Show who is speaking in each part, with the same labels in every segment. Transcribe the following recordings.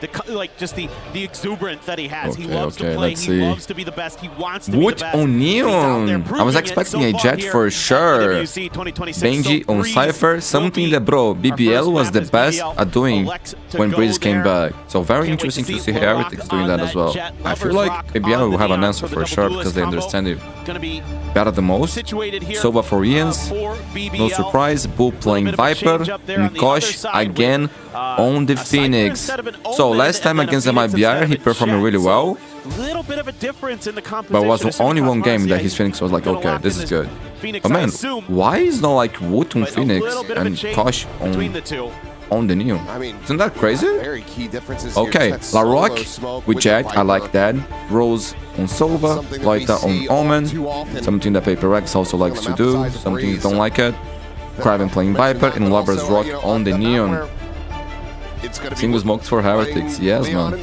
Speaker 1: the exuberance that he has. He loves to play. He loves to be the best. He wants to be the best.
Speaker 2: On Neon. I was expecting a Jet for sure. Benji on Cypher. Something that, bro, BBL was the best at doing when Breeze came back. So very interesting to see Heretics doing that as well. I feel like BBL will have an answer for sure because they understand it better than most. Soba for Ians. No surprise. Bull playing Viper. And Kosh again on the Phoenix. So last time against the MIBR, he performed really well. But it was only one game that his Phoenix was like, okay, this is good. But man, why is not like Wood on Phoenix and Kosh on the new? Isn't that crazy? Okay, Larok with Jet, I like that. Rose on Sova, Loita on Omen, something that PaperX also likes to do, something don't like it. Kraven playing Viper and Lover's Rock on the Neon. Single smokes for Heretics, yes man.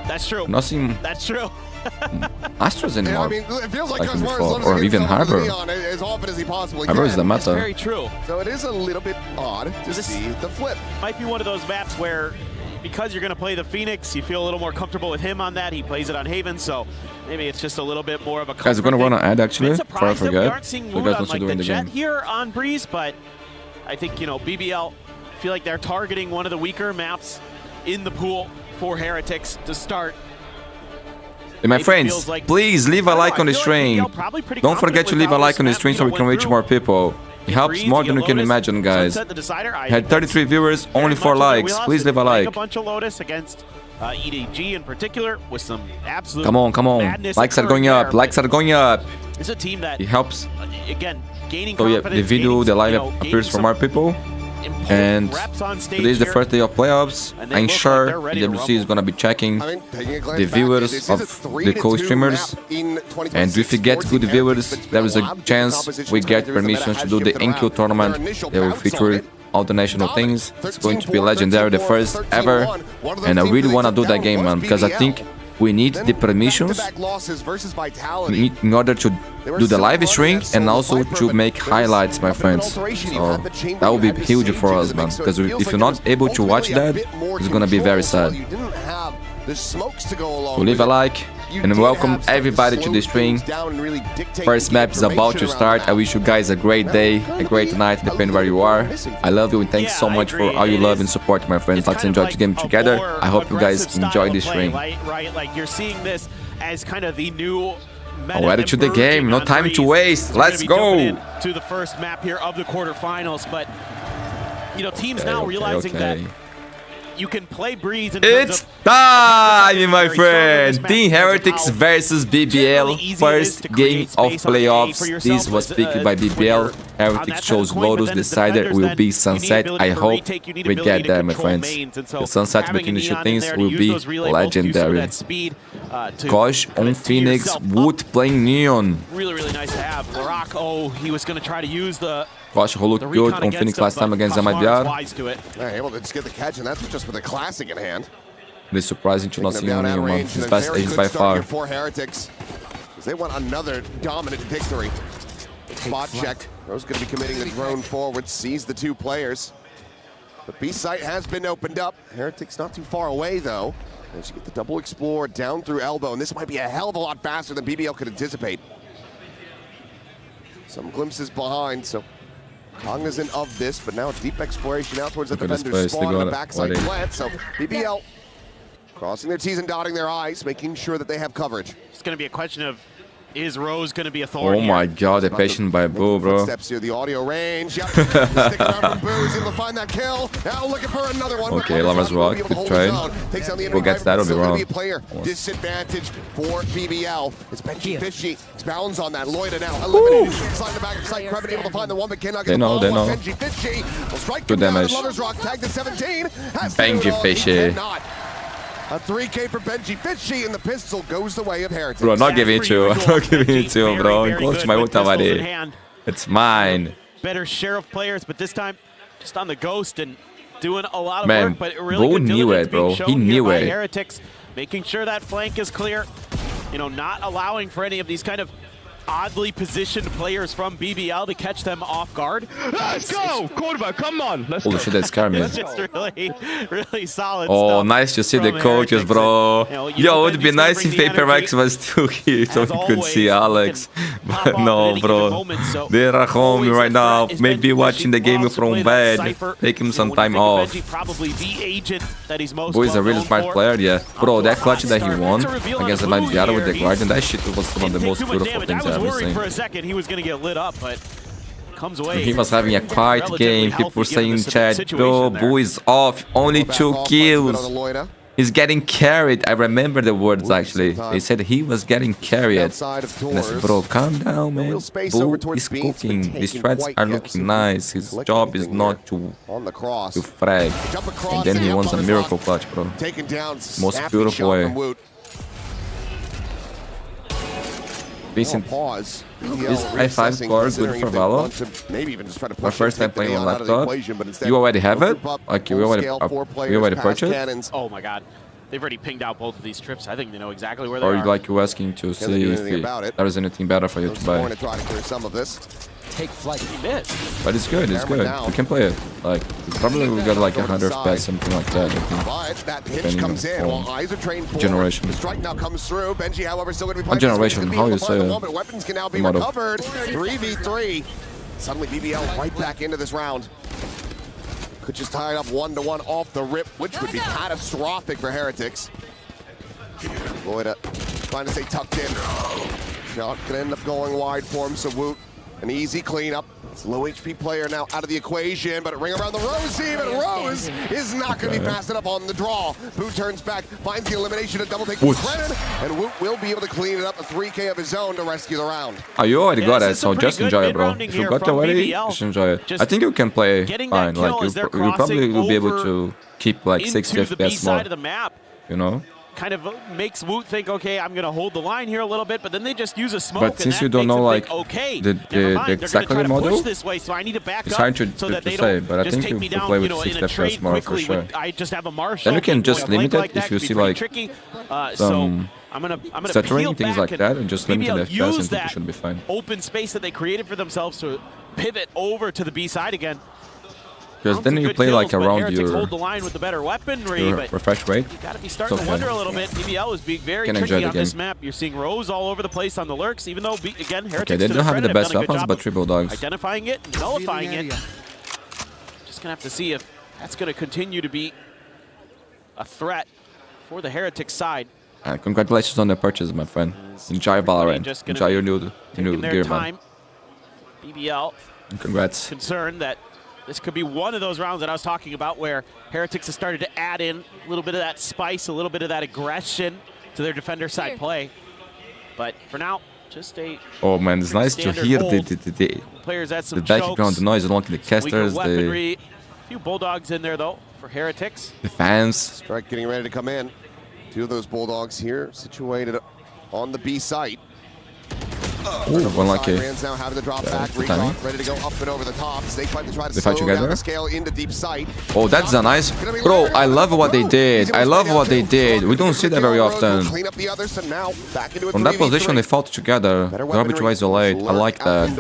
Speaker 1: That's true.
Speaker 2: Nothing.
Speaker 1: That's true.
Speaker 2: Astro's anymore.
Speaker 3: Yeah, it feels like
Speaker 2: before, or even Harbor.
Speaker 3: As often as he possibly
Speaker 2: Harbor
Speaker 3: can.
Speaker 2: is the meta.
Speaker 1: That's very true.
Speaker 3: So it is a little bit odd to see the flip.
Speaker 1: Might be one of those maps where, because you're going to play the Phoenix, you feel a little more comfortable with him on that. He plays it on Haven, so maybe it's just a little bit more of a.
Speaker 2: Guys, we're going to run an ad actually. Before I forget.
Speaker 1: We aren't seeing Mood on like the Jet here on Breeze, but I think BBL. I feel like they're targeting one of the weaker maps in the pool for Heretics to start.
Speaker 2: Hey, my friends, please leave a like on the stream. Don't forget to leave a like on the stream so we can reach more people. It helps more than you can imagine, guys. Had 33 viewers, only 4 likes. Please leave a like.
Speaker 1: A bunch of Lotus against EDG in particular with some absolute
Speaker 2: come on. Likes are going up. Likes are going up.
Speaker 1: It's a team that
Speaker 2: it helps.
Speaker 1: Again, gaining
Speaker 2: so yeah, the video, the live appears for more people. And today is the first day of playoffs. I'm sure EWC is gonna be checking the viewers of the co-streamers, and if we get good viewers, there is a chance we get permission to do the NQ tournament. They will feature all the national things. It's going to be legendary, the first ever, and I really wanna do that game, man, because I think we need the permissions in order to do the live stream and also to make highlights, my friends. So that will be huge for us, man, because if you're not able to watch that, it's gonna be very sad. So leave a like and welcome everybody to the stream. First map is about to start. I wish you guys a great day, a great night, depending where you are. I love you and thanks so much for all you love and support, my friends. Let's enjoy the game together. I hope you guys enjoy this stream.
Speaker 1: Like you're seeing this as kind of the new
Speaker 2: added to the game, no time to waste. Let's go
Speaker 1: to the first map here of the quarterfinals. But teams now realizing that you can play Breeze.
Speaker 2: It's time, my friend. Team Heretics versus BBL. First game of playoffs. This was picked by BBL. Heretics chose Lotus. Decided will be Sunset. I hope we get there, my friends. The Sunset between the two teams will be legendary. Kosh on Phoenix. Wood playing Neon.
Speaker 1: Really nice to have. Larok, he was going to try to use the...
Speaker 2: Kosh who looked good on Phoenix last time against the MIBR.
Speaker 3: They're able to just get the catch, and that's just with a classic in hand.
Speaker 2: It's surprising to not see on Neon, man. His best agent by far.
Speaker 3: For Heretics, they want another dominant victory. Spot check. Rose going to be committing the drone forward, sees the 2 players. The B site has been opened up. Heretics not too far away, though. As you get the double explore down through elbow, and this might be a hell of a lot faster than BBL could anticipate. Some glimpses behind, so cognizant of this, but now a deep exploration out towards the defender's spawn on the backside plant. So BBL crossing their T's and dotting their I's, making sure that they have coverage.
Speaker 1: It's going to be a question of, is Rose going to be a thorn?
Speaker 2: Oh my god, the patient by Boo, bro.
Speaker 3: Steps here, the audio range. Yep. Sticking around from Boo's, able to find that kill. Now looking for another one.
Speaker 2: Okay, Lover's Rock, good trade. Who gets that will be wrong.
Speaker 3: Disadvantage for BBL. It's Benjyfishy. Expounds on that. Loida now eliminated. Slide the back of sight. Kraven able to find the one, but cannot get the ball.
Speaker 2: They know.
Speaker 3: Benjyfishy will strike
Speaker 2: good damage.
Speaker 3: Lover's Rock tagged to 17.
Speaker 2: Benjyfishy.
Speaker 3: A 3K for Benjyfishy, and the pistol goes the way of Heretics.
Speaker 2: Bro, I'm not giving it to you. I'm not giving it to you, bro. I'm close to my ult already. It's mine.
Speaker 1: Better share of players, but this time just on the ghost and doing a lot of
Speaker 2: Man,
Speaker 1: work. But really
Speaker 2: Bro knew it, bro. He knew it.
Speaker 1: Heretics making sure that flank is clear. Not allowing for any of these kind of oddly positioned players from BBL to catch them off guard.
Speaker 4: Let's go! Corvo, come on! Let's
Speaker 2: Holy
Speaker 4: go.
Speaker 2: shit, that scared me.
Speaker 1: It's just really solid
Speaker 2: Oh,
Speaker 1: stuff
Speaker 2: nice to see the
Speaker 1: from
Speaker 2: coaches,
Speaker 1: Heretics.
Speaker 2: bro.
Speaker 1: And,
Speaker 2: Yo, it would be
Speaker 1: Benji's gonna
Speaker 2: nice if
Speaker 1: bring the
Speaker 2: Papermax
Speaker 1: energy.
Speaker 2: was still here so
Speaker 1: As
Speaker 2: we could see
Speaker 1: always,
Speaker 2: Alex.
Speaker 1: pop
Speaker 2: But
Speaker 1: off
Speaker 2: no,
Speaker 1: at any given
Speaker 2: bro.
Speaker 1: moment, so
Speaker 2: They're at home
Speaker 1: always
Speaker 2: right
Speaker 1: the
Speaker 2: now.
Speaker 1: threat is
Speaker 2: Maybe
Speaker 1: Benjyfishy
Speaker 2: watching the game
Speaker 1: loves to
Speaker 2: from
Speaker 1: play that
Speaker 2: bed.
Speaker 1: cypher.
Speaker 2: Take him some
Speaker 1: When you
Speaker 2: time
Speaker 1: think of
Speaker 2: off.
Speaker 1: Benji, probably the agent that he's most
Speaker 2: Boy is a really
Speaker 1: well-known
Speaker 2: smart
Speaker 1: for.
Speaker 2: player, yeah. Bro, that clutch that he
Speaker 1: Start
Speaker 2: won
Speaker 1: to reveal on
Speaker 2: against the
Speaker 1: Blue
Speaker 2: Mada with the
Speaker 1: here.
Speaker 2: Guardian, that shit was one of the
Speaker 1: Didn't
Speaker 2: most
Speaker 1: take too much
Speaker 2: beautiful
Speaker 1: damage.
Speaker 2: things
Speaker 1: I
Speaker 2: I've
Speaker 1: was
Speaker 2: ever
Speaker 1: worried
Speaker 2: seen.
Speaker 1: for a second he was going to get lit up, but comes away.
Speaker 2: He was having a quiet
Speaker 1: Relatively
Speaker 2: game.
Speaker 1: healthy
Speaker 2: People were
Speaker 1: given
Speaker 2: saying
Speaker 1: the
Speaker 2: in chat,
Speaker 1: situation
Speaker 2: bro,
Speaker 1: there.
Speaker 2: Boo is off. Only
Speaker 3: Back
Speaker 2: 2
Speaker 3: off, finds a bit on the
Speaker 2: kills.
Speaker 3: Loida.
Speaker 2: He's getting carried. I remember the words actually. They said he was getting carried.
Speaker 3: Outside of
Speaker 2: And I said,
Speaker 3: doors.
Speaker 2: bro, calm down, man.
Speaker 3: real space over
Speaker 2: Boo
Speaker 3: towards
Speaker 2: is
Speaker 3: B. It's been
Speaker 2: cooking. These
Speaker 3: taken
Speaker 2: strats
Speaker 3: quite
Speaker 2: are
Speaker 3: yet,
Speaker 2: looking
Speaker 3: so
Speaker 2: nice. His
Speaker 3: collect
Speaker 2: job is
Speaker 3: anything
Speaker 2: not
Speaker 3: here. On the cross.
Speaker 2: to frag.
Speaker 3: Jump across
Speaker 2: And then he
Speaker 3: and
Speaker 2: wants a
Speaker 3: up on
Speaker 2: miracle
Speaker 3: the
Speaker 2: clutch, bro.
Speaker 3: Taken down.
Speaker 2: Most
Speaker 3: Snappy
Speaker 2: beautiful
Speaker 3: shot
Speaker 2: way.
Speaker 3: from Woot.
Speaker 2: Decent.
Speaker 3: Pause.
Speaker 2: Is i5 score good for Valo?
Speaker 3: Maybe even just try to
Speaker 2: My
Speaker 3: push
Speaker 2: first
Speaker 3: it,
Speaker 2: time
Speaker 3: take the
Speaker 2: playing on
Speaker 3: neon out of the
Speaker 2: laptop.
Speaker 3: equation, but instead
Speaker 2: You already have it?
Speaker 3: group up,
Speaker 2: Like you
Speaker 3: full
Speaker 2: already,
Speaker 3: scale, 4
Speaker 2: you
Speaker 3: players
Speaker 2: already
Speaker 3: past
Speaker 2: purchased?
Speaker 3: cannons.
Speaker 1: Oh my god. They've already pinged out both of these trips. I think they know exactly where they
Speaker 2: Or
Speaker 1: are.
Speaker 2: like you asking to see
Speaker 3: do
Speaker 2: if
Speaker 3: anything about it.
Speaker 2: there is anything better for you to
Speaker 3: Going
Speaker 2: buy.
Speaker 3: to try to clear some of this.
Speaker 1: Take flight. He missed.
Speaker 2: But it's good, it's
Speaker 3: Camera
Speaker 2: good.
Speaker 3: down.
Speaker 2: You can play it. Like, probably we got like 100 FPS, something like that. I think.
Speaker 3: But that pitch
Speaker 2: Depending
Speaker 3: comes in
Speaker 2: on
Speaker 3: while eyes are trained forward.
Speaker 2: generation.
Speaker 3: The strike now comes through. Benji, however, still going to be playing.
Speaker 2: Generation, how you say it?
Speaker 3: Weapons can now be
Speaker 2: The motto.
Speaker 3: recovered. 3v3. Suddenly BBL right back into this round. Could just tie it up 1-1 off the rip, which would be catastrophic for Heretics. Loida trying to stay tucked in. Shot could end up going wide for him, so Woot, an easy cleanup. It's a low HP player now out of the equation, but a ring around the Rose team, and Rose is not going to be fast enough on the draw. Boot turns back, finds the elimination, a double take from Brennan, and Woot will be able to clean it up, a 3K of his own to rescue the round.
Speaker 2: Oh, you already
Speaker 1: Yeah,
Speaker 2: got
Speaker 1: this
Speaker 2: it,
Speaker 1: is
Speaker 2: so
Speaker 1: some pretty
Speaker 2: just
Speaker 1: good
Speaker 2: enjoy it, bro.
Speaker 1: mid-rounding
Speaker 2: If you
Speaker 1: here
Speaker 2: got it
Speaker 1: from
Speaker 2: already,
Speaker 1: BBL.
Speaker 2: just enjoy it.
Speaker 1: Just
Speaker 2: I think you can play
Speaker 1: getting that
Speaker 2: fine.
Speaker 1: kill
Speaker 2: Like,
Speaker 1: as they're
Speaker 2: you probably
Speaker 1: crossing
Speaker 2: will be able
Speaker 1: over
Speaker 2: to keep like 60
Speaker 1: into the B
Speaker 2: FPS
Speaker 1: side
Speaker 2: more,
Speaker 1: of the map.
Speaker 2: you know?
Speaker 1: Kind of makes Woot think, okay, I'm going to hold the line here a little bit, but then they just use a smoke.
Speaker 2: But
Speaker 1: and
Speaker 2: since
Speaker 1: that
Speaker 2: you don't
Speaker 1: makes
Speaker 2: know,
Speaker 1: them think,
Speaker 2: like,
Speaker 1: okay,
Speaker 2: the
Speaker 1: never mind, they're
Speaker 2: exactly
Speaker 1: gonna try to
Speaker 2: model,
Speaker 1: push this way, so I need to back
Speaker 2: it's
Speaker 1: up
Speaker 2: hard to
Speaker 1: so that they
Speaker 2: say,
Speaker 1: don't
Speaker 2: but I
Speaker 1: just
Speaker 2: think
Speaker 1: take
Speaker 2: you
Speaker 1: me
Speaker 2: could
Speaker 1: down,
Speaker 2: play
Speaker 1: you
Speaker 2: with
Speaker 1: know,
Speaker 2: 60
Speaker 1: in a trade
Speaker 2: FPS more for
Speaker 1: quickly
Speaker 2: sure.
Speaker 1: when I just have a Marshall.
Speaker 2: Then you can just
Speaker 1: People
Speaker 2: limit
Speaker 1: like
Speaker 2: it
Speaker 1: that
Speaker 2: if you
Speaker 1: could be
Speaker 2: see
Speaker 1: pretty
Speaker 2: like
Speaker 1: tricky.
Speaker 2: some
Speaker 1: So I'm gonna
Speaker 2: stuttering,
Speaker 1: peel
Speaker 2: things
Speaker 1: back
Speaker 2: like that, and just limit
Speaker 1: BBL
Speaker 2: the FPS,
Speaker 1: use
Speaker 2: and think
Speaker 1: that
Speaker 2: you should be fine.
Speaker 1: open space that they created for themselves to pivot over to the B side again.
Speaker 2: Because then you play like around your
Speaker 1: hold the line with the better weaponry, but
Speaker 2: refresh rate.
Speaker 1: you got to be starting to
Speaker 2: okay.
Speaker 1: wonder a little bit. BBL is being very
Speaker 2: Can enjoy
Speaker 1: tricky
Speaker 2: the
Speaker 1: on this
Speaker 2: game.
Speaker 1: map. You're seeing Rose all over the place on the lurks, even though, again, Heretics
Speaker 2: Okay, they
Speaker 1: to
Speaker 2: don't
Speaker 1: their
Speaker 2: have the
Speaker 1: credit
Speaker 2: best
Speaker 1: done a good
Speaker 2: weapons,
Speaker 1: job
Speaker 2: but
Speaker 1: of
Speaker 2: triple dogs.
Speaker 1: identifying it, and nullifying it. Just going to have to see if that's going to continue to be a threat for the Heretics side.
Speaker 2: Congratulations on the purchase, my friend. Enjoy Valorant. Enjoy your new
Speaker 1: Taking their
Speaker 2: gear,
Speaker 1: time.
Speaker 2: man.
Speaker 1: BBL
Speaker 2: Congrats.
Speaker 1: concerned that this could be one of those rounds that I was talking about where Heretics has started to add in a little bit of that spice, a little bit of that aggression to their defender side play. But for now, just a
Speaker 2: Oh man, it's nice to
Speaker 1: standard
Speaker 2: hear
Speaker 1: hold.
Speaker 2: the
Speaker 1: players at some
Speaker 2: background
Speaker 1: chokes,
Speaker 2: noise along the
Speaker 1: weaker
Speaker 2: casters,
Speaker 1: weaponry. A few bulldogs in there though for Heretics.
Speaker 2: the fans.
Speaker 3: Strike getting ready to come in. Two of those Bulldogs here situated on the B site.
Speaker 2: Ooh, unlucky.
Speaker 3: Rans now having to drop back.
Speaker 2: good
Speaker 3: Recon
Speaker 2: timing.
Speaker 3: ready to go up and over the top. Snakebite to try to
Speaker 2: They
Speaker 3: slow
Speaker 2: fight
Speaker 3: down
Speaker 2: together?
Speaker 3: the scale into deep sight.
Speaker 2: Oh, that's a nice. Bro, I love what they did. I love what they did. We don't see that very often.
Speaker 3: Clean up the others, so now back into a
Speaker 2: From that
Speaker 3: 3v3.
Speaker 2: position, they fought together. Garbage wise delayed. I like that.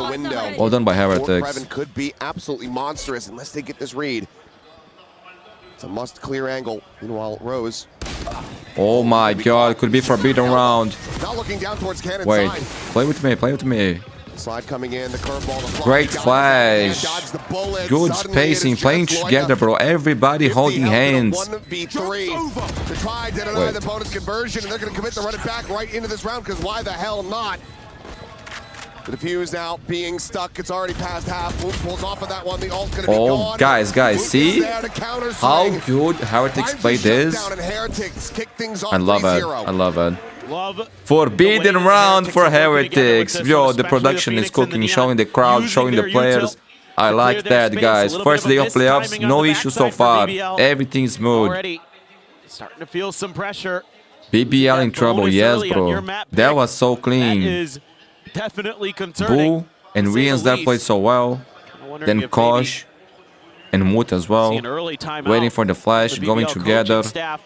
Speaker 2: Well done by Heretics.
Speaker 3: Previn could be absolutely monstrous unless they get this read. It's a must clear angle. Meanwhile, Rose
Speaker 2: Oh my god, could be forbidden round.
Speaker 3: not looking down towards cannon
Speaker 2: Wait,
Speaker 3: side.
Speaker 2: play with me, play with me.
Speaker 3: Slide coming in, the curveball, the fly.
Speaker 2: Great
Speaker 3: Dodge the
Speaker 2: flash.
Speaker 3: dodge the bullet.
Speaker 2: Good
Speaker 3: Suddenly it is
Speaker 2: spacing,
Speaker 3: just
Speaker 2: playing
Speaker 3: Loida.
Speaker 2: together, bro. Everybody holding hands.
Speaker 3: 1v3 to try to deny the bonus conversion, and they're going to commit to run it back right into this round, because why the hell not? The defuse now being stuck. It's already past half. Woot pulls off of that one. The ult's going to be
Speaker 2: Oh,
Speaker 3: gone.
Speaker 2: guys,
Speaker 3: Woot
Speaker 2: see
Speaker 3: is there to counter
Speaker 2: how
Speaker 3: swing.
Speaker 2: good Heretics
Speaker 3: Finds
Speaker 2: play
Speaker 3: the
Speaker 2: this?
Speaker 3: shutdown, and Heretics kick things off
Speaker 2: I love it.
Speaker 3: 3-0.
Speaker 2: I love it.
Speaker 1: Love
Speaker 2: Forbidden
Speaker 1: the way
Speaker 2: round
Speaker 1: the
Speaker 2: for
Speaker 1: Heretics are working
Speaker 2: Heretics.
Speaker 1: together with
Speaker 2: Yo,
Speaker 1: this,
Speaker 2: the
Speaker 1: especially
Speaker 2: production
Speaker 1: the
Speaker 2: is
Speaker 1: Phoenix and
Speaker 2: cooking,
Speaker 1: the
Speaker 2: showing the
Speaker 1: Neon,
Speaker 2: crowd,
Speaker 1: using
Speaker 2: showing the
Speaker 1: their
Speaker 2: players.
Speaker 1: util
Speaker 2: I
Speaker 1: to
Speaker 2: like
Speaker 1: clear their
Speaker 2: that,
Speaker 1: space.
Speaker 2: guys.
Speaker 1: A little
Speaker 2: First
Speaker 1: bit
Speaker 2: day
Speaker 1: of
Speaker 2: of playoffs,
Speaker 1: mistiming on
Speaker 2: no
Speaker 1: the
Speaker 2: issues so
Speaker 1: backside for
Speaker 2: far.
Speaker 1: BBL.
Speaker 2: Everything's smooth.
Speaker 1: Already starting to feel some pressure.
Speaker 2: BBL in
Speaker 1: That
Speaker 2: trouble,
Speaker 1: bonus
Speaker 2: yes,
Speaker 1: early on your
Speaker 2: bro.
Speaker 1: map
Speaker 2: That
Speaker 1: pick,
Speaker 2: was so
Speaker 1: That
Speaker 2: clean.
Speaker 1: is definitely concerning.
Speaker 2: Boo and
Speaker 1: to say
Speaker 2: Rians
Speaker 1: the
Speaker 2: that played
Speaker 1: least.
Speaker 2: so well.
Speaker 1: Wondering
Speaker 2: Then
Speaker 1: if
Speaker 2: Kosh and Moot as
Speaker 1: maybe
Speaker 2: well.
Speaker 1: see an early timeout
Speaker 2: Waiting for the flash,
Speaker 1: for the
Speaker 2: going
Speaker 1: BBL
Speaker 2: together.
Speaker 1: coaching staff.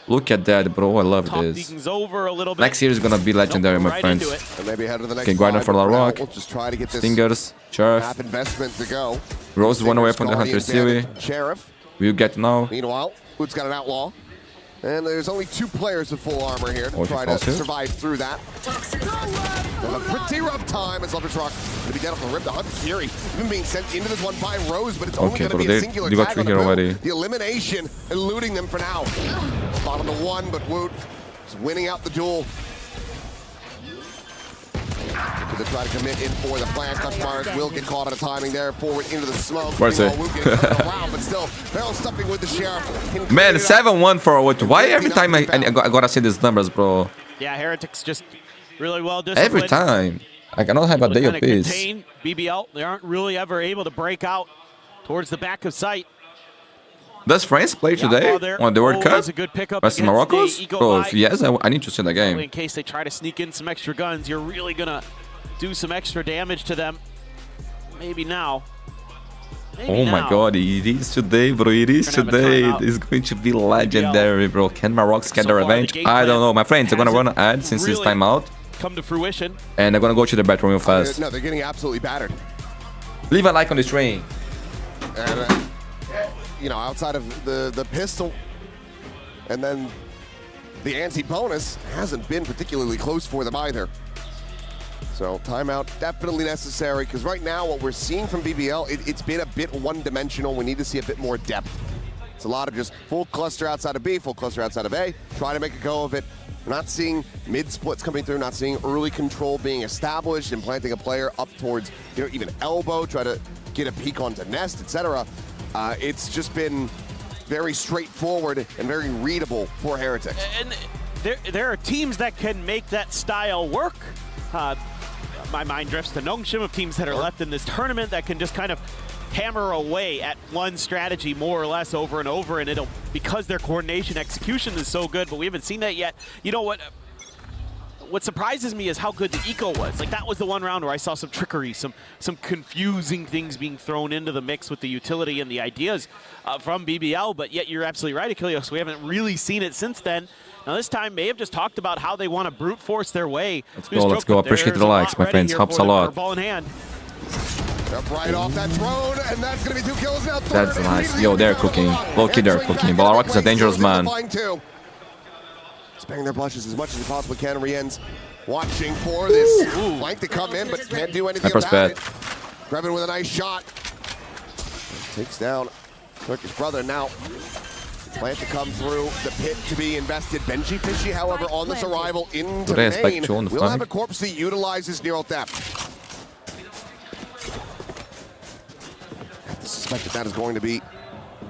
Speaker 2: Look at that, bro. I love this.
Speaker 1: Over a little bit.
Speaker 2: Next year is gonna be legendary, my friends. Okay, Guardian for Larok.
Speaker 3: We'll just try to get this
Speaker 2: Stingers, Sheriff.
Speaker 3: half investment to go.
Speaker 2: Rose is one away from the Hunter series.
Speaker 3: Sheriff.
Speaker 2: We'll get now.
Speaker 3: Meanwhile, Hood's got an outlaw. And there's only 2 players with full armor here to try to survive through that. A pretty rough time as LiveStream going to be down off the rip. The Hunter Fury even being sent into this one by Rose, but it's only going to be a singular tag on the already. The elimination, eluding them for now. Bottom to 1, but Woot is winning out the duel. To try to commit in for the plant. Kushmars will get caught at a timing there. Forward into the smoke.
Speaker 2: Where's it?
Speaker 3: Around, but still, barrel stuffing with the Sheriff.
Speaker 2: Man, 7-1 for Woot. Why every time I gotta see these numbers, bro?
Speaker 1: Yeah, Heretics just really well disciplined.
Speaker 2: Every time. I cannot have a day of peace.
Speaker 1: BBL, they aren't really ever able to break out towards the back of sight.
Speaker 2: Does France play today on the World Cup? Versus Morocco's? Bro, if yes, I need to see the game.
Speaker 1: In case they try to sneak in some extra guns, you're really going to do some extra damage to them. Maybe now.
Speaker 2: Maybe my god, it is today, bro. It is today. It's going to be legendary, bro. Can Morocco get the revenge? I don't know. My friends are going to run an ad since it's time out.
Speaker 1: Come to fruition.
Speaker 2: And they're going to go to the bathroom real fast.
Speaker 3: No, they're getting absolutely battered.
Speaker 2: Leave a like on this train.
Speaker 3: And, you know, outside of the pistol and then the anti-bonus hasn't been particularly close for them either. So timeout definitely necessary, because right now what we're seeing from BBL, it's been a bit one-dimensional. We need to see a bit more depth. It's a lot of just full cluster outside of B, full cluster outside of A, try to make a go of it. We're not seeing mid-splits coming through, not seeing early control being established and planting a player up towards, you know, even elbow, try to get a peek onto nest, etc. It's just been very straightforward and very readable for Heretics.
Speaker 1: And there are teams that can make that style work. My mind drifts to Nongshim of teams that are left in this tournament that can just kind of hammer away at one strategy more or less over and over, and it'll, because their coordination execution is so good, but we haven't seen that yet. You know what surprises me is how good the eco was. Like, that was the one round where I saw some trickery, some confusing things being thrown into the mix with the utility and the ideas from BBL, but yet you're absolutely right, Achilles. We haven't really seen it since then. Now this time, may have just talked about how they want to brute force their way.
Speaker 2: Let's go. Appreciate the likes, my friends. Helps a lot.
Speaker 1: Ball in hand.
Speaker 3: Right off that drone, and that's going to be 2 kills now.
Speaker 2: That's nice. Yo, they're cooking. Low-key, they're cooking. Larok is a dangerous man.
Speaker 3: Sparing their blushes as much as he possibly can. Rien's watching for this flank to come in, but can't do anything about it. Grevin with a nice shot. Takes down Turkish brother now. Plant to come through, the pit to be invested. Benjyfishy, however, on this arrival into the main, will have a corpse that utilizes neural theft. I have to suspect that is going to be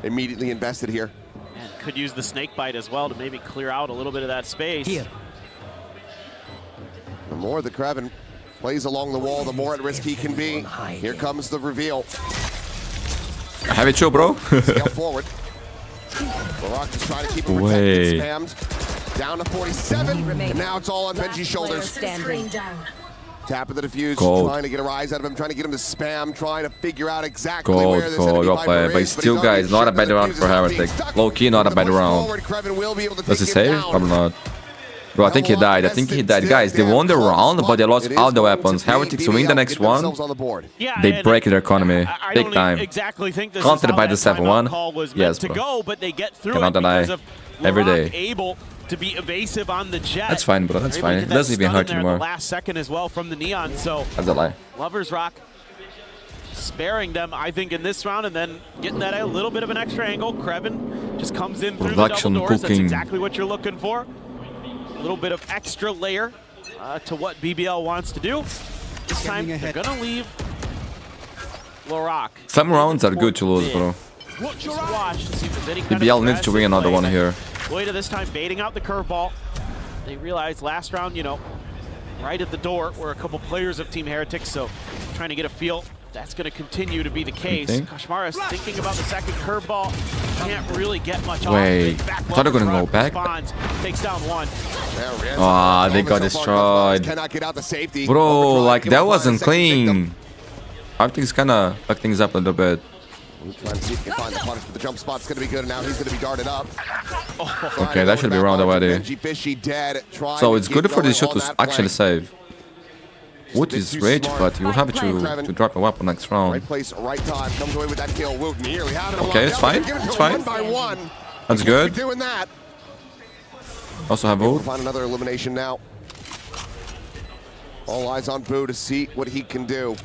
Speaker 3: immediately invested here.
Speaker 1: And could use the snake bite as well to maybe clear out a little bit of that space.
Speaker 3: The more the Kraven plays along the wall, the more at risk he can be. Here comes the reveal.
Speaker 2: I have it too, bro.
Speaker 3: Scale forward. Larok just trying to keep him protected, spammed. Down to 47, and now it's all on Benji's shoulders. Tap of the defuse, trying to get a rise out of him, trying to get him to spam, trying to figure out exactly where this enemy Viper is.
Speaker 2: But still, guys, not a bad round for Heretics. Low-key, not a bad round. Does he save? Probably not. Bro, I think he died. Guys, they won the round, but they lost all the weapons. Heretics win the next one. They break their economy big time. Countered by the 7-1. Yes, bro. Cannot deny. Every day.
Speaker 1: Able to be evasive on the jet.
Speaker 2: That's fine, bro. That's fine. It doesn't even hurt anymore.
Speaker 1: Last second as well from the Neon. So
Speaker 2: that's a lie.
Speaker 1: Lovers Rock sparing them, I think, in this round, and then getting that a little bit of an extra angle. Krevin just comes in through the double doors. That's exactly what you're looking for. A little bit of extra layer to what BBL wants to do. This time, they're going to leave Larok.
Speaker 2: Some rounds are good to lose, bro. BBL needs to win another one here.
Speaker 1: Guida this time baiting out the curveball. They realized last round, you know, right at the door were a couple players of Team Heretics, so trying to get a feel. That's going to continue to be the case. Kashmaris thinking about the second curveball. Can't really get much off.
Speaker 2: Wait, I thought they were going to go back.
Speaker 1: Takes down one.
Speaker 2: Ah, they got destroyed. Bro, like, that wasn't clean. I think it's kind of fucked things up a little bit.
Speaker 3: Trying to see if he can find the punish, but the jump spot's going to be good, and now he's going to be darted up.
Speaker 2: Okay, that should be round already.
Speaker 3: Benjyfishy dead.
Speaker 2: So it's good for the shot to actually save. Woot is rage, but you have to drop a weapon next round.
Speaker 3: Right place, right time. Comes away with that kill. Woot nearly had it.
Speaker 2: Okay, it's fine. It's fine.
Speaker 3: One by one.
Speaker 2: That's good.
Speaker 3: Doing that.
Speaker 2: Also have Woot.
Speaker 3: Find another elimination now. All eyes on Boo to see what he can do.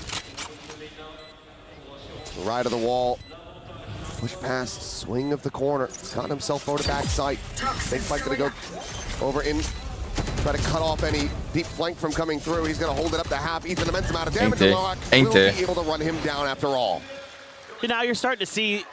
Speaker 3: Right of the wall. Push past, swing of the corner. Got himself over to back sight. Big fight gonna go over in. Try to cut off any deep flank from coming through. He's gonna hold it up to half. Ethan, immense amount of damage. Larok will be able to run him down after all.
Speaker 1: And now you're starting to see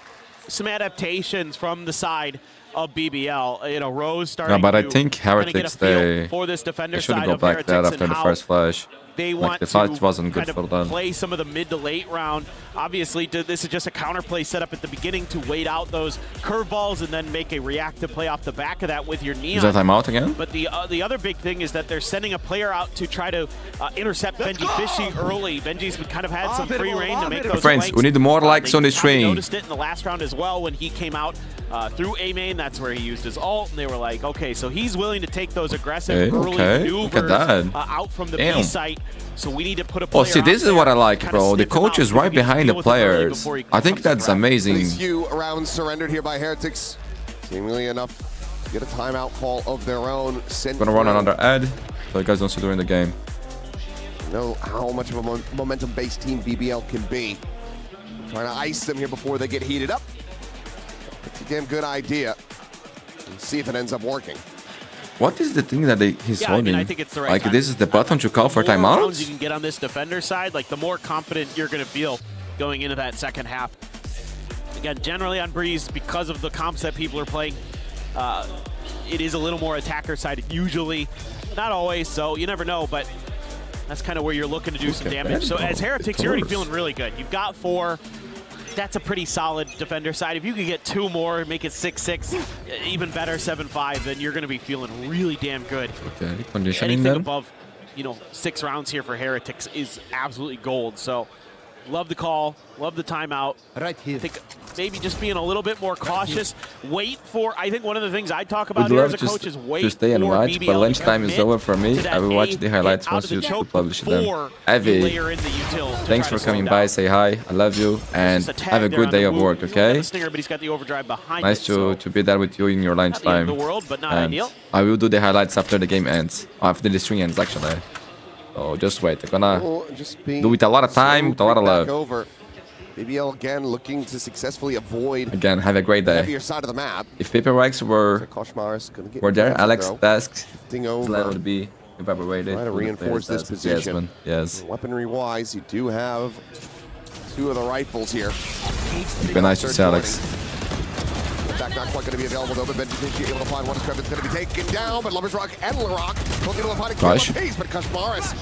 Speaker 1: some adaptations from the side of BBL. You know, Rose starting
Speaker 2: but I
Speaker 1: to
Speaker 2: think Heretics, they should go back that after the first flash.
Speaker 1: They want
Speaker 2: the fight
Speaker 1: to
Speaker 2: wasn't good
Speaker 1: kind
Speaker 2: for
Speaker 1: of
Speaker 2: them.
Speaker 1: play some of the mid to late round. Obviously, this is just a counterplay set up at the beginning to wait out those curveballs and then make a reactive play off the back of that with your Neon.
Speaker 2: Is that timeout again?
Speaker 1: But the other big thing is that they're sending a player out to try to intercept Benjyfishy early. Benji's kind of had some free reign to make those
Speaker 2: friends, we need more likes on this stream.
Speaker 1: Noticed it in the last round as well when he came out through A main. That's where he used his ult, and they were like, okay, so he's willing to take those aggressive early maneuvers out from the B site. So we need to put a player
Speaker 2: see, this is what I like, bro. The coach is right behind the players. I think that's amazing.
Speaker 3: These few rounds surrendered here by Heretics. Seemingly enough to get a timeout call of their own.
Speaker 2: Gonna run another ad, so you guys don't see during the game.
Speaker 3: Know how much of a momentum-based team BBL can be. Trying to ice them here before they get heated up. It's a damn good idea. Let's see if it ends up working.
Speaker 2: What is the thing that he's holding?
Speaker 1: I think it's the right
Speaker 2: like
Speaker 1: time.
Speaker 2: This is the button to call for
Speaker 1: timeouts. The more rounds
Speaker 2: timeouts?
Speaker 1: you can get on this defender side, like the more confident you're going to feel going into that second half. Again, generally on Breeze, because of the comps that people are playing, it is a little more attacker sided usually. Not always, so you never know, but that's kind of where you're looking to do some damage. So as Heretics, you're already feeling really good. You've got 4. That's a pretty solid defender side. If you could get 2 more, make it 6-6, even better, 7-5, then you're going to be feeling really damn good.
Speaker 2: Okay, conditioning
Speaker 1: Anything
Speaker 2: them.
Speaker 1: above, 6 rounds here for Heretics is absolutely gold. So, love the call, love the timeout.
Speaker 5: Right here.
Speaker 1: I think maybe just being a little bit more cautious. Wait for, I think one of the things I talk about here as a coach is wait
Speaker 2: to stay and watch,
Speaker 1: BBL
Speaker 2: but lunchtime is over for me. I will watch the highlights once you publish them. Avi, thanks for coming by. Say hi. I love you, and have a good day of work. Okay. Nice to be there with you in your lunchtime. And I will do the highlights after the game ends. After the stream ends, actually. So just wait. I'm gonna do it a lot of time, with a lot of love.
Speaker 3: BBL again looking to successfully avoid.
Speaker 2: Again, have a great day.
Speaker 3: Heavier side of the map.
Speaker 2: If Paperworks were there, Alex task would be evaporated.
Speaker 3: Try to reinforce this position.
Speaker 2: Yes.
Speaker 3: Weaponry wise, you do have 2 of the rifles here.
Speaker 2: It'd be nice to see Alex.
Speaker 3: In fact, not quite going to be available though, but Benjyfishy able to find one scrap. It's going to be taken down, but Lovers Rock and Larok looking to find a kill apiece, but Kashmaris.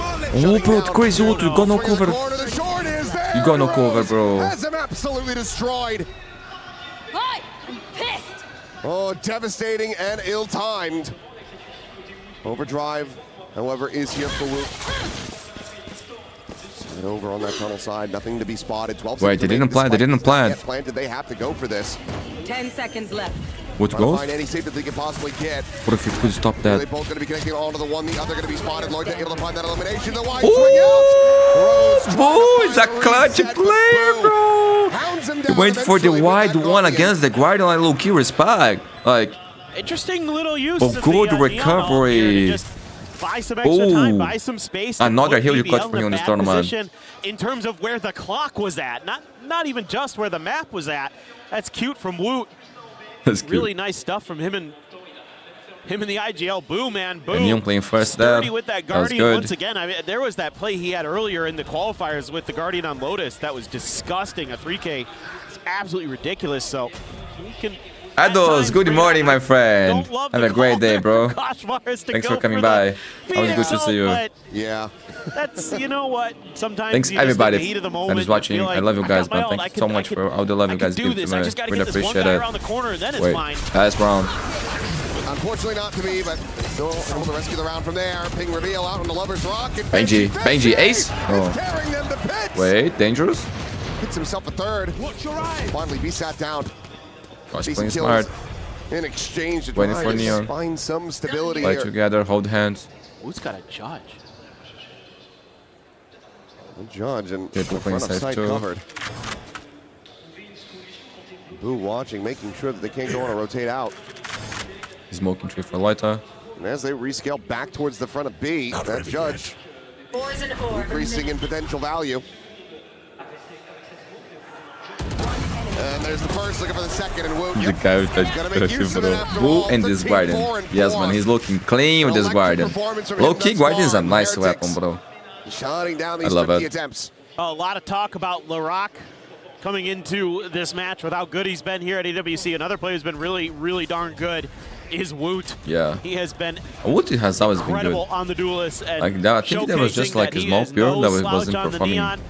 Speaker 2: Oh, bro, crazy ult. You got no cover. You got no cover, bro.
Speaker 3: Has him absolutely destroyed.
Speaker 6: I'm pissed.
Speaker 3: Oh, devastating and ill-timed. Overdrive, however, is here for Woot. Slide over on that tunnel side, nothing to be spotted. 12
Speaker 2: Wait, they didn't plan. They didn't plan.
Speaker 3: Planted, they have to go for this.
Speaker 6: 10 seconds left.
Speaker 2: What goes?
Speaker 3: Find any safe that they can possibly get.
Speaker 2: What if you could stop
Speaker 3: They're
Speaker 2: that?
Speaker 3: both going to be connecting onto the one, the other going to be spotted. Lloyd able to find that elimination. The wide
Speaker 2: Ooh,
Speaker 3: swing out.
Speaker 2: boo, it's a clutch play, bro. He went for the wide one against the Guardian, like low key respect. Like,
Speaker 1: interesting little use
Speaker 2: of good recovery.
Speaker 1: Just buy some extra time, buy some space.
Speaker 2: Another hill you cut for me on this tournament.
Speaker 1: In terms of where the clock was at, not even just where the map was at. That's cute from Woot.
Speaker 2: That's cute.
Speaker 1: Really nice stuff from him and the IGL. Boo, man, boo.
Speaker 2: And Young playing first there.
Speaker 1: With that Guardian once again. I mean, there was that play he had earlier in the qualifiers with the Guardian on Lotus. That was disgusting. A 3K. It's absolutely ridiculous. So we can.
Speaker 2: Ados, good morning, my friend. Have a great day, bro. Thanks for coming by. Always good to see you.
Speaker 3: Yeah.
Speaker 1: That's, you know what, sometimes
Speaker 2: thanks everybody that is watching.
Speaker 1: Like,
Speaker 2: I love you guys, man. Thank you so much for all the love you guys give to me. Really appreciate it. Wait, last round.
Speaker 3: Unfortunately not to me, but still able to rescue the round from there. Ping reveal out on the Lover's Rock.
Speaker 2: Benji, ace? Oh. Wait, dangerous?
Speaker 3: Hits himself a third. Finally, be sat down.
Speaker 2: Gosh,
Speaker 3: Decent
Speaker 2: playing
Speaker 3: kills
Speaker 2: smart.
Speaker 3: in exchange to
Speaker 2: Waiting
Speaker 3: try
Speaker 2: for
Speaker 3: to
Speaker 2: Neon.
Speaker 3: find some stability
Speaker 2: Play
Speaker 3: here.
Speaker 2: together, hold hands.
Speaker 1: Who's got a judge?
Speaker 3: The judge and
Speaker 2: Yeah,
Speaker 3: the
Speaker 2: playing
Speaker 3: front of
Speaker 2: safe
Speaker 3: sight
Speaker 2: too.
Speaker 3: covered. Boo watching, making sure that they can't go on a rotate out.
Speaker 2: Smoking tree for Loita.
Speaker 3: And as they rescale back towards the front of B, that judge increasing in potential value. And there's the first, looking for the second, and Wu.
Speaker 2: The guy with the Wu and this Guardian. Yes, man, he's looking clean with this Guardian. Low-key Guardian is a nice weapon, bro.
Speaker 3: Shutting down these
Speaker 2: I love
Speaker 3: 50
Speaker 2: it.
Speaker 3: attempts.
Speaker 1: A lot of talk about Larok coming into this match with how good he's been here at EWC. Another player who's been really, really darn good is Woot.
Speaker 2: Yeah.
Speaker 1: He has been
Speaker 2: Woot has always been good.
Speaker 1: incredible on the duelist. And
Speaker 2: Like that, I think that was just like a small pure that wasn't performing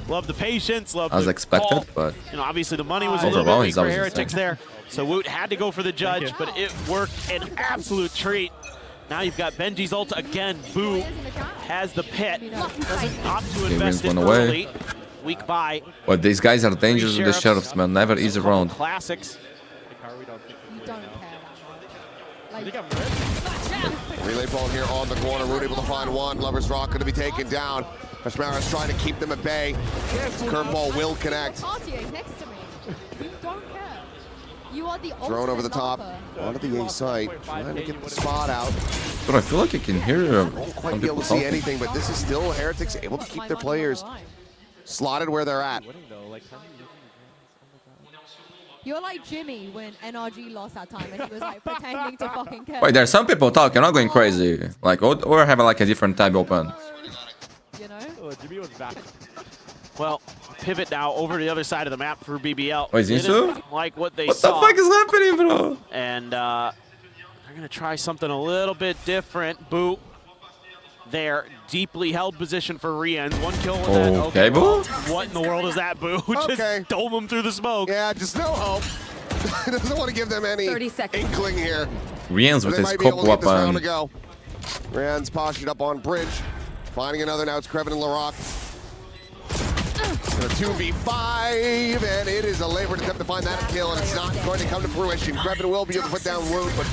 Speaker 1: love the patience, love
Speaker 2: as
Speaker 1: the
Speaker 2: expected,
Speaker 1: call.
Speaker 2: but
Speaker 1: You know, obviously the money was a
Speaker 2: overall,
Speaker 1: little bit
Speaker 2: he's
Speaker 1: weak for
Speaker 2: always
Speaker 1: Heretics
Speaker 2: insane.
Speaker 1: there. So Woot had to go for the judge, but it worked an absolute treat. Now you've got Benji's ult again. Boo has the pit. Doesn't opt to invest
Speaker 2: wins
Speaker 1: in
Speaker 2: one away.
Speaker 1: early. Weak buy.
Speaker 2: But these guys are dangerous with the sheriffs, man. Never easy round.
Speaker 1: Classics.
Speaker 5: You don't care that much. Like,
Speaker 3: Relay ball here on the corner. Root able to find one. Lover's Rock going to be taken down. Ashmara's trying to keep them at bay. Curveball will connect.
Speaker 5: RTA next to me. You don't care. You are the
Speaker 3: Drone over the top.
Speaker 5: ultimate
Speaker 3: Onto the A site. Trying to get the spot out.
Speaker 2: But I feel like I can hear
Speaker 3: Won't quite
Speaker 2: some
Speaker 3: be able
Speaker 2: people
Speaker 3: to see
Speaker 2: talking.
Speaker 3: anything, but this is still Heretics able to keep their players slotted where they're at.
Speaker 5: You're like Jimmy when NRG lost that time and he was like pretending to fucking care.
Speaker 2: Wait, there's some people talking, not going crazy. Like, or have like a different tab open.
Speaker 5: You know?
Speaker 1: Well, pivot now over to the other side of the map for BBL.
Speaker 2: Wait, is he
Speaker 1: Didn't
Speaker 2: so?
Speaker 1: like what they
Speaker 2: What the
Speaker 1: saw.
Speaker 2: fuck is happening, bro?
Speaker 1: And they're going to try something a little bit different. Boo. There, deeply held position for Rians. One kill with that.
Speaker 2: Okay, Boo.
Speaker 1: What in the world is that, Boo?
Speaker 3: Okay.
Speaker 1: Just dome him through the smoke.
Speaker 3: Yeah, just no hope. Doesn't want to give them any
Speaker 6: 30 seconds.
Speaker 3: inkling here.
Speaker 2: Rians with
Speaker 3: They
Speaker 2: his
Speaker 3: might be able
Speaker 2: scope
Speaker 3: to get this round to
Speaker 2: weapon.
Speaker 3: go. Rand's postured up on bridge. Finding another now. It's Krevin and Larok. A 2v5, and it is a labored attempt to find that kill, and it's not going to come to fruition. Krevin will be able to put down Wound, but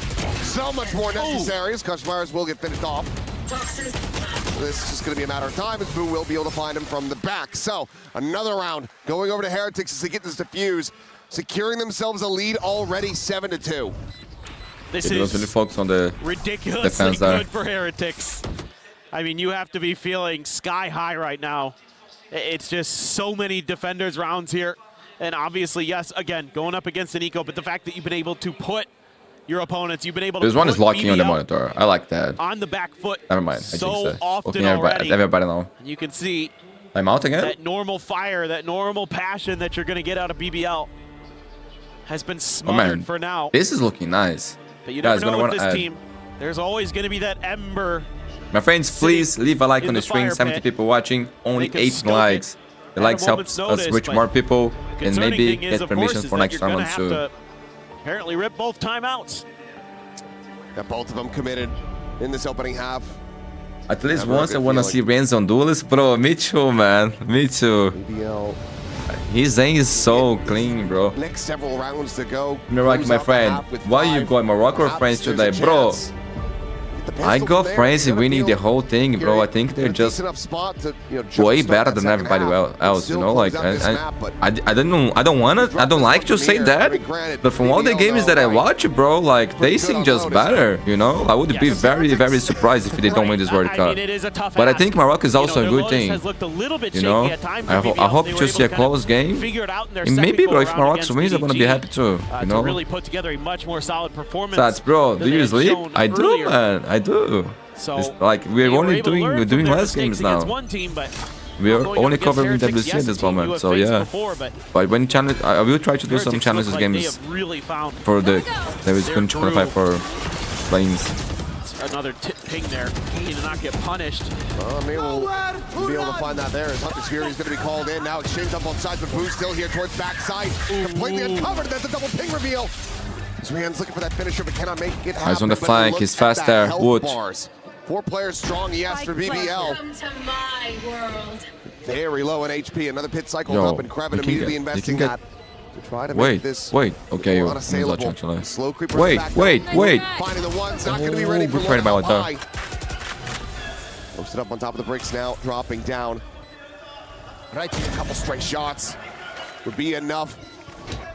Speaker 3: so much more necessary as Kushmars will get finished off. This is just going to be a matter of time as Boo will be able to find him from the back. So, another round going over to Heretics as they get this defuse, securing themselves a lead already 7-2.
Speaker 1: This
Speaker 2: It was really
Speaker 1: is
Speaker 2: focused on the
Speaker 1: ridiculously
Speaker 2: defense there.
Speaker 1: good for Heretics. I mean, you have to be feeling sky high right now. It's just so many defenders rounds here. And obviously, yes, again, going up against an eco, but the fact that you've been able to put your opponents, you've been able to
Speaker 2: This one is
Speaker 1: put
Speaker 2: locking on the
Speaker 1: BBL
Speaker 2: monitor. I like that.
Speaker 1: on the back foot
Speaker 2: Never mind. I
Speaker 1: so
Speaker 2: jinxed it.
Speaker 1: often
Speaker 2: Looking at
Speaker 1: already.
Speaker 2: everybody now.
Speaker 1: And you can see
Speaker 2: I'm out again?
Speaker 1: that normal fire, that normal passion that you're going to get out of BBL has been smothered for now.
Speaker 2: This is looking nice.
Speaker 1: But you
Speaker 2: Guys,
Speaker 1: never know
Speaker 2: gonna
Speaker 1: with
Speaker 2: wanna
Speaker 1: this
Speaker 2: add.
Speaker 1: team. There's always going to be that ember.
Speaker 2: My friends, please leave a like
Speaker 1: in
Speaker 2: on the
Speaker 1: the
Speaker 2: stream.
Speaker 1: fire
Speaker 2: 70
Speaker 1: pit.
Speaker 2: people watching, only
Speaker 1: They can
Speaker 2: 8
Speaker 1: scope
Speaker 2: likes.
Speaker 1: it
Speaker 2: The
Speaker 1: at a
Speaker 2: likes
Speaker 1: moment's
Speaker 2: helps us
Speaker 1: notice,
Speaker 2: reach
Speaker 1: but
Speaker 2: more people and
Speaker 1: Concerning
Speaker 2: maybe
Speaker 1: thing is,
Speaker 2: get
Speaker 1: of
Speaker 2: permission
Speaker 1: course, is
Speaker 2: for
Speaker 1: that
Speaker 2: next
Speaker 1: you're gonna
Speaker 2: tournament
Speaker 1: have
Speaker 2: too.
Speaker 1: to apparently rip both timeouts.
Speaker 3: Got both of them committed in this opening half.
Speaker 2: At least
Speaker 3: Never a
Speaker 2: once I
Speaker 3: good
Speaker 2: want to
Speaker 3: feeling.
Speaker 2: see Renzo on duelist. Bro, me too, man. Me too.
Speaker 3: BBL,
Speaker 2: His aim is so clean, bro.
Speaker 3: next several rounds to go.
Speaker 2: Morocco,
Speaker 3: Cruise
Speaker 2: my
Speaker 3: out the
Speaker 2: friend.
Speaker 3: half with
Speaker 2: Why you
Speaker 3: 5.
Speaker 2: got Morocco or
Speaker 3: Perhaps
Speaker 2: France
Speaker 3: there's
Speaker 2: today,
Speaker 3: a
Speaker 2: bro?
Speaker 3: chance. Get the
Speaker 2: I
Speaker 3: pistol
Speaker 2: got
Speaker 3: from there.
Speaker 2: France
Speaker 3: Gonna
Speaker 2: winning the
Speaker 3: feel
Speaker 2: whole thing, bro. I think they're
Speaker 3: in a
Speaker 2: just
Speaker 3: decent enough spot to, jump
Speaker 2: way
Speaker 3: start
Speaker 2: better
Speaker 3: that
Speaker 2: than
Speaker 3: second
Speaker 2: everybody
Speaker 3: half.
Speaker 2: else,
Speaker 3: Still
Speaker 2: you know. Like,
Speaker 3: close out this map, but
Speaker 2: I don't know. I don't wanna. I don't like to say that. But from all the games that I watch, bro, like they seem just better. You know, I would be
Speaker 1: Yes.
Speaker 2: very, very surprised if they don't win this World
Speaker 1: I
Speaker 2: Cup.
Speaker 1: mean, it is a tough
Speaker 2: But I
Speaker 1: ask.
Speaker 2: think Morocco is also a
Speaker 1: their
Speaker 2: good
Speaker 1: Lotus
Speaker 2: team.
Speaker 1: has looked a little bit
Speaker 2: You
Speaker 1: shaky
Speaker 2: know,
Speaker 1: at times
Speaker 2: I
Speaker 1: for BBL.
Speaker 2: hope
Speaker 1: They were
Speaker 2: to
Speaker 1: able
Speaker 2: see a
Speaker 1: kind of
Speaker 2: close game.
Speaker 1: figure it out in their
Speaker 2: And maybe,
Speaker 1: second
Speaker 2: bro, if
Speaker 1: go-around
Speaker 2: Morocco
Speaker 1: against
Speaker 2: wins, I'm gonna be
Speaker 1: EG,
Speaker 2: happy too. You
Speaker 1: to
Speaker 2: know.
Speaker 1: really put together a much more solid performance.
Speaker 2: That's bro.
Speaker 1: than
Speaker 2: Do
Speaker 1: they
Speaker 2: you
Speaker 1: had
Speaker 2: sleep?
Speaker 1: shown
Speaker 2: I do,
Speaker 1: earlier.
Speaker 2: man. I do.
Speaker 1: So
Speaker 2: It's like
Speaker 1: they
Speaker 2: we're
Speaker 1: were
Speaker 2: only
Speaker 1: able to learn
Speaker 2: doing
Speaker 1: from their
Speaker 2: last games
Speaker 1: mistakes against
Speaker 2: now.
Speaker 1: one team, but
Speaker 2: We are
Speaker 1: going up
Speaker 2: only
Speaker 1: against
Speaker 2: covering
Speaker 1: Heretics,
Speaker 2: WC
Speaker 1: yes,
Speaker 2: at
Speaker 1: a
Speaker 2: this
Speaker 1: team you
Speaker 2: moment,
Speaker 1: have
Speaker 2: so
Speaker 1: faced
Speaker 2: yeah.
Speaker 1: before, but
Speaker 2: But when challenge, I will try to do some
Speaker 1: Heretics
Speaker 2: challenges
Speaker 1: look like they
Speaker 2: games
Speaker 1: have really found
Speaker 2: for the that was
Speaker 1: They're
Speaker 2: going to qualify for lanes.
Speaker 1: another ping there. He did not get punished.
Speaker 3: Maybe we'll be able to find that there as Hunter's Fury is going to be called in. Now exchange on both sides, but Boo's still here towards backside. Completely uncovered. That's a double ping reveal. Zrian's looking for that finisher, but cannot make it happen.
Speaker 2: Eyes on the
Speaker 3: But
Speaker 2: flank,
Speaker 3: look
Speaker 2: he's
Speaker 3: at
Speaker 2: fast
Speaker 3: that
Speaker 2: there.
Speaker 3: health
Speaker 2: Wood.
Speaker 3: bars. 4 players strong, yes, for BBL.
Speaker 7: Welcome to my world.
Speaker 3: very low in HP. Another pit cycle up, and Kreven immediately investing that to try to make this
Speaker 2: okay,
Speaker 3: unassailable. Slow creeper
Speaker 2: wait.
Speaker 3: Finding the ones, not going to be ready for one up high. Posted up on top of the bricks now, dropping down. Right here, a couple straight shots would be enough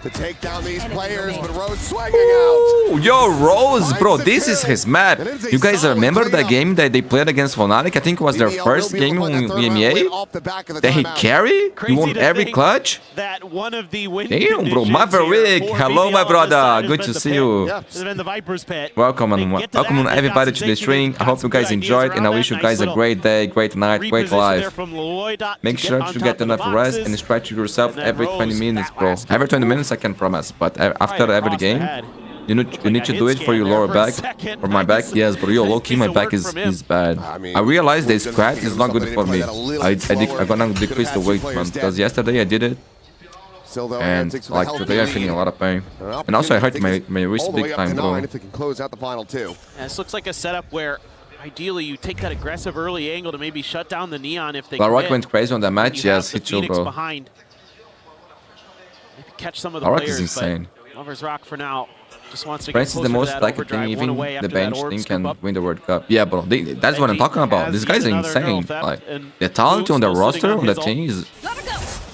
Speaker 3: to take down these players, but Rose swinging out.
Speaker 2: Yo, Rose, bro, this is his map. You guys remember that game that they played against Fnatic? I think it was their first game on EMEA. That he carry? He won every clutch?
Speaker 1: That one of the
Speaker 2: damn, bro, Maverick. Hello, my brother. Good to see you. Welcome, welcome everybody to the stream. I hope you guys enjoyed, and I wish you guys a great day, great night, great life. Make sure to get enough rest and stretch yourself every 20 minutes, bro. Every 20 minutes, I can promise, but after every game, you need to do it for your lower back or my back. Yes, but yo, low-key, my back is bad. I realized the squat is not good for me. I'm gonna decrease the weight, man, because yesterday I did it, and like today I'm feeling a lot of pain. And also I hurt my wrist big time, bro.
Speaker 1: This looks like a setup where ideally you take that aggressive early angle to maybe shut down the Neon if they
Speaker 2: Larok went crazy on that match. Yes, he chilled, bro.
Speaker 1: Catch some of the
Speaker 2: Larok
Speaker 1: players,
Speaker 2: is insane.
Speaker 1: Lovers Rock for now just wants to
Speaker 2: France is the most likely team, even the bench team can win the World Cup. Yeah, bro, that's what I'm talking about. These guys are insane. Like, the talent on the roster on the team is,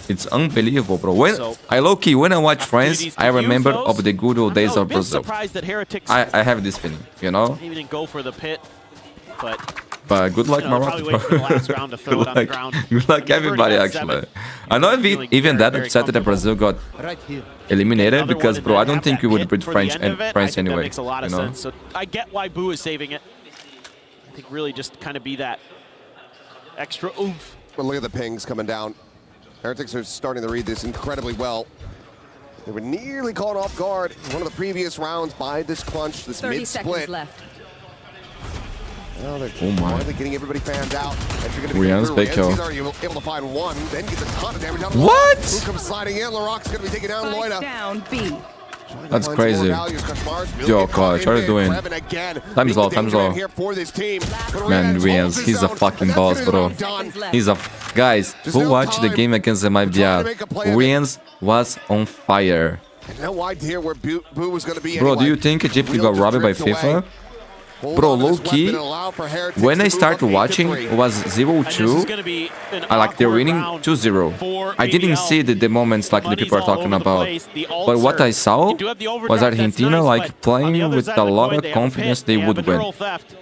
Speaker 2: it's unbelievable, bro. When I low-key, when I watch France, I remember of the good old days of Brazil. I have this feeling, you know.
Speaker 1: He didn't go for the pit,
Speaker 2: but good luck, Morocco. Good luck, everybody, actually. I know even that upset that Brazil got eliminated because, bro, I don't think we would beat France anyway.
Speaker 1: Makes a lot of sense. So I get why Boo is saving it. I think really just kind of be that extra oomph.
Speaker 3: But look at the pings coming down. Heretics are starting to read this incredibly well. They were nearly caught off guard in one of the previous rounds by this clutch, this mid-split. Well, they're finally getting everybody fanned out.
Speaker 2: Rihanna's big kill.
Speaker 3: Able to find one, then gets a ton of damage out of
Speaker 2: what?
Speaker 3: Who comes sliding in? Larok's going to be taking down Loida.
Speaker 6: Down B.
Speaker 2: That's crazy. Yo, coach, what are you doing? Time's low, time's low. Man, Rihanna's, he's a fucking boss, bro. He's a... Guys, who watched the game against the BBL? Rihanna's was on fire. Bro, do you think Egypt got robbed by FIFA? Bro, low-key, when I started watching, it was 0-2. Like, they're winning 2-0. I didn't see the moments like the people are talking about. But what I saw was Argentina, like, playing with a lot of confidence they would win.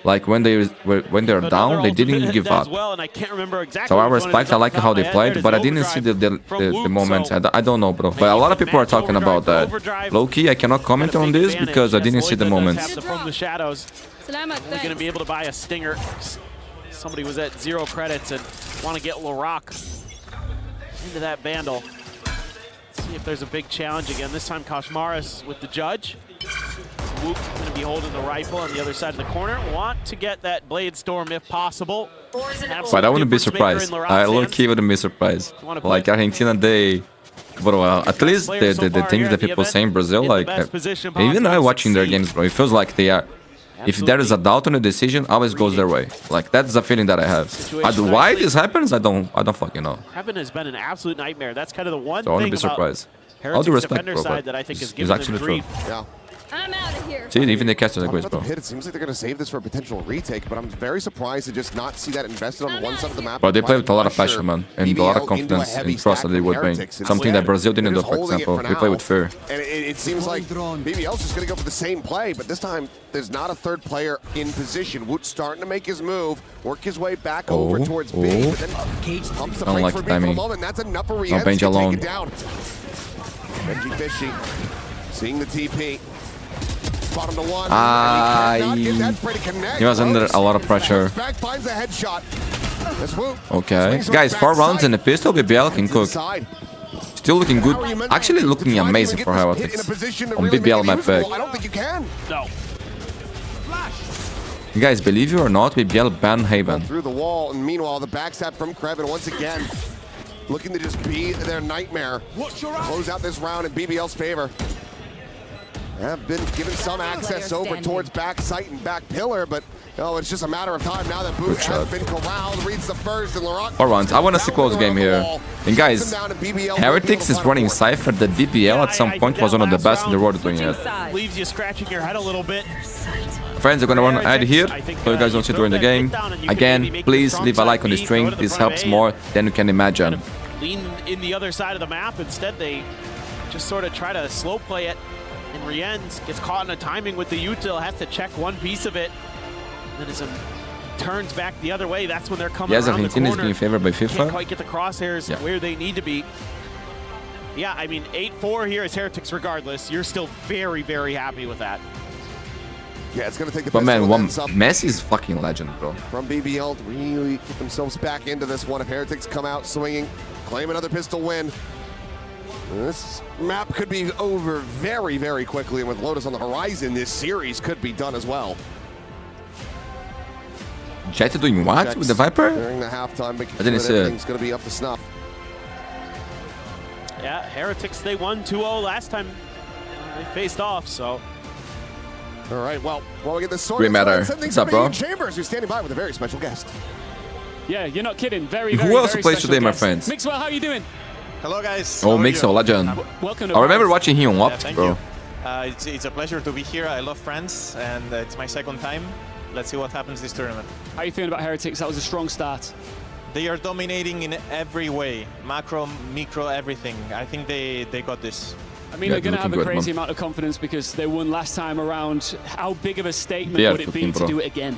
Speaker 2: Like, when they're down, they didn't give up. So I respect, I like how they played, but I didn't see the moments. I don't know, bro. But a lot of people are talking about that. Low-key, I cannot comment on this because I didn't see the moments.
Speaker 1: Only going to be able to buy a stinger. Somebody was at 0 credits and want to get Larok into that bandle. Let's see if there's a big challenge again. This time Koshmaris with the judge. Wook going to be holding the rifle on the other side of the corner. Want to get that Blade Storm if possible.
Speaker 2: But I wouldn't be surprised. I low-key wouldn't be surprised. Like Argentina, they... Bro, at least the things that people say in Brazil, like... Even I watching their games, bro, it feels like they are... If there is a doubt on a decision, always goes their way. Like, that's the feeling that I have. Why this happens, I don't fucking know.
Speaker 1: Kreven has been an absolute nightmare. That's kind of the one
Speaker 2: so I wouldn't be surprised. All due respect, bro, but
Speaker 1: that I think is
Speaker 2: actually true.
Speaker 3: Yeah.
Speaker 6: I'm out of here.
Speaker 2: See, even they catch the quiz, bro.
Speaker 3: It seems like they're going to save this for a potential retake, but I'm very surprised to just not see that invested on one side of the map.
Speaker 2: But they played with a lot of passion, man, and a lot of confidence and trust that they would bring. Something that Brazil didn't do, for example. They play with fear.
Speaker 3: And it seems like BBL's just going to go for the same play, but this time there's not a third player in position. Woot's starting to make his move, work his way back over towards B, but then pumps the break for B for a moment. That's enough for Rihanna to take it down. Benjyfishy seeing the TP.
Speaker 2: He was under a lot of pressure. Okay, guys, 4 rounds in the pistol, BBL can cook. Still looking good, actually looking amazing for Heretics on BBL map back. Guys, believe you or not, BBL banned Haven.
Speaker 3: Through the wall, and meanwhile, the backstab from Kreven once again, looking to just be their nightmare. Close out this round in BBL's favor. have been given some access over towards back site and back pillar, but it's just a matter of time now that Boot has been corralled, reads the first, and Larok...
Speaker 2: Alright, I want to see close game here. And guys, Heretics is running Cypher. The BBL at some point was one of the best in the world doing it.
Speaker 1: Leaves you scratching your head a little bit.
Speaker 2: Friends are gonna run ad here, so you guys don't see during the game. Again, please leave a like on the stream. This helps more than you can imagine.
Speaker 1: Lean in the other side of the map. Instead, they just sort of try to slow play it. And Rienz gets caught in a timing with the util, has to check one piece of it. Then as it turns back the other way, that's when they're coming around the corner.
Speaker 2: Yes, Argentina is being favored by FIFA.
Speaker 1: Can't quite get the crosshairs where they need to be. Yeah, I mean, 8-4 here is Heretics regardless. You're still very, very happy with that.
Speaker 3: Yeah, it's going to take the
Speaker 2: But man, Messi is fucking legend, bro.
Speaker 3: From BBL to really get themselves back into this one. If Heretics come out swinging, claim another pistol win. This map could be over very, very quickly. And with Lotus on the horizon, this series could be done as well.
Speaker 2: Jet doing what
Speaker 3: Checks
Speaker 2: with the Viper?
Speaker 3: During the halftime,
Speaker 2: I didn't see it.
Speaker 3: Everything's going to be up to snuff.
Speaker 1: Yeah, Heretics, they won 2-0 last time they faced off, so...
Speaker 3: All right, well, while we get this sorted,
Speaker 2: What's up, bro?
Speaker 3: Chambers, who's standing by with a very special guest.
Speaker 4: Yeah, you're not kidding. Very,
Speaker 2: Who else plays today, my friends?
Speaker 4: Mixwell, how you doing?
Speaker 7: Hello, guys.
Speaker 2: Oh, Mixwell, legend.
Speaker 4: Welcome to
Speaker 2: I remember watching him on Loft,
Speaker 7: thank
Speaker 2: bro.
Speaker 7: you. It's a pleasure to be here. I love France, and it's my second time. Let's see what happens this tournament.
Speaker 4: How are you feeling about Heretics? That was a strong start.
Speaker 7: They are dominating in every way. Macro, micro, everything. I think they got this.
Speaker 4: I mean, they're going to have a crazy amount of confidence because they won last time around. How big of a statement would it be to do it again?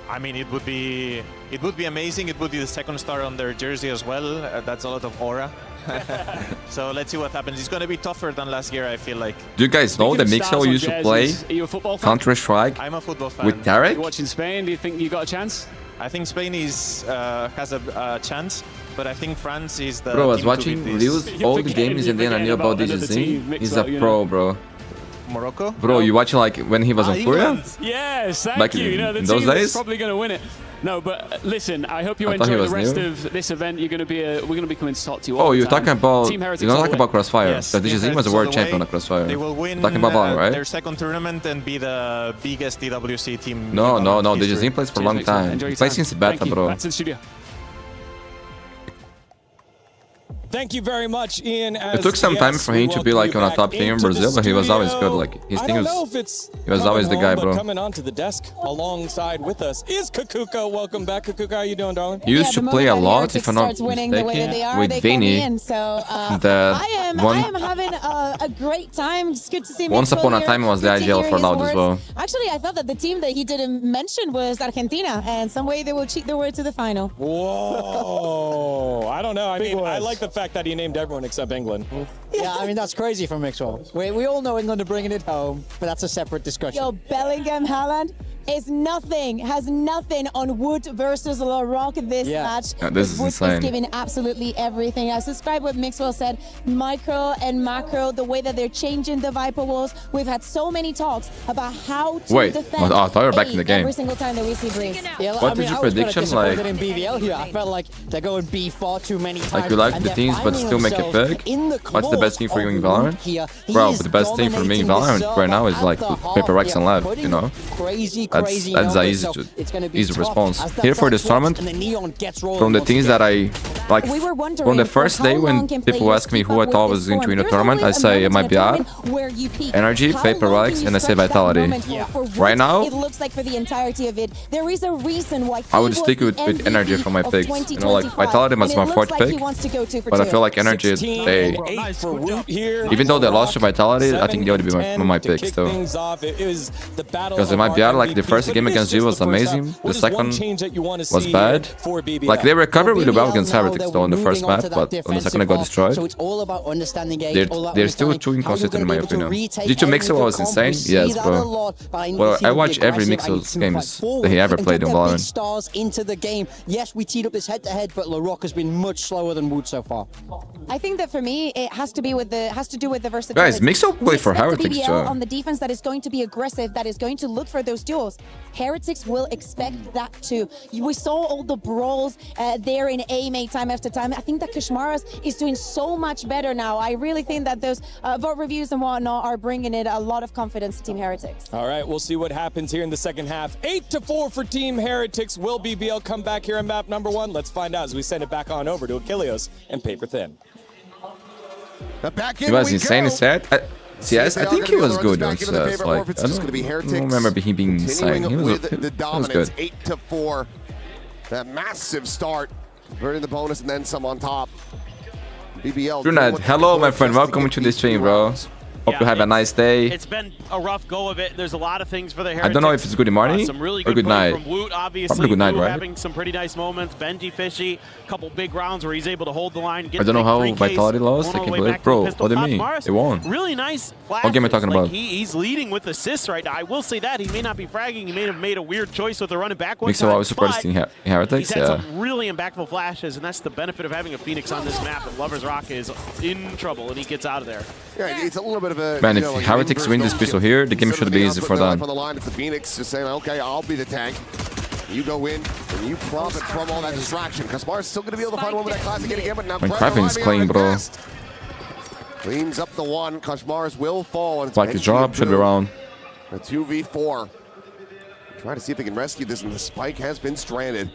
Speaker 7: I mean, it would be amazing. It would be the second star on their jersey as well. That's a lot of aura. So let's see what happens. It's going to be tougher than last year, I feel like.
Speaker 2: Do you guys know that Mixwell used to play Counter-Strike with Tarek?
Speaker 4: You're watching Spain. Do you think you got a chance?
Speaker 7: I think Spain has a chance. But I think France is the.
Speaker 2: Bro, I was watching reviews, all the games, and then I knew about DJZ. He's a pro, bro.
Speaker 7: Morocco?
Speaker 2: Bro, you watching like when he was on Furia?
Speaker 4: Yes, thank
Speaker 2: back
Speaker 4: you. You know, the
Speaker 2: in
Speaker 4: team
Speaker 2: those days?
Speaker 4: probably going to win it. No, but listen, I hope you enjoy the rest of this event. You're going to be we're going to be coming to talk to you all
Speaker 2: Oh, you're
Speaker 4: the time.
Speaker 2: talking about
Speaker 4: Team Heretics,
Speaker 2: you're not talking about Crossfire.
Speaker 7: Yes,
Speaker 2: The DJZ was a world champion on Crossfire.
Speaker 7: They will win
Speaker 2: talking about Valorant, right?
Speaker 7: their second tournament and be the biggest EWC team.
Speaker 2: No, DJZ plays for a long time. He plays since beta, bro.
Speaker 4: Back to the studio.
Speaker 8: Thank you very much, Ian.
Speaker 2: It took some time for him to be like on a top team in Brazil, but he was always good. Like his team he was always the guy, bro.
Speaker 8: Coming onto the desk alongside with us is Kakuka. Welcome back, Kakuka. How you doing, darling?
Speaker 2: He used to play a lot, if I'm not mistaken, with Vinny.
Speaker 9: I am having a great time. It's good to see me.
Speaker 2: Once upon a time, it was the IGL for Loud as well.
Speaker 9: Actually, I thought that the team that he didn't mention was Argentina, and some way they will cheat their way to the final.
Speaker 8: Whoa! I don't know. I mean, I like the fact that he named everyone except England.
Speaker 10: Yeah, I mean, that's crazy from Mixwell. We all know England are bringing it home, but that's a separate discussion.
Speaker 9: Yo, Bellingham Haaland is nothing, has nothing on Wood versus Larok this match.
Speaker 2: Yeah, this is
Speaker 9: Wood
Speaker 2: insane.
Speaker 9: is giving absolutely everything. I subscribe what Mixwell said, micro and macro, the way that they're changing the Viper walls. We've had so many talks about how to defend
Speaker 2: I thought you were back in the game.
Speaker 9: every single time that we see Breeze.
Speaker 10: Yeah,
Speaker 2: What is your prediction like?
Speaker 10: In BBL here, I felt like they're going B far too many times.
Speaker 2: Like you like the teams but still make it big? What's the best team for you in Valorant? Bro, the best team for me in Valorant right now is like Peripherals and Live, you know? That's the easy response. Here for this tournament, from the teams that I like, from the first day when people ask me who I thought was going to win the tournament, I say MIBR, NRG, Peripherals, and I say Vitality. Right now,
Speaker 9: it looks like for the entirety of it, there is a reason why
Speaker 2: I would stick with NRG for my picks. You know, like Vitality was my fourth pick, but I feel like NRG, even though they lost to Vitality, I think they would be my pick still. Because MIBR, like the first game against G was amazing, the second was bad. Like they recovered really well against Heretics though on the first map, but on the second they got destroyed. They're still too inconsistent in my opinion. G2 Mixwell was insane, yes bro. Well, I watch every Mixwell's games that he ever played in Valorant.
Speaker 10: Stars into the game. Yes, we teed up this head-to-head, but Larok has been much slower than Wood so far.
Speaker 9: I think that for me, it has to do with the versatility.
Speaker 2: Guys, Mixwell play for Heretics
Speaker 9: BBL on the defense that is going to be aggressive, that is going to look for those duels. levels. Heretics will expect that too. We saw all the brawls there in A-Main time after time. I think that Kashmaras is doing so much better now. I really think that those vote reviews and whatnot are bringing it a lot of confidence to Team Heretics.
Speaker 8: All right, we'll see what happens here in the second half. 8-4 for Team Heretics. Will BBL come back here on map number 1? Let's find out as we send it back on over to Achilleos and Paper Thin.
Speaker 2: He was insane set. Yes, I think he was good on sets. Like, I don't remember him being insane. He was good.
Speaker 3: 8-4. That massive start, converting the bonus and then some on top. BBL.
Speaker 2: Brunad, hello, my friend. Welcome to the stream, bro. Hope you have a nice day.
Speaker 1: It's been a rough go of it. There's a lot of things for the Heretics.
Speaker 2: I don't know if it's good morning or good night.
Speaker 1: From Woot, obviously.
Speaker 2: Probably good night, right?
Speaker 1: Having some pretty nice moments. Benjyfishy, a couple big rounds where he's able to hold the line.
Speaker 2: I don't know how Vitality lost. I can't believe. Bro, what do you mean? They won.
Speaker 1: Really nice flashes.
Speaker 2: What game am I talking about?
Speaker 1: He's leading with assists right now. I will say that. He may not be fragging. He may have made a weird choice with the running back one
Speaker 2: Mixo, I was surprised in Heretics.
Speaker 1: He's had some really impactful flashes, and that's the benefit of having a Phoenix on this map. And Lovers Rock is in trouble, and he gets out of there.
Speaker 3: Yeah, it's a little bit of a...
Speaker 2: Man, if Heretics win this pistol here, the game should be easy for them.
Speaker 3: On the line, it's the Phoenix just saying, okay, I'll be the tank. You go in, and you profit from all that distraction. Kaspar's still going to be able to find one with that classic hit again, but now
Speaker 2: Kraken is clean, bro.
Speaker 3: Cleans up the one. Kashmars will fall.
Speaker 2: It's like his job should be around.
Speaker 3: A 2v4. Try to see if they can rescue this, and the spike has been stranded.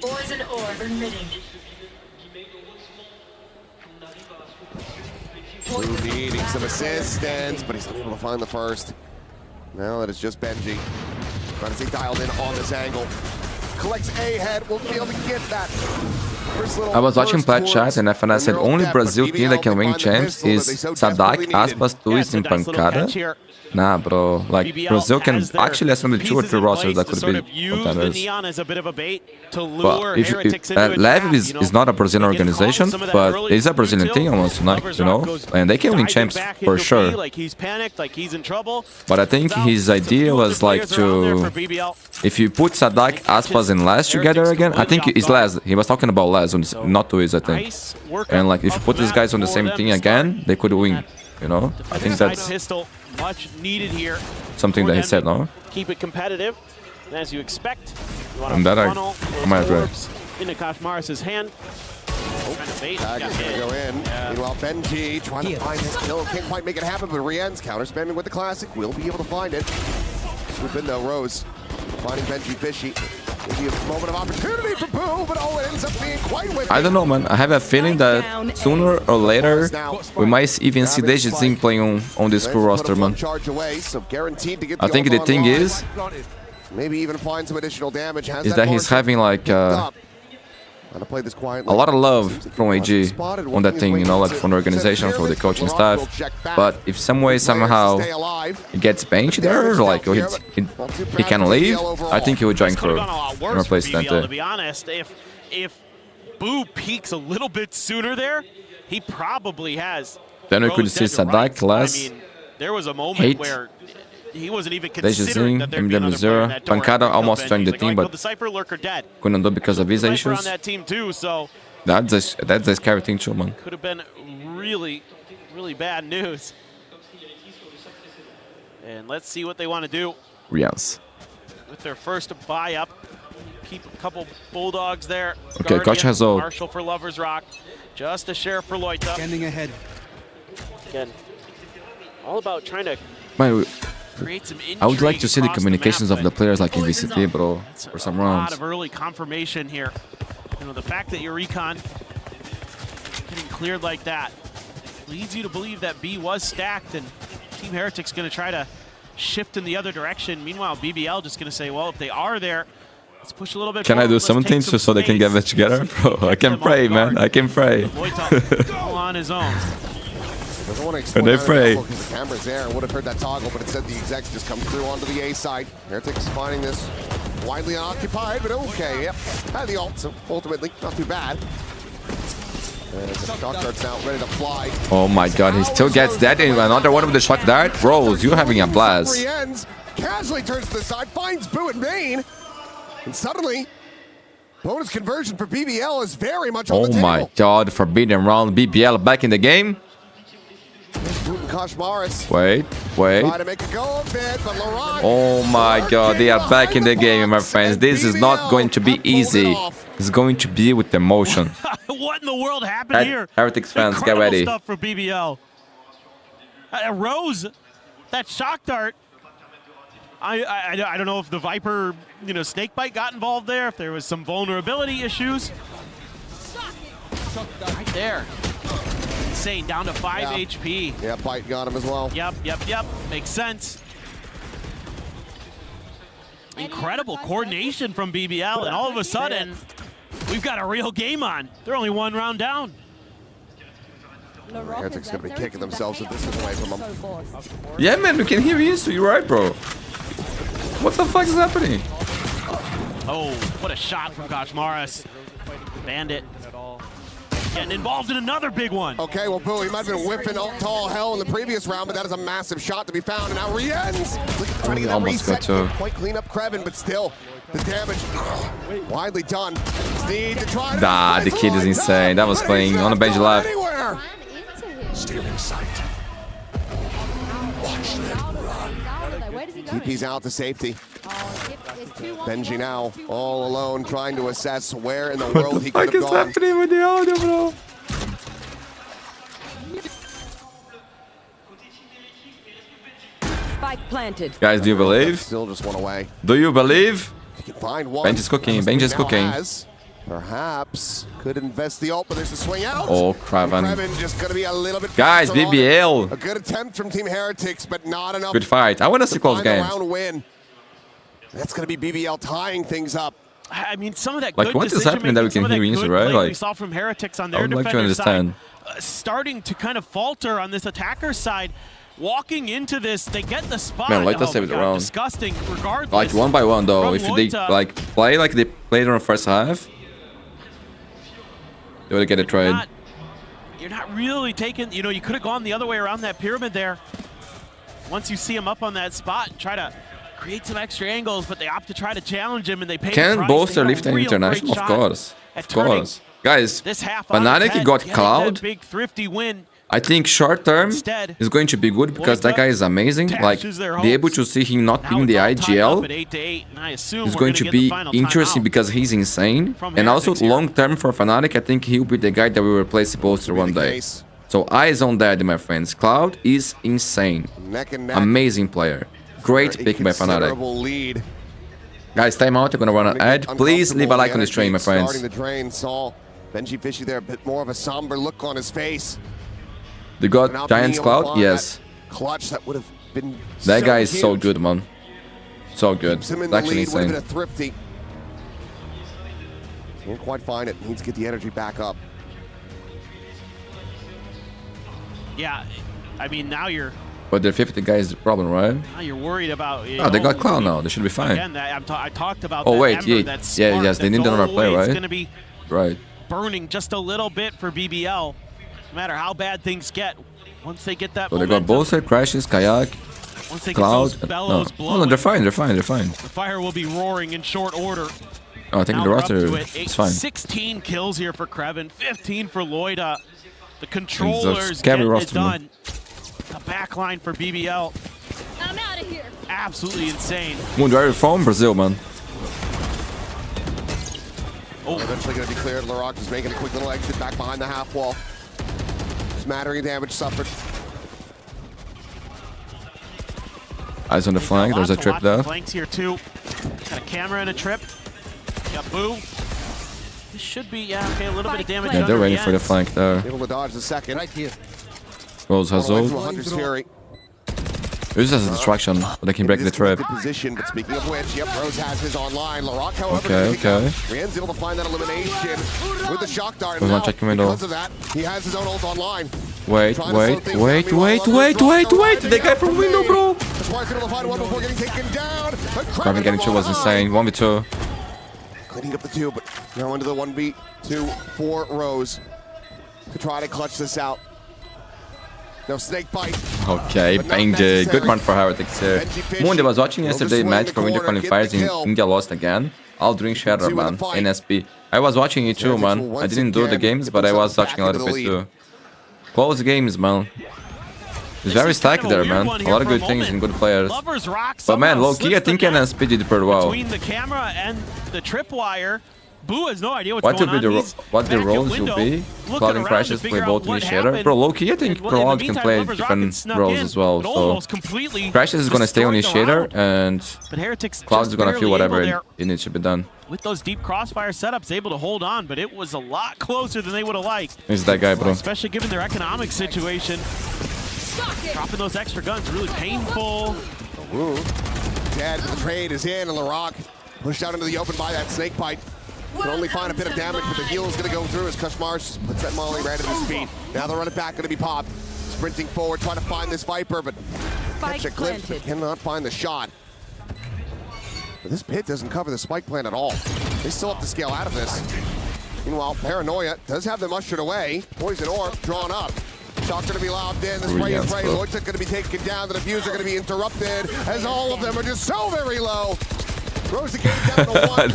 Speaker 6: Poison orb emitting.
Speaker 3: Blue needing some assistance, but he's not able to find the first. Now that it's just Benji. Trying to stay dialed in on this angle. Collects A head, will be able to get that.
Speaker 2: I was watching Plat chat and FNS said only Brazil team that can win champs is Sadak, Aspas, Tuis, and Pancada. Nah, bro. Like, Brazil can actually have only 2 or 3 rosters that could be contenders. But if Lev is not a Brazilian organization, but it's a Brazilian team almost tonight, you know? And they can win champs for sure. But I think his idea was like to... If you put Sadak, Aspas, and Laz together again, I think it's Laz. He was talking about Laz, not Tuis, I think. And like, if you put these guys on the same team again, they could win, you know? I think that's...
Speaker 1: Much needed here.
Speaker 2: Something that he said, no?
Speaker 1: Keep it competitive, and as you expect, you want
Speaker 2: and
Speaker 1: to
Speaker 2: that
Speaker 1: funnel those into Kashmaras' hand.
Speaker 3: Tag is going to go in. Meanwhile, Benji trying to find his kill. Can't quite make it happen, but Rien's counter spamming with the classic. Will be able to find it. Swoop in though, Rose. Finding Benjyfishy. Maybe a moment of opportunity for Boo, but oh, it ends up being quite wicked.
Speaker 2: I don't know, man. I have a feeling that sooner or later we might even see Deji team playing on this full roster, man. I think the thing is,
Speaker 3: maybe even find some additional damage.
Speaker 2: Is that he's having like a lot of love from AG on that thing, you know, like from the organization, from the coaching staff. But if some way, somehow, he gets benched there, like he can leave, I think he would join crew and replace Dante.
Speaker 1: To be honest, if Boo peaks a little bit sooner there, he probably has.
Speaker 2: Then we could see Sadak, Laz,
Speaker 1: there was a moment where he wasn't even considering that there'd be another player in that door.
Speaker 2: Pancada almost joined the team, but couldn't do because of visa issues. That's a scary thing too, man.
Speaker 1: Could have been really, really bad news. And let's see what they want to do.
Speaker 2: Yes.
Speaker 1: With their first buy up, keep a couple Bulldogs there.
Speaker 2: Okay, Coach has ult.
Speaker 1: Marshall for Lovers Rock, just a share for Loita.
Speaker 11: Standing ahead.
Speaker 1: Again, all about trying to create some intrigue.
Speaker 2: I would like to see the communications of the players like in VCT, bro, for some rounds.
Speaker 1: A lot of early confirmation here. You know, the fact that your recon getting cleared like that leads you to believe that B was stacked and Team Heretics going to try to shift in the other direction. Meanwhile, BBL just going to say, well, if they are there, let's push a little bit
Speaker 2: Can I do something just so they can get it together? Bro, I can pray, man. I can pray.
Speaker 1: On his own.
Speaker 3: Doesn't want to explore
Speaker 2: they pray.
Speaker 3: Because the camera's there and would have heard that toggle, but instead the execs just come through onto the A side. Heretics finding this widely unoccupied, but okay, yep. Had the ult, so ultimately not too bad. And the shock dart's now ready to fly.
Speaker 2: Oh my god, he still gets that in another one of the shock dart. Rose, you're having a blast.
Speaker 3: Casually turns to the side, finds Boo and Bane, and suddenly bonus conversion for BBL is very much on the table.
Speaker 2: Oh my god, forbidden round. BBL back in the game.
Speaker 3: Koshmaris.
Speaker 2: Wait.
Speaker 3: Try to make a go of it, but Larok.
Speaker 2: Oh my god, they are back in the game, my friends. This is not going to be easy. It's going to be with emotion.
Speaker 1: What in the world happened here?
Speaker 2: Heretics fans, get ready.
Speaker 1: Stuff for BBL. Rose, that shock dart. I don't know if the Viper, snakebite got involved there, if there was some vulnerability issues. Right there. Insane, down to 5 HP.
Speaker 3: Yeah, Bite got him as well.
Speaker 1: Yep. Makes sense. Incredible coordination from BBL, and all of a sudden, we've got a real game on. They're only 1 round down.
Speaker 3: Heretics gonna be kicking themselves if this is away from them.
Speaker 2: Yeah, man, we can hear you, so you're right, bro. What the fuck is happening?
Speaker 1: Oh, what a shot from Koshmaris. Bandit getting involved in another big one.
Speaker 3: Okay, well, Boo, he might have been whiffing up tall hell in the previous round, but that is a massive shot to be found, and now Rien's trying to get that reset. Can't quite clean up Kreven, but still, the damage widely done. Need to try to
Speaker 2: the kid is insane. That was playing on the bench left.
Speaker 3: Stealing sight. Watch them run. TP's out to safety. Benji now all alone trying to assess where in the world he could have gone.
Speaker 2: What the fuck is happening with the audio, bro?
Speaker 6: Spike planted.
Speaker 2: Guys, do you believe?
Speaker 3: Still just one away.
Speaker 2: Do you believe?
Speaker 3: He can find one.
Speaker 2: Benj is cooking. Benj is cooking.
Speaker 3: Perhaps could invest the ult, but there's a swing out.
Speaker 2: Oh, Kreven.
Speaker 3: Kreven just gonna be a little bit.
Speaker 2: Guys, BBL.
Speaker 3: A good attempt from Team Heretics, but not enough.
Speaker 2: Good fight. I want to see close games.
Speaker 3: Round win. That's gonna be BBL tying things up.
Speaker 1: I mean, some of that
Speaker 2: like what is happening that we can hear you, right? Like
Speaker 1: we saw from Heretics on their
Speaker 2: I would like to
Speaker 1: defender
Speaker 2: understand.
Speaker 1: side, starting to kind of falter on this attacker side. Walking into this, they get the spot.
Speaker 2: Man, like to save it around.
Speaker 1: Disgusting, regardless.
Speaker 2: Like 1 by 1 though. If they like play like they played on the first half, they would get a trade.
Speaker 1: You're not really taking. You could have gone the other way around that pyramid there. Once you see him up on that spot, and try to create some extra angles, but they opt to try to challenge him, and they pay.
Speaker 2: Can Bolster lift an international? Of course, Guys, Fnatic got Cloud.
Speaker 1: Big thrifty win.
Speaker 2: I think short term is going to be good because that guy is amazing. Like, be able to see him not being the IGL is going to be interesting because he's insane. And also long term for Fnatic, I think he'll be the guy that will replace Bolster one day. So eyes on that, my friends. Cloud is insane. Amazing player. Great pick by Fnatic. Guys, time out. I'm gonna run an ad. Please leave a like on the stream, my friends.
Speaker 3: Starting the drain, saw Benjyfishy there, a bit more of a somber look on his face.
Speaker 2: They got Giants Cloud? Yes.
Speaker 3: Clutch that would have been
Speaker 2: that guy is so good, man. So good. It's actually insane.
Speaker 3: A thrifty. Can't quite find it. Needs to get the energy back up.
Speaker 1: Yeah, I mean now you're.
Speaker 2: But their 50 guy is the problem, right?
Speaker 1: Now you're worried about.
Speaker 2: Oh, they got Cloud now. They should be fine.
Speaker 1: Again, I talked about.
Speaker 2: Oh wait,
Speaker 1: yeah,
Speaker 2: yes, they need another play, right?
Speaker 1: It's gonna be
Speaker 2: right.
Speaker 1: Burning just a little bit for BBL. No matter how bad things get, once they get that.
Speaker 2: So they got Bolster, Crashes, Kayak, Cloud. No, they're fine. The
Speaker 1: fire will be roaring in short order.
Speaker 2: Oh, I think the roster is fine.
Speaker 1: 16 kills here for Kreven, 15 for Loida. The controllers
Speaker 2: get
Speaker 1: it done. The backline for BBL.
Speaker 5: I'm out of here.
Speaker 2: Absolutely insane. Mundi, where are you from? Brazil, man.
Speaker 3: Oh, eventually going to be cleared. Larok is making a quick little exit back behind the half wall. Smattering damage suffered.
Speaker 2: Eyes on the flank. There's a trip there.
Speaker 1: Flanks here too. Got a camera and a trip. Got Boo. This should be okay. A little bit of damage.
Speaker 2: Yeah, they're waiting for the flank there.
Speaker 3: Able to dodge the second. Right here.
Speaker 2: Goes Hazel. This is a distraction, but they can break the trap.
Speaker 3: Position, but speaking of which, yep, Rose has his online. Larok, however,
Speaker 2: okay.
Speaker 3: Rien's able to find that elimination with the shock dart.
Speaker 2: Now, because
Speaker 3: of that, he has his own ult online.
Speaker 2: Wait. The guy from window, bro. Grabbing getting 2 was insane. 1v2.
Speaker 3: Cleaning up the 2, but now into the 1v2 for Rose to try to clutch this out. No snake bite.
Speaker 2: Okay, Benji. Good one for Heretics here. Mundi was watching yesterday match for Winter Qualifiers in India lost again. I'll drink Shatter, man. NSP. I was watching it too, man. I didn't do the games, but I was watching a little bit too. Close games, man. It's very stacked there, man. A lot of good things and good players. But man, low-key, I think NN speeded pretty well.
Speaker 1: Between the camera and the tripwire, Boo has no idea what's going on.
Speaker 2: What the roles will be? Cloud and Crashes play both initiator. Bro, low-key, I think Cloud can play different roles as well. So Crashes is gonna stay on initiator, and Cloud is gonna feel whatever it needs to be done.
Speaker 1: With those deep crossfire setups, able to hold on, but it was a lot closer than they would have liked.
Speaker 2: He's that guy, bro.
Speaker 1: Especially given their economic situation. Dropping those extra guns, really painful.
Speaker 3: Dead, but the trade is in, and Larok pushed out into the open by that snake bite. Can only find a bit of damage, but the heal is going to go through as Kashmar puts that molly right at his feet. Now the run it back, going to be popped. Sprinting forward, trying to find this Viper, but catch a glimpse, but cannot find the shot. But this pit doesn't cover the spike plant at all. They still have to scale out of this. Meanwhile, Paranoia does have them ushered away. Poison Orb drawn up. Shot going to be lobbed in. The spray and pray. Lloyd's going to be taken down. The defuse are going to be interrupted as all of them are just so very low. Throws the game down to one.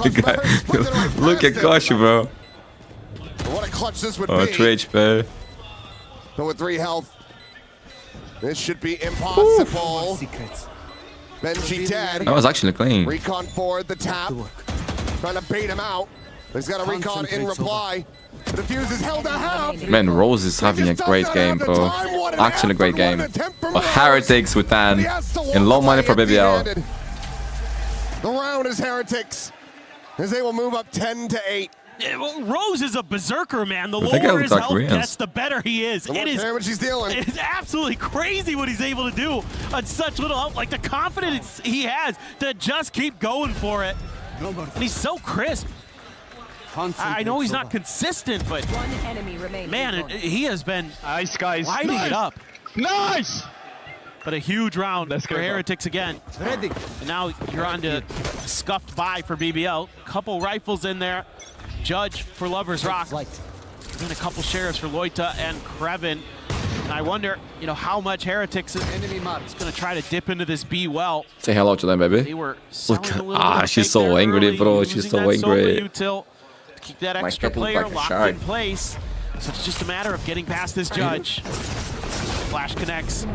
Speaker 2: Look at Gosh, bro.
Speaker 3: What a clutch this would
Speaker 2: be. 3 HP.
Speaker 3: So with 3 health, this should be impossible. Benji dead.
Speaker 2: That was actually clean.
Speaker 3: Recon forward, the tap. Trying to bait him out. He's got a recon in reply. The defuse is held to half.
Speaker 2: Man, Rose is having a great game, bro. Actually a great game. Heretics with Tan. And low money for BBL.
Speaker 3: The round is Heretics, as they will move up 10-8.
Speaker 1: Yeah, well, Rose is a berserker, man. The lower his health gets, the better he is.
Speaker 3: It
Speaker 1: is absolutely crazy what he's able to do on such little health. Like the confidence he has to just keep going for it. And he's so crisp. I know he's not consistent, but man, he has been lighting it up.
Speaker 11: Nice!
Speaker 1: But a huge round for Heretics again. And now you're on to scuffed by for BBL. Couple rifles in there. Judge for Lover's Rock. And a couple sheriffs for Loita and Krevin. And I wonder, how much Heretics is going to try to dip into this B well.
Speaker 2: Say hello to them, baby.
Speaker 1: They were
Speaker 2: Look, she's so angry, bro. She's so angry.
Speaker 1: Keep that extra player locked in place. So it's just a matter of getting past this Judge. Flash connects.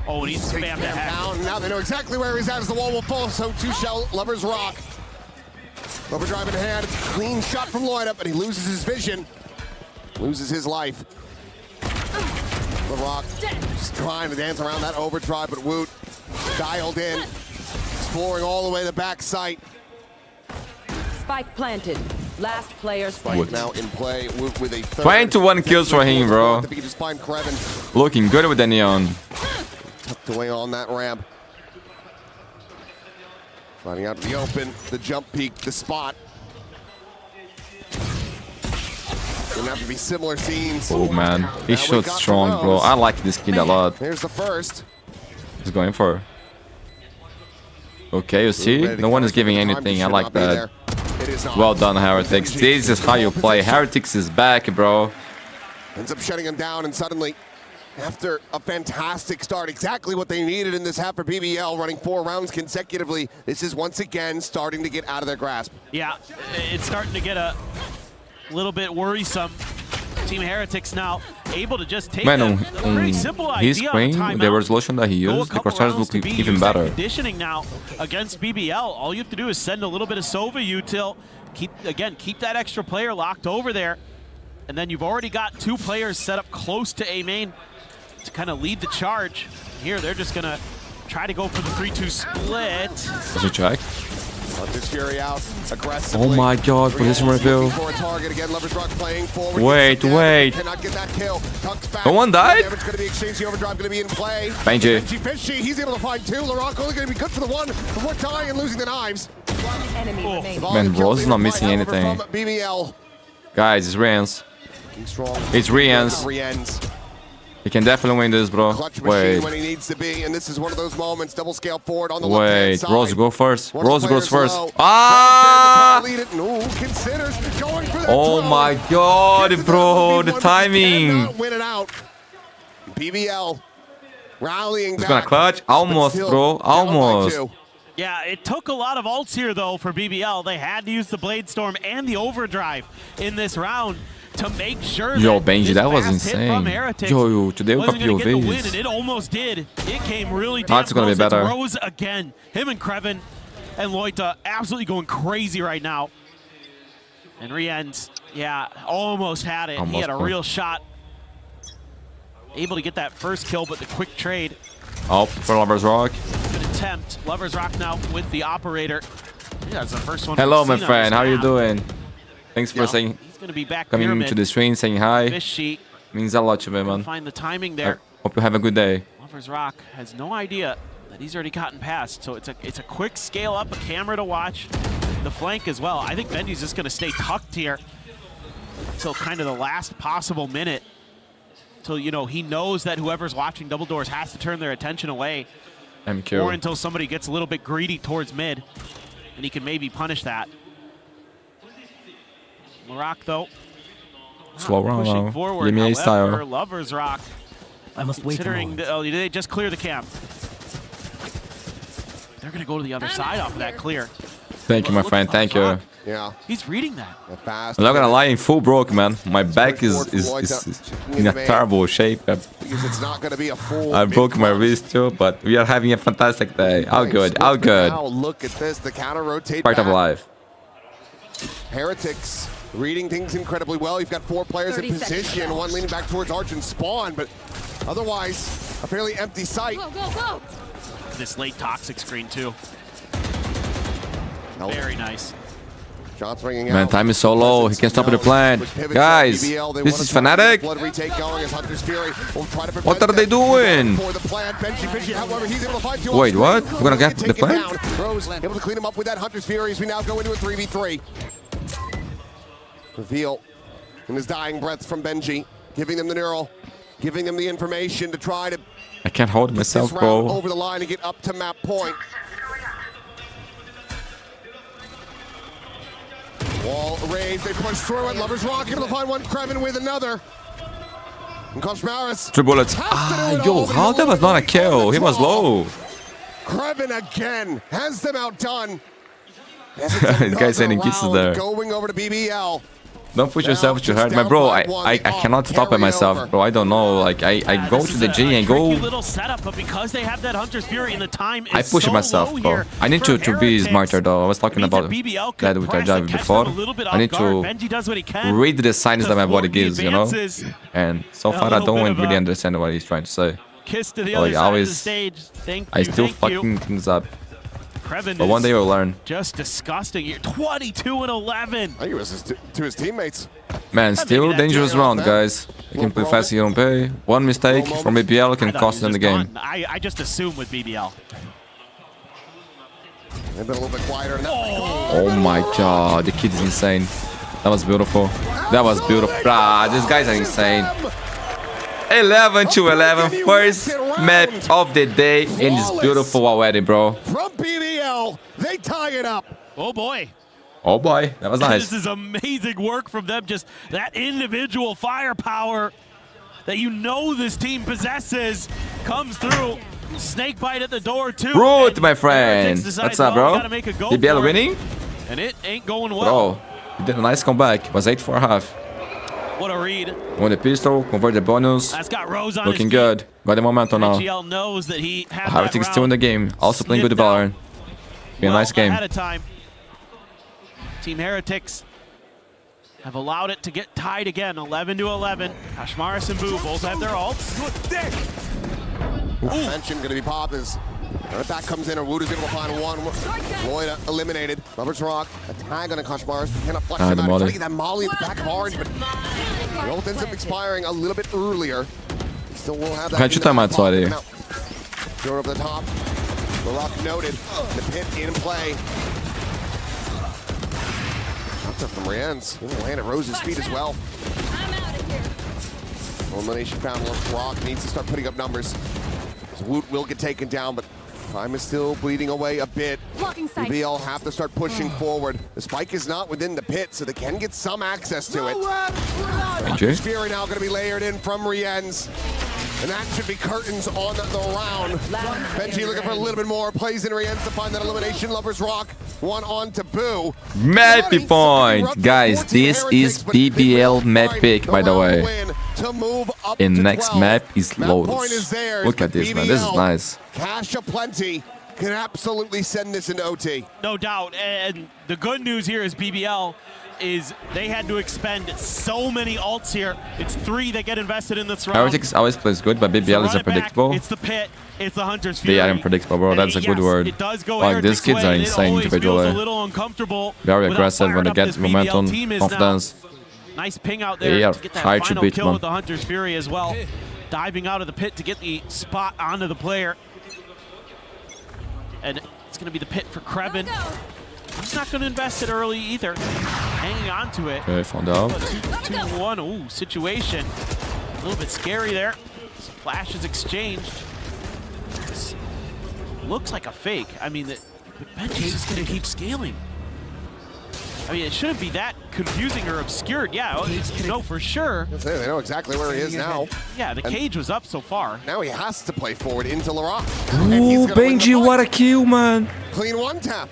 Speaker 1: Oh, and he's spammed ahead.
Speaker 3: Now they know exactly where he's at as the wall will fall. So 2-shell, Lover's Rock. Overdrive in hand. It's a clean shot from Loida, but he loses his vision. Loses his life. The Rock just trying to dance around that overdrive, but Woot dialed in. Exploring all the way to the back site.
Speaker 12: Spike planted. Last player
Speaker 3: standing. Now in play. Woot with a
Speaker 2: 21 kills for him, bro.
Speaker 3: If he can just find Krevin.
Speaker 2: Looking good with the neon.
Speaker 3: Tucked away on that ramp. Finding out in the open, the jump peak, the spot. Gonna have to be similar scenes.
Speaker 2: Oh man, he shoots strong, bro. I like this kid a lot.
Speaker 3: Here's the first.
Speaker 2: He's going for it. Okay, you see? No one is giving anything. I like that. Well done, Heretics. This is how you play. Heretics is back, bro.
Speaker 3: Ends up shutting him down, and suddenly, after a fantastic start, exactly what they needed in this half for BBL, running 4 rounds consecutively, this is once again starting to get out of their grasp.
Speaker 1: Yeah, it's starting to get a little bit worrisome. Team Heretics now able to just take a pretty simple idea.
Speaker 2: His screen, the resolution that he used, the Corsairs look even better.
Speaker 1: Conditioning now against BBL. All you have to do is send a little bit of Sova util. Keep that extra player locked over there. And then you've already got 2 players set up close to A main to kind of lead the charge. Here, they're just going to try to go for the 3-2 split.
Speaker 2: Does he check?
Speaker 3: Let this Fury out aggressively.
Speaker 2: Oh my god, position reveal. Wait.
Speaker 3: Cannot get that kill.
Speaker 2: No one died?
Speaker 3: Damage going to be exchanged. The overdrive going to be in play.
Speaker 2: Benjyfishy.
Speaker 3: He's able to find 2. Larok only going to be good for the 1 before dying and losing the knives.
Speaker 2: Man, Rose is not missing anything.
Speaker 3: BBL.
Speaker 2: Guys, it's Rians. It's Rians. He can definitely win this, bro. Wait.
Speaker 3: When he needs to be, and this is one of those moments. Double scale forward on the left-hand side.
Speaker 2: Rose, go first. Rose goes first. Ah! Oh my god, bro. The timing.
Speaker 3: Win it out. BBL rallying.
Speaker 2: He's gonna clutch. Almost, bro. Almost.
Speaker 1: Yeah, it took a lot of ults here, though, for BBL. They had to use the Blade Storm and the Overdrive in this round to make sure
Speaker 2: Yo,
Speaker 1: that
Speaker 2: Benji,
Speaker 1: this
Speaker 2: that was
Speaker 1: fast hit from
Speaker 2: insane.
Speaker 1: Heretics
Speaker 2: Yo, today we got
Speaker 1: wasn't gonna get the win,
Speaker 2: POVs.
Speaker 1: and it almost did. It came really damn
Speaker 2: That's gonna be
Speaker 1: close. It's
Speaker 2: better.
Speaker 1: Rose again. Him and Krevin and Loita absolutely going crazy right now. And Rienz, yeah, almost had it. He had a real shot. Able to get that first kill, but the quick trade.
Speaker 2: Oh, for Lovers Rock.
Speaker 1: Good attempt. Lovers Rock now with the operator. Yeah, that's the first one.
Speaker 2: Hello, my friend. How are you doing? Thanks for saying.
Speaker 1: He's gonna be back
Speaker 2: coming
Speaker 1: pyramid.
Speaker 2: to the stream, saying hi.
Speaker 1: Fishy.
Speaker 2: Means a lot to me, man.
Speaker 1: Find the timing there.
Speaker 2: Hope you have a good day.
Speaker 1: Lovers Rock has no idea that he's already gotten past. So it's a quick scale up, a camera to watch. The flank as well. I think Benji's just gonna stay tucked here until kind of the last possible minute. Till, you know, he knows that whoever's watching Double Doors has to turn their attention away.
Speaker 2: MQ.
Speaker 1: Or until somebody gets a little bit greedy towards mid. And he can maybe punish that. Larok, though,
Speaker 2: Slow round
Speaker 1: pushing
Speaker 2: now.
Speaker 1: forward.
Speaker 2: Limier
Speaker 1: However,
Speaker 2: style.
Speaker 1: Lovers Rock,
Speaker 10: I must wait.
Speaker 1: considering they just clear the camp. They're going to go to the other side off of that clear.
Speaker 2: Thank you, my friend. Thank you.
Speaker 3: Yeah.
Speaker 1: He's reading that.
Speaker 3: Fast.
Speaker 2: I'm not gonna lie, in full broke, man. My back is in a terrible shape.
Speaker 3: Because it's not gonna be a full.
Speaker 2: I broke my wrist too, but we are having a fantastic day. All good, all good.
Speaker 3: Now look at this. The counter rotate.
Speaker 2: Part of
Speaker 3: back.
Speaker 2: life.
Speaker 3: Heretics reading things incredibly well. You've got 4 players in position, one leaning back towards Arch and Spawn, but otherwise a fairly empty site.
Speaker 5: Go, go, go.
Speaker 1: This late toxic screen too. Very nice.
Speaker 3: Shots ringing
Speaker 2: Man,
Speaker 3: out.
Speaker 2: time is so low. He can stop at the plant. Guys, this is Fnatic. What are they doing? Wait, what? We're gonna get the plant?
Speaker 3: Rose able to clean him up with that Hunter's Fury as we now go into a 3v3. Reveal in his dying breaths from Benji, giving them the neural, giving them the information to try to
Speaker 2: I can't hold myself,
Speaker 3: this round
Speaker 2: bro.
Speaker 3: over the line and get up to map point. Wall raised, they push through it. Lovers Rock able to find one. Krevin with another. And Koshmaris.
Speaker 2: 3 bullets. Ah, yo, how that was not a kill? He was low.
Speaker 3: Krevin again has them outdone.
Speaker 2: This guy's sending kisses there.
Speaker 3: Going over to BBL.
Speaker 2: Don't push yourself too hard, but bro, I cannot stop by myself, bro. I don't know. Like I go to the G and go.
Speaker 1: Little setup, but because they have that Hunter's Fury and the time is
Speaker 2: I push
Speaker 1: so
Speaker 2: myself,
Speaker 1: low
Speaker 2: bro.
Speaker 1: here
Speaker 2: I need to be smarter though. I was talking about
Speaker 1: BBL
Speaker 2: that with
Speaker 1: press
Speaker 2: Javi
Speaker 1: and catch
Speaker 2: before.
Speaker 1: them a little bit
Speaker 2: I need
Speaker 1: off guard.
Speaker 2: to
Speaker 1: Benji does what he can
Speaker 2: read the signs that my body
Speaker 1: thwart the
Speaker 2: gives, you know.
Speaker 1: advances.
Speaker 2: And so far, I don't really understand what he's trying to say.
Speaker 1: Kiss to the
Speaker 2: Like,
Speaker 1: other side
Speaker 2: always,
Speaker 1: of the stage. Thank
Speaker 2: I
Speaker 1: you,
Speaker 2: still
Speaker 1: thank you.
Speaker 2: fucking things up.
Speaker 1: Krevin
Speaker 2: But one day we'll learn.
Speaker 1: Just disgusting. You're 22 and 11.
Speaker 3: I think it was to his teammates.
Speaker 2: Man, still dangerous round, guys. You can play fast, you don't pay. One mistake from BBL can cost them the game.
Speaker 1: I just assume with BBL.
Speaker 3: They've been a little bit quieter.
Speaker 2: Oh my god, the kid is insane. That was beautiful. That was beautiful. Ah, these guys are insane. 11 to 11, first map of the day, and it's beautiful already, bro.
Speaker 3: From BBL, they tie it up.
Speaker 1: Oh boy.
Speaker 2: Oh boy, that was nice.
Speaker 1: This is amazing work from them. Just that individual firepower that you know this team possesses comes through. Snakebite at the door too.
Speaker 2: Root, my friend. What's up, bro? BBL winning?
Speaker 1: And it ain't going well.
Speaker 2: Bro, he did a nice comeback. It was 8 for a half.
Speaker 1: What a read.
Speaker 2: Won the pistol, convert the bonus.
Speaker 1: That's got Rose on
Speaker 2: Looking
Speaker 1: his
Speaker 2: good. Got the momentum now.
Speaker 1: GL knows that he had
Speaker 2: Heretics still in the game. Also playing good Valorant. Be a nice game.
Speaker 1: Ahead of time. Team Heretics have allowed it to get tied again, 11 to 11. Koshmaris and Boo both have their ults.
Speaker 3: Mention going to be popped as that comes in, and Wooder's able to find one. Loida eliminated. Lovers Rock, a tag on a Koshmaris, but cannot flex him out. He's trying to get that molly at the back of Orange, but the ult ends up expiring a little bit earlier. Still will have that.
Speaker 2: Can't you time outside here?
Speaker 3: Throw it over the top. Larok noted. The pit in play. Shots are from Rienz. Going to land at Rose's feet as well. Elimination found. Larok needs to start putting up numbers. Woot will get taken down, but time is still bleeding away a bit. BBL have to start pushing forward. The spike is not within the pit, so they can get some access to it. Fury now going to be layered in from Rienz. And that should be curtains on the round. Benji looking for a little bit more. Plays in ends to find that elimination. Lovers Rock. One on to Boo.
Speaker 2: Map point. Guys, this is BBL map pick, by the way. And next map is Lotus. Look at this, man. This is nice.
Speaker 3: Cash aplenty. Can absolutely send this into OT.
Speaker 1: No doubt. And the good news here is BBL is they had to expend so many ults here. It's 3 that get invested in this round.
Speaker 2: Heretics always plays good, but BBL is unpredictable.
Speaker 1: It's the pit. It's the Hunter's Fury.
Speaker 2: They are unpredictable, bro. That's a good word.
Speaker 1: It does go
Speaker 2: like, these kids are insane individually. Very aggressive when they get momentum, confidence.
Speaker 1: Nice ping out there
Speaker 2: they are
Speaker 1: to get that
Speaker 2: hard to
Speaker 1: final
Speaker 2: beat,
Speaker 1: kill
Speaker 2: man.
Speaker 1: with the Hunter's Fury as well. Diving out of the pit to get the spot onto the player. And it's going to be the pit for Krevin. He's not going to invest it early either. Hanging on to it.
Speaker 2: Okay, found out.
Speaker 1: 2-1. Ooh, situation. A little bit scary there. Some flashes exchanged. This looks like a fake. I mean, the Benji is going to keep scaling. I mean, it shouldn't be that confusing or obscured. Yeah, you know for sure.
Speaker 3: They know exactly where he is now.
Speaker 1: Yeah, the cage was up so far.
Speaker 3: Now he has to play forward into Larok.
Speaker 2: Ooh, Benji, what a kill, man.
Speaker 3: Clean one tap.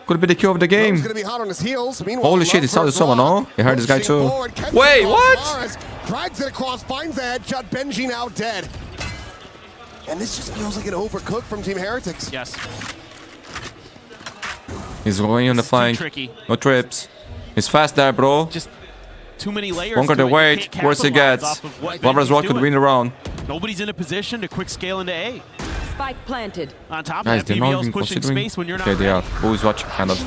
Speaker 2: Could be the kill of the game.
Speaker 3: He's gonna be hot on his heels.
Speaker 2: Holy shit, he saw the someone, no? He heard this guy too. Wait, what?
Speaker 3: Drags it across, finds the headshot. Benji now dead. And this just feels like an overcook from Team Heretics.
Speaker 1: Yes.
Speaker 2: He's going on the flank. No trips. He's fast there, bro.
Speaker 1: Just too many layers.
Speaker 2: Longer the wait, worse it gets. Lovers Rock could win the round.
Speaker 1: Nobody's in a position to quick scale into A.
Speaker 12: Spike planted.
Speaker 1: On top
Speaker 2: Guys,
Speaker 1: of that,
Speaker 2: they're not
Speaker 1: BBL's
Speaker 2: even
Speaker 1: pushing
Speaker 2: considering.
Speaker 1: space when you're not
Speaker 2: Okay, they are.
Speaker 1: ready.
Speaker 2: Who's watching, kind of.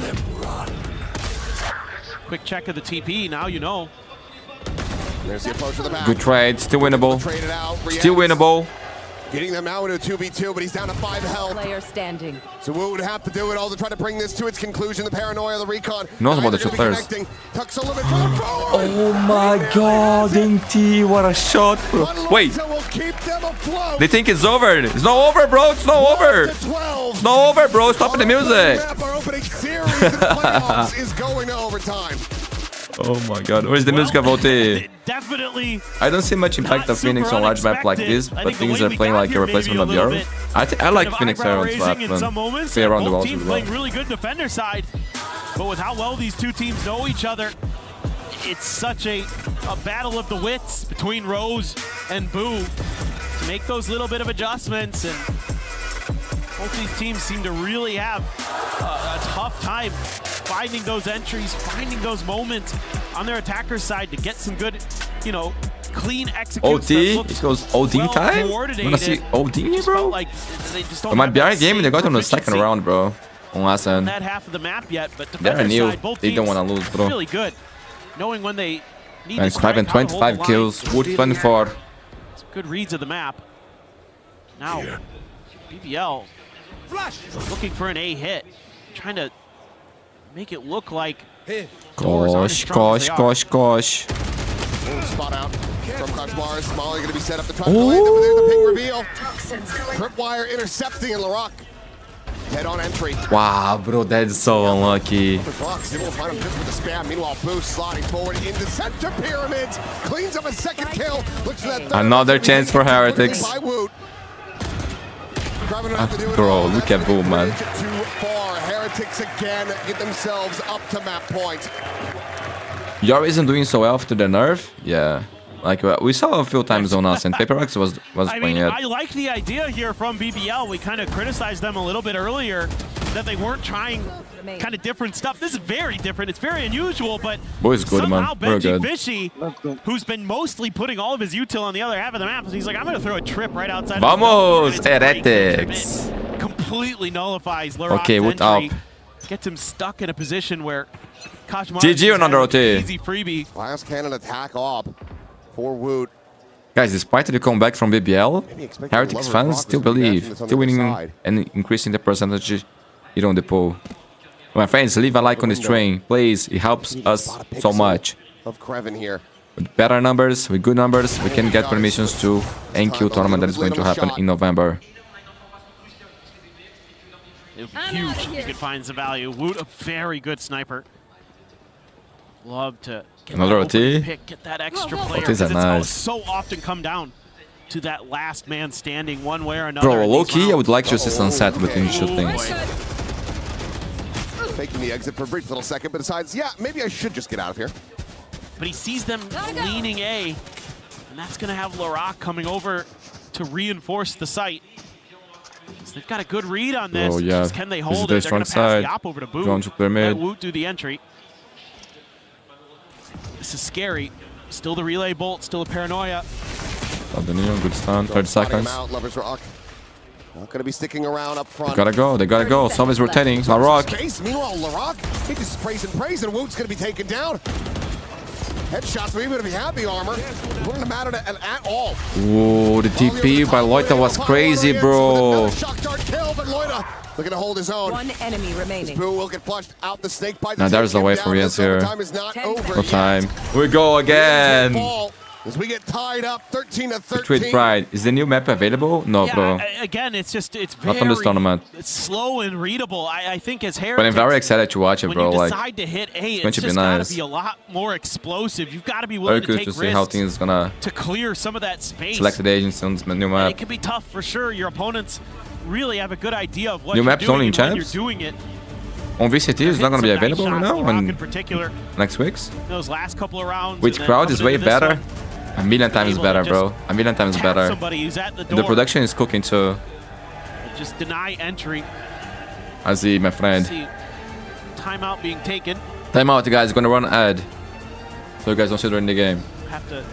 Speaker 1: Quick check of the TP, now you know.
Speaker 3: There's the approach to the back.
Speaker 2: Good trade, still winnable. Still winnable.
Speaker 3: Getting them now into a 2v2, but he's down to 5 health.
Speaker 12: Player standing.
Speaker 3: So Wu would have to do it all to try to bring this to its conclusion. The paranoia, the recon.
Speaker 2: Knows about the 2 players.
Speaker 3: Tucks a limit for the forward.
Speaker 2: Oh my god, NT, what a shot, bro. Wait. They think it's over. It's not over, bro. It's not over. It's not over, bro. Stop the music.
Speaker 3: Our opening series in playoffs is going to overtime.
Speaker 2: Oh my god, where's the music of OT?
Speaker 1: Definitely.
Speaker 2: I don't see much impact of Phoenix on large map like this, but things are playing like a replacement of Euro. I like Phoenix Heron's map, man. Play around the walls as well.
Speaker 1: Playing really good defender side, but with how well these two teams know each other, it's such a battle of the wits between Rose and Boo to make those little bit of adjustments, and both these teams seem to really have a tough time finding those entries, finding those moments on their attacker side to get some good, you know, clean execution.
Speaker 2: OT? It goes OT time? Wanna see OT, bro?
Speaker 1: Like
Speaker 2: On my BR game, they got on the second round, bro. On last end.
Speaker 1: That half of the map yet, but
Speaker 2: They're new.
Speaker 1: side, both
Speaker 2: They don't
Speaker 1: teams
Speaker 2: want to lose, bro.
Speaker 1: really good, knowing when they need
Speaker 2: Nice,
Speaker 1: to
Speaker 2: 5 and 25 kills. Wood 24.
Speaker 1: Some good reads of the map. Now, BBL looking for an A hit, trying to make it look like
Speaker 2: Gosh.
Speaker 3: Spot out from Koshmar. Molly going to be set up to try to delay them, but there's the ping reveal. Tripwire intercepting, and Larok head on entry.
Speaker 2: Wow, bro, that's so unlucky.
Speaker 3: Still will find him just with the spam. Meanwhile, Boost sliding forward into center pyramids. Cleans up a second kill. Looks for that third.
Speaker 2: Another chance for Heretics. Bro, look at Boom, man.
Speaker 3: Too far. Heretics again get themselves up to map point.
Speaker 2: Yor isn't doing so well after the nerf. Yeah. Like, we saw a few times on us, and Peripherals was playing it.
Speaker 1: I like the idea here from BBL. We kind of criticized them a little bit earlier that they weren't trying kind of different stuff. This is very different. It's very unusual, but
Speaker 2: Boy's good,
Speaker 1: somehow
Speaker 2: man. Very good.
Speaker 1: Benjyfishy, who's been mostly putting all of his util on the other half of the map, he's like, I'm going to throw a trip right outside.
Speaker 2: Vamos, Heretics.
Speaker 1: Completely nullifies Larok's
Speaker 2: Okay, what up?
Speaker 1: Gets him stuck in a position where Koshmar
Speaker 2: GG on under OT.
Speaker 1: easy freebie.
Speaker 3: Last cannon attack op for Woot.
Speaker 2: Guys, despite the comeback from BBL, Heretics fans still believe, still winning and increasing the percentage here on the poll. My friends, leave a like on this train, please. It helps us so much.
Speaker 3: Of Krevin here.
Speaker 2: With better numbers, with good numbers, we can get permissions to NQ tournament that is going to happen in November.
Speaker 1: Huge. You can find some value. Woot, a very good sniper. Love to get
Speaker 2: Another
Speaker 1: that open
Speaker 2: OT.
Speaker 1: pick, get that extra player.
Speaker 2: OTs are nice.
Speaker 1: So often come down to that last man standing one way or another.
Speaker 2: Bro, low-key, I would like to see sunset between two things.
Speaker 3: Taking the exit for a brief little second, but decides, yeah, maybe I should just get out of here.
Speaker 1: But he sees them leaning A, and that's going to have Larok coming over to reinforce the site. So they've got a good read on this.
Speaker 2: Oh, yeah.
Speaker 1: Just can they hold
Speaker 2: This
Speaker 1: it?
Speaker 2: is
Speaker 1: They're going
Speaker 2: their
Speaker 1: to
Speaker 2: strong
Speaker 1: pass
Speaker 2: side.
Speaker 1: the op over to Boot.
Speaker 2: Going to clear mid.
Speaker 1: Let Woot do the entry. This is scary. Still the relay bolt, still a paranoia.
Speaker 2: Love the neon, good stun, 30 seconds.
Speaker 3: Out, Lovers Rock. Not going to be sticking around up front.
Speaker 2: They gotta go, they gotta go. Somebody's rotating. Larok.
Speaker 3: Meanwhile, Larok, he just sprays and prays, and Woot's going to be taken down. Headshots, even if he had the armor, it wouldn't have mattered at all.
Speaker 2: Ooh, the TP by Loita was crazy, bro.
Speaker 3: Shock dart kill, but Loita looking to hold his own.
Speaker 12: One enemy remaining.
Speaker 3: Boo will get flushed out the snake bite.
Speaker 2: Now there's the way for us here.
Speaker 3: Time is not over.
Speaker 2: No time. We go again.
Speaker 3: As we get tied up, 13-13.
Speaker 2: Tweet Pride, is the new map available? No,
Speaker 1: Yeah,
Speaker 2: bro.
Speaker 1: again, it's very
Speaker 2: Not from this tournament.
Speaker 1: It's slow and readable. I think as Heretics,
Speaker 2: But I'm very excited to watch it, bro.
Speaker 1: when you
Speaker 2: Like,
Speaker 1: decide to hit A,
Speaker 2: going
Speaker 1: it's
Speaker 2: to be
Speaker 1: just got
Speaker 2: nice.
Speaker 1: to be a lot more explosive. You've got to be
Speaker 2: very
Speaker 1: willing to
Speaker 2: good
Speaker 1: take
Speaker 2: to see how
Speaker 1: risks
Speaker 2: teams gonna
Speaker 1: to clear some of that space.
Speaker 2: select the agents on this new
Speaker 1: And
Speaker 2: map.
Speaker 1: it can be tough for sure. Your opponents really have a good idea of what
Speaker 2: New
Speaker 1: you're
Speaker 2: map's
Speaker 1: doing
Speaker 2: only in
Speaker 1: and when you're
Speaker 2: champs?
Speaker 1: doing it.
Speaker 2: On VCT is not gonna be available right now,
Speaker 1: in
Speaker 2: and
Speaker 1: particular,
Speaker 2: next weeks.
Speaker 1: those last couple of rounds.
Speaker 2: Which
Speaker 1: and then
Speaker 2: crowd is
Speaker 1: coming
Speaker 2: way
Speaker 1: into this
Speaker 2: better?
Speaker 1: one,
Speaker 2: A million times
Speaker 1: able to
Speaker 2: better,
Speaker 1: just
Speaker 2: bro. A million times
Speaker 1: tap
Speaker 2: better.
Speaker 1: somebody who's at the
Speaker 2: The
Speaker 1: door.
Speaker 2: production is cooking too.
Speaker 1: Just deny entry.
Speaker 2: I see, my friend.
Speaker 1: See timeout being taken.
Speaker 2: Timeout, guys. Gonna run ad. So you guys don't sit during the game.
Speaker 1: Have to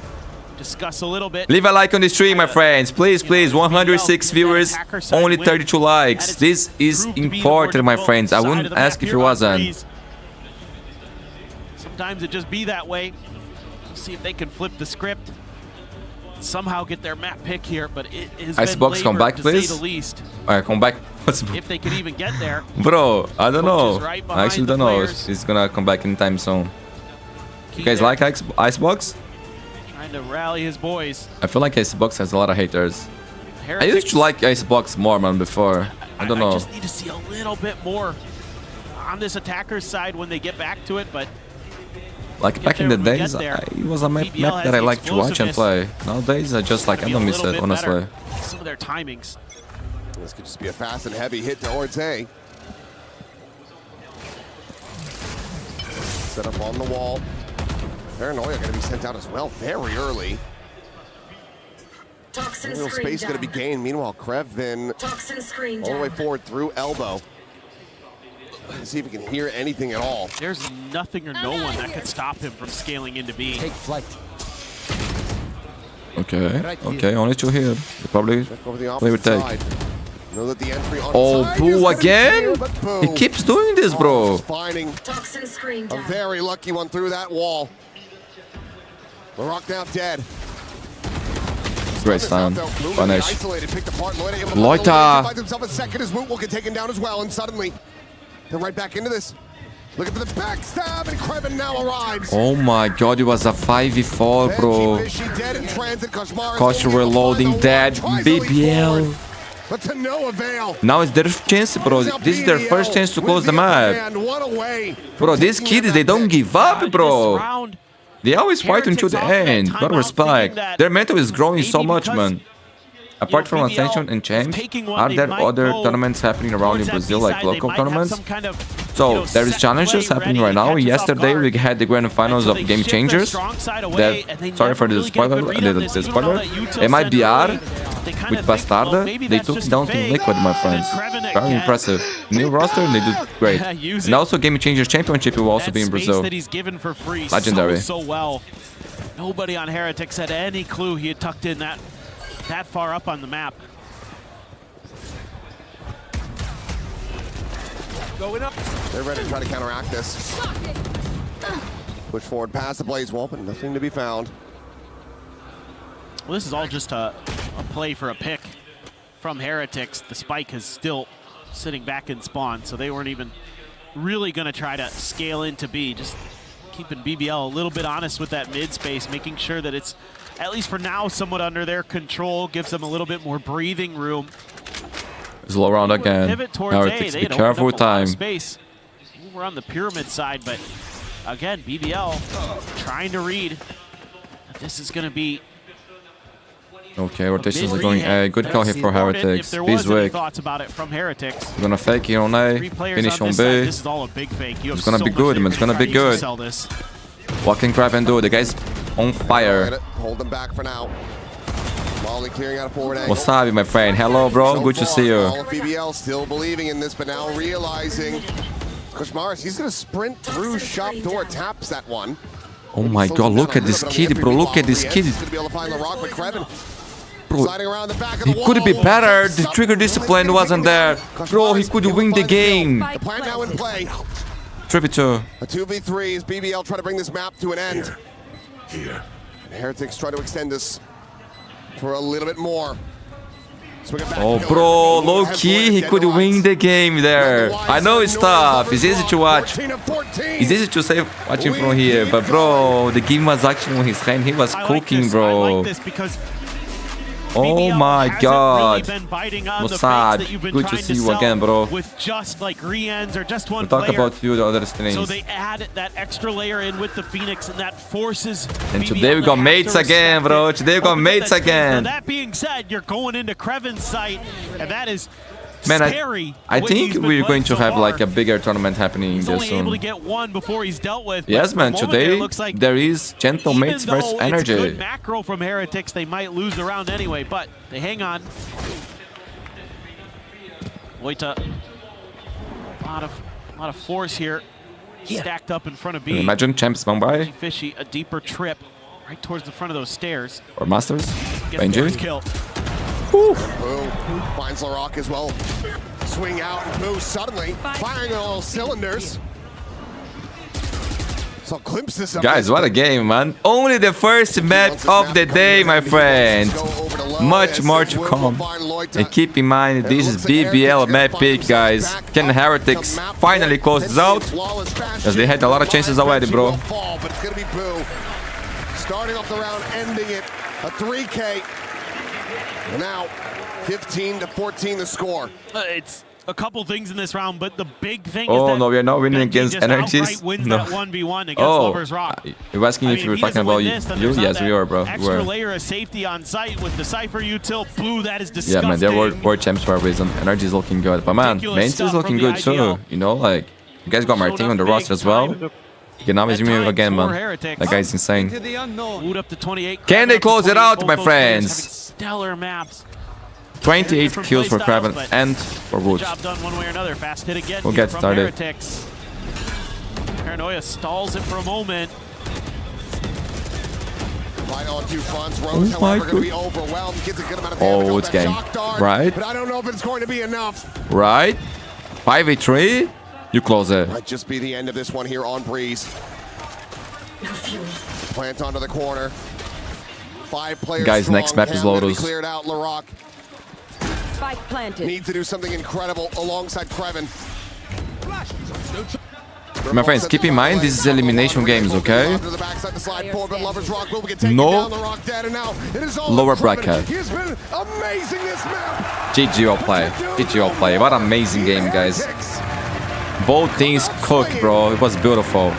Speaker 1: discuss a little bit.
Speaker 2: Leave a like on the stream, my friends. Please, please. 106 viewers, only 32 likes. This is important, my friends. I wouldn't ask if it wasn't.
Speaker 1: Sometimes it just be that way. We'll see if they can flip the script. Somehow get their map pick here, but it has
Speaker 2: Icebox,
Speaker 1: been
Speaker 2: come back,
Speaker 1: labored,
Speaker 2: please.
Speaker 1: to say the least.
Speaker 2: Alright, come back.
Speaker 1: If they could even get there.
Speaker 2: Bro, I don't know.
Speaker 1: Right
Speaker 2: I actually
Speaker 1: behind
Speaker 2: don't
Speaker 1: the
Speaker 2: know
Speaker 1: players.
Speaker 2: if he's gonna come back in time soon. You guys like Icebox?
Speaker 1: Trying to rally his boys.
Speaker 2: I feel like Icebox has a lot of haters. I
Speaker 1: Heretics,
Speaker 2: used to like Icebox more, man, before. I don't know.
Speaker 1: I just need to see a little bit more on this attacker's side when they get back to it, but
Speaker 2: Like back in the
Speaker 1: when we
Speaker 2: days,
Speaker 1: get there.
Speaker 2: it was a map
Speaker 1: BBL has
Speaker 2: that I
Speaker 1: the
Speaker 2: liked to watch and play. Nowadays, I just like, I
Speaker 1: be
Speaker 2: don't
Speaker 1: a
Speaker 2: miss
Speaker 1: little
Speaker 2: it,
Speaker 1: bit
Speaker 2: honestly.
Speaker 1: better. Some of their timings.
Speaker 3: This could just be a fast and heavy hit towards A. Set up on the wall. Paranoia going to be sent out as well very early.
Speaker 6: Toxin
Speaker 3: Real
Speaker 6: screen
Speaker 3: space going to be gained. Meanwhile, Krevin
Speaker 6: Toxin screen
Speaker 3: all the way
Speaker 6: down.
Speaker 3: forward through elbow. Let's see if he can hear anything at all.
Speaker 1: There's nothing or no one that could stop him from scaling into B.
Speaker 10: Take flight.
Speaker 2: Okay, okay, only two here. They probably
Speaker 3: Check over the
Speaker 2: play with
Speaker 3: opposite
Speaker 2: take.
Speaker 3: side. Know that the entry on
Speaker 2: Oh,
Speaker 3: side
Speaker 2: Boo
Speaker 3: is gonna be
Speaker 2: again?
Speaker 3: clear, but Boo.
Speaker 2: He keeps doing this, bro.
Speaker 3: Just finding
Speaker 6: Toxin screen
Speaker 3: a
Speaker 6: down.
Speaker 3: very lucky one through that wall. Larok now dead.
Speaker 2: Great stun. Punish.
Speaker 3: Isolated, picked apart.
Speaker 2: Loita.
Speaker 3: Finds himself a second as Woot will get taken down as well, and suddenly they're right back into this. Looking for the backstab, and Krevin now arrives.
Speaker 2: Oh my god, it was a 5v4, bro.
Speaker 3: Benjyfishy dead in transit.
Speaker 2: Kosh reloading, dead. BBL.
Speaker 3: But to no avail.
Speaker 2: Now it's their chance, bro. This is their first chance to close the map.
Speaker 3: And what a way.
Speaker 2: Bro, these kids, they don't give up,
Speaker 1: This
Speaker 2: bro.
Speaker 1: round,
Speaker 2: They always fight until the
Speaker 1: Heretics off that
Speaker 2: end.
Speaker 1: timeout,
Speaker 2: Gotta respect.
Speaker 1: thinking that
Speaker 2: Their mental is growing so
Speaker 1: maybe
Speaker 2: much,
Speaker 1: because,
Speaker 2: man. Apart from
Speaker 1: BBL
Speaker 2: Ascension and Champs,
Speaker 1: taking one,
Speaker 2: are
Speaker 1: they
Speaker 2: there
Speaker 1: might
Speaker 2: other
Speaker 1: go
Speaker 2: tournaments happening around in
Speaker 1: towards that
Speaker 2: Brazil,
Speaker 1: B
Speaker 2: like
Speaker 1: side. They
Speaker 2: local
Speaker 1: might have
Speaker 2: tournaments?
Speaker 1: some kind of,
Speaker 2: So there is
Speaker 1: set
Speaker 2: challenges
Speaker 1: play
Speaker 2: happening
Speaker 1: ready
Speaker 2: right now.
Speaker 1: to catch us off
Speaker 2: Yesterday
Speaker 1: guard.
Speaker 2: we had the grand finals
Speaker 1: So
Speaker 2: of
Speaker 1: they
Speaker 2: Game
Speaker 1: shift their
Speaker 2: Changers.
Speaker 1: strong side away, and they
Speaker 2: Sorry
Speaker 1: never
Speaker 2: for the
Speaker 1: really get a
Speaker 2: spoiler.
Speaker 1: good read
Speaker 2: I
Speaker 1: on
Speaker 2: did
Speaker 1: this.
Speaker 2: the
Speaker 1: Even though
Speaker 2: spoiler.
Speaker 1: that util
Speaker 2: MIBR
Speaker 1: said early, they kinda
Speaker 2: with
Speaker 1: think, well,
Speaker 2: Bastarda,
Speaker 1: maybe
Speaker 2: they
Speaker 1: that's
Speaker 2: took
Speaker 1: just
Speaker 2: down
Speaker 1: a
Speaker 2: to
Speaker 1: fake.
Speaker 2: Liquid, my friends.
Speaker 1: And then Krevin
Speaker 2: Very
Speaker 1: again.
Speaker 2: impressive. New roster, they did great.
Speaker 1: Use
Speaker 2: And
Speaker 1: it.
Speaker 2: also Game Changers Championship will also
Speaker 1: That
Speaker 2: be in
Speaker 1: space
Speaker 2: Brazil.
Speaker 1: that he's given for free
Speaker 2: Legendary.
Speaker 1: so well. Nobody on Heretics had any clue he had tucked in that far up on the map.
Speaker 3: Going up. They're ready to try to counteract this. Push forward past the Blaze Wall, but nothing to be found.
Speaker 1: Well, this is all just a play for a pick from Heretics. The spike is still sitting back in spawn, so they weren't even really going to try to scale into B. Just keeping BBL a little bit honest with that mid space, making sure that it's, at least for now, somewhat under their control, gives them a little bit more breathing room.
Speaker 2: It's low round again.
Speaker 1: Pivot towards A.
Speaker 2: Heretics,
Speaker 1: They
Speaker 2: be
Speaker 1: had
Speaker 2: careful with
Speaker 1: opened up a lot of
Speaker 2: time.
Speaker 1: space. We're on the pyramid side, but again, BBL trying to read that this is going to be
Speaker 2: Okay, rotations are going A. Good call here for Heretics. B's weak. We're gonna fake here on A. Finish on B. It's gonna be good, man. It's gonna be good. What can Kraven do? The guy's on fire.
Speaker 3: Hold them back for now. Molly clearing out a forward angle.
Speaker 2: Wasabi, my friend. Hello, bro. Good to see you.
Speaker 3: All of BBL still believing in this, but now realizing Kushmaris, he's gonna sprint through shop door, taps that one.
Speaker 2: Oh my god, look at this kid, bro. Look at this kid. Bro, he could be better. The trigger discipline wasn't there. Bro, he could win the game.
Speaker 3: The plan now in play.
Speaker 2: 3v2.
Speaker 3: A 2v3 as BBL try to bring this map to an end. Here. Heretics try to extend this for a little bit more.
Speaker 2: Oh, bro, low-key, he could win the game there. I know it's tough. It's easy to watch. It's easy to say watching from here. But, bro, the game was actually on his hand. He was cooking, bro. Oh my god. Mousepad, good to see you again, bro. We'll talk about you the other streams.
Speaker 1: So they add that extra layer in with the Phoenix, and that forces.
Speaker 2: And today we got mates again, bro. Today we got mates again.
Speaker 1: That being said, you're going into Kreven's site, and that is
Speaker 2: man, I think we're going to have like a bigger tournament happening there soon.
Speaker 1: Able to get one before he's dealt with.
Speaker 2: Yes, man. Today there is gentle mates versus NRG.
Speaker 1: Good macro from Heretics. They might lose the round anyway, but they hang on. Oita, a lot of force here, stacked up in front of B.
Speaker 2: Imagine champs bomb by.
Speaker 1: Benjyfishy, a deeper trip right towards the front of those stairs.
Speaker 2: Or Masters. Benji.
Speaker 3: Boo finds Larok as well. Swing out, and Boo suddenly firing on all cylinders. So glimpses of
Speaker 2: guys, what a game, man. Only the first map of the day, my friend. Much more to come. And keep in mind, this is BBL map pick, guys. Can Heretics finally close this out? Because they had a lot of chances already, bro.
Speaker 3: But it's gonna be Boo. Starting off the round, ending it. A 3K. Now, 15-14 the score.
Speaker 1: It's a couple things in this round, but the big thing
Speaker 2: is
Speaker 1: that
Speaker 2: no, we are not winning against NRGs.
Speaker 1: No. That 1v1 against Lovers Rock.
Speaker 2: You're asking if you were talking about you? Yes, we are, bro.
Speaker 1: Extra layer of safety on site with the Cypher util. Blue, that is disgusting.
Speaker 2: Yeah, man, there were champs for a reason. NRG is looking good. But man, Mains is looking good too. You know, like, you guys got Marteen on the roster as well. You can always move again, man. That guy's insane. Can they close it out, my friends?
Speaker 1: Stellar maps.
Speaker 2: 28 kills for Kraven and for Woods. We'll get started.
Speaker 1: Paranoia stalls it for a moment.
Speaker 3: Oh my god.
Speaker 2: Oh, it's game. Right?
Speaker 3: But I don't know if it's going to be enough.
Speaker 2: Right? 5v3? You close it.
Speaker 3: Might just be the end of this one here on Breeze. Plant onto the corner. 5 players.
Speaker 2: Guys,
Speaker 3: strong.
Speaker 2: next map is Lotus.
Speaker 3: Cleared out. Larok
Speaker 12: spike planted.
Speaker 3: Needs to do something incredible alongside Kreven.
Speaker 2: My friends, keep in mind this is elimination games, okay? No lower bracket. GG all play. GG all play. What an amazing game, guys. Both teams cooked, bro. It was beautiful.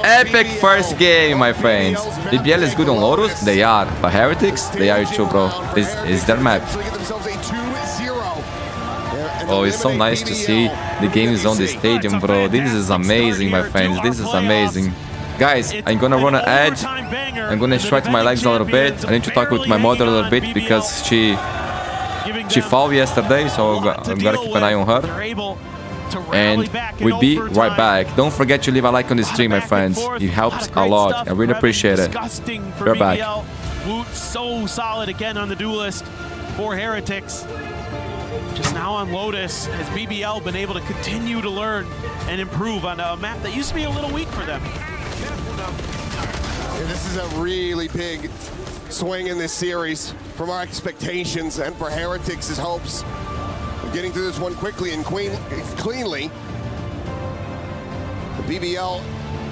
Speaker 2: Epic first game, my friends. BBL is good on Lotus? They are. But Heretics? They are too, bro. This is their map. Oh, it's so nice to see the game is on the stadium, bro. This is amazing, my friends. This is amazing. Guys, I'm gonna run an edge. I'm gonna stretch my legs a little bit. I need to talk with my mother a little bit because she fell yesterday, so I'm gonna keep an eye on her. And we'll be right back. Don't forget to leave a like on the stream, my friends. It helps a lot. I really appreciate it. We're back.
Speaker 1: So solid again on the duelist for Heretics. Just now on Lotus, has BBL been able to continue to learn and improve on a map that used to be a little weak for them.
Speaker 3: Yeah, this is a really big swing in this series from our expectations and for Heretics' hopes of getting through this one quickly and cleanly. The BBL,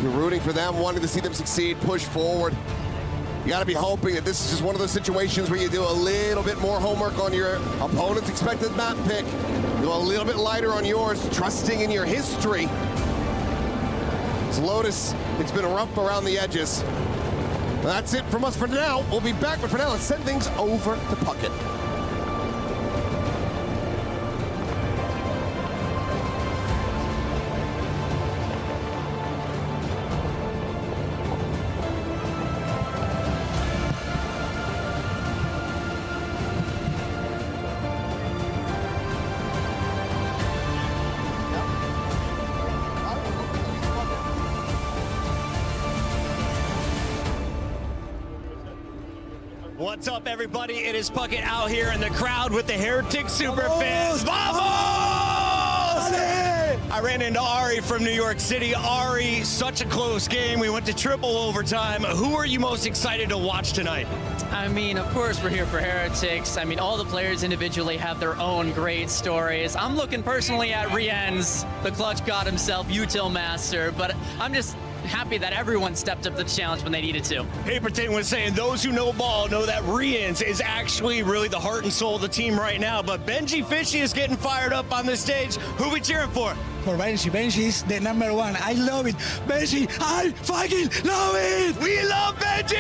Speaker 3: you're rooting for them, wanting to see them succeed, push forward. You gotta be hoping that this is just one of those situations where you do a little bit more homework on your opponent's expected map pick, go a little bit lighter on yours, trusting in your history. It's Lotus, it's been rough around the edges. That's it from us for now. We'll be back, but for now, let's send things over to Puckett.
Speaker 11: What's up, everybody? It is Puckett out here in the crowd with the Heretics super fans. Vamos! I ran into Ari from New York City. Ari, such a close game. We went to triple overtime. Who are you most excited to watch tonight?
Speaker 13: I mean, of course, we're here for Heretics. I mean, all the players individually have their own great stories. I'm looking personally at Rien's, the clutch god himself, util master, but I'm just happy that everyone stepped up to the challenge when they needed to.
Speaker 11: Paperton was saying those who know ball know that Rien's is actually really the heart and soul of the team right now, but Benjyfishy is getting fired up on the stage. Who are we cheering for?
Speaker 14: For Benji. Benji is the #1. I love it. Benji, I fucking love it!
Speaker 11: We love Benji!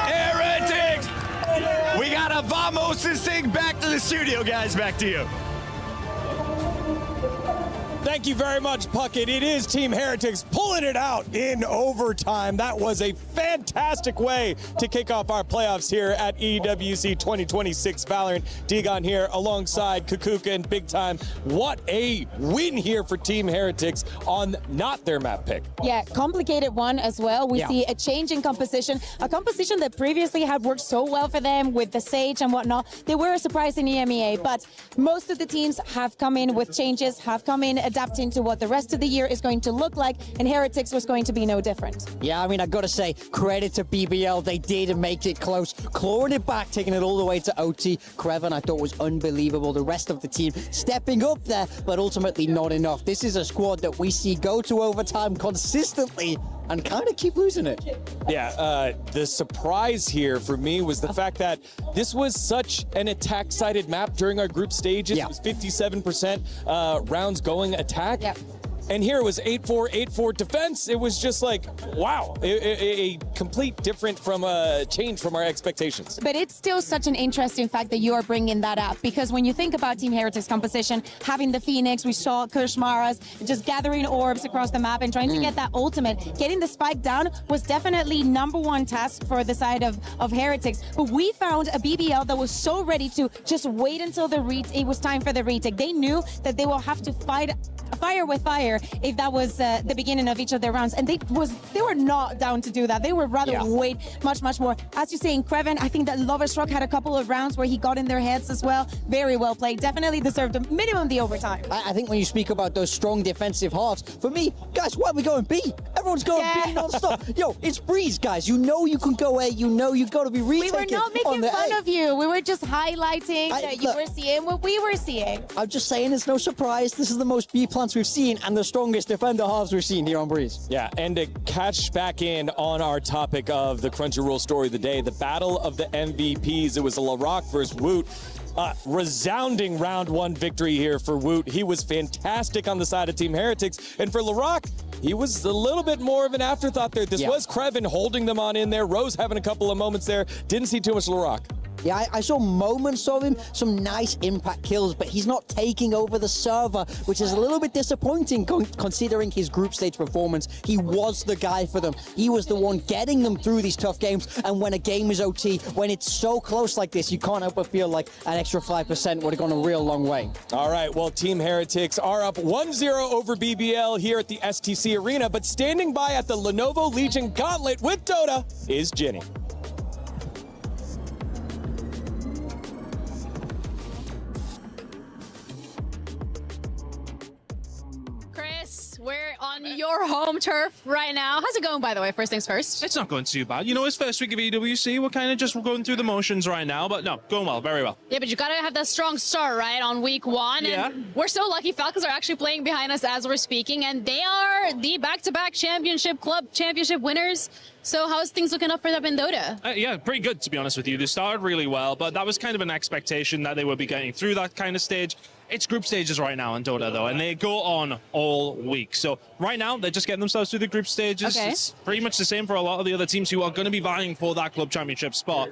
Speaker 11: Heretics! We got to vamos this thing back to the studio, guys. Back to you.
Speaker 8: Thank you very much, Puckett. It is Team Heretics pulling it out in overtime. That was a fantastic way to kick off our playoffs here at EWC 2026 Valorant. Degon here alongside Kakuka and Big Time. What a win here for Team Heretics on not their map pick.
Speaker 9: Yeah, complicated one as well. We see a change in composition, a composition that previously had worked so well for them with the Sage and whatnot. They were a surprise in EMEA, but most of the teams have come in with changes, have come in adapting to what the rest of the year is going to look like, and Heretics was going to be no different.
Speaker 10: Yeah, I mean, I gotta say, credit to BBL. They did make it close, clawing it back, taking it all the way to OT. Creven, I thought, was unbelievable. The rest of the team stepping up there, but ultimately not enough. This is a squad that we see go to overtime consistently and kind of keep losing it.
Speaker 8: Yeah, the surprise here for me was the fact that this was such an attack-sided map during our group stages. It was 57% rounds going attack. And here it was 8-4, 8-4 defense. It was just like, wow, a complete different from change from our expectations.
Speaker 9: But it's still such an interesting fact that you are bringing that up, because when you think about Team Heretics composition, having the Phoenix, we saw Kushmaras just gathering orbs across the map and trying to get that ultimate. Getting the spike down was definitely #1 task for the side of Heretics. But we found a BBL that was so ready to just wait until it was time for the retake. They knew that they will have to fight fire with fire if that was the beginning of each of their rounds, and they were not down to do that. They would rather wait much more. As you say, in Creven, I think that LiveStream had a couple of rounds where he got in their heads as well. Very well played. Definitely deserved a minimum the overtime.
Speaker 10: I think when you speak about those strong defensive halves, for me, guys, why are we going B? Everyone's going B non-stop. Yo, it's Breeze, guys. You know you can go A. You know you've got to be retaking.
Speaker 9: We were not making fun of you. We were just highlighting that you were seeing what we were seeing.
Speaker 10: I'm just saying it's no surprise. This is the most B plants we've seen and the strongest defender halves we've seen here on Breeze.
Speaker 8: Yeah, and to catch back in on our topic of the Crunchyroll story of the day, the battle of the MVPs. It was Larok versus Woot. Resounding round 1 victory here for Woot. He was fantastic on the side of Team Heretics. And for Larok, he was a little bit more of an afterthought there. This was Creven holding them on in there. Rose having a couple of moments there. Didn't see too much Larok.
Speaker 10: Yeah, I saw moments of him, some nice impact kills, but he's not taking over the server, which is a little bit disappointing considering his group stage performance. He was the guy for them. He was the one getting them through these tough games, and when a game is OT, when it's so close like this, you can't help but feel like an extra 5% would have gone a real long way.
Speaker 8: All right, well, Team Heretics are up 1-0 over BBL here at the STC Arena, but standing by at the Lenovo Legion Gauntlet with Dota is Jenny.
Speaker 15: We're on your home turf right now. How's it going, by the way? First things first.
Speaker 16: It's not going too bad. You know, it's first week of EWC. We're kind of just going through the motions right now, but no, going well, very well.
Speaker 15: Yeah, but you got to have that strong start, right, on week 1.
Speaker 16: Yeah.
Speaker 15: And we're so lucky. Falcons are actually playing behind us as we're speaking, and they are the back-to-back club championship winners. So how's things looking up for them in Dota?
Speaker 16: Yeah, pretty good, to be honest with you. They started really well, but that was kind of an expectation that they would be getting through that kind of stage. It's group stages right now in Dota, though, and they go on all week. So right now, they're just getting themselves through the group stages.
Speaker 15: Okay.
Speaker 16: It's pretty much the same for a lot of the other teams who are going to be vying for that club championship spot.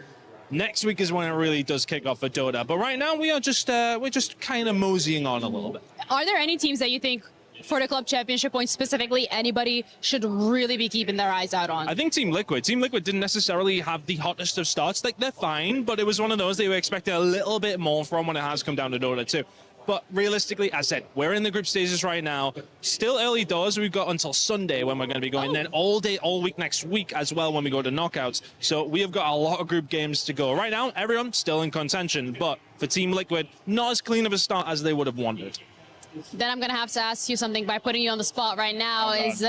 Speaker 16: Next week is when it really does kick off for Dota. But right now, we are just we're just kind of moseying on a little bit.
Speaker 15: Are there any teams that you think, for the club championship points specifically, anybody should really be keeping their eyes out on?
Speaker 16: I think Team Liquid didn't necessarily have the hottest of starts. Like, they're fine, but it was one of those they were expecting a little bit more from when it has come down to Dota 2. But realistically, as I said, we're in the group stages right now. Still early doors. We've got until Sunday when we're going to be going. Then all day, all week next week as well when we go to knockouts. So we have got a lot of group games to go. Right now, everyone still in contention. But for Team Liquid, not as clean of a start as they would have wanted.
Speaker 15: Then I'm going to have to ask you something by putting you on the spot right now. Is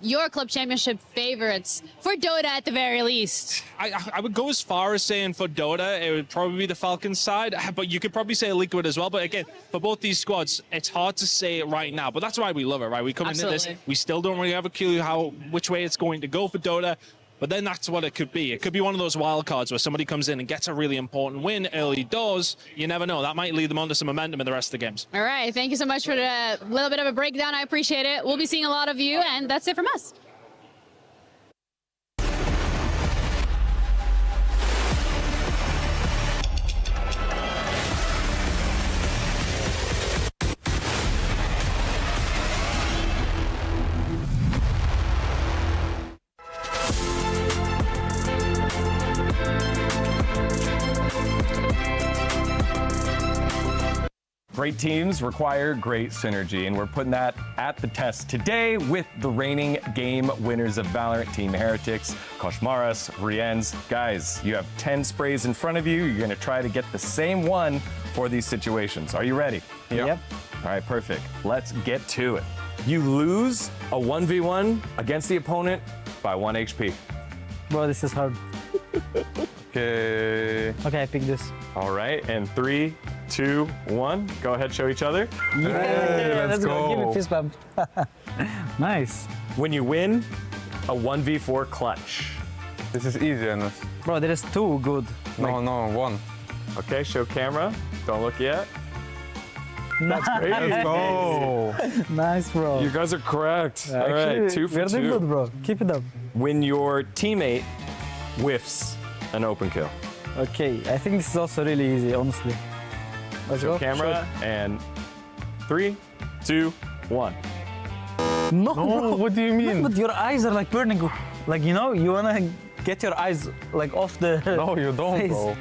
Speaker 15: your club championship favorites for Dota at the very least?
Speaker 16: I would go as far as saying for Dota, it would probably be the Falcons side, but you could probably say Liquid as well. But again, for both these squads, it's hard to say it right now. But that's why we love it, right? We come into this, we still don't really have a clue which way it's going to go for Dota. But then that's what it could be. It could be one of those wild cards where somebody comes in and gets a really important win early doors. You never know. That might lead them on to some momentum in the rest of the games.
Speaker 15: All right. Thank you so much for the little bit of a breakdown. I appreciate it. We'll be seeing a lot of you, and that's it from us.
Speaker 17: Great teams require great synergy, and we're putting that at the test today with the reigning game winners of Valorant, Team Heretics, Koshmaras, Riens. Guys, you have 10 sprays in front of you. You're gonna try to get the same one for these situations. Are you ready?
Speaker 18: Yep.
Speaker 17: All right, perfect. Let's get to it. You lose a 1v1 against the opponent by 1 HP.
Speaker 18: Bro, this is hard.
Speaker 17: Okay.
Speaker 18: Okay, I pick this.
Speaker 17: All right, and 3, 2, 1. Go ahead, show each other.
Speaker 18: Yeah, let's go. Give me fist bump. Nice.
Speaker 17: When you win, a 1v4 clutch.
Speaker 19: This is easy, Enes.
Speaker 18: Bro, there is 2 good.
Speaker 19: No, 1.
Speaker 17: Okay, show camera. Don't look yet. That's great.
Speaker 19: Let's go.
Speaker 18: Nice, bro.
Speaker 17: You guys are correct. All
Speaker 18: Actually,
Speaker 17: right, 2 for 2.
Speaker 18: We're doing good, bro. Keep it up.
Speaker 17: When your teammate whiffs an open kill.
Speaker 18: Okay, I think this is also really easy, honestly. Let's
Speaker 17: show
Speaker 18: go.
Speaker 17: camera, and 3, 2, 1.
Speaker 18: No,
Speaker 19: bro. What do you mean?
Speaker 18: But your eyes are like burning. Like, you know, you wanna get your eyes like off the
Speaker 19: No, you don't,
Speaker 18: face.
Speaker 19: bro.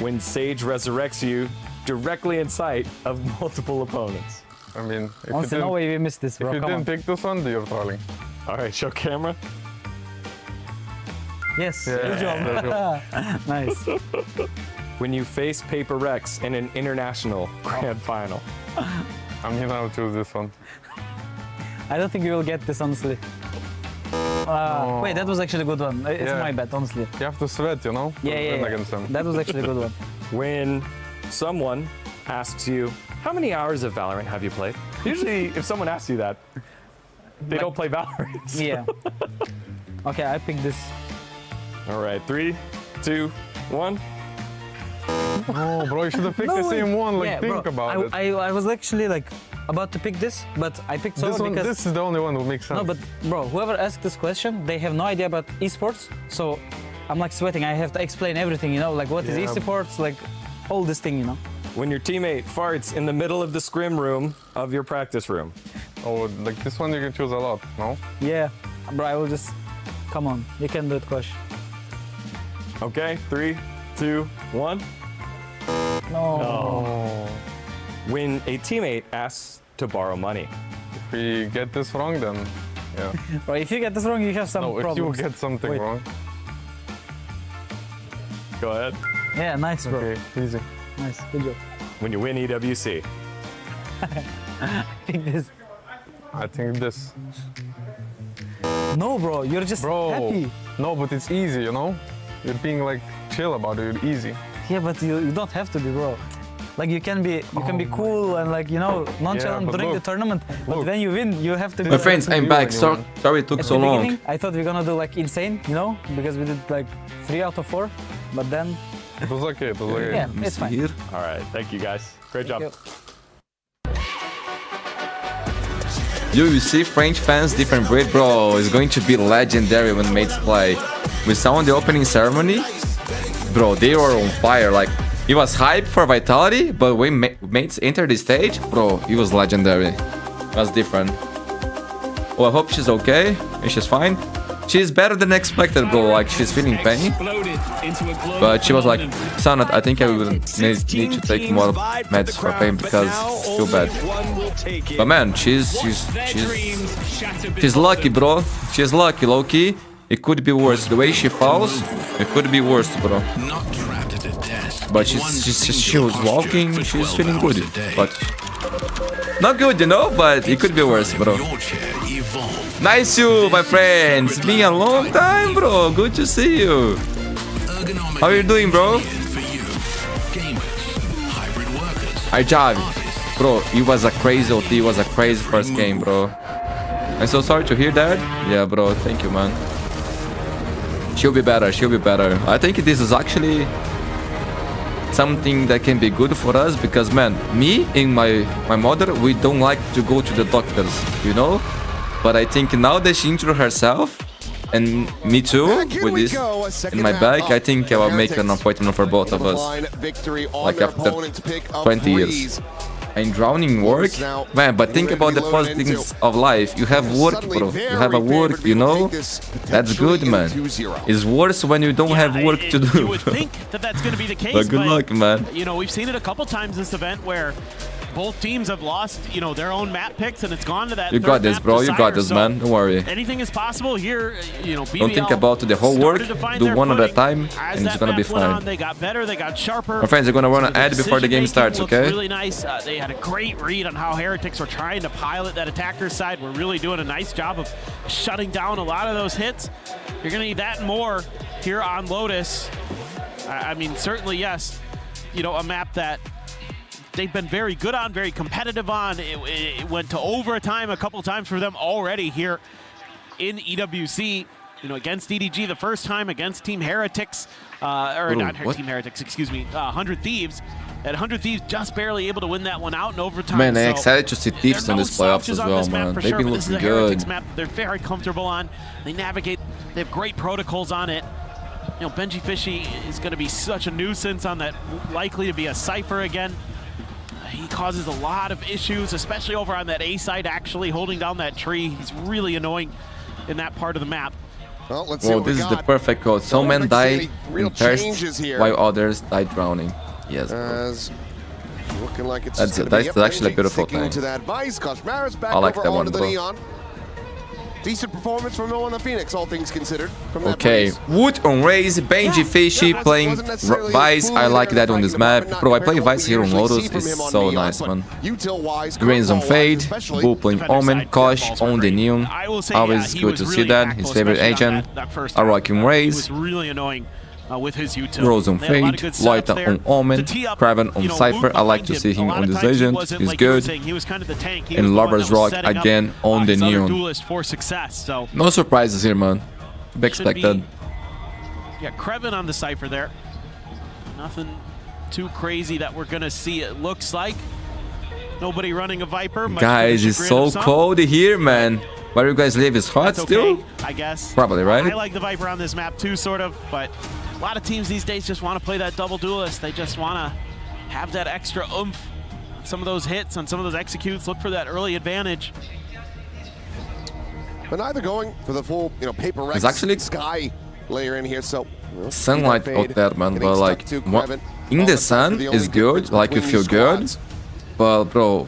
Speaker 17: When Sage resurrects you directly in sight of multiple opponents.
Speaker 19: I mean, if
Speaker 18: Honestly, no way we missed this, bro.
Speaker 19: If you
Speaker 18: Come
Speaker 19: didn't pick this one, you're trolling.
Speaker 17: All right, show camera.
Speaker 18: Yes,
Speaker 19: Yeah,
Speaker 18: good job. Nice.
Speaker 17: When you face Paper Rex in an international grand final.
Speaker 19: I'm gonna choose this one.
Speaker 18: I don't think we will get this, honestly. Wait, that was actually a good one. It's my bet, honestly.
Speaker 19: You have to sweat, you know?
Speaker 18: Yeah,
Speaker 19: to
Speaker 18: yeah,
Speaker 19: win
Speaker 18: yeah.
Speaker 19: against them.
Speaker 18: That was actually a good one.
Speaker 17: When someone asks you, how many hours of Valorant have you played? Usually, if someone asks you that, they don't play Valorant. So.
Speaker 18: Yeah. Okay, I picked this.
Speaker 17: All right, 3, 2, 1.
Speaker 19: Oh, bro, you should have picked the same one. Like,
Speaker 18: yeah,
Speaker 19: think
Speaker 18: bro,
Speaker 19: about it.
Speaker 18: I was actually like about to pick this, but I picked
Speaker 19: This
Speaker 18: Solo
Speaker 19: one,
Speaker 18: because
Speaker 19: this is the only one that makes sense.
Speaker 18: no, but bro, whoever asked this question, they have no idea about esports, so I'm like sweating. I have to explain everything, you know, like what is esports, like all this thing, you know.
Speaker 17: When your teammate farts in the middle of the scrim room of your practice room.
Speaker 19: Oh, like this one you can choose a lot, no?
Speaker 18: Yeah, bro, I will just come on. You can do it, Kosh.
Speaker 17: Okay, 3, 2, 1.
Speaker 18: No.
Speaker 17: When a teammate asks to borrow money.
Speaker 19: If we get this wrong, then yeah.
Speaker 18: Bro, if you get this wrong, you have some problems.
Speaker 19: If you get something wrong.
Speaker 17: Go ahead.
Speaker 18: Yeah, nice, bro.
Speaker 19: Okay, easy.
Speaker 18: Nice, good job.
Speaker 17: When you win EWC.
Speaker 18: I think this.
Speaker 19: I think this.
Speaker 18: No, bro, you're just happy.
Speaker 19: No, but it's easy, you know? You're being like chill about it, you're easy.
Speaker 18: Yeah, but you don't have to be, bro. Like you can be cool and like, you know, nonchalant during the tournament. But when you win, you have to be.
Speaker 2: My friends, I'm back. Sorry it took so long.
Speaker 18: I thought we were gonna do like insane, you know, because we did like 3 out of 4. But then
Speaker 19: it was okay, it was okay.
Speaker 18: Yeah, it's fine.
Speaker 17: All right, thank you guys. Great job.
Speaker 18: You.
Speaker 2: ULTRAFUMLUS French fans, different breed, bro. It's going to be legendary when mates play. We saw in the opening ceremony, bro, they were on fire. Like, it was hype for Vitality, but when mates entered the stage, bro, it was legendary. It was different. Oh, I hope she's okay and she's fine. She's better than expected, bro. Like, she's feeling pain. But she was like, son, I think I will need to take more meds for pain because it's too bad. But man, she's lucky, bro. She's lucky, low-key. It could be worse. The way she falls, it could be worse, bro. But she was walking, she's feeling good. But not good, you know, but it could be worse, bro. Nice you, my friend. It's been a long time, bro. Good to see you. How are you doing, bro? I job. Bro, it was a crazy OT. It was a crazy first game, bro. I'm so sorry to hear that. Yeah, bro. Thank you, man. She'll be better. She'll be better. I think this is actually something that can be good for us because, man, me and my mother, we don't like to go to the doctors, you know? But I think now that she injured herself, and me too, with this in my back, I think I will make an appointment for both of us. Like after 20 years. And drowning work? Man, but think about the positives of life. You have work, bro. You have a work, you know? That's good, man. It's worse when you don't have work to do.
Speaker 1: You would think that that's going to be the case,
Speaker 2: but good luck, man.
Speaker 1: You know, we've seen it a couple times this event where both teams have lost, you know, their own map picks, and it's gone to that.
Speaker 2: You got this, bro. You got this, man. Don't worry.
Speaker 1: Anything is possible here. You know, BBL
Speaker 2: don't think about the whole work. Do one at a time, and it's gonna be fine.
Speaker 1: They got better. They got sharper.
Speaker 2: My friends are gonna run an ad before the game starts, okay?
Speaker 1: Really nice. They had a great read on how Heretics were trying to pilot that attacker side. We're really doing a nice job of shutting down a lot of those hits. You're gonna need that and more here on Lotus. I mean, certainly yes. You know, a map that they've been very good on, very competitive on. It went to overtime a couple times for them already here in EWC. You know, against EDG the first time, against Team Heretics, Team Heretics, excuse me, 100 Thieves. At 100 Thieves just barely able to win that one out in overtime.
Speaker 2: Man, I'm excited to see Thieves in this playoffs as well, man. They've been looking good.
Speaker 1: Map they're very comfortable on. They navigate, they have great protocols on it. You know, Benjyfishy is going to be such a nuisance on that, likely to be a Cypher again. He causes a lot of issues, especially over on that A side, actually holding down that tree. He's really annoying in that part of the map.
Speaker 3: Well, let's see what
Speaker 2: this is the perfect code. Some men die in thirst, while others die drowning. Yes, bro.
Speaker 3: Looking like it's
Speaker 2: that's actually a beautiful thing. I like that one, bro.
Speaker 3: Decent performance from No on the Phoenix, all things considered.
Speaker 2: Okay, Wood on Raze, Benjyfishy playing Vice. I like that on this map. Bro, I play Vice here on Lotus. It's so nice, man. Grains on Fade, Bull playing Omen, Kosh on the Neon. Always good to see that. His favorite agent. Larok on Raze.
Speaker 1: Really annoying. With his
Speaker 2: Rose on Fade, Loita on Omen, Kraven on Cypher. I like to see him on this agent. He's good. And Lover's Rock again on the Neon. No surprises here, man. Be expected.
Speaker 1: Yeah, Kraven on the Cypher there. Nothing too crazy that we're going to see, it looks like. Nobody running a Viper.
Speaker 2: Guys, it's so cold here, man. Where you guys live is hot still?
Speaker 1: I guess.
Speaker 2: Probably, right?
Speaker 1: I like the Viper on this map too, sort of, but a lot of teams these days just want to play that double duelist. They just want to have that extra oomph. Some of those hits on some of those executes, look for that early advantage.
Speaker 3: But neither going for the full, you know, paper Rex
Speaker 2: actually
Speaker 3: sky layer in here, so
Speaker 2: sunlight out there, man. But like in the sun is good, like you feel good. But bro,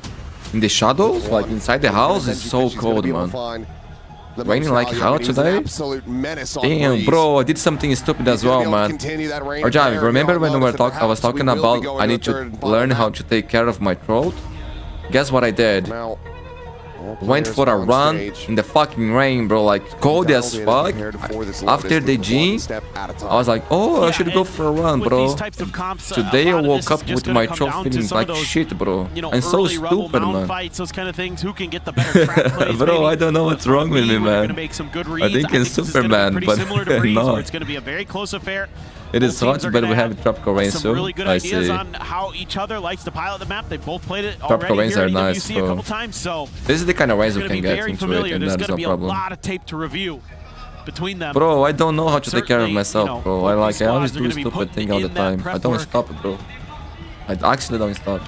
Speaker 2: in the shadows, like inside the house, it's so cold, man. Raining like hell today? Damn, bro, I did something stupid as well, man. Arjavi, remember when I was talking about I need to learn how to take care of my throat? Guess what I did? Went for a run in the fucking rain, bro, like cold as fuck. After the G, I was like, oh, I should go for a run, bro. Today I woke up with my throat feeling like shit, bro. I'm so stupid, man. Bro, I don't know what's wrong with me, man. I think I'm Superman, but no.
Speaker 1: It's going to be a very close affair.
Speaker 2: It is hot, but we have tropical rain,
Speaker 1: some
Speaker 2: so
Speaker 1: really good
Speaker 2: I
Speaker 1: ideas
Speaker 2: see.
Speaker 1: on how each other likes to pilot the map. They both played it
Speaker 2: Tropical
Speaker 1: already
Speaker 2: rains
Speaker 1: here
Speaker 2: are
Speaker 1: at
Speaker 2: nice,
Speaker 1: EWC a
Speaker 2: bro.
Speaker 1: couple times, so
Speaker 2: This is the kind of rains we
Speaker 1: it's
Speaker 2: can
Speaker 1: gonna be
Speaker 2: get
Speaker 1: very
Speaker 2: into
Speaker 1: familiar.
Speaker 2: it, and
Speaker 1: There's
Speaker 2: that is
Speaker 1: going to
Speaker 2: no
Speaker 1: be
Speaker 2: problem.
Speaker 1: a lot of tape to review between them.
Speaker 2: Bro, I don't know how to take care of
Speaker 1: Certainly,
Speaker 2: myself,
Speaker 1: you know,
Speaker 2: bro.
Speaker 1: both these
Speaker 2: I always
Speaker 1: squads are
Speaker 2: do
Speaker 1: gonna be
Speaker 2: stupid
Speaker 1: putting
Speaker 2: thing all the
Speaker 1: in that
Speaker 2: time. I
Speaker 1: prep
Speaker 2: don't
Speaker 1: work.
Speaker 2: stop it, bro. I actually don't stop.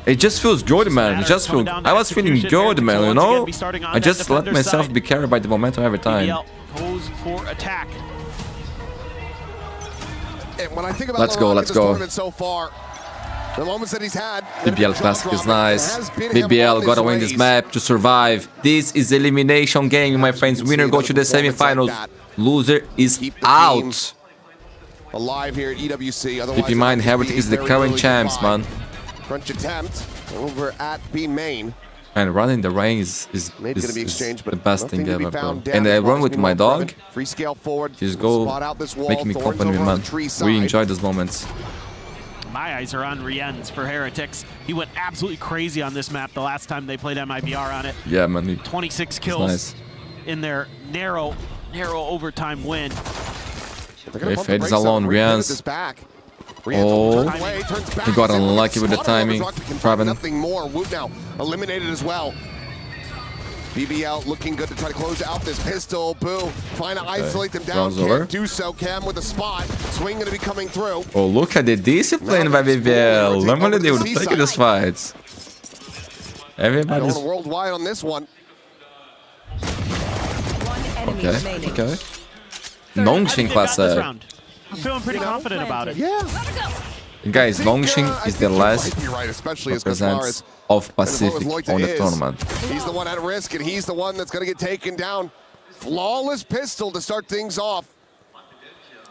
Speaker 2: It just feels good, man. It just feels. I was feeling good, man. You know. I just let myself be carried by the momentum every time.
Speaker 1: BBL goes for attack.
Speaker 3: And when I think about
Speaker 2: Let's go,
Speaker 3: Larok
Speaker 2: let's
Speaker 3: in this
Speaker 2: go.
Speaker 3: tournament so far, the moments that he's had,
Speaker 2: BBL Classic is nice. BBL gotta win this map to survive. This is elimination game, my friends. Winner go to the semifinals. Loser is out.
Speaker 3: Alive here at EWC.
Speaker 2: Keep in mind, Heretics is the current champs, man.
Speaker 3: Crunch attempt over at B main.
Speaker 2: And running the rain is the best thing ever, bro. And I run with my dog.
Speaker 3: Free scale forward.
Speaker 2: Just go make me company, man. We enjoy those moments.
Speaker 1: My eyes are on Rienz for Heretics. He went absolutely crazy on this map the last time they played MIBR on it.
Speaker 2: Yeah, man.
Speaker 1: 26 kills
Speaker 2: nice.
Speaker 1: in their narrow overtime win.
Speaker 2: Okay, Fades alone, Rienz. Oh, he got unlucky with the timing.
Speaker 3: Nothing more. Woot now eliminated as well. BBL looking good to try to close out this pistol. Boo, trying to isolate them down. Can't do so. Cam with a spot. Swing going to be coming through.
Speaker 2: Oh, look at the discipline by BBL. Normally they would take these fights. Everybody's
Speaker 3: worldwide on this one.
Speaker 2: okay. Nongxing Classic.
Speaker 1: I'm feeling pretty confident about it.
Speaker 3: Yeah.
Speaker 2: Guys, Nongxing is the last
Speaker 3: especially as
Speaker 2: represents of Pacific on the tournament.
Speaker 3: He's the one at risk, and he's the one that's going to get taken down. Flawless pistol to start things off.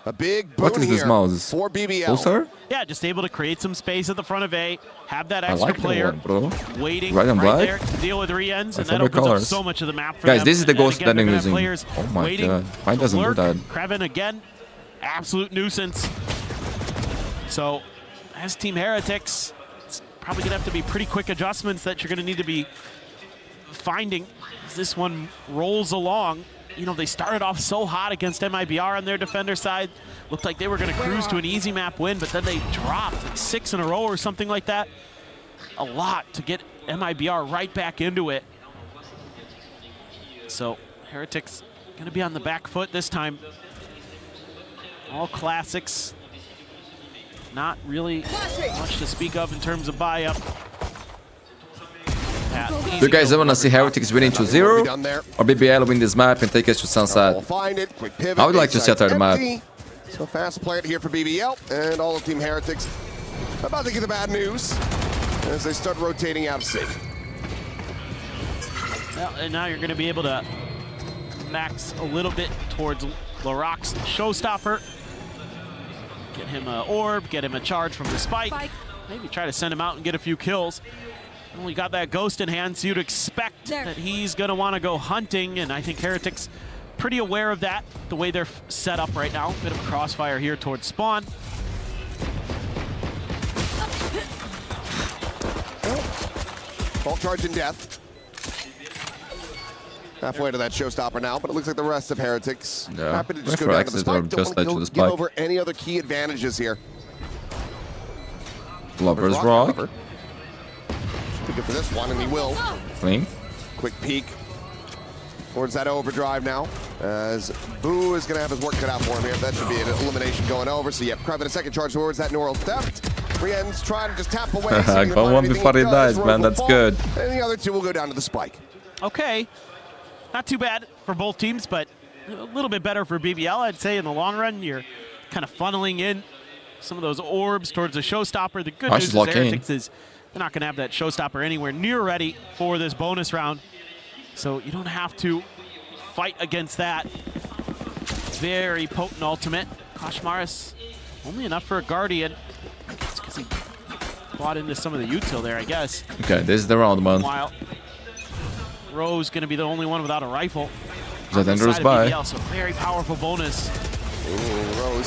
Speaker 3: A big boon
Speaker 2: What is this mouse?
Speaker 3: for BBL.
Speaker 2: Corsair?
Speaker 1: Yeah, just able to create some space at the front of A, have that extra
Speaker 2: I like
Speaker 1: player
Speaker 2: bro.
Speaker 1: waiting
Speaker 2: Right and black?
Speaker 1: there to deal with Rienz, and
Speaker 2: My
Speaker 1: that
Speaker 2: favorite
Speaker 1: opens
Speaker 2: colors.
Speaker 1: up so much of the map for
Speaker 2: Guys,
Speaker 1: them.
Speaker 2: this is the
Speaker 1: And
Speaker 2: ghost
Speaker 1: again,
Speaker 2: that I'm
Speaker 1: they're gonna have
Speaker 2: using.
Speaker 1: players
Speaker 2: Oh my
Speaker 1: waiting
Speaker 2: god. Why
Speaker 1: to
Speaker 2: doesn't do
Speaker 1: lurk.
Speaker 2: that?
Speaker 1: Kreven again, absolute nuisance. So, as Team Heretics, it's probably going to have to be pretty quick adjustments that you're going to need to be finding as this one rolls along. You know, they started off so hot against MIBR on their defender side. Looked like they were going to cruise to an easy map win, but then they dropped like 6 in a row or something like that. A lot to get MIBR right back into it. So, Heretics going to be on the back foot this time. All classics. Not really much to speak of in terms of buy-up.
Speaker 2: Do you guys want to see Heretics winning 2-0? Or BBL win this map and take us to Sunset? I would like to see a third map.
Speaker 3: So fast play it here for BBL and all of Team Heretics. About to get the bad news as they start rotating out of C.
Speaker 1: Well, and now you're going to be able to max a little bit towards Larok's showstopper. Get him an orb, get him a charge from the spike. Maybe try to send him out and get a few kills. Only got that ghost in hand, so you'd expect that he's going to want to go hunting, and I think Heretics pretty aware of that, the way they're set up right now. Bit of a crossfire here towards spawn.
Speaker 3: Ball charge in death. Halfway to that showstopper now, but it looks like the rest of Heretics happy to just go down to the spike. Don't want to give over any other key advantages here.
Speaker 2: Lover's Rock.
Speaker 3: Looking for this one, and he will.
Speaker 2: Clean.
Speaker 3: Quick peek towards that overdrive now, as Boo is going to have his work cut out for him here. That should be an elimination going over. So, yep, Kreven a second charge towards that neural theft. Rienz trying to just tap away.
Speaker 2: Got one before he dies, man. That's good.
Speaker 3: And the other two will go down to the spike.
Speaker 1: Okay. Not too bad for both teams, but a little bit better for BBL, I'd say, in the long run. You're kind of funneling in some of those orbs towards the showstopper. The good news is Heretics is they're not going to have that showstopper anywhere near ready for this bonus round. So you don't have to fight against that. Very potent ultimate. Koshmaris, only enough for a Guardian. It's because he bought into some of the util there, I guess.
Speaker 2: Okay, this is the round, man.
Speaker 1: Meanwhile, Rose going to be the only one without a rifle.
Speaker 2: Is that dangerous buy?
Speaker 1: BBL, so very powerful bonus.
Speaker 3: Ooh, Rose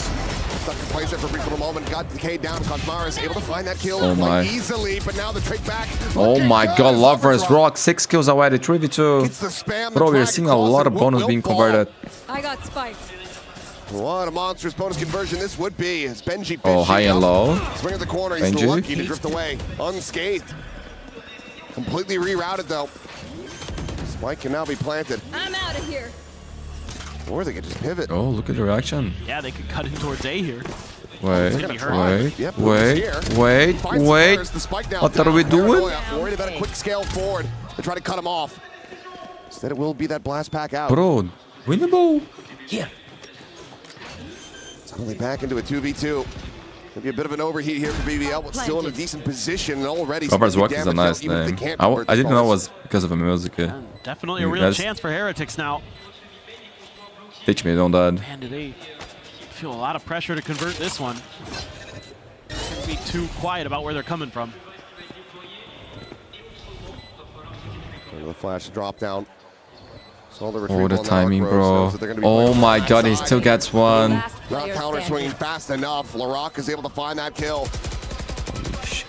Speaker 3: stuck in place there for a brief little moment. Got decayed down. Koshmaris able to find that kill quite easily, but now the trick back.
Speaker 2: Oh my god, Lover's Rock. 6 kills already. 3v2. Bro, we're seeing a lot of bonus being converted.
Speaker 5: I got spiked.
Speaker 3: What a monstrous bonus conversion this would be. As Benjyfishy.
Speaker 2: Oh, high and low.
Speaker 3: Swing at the corner. He's
Speaker 2: Benji.
Speaker 3: lucky to drift away unscathed. Completely rerouted though. Spike can now be planted.
Speaker 5: I'm out of here.
Speaker 3: Or they could just pivot.
Speaker 2: Oh, look at the reaction.
Speaker 1: Yeah, they could cut in towards A here.
Speaker 2: Wait,
Speaker 3: Yep,
Speaker 2: wait. What are we doing?
Speaker 3: Worried about a quick scale forward to try to cut him off. Instead, it will be that blast pack out.
Speaker 2: Bro, winnable.
Speaker 3: Yeah. Suddenly back into a 2v2. Maybe a bit of an overheat here for BBL, but still in a decent position and already.
Speaker 2: Lover's Walk is a nice name. I didn't know it was because of the music.
Speaker 1: Definitely a real chance for Heretics now.
Speaker 2: Teach me, don't dad.
Speaker 1: Man, do they feel a lot of pressure to convert this one. Can't be too quiet about where they're coming from.
Speaker 3: The flash drop down.
Speaker 2: Oh, the timing, bro. Oh my god, he still gets one.
Speaker 3: Not counter swinging fast enough. Larok is able to find that kill.
Speaker 2: Holy shit.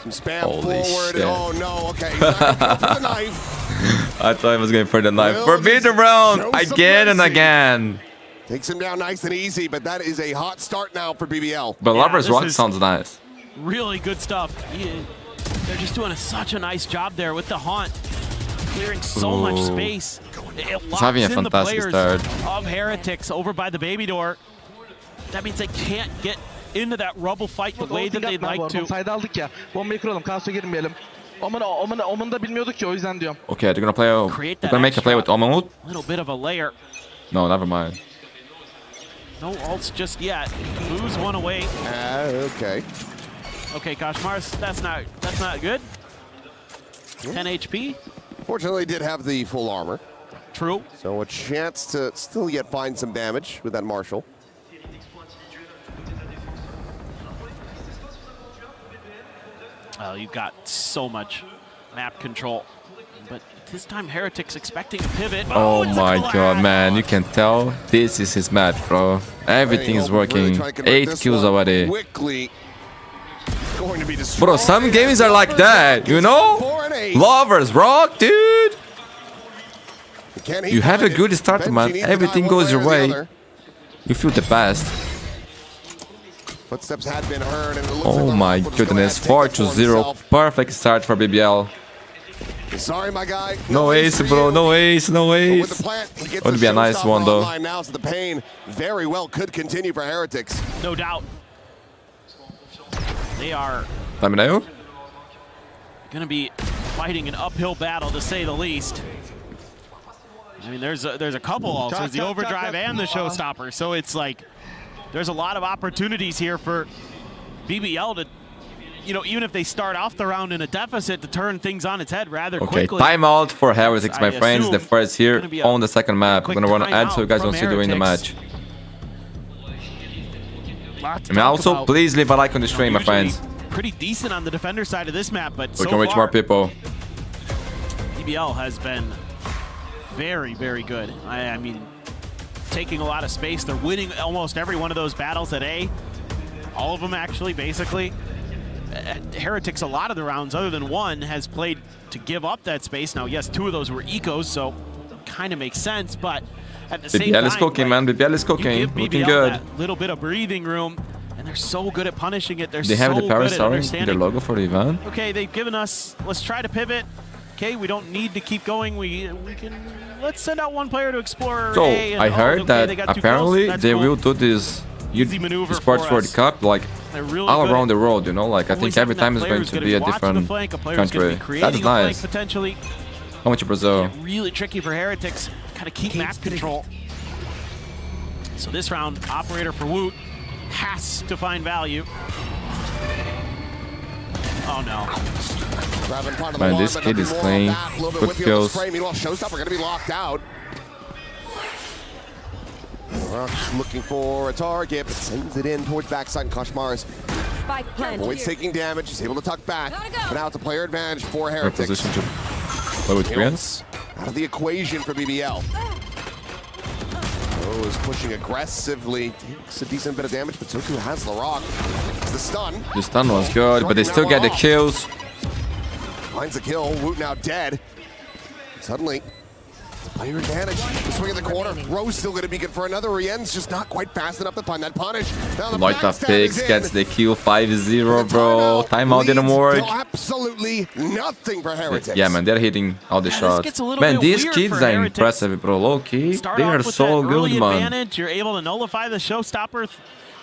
Speaker 3: Some spam
Speaker 2: Holy
Speaker 3: forward.
Speaker 2: shit.
Speaker 3: Oh no, okay. He's not gonna go for the knife.
Speaker 2: I thought he was going for the knife. Forbid the round again and again.
Speaker 3: Takes him down nice and easy, but that is a hot start now for BBL.
Speaker 2: But Lover's Rock sounds nice.
Speaker 1: Really good stuff. They're just doing such a nice job there with the haunt. Clearing so much space. It locks
Speaker 2: having a
Speaker 1: in the
Speaker 2: fantastic
Speaker 1: players
Speaker 2: start.
Speaker 1: of Heretics over by the baby door. That means they can't get into that rubble fight the way that they'd like to.
Speaker 2: Okay, they're gonna play. They're gonna make a play with Omamut.
Speaker 1: A little bit of a layer.
Speaker 2: No, never mind.
Speaker 1: No ults just yet. Lose one away.
Speaker 3: Okay.
Speaker 1: Okay, Koshmars, that's not good. 10 HP.
Speaker 3: Fortunately, did have the full armor.
Speaker 1: True.
Speaker 3: So a chance to still yet find some damage with that Marshall.
Speaker 1: You've got so much map control. But this time, Heretics expecting a pivot.
Speaker 2: Oh my god, man. You can tell this is his map, bro. Everything is working. 8 kills already. Bro, some games are like that, you know? Lovers Rock, dude. You have a good start, man. Everything goes your way. You feel the best.
Speaker 3: Footsteps had been heard, and it looks
Speaker 2: oh
Speaker 3: like
Speaker 2: my goodness, 4-0. Perfect start for BBL.
Speaker 3: Sorry, my guy.
Speaker 2: No ace, bro. No ace. No ace. Would be a nice one, though.
Speaker 3: Now, so the pain very well could continue for Heretics.
Speaker 1: No doubt. They are
Speaker 2: going
Speaker 1: to be fighting an uphill battle, to say the least. I mean, there's a couple also. There's the overdrive and the showstopper. So it's like there's a lot of opportunities here for BBL to, even if they start off the round in a deficit, to turn things on its head rather quickly.
Speaker 2: Okay, timeout for Heretics, my friends. The first here on the second map. We're going to run an ad so you guys don't see during the match. And also, please leave a like on the stream, my friends.
Speaker 1: Pretty decent on the defender side of this map, but
Speaker 2: we can reach more people.
Speaker 1: BBL has been very, very good. I mean, taking a lot of space. They're winning almost every one of those battles at A. All of them, actually, basically. Heretics, a lot of the rounds, other than one, has played to give up that space. Now, yes, 2 of those were ecos, so kind of makes sense, but at the same time,
Speaker 2: BBL is cooking, man. BBL is cooking. Looking good.
Speaker 1: That little bit of breathing room, and they're so good at punishing it.
Speaker 2: They have the Paris Star in their logo for the event.
Speaker 1: Okay, they've given us, let's try to pivot. Okay, we don't need to keep going. We can, let's send out one player to explore
Speaker 2: So,
Speaker 1: A and
Speaker 2: I heard that apparently they will do this Esports World Cup like really all around the world, like I think every time is going to be a different country. That's nice.
Speaker 1: Potentially.
Speaker 2: How much Brazil?
Speaker 1: Really tricky for Heretics. Kind of keep map control. So this round, operator for Woot has to find value. Oh no.
Speaker 2: Man, this kid is playing good kills.
Speaker 3: Meanwhile, Showstopper going to be locked out. Larok's looking for a target, but sends it in towards backside, and Koshmars avoids taking damage. He's able to tuck back. But now it's a player advantage for Heretics.
Speaker 2: Position to play with Koreans.
Speaker 3: Out of the equation for BBL. Oh, is pushing aggressively. Takes a decent bit of damage, but so too has Larok. It's the stun.
Speaker 2: The stun was good, but they still get the kills.
Speaker 3: Finds the kill. Woot now dead. Suddenly, Player advantage. The swing in the corner. Rose still going to be good for another. Rien's just not quite fast enough to find that punish. Now the
Speaker 2: Loita Pix gets the kill 5-0, bro. Timeout didn't work.
Speaker 3: Absolutely nothing for Heretics.
Speaker 2: Yeah, man, they're hitting all the shots. Man, these kids are impressive, bro. Low key, they are so good, man.
Speaker 1: Advantage. You're able to nullify the showstopper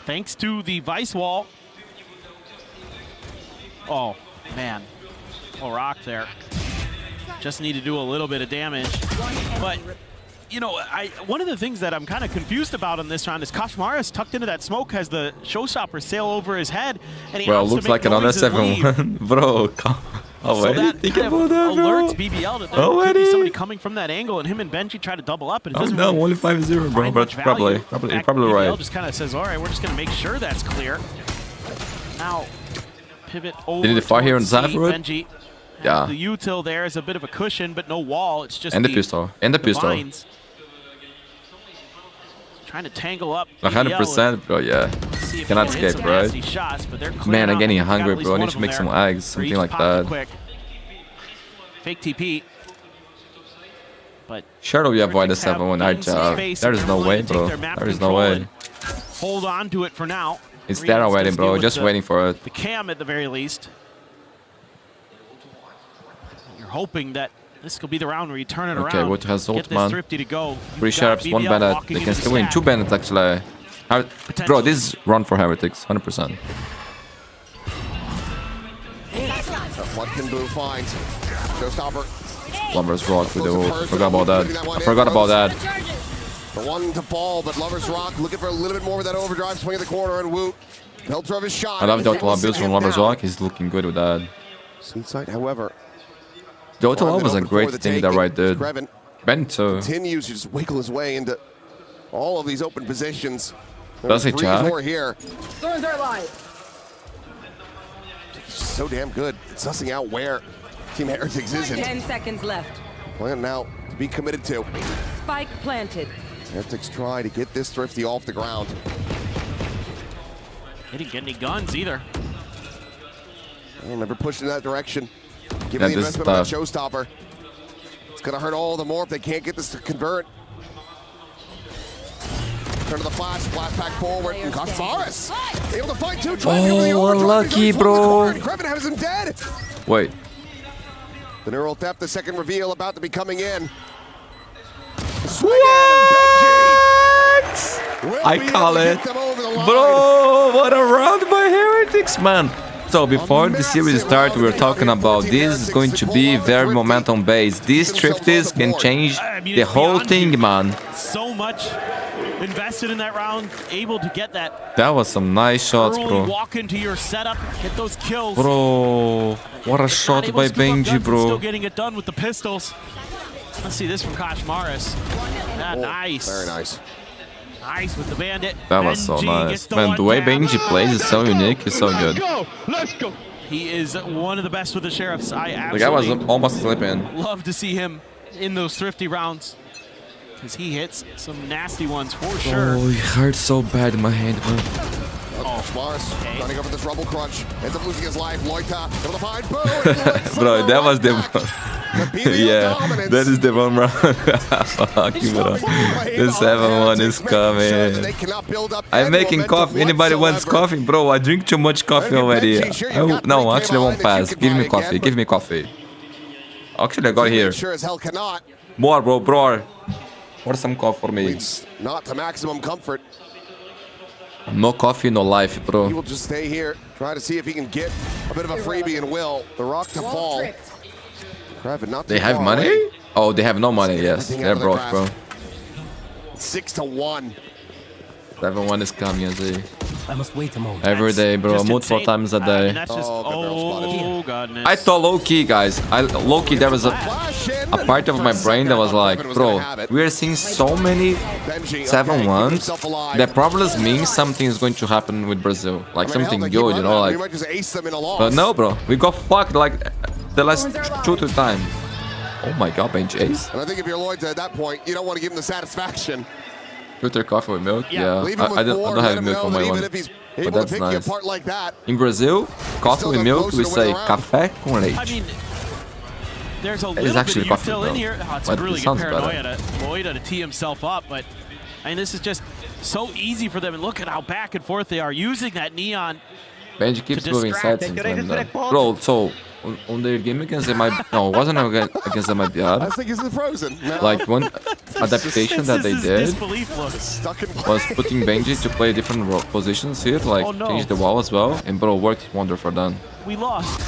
Speaker 1: thanks to the Vice Wall. Oh, man. Oh, Rock there. Just need to do a little bit of damage. But, you know, one of the things that I'm kind of confused about in this round is Koshmaris tucked into that smoke has the showstopper sail over his head. And he
Speaker 2: well, looks like another 7-1. Bro, oh,
Speaker 1: so that think about that, alerts BBL that there could be somebody coming from that angle, and him and Benji try to double up. And it doesn't
Speaker 2: no, only 5-0, bro. But probably
Speaker 1: BBL
Speaker 2: right.
Speaker 1: Just kind of says, all right, we're just going to make sure that's clear. Now, pivot over.
Speaker 2: Did he fire here on Zafrud?
Speaker 1: Benji.
Speaker 2: Yeah.
Speaker 1: The util there is a bit of a cushion, but no wall. It's just
Speaker 2: and the pistol. And the pistol.
Speaker 1: Vines. Trying to tangle up.
Speaker 2: 100%, bro. Yeah. Cannot escape, right?
Speaker 1: Shots,
Speaker 2: man, I'm getting hungry, bro. I need to make some eggs, something like that.
Speaker 1: Quick. Fake TP. But
Speaker 2: sure, we avoid the 7-1 hard job. There is no way, bro. There is no way.
Speaker 1: Hold on to it for now.
Speaker 2: It's there already, bro. Just waiting for it.
Speaker 1: The cam at the very least. Hoping that this could be the round where you turn it around.
Speaker 2: Okay, what has ult, man?
Speaker 1: To go.
Speaker 2: 3 sharps, 1 bandit. They can still win. 2 bandits, actually. Bro, this is run for Heretics, 100%.
Speaker 3: What can Boo find? Showstopper.
Speaker 2: Lovers Rock with the ult. Forgot about that. I forgot about that.
Speaker 3: The one to fall, but Lovers Rock looking for a little bit more with that overdrive swing in the corner, and Woot helped throw his shot.
Speaker 2: I love the auto builds from Lovers Rock. He's looking good with that.
Speaker 3: Seaside, however.
Speaker 2: The auto was a great thing that right did. Ben too.
Speaker 3: Continues to just wiggle his way into all of these open positions.
Speaker 2: Does he check?
Speaker 3: Here.
Speaker 12: Thorns are alive.
Speaker 3: So damn good. It's sussing out where Team Heretics isn't.
Speaker 12: 10 seconds left.
Speaker 3: Plan now to be committed to.
Speaker 12: Spike planted.
Speaker 3: Heretics try to get this Thrifty off the ground.
Speaker 1: He didn't get any guns either.
Speaker 3: Well, never pushed in that direction. Given the investment on that showstopper, it's going to hurt all the more if they can't get this to convert. Turn to the flash back forward, and Koshmaris able to fight 2.
Speaker 2: Oh, lucky, bro.
Speaker 3: Krevin has him dead.
Speaker 2: Wait.
Speaker 3: The neural theft, the second reveal about to be coming in.
Speaker 2: What? I call it. Bro, what a round by Heretics, man. So before the series starts, we were talking about this is going to be very momentum based. These Thrifties can change the whole thing, man.
Speaker 1: So much invested in that round, able to get that.
Speaker 2: That was some nice shots, bro.
Speaker 1: Walk into your setup, get those kills.
Speaker 2: Bro, what a shot by Benji, bro.
Speaker 1: Still getting it done with the pistols. Let's see this from Koshmaris. Nice.
Speaker 3: Very nice.
Speaker 1: Nice with the bandit.
Speaker 2: That was so nice. Man, the way Benji plays is so unique. It's so good.
Speaker 1: Let's go. He is one of the best with the Sheriffs. I absolutely
Speaker 2: the guy was almost sleeping.
Speaker 1: Love to see him in those thrifty rounds. Because he hits some nasty ones for sure.
Speaker 2: Oh, it hurts so bad in my hand, man.
Speaker 3: Koshmaris trying to go for this Rumble Crunch. Ends up losing his life. Loita able to find Boo.
Speaker 2: Bro, that was the yeah, that is the one round. Fuck you, bro. The 7-1 is coming. I'm making coffee. Anybody wants coffee? Bro, I drink too much coffee already. No, actually I won't pass. Give me coffee. Give me coffee. Actually, I got here.
Speaker 3: Sure as hell cannot.
Speaker 2: More, bro. Pour some coffee for me.
Speaker 3: Not to maximum comfort.
Speaker 2: No coffee, no life, bro.
Speaker 3: He will just stay here, try to see if he can get a bit of a freebie and will. The rock to fall.
Speaker 2: They have money? Oh, they have no money, yes. They're broke, bro.
Speaker 3: 6-1.
Speaker 2: 7-1 is coming, I see.
Speaker 14: I must wait a moment.
Speaker 2: Every day, bro. Multiple times a day.
Speaker 1: Oh, godness.
Speaker 2: I thought low-key, guys. Low-key, there was a part of my brain that was like, bro, we are seeing so many 7-1s. That probably means something is going to happen with Brazil. Like something good, you know, like. But no, bro. We got fucked like the last 2-3 times. Oh my god, Benji Ace.
Speaker 3: And I think if you're Lloyd at that point, you don't want to give him the satisfaction.
Speaker 2: Filter coffee with milk? Yeah. I don't have milk on my one. But that's nice.
Speaker 3: Like that,
Speaker 2: in Brazil, coffee with milk, we say café com leite.
Speaker 1: I mean, There's a
Speaker 2: It's
Speaker 1: little
Speaker 2: actually
Speaker 1: bit of util in here. Oh, it's a
Speaker 2: but
Speaker 1: really
Speaker 2: it
Speaker 1: good
Speaker 2: sounds
Speaker 1: paranoia
Speaker 2: better.
Speaker 1: to Moida to tee himself up, but I mean, this is just so easy for them. And look at how back and forth they are using that neon.
Speaker 2: Benji keeps moving sides sometimes. Bro, so on their game against them, no, it wasn't against them.
Speaker 3: I think it's frozen. No.
Speaker 2: Like one adaptation that they did was putting Benji to play different positions here, like change the wall as well, and bro, worked wonder for them.
Speaker 1: We lost.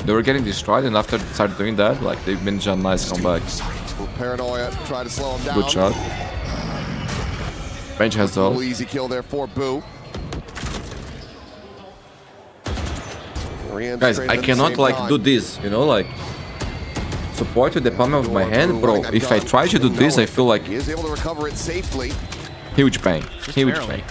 Speaker 2: They were getting destroyed, and after they started doing that, like they've been a nice comeback.
Speaker 3: Paranoia, try to slow him down.
Speaker 2: Good shot. Benji has the ult.
Speaker 3: Easy kill there for Boo.
Speaker 2: Guys, I cannot like do this, you know, like support with the palm of my hand, bro. If I try to do this, I feel like
Speaker 3: he is able to recover it safely.
Speaker 2: Huge pain, huge pain.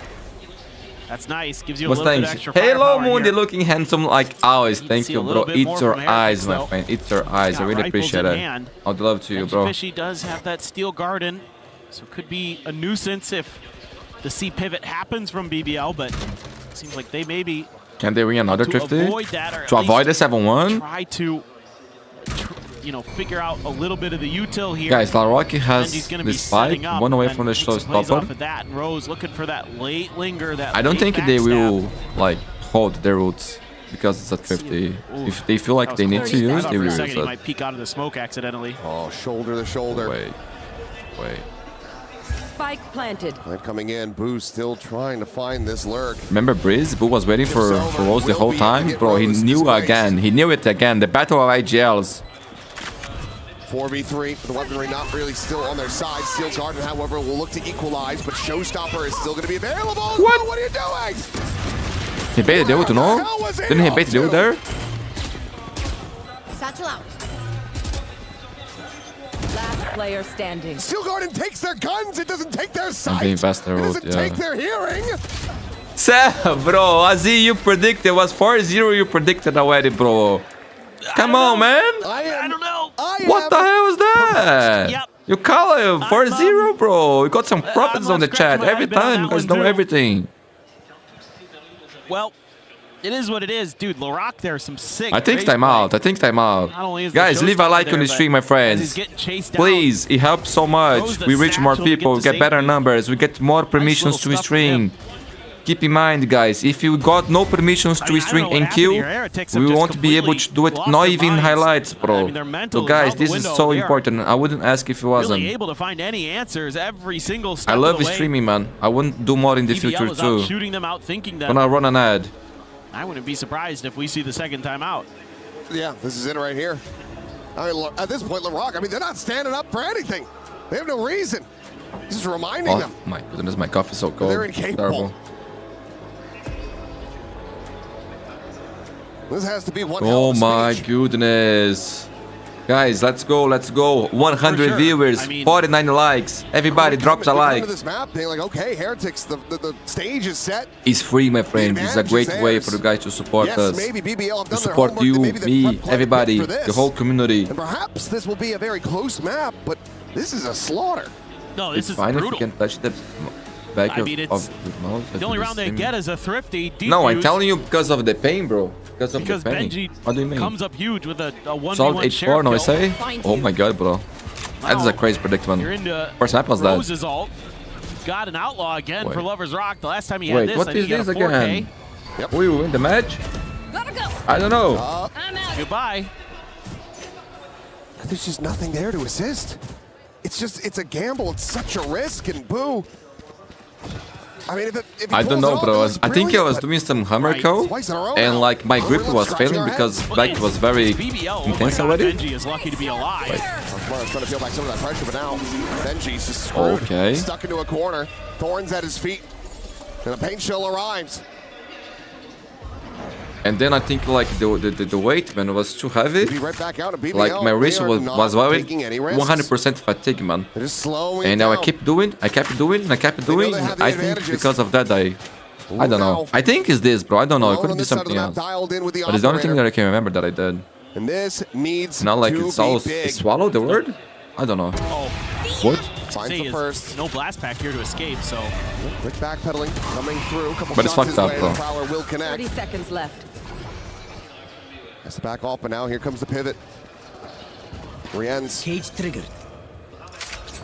Speaker 1: That's nice. Gives you a little bit extra
Speaker 2: Hello,
Speaker 1: firepower
Speaker 2: Mundi,
Speaker 1: here.
Speaker 2: looking handsome like always. Thank you, bro.
Speaker 1: bit
Speaker 2: It's
Speaker 1: more
Speaker 2: your
Speaker 1: from
Speaker 2: eyes,
Speaker 1: Heretics,
Speaker 2: my
Speaker 1: though.
Speaker 2: friend. It's your eyes. I
Speaker 1: Got
Speaker 2: really
Speaker 1: rifles
Speaker 2: appreciate
Speaker 1: in
Speaker 2: it.
Speaker 1: hand.
Speaker 2: I'd love to you, bro.
Speaker 1: Benjyfishy does have that steel garden, so it could be a nuisance if the C pivot happens from BBL, but it seems like they maybe
Speaker 2: Can they win another
Speaker 1: to
Speaker 2: 50?
Speaker 1: avoid that, or
Speaker 2: To
Speaker 1: at
Speaker 2: avoid the
Speaker 1: least
Speaker 2: 7-1?
Speaker 1: try to, you know, figure out a little bit of the util here.
Speaker 2: Guys, Larok
Speaker 1: And
Speaker 2: has
Speaker 1: he's gonna
Speaker 2: the
Speaker 1: be
Speaker 2: spike,
Speaker 1: setting up,
Speaker 2: one away
Speaker 1: and
Speaker 2: from the
Speaker 1: makes some plays
Speaker 2: showstopper.
Speaker 1: off of that, and Rose looking for that late linger, that
Speaker 2: I don't
Speaker 1: late
Speaker 2: think they
Speaker 1: backstab.
Speaker 2: will like hold their roots because it's at 50. If they feel like they need to use, they will use
Speaker 1: He
Speaker 2: it.
Speaker 1: might peek out of the smoke accidentally.
Speaker 3: Oh, shoulder to shoulder.
Speaker 2: Wait.
Speaker 12: Spike planted.
Speaker 3: Right, coming in, Boo still trying to find this lurk.
Speaker 2: Remember Breeze? Boo was waiting for Rose the whole time? Bro, he knew again. He knew it again. The battle of IGLs.
Speaker 3: 4v3, the weaponry not really still on their side. Steel Garden, however, will look to equalize, but Showstopper is still going to be available.
Speaker 2: What?
Speaker 3: What are you doing?
Speaker 2: He baited the ult, no? Didn't he bait the ult there?
Speaker 5: Satchel out.
Speaker 12: Last player standing.
Speaker 3: Steel Garden takes their guns, it doesn't take their
Speaker 2: I'm
Speaker 3: sight.
Speaker 2: being faster
Speaker 3: It
Speaker 2: ult,
Speaker 3: doesn't
Speaker 2: yeah.
Speaker 3: take their hearing.
Speaker 2: Bro, Azzy, you predicted. It was 4-0 you predicted already, bro. Come on, man.
Speaker 1: I don't know.
Speaker 2: What the hell is that?
Speaker 1: Yep.
Speaker 2: You call it 4-0, bro. You got some profits on the chat every time. You guys know everything.
Speaker 1: Well, it is what it is. Dude, Larok, there's some sick.
Speaker 2: I think
Speaker 1: race
Speaker 2: time
Speaker 1: play.
Speaker 2: out. I think time out.
Speaker 1: Not only is the
Speaker 2: Guys, leave a
Speaker 1: showstopper
Speaker 2: like on
Speaker 1: there,
Speaker 2: the stream, my
Speaker 1: but as
Speaker 2: friends.
Speaker 1: he's getting chased down,
Speaker 2: Please, it helps so much.
Speaker 1: throws the
Speaker 2: We reach more
Speaker 1: satchel to get
Speaker 2: people,
Speaker 1: to
Speaker 2: get better
Speaker 1: safety.
Speaker 2: numbers, we get more permissions
Speaker 1: little
Speaker 2: to
Speaker 1: stuff from
Speaker 2: stream. Keep in mind, guys, if you got no permissions to stream and kill, we won't be able to do it, not even highlights, bro. So guys, this is so important. I wouldn't ask if it wasn't.
Speaker 1: Really able to find any answers every single step
Speaker 2: I love
Speaker 1: of the way.
Speaker 2: streaming, man. I wouldn't do more in the
Speaker 1: BBL
Speaker 2: future
Speaker 1: is out
Speaker 2: too.
Speaker 1: shooting them out, thinking that.
Speaker 2: Gonna run an ad.
Speaker 1: I wouldn't be surprised if we see the second time out.
Speaker 3: Yeah, this is it right here. I mean, at this point, Larok, I mean, they're not standing up for anything. They have no reason. This is reminding them.
Speaker 2: Oh my goodness, my coffee is so cold.
Speaker 3: They're incapable.
Speaker 2: Terrible.
Speaker 3: This has to be one
Speaker 2: Oh
Speaker 3: hell of a
Speaker 2: my
Speaker 3: speech.
Speaker 2: goodness. Guys, let's go, let's go. 100
Speaker 3: sure.
Speaker 2: viewers,
Speaker 3: I mean,
Speaker 2: 49 likes. Everybody drops a
Speaker 3: They come
Speaker 2: like.
Speaker 3: to this map, they're like, okay, Heretics, the stage is set.
Speaker 2: It's free, my friends. It's a great way for you guys to support
Speaker 3: Yes,
Speaker 2: us.
Speaker 3: maybe BBL have
Speaker 2: To
Speaker 3: done their
Speaker 2: support
Speaker 3: homework,
Speaker 2: you,
Speaker 3: then maybe they're
Speaker 2: me,
Speaker 3: quite
Speaker 2: everybody,
Speaker 3: fit for this.
Speaker 2: the whole community.
Speaker 3: And perhaps this will be a very close map, but this is a slaughter.
Speaker 1: No,
Speaker 2: It's fine if you can touch the back
Speaker 1: I mean,
Speaker 2: of
Speaker 1: it's
Speaker 2: the mouse.
Speaker 1: The only round they get is a thrifty.
Speaker 2: No, I'm
Speaker 1: defuse,
Speaker 2: telling you because of the pain, bro. Because of
Speaker 1: because
Speaker 2: the pain.
Speaker 1: Benji
Speaker 2: What do you mean?
Speaker 1: comes up huge with a 1v1
Speaker 2: Solid
Speaker 1: share
Speaker 2: 8-4, no, I
Speaker 1: kill.
Speaker 2: say? Oh my god, bro. That is a crazy
Speaker 1: You're
Speaker 2: predicament.
Speaker 1: into
Speaker 2: First map was that.
Speaker 1: Rose's ult. Got an outlaw again for
Speaker 2: Wait.
Speaker 1: Lovers Rock. The last time he had
Speaker 2: Wait,
Speaker 1: this,
Speaker 2: what
Speaker 1: I
Speaker 2: is
Speaker 1: think he
Speaker 2: this
Speaker 1: got a 4K.
Speaker 2: again? We will win the match? I don't know.
Speaker 1: Goodbye.
Speaker 3: There's just nothing there to assist. It's a gamble. It's such a risk, and Boo. I mean, if he
Speaker 2: I don't
Speaker 3: pulls
Speaker 2: know,
Speaker 3: it off,
Speaker 2: bro.
Speaker 3: it was
Speaker 2: I think I was
Speaker 3: brilliant,
Speaker 2: doing some hammer co,
Speaker 3: twice in a row
Speaker 2: and
Speaker 3: now.
Speaker 2: like my grip was failing because back was very intense already.
Speaker 1: Benji is lucky to be alive.
Speaker 3: Tomahawk's trying to feel back some of that pressure, but now Benji's just screwed.
Speaker 2: Okay.
Speaker 3: Stuck into a corner. Thorns at his feet. And the paint shell arrives.
Speaker 2: And then I think like the weight, man, was too heavy.
Speaker 3: Be right back out of BBL.
Speaker 2: Like my wrist
Speaker 3: They are not
Speaker 2: was very
Speaker 3: taking any risks.
Speaker 2: 100% fatigue, man.
Speaker 3: They're just slowing
Speaker 2: And now I
Speaker 3: down.
Speaker 2: kept doing, and I kept doing.
Speaker 3: they have the
Speaker 2: I think
Speaker 3: advantages.
Speaker 2: because of that, I don't know. I think it's this, bro. I don't know. It
Speaker 3: Alone
Speaker 2: could
Speaker 3: on
Speaker 2: be
Speaker 3: this side of the
Speaker 2: something
Speaker 3: map,
Speaker 2: else.
Speaker 3: dialed in with the
Speaker 2: But it's the only thing
Speaker 3: operator.
Speaker 2: that I can remember that I did.
Speaker 3: And this needs
Speaker 2: Not like
Speaker 3: to
Speaker 2: it's all
Speaker 3: be big.
Speaker 2: swallow the word. I don't know. What?
Speaker 3: Finds the first.
Speaker 1: No blast pack here to escape, so.
Speaker 3: Quick backpedaling, coming through. A couple
Speaker 2: But it's
Speaker 3: shots his
Speaker 2: fucked up,
Speaker 3: way,
Speaker 2: bro.
Speaker 3: the power will connect.
Speaker 12: 30 seconds left.
Speaker 3: Has to back off, but now here comes the pivot. Rien's
Speaker 14: cage triggered.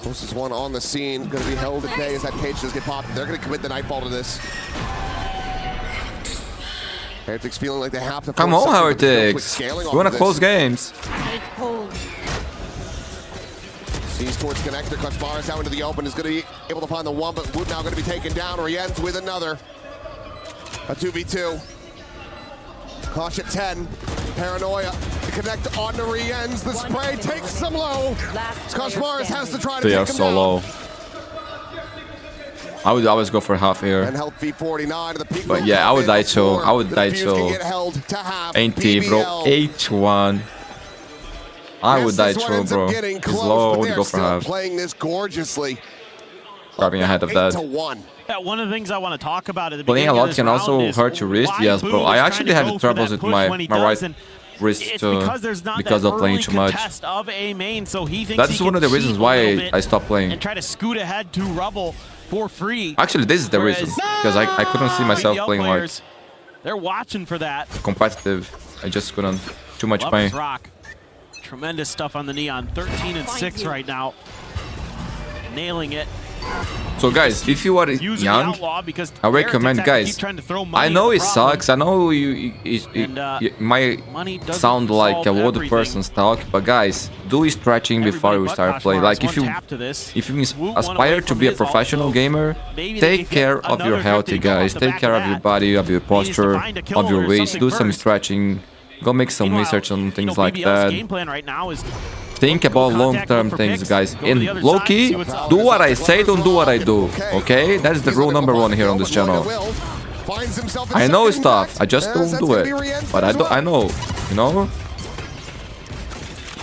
Speaker 3: Closest one on the scene, going to be held today as that cage does get popped. They're going to commit the nightfall to this. Heretics feeling like they have to.
Speaker 2: Come on, Heretics. We want to close games.
Speaker 5: Take hold.
Speaker 3: Sees towards connector. Clutchmaras out into the open. Is going to be able to find the one, but Woot now going to be taken down. Rien's with another. A 2v2. Caution 10. Paranoia to connect onto Rien's. The spray takes some low. Clutchmaras has to try to
Speaker 2: They
Speaker 3: take
Speaker 2: are
Speaker 3: him
Speaker 2: so
Speaker 3: down.
Speaker 2: low. I would always go for half here.
Speaker 3: And help V49 to the peak.
Speaker 2: But yeah, I would die too. I would die too. Ain't bro. H1. I would die too, bro. He's low. I would go for half.
Speaker 3: Playing this gorgeously.
Speaker 2: Grabbing ahead of that.
Speaker 1: Yeah, one of the things I want to talk about at the
Speaker 2: Playing
Speaker 1: beginning
Speaker 2: a
Speaker 1: of
Speaker 2: lot
Speaker 1: this
Speaker 2: can also
Speaker 1: round is
Speaker 2: hurt your wrist.
Speaker 1: why
Speaker 2: Yes, bro.
Speaker 1: Boo
Speaker 2: I
Speaker 1: is
Speaker 2: actually
Speaker 1: trying to
Speaker 2: had
Speaker 1: go for
Speaker 2: troubles
Speaker 1: that
Speaker 2: with
Speaker 1: push
Speaker 2: my
Speaker 1: when he
Speaker 2: right
Speaker 1: does, and
Speaker 2: wrist
Speaker 1: it's because there's not
Speaker 2: because
Speaker 1: that
Speaker 2: of playing
Speaker 1: early
Speaker 2: too much.
Speaker 1: contest of a main, so he thinks
Speaker 2: That's
Speaker 1: he
Speaker 2: one
Speaker 1: can
Speaker 2: of the reasons
Speaker 1: cheat a little
Speaker 2: why
Speaker 1: bit
Speaker 2: I stopped playing.
Speaker 1: and try to scoot ahead to Rubble for free.
Speaker 2: Actually, this is the reason. Because I couldn't see myself
Speaker 1: BBL
Speaker 2: playing like
Speaker 1: players, they're watching for that.
Speaker 2: competitive. I just couldn't. Too much
Speaker 1: Love
Speaker 2: pain.
Speaker 1: his rock. Tremendous stuff on the Neon. 13 and 6 right now. Nailing it.
Speaker 2: So guys, if you are
Speaker 1: Using
Speaker 2: young,
Speaker 1: the outlaw because
Speaker 2: I recommend,
Speaker 1: Heretics
Speaker 2: guys.
Speaker 1: keep trying to throw money
Speaker 2: I know
Speaker 1: at
Speaker 2: it
Speaker 1: the problem.
Speaker 2: sucks. I know you might
Speaker 1: money doesn't
Speaker 2: sound like a
Speaker 1: solve
Speaker 2: lot of
Speaker 1: everything.
Speaker 2: persons talk, but guys, do stretching before you start playing. Like if you aspire to be a professional gamer, take care of your health, guys. Take care of your body, of your posture, of your waist. Do some stretching. Go make some research on things like that.
Speaker 1: Game plan right now is
Speaker 2: Think about long-term things, guys. In low-key, do what I say, don't do what I do. Okay? That is the rule number one here on this channel. I know it's tough. I just don't do it. But I know. You know?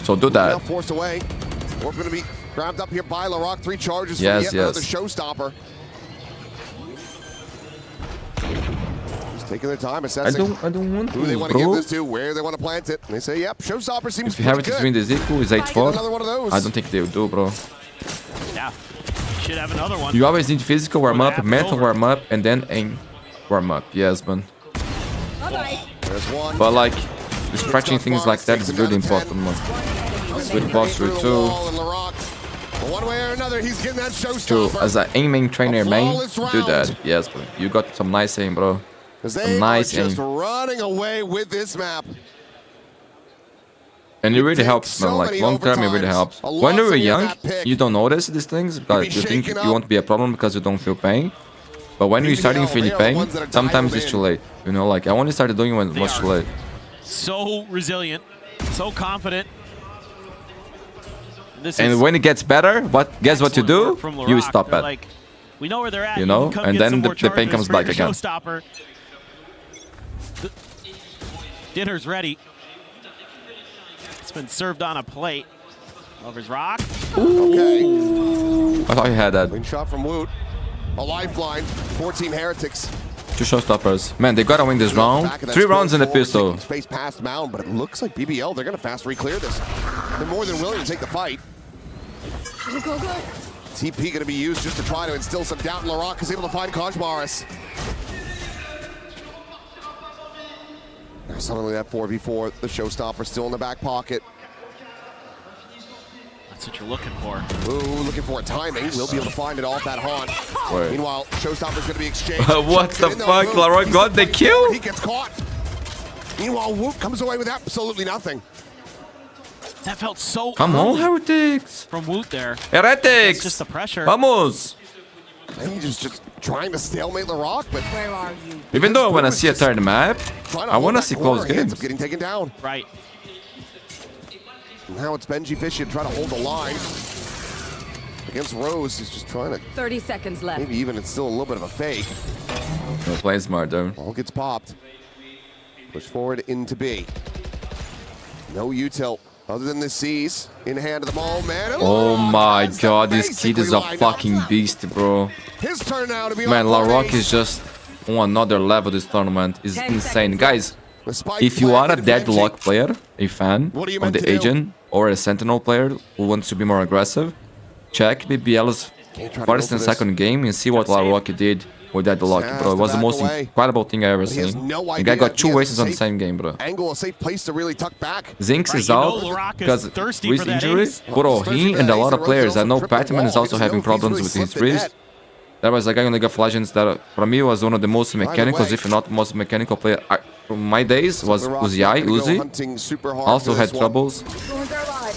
Speaker 2: So do that.
Speaker 3: Forced away. We're going to be grabbed up here by Larok. 3 charges
Speaker 2: Yes,
Speaker 3: from yet another
Speaker 2: yes.
Speaker 3: showstopper. Taking their time
Speaker 2: I
Speaker 3: assessing
Speaker 2: don't want
Speaker 3: who they
Speaker 2: to,
Speaker 3: want to give
Speaker 2: bro.
Speaker 3: this to, where they want to plant it. And they say, yep, showstopper seems
Speaker 2: If you have it
Speaker 3: pretty
Speaker 2: between
Speaker 3: good.
Speaker 2: the Zico is 8-4,
Speaker 3: Another one of those.
Speaker 2: I don't think they will do, bro.
Speaker 1: Yeah, should have another one.
Speaker 2: You always need physical warm-up, mental
Speaker 1: over.
Speaker 2: warm-up, and then aim warm-up. Yes, man.
Speaker 3: There's one.
Speaker 2: But like, stretching things like that is really important, man. With box with 2.
Speaker 3: One way or another, he's getting that
Speaker 2: 2.
Speaker 3: showstopper.
Speaker 2: As an aiming trainer main,
Speaker 3: flawless
Speaker 2: do
Speaker 3: round.
Speaker 2: that. Yes, bro. You got some nice aim, bro.
Speaker 3: Because
Speaker 2: Some
Speaker 3: they
Speaker 2: nice
Speaker 3: are just
Speaker 2: aim.
Speaker 3: running away with this map.
Speaker 2: And it really
Speaker 3: take
Speaker 2: helps,
Speaker 3: so
Speaker 2: man. Like,
Speaker 3: many
Speaker 2: long term, it really
Speaker 3: overtimes.
Speaker 2: helps.
Speaker 3: A
Speaker 2: When you're
Speaker 3: loss in
Speaker 2: young,
Speaker 3: that pick.
Speaker 2: you don't notice these things, but you think
Speaker 3: shaken
Speaker 2: you
Speaker 3: up.
Speaker 2: won't be a problem because you don't feel pain. But when you're starting
Speaker 3: BBL,
Speaker 2: feeling
Speaker 3: they are the
Speaker 2: pain,
Speaker 3: ones that are
Speaker 2: sometimes
Speaker 3: dialed
Speaker 2: it's
Speaker 3: in.
Speaker 2: too late. You know, like, I only started doing it when it was too late.
Speaker 1: So resilient, so confident. This
Speaker 2: And
Speaker 1: is
Speaker 2: when it gets better, guess what you
Speaker 1: excellent
Speaker 2: do?
Speaker 1: work from
Speaker 2: You
Speaker 1: Larok.
Speaker 2: stop
Speaker 1: They're
Speaker 2: it.
Speaker 1: like, we know where they're at.
Speaker 2: You know?
Speaker 1: can come
Speaker 2: And
Speaker 1: get
Speaker 2: then
Speaker 1: some
Speaker 2: the
Speaker 1: more
Speaker 2: pain
Speaker 1: charges
Speaker 2: comes
Speaker 1: for
Speaker 2: back
Speaker 1: your
Speaker 2: again.
Speaker 1: Showstopper. Dinner's ready. It's been served on a plate. Lover's rock.
Speaker 3: Okay.
Speaker 2: I thought you had that.
Speaker 3: Clean shot from Woot. A lifeline. 14 Heretics.
Speaker 2: 2 showstoppers. Man, they gotta win this round.
Speaker 3: Back of that
Speaker 2: 3
Speaker 3: square
Speaker 2: rounds in the
Speaker 3: forward,
Speaker 2: pistol.
Speaker 3: taking Space past Mound, but it looks like BBL, they're going to fast re-clear this. They're more than willing to take the fight.
Speaker 5: Go, go, go.
Speaker 3: TP going to be used just to try to instill some doubt in Larok is able to find Kajmaris. Now suddenly that 4v4, the showstopper still in the back pocket.
Speaker 1: That's what you're looking for.
Speaker 3: Ooh, looking for a timing. We'll be able to find it off that haunt.
Speaker 2: Wait.
Speaker 3: Meanwhile, showstopper's going to be exchanged.
Speaker 2: What the
Speaker 3: In though,
Speaker 2: fuck?
Speaker 3: Woot.
Speaker 2: Larok got the kill?
Speaker 3: He gets caught. Meanwhile, Woot comes away with absolutely nothing.
Speaker 1: That felt so
Speaker 2: Come on,
Speaker 1: early
Speaker 2: Heretics.
Speaker 1: from Woot there.
Speaker 2: Heretics.
Speaker 1: That's just the pressure.
Speaker 2: Vamos.
Speaker 3: And he's just trying to stalemate Larok, but
Speaker 5: Where are you?
Speaker 2: Even though I want to see a third map, I want to see close
Speaker 3: He ends
Speaker 2: games.
Speaker 3: up getting taken down.
Speaker 1: Right.
Speaker 3: Now it's Benjyfishy to try to hold the line. Against Rose, he's just trying to,
Speaker 12: 30 seconds left.
Speaker 3: maybe even it's still a little bit of a fake.
Speaker 2: No, play smart, though.
Speaker 3: Ball gets popped. Push forward into B. No util other than the C's in hand of the ball, man.
Speaker 2: Oh my god, this kid is a fucking beast, bro.
Speaker 3: His turn now to be
Speaker 2: Man,
Speaker 3: on
Speaker 2: Larok
Speaker 3: board.
Speaker 2: is just on another level this tournament. It's
Speaker 12: 10
Speaker 2: insane.
Speaker 12: seconds
Speaker 2: Guys,
Speaker 3: The spike
Speaker 2: if you are a
Speaker 3: planted,
Speaker 2: deadlock player, a fan
Speaker 3: What are you
Speaker 2: of
Speaker 3: meant
Speaker 2: the
Speaker 3: to do?
Speaker 2: agent, or a sentinel player who wants to be more aggressive, check BBL's
Speaker 3: Can't try to
Speaker 2: first
Speaker 3: go
Speaker 2: and
Speaker 3: for this.
Speaker 2: second game and see what Larok did with that lock, bro. It was the most incredible thing I ever seen. The guy got 2 aces on the same game, bro.
Speaker 3: Angle, a safe place to really tuck back.
Speaker 2: Zinx is out because with injury. Bro, he and a lot of players. I know Batman is also having problems with his wrist. There was a guy on League of Legends that, for me, was one of the most mechanical, if not most mechanical player from my days. Was Uzi. Also had troubles.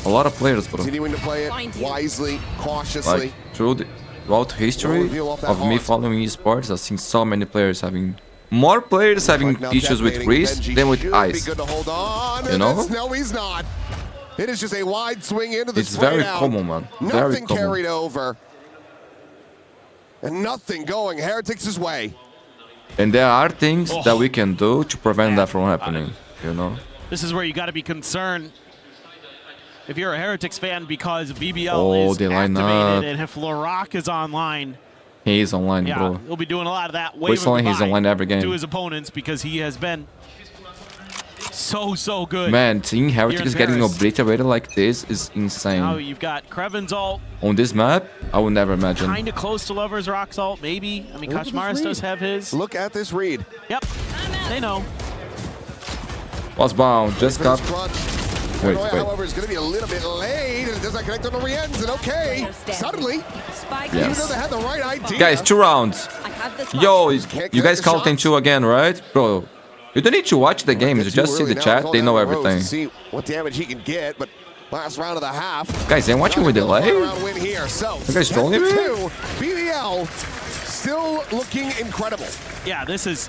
Speaker 2: A lot of players, bro.
Speaker 3: Continuing to play it wisely, cautiously.
Speaker 2: Like, throughout history of me following esports, I've seen so many players having more players having issues with wrist than with eyes. You know?
Speaker 3: No, he's not. It is just a wide swing into the
Speaker 2: It's very common, man. Very
Speaker 3: Nothing carried over. And nothing going Heretics' way.
Speaker 2: And there are things that we can do to prevent that from happening, you know?
Speaker 1: This is where you got to be concerned if you're a Heretics fan because BBL is activated and if Larok is online.
Speaker 2: He is online, bro.
Speaker 1: He'll be doing a lot of that.
Speaker 2: He's online every game.
Speaker 1: To his opponents because he has been so good.
Speaker 2: Man, seeing Heretics getting obliterated like this is insane.
Speaker 1: Now you've got Kreven's ult.
Speaker 2: On this map, I would never imagine.
Speaker 1: Kind of close to Lover's Rock's ult, maybe. I mean, Kashmaris does have his.
Speaker 3: Look at this read.
Speaker 1: Yep, they know.
Speaker 2: Was bound, just got. Wait.
Speaker 3: However, is going to be a little bit late, and it does not connect on the Riens, and okay, suddenly, even though they had the right idea.
Speaker 2: Guys, 2 rounds. Yo, you guys counting 2 again, right? Bro, you don't need to watch the games, you just see the chat, they know everything.
Speaker 3: See what damage he can get, but last round of the half.
Speaker 2: Guys, I'm watching with delay? You guys trolling me?
Speaker 3: BBL still looking incredible.
Speaker 1: Yeah, this is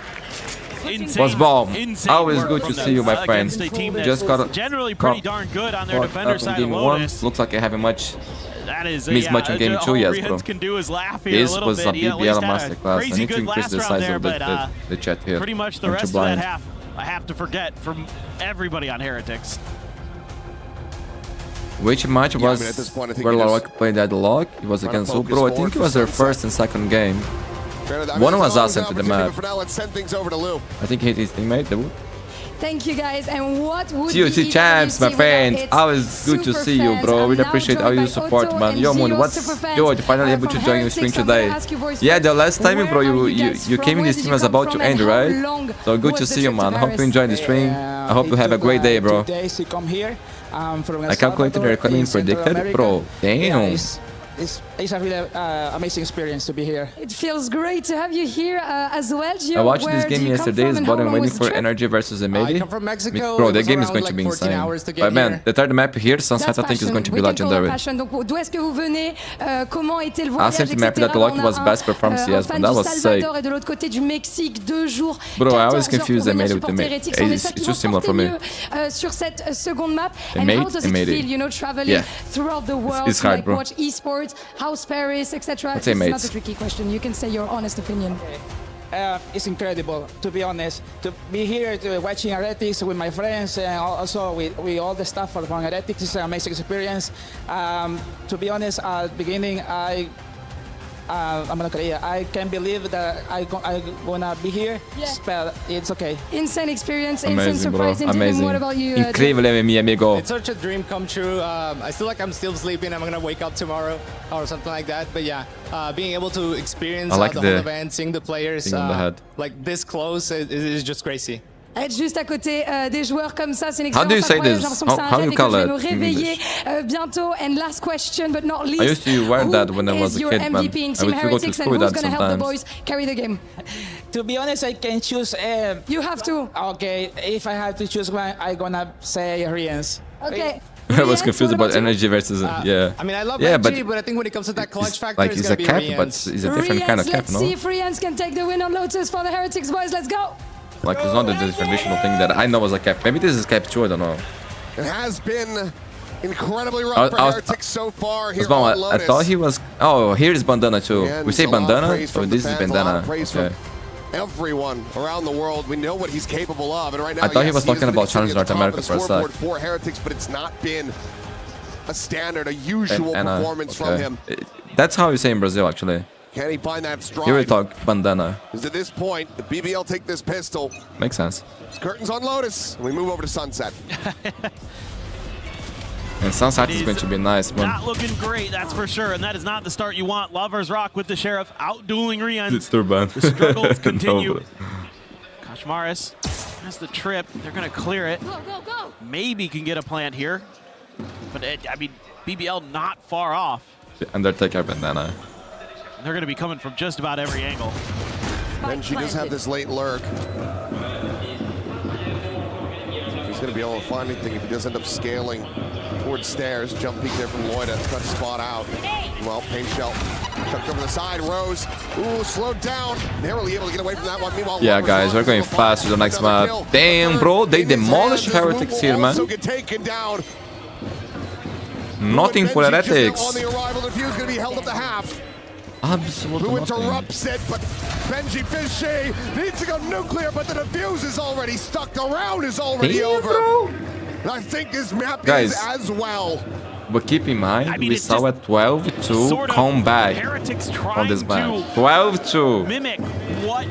Speaker 1: insane.
Speaker 2: Was bomb. Always good to see you, my friend. Just got
Speaker 1: generally pretty darn good on their defender side of Lotus.
Speaker 2: Looks like I haven't much.
Speaker 1: That is
Speaker 2: much in game 2, yes, bro.
Speaker 1: Can do is laugh here
Speaker 2: this
Speaker 1: a
Speaker 2: was a BBL masterclass. I need to increase the size
Speaker 1: there,
Speaker 2: of the chat here.
Speaker 1: Pretty much the rest of that half, I have to forget from everybody on Heretics.
Speaker 2: Which match was where Larok played that lock? It was against Bro. I think it was their first and second game. One was us into the map. I think he hit his teammate.
Speaker 9: Thank you guys, and what would
Speaker 2: TOC champs, my friends. Always good to see you, bro. Really appreciate all your support, man. Yo, Mundi, you're finally able to join your stream today. Yeah, the last time, bro, you came in this stream was about to end, right? So good to see you, man. Hope you enjoyed the stream. I hope you have a great day, bro. I calculated the recording predicted, bro. Damn.
Speaker 20: It's a really amazing experience to be here.
Speaker 9: It feels great to have you here as well, Gio.
Speaker 2: I watched this game yesterday, but I'm waiting for NRG versus Mada.
Speaker 20: I come from Mexico.
Speaker 2: Bro, the game is going to be insane. But man, the third map here, Sunset, I think is going to be legendary. I sent the map that lock was best performance, yes, but that was sick. Bro, I always confuse the Mada with the Mada. It's too similar for me. Yeah, it's hard, bro.
Speaker 9: Esports, House Paris, etc.
Speaker 2: It's not
Speaker 9: a tricky question. You can say your honest opinion.
Speaker 20: It's incredible, to be honest. To be here watching Heretics with my friends and also with all the staff from Heretics is an amazing experience. To be honest, at the beginning, I can't believe that I'm gonna be here. Yeah. But it's okay.
Speaker 9: Insane experience,
Speaker 2: amazing,
Speaker 9: insane surprise.
Speaker 2: Bro. Amazing.
Speaker 9: What about you?
Speaker 2: Incredible, mi amigo.
Speaker 21: It's such a dream come true. I feel like I'm still sleeping. I'm gonna wake up tomorrow or something like that. But yeah, being able to experience the whole event, seeing the players like this close, is just crazy.
Speaker 9: Être juste à côté des joueurs comme ça, c'est une expérience
Speaker 2: incroyable. J'ai l'impression que c'est un rêve et que je vais me réveiller
Speaker 9: bientôt. And last question, but not least,
Speaker 2: I used to wear that when I was a kid, man.
Speaker 9: MVP in Team Heretics, and who's going to help the boys carry the game?
Speaker 20: To be honest, I can choose.
Speaker 9: You have to.
Speaker 20: Okay, if I have to choose one, I'm gonna say Riens.
Speaker 9: Okay.
Speaker 2: I was confused about NRG versus yeah.
Speaker 21: I mean, I love NRG, but I think when it comes to that clutch factor,
Speaker 2: like it's a cap, but it's a different kind of cap, no?
Speaker 9: Let's see if Riens can take the win on Lotus for the Heretics boys. Let's go.
Speaker 2: Like, it's not the traditional thing that I know was a cap. Maybe this is cap too, I don't know.
Speaker 3: It has been incredibly rough for Heretics so far here on Lotus.
Speaker 2: I thought he was... Oh, here is Bandana too. We say Bandana? Oh, this is Bandana. Okay.
Speaker 3: Everyone around the world, we know what he's capable of. And right now,
Speaker 2: I thought he was talking about Challenge North America for a sec.
Speaker 3: For Heretics, but it's not been a standard, a usual performance from him.
Speaker 2: That's how you say in Brazil, actually.
Speaker 3: Can he find that stride?
Speaker 2: Here we talk Bandana.
Speaker 3: Because at this point, the BBL take this pistol.
Speaker 2: Makes sense.
Speaker 3: Curtains on Lotus. And we move over to Sunset.
Speaker 2: And Sunset is going to be nice, man.
Speaker 1: Not looking great, that's for sure. And that is not the start you want. Lovers Rock with the Sheriff out-dueling Riens.
Speaker 2: It's too bad.
Speaker 1: The struggles continue.
Speaker 2: No,
Speaker 1: Koshmaris has the trip. They're going to clear it.
Speaker 5: Go, go, go.
Speaker 1: Maybe can get a plant here. But, I mean, BBL not far off.
Speaker 2: Undertaker bandana.
Speaker 1: And they're going to be coming from just about every angle.
Speaker 3: And she does have this late lurk. He's going to be able to find anything if he does end up scaling towards stairs. Jump peek there from Loida. Try to spot out. Well, Paint Shell chucked over the side. Rose. Ooh, slowed down. Narrowly able to get away from that one. Meanwhile,
Speaker 2: yeah, guys, we're going fast to the next map. Damn, bro. They demolished Heretics here, man. Nothing for Heretics.
Speaker 3: On the arrival, the fuse going to be held up to half.
Speaker 2: Absolutely
Speaker 3: Who
Speaker 2: nothing.
Speaker 3: interrupts it, but Benjyfishy needs to go nuclear, but the defuse is already stuck. The round is already over. And I think this map is as well.
Speaker 2: But keep in mind, we saw a 12-2 comeback on this map. 12-2.
Speaker 1: Mimic what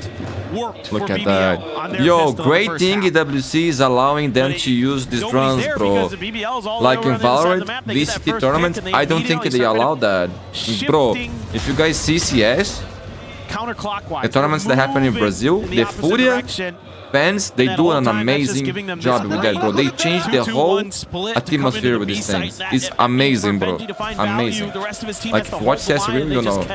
Speaker 1: worked.
Speaker 2: Look at that. Yo, great thing EWC is allowing them to use these drones, bro. Like in Valorant, VCT tournaments, I don't think they allow that. Bro, if you guys see CS, the tournaments that happen in Brazil, the Furia fans, they do an amazing job with that, bro. They change the whole atmosphere with these things. It's amazing, bro. Amazing. Like, watch CS real, you know.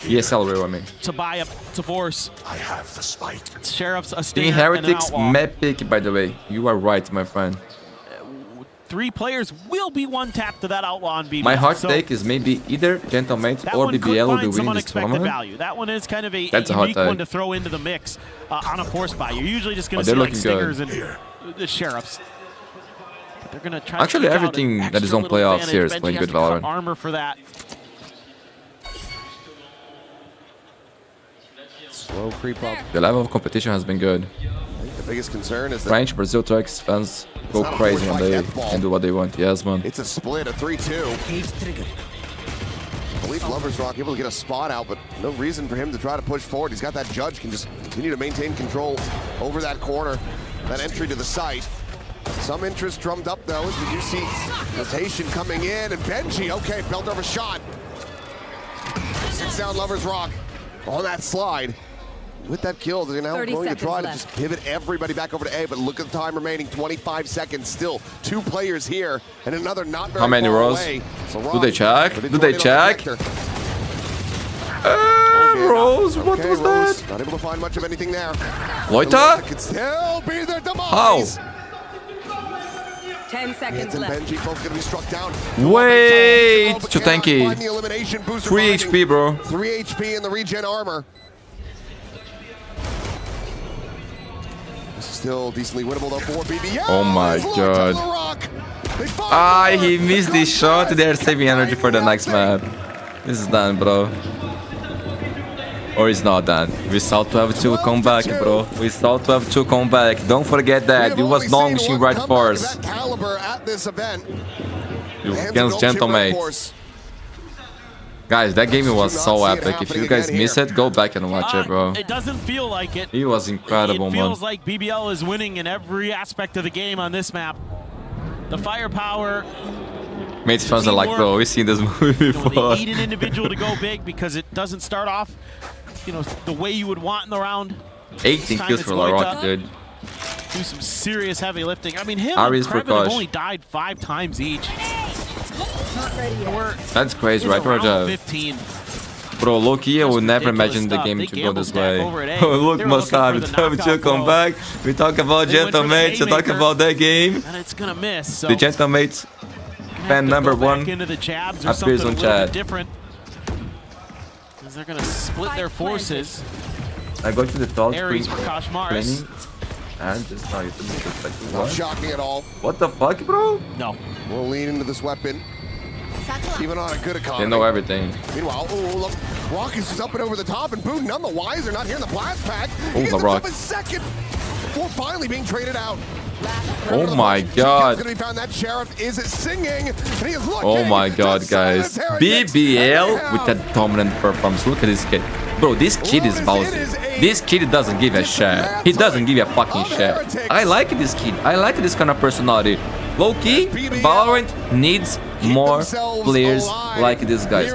Speaker 2: ESL real, I mean.
Speaker 1: To buy up to force. I have the spike. Sheriff's a
Speaker 2: Team Heretics map pick, by the way. You are right, my friend.
Speaker 1: 3 players will be one tap to that outlaw on BBL.
Speaker 2: My hot take is maybe either Gentlemate or BBL will be winning this tournament.
Speaker 1: Value. That one is kind of a
Speaker 2: unique
Speaker 1: one to throw into the mix on a force buy. You're usually just going to see like Stingers and the Sheriffs. But they're going to try.
Speaker 2: Actually, everything that is on playoffs here is playing good Valorant.
Speaker 1: Armor for that.
Speaker 3: Slow creep up.
Speaker 2: The level of competition has been good.
Speaker 3: The biggest concern is that
Speaker 2: French, Brazil, Turks fans go crazy when they can do what they want. Yes, man.
Speaker 3: It's a split, a 3-2. I believe Lovers Rock able to get a spot out, but no reason for him to try to push forward. He's got that judge, can just continue to maintain control over that corner, that entry to the site. Some interest drummed up, though, as we do see rotation coming in, and Benji, okay, belt over shot. Sits down Lovers Rock on that slide. With that kill, they're now going to try to just pivot everybody back over to A, but look at the time remaining, 25 seconds still. 2 players here, and another not very
Speaker 2: How many
Speaker 3: far
Speaker 2: rows?
Speaker 3: away. So
Speaker 2: Do they check? Do they check? Rose, what was that?
Speaker 3: Not able to find much of anything there.
Speaker 2: Loita?
Speaker 3: Could still be their demise.
Speaker 2: How?
Speaker 12: 10 seconds left.
Speaker 3: Benji both going to be struck down.
Speaker 2: Wait, too tanky. 3 HP, bro.
Speaker 3: 3 HP in the regen armor. Still decently winnable though for BBL.
Speaker 2: Oh my god. He missed this shot. They're saving energy for the next map. This is done, bro. Or it's not done. We saw 12-2 come back, bro. We saw 12-2 come back. Don't forget that. It was long machine right force. Against Gentlemate. Guys, that game was so epic. If you guys miss it, go back and watch it, bro.
Speaker 1: It doesn't feel like it.
Speaker 2: It was incredible, man.
Speaker 1: It feels like BBL is winning in every aspect of the game on this map. The firepower.
Speaker 2: Mates fans are like, bro, we've seen this movie before.
Speaker 1: They need an individual to go big because it doesn't start off, the way you would want in the round.
Speaker 2: 18 kills for Larok, dude.
Speaker 1: Do some serious heavy lifting. I mean, him and Krevin have only died 5 times each.
Speaker 2: That's crazy, right, Roger?
Speaker 1: 15.
Speaker 2: Bro, low-key, I would never imagine the game to go this way. Oh, look, Mousepad, 12-2 come back. We talk about Gentlemates, we talk about that game.
Speaker 1: And it's gonna miss. So
Speaker 2: the Gentlemates fan number 1 appears on chat.
Speaker 1: Different. They're gonna split their forces.
Speaker 2: I go to the tall screen
Speaker 1: training
Speaker 2: and just now
Speaker 3: not shocking at all.
Speaker 2: What the fuck, bro?
Speaker 1: No.
Speaker 3: We'll lean into this weapon. Even on a good economy.
Speaker 2: They know everything.
Speaker 3: Meanwhile, oh look, Rock is just up and over the top, and Boo none the wiser, not here in the blast pack.
Speaker 2: Oh, the Rock.
Speaker 3: A second before finally being traded out.
Speaker 2: Oh my god.
Speaker 3: That Sheriff is singing, and he is looking.
Speaker 2: Oh my god, guys. BBL with that dominant performance. Look at this kid. Bro, this kid is ballsy. This kid doesn't give a shit. He doesn't give a fucking shit. I like this kid. I like this kind of personality. Low-key, Valorant needs more players like these guys.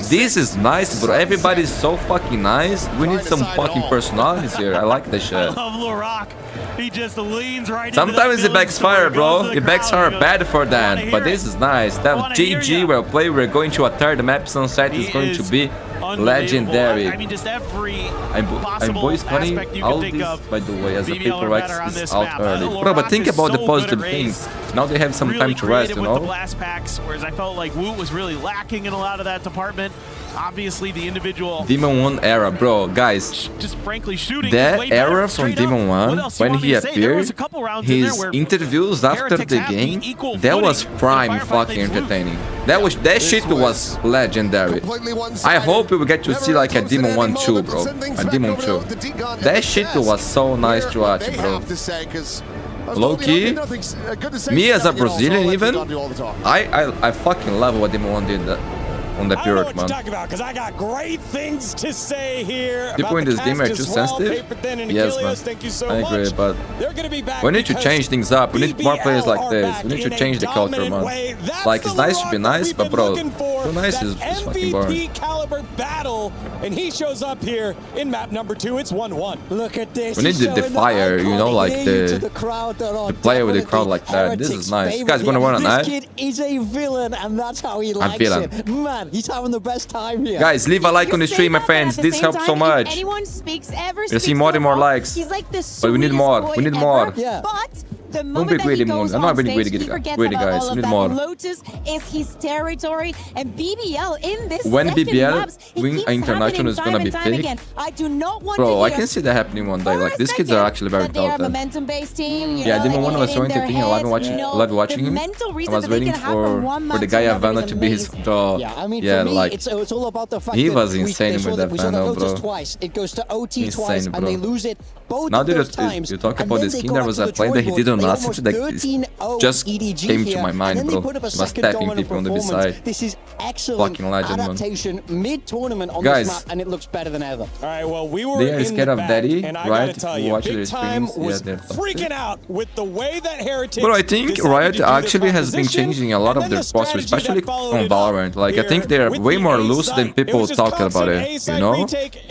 Speaker 2: This is nice, bro. Everybody's so fucking nice. We need some fucking personalities here. I like this shit.
Speaker 1: I love Larok. He just leans right
Speaker 2: Sometimes it backfire, bro. It backfire bad for that, but this is nice. That GG will play. We're going to a third map. Sunset is going to be legendary.
Speaker 1: I mean, just every
Speaker 2: I'm voice cutting all this, by the way, as a Paper X is out early. Bro, but think about the positive things. Now they have some time to rest, you know?
Speaker 1: With the blast packs, whereas I felt like Woot was really lacking in a lot of that department. Obviously, the individual
Speaker 2: Demon 1 era, bro, guys.
Speaker 1: Just frankly shooting.
Speaker 2: That era from Demon 1, when he appeared, his interviews after the game, that was prime fucking entertaining. That shit was legendary. I hope we will get to see like a Demon 1 2, bro. A Demon 2. That shit was so nice to watch, bro. Low-key, me as a Brazilian even, I fucking love what Demon 1 did on the period, man.
Speaker 8: Because I got great things to say here.
Speaker 2: People in this game are too sensitive. Yes, man. I agree, but we need to change things up. We need more players like this. We need to change the culture, man. Like, it's nice to be nice, but bro, too nice is fucking boring.
Speaker 8: Caliber battle, and he shows up here in map number 2. It's 1-1. Look at this.
Speaker 2: We need the defier, you know, like the player with the crowd like that. This is nice. You guys gonna run a night?
Speaker 10: This kid is a villain, and that's how he likes it. Man, he's having the best time here.
Speaker 2: Guys, leave a like on the stream, my friends. This helps so much. You see more and more likes. But we need more. We need more. Don't be greedy, Moon. I'm not being greedy, guys. We need more.
Speaker 9: Lotus is his territory, and BBL in this
Speaker 2: when BBL win international is gonna be big.
Speaker 9: I do not want
Speaker 2: bro, I can see that happening one day. Like, these kids are actually very talented. Yeah, Demon 1 was so entertaining. I love watching him. I was waiting for the guy Havana to be his draw. Yeah, like,
Speaker 10: it's all about the fact
Speaker 2: he was insane with that final, bro.
Speaker 10: It goes to OT twice, and they lose it both
Speaker 2: now that you talk about the skin, there was a play that he did on last season that just came to my mind, bro. He was tapping people on the B side.
Speaker 10: This is excellent
Speaker 2: fucking legend,
Speaker 10: adaptation mid-tournament on
Speaker 2: guys,
Speaker 10: this map, and it looks better than ever.
Speaker 8: All right, well, we were
Speaker 2: they are scared of Daddy, right?
Speaker 8: Watch Big Time was freaking out with the way that Heretics.
Speaker 2: Bro, I think Riot actually has been changing a lot of their posters, especially on Valorant. Like, I think they're way more loose than people talk about it, you know?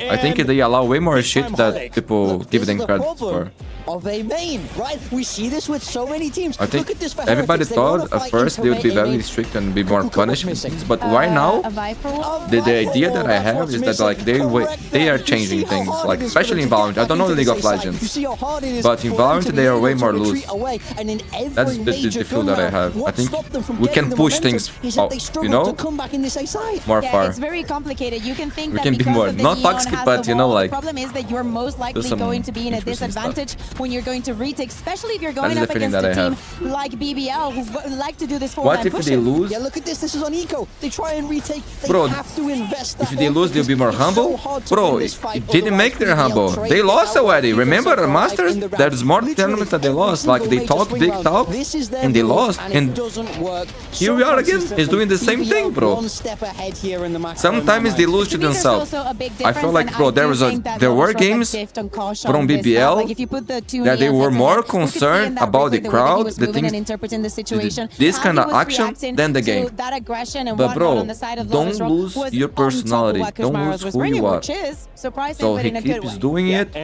Speaker 2: I think they allow way more shit that people give them credit for.
Speaker 10: Of a main, right? We see this with so many teams.
Speaker 2: I think everybody thought at first they would be very strict and be more punishing things, but right now, the idea that I have is that like they are changing things, like especially in Valorant. I don't know the League of Legends, but in Valorant they are way more loose. That's the feel that I have. I think we can push things out, you know, more far.
Speaker 9: It's very complicated. You can think
Speaker 2: we
Speaker 9: that
Speaker 2: can be more not toxic, but you know, like.
Speaker 9: The problem is that you're most likely going to be in a disadvantage when you're going to retake, especially if you're going up against a team like BBL, who like to do this for
Speaker 2: what if they lose?
Speaker 10: Yeah, look at this. This is on Eco. They try and retake. They
Speaker 2: bro,
Speaker 10: have to invest.
Speaker 2: If they lose, they'll be more humble. Bro, it didn't make them humble. They lost already. Remember the Masters? There's more tournaments that they lost. Like, they talk big talk, and they lost. And here we are again. He's doing the same thing, bro. Sometimes they lose to themselves. I feel like, bro, there were games from BBL that they were more concerned about the crowd, the things, this kind of action than the game. But bro, don't lose your personality. Don't lose who you are. So he keeps doing it.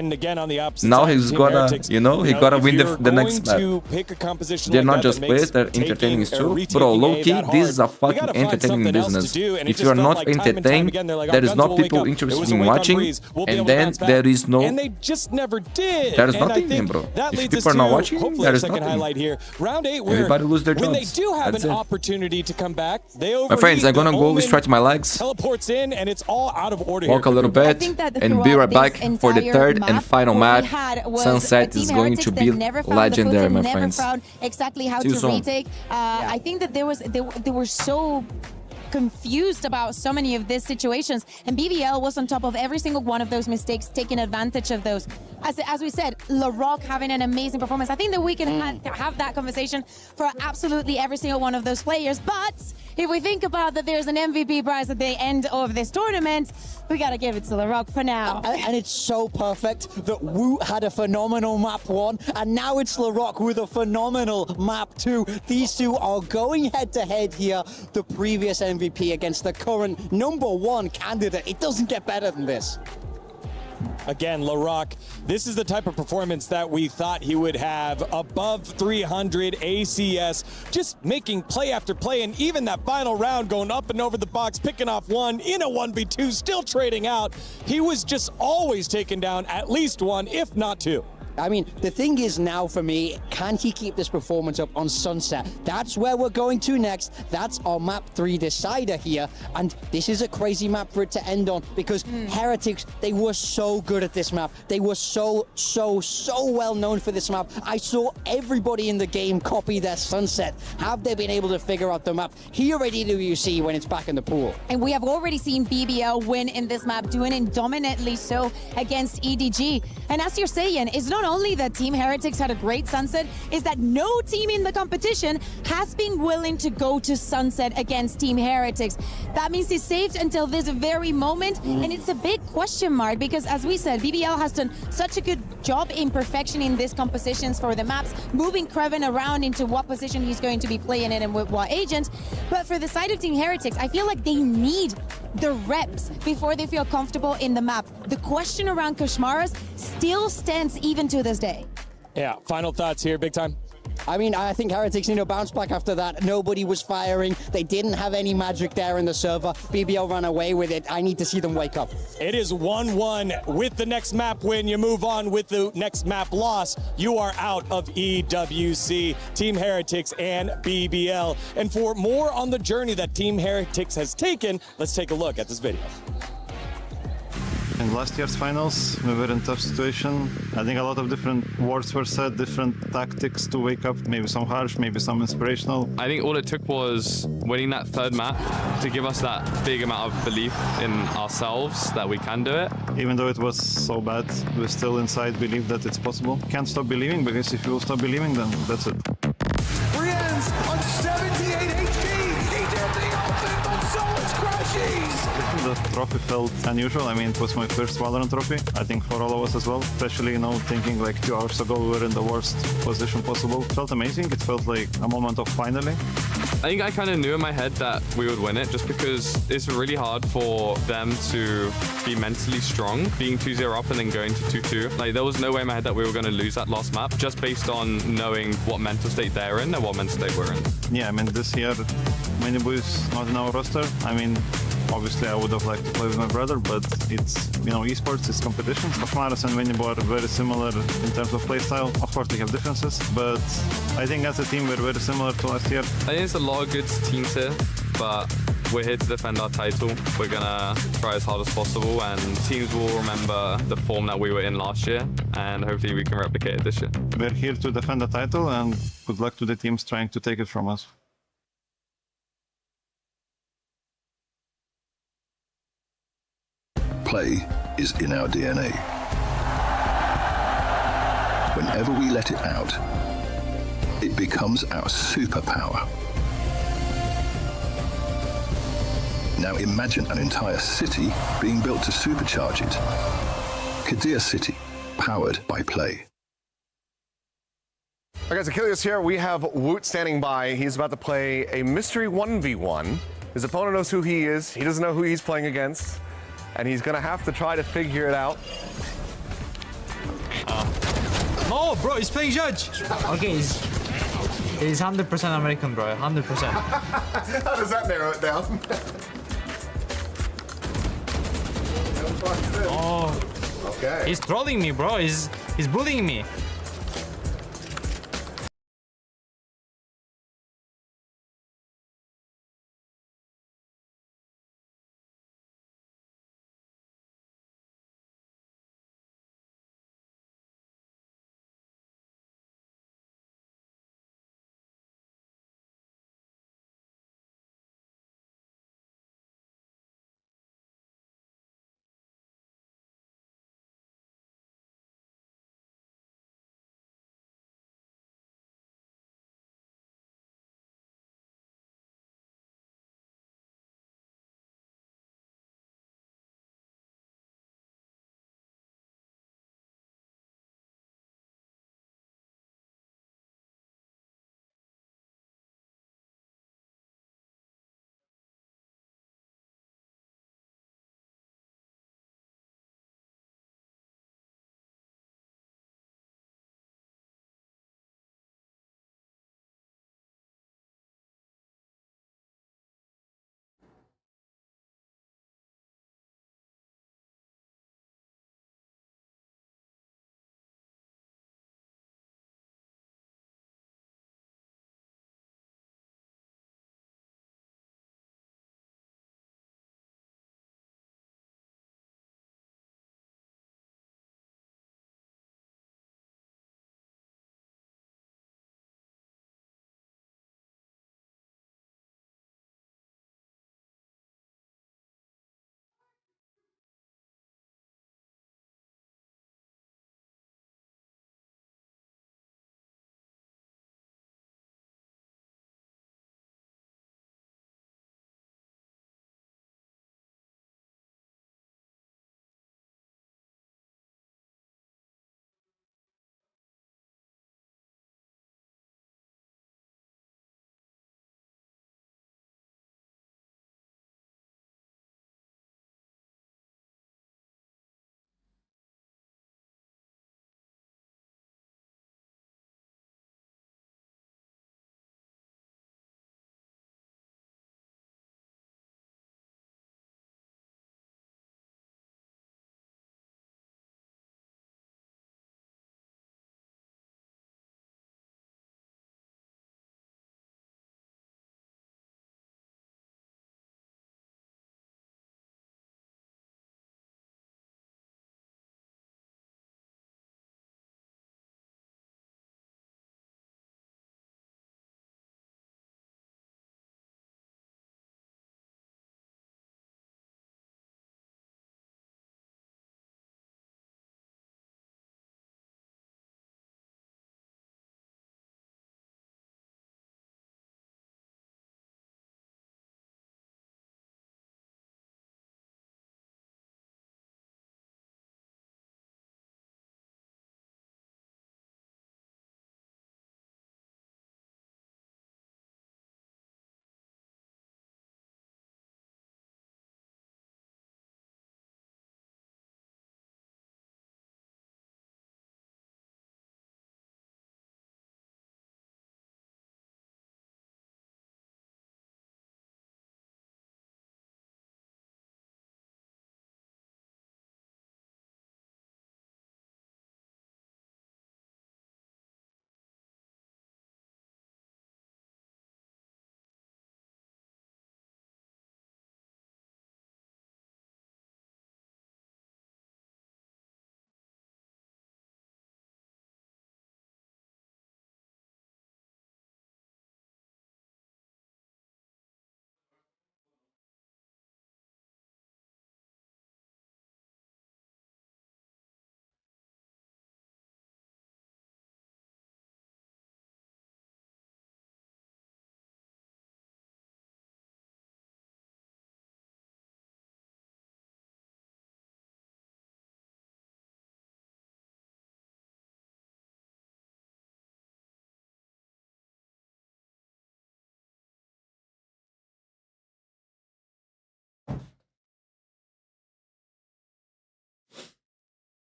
Speaker 2: Now he's gonna, you know, he gotta win the next map. They're not just players, they're entertaining too. Bro, low-key, this is a fucking entertaining business. If you are not entertained, there is no people interested in watching, and then there is no... There is nothing, bro. If people are not watching, there is nothing. Everybody lose their jobs.
Speaker 8: They do have an opportunity to come back.
Speaker 2: My friends, I'm gonna go stretch my legs,
Speaker 8: teleports in, and it's all out of order.
Speaker 2: walk a little bit, and be right back for the third and final map. Sunset is going to be legendary, my friends.
Speaker 9: Exactly how to retake. I think that they were so confused about so many of these situations, and BBL was on top of every single one of those mistakes, taking advantage of those. as we said, Larok having an amazing performance. I think that we can have that conversation for absolutely every single one of those players. But if we think about that there's an MVP prize at the end of this tournament, we got to give it to Larok for now.
Speaker 10: And it's so perfect that Woot had a phenomenal map 1, and now it's Larok with a phenomenal map 2. These two are going head-to-head here, the previous MVP against the current #1 candidate. It doesn't get better than this.
Speaker 8: Again, Larok, this is the type of performance that we thought he would have. Above 300 ACS, just making play after play, and even that final round going up and over the box, picking off one in a 1v2, still trading out. He was just always taking down at least one, if not two.
Speaker 10: I mean, the thing is now for me, can he keep this performance up on Sunset? That's where we're going to next. That's our map 3 decider here. And this is a crazy map for it to end on, because Heretics, they were so good at this map. They were so well known for this map. I saw everybody in the game copy their Sunset. Have they been able to figure out the map here at EWC when it's back in the pool?
Speaker 9: And we have already seen BBL win in this map, doing it dominantly so against EDG. And as you're saying, it's not only that Team Heretics had a great Sunset, is that no team in the competition has been willing to go to Sunset against Team Heretics. That means it's saved until this very moment, and it's a big question mark because, as we said, BBL has done such a good job in perfectioning these compositions for the maps, moving Kreven around into what position he's going to be playing in and with what agent. But for the side of Team Heretics, I feel like they need the reps before they feel comfortable in the map. The question around Koshmaras still stands even to this day.
Speaker 8: Yeah, final thoughts here, big time.
Speaker 10: I mean, I think Heretics need a bounce back after that. Nobody was firing. They didn't have any magic there in the server. BBL ran away with it. I need to see them wake up.
Speaker 8: It is 1-1 with the next map win. You move on with the next map loss. You are out of EWC, Team Heretics and BBL. And for more on the journey that Team Heretics has taken, let's take a look at this video.
Speaker 7: In last year's finals, we were in a tough situation. I think a lot of different words were said, different tactics to wake up, maybe some harsh, maybe some inspirational.
Speaker 22: I think all it took was winning that third map to give us that big amount of belief in ourselves that we can do it.
Speaker 7: Even though it was so bad, we still inside believe that it's possible. Can't stop believing, because if you stop believing, then that's it.
Speaker 14: Brienne's on 78 HP! He did the ultimate on so much crashes!
Speaker 7: The trophy felt unusual. I mean, it was my first Valorant trophy. I think for all of us as well. Especially, you know, thinking like 2 hours ago we were in the worst position possible. It felt amazing. It felt like a moment of finally.
Speaker 22: I think I kind of knew in my head that we would win it just because it's really hard for them to be mentally strong, being 2-0 up and then going to 2-2. Like, there was no way in my head that we were going to lose that last map just based on knowing what mental state they're in and what mental state we're in.
Speaker 7: Yeah, I mean, this year, Minibu is not in our roster. I mean, obviously, I would have liked to play with my brother, but it's, you know, esports, it's competition. Koshmaras and Minibu are very similar in terms of playstyle. Of course, they have differences, but I think as a team, we're very similar to last year.
Speaker 22: I think there's a lot of good teams here, but we're here to defend our title. We're gonna try as hard as possible, and teams will remember the form that we were in last year, and hopefully we can replicate it this year.
Speaker 7: We're here to defend the title, and good luck to the teams trying to take it from us.
Speaker 23: Play is in our DNA. Whenever we let it out, it becomes our superpower. Now imagine an entire city being built to supercharge it. Kadir City, powered by Play.
Speaker 3: All right, guys, Achilles here. We have Woot standing by. He's about to play a mystery 1v1. His opponent knows who he is. He doesn't know who he's playing against. And he's going to have to try to figure it out.
Speaker 18: No, bro, he's playing Judge. Okay, he's 100% American, bro, 100%.
Speaker 3: How does that narrow it down?
Speaker 18: Oh,
Speaker 3: okay.
Speaker 18: He's trolling me, bro. He's bullying me.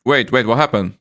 Speaker 2: Wait, what happened?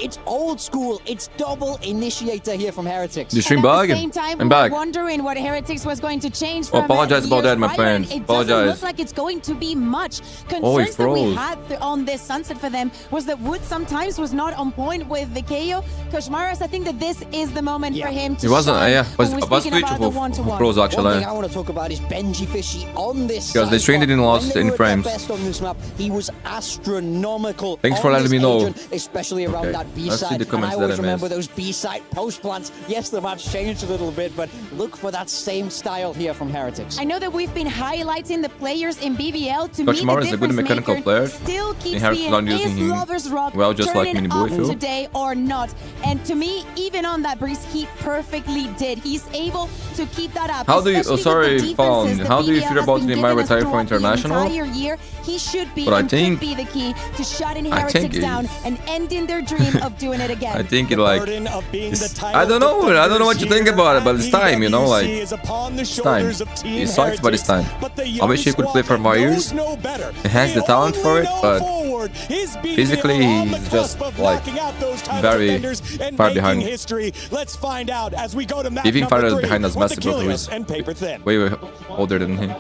Speaker 10: It's old school. It's double initiator here from Heretics.
Speaker 2: The stream bug? I'm back.
Speaker 9: Wondering what Heretics was going to change.
Speaker 2: Oh, apologize about that, my friend.
Speaker 9: It
Speaker 2: apologize.
Speaker 9: doesn't look like it's going to be much. Concerns that we had on this sunset for them was that Wood sometimes was not on point with the KO. Koshmaras, I think that this is the moment for him to.
Speaker 2: It wasn't.
Speaker 9: shine
Speaker 2: was
Speaker 9: one-to-one.
Speaker 2: pros actually.
Speaker 10: One thing I want to talk about is Benjyfishy on this.
Speaker 2: Because they trained it in lost in frames.
Speaker 10: Best on this map, he was astronomical.
Speaker 2: Thanks for letting me know.
Speaker 10: Especially around that B side. And I always remember those B-side post plants. Yes, the map's changed a little bit, but look for that same style here from Heretics.
Speaker 9: I know that we've been highlighting the players in BBL to
Speaker 2: Coach
Speaker 9: me
Speaker 2: Mara
Speaker 9: the
Speaker 2: is a good mechanical player.
Speaker 9: Still keeps
Speaker 2: Heretics not using him well, just like Mini Boy feel.
Speaker 9: Today or not. And to me, even on that breeze, he perfectly did. He's able to keep that up.
Speaker 2: How do you? Oh, sorry, Fawn. How do you feel about Neymar retiring for international?
Speaker 9: Year, he should be.
Speaker 2: But I think
Speaker 9: could be the key to shutting Heretics down and ending their dream of doing it again.
Speaker 2: I think it like. I don't know. I don't know what you think about it, but it's time, you know, like it's time. It sucks, but it's time. I wish he could play for more years. He has the talent for it, but physically he's just like very far behind. Even farther behind as Motherboard, who is way older than him.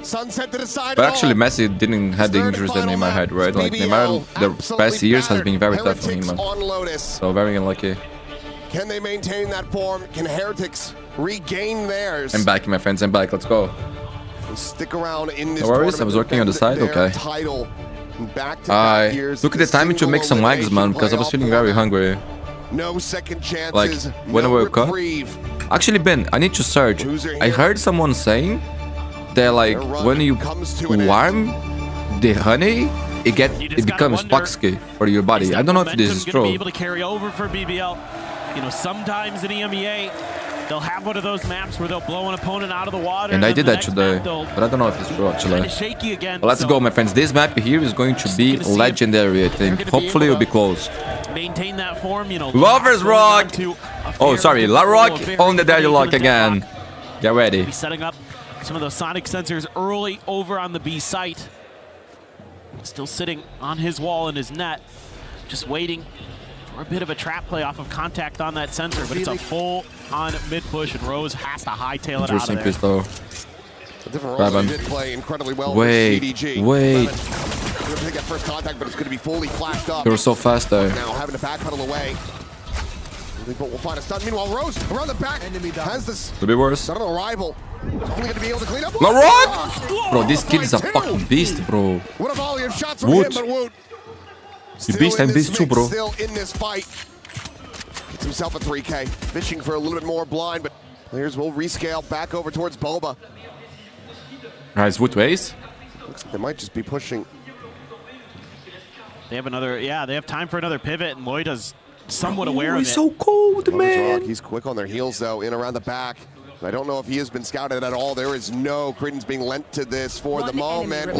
Speaker 3: Sunset to decide.
Speaker 2: But actually, Messi didn't have the injuries that Neymar had, right? Like Neymar, the past years has been very tough for him, man. So very unlucky.
Speaker 3: Can they maintain that form? Can Heretics regain theirs?
Speaker 2: I'm back, my friends. I'm back. Let's go.
Speaker 3: Stick around in this.
Speaker 2: No worries. I was working on the side. Okay. I took the time to make some legs, man, because I was feeling very hungry.
Speaker 3: No second chances.
Speaker 2: Like when I woke up. Actually, Ben, I need to search. I heard someone saying that like when you warm the honey, it becomes toxic for your body. I don't know if this is true.
Speaker 1: Be able to carry over for BBL. You know, sometimes in EMEA they'll have one of those maps where they'll blow an opponent out of the water.
Speaker 2: And I did that today, but I don't know if it's true actually.
Speaker 1: Shaky again,
Speaker 2: well, let's go, my friends. This map here is going to be legendary, I think. Hopefully, it'll be close.
Speaker 1: Maintain that form, you know.
Speaker 2: Lovers Rock. Oh, sorry, Larok on the deadlock again. Get ready.
Speaker 1: Setting up some of those sonic sensors early over on the B site. Still sitting on his wall in his net, just waiting for a bit of a trap play off of contact on that sensor, but it's a full-on mid-push, and Rose has to hightail it out of there.
Speaker 2: Pistol.
Speaker 3: A different role did play incredibly well
Speaker 2: wait.
Speaker 3: We're gonna take that first contact, but it's gonna be fully flashed up.
Speaker 2: They were so fast there.
Speaker 3: Now having to backpedal away. But we'll find a stun. Meanwhile, Rose around the back has this.
Speaker 2: Could be worse.
Speaker 3: Sudden arrival. Only gonna be able to clean up.
Speaker 2: Larok! Bro, this kid is a fucking beast, bro.
Speaker 3: What a volley of shots from him, but Woot.
Speaker 2: You beast and beast too, bro.
Speaker 3: Still in this fight. Gets himself a 3K. Fishing for a little bit more blind, but players will rescale back over towards Boba.
Speaker 2: Nice, Woot ways.
Speaker 3: Looks like they might just be pushing.
Speaker 1: They have another, yeah, they have time for another pivot, and Lloyd is somewhat aware of it.
Speaker 2: He's so cold, man.
Speaker 3: He's quick on their heels, though, in around the back. I don't know if he has been scouted at all. There is no credence being lent to this for the moment.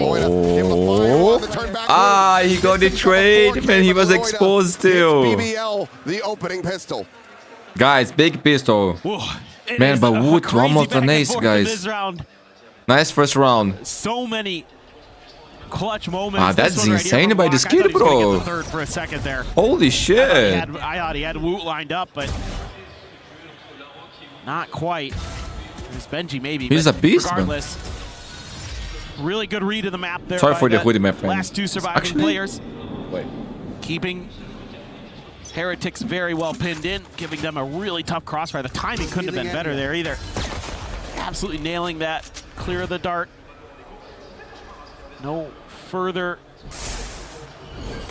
Speaker 2: Ah, he got the trade, man. He was exposed to.
Speaker 3: BBL, the opening pistol.
Speaker 2: Guys, big pistol. Man, but Woot almost an ace, guys. Nice first round.
Speaker 1: So many clutch moments.
Speaker 2: Ah, that's insane by this kid, bro.
Speaker 1: Third for a second there.
Speaker 2: Holy shit.
Speaker 1: I thought he had Woot lined up, but not quite. There's Benji maybe.
Speaker 2: He's a beast,
Speaker 1: regardless, man. Really good read of the map there.
Speaker 2: Sorry for the hoodie, my friend.
Speaker 1: Last two surviving players. Keeping Heretics very well pinned in, giving them a really tough crossfire. The timing couldn't have been better there either. Absolutely nailing that. Clear of the dart. No further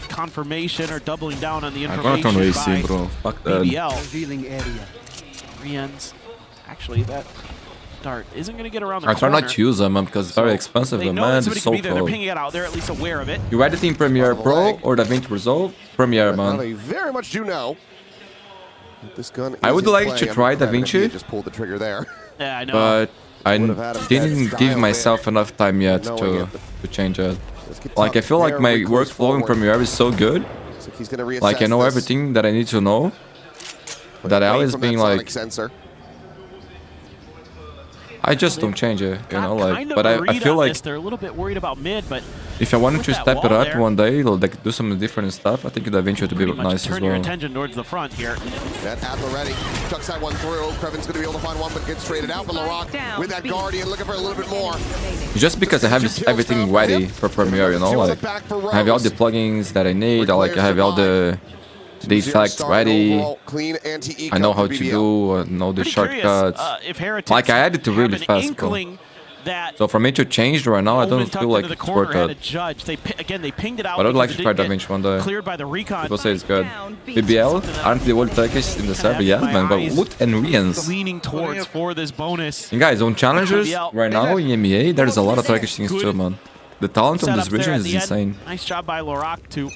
Speaker 1: confirmation or doubling down on the information by
Speaker 2: bro. Fuck that.
Speaker 1: BBL. Rien's. Actually, that dart isn't going to get around the
Speaker 2: I try not to use them because it's very expensive. The man is so
Speaker 1: They're pinging it out. They're at least aware of it.
Speaker 2: You rather think Premiere Pro or DaVinci Resolve? Premiere, man.
Speaker 3: They very much do know. This gun
Speaker 2: I would like to try DaVinci.
Speaker 3: Just pulled the trigger there.
Speaker 1: Yeah, I know.
Speaker 2: But I didn't give myself enough time yet to change it. Like, I feel like my workflow in Premiere is so good. Like, I know everything that I need to know. that always being like,
Speaker 3: sensor.
Speaker 2: I just don't change it, you know, like, but I feel like
Speaker 1: they're a little bit worried about mid, but
Speaker 2: if I wanted to step it up one day, like do some different stuff, I think it'd eventually be nice as
Speaker 1: turn your
Speaker 2: well.
Speaker 1: attention towards the front here.
Speaker 3: That Adler ready. Chucks that one through. Krevin's going to be able to find one, but gets traded out. But Larok with that Guardian looking for a little bit more.
Speaker 2: Just because I have everything ready for Premiere, you know, like I have all the plugins that I need, I have all the effects ready. I know how to do, know the shortcuts. Like I added to really fast, bro. So for me to change right now, I don't feel like it's worth it. But I'd like to try DaVinci one day. People say it's good. BBL aren't the old Turkish in the server, yeah, man. But Woot and Rians.
Speaker 1: Leaning towards for this bonus.
Speaker 2: And guys, on challengers right now in MEA, there's a lot of Turkish things too, man. The talent on this region is insane.
Speaker 1: Nice job by Larok to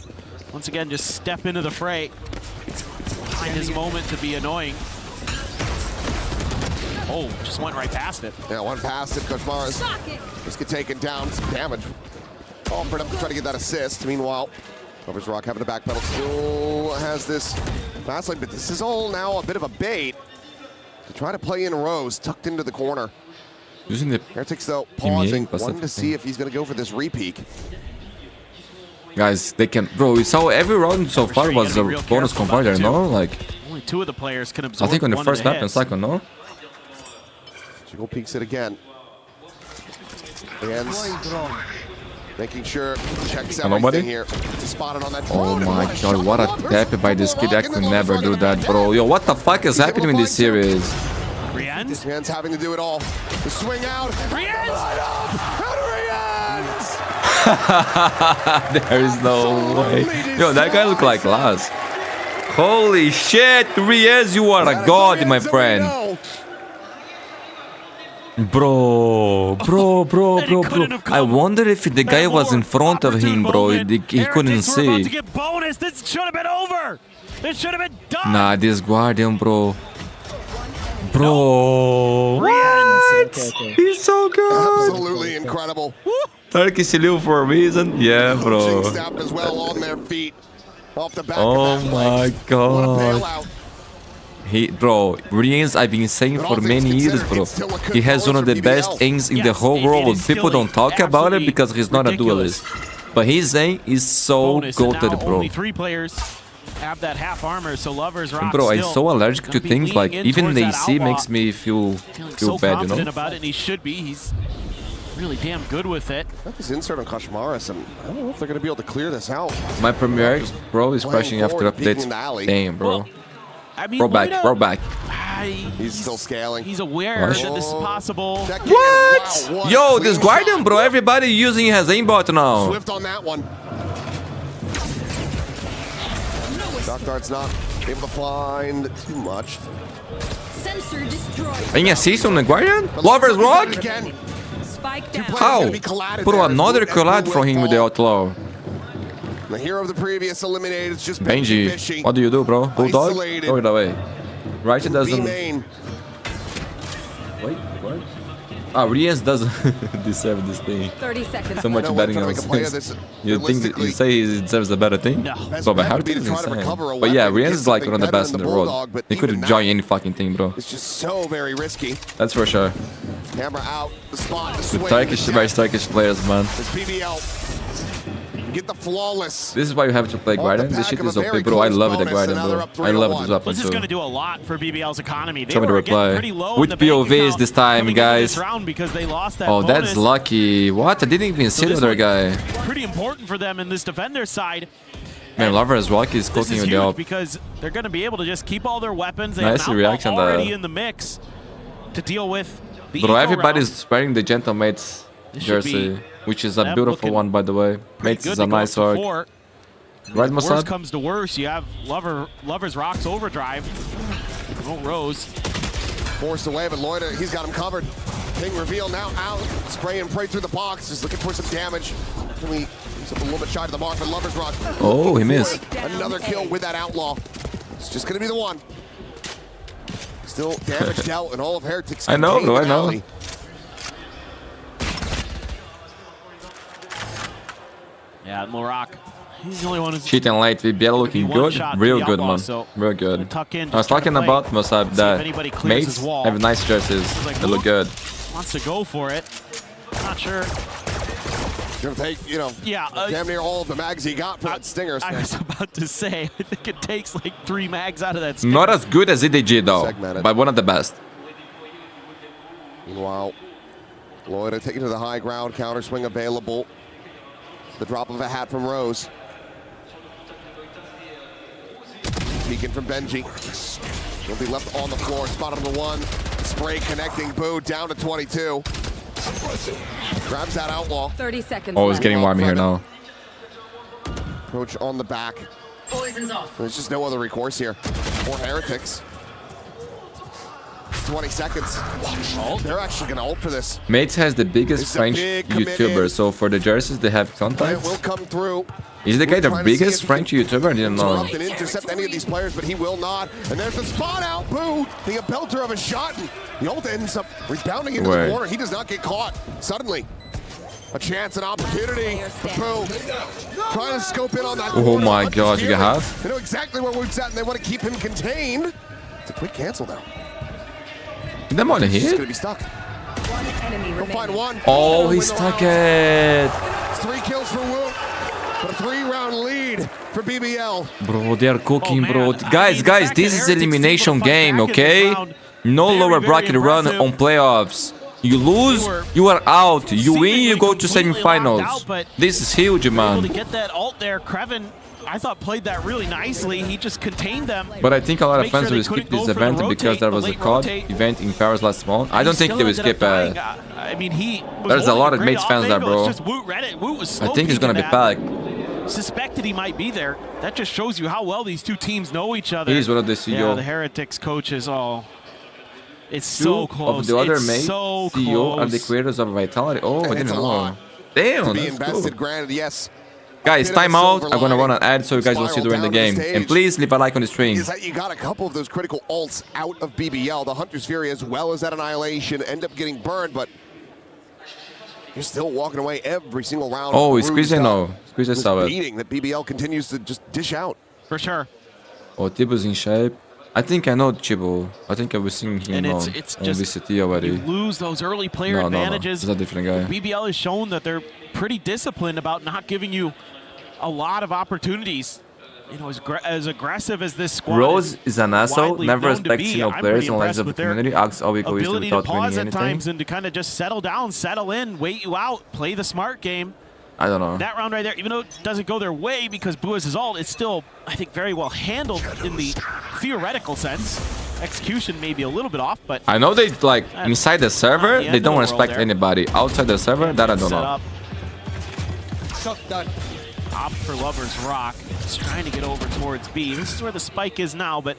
Speaker 1: once again just step into the fray. Find his moment to be annoying. Oh, just went right past it.
Speaker 3: Yeah, one past it. Koshmaras just get taken down. Some damage. Oh, for them to try to get that assist. Meanwhile, Lovers Rock having to backpedal. Still has this fast lane, but this is all now a bit of a bait to try to play in rows, tucked into the corner.
Speaker 2: Using the
Speaker 3: Heretics though pausing, wanting to see if he's going to go for this repeak.
Speaker 2: Guys, they can, bro. We saw every round so far was a bonus converter, no? Like
Speaker 1: only two of the players can absorb.
Speaker 2: I think on the first map and second, no?
Speaker 3: Jiggle peeks it again. Hands making sure checks everything here. It's spotted on that drone.
Speaker 2: Oh my god, what a tap by this kid. I could never do that, bro. Yo, what the fuck is happening in this series?
Speaker 3: Rien's having to do it all. The swing out.
Speaker 2: There is no way. Yo, that guy look like Laz. Holy shit, Riaz, you are a god, my friend. Bro. I wonder if the guy was in front of him, bro. He couldn't see.
Speaker 1: This should have been over. This should have been done.
Speaker 2: Nah, this Guardian, bro. What? He's so good.
Speaker 3: Absolutely incredible.
Speaker 2: Turkish Liu for a reason. Yeah, bro.
Speaker 3: As well on their feet. Off the back
Speaker 2: oh my god. Bro, Riens, I've been saying for many years, bro. He has one of the best aims in the whole world. People don't talk about it because he's not a duelist. But his aim is so goated, bro.
Speaker 1: Only 3 players have that half armor, so Lovers Rock.
Speaker 2: Bro, I'm so allergic to things like even the AC makes me feel bad, you know?
Speaker 1: About it, and he should be. He's really damn good with it.
Speaker 3: Got this insert on Koshmaras, and I don't know if they're going to be able to clear this out.
Speaker 2: My Premiere, bro, is crashing after updates. Damn, bro. I mean, bro back.
Speaker 3: He's still scaling.
Speaker 1: He's aware that this is possible.
Speaker 2: What? Wow, yo, this Guardian, bro. Everybody using his aimbot now.
Speaker 3: Swift on that one. Dark Dart's not able to find too much.
Speaker 12: Sensor destroyed.
Speaker 2: Any assist on the Guardian? Lovers Rock? How? Bro, another collide from him with the Outlaw.
Speaker 3: The hero of the previous eliminated is just
Speaker 2: Benji. What do you do, bro? Bulldog? Throw it away. Right, it doesn't. Wait, what? Ah, Riaz doesn't deserve this thing.
Speaker 12: 30 seconds.
Speaker 2: So much betting on this. You think that you say he deserves a better thing?
Speaker 1: No.
Speaker 2: Bro, but Heretics is insane. But yeah, Riaz is like one of the best in the world. He could join any fucking thing, bro.
Speaker 3: It's just so very risky.
Speaker 2: That's for sure.
Speaker 3: Camera out, the spot, the swing.
Speaker 2: Very Turkish players, man.
Speaker 3: It's BBL. Get the flawless.
Speaker 2: This is why you have to play Guardian. This shit is OP, bro. I love it, the Guardian, bro. I love this weapon,
Speaker 1: This is going to do a lot for BBL's economy. They
Speaker 2: Show me the reply. With POVs this time, guys.
Speaker 1: Because they lost that
Speaker 2: oh, that's lucky. What? I didn't even see the other guy.
Speaker 1: Pretty important for them in this defender side.
Speaker 2: Man, Lovers Rock is cooking with the up.
Speaker 1: Because they're going to be able to just keep all their weapons. They
Speaker 2: nice reaction there.
Speaker 1: Already in the mix to deal with the
Speaker 2: bro, everybody's wearing the Gentlemates jersey. Which is a beautiful one, by the way. Mates is a nice arc. Right, Mousepad?
Speaker 1: Worst comes to worst, you have Lovers Rock's overdrive. No Rose.
Speaker 3: Forced away, but Lloyd, he's got him covered. King reveal now out. Spray and pray through the box. Just looking for some damage. Definitely he's a little bit shy to the mark, but Lovers Rock.
Speaker 2: Oh, he missed.
Speaker 3: Another kill with that Outlaw. It's just going to be the one. Still damage dealt and all of Heretics.
Speaker 2: I know, bro, I know.
Speaker 1: Yeah, Larok He's the only one who's
Speaker 2: Cheating late, BBL looking good, real good, man, real good. I was talking about Mousepad that mates have nice jerseys, they look good.
Speaker 1: Wants to go for it. Not sure.
Speaker 3: Gonna take, you know, damn near all of the mags he got for that stinger.
Speaker 1: I was about to say, I think it takes like 3 mags out of that stinger.
Speaker 2: Not as good as EDG though, but one of the best.
Speaker 3: Meanwhile, Lloyd taking to the high ground, counter swing available. The drop of a hat from Rose. Peeking from Benji. He'll be left on the floor, spot on the 1. Spray connecting, Boo down to 22. Grabs that outlaw.
Speaker 12: 30 seconds.
Speaker 2: Oh, it's getting warm here now.
Speaker 3: Approach on the back.
Speaker 12: Poison's off.
Speaker 3: There's just no other recourse here for Heretics. 20 seconds. They're actually gonna ult for this.
Speaker 2: Mates has the biggest French YouTuber, so for the jerseys they have contacts.
Speaker 3: It will come through.
Speaker 2: Is the guy the biggest French YouTuber? I didn't know.
Speaker 3: And intercept any of these players, but he will not. And there's the spot out. Boo, the belter of a shot. And the ult ends up rebounding into the corner. He does not get caught. Suddenly, a chance, an opportunity. Boo, trying to scope in on that.
Speaker 2: Oh my gosh, you got half?
Speaker 3: They know exactly where Woot's at, and they want to keep him contained. It's a quick cancel now.
Speaker 2: Did that hit?
Speaker 3: He's gonna be stuck. Go find one.
Speaker 2: Oh, he stuck it.
Speaker 3: 3 kills for Woot. But a 3-round lead for BBL.
Speaker 2: Bro, they are cooking, bro. Guys, this is elimination game, okay? No lower bracket run on playoffs. You lose, you are out. You win, you go to semifinals. This is huge, man.
Speaker 1: To get that ult there, Kreven, I thought played that really nicely. He just contained them.
Speaker 2: But I think a lot of fans will skip this event because there was a COD event in Paris last month. I don't think they will skip.
Speaker 1: I mean,
Speaker 2: there's a lot of Mates fans there, bro. I think it's gonna be packed.
Speaker 1: Suspected he might be there. That just shows you how well these two teams know each other.
Speaker 2: He's one of the CEO.
Speaker 1: Yeah, the Heretics coaches. Oh, it's so close.
Speaker 2: Of the other Mates
Speaker 1: so
Speaker 2: CEO
Speaker 1: close.
Speaker 2: are the creators of Vitality. Oh, I didn't know. Damn,
Speaker 3: to be
Speaker 2: that's
Speaker 3: invested,
Speaker 2: cool.
Speaker 3: Granted, yes.
Speaker 2: Guys, time out. I'm gonna run an ad so you guys will see during the game. And please leave a like on the stream.
Speaker 3: Is that you got a couple of those critical ults out of BBL. The Hunter's Fury as well as that Annihilation end up getting burned, but you're still walking away every single round.
Speaker 2: Oh, he's squeezing now. Squeeze saw it.
Speaker 3: Beating that BBL continues to just dish out.
Speaker 1: For sure.
Speaker 2: Oh, Tibo's in shape. I think I know Chibo. I think I was seeing him on VCT already.
Speaker 1: You lose those early player advantages.
Speaker 2: No. He's a different guy.
Speaker 1: BBL has shown that they're pretty disciplined about not giving you a lot of opportunities. You know, as aggressive as this squad
Speaker 2: Rose is an asshole, never respects single players in the lives of the community, asks all we go without winning
Speaker 1: pause
Speaker 2: anything.
Speaker 1: at times and to kind of just settle down, settle in, wait you out, play the smart game.
Speaker 2: I don't know.
Speaker 1: That round right there, even though it doesn't go their way because Boo is his ult, it's still, I think, very well handled in the theoretical sense. Execution may be a little bit off, but...
Speaker 2: I know they, like, inside the server, they don't respect anybody. Outside the server, that I don't know.
Speaker 1: Shot done. Opt for Lover's Rock. He's trying to get over towards B. This is where the spike is now, but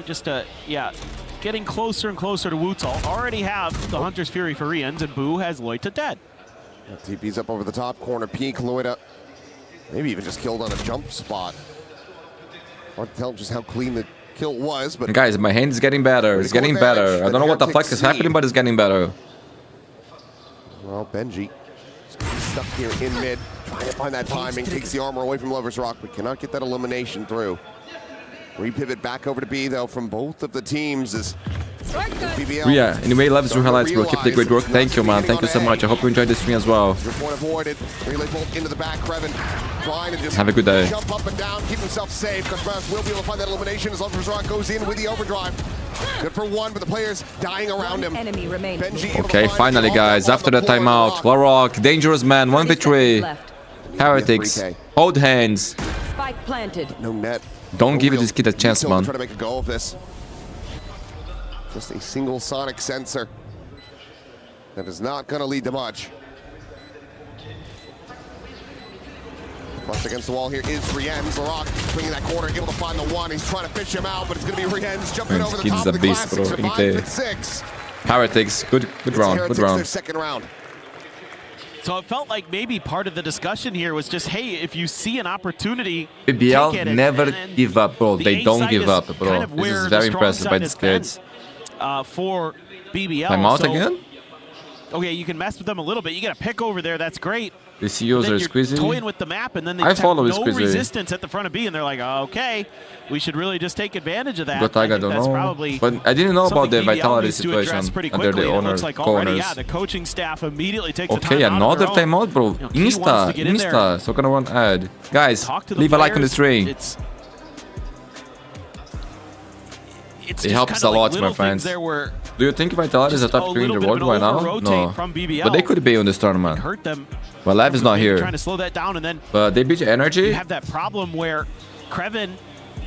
Speaker 1: just, getting closer and closer to Woot's ult. Already have the Hunter's Fury for Rians, and Boo has Loita dead.
Speaker 3: TP's up over the top corner. Peek, Loita, maybe even just killed on a jump spot. Hard to tell just how clean the kill was, but...
Speaker 2: Guys, my hand is getting better. It's getting better. I don't know what the fuck is happening, but it's getting better.
Speaker 3: Well, Benji stuck here in mid, trying to find that timing, takes the armor away from Lover's Rock, but cannot get that elimination through. Repivot back over to B, though, from both of the teams as BBL.
Speaker 2: Yeah, anyway, loves your highlights, bro. Keep the great work. Thank you, man. Thank you so much. I hope you enjoyed this stream as well.
Speaker 3: Point avoided. Relay bolt into the back. Kreven trying to just
Speaker 2: have a good day.
Speaker 3: Jump up and down, keep himself safe. Because will be able to find that elimination as Lover's Rock goes in with the overdrive. Good for one, but the players dying around him.
Speaker 12: Enemy remaining.
Speaker 2: Okay, finally, guys. After the timeout, Larok, dangerous man, 1v3. Heretics, hold hands.
Speaker 12: Spike planted.
Speaker 3: No net.
Speaker 2: Don't give this kid a chance, man.
Speaker 3: Try to make a go of this. Just a single sonic sensor. That is not going to lead to much. Flushed against the wall here is Riens. Larok swinging that corner, able to find the one. He's trying to fish him out, but it's going to be Riens jumping over the top of the classic. Survive at 6.
Speaker 2: Heretics, good round, good round.
Speaker 3: Their second round.
Speaker 1: So it felt like maybe part of the discussion here was just, hey, if you see an opportunity,
Speaker 2: BBL never give up, bro. They don't give up, bro. This is very impressive by these kids.
Speaker 1: For BBL.
Speaker 2: I'm out again?
Speaker 1: Okay, you can mess with them a little bit. You get a pick over there. That's great.
Speaker 2: The CEOs are squeezy.
Speaker 1: Toying with the map, and then they
Speaker 2: I
Speaker 1: just
Speaker 2: follow
Speaker 1: have no
Speaker 2: squeezy.
Speaker 1: resistance at the front of B, and they're like, okay, we should really just take advantage of that.
Speaker 2: But I don't know. But I didn't know about the Vitality situation under the owners, co-owners.
Speaker 1: Yeah, the coaching staff immediately takes
Speaker 2: Okay, another timeout, bro. Insta. So gonna run ad. Guys, leave a like on the stream. It helps a lot, my friends. Do you think Vitality is a top 3 in the world right now? No. But they could be on this tournament. Well, Live is not here.
Speaker 1: Trying to slow that down, and then
Speaker 2: but they beat NRG.
Speaker 1: You have that problem where Kreven,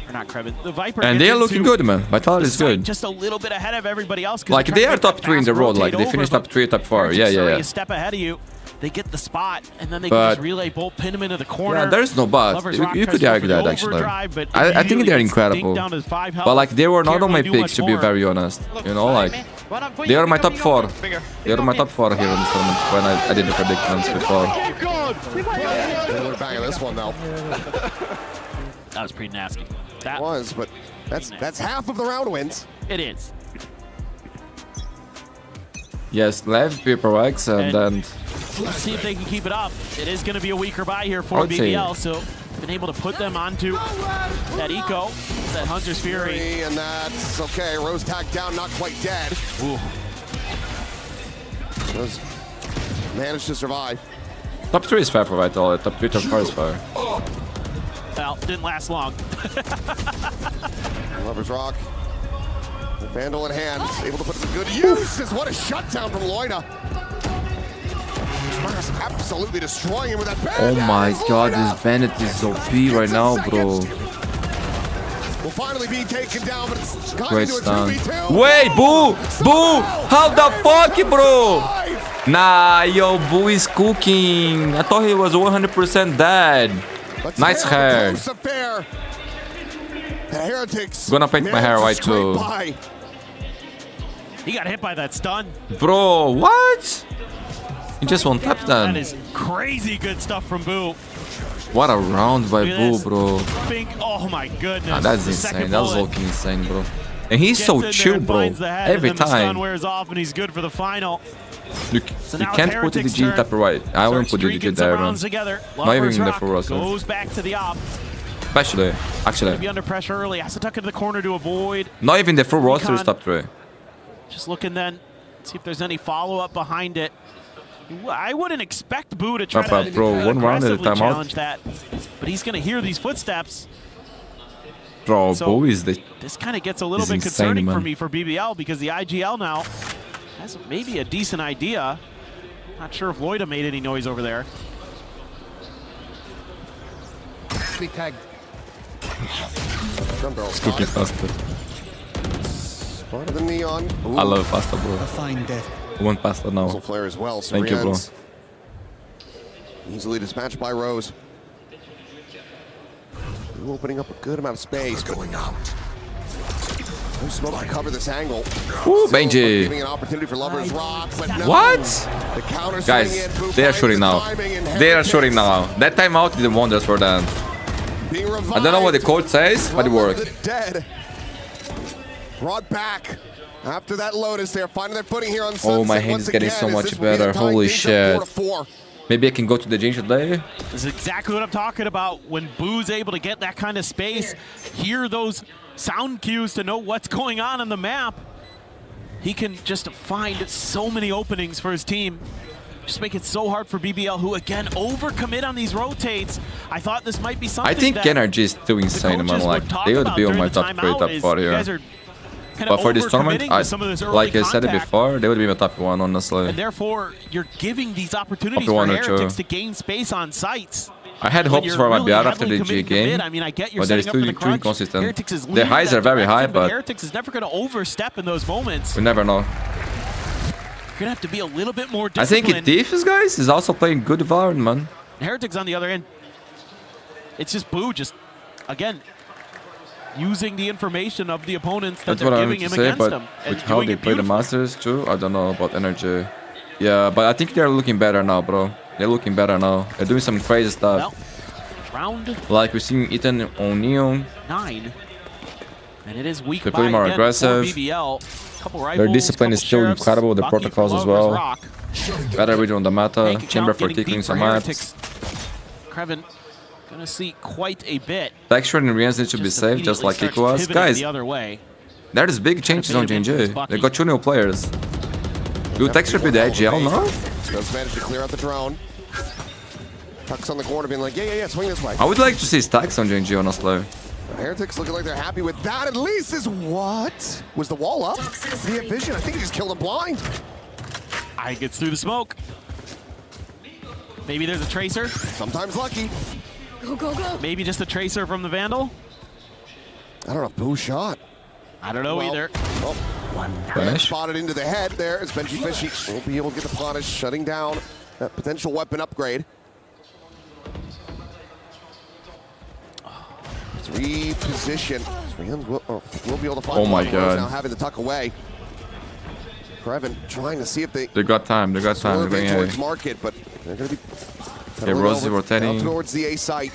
Speaker 1: or not Kreven, the Viper.
Speaker 2: And they are looking good, man. Vitality is good.
Speaker 1: Just a little bit ahead of everybody else.
Speaker 2: Like they are top 3 in the world. Like they finished top 3, top 4. Yeah.
Speaker 1: A step ahead of you. They get the spot, and then they can just relay bolt, pin him into the corner.
Speaker 2: Yeah, there's no but. You could argue that, actually. I think they're incredible. But, like, they were not on my picks, to be very honest. You know, like, they are my top 4. They are my top 4 here in this tournament when I did the predictions before.
Speaker 3: We're back at this one, though.
Speaker 1: That was pretty nasty.
Speaker 3: That was, but that's half of the round wins.
Speaker 1: It is.
Speaker 2: Yes, left Paper X, and then...
Speaker 1: Let's see if they can keep it up. It is going to be a weaker buy here for BBL, so been able to put them onto that eco, that Hunter's Fury.
Speaker 3: And that's okay. Rose tagged down, not quite dead.
Speaker 1: Ooh.
Speaker 3: Rose managed to survive.
Speaker 2: Top 3 is fair for Vitality. Top 3, top 4 is fair.
Speaker 1: Well, didn't last long.
Speaker 3: Lover's Rock. The Vandal in hand, able to put it to good use. What a shutdown from Loida. Absolutely destroying him with that bandit.
Speaker 2: Oh my god, this Bandit is OP right now, bro.
Speaker 3: Will finally be taken down, but it's
Speaker 2: great stun. Wait, Boo! Boo! How the fuck, bro? Nah, yo, Boo is cooking. I thought he was 100% dead. Nice hair.
Speaker 3: Heretics.
Speaker 2: Gonna paint my hair white too.
Speaker 1: He got hit by that stun.
Speaker 2: Bro, what? He just one tap then.
Speaker 1: That is crazy good stuff from Boo.
Speaker 2: What a round by Boo, bro.
Speaker 1: Oh my goodness.
Speaker 2: Nah, that's insane. That was looking insane, bro. And he's so chill, bro. Every time. The
Speaker 1: stun wears off and he's good for the final.
Speaker 2: You can't put the DG in top right. I won't put the DG there, man. Not even in the full roster.
Speaker 1: Goes back to the op.
Speaker 2: Especially, actually.
Speaker 1: Be under pressure early. Has to tuck into the corner to avoid.
Speaker 2: Not even the full roster is top 3.
Speaker 1: Just looking then, see if there's any follow-up behind it. I wouldn't expect Boo to try to aggressively challenge that, but he's going to hear these footsteps.
Speaker 2: Bro, Boo is the...
Speaker 1: This kind of gets a little bit concerning for me for BBL because the IGL now has maybe a decent idea. Not sure if Loida made any noise over there.
Speaker 3: Big tag.
Speaker 2: Cooking faster.
Speaker 3: Spotted the neon.
Speaker 2: I love pasta, bro.
Speaker 3: A fine death.
Speaker 2: I want pasta now.
Speaker 3: Flare as well.
Speaker 2: Thank you, bro.
Speaker 3: Easily dispatched by Rose. Opening up a good amount of space. Going out. No smoke to cover this angle.
Speaker 2: Ooh, Benji.
Speaker 3: Giving an opportunity for Lover's Rock, but no.
Speaker 2: What?
Speaker 3: The
Speaker 2: guys, they are shooting now. They are shooting now. That timeout did wonders for them. I don't know what the code says, but it worked.
Speaker 3: Brought back. After that Lotus, they're finding their footing here on Sunset.
Speaker 2: Oh, my hand is getting so much better. Holy shit. Maybe I can go to the Ginger today.
Speaker 1: This is exactly what I'm talking about. When Boo's able to get that kind of space, hear those sound cues to know what's going on the map, he can just find so many openings for his team. Just make it so hard for BBL, who again overcommit on these rotates. I thought this might be something.
Speaker 2: I think NRG is too insane, man. Like they would be on my top 3, top 4 here. But for this tournament, like I said it before, they would be my top 1, honestly.
Speaker 1: And therefore, you're giving these opportunities for Heretics to gain space on sites.
Speaker 2: I had hopes for my BR after the G game, but they're still too inconsistent. The highs are very high, but
Speaker 1: Heretics is never going to overstep in those moments.
Speaker 2: We never know.
Speaker 1: You're going to have to be a little bit more
Speaker 2: disciplined. I think Ethos, guys, is also playing good Valorant, man.
Speaker 1: Heretics on the other end. It's just Boo, again, using the information of the opponents that they're giving him against them.
Speaker 2: With how they play the Masters too, I don't know about NRG. Yeah, but I think they're looking better now, bro. They're looking better now. They're doing some crazy stuff.
Speaker 1: Round
Speaker 2: like we're seeing Ethan on Neon.
Speaker 1: 9. And it is weak.
Speaker 2: They play more aggressive.
Speaker 1: BBL.
Speaker 2: Their discipline is still incredible. The protocols as well. Better read on the meta. Chamber for tickling some mats.
Speaker 1: Kreven gonna see quite a bit.
Speaker 2: Texture and Rians need to be safe, just like Keiko was. Guys, there's big changes on JNJ. They got 2 new players. Will Texture be the IGL now?
Speaker 3: Does manage to clear out the drone. Tucks on the corner being like, yeah, swing this way.
Speaker 2: I would like to see stacks on JNJ, honestly.
Speaker 3: Heretics looking like they're happy with that. At least is what? Was the wall up? Did he have vision? I think he just killed him blind.
Speaker 1: I gets through the smoke. Maybe there's a tracer.
Speaker 3: Sometimes lucky.
Speaker 5: Go.
Speaker 1: Maybe just a tracer from the Vandal.
Speaker 3: I don't know if Boo shot.
Speaker 1: I don't know either.
Speaker 3: Spotted into the head there as Benjyfishy will be able to get the punish, shutting down that potential weapon upgrade. Reposition. We'll be able to find.
Speaker 2: Oh my god.
Speaker 3: Now having to tuck away. Kreven trying to see if they
Speaker 2: got time. They're going
Speaker 3: towards market, but they're going to be.
Speaker 2: Okay, Rosie rotating.
Speaker 3: Towards the A site.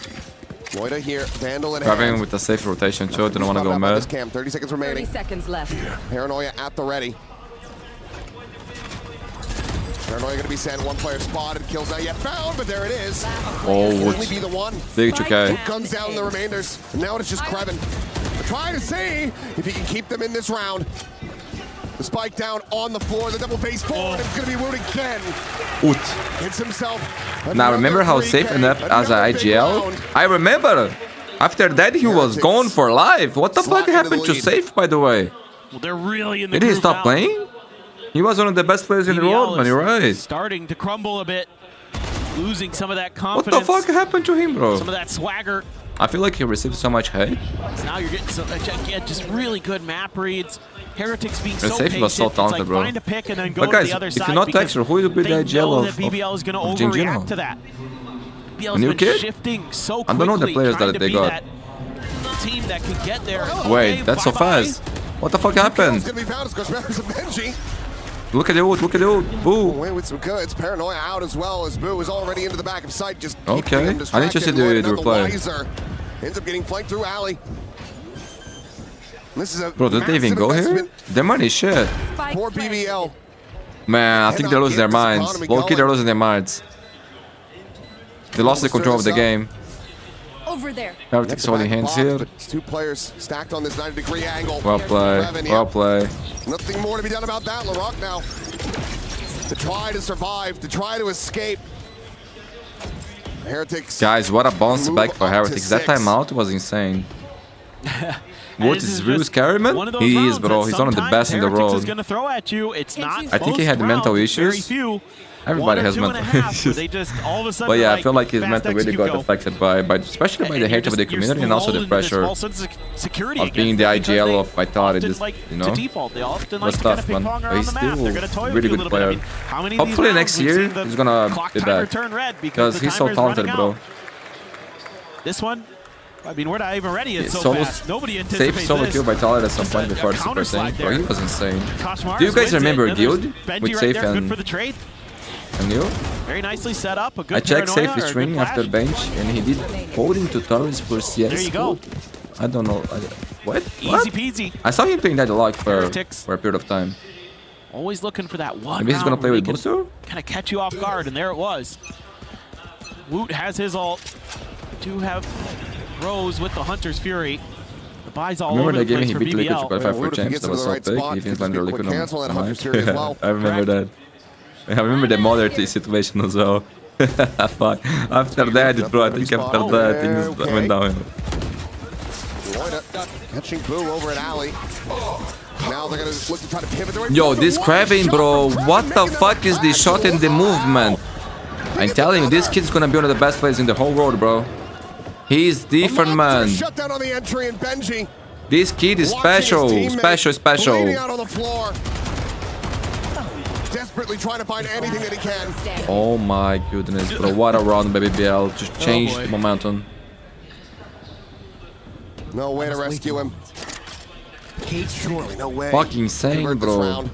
Speaker 3: Moida here, Vandal and
Speaker 2: Grabbing with a safe rotation too. Don't want to go mad.
Speaker 3: 30 seconds remaining.
Speaker 12: 30 seconds left.
Speaker 3: Paranoia at the ready. Paranoia going to be sent. One player spotted. Kills not yet found, but there it is.
Speaker 2: Oh,
Speaker 3: only be the one.
Speaker 2: Big 2K.
Speaker 3: Guns down the remainders. And now it's just Kreven. Trying to see if he can keep them in this round. The spike down on the floor. The double base forward. It's going to be Wood again.
Speaker 2: Oot.
Speaker 3: Hits himself.
Speaker 2: Now remember how safe enough as an IGL? I remember. After that he was gone for life. What the fuck happened to Safe, by the way?
Speaker 1: Well, they're really in the
Speaker 2: Did he stop playing? He was one of the best players in the world, man. You're right.
Speaker 1: Starting to crumble a bit. Losing some of that confidence.
Speaker 2: What the fuck happened to him, bro?
Speaker 1: Some of that swagger.
Speaker 2: I feel like he received so much hate.
Speaker 1: So now you're getting some, again, just really good map reads. Heretics being so
Speaker 2: Safe was so talented, bro.
Speaker 1: Find a pick and then go
Speaker 2: but guys,
Speaker 1: to the other
Speaker 2: if
Speaker 1: side
Speaker 2: you're not Texture, who will be the IGL of
Speaker 1: BBL is going to overreact to that.
Speaker 2: A new kid?
Speaker 1: Shifting so
Speaker 2: I don't know the players that they got.
Speaker 1: Team that can get there.
Speaker 2: Wait, that's so fast. What the fuck happened? Look at the ult, look at the ult. Boo.
Speaker 3: Away with some goods. Paranoia out as well as Boo is already into the back of sight. Just
Speaker 2: okay. I need to see the replay.
Speaker 3: Ends up getting flanked through alley. This is a
Speaker 2: bro, did they even go here? Their money is shit.
Speaker 3: Poor BBL.
Speaker 2: Man, I think they're losing their minds. Low-key, they're losing their minds. They lost the control of the game.
Speaker 12: Over there.
Speaker 2: Heretics holding hands here.
Speaker 3: Two players stacked on this 90-degree angle.
Speaker 2: Well play. Well play.
Speaker 3: Nothing more to be done about that. Larok now to try to survive, to try to escape. Heretics.
Speaker 2: Guys, what a bounce back for Heretics. That timeout was insane. What is real scary, man? He is, bro. He's one of the best in the world. I think he had mental issues. Everybody has mental issues. But yeah, I feel like his mental really got affected by especially by the hate of the community and also the pressure of being the IGL of Vitality. Just, you know, that's tough, man. But he's still a really good player. Hopefully next year he's gonna be back because he's so talented, bro.
Speaker 1: This one. I mean, we're not even ready. It's so fast. Nobody anticipates
Speaker 2: Safe solo kill Vitality at some point before the Super Saiyan. Bro, he was insane. Do you guys remember Guild with Safe and you?
Speaker 1: Very nicely set up. A good
Speaker 2: I checked Safe's string after bench, and he did holding tutorials for CS.
Speaker 1: There you go.
Speaker 2: I don't know. What?
Speaker 1: Easy peasy.
Speaker 2: I saw him playing that a lot for a period of time.
Speaker 1: Always looking for that one.
Speaker 2: Maybe he's gonna play with Booster?
Speaker 1: Kind of catch you off guard, and there it was. Woot has his ult. Do have Rose with the Hunter's Fury. The buys all over the place for BBL.
Speaker 2: He beat Liquid to qualify for champs. That was so big. He even landed Liquid on I remember that. I remember the Mother situation as well. Fuck. After that, bro, I think after that, things went downhill.
Speaker 3: Catching Boo over at alley. Now they're gonna look to try to pivot.
Speaker 2: Yo, this Kreven, bro. What the fuck is this shot and the movement? I'm telling you, this kid's gonna be one of the best players in the whole world, bro. He's different, man.
Speaker 3: Shut down on the entry and Benji.
Speaker 2: This kid is special. Special.
Speaker 3: Out on the floor. Desperately trying to find anything that he can.
Speaker 2: Oh my goodness, bro. What a round by BBL. Just changed the momentum.
Speaker 3: No way to rescue him. Surely no way.
Speaker 2: Fucking insane, bro.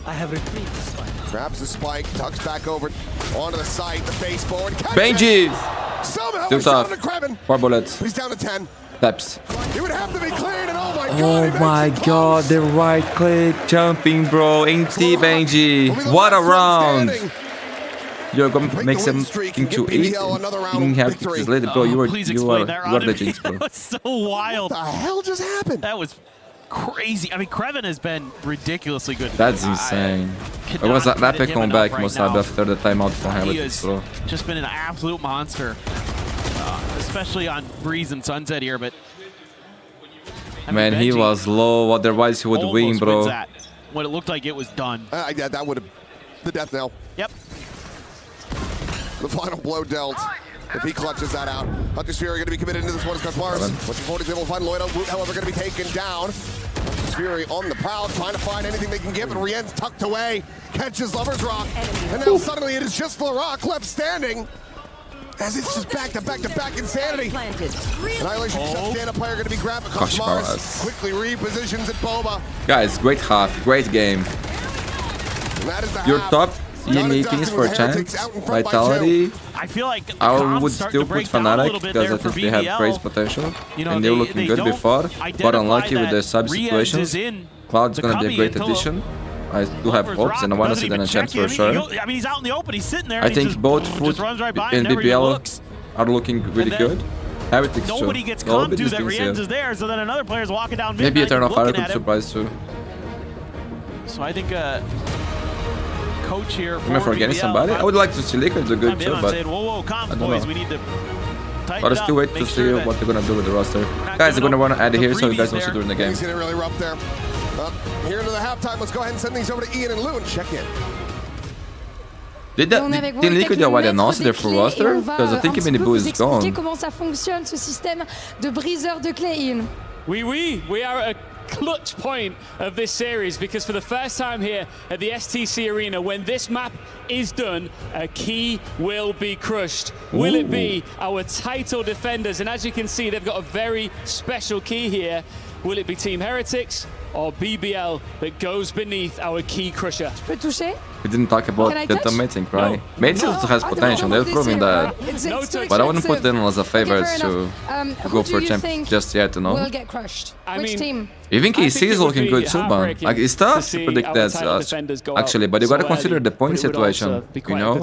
Speaker 14: I have retrieved the spike.
Speaker 3: Grabs the spike, tucks back over onto the site, the face forward.
Speaker 2: Benji!
Speaker 3: Somehow
Speaker 2: Still
Speaker 3: he's down
Speaker 2: tough.
Speaker 3: to Kreven.
Speaker 2: 4 bullets.
Speaker 3: He's down to 10.
Speaker 2: Steps.
Speaker 3: He would have to be cleared, and oh my god.
Speaker 2: Oh my god, the right click jumping, bro. NT Benji. What a round. You're gonna make them into 8. You have to just let it go. You are the jinx, bro.
Speaker 1: That was so wild.
Speaker 3: What the hell just happened?
Speaker 1: That was crazy. I mean, Kreven has been ridiculously good.
Speaker 2: That's insane. It was an epic comeback, Mousepad, after the timeout for Heretics, bro.
Speaker 1: Just been an absolute monster, especially on Breeze and Sunset here. But I
Speaker 2: man,
Speaker 1: mean,
Speaker 2: he was low. Otherwise, he would win, bro.
Speaker 1: When it looked like it was done.
Speaker 3: Yeah, that would have the death knell.
Speaker 1: Yep.
Speaker 3: The final blow dealt. If he clutches that out, Hunter's Fury going to be committed into this one as Cosmars. Looking forward to be able to find Loida. Woot, however, going to be taken down. Hunter's Fury on the prowl, trying to find anything they can give, and Rien's tucked away. Catches Lover's Rock, and now suddenly it is just Larok left standing. As it's just back-to-back insanity. Annihilation shuts down a player going to be grabbed. Cosmars quickly repositions at Boba.
Speaker 2: Guys, great half, great game. Your top EMAPs for chance, vitality.
Speaker 1: I feel like
Speaker 2: I would still put Fnatic because I think they have great potential, and they were looking good before, but unlucky with the sub situations. Cloud's gonna be a great addition. I do have hopes, and I want to see them in champs for sure.
Speaker 1: I mean, he's out in the open. He's sitting there.
Speaker 2: I think both Foot and BBL are looking really good. Heretics too.
Speaker 1: Nobody gets calm to that Rienz is there, so then another player's walking down mid.
Speaker 2: Maybe Eternal Fire could surprise too.
Speaker 1: So I think coach here.
Speaker 2: Am I forgetting somebody? I would like to see Liquid do good too, but
Speaker 1: whoa,
Speaker 2: I don't know.
Speaker 1: We need to
Speaker 2: but I still wait to see what they're gonna do with the roster. Guys, they're gonna want to add it here, so you guys will see during the game.
Speaker 3: He's getting really rough there. Here into the halftime. Let's go ahead and send these over to Ian and Lou and check in.
Speaker 2: Didn't Liquid already announce their full roster? Because I think even the Boo is gone.
Speaker 4: Comment ça fonctionne ce système de briseur de clés, Ian?
Speaker 6: We are at a clutch point of this series because for the first time here at the STC Arena, when this map is done, a key will be crushed. Will it be our title defenders? And as you can see, they've got a very special key here. Will it be Team Heretics or BBL that goes beneath our key crusher?
Speaker 4: Je peux toucher?
Speaker 2: We didn't talk about the mating, right? Mating has potential, they're proving that. But I wouldn't put them as a favorite to go for champ just yet, you know?
Speaker 4: Will get crushed. Which team?
Speaker 2: Even KC is looking good too, man. Like, it's tough to predict that, actually, but you gotta consider the point situation, you know?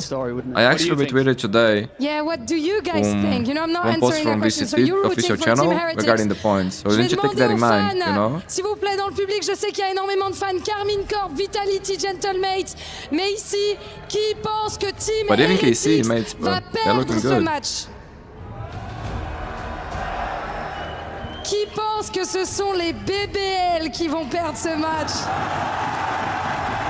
Speaker 2: I actually retweeted today.
Speaker 4: Yeah, what do you guys think? You know, I'm not answering that question. So you're
Speaker 2: official channel regarding the points. So you need to take that in mind, you know?
Speaker 4: S'il vous plaît, dans le public, je sais qu'il y a énormément de fans. Carmine Corp, Vitality, Gentlemates. Mais ici, qui pense que Team Heretics va perdre ce match? Qui pense que ce sont les BBL qui vont perdre ce match?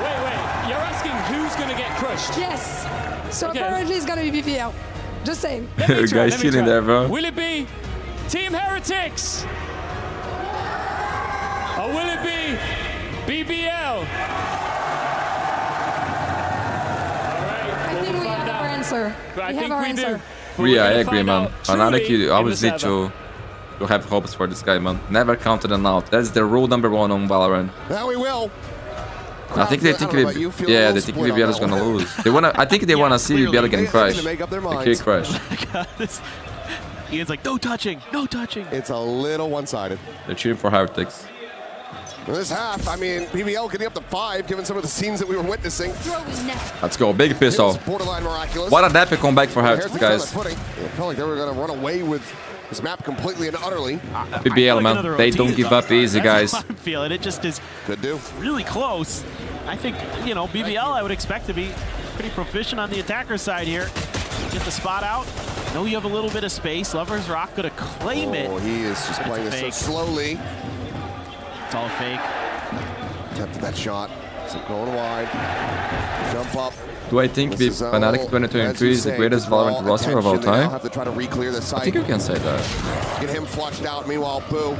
Speaker 6: Wait, you're asking who's going to get crushed?
Speaker 4: Yes. So apparently it's going to be BBL. Just saying.
Speaker 2: Guys chilling there, bro.
Speaker 6: Will it be Team Heretics? Or will it be BBL?
Speaker 4: I think we have our answer. We have our answer.
Speaker 2: Yeah, I agree, man. Fnatic, you always need to have hopes for this guy, man. Never counted them out. That's the rule number 1 on Valorant.
Speaker 3: Now we will.
Speaker 2: I think they think they think BBL is gonna lose. I think they wanna see BBL getting crushed. Okay, crash.
Speaker 1: Ian's like, no touching, no touching.
Speaker 3: It's a little one-sided.
Speaker 2: They're cheering for Heretics.
Speaker 3: This half, I mean, BBL getting up to 5, given some of the scenes that we were witnessing.
Speaker 2: Let's go, big pistol.
Speaker 3: Borderline miraculous.
Speaker 2: What an epic comeback for Heretics, guys.
Speaker 3: It felt like they were going to run away with this map completely and utterly.
Speaker 2: BBL, man, they don't give up easy, guys.
Speaker 1: I'm feeling it just is
Speaker 3: could do
Speaker 1: really close. I think, you know, BBL I would expect to be pretty proficient on the attacker side here. Get the spot out. Know you have a little bit of space. Lover's Rock gonna claim it.
Speaker 3: Oh, he is just playing this so slowly.
Speaker 1: It's all fake.
Speaker 3: Attempted that shot. So going wide. Jump up.
Speaker 2: Do I think Fnatic 2023 is the greatest Valorant roster of all time?
Speaker 3: Have to try to re-clear the site.
Speaker 2: I think you can say that.
Speaker 3: Get him flushed out. Meanwhile, Boo.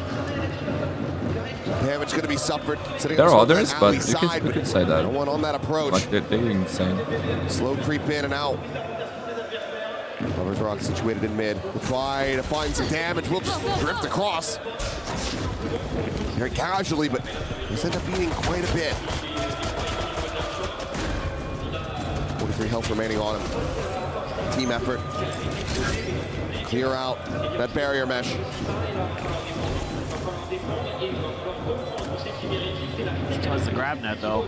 Speaker 3: Damage going to be suffered.
Speaker 2: There are others, but you could say that.
Speaker 3: No one on that approach.
Speaker 2: Like they're insane.
Speaker 3: Slow creep in and out. Lover's Rock situated in mid. We'll try to find some damage. We'll just drift across. Very casually, but this ends up being quite a bit. 43 health remaining on him. Team effort. clear out that barrier mesh.
Speaker 1: Still has the grab net, though.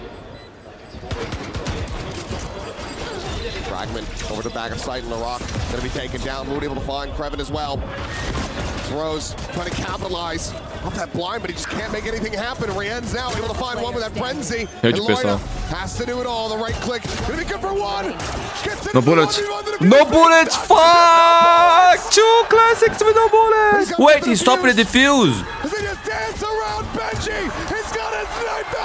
Speaker 3: Fragment over the back of sight, and Larok going to be taken down. Moody able to find Kreven as well. Throws, trying to capitalize off that blind, but he just can't make anything happen. Rien's now able to find one with that frenzy. And Loida has to do it all. The right click. Going to be good for one.
Speaker 2: No bullets. No bullets. Fuck! 2 classics with no bullets. Wait, he's stopping the defuse.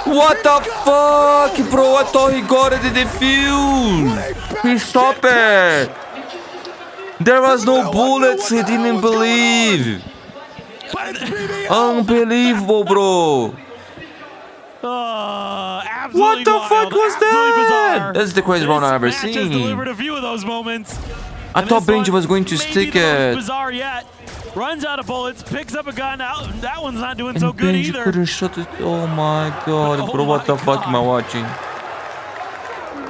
Speaker 2: What the fuck, bro? I thought he got it in the defuse. He stopped it. There was no bullets. He didn't believe. Unbelievable, bro. What the fuck was that? That's the craziest round I've ever seen.
Speaker 1: Delivered a few of those moments.
Speaker 2: I thought Benji was going to stick it.
Speaker 1: Bizarre yet. Runs out of bullets, picks up a gun. That one's not doing so good
Speaker 2: Benji
Speaker 1: either.
Speaker 2: couldn't shot it. Oh my god, bro. What the fuck am I watching?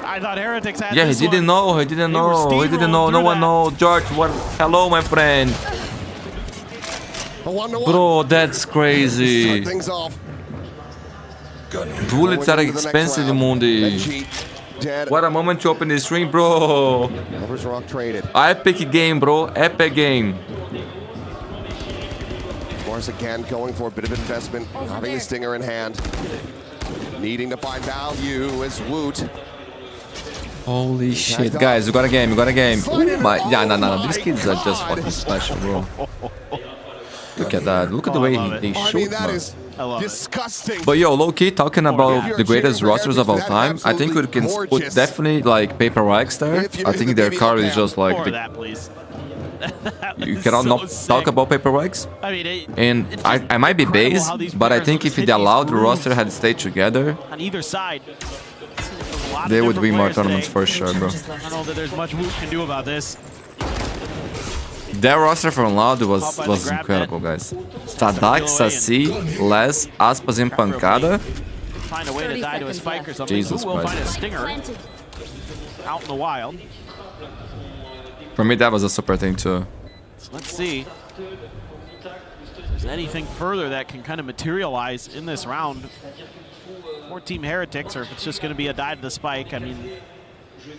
Speaker 1: I thought Heretics had
Speaker 2: Yeah, he didn't know. He didn't know. He didn't know. No one knows. George, what? Hello, my friend. Bro, that's crazy. Bullets are expensive, Mundi. What a moment to open the stream, bro. Epic game, bro. Epic game.
Speaker 3: Morris again going for a bit of investment, having the stinger in hand. Needing to find value is Woot.
Speaker 2: Holy shit, guys, you got a game, you got a game. Oh my, yeah, no, these kids are just fucking special, bro. Look at that, look at the way they shoot, man.
Speaker 3: Disgusting.
Speaker 2: But yo, low-key, talking about the greatest rosters of all time, I think we can put definitely like Peripherals there. I think their card is just like you cannot not talk about Peripherals. And I might be based, but I think if they allowed the roster had stayed together,
Speaker 1: on either side,
Speaker 2: they would win more tournaments for sure, bro.
Speaker 1: I don't know that there's much Woot can do about this.
Speaker 2: That roster from Loud was incredible, guys. Stadak, Saci, Les, Aspas, and Pancada.
Speaker 1: Find a way to die to a spike or something.
Speaker 2: Jesus
Speaker 1: Who will
Speaker 2: Christ.
Speaker 1: find a stinger out in the wild?
Speaker 2: For me, that was a super thing too.
Speaker 1: So let's see if there's anything further that can kind of materialize in this round for Team Heretics, or if it's just going to be a die to the spike. I mean,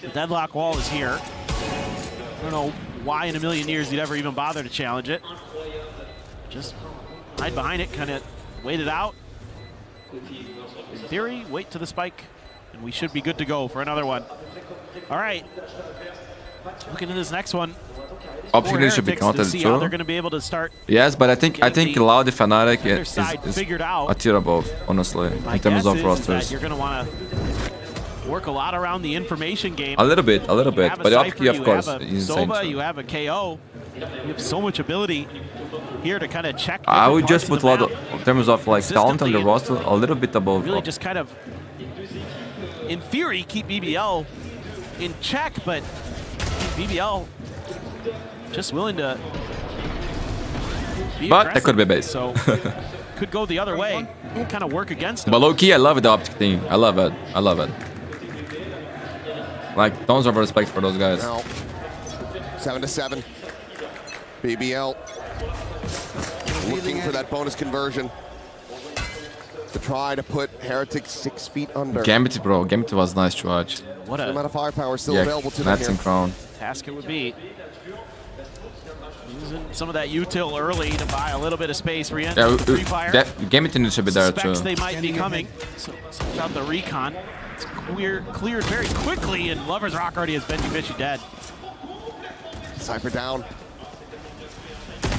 Speaker 1: the deadlock wall is here. I don't know why in a million years you'd ever even bother to challenge it. Just hide behind it, kind of wait it out. In theory, wait to the spike, and we should be good to go for another one. All right. Looking at this next one.
Speaker 2: Opportunity should be counted
Speaker 1: to see how they're
Speaker 2: too.
Speaker 1: going to be able to start.
Speaker 2: Yes, but I think Loud Fnatic is
Speaker 1: out.
Speaker 2: a tier above, honestly, in terms of rosters.
Speaker 1: You're going to want to work a lot around the information game.
Speaker 2: A little bit. But the Opki, of course, is insane.
Speaker 1: Sova, you have a KO. You have so much ability here to kind of check.
Speaker 2: I would just put Loud in terms of like talent on the roster a little bit above.
Speaker 1: Really just kind of, in theory, keep BBL in check, but BBL just willing to be
Speaker 2: But that could be base.
Speaker 1: So could go the other way, kind of work against him.
Speaker 2: But low-key, I love the Optic thing. I love it. Like, tons of respect for those guys.
Speaker 3: Now, 7-7. BBL looking for that bonus conversion to try to put Heretics 6 feet under.
Speaker 2: Gambit, bro. Gambit was nice to watch.
Speaker 1: What a
Speaker 3: amount of firepower still available to them
Speaker 2: Mats
Speaker 3: here.
Speaker 2: and Crown.
Speaker 1: Task it would be. Using some of that util early to buy a little bit of space.
Speaker 2: Yeah, Gambit needs to be there too.
Speaker 1: They might be coming. So out the recon. It's cleared very quickly, and Lover's Rock already has Benjyfishy dead.
Speaker 3: Cypher down.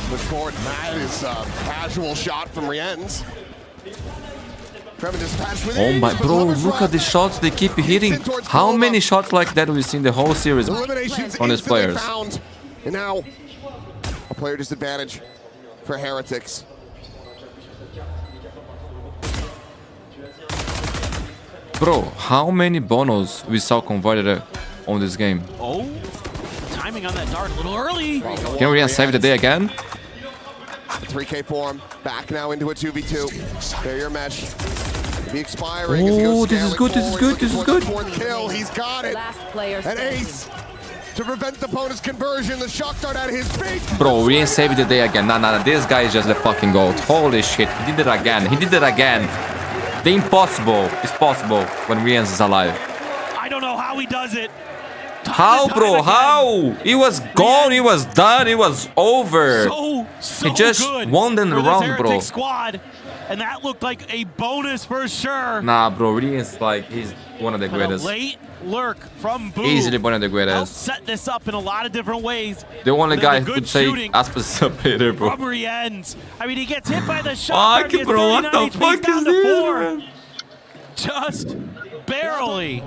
Speaker 3: Push forward. That is a casual shot from Rien's.
Speaker 2: Oh my, bro, look at the shots they keep hitting. How many shots like that we've seen the whole series on these players?
Speaker 3: And now, a player disadvantage for Heretics.
Speaker 2: Bro, how many bonos we saw converted on this game?
Speaker 1: Oh, timing on that dart a little early.
Speaker 2: Can we save the day again?
Speaker 3: 3K form, back now into a 2v2. Barrier mesh. Be expiring.
Speaker 2: Oh, this is good.
Speaker 3: Fourth kill, he's got it. An ace. to prevent the opponent's conversion. The shock dart at his feet.
Speaker 2: Bro, we didn't save the day again. Nah. This guy is just the fucking goat. Holy shit. He did it again. The impossible is possible when Riens is alive.
Speaker 1: I don't know how he does it.
Speaker 2: How, bro? How? He was gone. He was done. It was over.
Speaker 1: So
Speaker 2: he just
Speaker 1: good
Speaker 2: won the round, bro.
Speaker 1: Squad, and that looked like a bonus for sure.
Speaker 2: Nah, bro. Riens, like, he's one of the greatest.
Speaker 1: Late lurk from Boo.
Speaker 2: Easily one of the greatest.
Speaker 1: Set this up in a lot of different ways.
Speaker 2: The only guy who could say Aspas up here, bro.
Speaker 1: Rubbery ends. I mean, he gets hit by the shot.
Speaker 2: Fuck, bro. What the fuck is this, man?
Speaker 1: Just barely.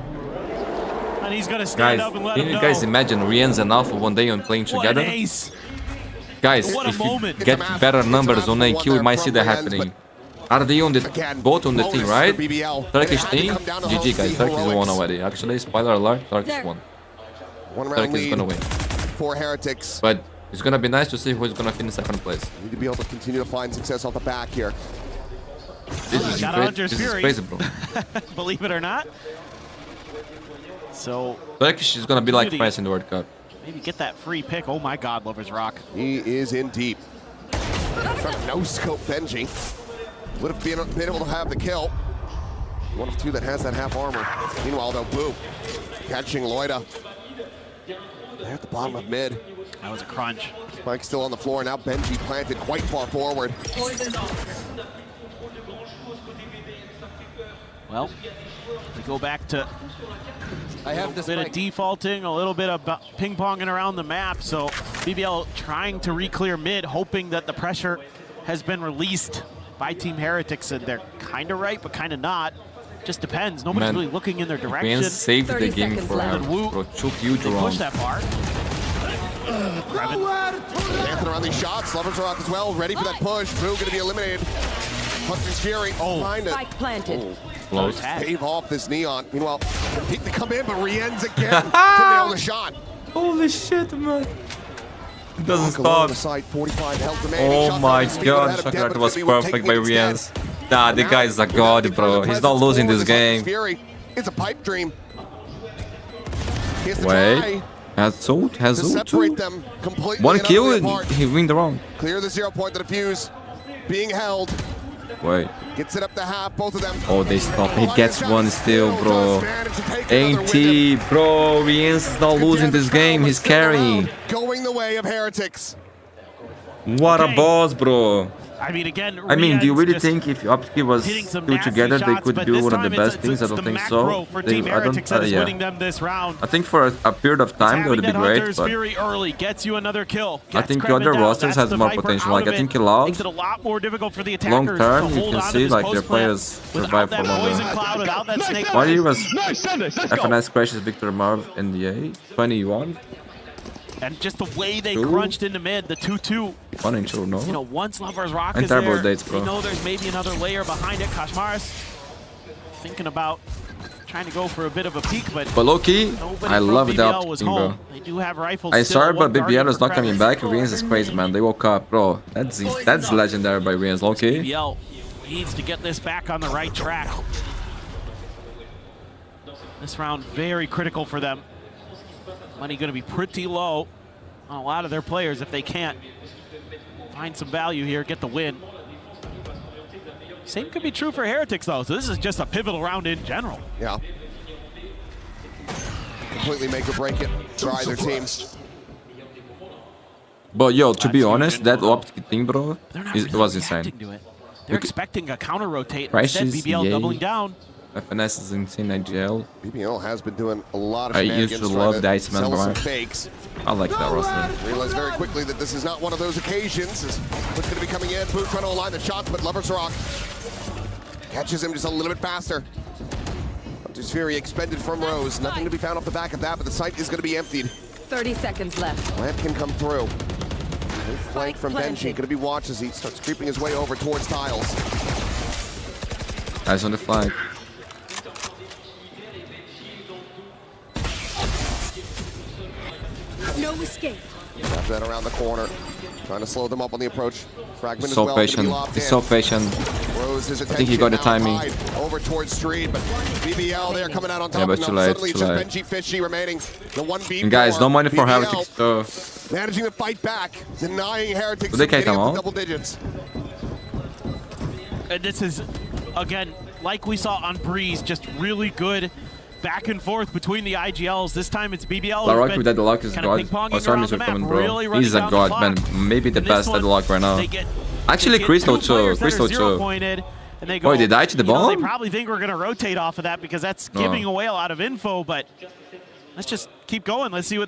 Speaker 1: And he's gonna stand up and let him
Speaker 2: can you
Speaker 1: know.
Speaker 2: guys imagine Riens and Alpha one day on playing together?
Speaker 1: Ace.
Speaker 2: Guys, if you get better numbers on IQ, we might see that happening. Are they on the both on the team, right? Turkish team? GG guys, Turkish won already. Actually, spoiler alert, Turkish won. Turkish is gonna win.
Speaker 3: For Heretics.
Speaker 2: But it's gonna be nice to see who's gonna finish second place.
Speaker 3: Need to be able to continue to find success off the back here.
Speaker 2: This is crazy, bro.
Speaker 1: Believe it or not. So
Speaker 2: Turkish is gonna be like France in the World Cup.
Speaker 1: Maybe get that free pick. Oh my God, Lovers Rock.
Speaker 3: He is in deep. Trying to no-scope Benji. Would have been able to have the kill. One of two that has that half armor. Meanwhile, though, Boo catching Loida. They're at the bottom of mid.
Speaker 1: That was a crunch.
Speaker 3: Spike still on the floor. Now Benji planted quite far forward.
Speaker 1: Well, we go back to
Speaker 3: I have
Speaker 1: a bit of defaulting, a little bit of ping-ponging around the map. So BBL trying to re-clear mid, hoping that the pressure has been released by Team Heretics, and they're kind of right, but kind of not. Just depends. Nobody's really looking in their direction.
Speaker 2: Riens saved the game for him. Bro, took huge round.
Speaker 1: Push that bar.
Speaker 3: Dancing around these shots. Lovers are out as well, ready for that push. Boo going to be eliminated. Hunter's Fury behind it.
Speaker 12: Spike planted.
Speaker 2: Close.
Speaker 3: Stave off this Neon. Meanwhile, peek to come in, but Riens again to nail the shot.
Speaker 2: Holy shit, man. It doesn't
Speaker 3: stop.
Speaker 2: Side, 45 health remaining. Oh my God, the shot that was perfect by Riens. Nah, the guy is a god, bro. He's not losing this game.
Speaker 3: It's a pipe dream.
Speaker 2: Wait. Has ult too. One kill and he win the round.
Speaker 3: Clear the 0 point, the defuse being held.
Speaker 2: Wait.
Speaker 3: Gets it up to half, both of them.
Speaker 2: Oh, they stop. He gets one still, bro. AT, bro. Riens is not losing this game. He's carrying.
Speaker 3: Going the way of Heretics.
Speaker 2: What a boss, bro.
Speaker 1: I mean, again,
Speaker 2: do you really think if Upski was two together, they could do one of the best things? I don't think so. I think for a period of time, that would be great, but I think the other rosters has more potential. Like, I think Love, long term, you can see, like, their players survive for longer. Why he was FNS crashes Victor Marv in the A, 21.
Speaker 1: And just the way they crunched into mid, the 2-2.
Speaker 2: 1-2, no?
Speaker 1: You know, once Lovers Rock is there,
Speaker 2: dates, bro.
Speaker 1: you know there's maybe another layer behind it. Koshmaris thinking about trying to go for a bit of a peek, but
Speaker 2: low-key, I love the up team, bro.
Speaker 1: They do have rifles.
Speaker 2: I saw, but BBL is not coming back. Riens is crazy, man. They woke up, bro. That's legendary by Riens, low-key.
Speaker 1: BBL needs to get this back on the right track. This round very critical for them. Money going to be pretty low on a lot of their players if they can't find some value here, get the win. Same could be true for Heretics, though. So this is just a pivotal round in general.
Speaker 3: Yeah. Completely make or break it for either team.
Speaker 2: But yo, to be honest, that optic thing, bro, it was insane.
Speaker 1: They're expecting a counter rotate. Instead, BBL doubling down.
Speaker 2: FNS is insane IGL.
Speaker 3: BBL has been doing a lot of
Speaker 2: I used to love the Iceman
Speaker 3: fakes.
Speaker 2: I like that roster.
Speaker 3: Realize very quickly that this is not one of those occasions. What's going to be coming in? Boo trying to align the shots, but Lovers Rock catches him just a little bit faster. Hunter's Fury expended from Rose. Nothing to be found off the back of that, but the site is going to be emptied.
Speaker 12: 30 seconds left.
Speaker 3: Plant can come through. Flank from Benji. Going to be watched as he starts creeping his way over towards tiles.
Speaker 2: Eyes on the flag.
Speaker 12: No escape.
Speaker 3: After that around the corner. Trying to slow them up on the approach. Fragment
Speaker 2: So
Speaker 3: as well.
Speaker 2: patient. He's so patient.
Speaker 3: Rose,
Speaker 2: I think he got the timing.
Speaker 3: Over towards Street, but BBL there coming out on top.
Speaker 2: Yeah, but too late.
Speaker 3: Suddenly it's just Benjyfishy remaining. The 1v4.
Speaker 2: And guys, no money for Heretics. So
Speaker 3: managing to fight back, denying Heretics
Speaker 2: they can't come on.
Speaker 3: double digits.
Speaker 1: And this is, again, like we saw on Breeze, just really good back and forth between the IGLs. This time it's BBL.
Speaker 2: Larok with Deadlock is god. Oh, sorry, Mr. Coming, bro. He's a god, man. Maybe the best Deadlock right now. Actually, Crystal too. Crystal too.
Speaker 1: And they go,
Speaker 2: oh, they died to the bomb?
Speaker 1: They probably think we're going to rotate off of that because that's giving away a lot of info, but let's just keep going. Let's see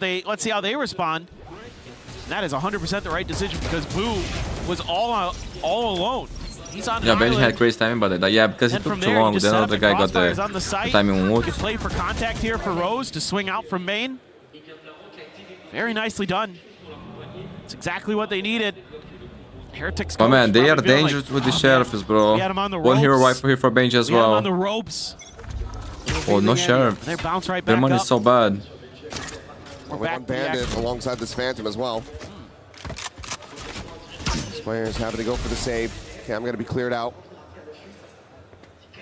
Speaker 1: how they respond. And that is 100% the right decision because Boo was all alone. He's on
Speaker 2: yeah, Benji had crazy timing, but yeah, because it took too long. Then the other guy got the timing on wood.
Speaker 1: Good play for contact here for Rose to swing out from main. Very nicely done. It's exactly what they needed. Heretics.
Speaker 2: Oh man, they are dangerous with the sheriffs, bro. One hero right here for Benji as well.
Speaker 1: On the ropes.
Speaker 2: Oh, no sheriff.
Speaker 1: They bounce right back.
Speaker 2: Their money is so bad.
Speaker 3: Only one bandit alongside this Phantom as well. These players having to go for the save. Cam got to be cleared out.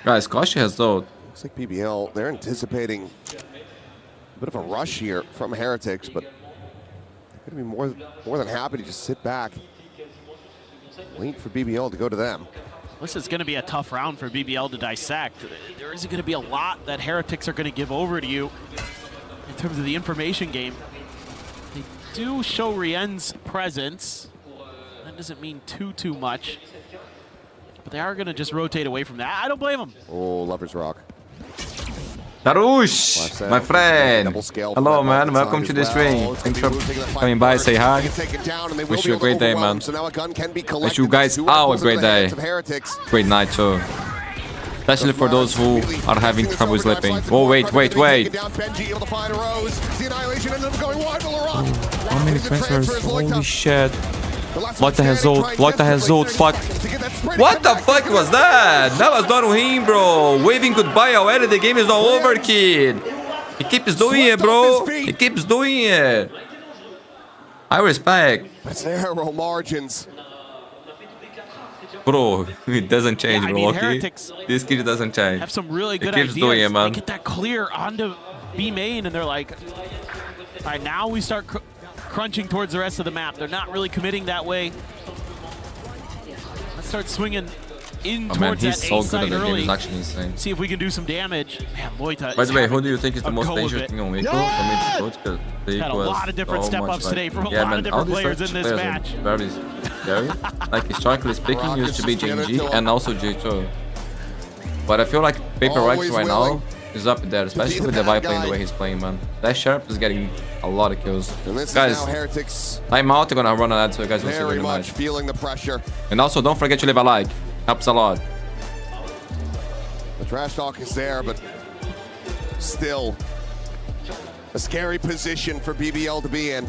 Speaker 2: Guys, Koshi has though.
Speaker 3: Looks like BBL, they're anticipating a bit of a rush here from Heretics, but they're going to be more than happy to just sit back. Wait for BBL to go to them.
Speaker 1: This is going to be a tough round for BBL to dissect. There isn't going to be a lot that Heretics are going to give over to you in terms of the information game. They do show Rien's presence. That doesn't mean too much. But they are going to just rotate away from that. I don't blame them.
Speaker 3: Oh, Lover's Rock.
Speaker 2: Darush, my friend. Hello, man. Welcome to the stream. Thanks for coming by. Say hi. Wish you a great day, man. Wish you guys all a great day. Great night, too. Especially for those who are having trouble sleeping. Oh, wait.
Speaker 3: How
Speaker 2: many transfers? Holy shit. Loita has ult. Loita has ult. Fuck. What the fuck was that? That was not him, bro. Waving goodbye already. The game is not over, kid. He keeps doing it, bro. He keeps doing it. I respect.
Speaker 3: That's narrow margins.
Speaker 2: Bro, it doesn't change, bro. Okay? This kid doesn't change.
Speaker 1: Have some really good
Speaker 2: ideas.
Speaker 1: Doing
Speaker 2: it, man.
Speaker 1: They get that clear onto B main, and they're like, all right, now we start crunching towards the rest of the map. They're not really committing that way. Let's start swinging in towards that A site early.
Speaker 2: He's actually insane.
Speaker 1: See if we can do some damage. Man, Loita.
Speaker 2: By the way, who do you think is the most dangerous thing on Keiko? For me, it's
Speaker 1: had a lot of different step-ups today from a lot of different players in this match.
Speaker 2: Very scary. Like, historically speaking, used to be JNG and also J2. But I feel like Peripherals right now is up there, especially with the vibe playing the way he's playing, man. That Sheriff is getting a lot of kills. Guys, I'm out. Gonna run on that so you guys will see the match.
Speaker 3: Feeling the pressure.
Speaker 2: And also, don't forget to leave a like. Helps a lot.
Speaker 3: The trash talk is there, but still a scary position for BBL to be in.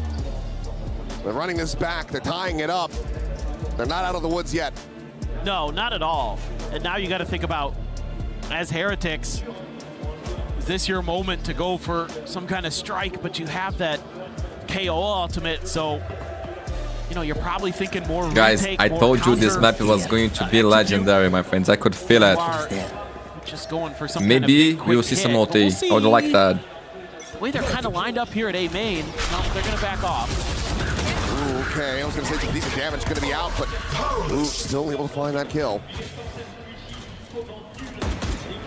Speaker 3: They're running this back. They're tying it up. They're not out of the woods yet.
Speaker 1: No, not at all. And now you got to think about, as Heretics, is this your moment to go for some kind of strike, but you have that KO ultimate, so you know, you're probably thinking more
Speaker 2: guys,
Speaker 1: retake,
Speaker 2: I told you this map was going to be legendary, my friends. I could feel it.
Speaker 1: Just going for some
Speaker 2: maybe
Speaker 1: kind of
Speaker 2: we will see some multi. I would like that.
Speaker 1: The way they're kind of lined up here at A main, no, they're going to back off.
Speaker 3: Ooh, okay, I was going to say some decent damage going to be out, but ooh, still able to find that kill.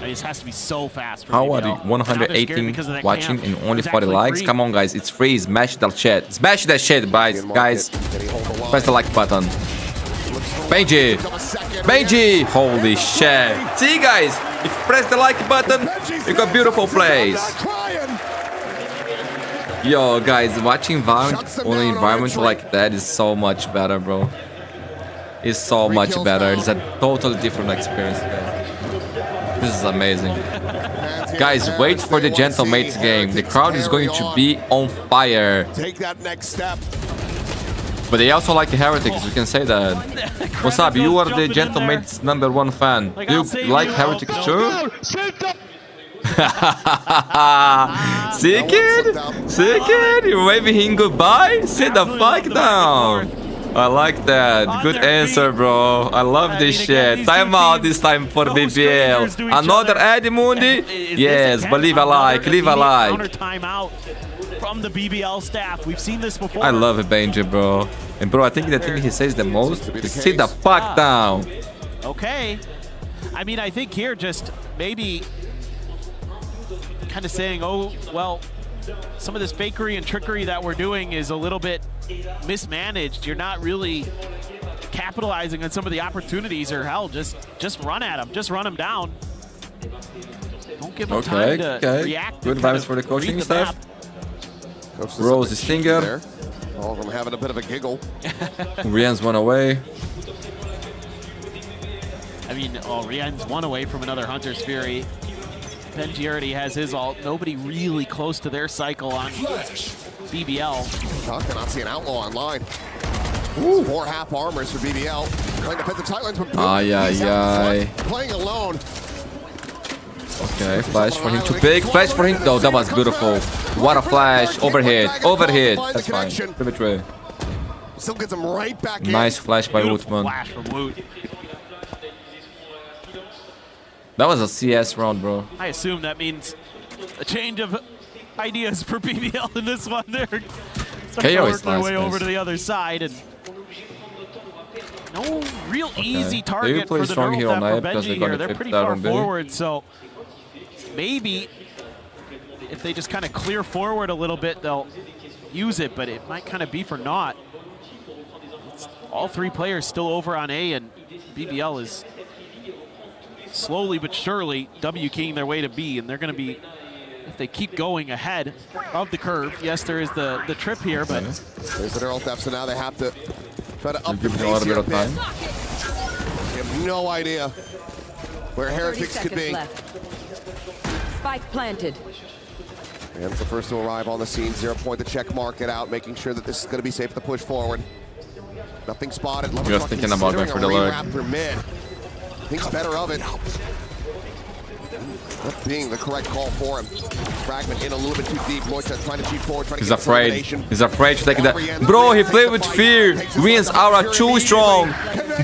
Speaker 1: This has to be so fast.
Speaker 2: How are you 118 watching and only 40 likes? Come on, guys, it's free. Smash that shit. Smash that shit, guys. Press the like button. Benji! Benji! Holy shit. See, guys, if you press the like button, you got beautiful plays. Yo, guys, watching Valorant on an environment like that is so much better, bro. It's so much better. It's a totally different experience, guys. This is amazing. Guys, wait for the Gentlemates game. The crowd is going to be on fire.
Speaker 3: Take that next step.
Speaker 2: But they also like the Heretics, we can say that. What's up? You are the Gentlemates #1 fan. Do you like Heretics too? See, kid? See, kid? You're waving him goodbye? Sit the fuck down. I like that. Good answer, bro. I love this shit. Time out this time for BBL. Another Eddie Mundi? Yes, but leave a like. Leave a like.
Speaker 1: From the BBL staff. We've seen this before.
Speaker 2: I love Benji, bro. And bro, I think the thing he says the most is sit the fuck down.
Speaker 1: Okay. I mean, I think here just maybe kind of saying, oh, well, some of this fakery and trickery that we're doing is a little bit mismanaged. You're not really capitalizing on some of the opportunities, or hell, just run at them. Just run them down. Don't give them time to react.
Speaker 2: Good vibes for the coaching staff. Rose is Stinger.
Speaker 3: All of them having a bit of a giggle.
Speaker 2: Rian's one away.
Speaker 1: I mean, Rian's one away from another Hunter's Fury. Benji already has his ult. Nobody really close to their cycle on BBL.
Speaker 3: Cannot see an outlaw online. Ooh. 4 half armors for BBL. Playing defensive sidelines, but playing alone.
Speaker 2: Okay, flash for him to pick. Flash for him. Oh, that was beautiful. What a flash. Overhead. Overhead. That's fine. Premature.
Speaker 3: Still gets him right back in.
Speaker 2: Nice flash by Wootman.
Speaker 1: Flash from Woot.
Speaker 2: That was a CS round, bro.
Speaker 1: I assume that means a change of ideas for BBL in this one. They're starting to work their way over to the other side, and no real easy target for the neural theft for Benji here. They're pretty far forward, so maybe if they just kind of clear forward a little bit, they'll use it, but it might kind of be for naught. It's all 3 players still over on A, and BBL is slowly but surely W-keying their way to B, and they're going to be, if they keep going ahead of the curve. Yes, there is the trip here, but
Speaker 3: there's the neural theft, so now they have to try to up the pace
Speaker 2: a little bit of time.
Speaker 3: They have no idea where Heretics could be.
Speaker 12: Spike planted.
Speaker 3: And it's the first to arrive on the scene. 0 point to check market out, making sure that this is going to be safe to push forward. Nothing spotted.
Speaker 2: Just thinking about going for the lurk.
Speaker 3: Thinks better of it. That being the correct call for him. Fragment in a little bit too deep. Mocha trying to cheat forward, trying to get
Speaker 2: afraid. He's afraid to take that. Bro, he played with fear. Rian's aura too strong.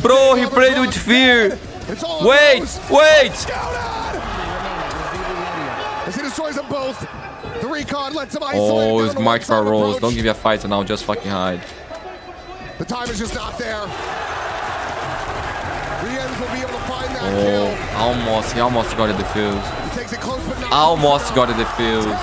Speaker 2: Bro, he played with fear. Wait.
Speaker 3: As he destroys them both. The recon lets him isolate.
Speaker 2: Oh, it's Mark for Rose. Don't give you a fight now, just fucking hide.
Speaker 3: The time is just not there. Rians will be able to find that kill.
Speaker 2: He almost got a defuse. Almost got a defuse.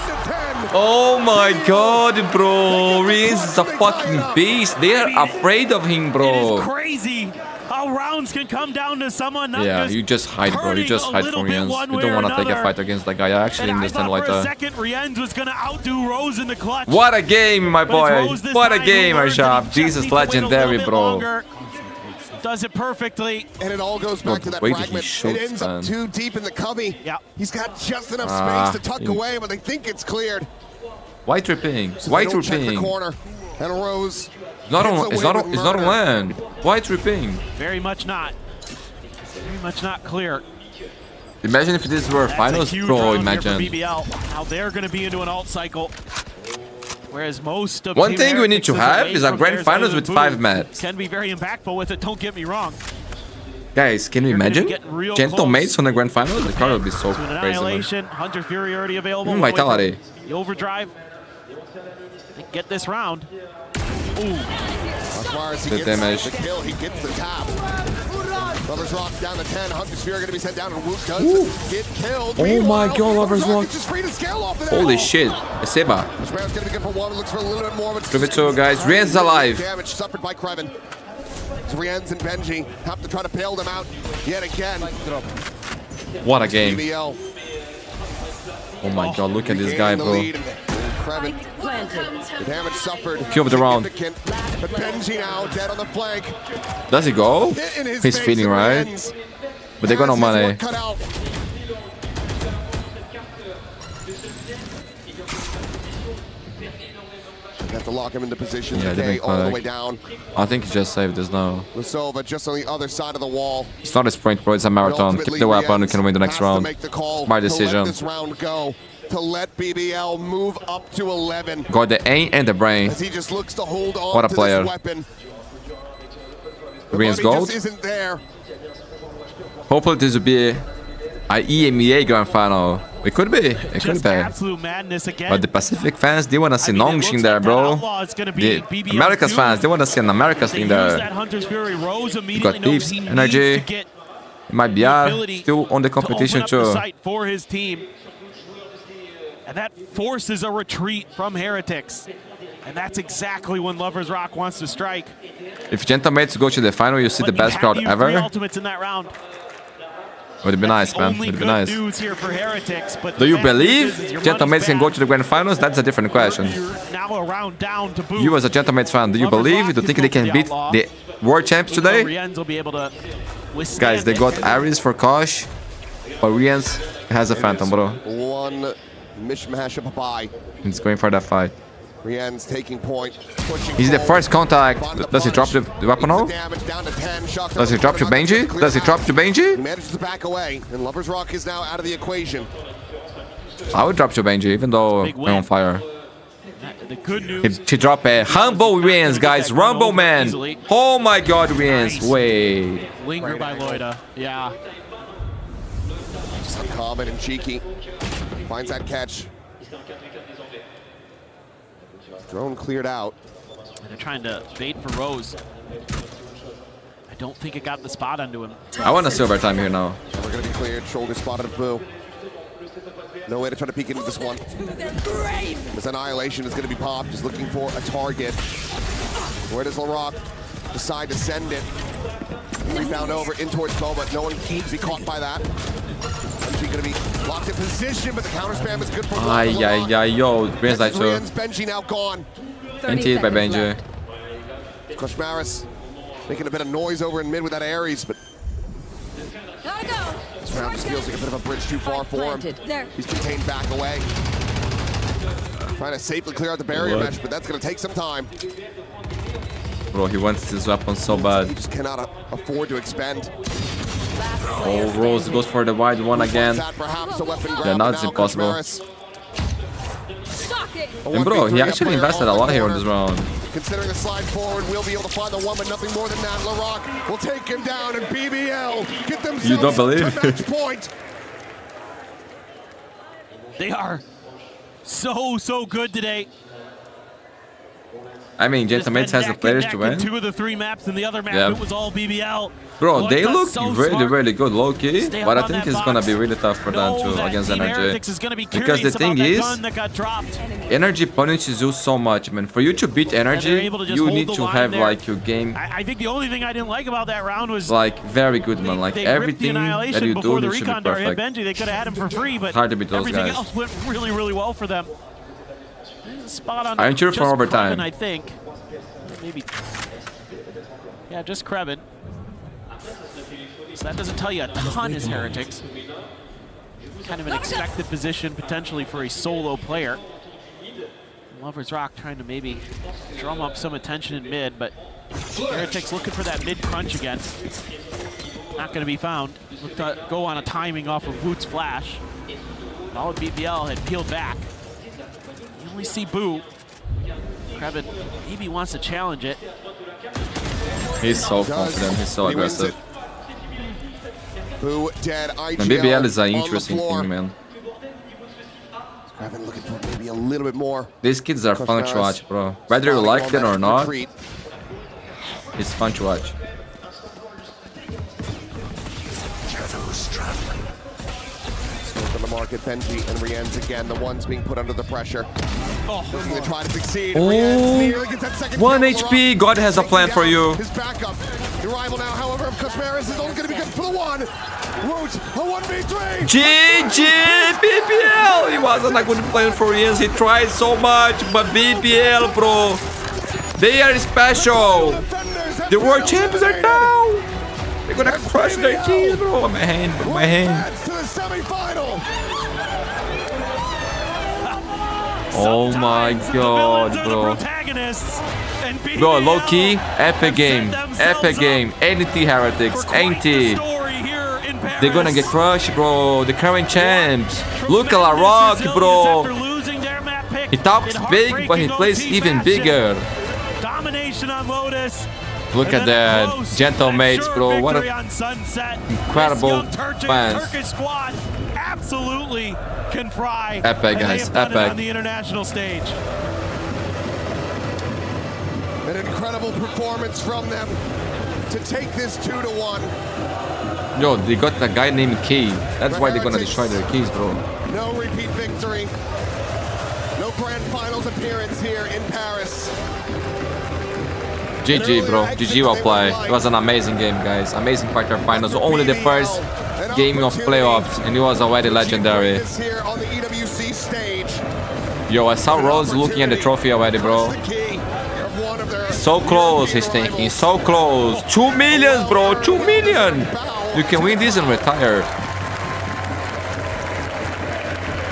Speaker 2: Oh my god, bro. Rians is a fucking beast. They are afraid of him, bro.
Speaker 1: It is crazy how rounds can come down to someone.
Speaker 2: Yeah, you just hide, bro. You just hide from Rians. You don't want to take a fight against that guy. I actually understand why
Speaker 1: for a second Rians was going to outdo Rose in the clutch.
Speaker 2: What a game, my boy. What a game, Arshab. Jesus, legendary, bro.
Speaker 1: Does it perfectly.
Speaker 3: And it all goes back to that fragment. It ends up too deep in the cubby.
Speaker 1: Yeah.
Speaker 3: He's got just enough space to tuck away, but they think it's cleared.
Speaker 2: Why tripping?
Speaker 3: So
Speaker 2: Why
Speaker 3: check
Speaker 2: tripping?
Speaker 3: the corner. And Rose.
Speaker 2: It's not on land. Why tripping?
Speaker 1: Very much not. Very much not clear.
Speaker 2: Imagine if this were finals, bro. Imagine.
Speaker 1: BBL. How they're going to be into an alt cycle. Whereas most of
Speaker 2: one thing we need to have is a grand finals with 5 maps.
Speaker 1: Can be very impactful with it. Don't get me wrong.
Speaker 2: Guys, can you imagine gentle mates on the grand finals? The crowd would be so crazy.
Speaker 1: Annihilation, Hunter Fury already available.
Speaker 2: Vitality.
Speaker 1: The overdrive. Get this round. Ooh.
Speaker 2: The damage.
Speaker 3: The kill, he gets the tap. Lovers Rock down to 10. Hunter's Fury going to be sent down, and Woot does get killed.
Speaker 2: Oh my god, Lovers Rock. Holy shit. Seba. Prove it to guys. Rian's alive.
Speaker 3: Damage suffered by Kreven. So Rian's and Benji have to try to bail them out yet again.
Speaker 2: What a game. Oh my god, look at this guy, bro.
Speaker 3: The damage suffered.
Speaker 2: Kill of the round.
Speaker 3: But Benji now dead on the flank.
Speaker 2: Does he go? He's feeding, right? But they got no money.
Speaker 3: Have to lock him into position.
Speaker 2: Yeah,
Speaker 3: Okay, all the way down.
Speaker 2: I think he just saved this now.
Speaker 3: Lusova just on the other side of the wall.
Speaker 2: It's not a sprint, bro. It's a marathon. Keep the weapon. We can win the next round. My decision.
Speaker 3: This round go. To let BBL move up to 11.
Speaker 2: Got the aim and the brain.
Speaker 3: As he just looks to hold on
Speaker 2: What a
Speaker 3: to
Speaker 2: player.
Speaker 3: this weapon.
Speaker 2: Rien's gold.
Speaker 3: Just isn't there.
Speaker 2: Hopefully this will be an EMEA grand final. It could be. It could be.
Speaker 1: Absolute madness again.
Speaker 2: But the Pacific fans, they want to see Nongxin there, bro. The Americas fans, they want to see an Americas thing there. You got Thieves, NRG. It might be still on the competition too.
Speaker 1: For his team. And that forces a retreat from Heretics. And that's exactly when Lovers Rock wants to strike.
Speaker 2: If Gentlemates go to the final, you see the best crowd ever.
Speaker 1: Ultimates in that round.
Speaker 2: Would be nice, man. Would be nice.
Speaker 1: News here for Heretics, but
Speaker 2: do you believe Gentlemates can go to the grand finals? That's a different question.
Speaker 1: Now a round down to boot.
Speaker 2: You as a Gentlemates fan, do you believe? Do you think they can beat the world champs today? Guys, they got Ares for Kosh, but Rien's has a Phantom, bro.
Speaker 3: One mishmash of a buy.
Speaker 2: He's going for that fight.
Speaker 3: Rien's taking point.
Speaker 2: He's the first contact. Does he drop the weapon now? Does he drop to Benji? Does he drop to Benji?
Speaker 3: He manages to back away, and Lovers Rock is now out of the equation.
Speaker 2: I would drop to Benji, even though I'm on fire.
Speaker 1: The good news.
Speaker 2: He dropped a humble Rien's, guys. Rumble man. Oh my god, Rien's. Wait.
Speaker 1: Linger by Loida. Yeah.
Speaker 3: Just uncommon and cheeky. Finds that catch. Drone cleared out.
Speaker 1: And they're trying to bait for Rose. I don't think it got the spot onto him.
Speaker 2: I want a silver time here now.
Speaker 3: And we're going to be cleared. Shoulder spotted of Boo. No way to try to peek into this one. This Annihilation is going to be popped. Just looking for a target. Where does Larok decide to send it? Rebound over in towards Coma. No one can be caught by that. She's going to be locked in position, but the counter spam is good for
Speaker 2: Yo, Rien's like so.
Speaker 3: Benji now gone.
Speaker 2: Indeed by Benji.
Speaker 3: Koshmaris making a bit of noise over in mid with that Ares, but this round just feels like a bit of a bridge too far for him. He's contained back away. Trying to safely clear out the barrier mesh, but that's going to take some time.
Speaker 2: Bro, he wants his weapon so bad.
Speaker 3: He just cannot afford to expend.
Speaker 2: Oh, Rose goes for the wide one again. Yeah, now it's impossible. And bro, he actually invested a lot here on this round.
Speaker 3: Considering the slide forward, we'll be able to find the one, but nothing more than that. Larok will take him down, and BBL get themselves
Speaker 2: you don't believe?
Speaker 3: to match point.
Speaker 1: They are so good today.
Speaker 2: I mean, Gentlemates has the players to win.
Speaker 1: 2 of the 3 maps, and the other map it was all BBL.
Speaker 2: Bro, they look really good, low-key, but I think it's gonna be really tough for them to against NRG. Because the thing is, NRG punishes you so much, man. For you to beat NRG, you need to have like your game.
Speaker 1: I think the only thing I didn't like about that round was
Speaker 2: like very good, man. Like everything that you do, it should be perfect.
Speaker 1: Benji, they could have had him for free, but
Speaker 2: hard to beat those guys.
Speaker 1: Everything else went really well for them. Spot on.
Speaker 2: I'm sure for overtime.
Speaker 1: I think maybe. Yeah, just Krebin. So that doesn't tell you a ton as Heretics. Kind of an expected position potentially for a solo player. Lovers Rock trying to maybe drum up some attention in mid, but Heretics looking for that mid crunch again. Not going to be found. Looked to go on a timing off of Woot's flash. All of BBL had peeled back. You only see Boo. Krebin maybe wants to challenge it.
Speaker 2: He's so confident. He's so aggressive.
Speaker 3: Boo dead.
Speaker 2: And BBL is an interesting thing, man.
Speaker 3: Krebin looking for maybe a little bit more.
Speaker 2: These kids are fun to watch, bro. Whether you like it or not, it's fun to watch.
Speaker 3: On the market, Benji and Rien's again, the ones being put under the pressure. Looking to try to succeed.
Speaker 2: Oh, 1 HP. God has a plan for you.
Speaker 3: His backup. The rival now, however, of Koshmaris is only going to be good for the one. Root, a 1v3.
Speaker 2: GG, BBL. It wasn't a good plan for Rien's. He tried so much, but BBL, bro. They are special. The world champions are down. They're gonna crush their team, bro. My hand. Oh my god, bro. Bro, low key, epic game. Epic game. NT Heretics. NT. They're gonna get crushed, bro. The current champs. Look at Larok, bro. He talks big, but he plays even bigger.
Speaker 1: Domination on Lotus.
Speaker 2: Look at that. Gentle mates, bro. What an incredible fans.
Speaker 1: Turkish squad absolutely can fry.
Speaker 2: Epic, guys. Epic.
Speaker 3: On the international stage. An incredible performance from them to take this 2-1.
Speaker 2: Yo, they got a guy named Key. That's why they're gonna destroy their keys, bro.
Speaker 3: No repeat victory. No grand finals appearance here in Paris.
Speaker 2: GG, bro. GG well play. It was an amazing game, guys. Amazing quarterfinals. Only the first game of playoffs, and it was already legendary.
Speaker 3: Here on the EWC stage.
Speaker 2: Yo, I saw Rose looking at the trophy already, bro. So close, he's thinking. So close. 2 million, bro. 2 million. You can win this and retire.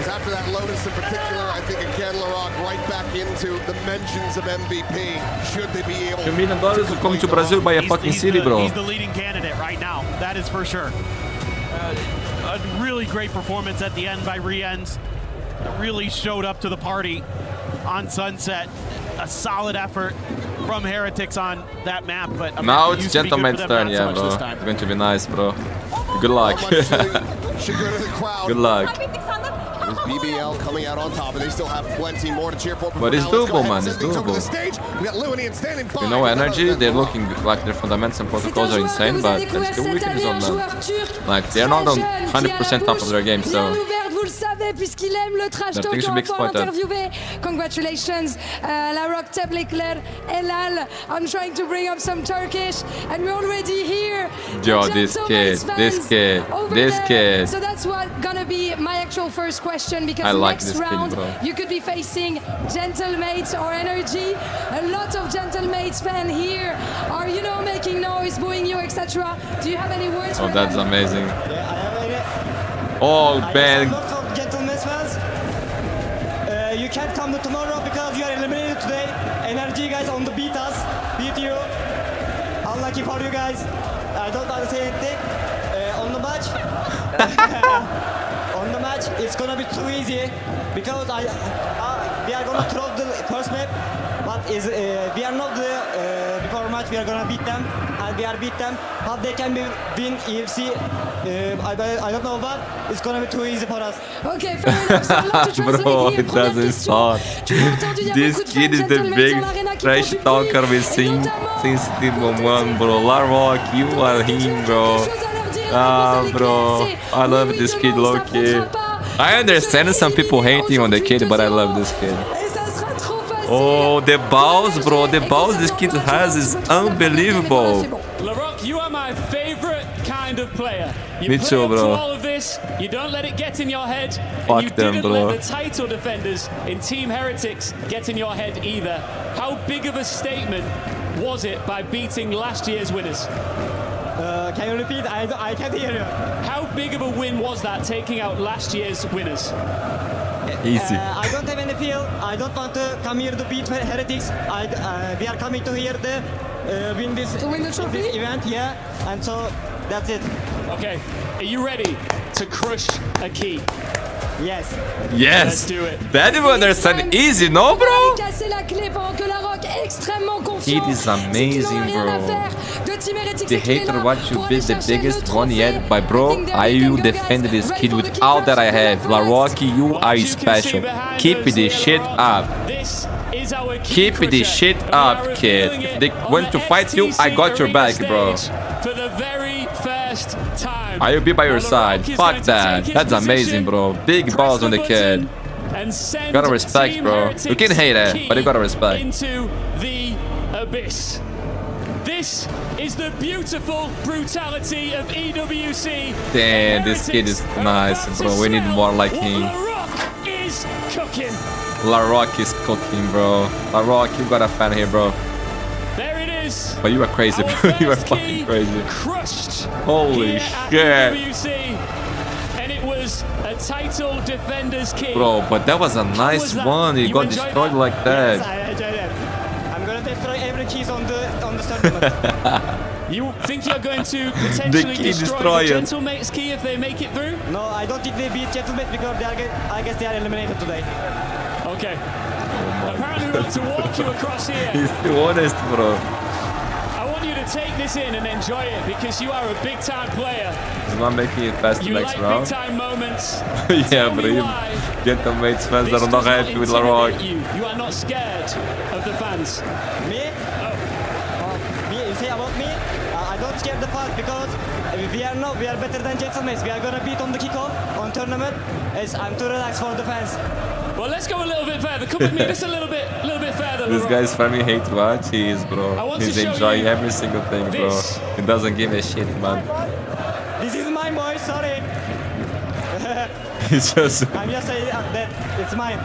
Speaker 3: After that Lotus in particular, I think again, Larok right back into the mentions of MVP. Should they be able
Speaker 2: $2 million will come to Brazil by a fucking city, bro.
Speaker 1: He's the leading candidate right now. That is for sure. A really great performance at the end by Riens. Really showed up to the party on Sunset. A solid effort from Heretics on that map, but
Speaker 2: now it's Gentleman's turn, yeah, bro. It's going to be nice, bro. Good luck. Good luck.
Speaker 3: There's BBL coming out on top, and they still have plenty more to cheer for.
Speaker 2: But it's doable, man. It's doable. You know, NRG, they're looking like their fundamentals and protocols are insane, but there's still weaknesses on them. Like, they're not on 100% top of their game, so
Speaker 4: puisqu'il aime le trash talk encore interviewé. Congratulations, Larok, Teblikler, Elal. I'm trying to bring up some Turkish, and we're already here.
Speaker 2: Yo, this kid. So
Speaker 4: that's what gonna be my actual first question, because
Speaker 2: like
Speaker 4: next round you could be facing Gentlemates or NRG. A lot of Gentlemates fans here are, you know, making noise, booing you, etc. Do you have any words for
Speaker 2: that's
Speaker 4: them?
Speaker 2: Amazing.
Speaker 11: Yeah, I have any.
Speaker 2: Oh, man.
Speaker 11: Gentlemen's fans, you can't come to tomorrow because you are eliminated today. NRG guys on the beat you. Unlucky for you guys. I don't understand anything. On the match, it's gonna be too easy because we are gonna throw the first map, but we are not the before match. We are gonna beat them, and we are beat them. How they can win EFC? I don't know, but it's gonna be too easy for us.
Speaker 4: Okay, fair enough.
Speaker 2: Bro, it doesn't stop. This kid is the big trash talker we've seen since Season 1, bro. Larok, you are him, bro. Bro, I love this kid, low-key. I understand some people hating on the kid, but I love this kid. Oh, the balls, bro. The balls this kid has is unbelievable.
Speaker 6: Larok, you are my favorite kind of player. You
Speaker 2: Me
Speaker 6: play
Speaker 2: too,
Speaker 6: up
Speaker 2: bro.
Speaker 6: to all of this, you don't let it get in your head.
Speaker 2: Fuck
Speaker 6: and you
Speaker 2: them,
Speaker 6: didn't
Speaker 2: bro.
Speaker 6: let the title defenders in Team Heretics get in your head either. How big of a statement was it by beating last year's winners?
Speaker 11: Can you repeat? I can't hear you.
Speaker 6: How big of a win was that, taking out last year's winners?
Speaker 2: Easy.
Speaker 11: I don't have any feel. I don't want to come here to beat Heretics. We are coming to here to win this event, yeah. And so that's it.
Speaker 6: Okay, are you ready to crush a key?
Speaker 11: Yes.
Speaker 2: Yes.
Speaker 6: Let's do it.
Speaker 2: That you understand easy, no, bro? Kid is amazing, bro. The hater wants to be the biggest one yet, but bro, I will defend this kid with all that I have. Larok, you are special. Keep this shit up. Keep this shit up, kid. If they want to fight you, I got your back, bro.
Speaker 6: For the very first time.
Speaker 2: I will be by your side. Fuck that. That's amazing, bro. Big balls on the kid. Gotta respect, bro. You can hate it, but you gotta respect.
Speaker 6: Into the abyss. This is the beautiful brutality of EWC.
Speaker 2: Damn, this kid is nice, bro. We need more like him.
Speaker 6: Larok is cooking.
Speaker 2: Larok is cooking, bro. Larok, you got a fan here, bro.
Speaker 6: There it is.
Speaker 2: But you are crazy, bro. You are fucking crazy.
Speaker 6: Crushed.
Speaker 2: Holy shit.
Speaker 6: EWC. And it was was a title defender's key.
Speaker 2: Bro, but that was a nice one. He got destroyed like that.
Speaker 11: Yes, I enjoyed it. I'm gonna destroy every keys on the tournament.
Speaker 6: You think you're going to potentially destroy the Gentlemate's key if they make it through?
Speaker 11: No, I don't think they beat Gentlemate because I guess they are eliminated today.
Speaker 6: Okay. Apparently we want to walk you across here.
Speaker 2: He's too honest, bro.
Speaker 6: I want you to take this in and enjoy it because you are a big-time player.
Speaker 2: He's not making it past the next round.
Speaker 6: Big-time moments.
Speaker 2: Yeah, but Gentlemate's fans are not happy with Larok.
Speaker 6: You are not scared of the fans.
Speaker 11: Me? Me? You say about me? I don't scare the fans because we are better than Gentlemates. We are gonna beat on the kickoff on tournament. I'm too relaxed for the fans.
Speaker 6: Well, let's go a little bit further. Come with me, just a little bit further.
Speaker 2: This guy's funny hate to watch. He is, bro. He's enjoying every single thing, bro. He doesn't give a shit, man.
Speaker 11: This is mine, boy. Sorry.
Speaker 2: He's just.
Speaker 11: I'm just saying that it's mine.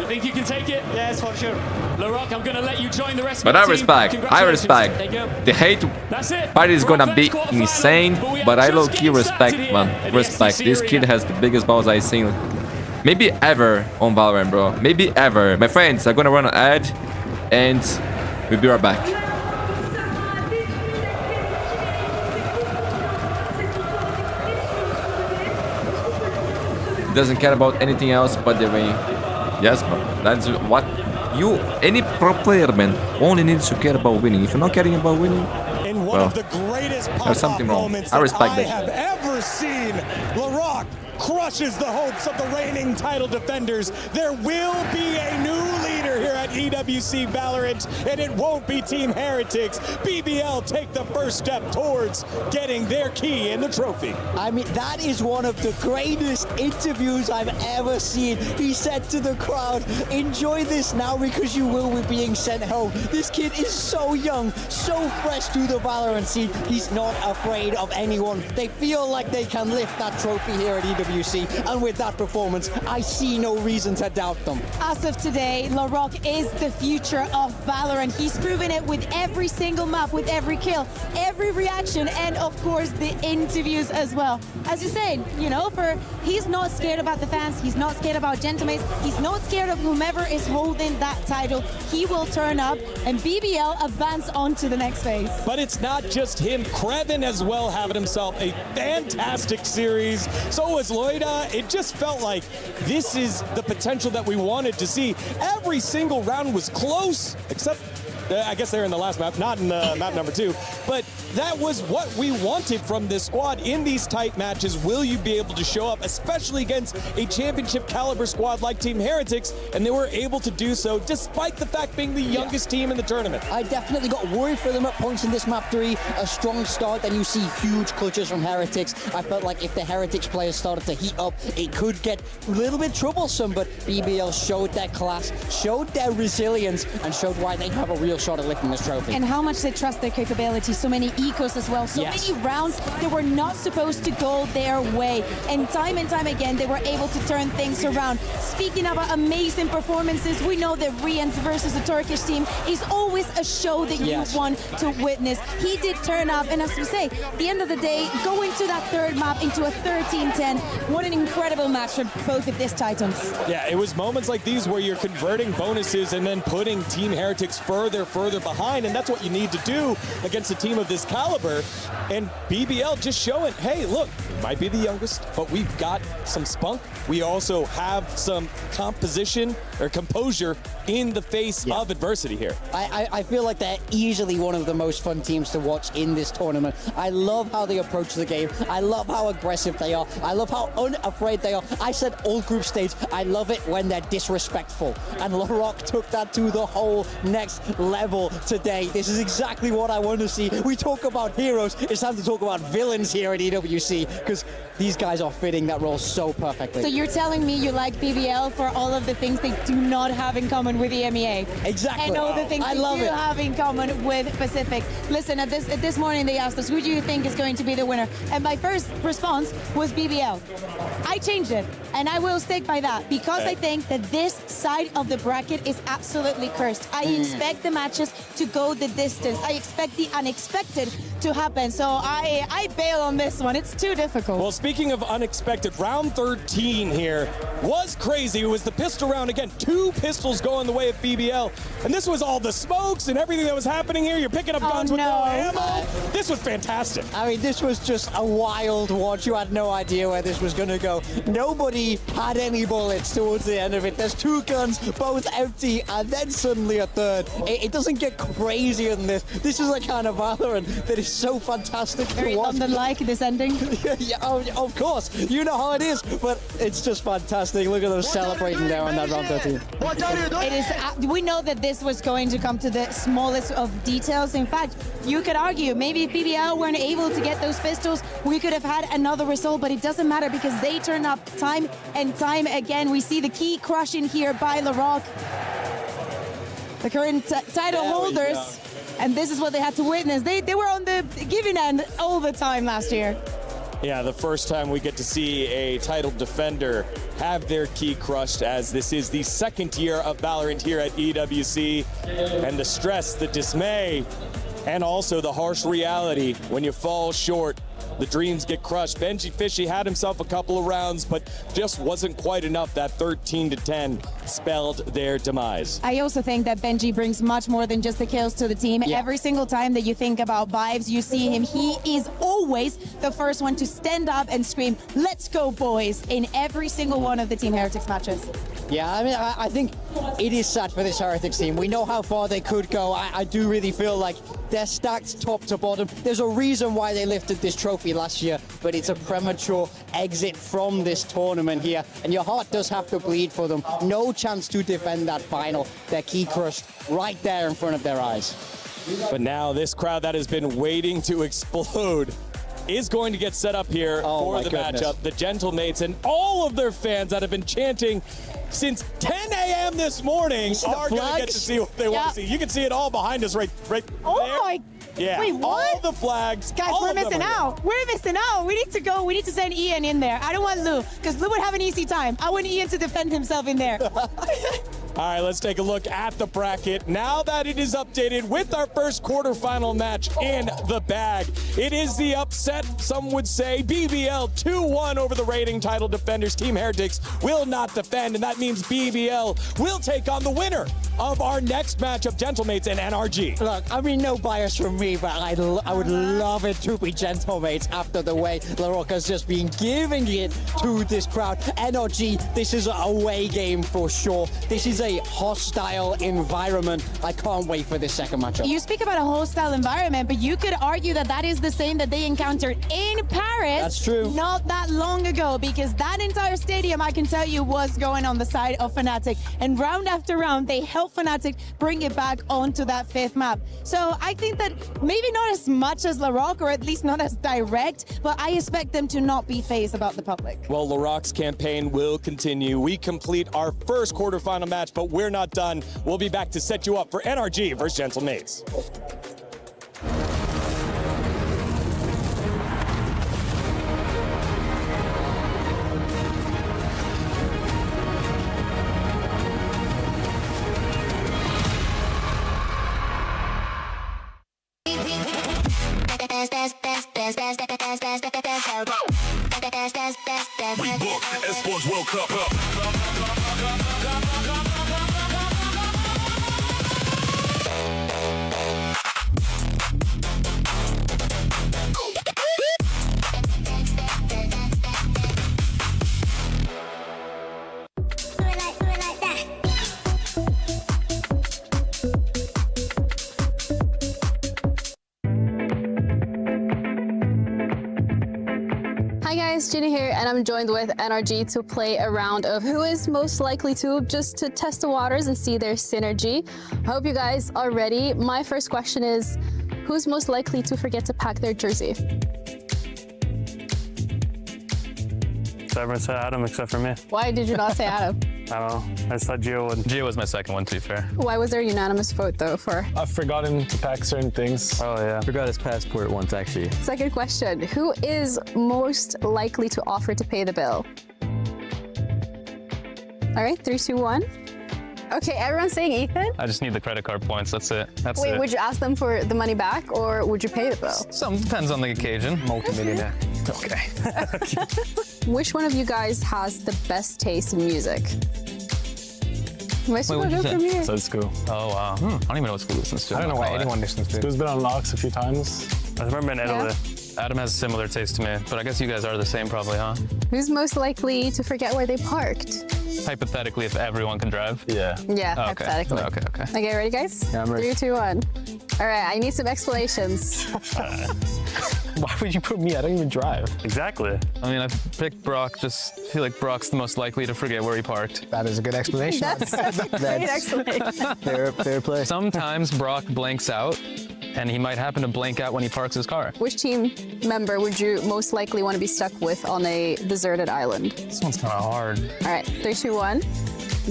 Speaker 6: You think you can take it?
Speaker 11: Yes, for sure.
Speaker 6: Larok, I'm gonna let you join the rest
Speaker 2: But
Speaker 6: of
Speaker 2: I
Speaker 6: the
Speaker 2: respect.
Speaker 6: team.
Speaker 2: I respect. The hate party is gonna be insane, but I low-key respect, man. Respect. This kid has the biggest balls I've seen. Maybe ever on Valorant, bro. Maybe ever. My friends, I'm gonna run an ad and we'll be right back. He doesn't care about anything else but the ring. Yes, bro. That's what you, any pro player, man, only needs to care about winning. If you're not caring about winning,
Speaker 13: in one of the greatest
Speaker 2: there's something wrong. I respect that.
Speaker 13: I have ever seen. Larok crushes the hopes of the reigning title defenders. There will be a new leader here at EWC Valorant, and it won't be Team Heretics. BBL take the first step towards getting their key in the trophy.
Speaker 10: I mean, that is one of the greatest interviews I've ever seen. He said to the crowd, enjoy this now because you will be being sent home. This kid is so young, so fresh to the Valorant scene. He's not afraid of anyone. They feel like they can lift that trophy here at EWC. And with that performance, I see no reason to doubt them.
Speaker 9: As of today, Larok is the future of Valorant. He's proven it with every single map, with every kill, every reaction, and of course the interviews as well. As you said, you know, he's not scared about the fans, he's not scared about Gentlemates, he's not scared of whomever is holding that title. He will turn up and BBL advance on to the next phase.
Speaker 13: But it's not just him. Kreven as well having himself a fantastic series. So is Loida. It just felt like this is the potential that we wanted to see. Every single round was close, except I guess they're in the last map, not in map number 2. But that was what we wanted from this squad in these tight matches. Will you be able to show up, especially against a championship caliber squad like Team Heretics? And they were able to do so despite the fact being the youngest team in the tournament.
Speaker 10: I definitely got worried for them at points in this map 3. A strong start, then you see huge clutches from Heretics. I felt like if the Heretics players started to heat up, it could get a little bit troublesome, but BBL showed their class, showed their resilience, and showed why they have a real shot at lifting this trophy.
Speaker 9: And how much they trust their capabilities. So many ecos as well. So many rounds that were not supposed to go their way. And time again, they were able to turn things around. Speaking about amazing performances, we know that Riens versus the Turkish team is always a show that you want to witness. He did turn up, and as we say, at the end of the day, going to that third map into a 13-10. What an incredible match for both of these titans.
Speaker 13: Yeah, it was moments like these where you're converting bonuses and then putting Team Heretics further behind, and that's what you need to do against a team of this caliber. And BBL just showing, hey, look, we might be the youngest, but we've got some spunk. We also have some composition or composure in the face of adversity here.
Speaker 10: I feel like they're easily one of the most fun teams to watch in this tournament. I love how they approach the game. I love how aggressive they are. I love how unafraid they are. I said all group stage, I love it when they're disrespectful. And Larok took that to the whole next level today. This is exactly what I want to see. We talk about heroes. It's time to talk about villains here at EWC, because these guys are fitting that role so perfectly.
Speaker 9: So you're telling me you like BBL for all of the things they do not have in common with EMEA?
Speaker 10: Exactly.
Speaker 9: And all the things
Speaker 10: I
Speaker 9: they
Speaker 10: love
Speaker 9: do
Speaker 10: it.
Speaker 9: have in common with Pacific. Listen, at this morning they asked us, who do you think is going to be the winner? And my first response was BBL. I changed it. And I will stick by that because I think that this side of the bracket is absolutely cursed. I expect the matches to go the distance. I expect the unexpected to happen. So I bail on this one. It's too difficult.
Speaker 13: Well, speaking of unexpected, round 13 here was crazy. It was the pistol round again. 2 pistols going the way of BBL. And this was all the smokes and everything that was happening here. You're picking up guns with no ammo. This was fantastic.
Speaker 10: I mean, this was just a wild watch. You had no idea where this was going to go. Nobody had any bullets towards the end of it. There's 2 guns, both empty, and then suddenly a third. It doesn't get crazier than this. This is a kind of Valorant that is so fantastic
Speaker 9: Very
Speaker 10: to watch.
Speaker 9: London-like, this ending.
Speaker 10: Yeah, of course. You know how it is, but it's just fantastic. Look at them celebrating there on that round 13.
Speaker 9: It is. We know that this was going to come to the smallest of details. In fact, you could argue maybe if BBL weren't able to get those pistols, we could have had another result, but it doesn't matter because they turn up time and time again. We see the key crushing here by Larok, the current title holders, and this is what they had to witness. They were on the giving end all the time last year.
Speaker 13: Yeah, the first time we get to see a title defender have their key crushed, as this is the 2nd year of Valorant here at EWC. And the stress, the dismay, and also the harsh reality when you fall short. The dreams get crushed. Benjyfishy had himself a couple of rounds, but just wasn't quite enough. That 13-10 spelled their demise.
Speaker 9: I also think that Benji brings much more than just the kills to the team. Yeah. Every single time that you think about Vibes, you see him. He is always the first one to stand up and scream, "Let's go, boys," in every single one of the Team Heretics matches.
Speaker 10: Yeah, I mean, I think it is sad for this Heretics team. We know how far they could go. I do really feel like they're stacked top to bottom. There's a reason why they lifted this trophy last year, but it's a premature exit from this tournament here, and your heart does have to bleed for them. No chance to defend that final. Their key crushed right there in front of their eyes.
Speaker 13: But now this crowd that has been waiting to explode is going to get set up here for the matchup. The Gentlemates and all of their fans that have been chanting since 10 a.m. this morning are going to get to see what they want to see. You can see it all behind us right there.
Speaker 9: My
Speaker 13: Yeah,
Speaker 9: wait, what?
Speaker 13: all the flags.
Speaker 9: Guys, we're missing out. We're missing out. We need to go. We need to send Ian in there. I don't want Lou, because Lou would have an easy time. I want Ian to defend himself in there.
Speaker 13: All right, let's take a look at the bracket. Now that it is updated with our first quarterfinal match in the bag, it is the upset, some would say. BBL 2-1 over the reigning title defenders. Team Heretics will not defend, and that means BBL will take on the winner of our next matchup, Gentlemates and NRG.
Speaker 10: Look, I mean, no bias from me, but I would love it to be Gentlemates after the way Larok has just been giving it to this crowd. NRG, this is an away game for sure. This is a hostile environment. I can't wait for this second matchup.
Speaker 9: You speak about a hostile environment, but you could argue that that is the same that they encountered in Paris.
Speaker 10: That's true.
Speaker 9: Not that long ago, because that entire stadium, I can tell you, was going on the side of Fnatic. And round after round, they helped Fnatic bring it back onto that 5th map. So I think that maybe not as much as Larok, or at least not as direct, but I expect them to not be phased about the public.
Speaker 13: Well, Larok's campaign will continue. We complete our first quarterfinal match, but we're not done. We'll be back to set you up for NRG versus Gentlemates.
Speaker 14: We book Esports World Cup up.
Speaker 15: Hi guys, Ginny here, and I'm joined with NRG to play a round of who is most likely to, just to test the waters and see their synergy. I hope you guys are ready. My first question is, who's most likely to forget to pack their jersey?
Speaker 16: Everyone said Adam except for me.
Speaker 15: Why did you not say Adam?
Speaker 16: I don't know. I just thought Gio would.
Speaker 19: Gio was my second one, to be fair.
Speaker 15: Why was there a unanimous vote though for?
Speaker 16: I've forgotten to pack certain things. Oh yeah.
Speaker 19: Forgot his passport once, actually.
Speaker 15: Second question, who is most likely to offer to pay the bill? All right, 3, 2, 1. Okay, everyone's saying Ethan?
Speaker 19: I just need the credit card points, that's it. That's
Speaker 15: Wait,
Speaker 19: it.
Speaker 15: would you ask them for the money back or would you pay it though?
Speaker 19: Some depends on the occasion. Multi-millionaire. Okay.
Speaker 15: Which one of you guys has the best taste in music? Wait,
Speaker 19: what'd you say?
Speaker 15: from here?
Speaker 16: So it's cool.
Speaker 19: Oh, wow. I don't even know what school listens to.
Speaker 16: I don't know what anyone listens to. School's been on locks a few times. I remember in Italy.
Speaker 19: Adam has a similar taste to me, but I guess you guys are the same probably, huh?
Speaker 15: Who's most likely to forget where they parked?
Speaker 19: Hypothetically, if everyone can drive.
Speaker 16: Yeah.
Speaker 15: Yeah,
Speaker 19: Okay.
Speaker 15: hypothetically.
Speaker 19: Okay.
Speaker 15: Okay, ready guys?
Speaker 16: Yeah, I'm ready.
Speaker 15: 3, 2, 1. All right, I need some explanations.
Speaker 16: Why would you put me? I don't even drive. Exactly.
Speaker 19: I mean, I picked Brock, just feel like Brock's the most likely to forget where he parked.
Speaker 16: That is a good explanation.
Speaker 15: That's such a great explanation.
Speaker 16: Fair play.
Speaker 19: Sometimes Brock blanks out, and he might happen to blank out when he parks his car.
Speaker 15: Which team member would you most likely want to be stuck with on a deserted island?
Speaker 19: This one's kind of hard.
Speaker 15: All right, 3, 2, 1.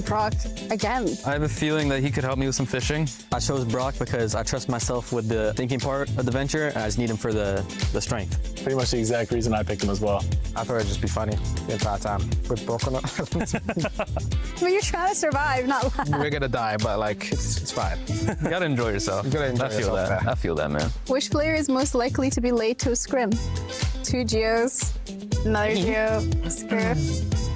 Speaker 15: Brock, again.
Speaker 19: I have a feeling that he could help me with some fishing.
Speaker 18: I chose Brock because I trust myself with the thinking part of the venture, and I just need him for the strength.
Speaker 16: Pretty much the exact reason I picked him as well. I thought it'd just be funny the entire time with Brock on it.
Speaker 15: But you're trying to survive, not laugh.
Speaker 16: We're gonna die, but like it's fine.
Speaker 19: You gotta enjoy yourself.
Speaker 16: You gotta enjoy yourself.
Speaker 19: I feel that, man.
Speaker 15: Which player is most likely to be late to a scrim? 2 Geos, another Geo, scrim.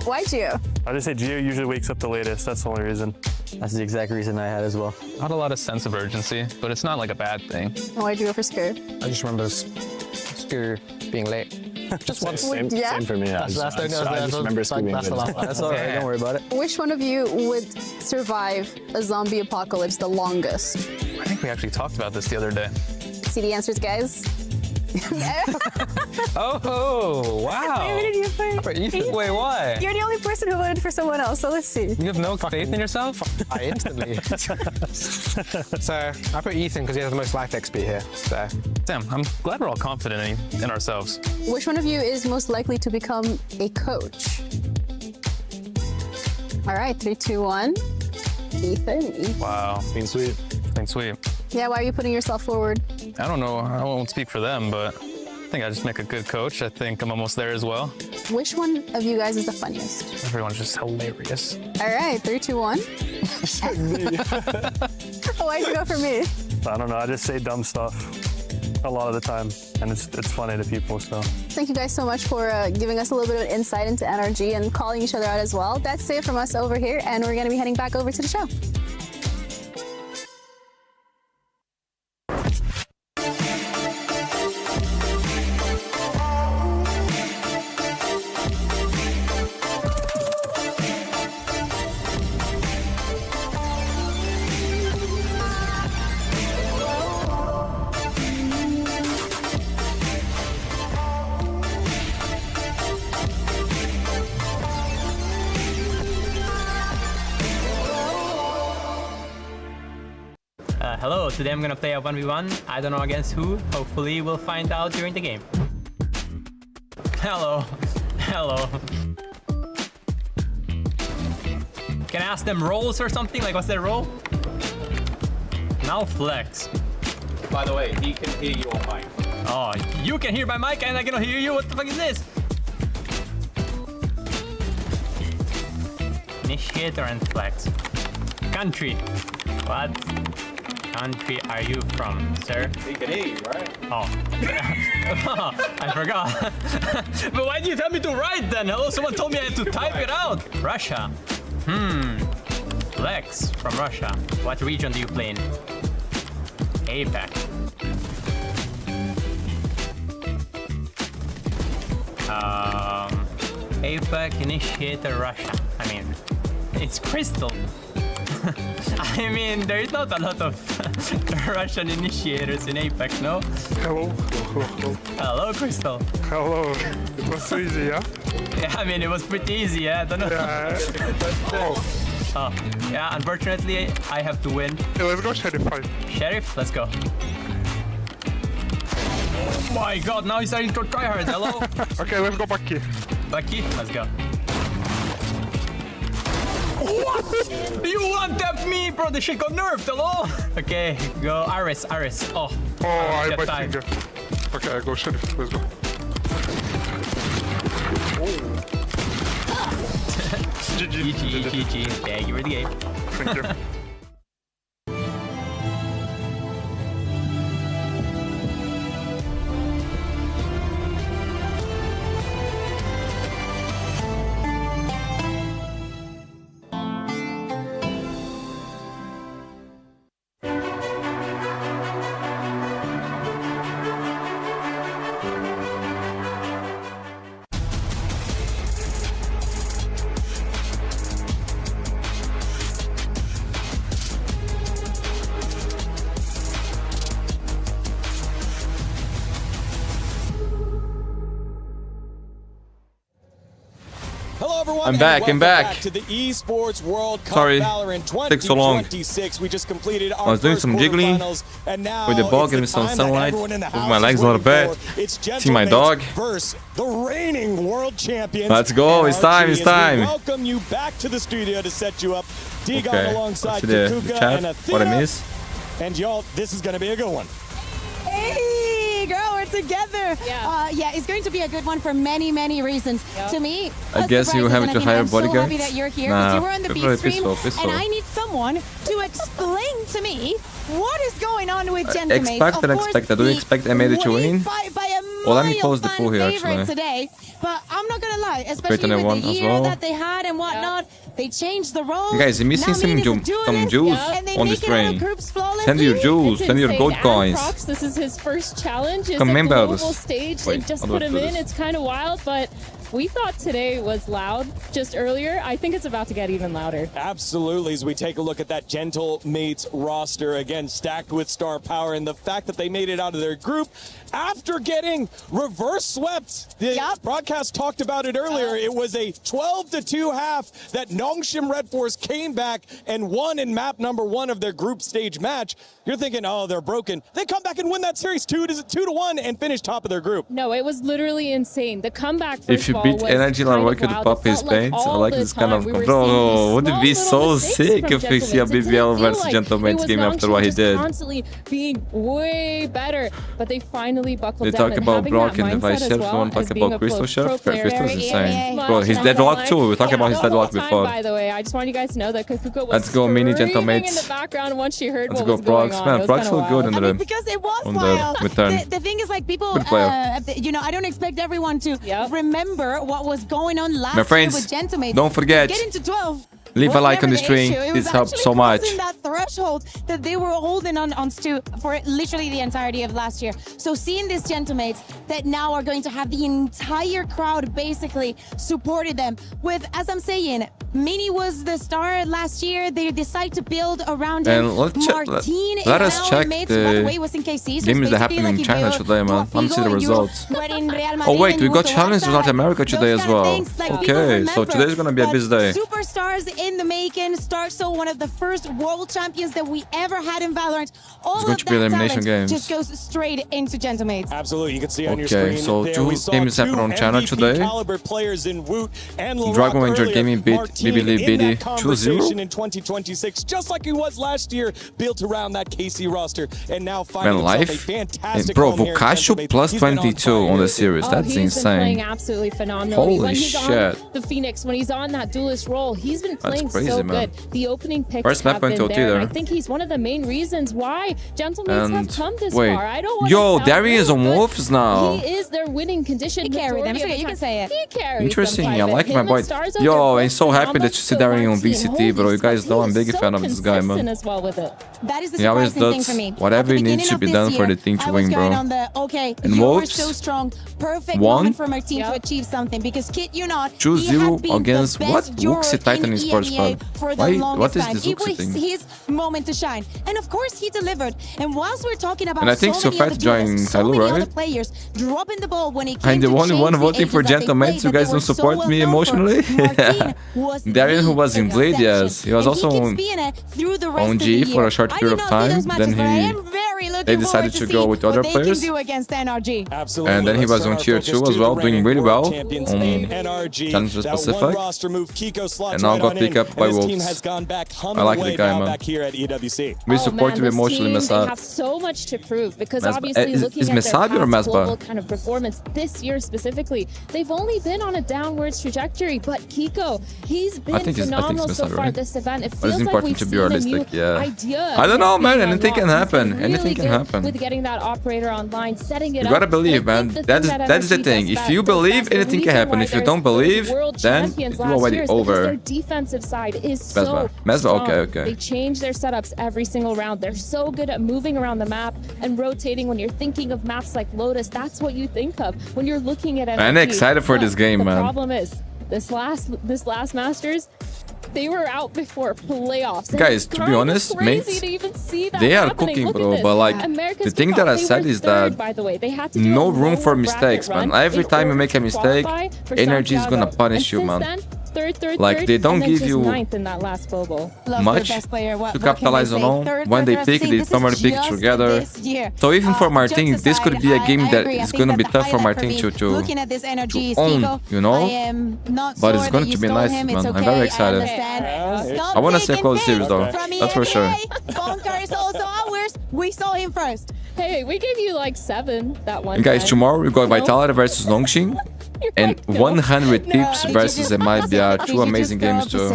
Speaker 15: Why Geo?
Speaker 16: I just say Geo usually wakes up the latest. That's the only reason.
Speaker 18: That's the exact reason I had as well.
Speaker 19: Not a lot of sense of urgency, but it's not like a bad thing.
Speaker 15: Why'd you go for Scur?
Speaker 16: I just remember Scur being late. Just one same for me. I just remember Scur being late.
Speaker 18: That's all right, don't worry about it.
Speaker 15: Which one of you would survive a zombie apocalypse the longest?
Speaker 19: I think we actually talked about this the other day.
Speaker 15: See the answers, guys?
Speaker 19: Oh, wow. Wait, why?
Speaker 15: You're the only person who voted for someone else, so let's see.
Speaker 19: You have no faith in yourself?
Speaker 16: I instantly. So I put Ethan because he has the most life XP here. So.
Speaker 19: Damn, I'm glad we're all confident in ourselves.
Speaker 15: Which one of you is most likely to become a coach? All right, 3, 2, 1. Ethan.
Speaker 19: Wow.
Speaker 16: Been sweet.
Speaker 19: Been sweet.
Speaker 15: Yeah, why are you putting yourself forward?
Speaker 19: I don't know. I won't speak for them, but I think I just make a good coach. I think I'm almost there as well.
Speaker 15: Which one of you guys is the funniest?
Speaker 19: Everyone's just hilarious.
Speaker 15: All right, 3, 2, 1. Why'd you go for me?
Speaker 16: I don't know. I just say dumb stuff a lot of the time, and it's funny to people. So
Speaker 15: thank you guys so much for giving us a little bit of insight into NRG and calling each other out as well. That's it from us over here, and we're going to be heading back over to the show.
Speaker 17: Hello, today I'm gonna play a 1v1. I don't know against who. Hopefully we'll find out during the game. Hello. Hello. Can I ask them roles or something? Like, what's their role? Now flex. By the way, he can hear you on mic. Oh, you can hear my mic and I cannot hear you? What the fuck is this? Initiator and flex. Country. What country are you from, sir?
Speaker 20: He can hear you, right?
Speaker 17: Oh. I forgot. But why did you tell me to write then? Hello, someone told me I had to type it out. Russia. Flex from Russia. What region do you play in? APAC. APAC Initiator Russia. I mean, it's Crystal. I mean, there is not a lot of Russian initiators in APAC, no?
Speaker 21: Hello.
Speaker 17: Hello, Crystal.
Speaker 21: Hello. It was so easy, yeah?
Speaker 17: Yeah, I mean, it was pretty easy, yeah? I don't know.
Speaker 21: Yeah.
Speaker 17: Oh, yeah, unfortunately, I have to win.
Speaker 21: Yeah, let's go Sheriff fight.
Speaker 17: Sheriff, let's go. Oh my god, now he's starting to try hard, hello?
Speaker 21: Okay, let's go Bucky.
Speaker 17: Bucky, let's go. What? You one-tapped me, bro. The shit got nerfed, hello? Okay, go Aris. Oh,
Speaker 21: I might finger. Okay, I go Sheriff. Let's go. GG.
Speaker 17: Thank you for the game.
Speaker 21: Thank you.
Speaker 2: I'm back.
Speaker 13: To the Esports World Cup
Speaker 2: Sorry,
Speaker 13: Valorant
Speaker 2: took so long.
Speaker 13: 2026. We just completed our
Speaker 2: I was doing some jiggling with the ball, getting some sunlight. Moving my legs a little bit. See my dog.
Speaker 13: Versus the reigning world champions.
Speaker 2: Let's go. It's time. It's time.
Speaker 13: Welcome you back to the studio to set you up. Digon
Speaker 2: Okay.
Speaker 13: alongside
Speaker 2: The
Speaker 13: Kuka
Speaker 2: chat.
Speaker 13: and
Speaker 2: What I
Speaker 13: Athena.
Speaker 2: miss?
Speaker 13: And y'all, this is going to be a good one.
Speaker 9: Hey, girl, we're together. Yeah, it's going to be a good one for many, many reasons. To me,
Speaker 2: I guess you have to hire
Speaker 9: I'm so
Speaker 2: bodyguards.
Speaker 9: happy that you're here because
Speaker 2: Nah,
Speaker 9: you were on the
Speaker 2: probably
Speaker 9: B-stream,
Speaker 2: peaceful.
Speaker 9: and I need someone to explain to me what is going on with Gentlemen.
Speaker 2: Expect. I do expect MA to win. Well, let me close the pool here actually.
Speaker 9: Today, but I'm not gonna lie,
Speaker 2: Great
Speaker 9: especially
Speaker 2: on
Speaker 9: with
Speaker 2: A1
Speaker 9: the
Speaker 2: as
Speaker 9: year
Speaker 2: well.
Speaker 9: that they had and whatnot, they changed the roles.
Speaker 2: Guys, you're missing some jewels on this train. Send your jewels, send your gold coins.
Speaker 8: Prox, this is his first challenge. It's
Speaker 2: Come
Speaker 8: a
Speaker 2: in,
Speaker 8: global
Speaker 2: Bells.
Speaker 8: stage.
Speaker 2: Wait,
Speaker 8: They just
Speaker 2: how do
Speaker 8: put
Speaker 2: I
Speaker 8: him
Speaker 2: do
Speaker 8: in.
Speaker 2: this?
Speaker 8: It's kind of wild, but we thought today was loud just earlier. I think it's about to get even louder.
Speaker 13: Absolutely, as we take a look at that Gentlemates roster, again, stacked with star power, and the fact that they made it out of their group after getting reverse swept. The broadcast talked about it earlier. It was a 12-2 half that Nongshim Red Force came back and won in map number 1 of their group stage match. You're thinking, oh, they're broken. They come back and win that series 2-1 and finish top of their group.
Speaker 8: No, it was literally insane. The comeback, first
Speaker 2: If you
Speaker 8: of all,
Speaker 2: beat
Speaker 8: was
Speaker 2: NRG
Speaker 8: kind
Speaker 2: Larok
Speaker 8: of
Speaker 2: to
Speaker 8: wild.
Speaker 2: pop
Speaker 8: It
Speaker 2: his
Speaker 8: felt like
Speaker 2: paint, I
Speaker 8: all
Speaker 2: like
Speaker 8: the
Speaker 2: this kind
Speaker 8: time
Speaker 2: of.
Speaker 8: we were
Speaker 2: Bro,
Speaker 8: seeing
Speaker 2: would it
Speaker 8: these
Speaker 2: be
Speaker 8: small
Speaker 2: so
Speaker 8: mistakes
Speaker 2: sick
Speaker 8: from
Speaker 2: if we see a
Speaker 8: Gentlemen. It
Speaker 2: BBL
Speaker 8: didn't feel
Speaker 2: versus
Speaker 8: like
Speaker 2: Gentlemen's
Speaker 8: it
Speaker 2: game
Speaker 8: was
Speaker 2: after what he
Speaker 8: just
Speaker 2: did?
Speaker 8: constantly being way better, but they finally buckled
Speaker 2: They
Speaker 8: down.
Speaker 2: talk
Speaker 8: and
Speaker 2: about
Speaker 8: having
Speaker 2: Brock
Speaker 8: that
Speaker 2: and the
Speaker 8: mindset
Speaker 2: Vice
Speaker 8: as
Speaker 2: Chef.
Speaker 8: well
Speaker 2: Someone
Speaker 8: as
Speaker 2: talk
Speaker 8: being
Speaker 2: about
Speaker 8: a
Speaker 2: Crystal
Speaker 8: pro
Speaker 2: Chef.
Speaker 8: player.
Speaker 2: Crystal's insane.
Speaker 8: Yeah.
Speaker 2: Bro, he's deadlocked too. We talked about his
Speaker 8: The whole
Speaker 2: deadlock
Speaker 8: time,
Speaker 2: before.
Speaker 8: By the way, I just want you guys to know that Kuka was
Speaker 2: Let's go, mini
Speaker 8: screaming
Speaker 2: Gentlemates.
Speaker 8: in the background once she heard
Speaker 2: Let's
Speaker 8: what
Speaker 2: go,
Speaker 8: was going
Speaker 2: Prox.
Speaker 8: on.
Speaker 2: Man,
Speaker 8: It was
Speaker 2: Prox
Speaker 8: kinda
Speaker 2: look good
Speaker 8: wild.
Speaker 2: on the
Speaker 9: because it was
Speaker 2: on
Speaker 9: wild.
Speaker 2: the return.
Speaker 9: The thing is, like, people,
Speaker 2: Good player.
Speaker 9: you know, I don't expect everyone to remember what was going on last
Speaker 2: My
Speaker 9: year
Speaker 2: friends,
Speaker 9: with Gentlemen.
Speaker 2: don't forget,
Speaker 9: Getting to 12.
Speaker 2: leave a
Speaker 9: was
Speaker 2: like on
Speaker 9: never
Speaker 2: this
Speaker 9: the
Speaker 2: stream.
Speaker 9: issue. It
Speaker 2: This
Speaker 9: was
Speaker 2: helps
Speaker 9: actually
Speaker 2: so much.
Speaker 9: crossing that threshold that they were holding on to for literally the entirety of last year. So seeing these Gentlemates that now are going to have the entire crowd basically supported them with, as I'm saying, Mini was the star last year. They decided to build around him.
Speaker 2: And
Speaker 9: Marteen
Speaker 2: let
Speaker 9: is
Speaker 2: us
Speaker 9: now
Speaker 2: check
Speaker 9: mates, by the
Speaker 2: the
Speaker 9: way, was in KC, so
Speaker 2: games
Speaker 9: it's
Speaker 2: that happened
Speaker 9: basically
Speaker 2: in
Speaker 9: like
Speaker 2: China
Speaker 9: if you
Speaker 2: today, man. Let me see the
Speaker 9: Figo and you
Speaker 2: results.
Speaker 9: were in Real
Speaker 2: Oh
Speaker 9: Madrid
Speaker 2: wait,
Speaker 9: and
Speaker 2: we
Speaker 9: you
Speaker 2: got
Speaker 9: were
Speaker 2: challenged to North
Speaker 9: Barca,
Speaker 2: America today
Speaker 9: those
Speaker 2: as
Speaker 9: kind of
Speaker 2: well.
Speaker 9: things, like, people
Speaker 2: Okay, so
Speaker 9: remember.
Speaker 2: today's gonna be a
Speaker 9: But
Speaker 2: busy day.
Speaker 9: Superstars in the making. Starso, one of the first world champions that we ever had in Valorant. All
Speaker 2: It's going
Speaker 9: of
Speaker 2: to be
Speaker 9: that
Speaker 2: elimination
Speaker 9: talent
Speaker 2: games.
Speaker 9: just goes straight into Gentlemates.
Speaker 13: Absolutely, you can see on your
Speaker 2: Okay,
Speaker 13: screen.
Speaker 2: so
Speaker 13: there
Speaker 2: two
Speaker 13: we saw
Speaker 2: games happen on channel
Speaker 13: MVP
Speaker 2: today.
Speaker 13: caliber players in Woot and Larok
Speaker 2: Dragon Ranger
Speaker 13: earlier.
Speaker 2: Gaming beat
Speaker 13: Marteen
Speaker 2: BBL
Speaker 13: in
Speaker 2: BD
Speaker 13: that conversation
Speaker 2: 2-0.
Speaker 13: in 2026, just like he was last year, built around that KC roster, and now finding
Speaker 2: Man,
Speaker 13: himself a
Speaker 2: life.
Speaker 13: fantastic
Speaker 2: Bro,
Speaker 13: home here in
Speaker 2: Boccaccio
Speaker 13: Gentlemen's.
Speaker 2: plus
Speaker 13: He's been on
Speaker 2: 22 on the series. That's
Speaker 8: he's been playing
Speaker 2: insane.
Speaker 8: absolutely phenomenally.
Speaker 2: Holy
Speaker 8: when he's
Speaker 2: shit.
Speaker 8: on the Phoenix, when he's on that duelist role, he's been
Speaker 2: That's
Speaker 8: playing
Speaker 2: crazy,
Speaker 8: so
Speaker 2: man.
Speaker 8: good. The opening picks
Speaker 2: First map
Speaker 8: have
Speaker 2: went
Speaker 8: been
Speaker 2: to
Speaker 8: there,
Speaker 2: OT
Speaker 8: and I
Speaker 2: there.
Speaker 8: think he's one of the main reasons why Gentlemen have come this
Speaker 2: wait,
Speaker 8: far. I don't want
Speaker 2: yo,
Speaker 8: to
Speaker 2: Darry is on Wolves now.
Speaker 8: He is their winning condition.
Speaker 9: He carried them. It's okay, you can say it.
Speaker 8: He carries
Speaker 2: Interesting,
Speaker 8: them,
Speaker 2: I like my
Speaker 8: Him
Speaker 2: boy.
Speaker 8: and Starzo, they're
Speaker 2: Yo, I'm
Speaker 8: both
Speaker 2: so happy
Speaker 8: phenomenal.
Speaker 2: that you see Darry on VCT, bro. You guys know I'm a big fan of this guy,
Speaker 8: Consistent
Speaker 2: man.
Speaker 8: as well with it.
Speaker 9: That is the
Speaker 2: He always
Speaker 9: surprising thing
Speaker 2: does
Speaker 9: for me.
Speaker 2: whatever he needs to be done for the team to win, bro.
Speaker 9: On the, okay,
Speaker 2: And
Speaker 9: you were
Speaker 2: Wolves
Speaker 9: so strong. Perfect
Speaker 2: won.
Speaker 9: moment for Marteen to achieve something because kid you not,
Speaker 2: 2-0 against what? Wuxi Titan Esports Club.
Speaker 9: For the
Speaker 2: Why?
Speaker 9: longest
Speaker 2: What is
Speaker 9: time.
Speaker 2: this
Speaker 9: It
Speaker 2: Wuxi
Speaker 9: was
Speaker 2: thing?
Speaker 9: his moment to shine, and of course he delivered. And whilst we're talking about
Speaker 2: And I think
Speaker 9: so many
Speaker 2: Sofat
Speaker 9: other
Speaker 2: joined
Speaker 9: duelists, so
Speaker 2: Tyloo,
Speaker 9: many
Speaker 2: right?
Speaker 9: other players dropping the ball when it came
Speaker 2: I'm the
Speaker 9: to
Speaker 2: only one
Speaker 9: change the
Speaker 2: voting for
Speaker 9: ages that they
Speaker 2: Gentlemen.
Speaker 9: played,
Speaker 2: You
Speaker 9: that
Speaker 2: guys
Speaker 9: they were
Speaker 2: don't support
Speaker 9: so
Speaker 2: me
Speaker 9: well known for.
Speaker 2: emotionally.
Speaker 9: Marteen was
Speaker 2: Darren, who was in Blade,
Speaker 9: exception.
Speaker 2: yes. He was
Speaker 9: And
Speaker 2: also
Speaker 9: keeps
Speaker 2: on
Speaker 9: being it through the rest of
Speaker 2: G
Speaker 9: the
Speaker 2: for
Speaker 9: year.
Speaker 2: a short
Speaker 9: I
Speaker 2: period
Speaker 9: did
Speaker 2: of
Speaker 9: not see
Speaker 2: time.
Speaker 9: those matches,
Speaker 2: Then
Speaker 9: but I
Speaker 2: he
Speaker 9: am very
Speaker 2: they decided to go with other players.
Speaker 9: Do against NRG.
Speaker 13: Absolutely.
Speaker 2: And then he was on tier 2 as well, doing really well on Challenger Pacific. And now got picked up by Wolves. I like the guy, man. We support you emotionally,
Speaker 8: They
Speaker 2: Mesa.
Speaker 8: have so much to prove because
Speaker 2: Mesba.
Speaker 8: obviously looking
Speaker 2: Is
Speaker 8: at their
Speaker 2: Mesabi or
Speaker 8: past
Speaker 2: Mesba?
Speaker 8: global kind of performance this year specifically, they've only been on a downwards trajectory. But Keiko, he's been phenomenal so far this event. It
Speaker 2: But it's
Speaker 8: feels like
Speaker 2: important
Speaker 8: we've
Speaker 2: to be
Speaker 8: seen a
Speaker 2: realistic,
Speaker 8: new
Speaker 2: yeah.
Speaker 8: idea.
Speaker 2: I don't know,
Speaker 8: being
Speaker 2: man. Anything can
Speaker 8: unlocked. He's
Speaker 2: happen.
Speaker 8: been
Speaker 2: Anything
Speaker 8: really
Speaker 2: can
Speaker 8: good
Speaker 2: happen.
Speaker 8: with getting that operator online, setting it
Speaker 2: You
Speaker 8: up.
Speaker 2: gotta believe,
Speaker 8: And I
Speaker 2: man.
Speaker 8: think the thing
Speaker 2: That's the
Speaker 8: NRG
Speaker 2: thing.
Speaker 8: does
Speaker 2: If you believe, anything can happen. If you don't believe, then it's already
Speaker 8: Their
Speaker 2: over.
Speaker 8: defensive side is
Speaker 2: Mesba.
Speaker 8: so
Speaker 2: Mesba,
Speaker 8: strong.
Speaker 2: okay.
Speaker 8: They change their setups every single round. They're so good at moving around the map and rotating. When you're thinking of maps like Lotus, that's what you think of when you're looking at NRG.
Speaker 2: I'm excited for
Speaker 8: But
Speaker 2: this game,
Speaker 8: the
Speaker 2: man.
Speaker 8: problem is this last Masters, they were out before playoffs.
Speaker 2: Guys, to be honest,
Speaker 8: crazy
Speaker 2: mates,
Speaker 8: to even see that
Speaker 2: they are
Speaker 8: happening.
Speaker 2: cooking,
Speaker 8: Look at
Speaker 2: bro.
Speaker 8: this.
Speaker 2: But like,
Speaker 8: America's
Speaker 2: the thing that I
Speaker 8: kickoff, they
Speaker 2: said
Speaker 8: were
Speaker 2: is
Speaker 8: third,
Speaker 2: that
Speaker 8: by the way. They had to do
Speaker 2: no
Speaker 8: a
Speaker 2: room for
Speaker 8: lower
Speaker 2: mistakes,
Speaker 8: bracket
Speaker 2: man.
Speaker 8: run
Speaker 2: Every
Speaker 8: in
Speaker 2: time you
Speaker 8: order
Speaker 2: make a
Speaker 8: to
Speaker 2: mistake,
Speaker 8: qualify for
Speaker 2: NRG is gonna
Speaker 8: Santiago.
Speaker 2: punish
Speaker 8: And
Speaker 2: you, man.
Speaker 8: since then, third,
Speaker 2: Like, they don't
Speaker 8: and then
Speaker 2: give
Speaker 8: just
Speaker 2: you
Speaker 8: ninth in that last global.
Speaker 2: much to capitalize on. When they pick, they normally pick together. So even for Marteen, this could be a game that is gonna be tough for Marteen to own, you know? But it's going to be nice, man. I'm very excited. I want to see a close series, though. That's for sure.
Speaker 9: Bonker is also ours. We saw him first.
Speaker 8: Hey, we gave you like 7 that one
Speaker 2: And guys,
Speaker 8: time.
Speaker 2: tomorrow we got Vitality versus Longshin. And 100 pips versus MIBR. Two amazing games too.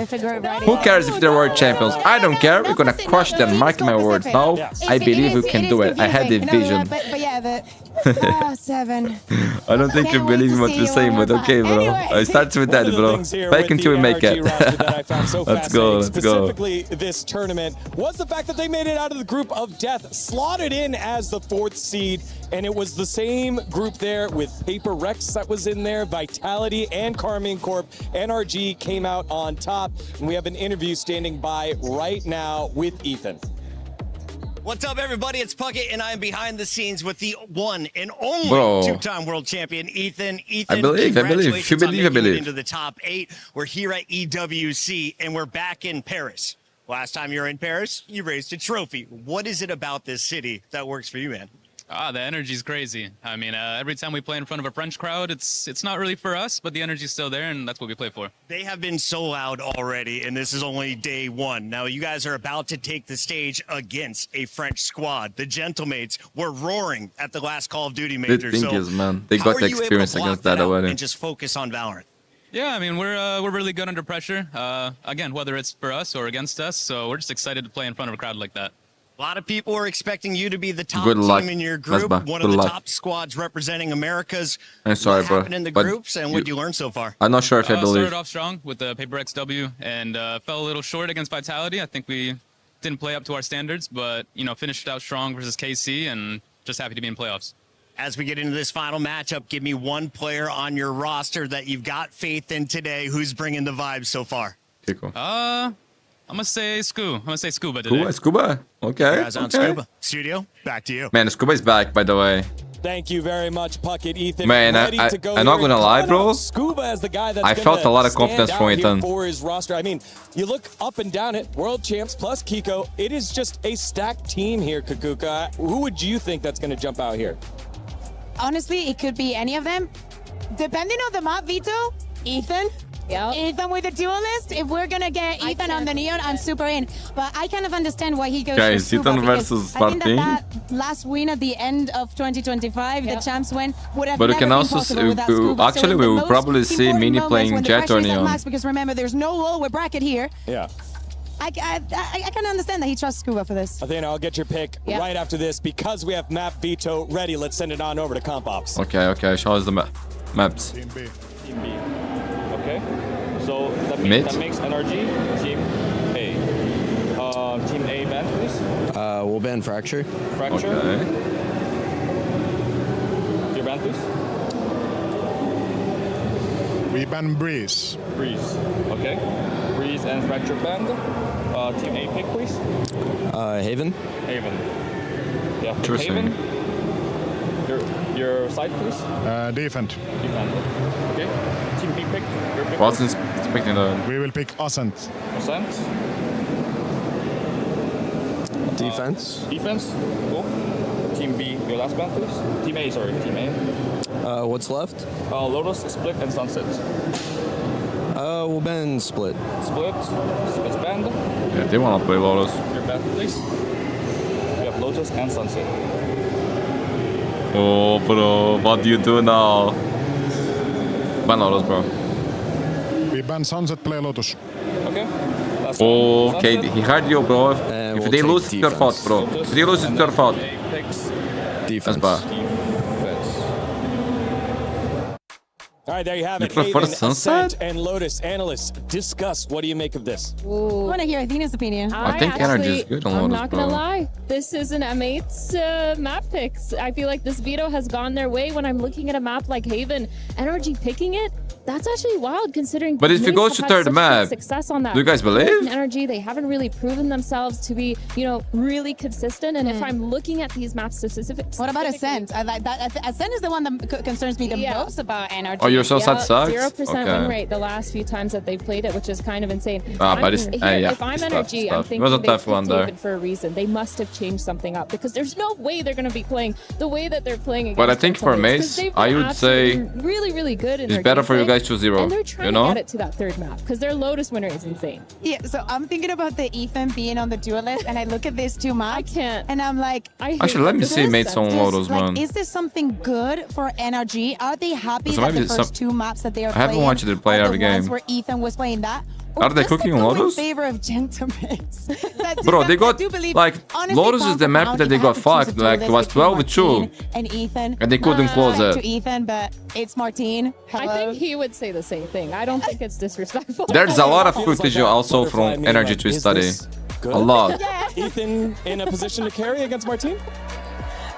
Speaker 2: Who cares if they're world champions? I don't care. We're gonna crush them. Mark my words. Now I believe we can do it. I had the vision.
Speaker 9: But 7.
Speaker 2: I don't think you believe in what we're saying, but okay, bro. I start with that, bro. Fake until we make it. Let's go. Let's go.
Speaker 13: Specifically, this tournament was the fact that they made it out of the group of death, slotted in as the 4th seed, and it was the same group there with Paper Rex that was in there, Vitality and Carmine Corp. NRG came out on top, and we have an interview standing by right now with Ethan.
Speaker 7: What's up, everybody? It's Puckett, and I'm behind the scenes with the one and only two-time world champion, Ethan. Ethan,
Speaker 2: I believe. If you believe, I believe.
Speaker 7: Into the top 8. We're here at EWC, and we're back in Paris. Last time you were in Paris, you raised a trophy. What is it about this city that works for you, man?
Speaker 17: The energy's crazy. I mean, every time we play in front of a French crowd, it's not really for us, but the energy's still there, and that's what we play for.
Speaker 7: They have been so loud already, and this is only day 1. Now, you guys are about to take the stage against a French squad. The Gentlemates were roaring at the last Call of Duty major.
Speaker 2: The thing is, man, they got the experience against that already.
Speaker 7: And just focus on Valorant.
Speaker 17: Yeah, I mean, we're really good under pressure. Again, whether it's for us or against us, so we're just excited to play in front of a crowd like that.
Speaker 7: A lot of people are expecting you to be the top
Speaker 2: Good luck,
Speaker 7: team in your group,
Speaker 2: Mesba.
Speaker 7: one
Speaker 2: Good
Speaker 7: of the
Speaker 2: luck.
Speaker 7: top squads representing America's.
Speaker 2: I'm sorry,
Speaker 7: what
Speaker 2: bro.
Speaker 7: happened in the
Speaker 2: but
Speaker 7: groups and what you learned so far?
Speaker 2: I'm not sure if I believe.
Speaker 17: Started off strong with the Paper XW and fell a little short against Vitality. I think we didn't play up to our standards, but finished out strong versus KC, and just happy to be in playoffs.
Speaker 7: As we get into this final matchup, give me one player on your roster that you've got faith in today. Who's bringing the vibes so far?
Speaker 2: Keiko.
Speaker 17: I'm gonna say I'm gonna say Scuba today.
Speaker 2: Scuba. Okay.
Speaker 7: Guys on Scuba. Studio, back to you.
Speaker 2: Man, Scuba is back, by the way.
Speaker 13: Thank you very much, Puckett. Ethan,
Speaker 2: Man, I'm not gonna lie, bro.
Speaker 13: Scuba as the guy that's
Speaker 2: I felt a lot of confidence from Ethan.
Speaker 13: For his roster. I mean, you look up and down it, world champs plus Keiko. It is just a stacked team here, Kakuka. Who would you think that's gonna jump out here?
Speaker 9: Honestly, it could be any of them. Depending on the map, Vito, Ethan. Ethan with the duelist. If we're gonna get Ethan on the Neon, I'm super in. But I kind of understand why he goes
Speaker 2: Guys,
Speaker 9: for Scuba,
Speaker 2: Ethan
Speaker 9: because
Speaker 2: versus
Speaker 9: I think
Speaker 2: Marteen.
Speaker 9: that last win at the end of 2025, the champs win, would have
Speaker 2: But we
Speaker 9: never
Speaker 2: can
Speaker 9: been
Speaker 2: also
Speaker 9: possible without Scuba. So
Speaker 2: actually
Speaker 9: in
Speaker 2: we
Speaker 9: the
Speaker 2: will
Speaker 9: most
Speaker 2: probably see
Speaker 9: important
Speaker 2: Mini
Speaker 9: moments
Speaker 2: playing
Speaker 9: when the
Speaker 2: Jet
Speaker 9: pressure
Speaker 2: or
Speaker 9: is at
Speaker 2: Neon.
Speaker 9: max, because remember, there's no lower bracket here.
Speaker 13: Yeah.
Speaker 9: I can understand that he trusts Scuba for this.
Speaker 13: Athena, I'll get your pick right after this. Because we have Map Veto ready, let's send it on over to Comp Ops.
Speaker 2: Okay. Show us the maps.
Speaker 20: Team B. Okay. So that
Speaker 2: Mid?
Speaker 20: makes NRG Team A. Team A ban, please.
Speaker 22: We'll ban Fracture.
Speaker 20: Fracture.
Speaker 2: Okay.
Speaker 20: Your ban, please.
Speaker 21: We ban Breeze.
Speaker 20: Breeze. Okay. Breeze and Fracture banned. Team A pick, please.
Speaker 22: Haven.
Speaker 20: Haven. Yeah.
Speaker 2: Interesting.
Speaker 20: Haven. Your side, please.
Speaker 21: Defend.
Speaker 20: Defend. Okay. Team B pick. Your pick.
Speaker 2: Wasn't expecting that.
Speaker 21: We will pick Ascent.
Speaker 20: Ascent.
Speaker 22: Defense.
Speaker 20: Defense. Cool. Team B, your last band, please. Team A, sorry, Team A.
Speaker 22: What's left?
Speaker 20: Lotus, Split, and Sunset.
Speaker 22: We'll ban Split.
Speaker 20: Split, Split's band.
Speaker 2: Yeah, they wanna play Lotus.
Speaker 20: Your band, please. We have Lotus and Sunset.
Speaker 2: Oh, bro, what do you do now? Ban Lotus, bro.
Speaker 21: We ban Sunset, play Lotus.
Speaker 20: Okay.
Speaker 2: Oh, okay, he heard you, bro. If they lose, it's your fault, bro. If they lose, it's your fault. That's bad.
Speaker 13: All right, there you have
Speaker 2: You
Speaker 13: it.
Speaker 2: prefer
Speaker 13: Haven,
Speaker 2: Sunset?
Speaker 13: Ascent, and Lotus. Analysts, discuss. What do you make of this?
Speaker 9: I want to hear Athena's opinion.
Speaker 2: I think NRG is good on
Speaker 8: I'm
Speaker 2: Lotus,
Speaker 8: not gonna
Speaker 2: bro.
Speaker 8: lie. This is an M8's map picks. I feel like this veto has gone their way when I'm looking at a map like Haven. NRG picking it, that's actually wild considering.
Speaker 2: But if it
Speaker 8: Mates
Speaker 2: goes
Speaker 8: have
Speaker 2: to
Speaker 8: had
Speaker 2: third
Speaker 8: such
Speaker 2: map,
Speaker 8: good success on that.
Speaker 2: do you guys believe?
Speaker 8: NRG, they haven't really proven themselves to be, you know, really consistent. And if I'm looking at these maps specifically.
Speaker 9: What about Ascent? I like that. Ascent is the one that concerns me the most about NRG.
Speaker 2: Oh, you're so sad sucks?
Speaker 8: 0% win
Speaker 2: Okay.
Speaker 8: rate the last few times that they've played it, which is kind of insane.
Speaker 2: But it's, yeah,
Speaker 8: If I'm
Speaker 2: it's
Speaker 8: NRG,
Speaker 2: tough,
Speaker 8: I'm
Speaker 2: tough. It
Speaker 8: thinking
Speaker 2: was a
Speaker 8: they
Speaker 2: tough one
Speaker 8: picked
Speaker 2: there.
Speaker 8: David for a reason. They must have changed something up because there's no way they're going to be playing the way that they're playing against
Speaker 2: But I think for
Speaker 8: Gentlemen,
Speaker 2: Mace,
Speaker 8: 'cause they've
Speaker 2: I
Speaker 8: been
Speaker 2: would say
Speaker 8: absolutely really, really good in
Speaker 2: it's
Speaker 8: their
Speaker 2: better for you
Speaker 8: gameplay,
Speaker 2: guys to 0,
Speaker 8: and they're trying
Speaker 2: you know?
Speaker 8: to get it to that third map because their Lotus winner is insane.
Speaker 9: Yeah, so I'm thinking about the Ethan being on the duel list, and I look at these two maps. I
Speaker 8: can't.
Speaker 9: And I'm like,
Speaker 2: Actually, let me see Mates on Lotus, man.
Speaker 9: Is this something good for NRG? Are they happy
Speaker 2: So
Speaker 9: that
Speaker 2: maybe
Speaker 9: the first two maps that they are
Speaker 2: I haven't
Speaker 9: playing
Speaker 2: watched it play
Speaker 9: are
Speaker 2: every
Speaker 9: the ones
Speaker 2: game.
Speaker 9: where Ethan was playing that?
Speaker 2: Are they cooking on Lotus?
Speaker 9: In favor of gentlemen.
Speaker 2: Bro, they got, like, Lotus is the map that they got fucked, like, it was 12-2.
Speaker 9: And Ethan.
Speaker 2: And they couldn't close
Speaker 9: To
Speaker 2: it.
Speaker 9: Ethan, but it's Marteen.
Speaker 8: I think he would say the same thing. I don't think it's disrespectful.
Speaker 2: There's a lot of footage also from NRG to study. A lot.
Speaker 13: Ethan in a position to carry against Marteen?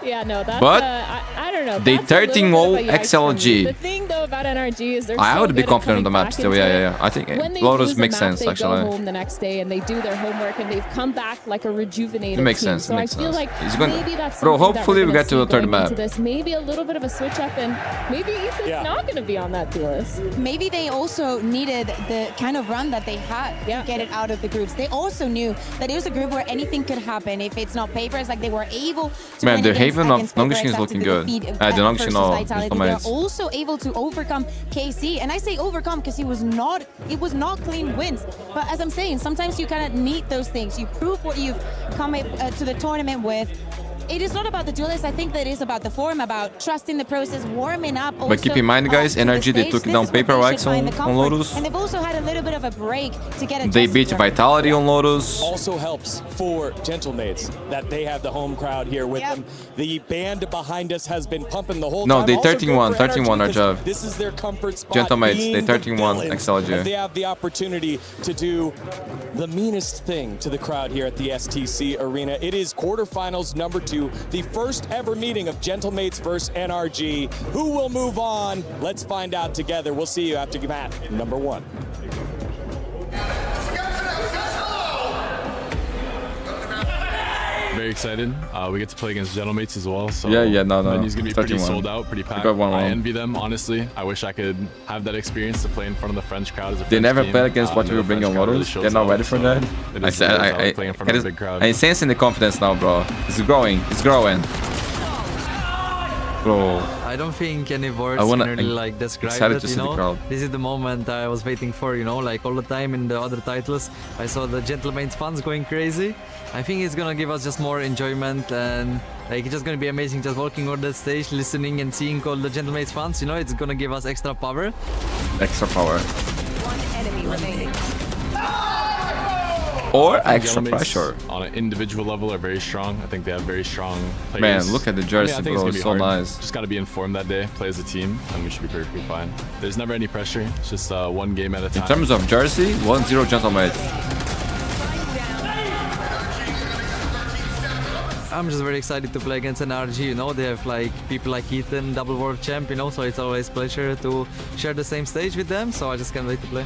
Speaker 8: Yeah, no, that's,
Speaker 2: But
Speaker 8: I don't know.
Speaker 2: they
Speaker 8: That's a little
Speaker 2: 13
Speaker 8: bit
Speaker 2: all
Speaker 8: of a yikes for me.
Speaker 2: XLG.
Speaker 8: The thing though about NRG is they're
Speaker 2: I
Speaker 8: so
Speaker 2: would be
Speaker 8: good at
Speaker 2: confident on the
Speaker 8: coming
Speaker 2: map
Speaker 8: back
Speaker 2: still,
Speaker 8: into
Speaker 2: yeah,
Speaker 8: it.
Speaker 2: yeah, yeah. I think
Speaker 8: When they
Speaker 2: Lotus
Speaker 8: lose a
Speaker 2: makes
Speaker 8: map,
Speaker 2: sense,
Speaker 8: they
Speaker 2: actually.
Speaker 8: go home the next day and they do their homework and they've come back like a rejuvenated
Speaker 2: It makes
Speaker 8: team.
Speaker 2: sense,
Speaker 8: So
Speaker 2: it makes
Speaker 8: I feel
Speaker 2: sense.
Speaker 8: like
Speaker 2: He's gonna-
Speaker 8: maybe that's
Speaker 2: Bro,
Speaker 8: something that
Speaker 2: hopefully
Speaker 8: we're
Speaker 2: we
Speaker 8: gonna
Speaker 2: get to the
Speaker 8: see
Speaker 2: third
Speaker 8: going
Speaker 2: map.
Speaker 8: into this. Maybe a little bit of a switch up and maybe Ethan's not going to be on that duel list.
Speaker 9: Maybe they also needed the kind of run that they had to get it out of the groups. They also knew that it was a group where anything could happen. If it's not Papers, like they were able to
Speaker 2: Man,
Speaker 9: win
Speaker 2: the
Speaker 9: against
Speaker 2: Haven of
Speaker 9: Papers
Speaker 2: Nongshing is
Speaker 9: after
Speaker 2: looking
Speaker 9: the
Speaker 2: good.
Speaker 9: defeat,
Speaker 2: The Nongshing
Speaker 9: versus
Speaker 2: of
Speaker 9: Vitality. They are also able to overcome KC, and I say overcome because it was not clean wins. But as I'm saying, sometimes you kind of need those things. You prove what you've come to the tournament with. It is not about the duelist. I think that it is about the form, about trusting the process, warming up.
Speaker 2: But keep in mind, guys, NRG, they took down Paper Wax on Lotus.
Speaker 9: And they've also had a little bit of a break to get a
Speaker 2: They beat Vitality on Lotus.
Speaker 13: Also helps for Gentlemates that they have the home crowd here with them. The band behind us has been pumping the whole
Speaker 2: No,
Speaker 13: time.
Speaker 2: they
Speaker 13: Also
Speaker 2: 13-1,
Speaker 13: good for
Speaker 2: 13-1
Speaker 13: NRG
Speaker 2: Arjav.
Speaker 13: because this is their comfort spot.
Speaker 2: Gentlemates,
Speaker 13: being
Speaker 2: they
Speaker 13: the
Speaker 2: 13-1
Speaker 13: villains,
Speaker 2: XLG.
Speaker 13: as they have the opportunity to do the meanest thing to the crowd here at the STC Arena. It is quarterfinals number 2, the first ever meeting of Gentlemates versus NRG. Who will move on? Let's find out together. We'll see you after map number 1.
Speaker 5: Very excited. We get to play against Gentlemates as well. So
Speaker 2: Yeah, no.
Speaker 5: Venue's gonna be pretty
Speaker 2: 13-1.
Speaker 5: sold out, pretty packed.
Speaker 2: got one
Speaker 5: I
Speaker 2: round.
Speaker 5: envy them, honestly. I wish I could have that experience to play in front of the French crowd as a
Speaker 2: They
Speaker 5: French
Speaker 2: never
Speaker 5: team.
Speaker 2: played against what we
Speaker 5: The
Speaker 2: were bringing on
Speaker 5: French crowd really
Speaker 2: Lotus.
Speaker 5: shows
Speaker 2: They're not
Speaker 5: out,
Speaker 2: ready for
Speaker 5: so
Speaker 2: that.
Speaker 5: it
Speaker 2: I
Speaker 5: is
Speaker 2: said,
Speaker 5: really tough playing in front of a big crowd.
Speaker 2: I'm sensing the confidence now, bro. It's growing. It's growing. Bro.
Speaker 12: I don't think any words
Speaker 2: I wanna-
Speaker 12: can really
Speaker 2: I'm
Speaker 12: like describe
Speaker 2: excited
Speaker 12: it,
Speaker 2: to
Speaker 12: you
Speaker 2: see the
Speaker 12: know.
Speaker 2: crowd.
Speaker 12: This is the moment I was waiting for, you know, like all the time in the other titles. I saw the Gentleman's fans going crazy. I think it's gonna give us just more enjoyment and like it's just gonna be amazing just walking on the stage, listening and seeing all the Gentleman's fans, you know, it's gonna give us extra power.
Speaker 2: Extra power.
Speaker 23: Enemy remaining.
Speaker 2: Or
Speaker 5: I think
Speaker 2: extra
Speaker 5: Gentlemates
Speaker 2: pressure.
Speaker 5: on an individual level are very strong. I think they have very strong players.
Speaker 2: Man, look at the jersey,
Speaker 5: I think
Speaker 2: bro.
Speaker 5: it's gonna
Speaker 2: It's
Speaker 5: be
Speaker 2: so
Speaker 5: hard.
Speaker 2: nice.
Speaker 5: Just got to be informed that day, play as a team, and we should be perfectly fine. There's never any pressure. It's just one game at a time.
Speaker 2: In terms of jersey, 1-0 Gentlemen.
Speaker 12: I'm just very excited to play against NRG, you know, they have like people like Ethan, double world champ, you know, so it's always a pleasure to share the same stage with them, so I just can't wait to play.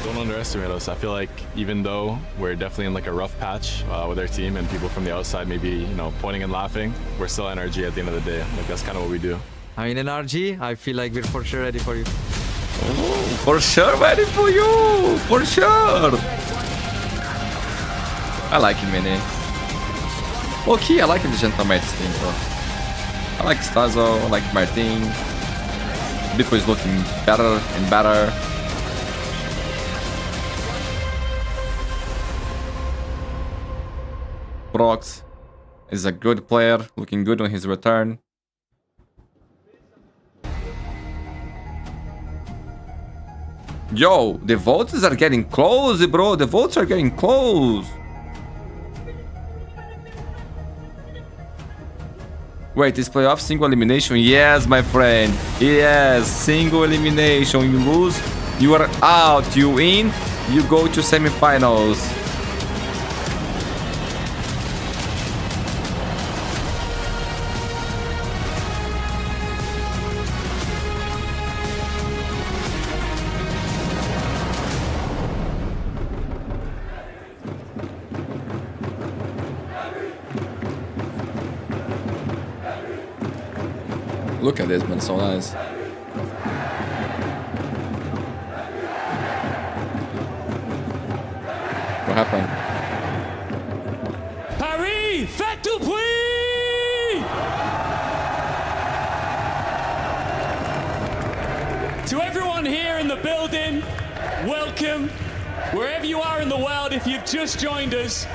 Speaker 5: Don't underestimate us. I feel like even though we're definitely in like a rough patch with our team and people from the outside maybe, you know, pointing and laughing, we're still NRG at the end of the day. Like that's kind of what we do.
Speaker 12: I mean, NRG, I feel like we're for sure ready for you.
Speaker 2: Oh, for sure ready for you! For sure! I like him, Mini. Well, key, I like the Gentlemates team, bro. I like Stazo, I like Marteen. Bitcoin is looking better and better. Brox is a good player, looking good on his return. Yo, the votes are getting close, bro. The votes are getting close. Wait, is playoff single elimination? Yes, my friend. Yes, single elimination. You lose, you are out. You win, you go to semifinals. Look at this, man, so nice. What happened?
Speaker 6: Paris, faites du bruit! To everyone here in the building, welcome. Wherever you are in the world, if you've just joined us,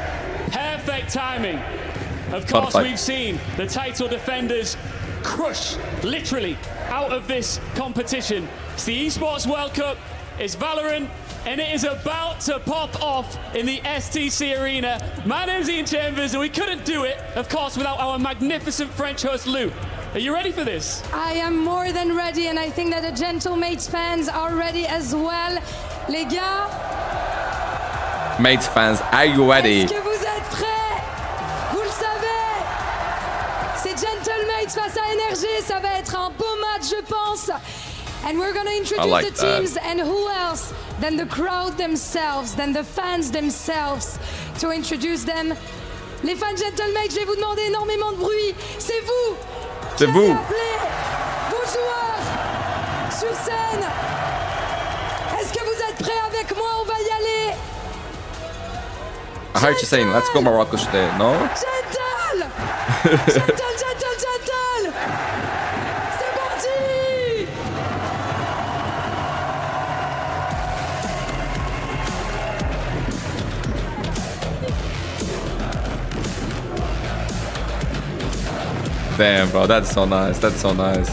Speaker 6: perfect timing. Of course, we've seen the title defenders crush, literally, out of this competition. It's the Esports World Cup, it's Valorant, and it is about to pop off in the STC arena. My name's Ian Chambers, and we couldn't do it, of course, without our magnificent French host, Lou. Are you ready for this?
Speaker 1: I am more than ready, and I think that the Gentlemates fans are ready as well. Les gars,
Speaker 2: Mates fans, are you ready?
Speaker 1: est-ce que vous êtes prêts? Vous le savez, c'est Gentlemates face à NRG, ça va être un beau match, je pense. And we're going to introduce the teams, and who else than the crowd themselves, than the fans themselves, to introduce them. Les fans Gentlemates, je vais vous demander énormément de bruit. C'est vous.
Speaker 2: C'est vous.
Speaker 1: Vos joueurs sur scène. Est-ce que vous êtes prêts avec moi? On va y aller.
Speaker 2: I heard you saying, let's go Morocco today, no?
Speaker 1: Gentle! Gentle! C'est parti!
Speaker 2: Damn, bro, that's so nice. That's so nice.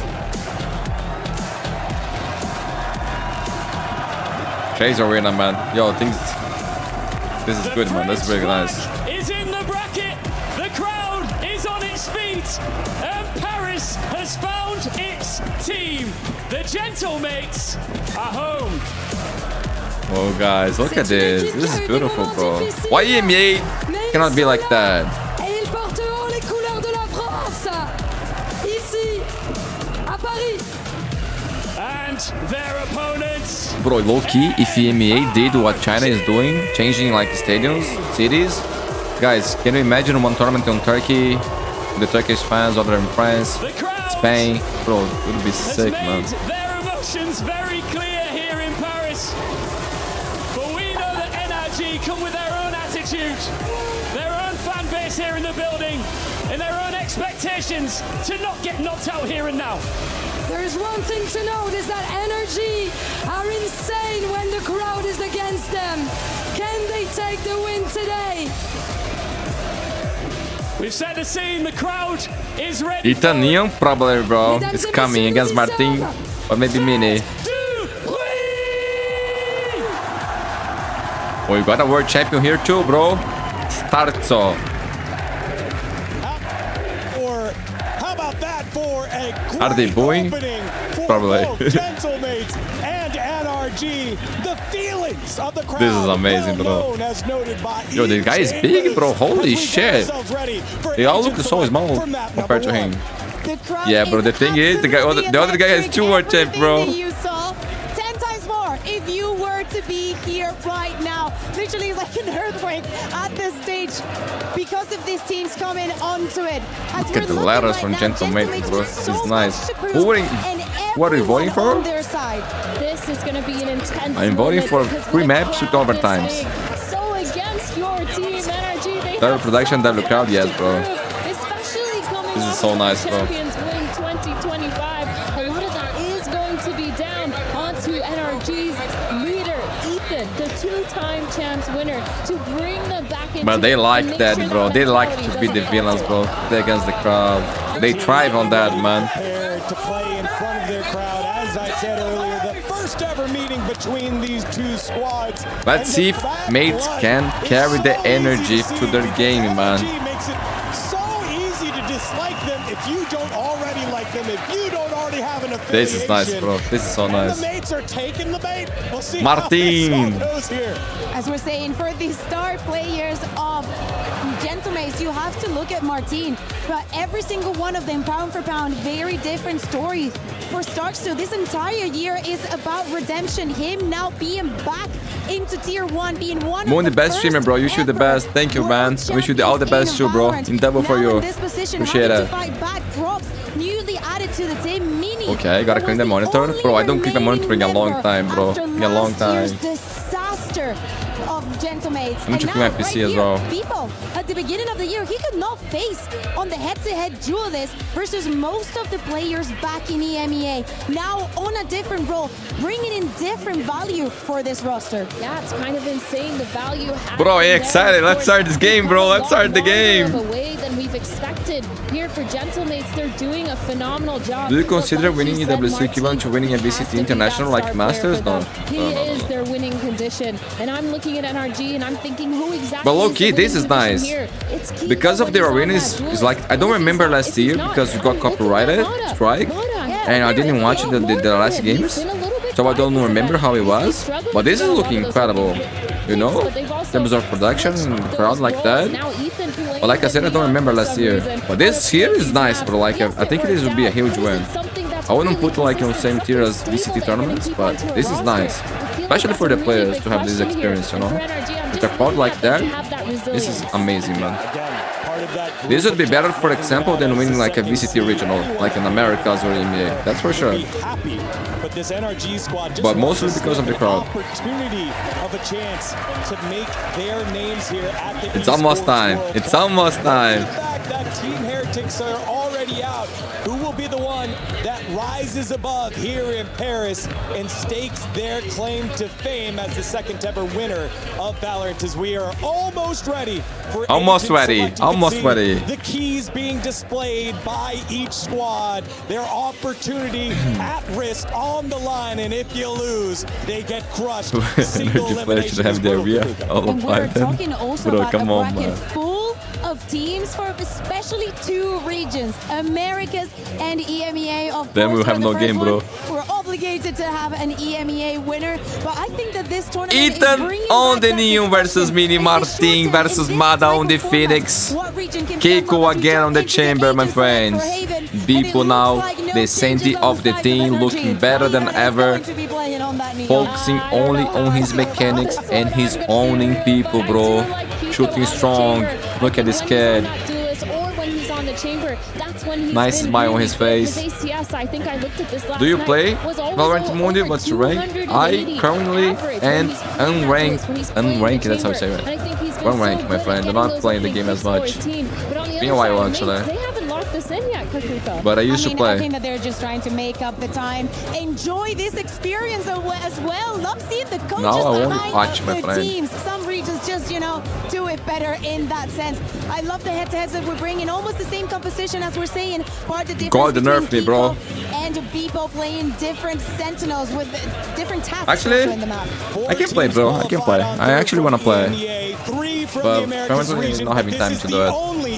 Speaker 2: Chase arena, man. Yo, things. This is good, man. That's really nice.
Speaker 6: Is in the bracket. The crowd is on its feet. And Paris has found its team. The Gentlemates are home.
Speaker 2: Oh, guys, look at this. This is beautiful, bro. Why EMEA cannot be like that?
Speaker 1: Et ils portent haut les couleurs de la France. Ici, à Paris.
Speaker 6: And their opponents.
Speaker 2: Bro, low-key, if EMEA did what China is doing, changing like stadiums, cities, guys, can you imagine one tournament in Turkey, the Turkish fans over in France, Spain? Bro, it would be sick, man.
Speaker 6: Their emotions very clear here in Paris. But we know that NRG come with their own attitude, their own fan base here in the building, and their own expectations to not get knocked out here and now.
Speaker 1: There is one thing to note, is that NRG are insane when the crowd is against them. Can they take the win today?
Speaker 6: We've set the scene, the crowd is ready.
Speaker 2: Italian probably, bro, is coming against Marteen, or maybe Mini. Oh, you got a world champion here too, bro. Starzo.
Speaker 13: Or how about that for a
Speaker 2: Are they booing? Probably.
Speaker 13: Gentlemates and NRG, the feelings of the crowd.
Speaker 2: This is amazing, bro. Yo, the guy is big, bro. Holy shit. They all look so small compared to him. Yeah, bro, the thing is, the other guy has 2 world champ, bro.
Speaker 9: You saw 10 times more if you were to be here right now. Literally like an earthquake at this stage because of these teams coming onto it.
Speaker 2: Look at the ladders from Gentlemates, bro. This is nice. What are you voting for?
Speaker 8: This is going to be an intense.
Speaker 2: I'm voting for 3 maps with overtimes.
Speaker 8: So against your team, NRG, they
Speaker 2: Double production, double crowd, yes, bro. so nice, bro.
Speaker 8: Champions win 2025. A lot of that is going to be down onto NRG's leader, Ethan, the two-time champs winner, to bring them back into.
Speaker 2: But they like that, bro. They like to be the villains, bro. They're against the crowd. They thrive on that, man.
Speaker 13: To play in front of their crowd, as I said earlier, the first ever meeting between these two squads.
Speaker 2: Let's see if mates can carry the energy to their game, man.
Speaker 13: Makes it so easy to dislike them if you don't already like them, if you don't already have an affiliation.
Speaker 2: This is nice, bro. This is so nice.
Speaker 13: And the mates are taking the bait. We'll see
Speaker 2: Marteen.
Speaker 13: how this all goes here.
Speaker 9: As we're saying, for the star players of Gentlemen, you have to look at Marteen, but every single one of them, pound for pound, very different stories. For Starkster, this entire year is about redemption. Him now being back into tier 1, being one
Speaker 2: Mundi,
Speaker 9: of the
Speaker 2: best streamer, bro. You wish you the best. Thank you, man. I wish you all the best too, bro. In double for you. Appreciate it.
Speaker 9: Newly added to the team, Mini.
Speaker 2: Okay, gotta clean the monitor. Bro, I don't clean the monitor in a long time, bro. In a long time.
Speaker 9: Disaster of Gentlemates.
Speaker 2: I need to clean my PC as well.
Speaker 9: People, at the beginning of the year, he could not face on the head-to-head duel this versus most of the players back in EMEA. Now on a different role, bringing in different value for this roster.
Speaker 8: Yeah, it's kind of insane, the value.
Speaker 2: Bro, I'm excited. Let's start this game, bro. Let's start the game.
Speaker 8: Away than we've expected here for Gentlemates. They're doing a phenomenal job.
Speaker 2: Do you consider winning EWC equivalent to winning a VCT International like Masters? No.
Speaker 8: He is their winning condition. And I'm looking at NRG and I'm thinking who exactly.
Speaker 2: But low key, this is nice. Because of their arenas, it's like I don't remember last year because we got copyrighted strike, and I didn't watch the last games, so I don't remember how it was. But this is looking incredible, you know, in terms of production and crowd like that. But like I said, I don't remember last year. But this here is nice, bro. Like I think this would be a huge win. I wouldn't put like on the same tier as VCT tournaments, but this is nice, especially for the players to have this experience, you know. With a crowd like that, this is amazing, man. This would be better, for example, than winning like a VCT regional, like in Americas or EMEA. That's for sure. But mostly because of the crowd. It's almost time. It's almost time.
Speaker 13: Team Heretics are already out. Who will be the one that rises above here in Paris and stakes their claim to fame as the second ever winner of Valorant? As we are almost ready for
Speaker 2: almost ready.
Speaker 13: The keys being displayed by each squad. Their opportunity at risk on the line, and if you lose, they get crushed. Single elimination
Speaker 2: have the area. All of
Speaker 9: we're talking also
Speaker 2: bro,
Speaker 9: about
Speaker 2: come
Speaker 9: a
Speaker 2: on,
Speaker 9: bracket
Speaker 2: man.
Speaker 9: full of teams for especially two regions, Americas and EMEA. Of
Speaker 2: then we'll have no game, bro.
Speaker 9: We're obligated to have an EMEA winner, but I think that this tournament
Speaker 2: Ethan on the Neon versus Mini, Marteen versus Mada on the Phoenix, Keiko again on the chamber, my friends. People now, the center of the team, looking better than ever, focusing only on his mechanics and his owning people, bro. Shooting strong. Look at this kid. Nice smile on his face. Do you play Valorant Mundi? What's your rank? I currently am unranked. That's how I say it. Unranked, my friend. I'm not playing the game as much. Been a while actually. But I used to play.
Speaker 9: I think that they're just trying to make up the time. Enjoy this experience as well. Love seeing the coaches behind the teams. Some regions just, you know, do it better in that sense. I love the head-to-heads that we're bringing. Almost the same composition as we're saying. Part the difference
Speaker 2: God nerf me, bro.
Speaker 9: And people playing different sentinels with different tasks.
Speaker 2: Actually,
Speaker 9: in the map.
Speaker 2: I can play, bro. I can play. I actually want to play. But currently not having time to do it.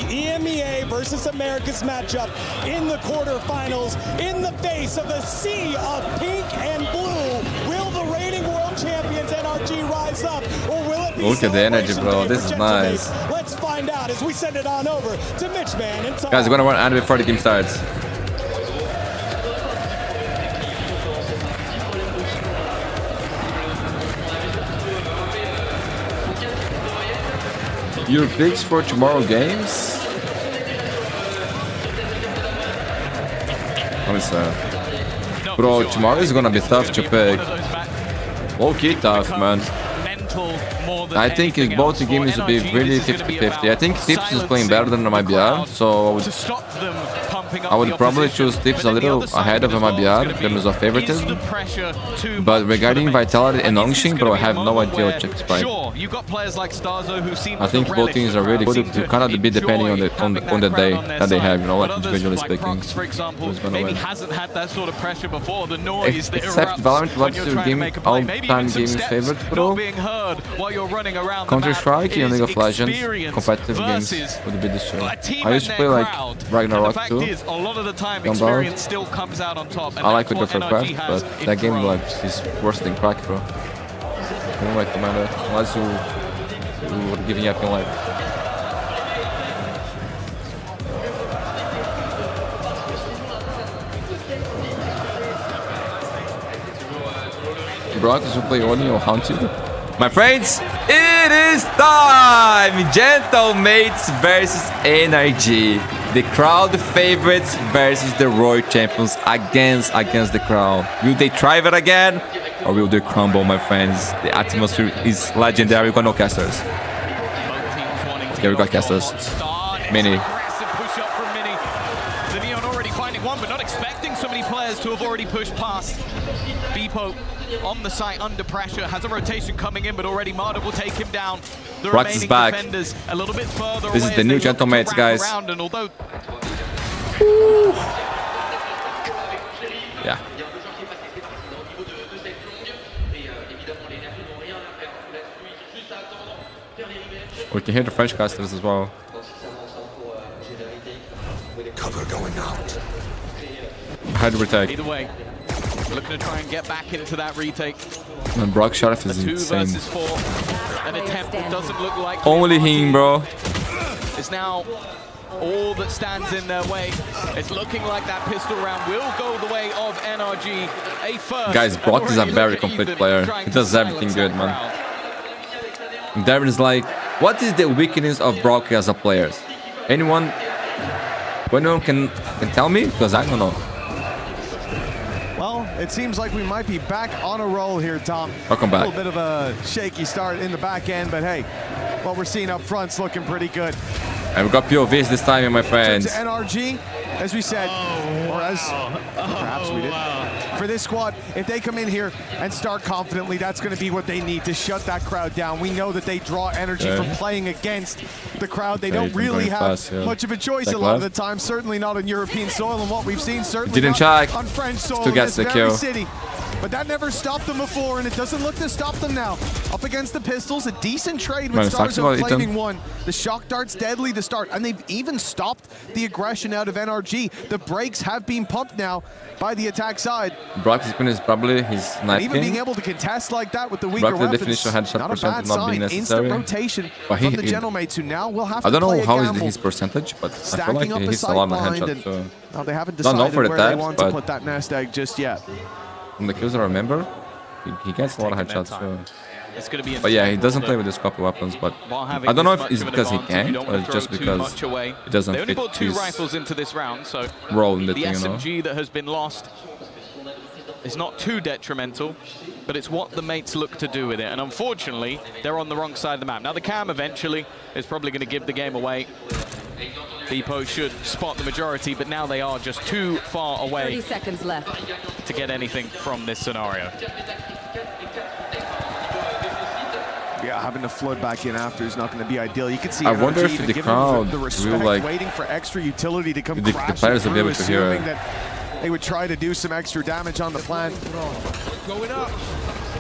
Speaker 13: EMEA versus America's matchup in the quarterfinals in the face of a sea of pink and blue. Will the reigning world champions NRG rise up, or will it be?
Speaker 2: Look at the energy, bro. This is nice.
Speaker 13: Let's find out as we send it on over to Mitchman and Tom.
Speaker 2: Guys, we're gonna run ad before the game starts. Your picks for tomorrow games? Let me see. Bro, tomorrow is gonna be tough to pick. Low-key tough, man. I think both the games will be really 50-50. I think Tips is playing better than my BBL, so I would I would probably choose Tips a little ahead of MIBR in terms of favoritism. But regarding Vitality and Nongxing, bro, I have no idea what to expect. I think both teams are really good. You cannot be depending on the day that they have, you know, like individually speaking. Who's gonna win? Except Valorant loves to game all-time gaming favorite, bro. Counter-Strike and League of Legends, competitive games would be the show. I used to play like Ragnarok too. I like League of Warcraft, but that game like is worse than crack, bro. I don't like Mada unless you were giving up in life. Brock is to play Oni or Haunted. My friends, it is time! Gentlemates versus NRG. The crowd favorites versus the Royal Champions against the crowd. Will they thrive it again? Or will they crumble, my friends? The atmosphere is legendary. We got no casters. Okay, we got casters. Mini.
Speaker 3: To have already pushed past. Beepo on the site under pressure, has a rotation coming in, but already Mada will take him down. The
Speaker 2: Rox is back.
Speaker 3: A little bit further
Speaker 2: this is the new Gentlemates, guys.
Speaker 3: And although
Speaker 2: yeah. We can hear the French casters as well.
Speaker 14: Cover going out.
Speaker 2: Hard retake.
Speaker 3: Either way, looking to try and get back into that retake.
Speaker 2: And Brock Sharif is insane.
Speaker 3: 2 versus 4. An attempt that doesn't look like
Speaker 2: only him, bro.
Speaker 3: It's now all that stands in their way. It's looking like that pistol round will go the way of NRG. A first.
Speaker 2: Guys, Brock is a very complete player. He does everything good, man. Darren is like, what is the weakness of Brock as a player? Anyone can tell me? Because I don't know.
Speaker 4: Well, it seems like we might be back on a roll here, Tom.
Speaker 2: Welcome back.
Speaker 4: A little bit of a shaky start in the back end, but hey, what we're seeing up front's looking pretty good.
Speaker 2: And we got POVs this time, my friends.
Speaker 4: To NRG, as we said, or as perhaps we did. For this squad, if they come in here and start confidently, that's going to be what they need to shut that crowd down. We know that they draw energy from playing against the crowd. They don't really have much of a choice a lot of the time, certainly not on European soil, and what we've seen certainly
Speaker 2: didn't check
Speaker 4: on French soil
Speaker 2: to get
Speaker 4: in
Speaker 2: the
Speaker 4: this
Speaker 2: kill.
Speaker 4: very city. But that never stopped them before, and it doesn't look to stop them now. Up against the pistols, a decent trade with Starzo claiming one. The shock dart's deadly to start, and they've even stopped the aggression out of NRG. The brakes have been pumped now by the attack side.
Speaker 2: Brock's is probably his knife
Speaker 4: even being
Speaker 2: game.
Speaker 4: able to contest like that with the weaker weapons, not a bad sign. Instant rotation from the Gentlemates, who now will have to play a gamble.
Speaker 2: I don't know how is his percentage, but I feel like he hits a lot of headshots. So
Speaker 4: they haven't decided where they want to put that nest egg just yet.
Speaker 2: From the kills I remember, he gets a lot of headshots. So.
Speaker 3: It's going to be
Speaker 2: but yeah, he doesn't play with his copy weapons. But I don't know if it's because he can't or it's just because it doesn't
Speaker 3: they only
Speaker 2: fit
Speaker 3: put 2
Speaker 2: his
Speaker 3: rifles into this round, so
Speaker 2: role in
Speaker 3: the
Speaker 2: thing,
Speaker 3: SMG
Speaker 2: you know?
Speaker 3: that has been lost is not too detrimental, but it's what the mates look to do with it. And unfortunately, they're on the wrong side of the map. Now the cam eventually is probably going to give the game away. Beepo should spot the majority, but now they are just too far away
Speaker 23: 30 seconds left
Speaker 3: to get anything from this scenario.
Speaker 4: Yeah, having to flood back in after is not going to be ideal. You can see
Speaker 2: I wonder if the crowd will like
Speaker 4: waiting for extra utility to come
Speaker 2: the players will be able to hear
Speaker 4: that they would try to do some extra damage on the plant.
Speaker 14: Going up.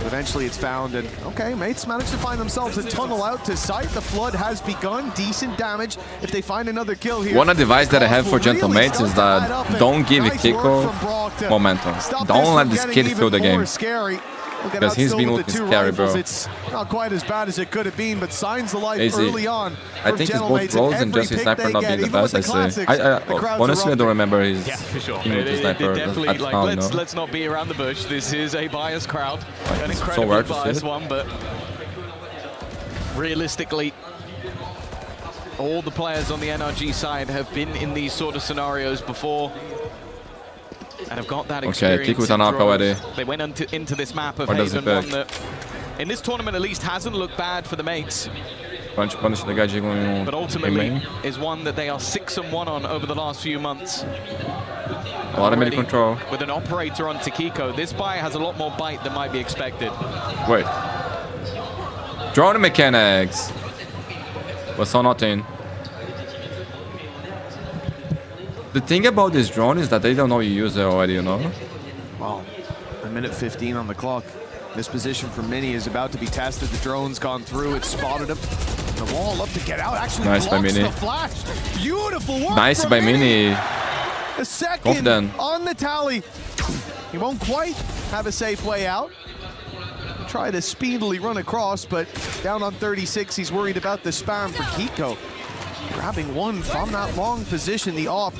Speaker 4: Eventually it's found, and okay, mates managed to find themselves a tunnel out to site. The flood has begun. Decent damage if they find another kill here.
Speaker 2: One advice that I have for Gentlemates is that don't give Keiko momentum. Don't let this kid feel the game. Because he's been looking scary, bro.
Speaker 4: It's not quite as bad as it could have been, but signs of life
Speaker 2: Easy.
Speaker 4: Early on.
Speaker 2: I think it's both roles and just his sniper not being the best, I say. Honestly, I don't remember his sniper.
Speaker 3: Definitely, like, let's not be around the bush. This is a biased crowd. An incredibly biased one, but realistically, all the players on the NRG side have been in these sort of scenarios before. And have got that experience.
Speaker 2: Okay, Keiko with an up already.
Speaker 3: They went into this map of Haven, one that in this tournament at least hasn't looked bad for the mates.
Speaker 2: Punch punish the guy going.
Speaker 3: But ultimately, is one that they are 6-1 on over the last few months.
Speaker 2: A lot of mid control.
Speaker 3: With an operator on Keiko, this buy has a lot more bite than might be expected.
Speaker 2: Wait. Drone mechanics. What's on nothing? The thing about this drone is that they don't know you use it already, you know?
Speaker 4: Well, a minute 15 on the clock. This position for Mini is about to be tested. The drone's gone through. It's spotted him. The wall up to get out. Actually,
Speaker 2: nice by Mini.
Speaker 4: The flash. Beautiful work.
Speaker 2: Nice by Mini.
Speaker 4: A second
Speaker 2: Confident.
Speaker 4: on the tally. He won't quite have a safe way out. Try to speedily run across, but down on 36, he's worried about the spam for Keiko. Grabbing one from that long position, the op.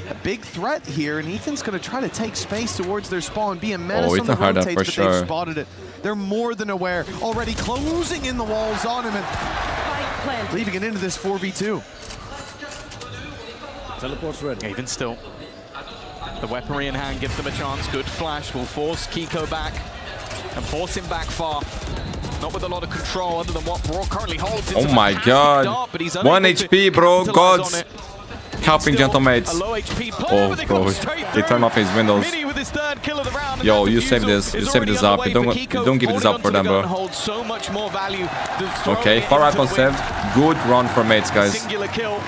Speaker 4: A big threat here, and Ethan's going to try to take space towards their spawn, be a menace on the rotates, but they've spotted it. They're more than aware, already closing in the walls on him and leaving it into this 4v2.
Speaker 3: Teleport's ready. Even still, the weaponry in hand gives them a chance. Good flash will force Keiko back and force him back far. Not with a lot of control other than what Bro currently holds.
Speaker 2: Oh my god. Dart, 1 HP, bro. Gods. Helping Gentlemates. Oh, bro. They turn off his windows. Yo, you save this. You save this up. You don't give this up for them, bro. Okay, far rifle saved. Good run for mates, guys.
Speaker 3: Singular kill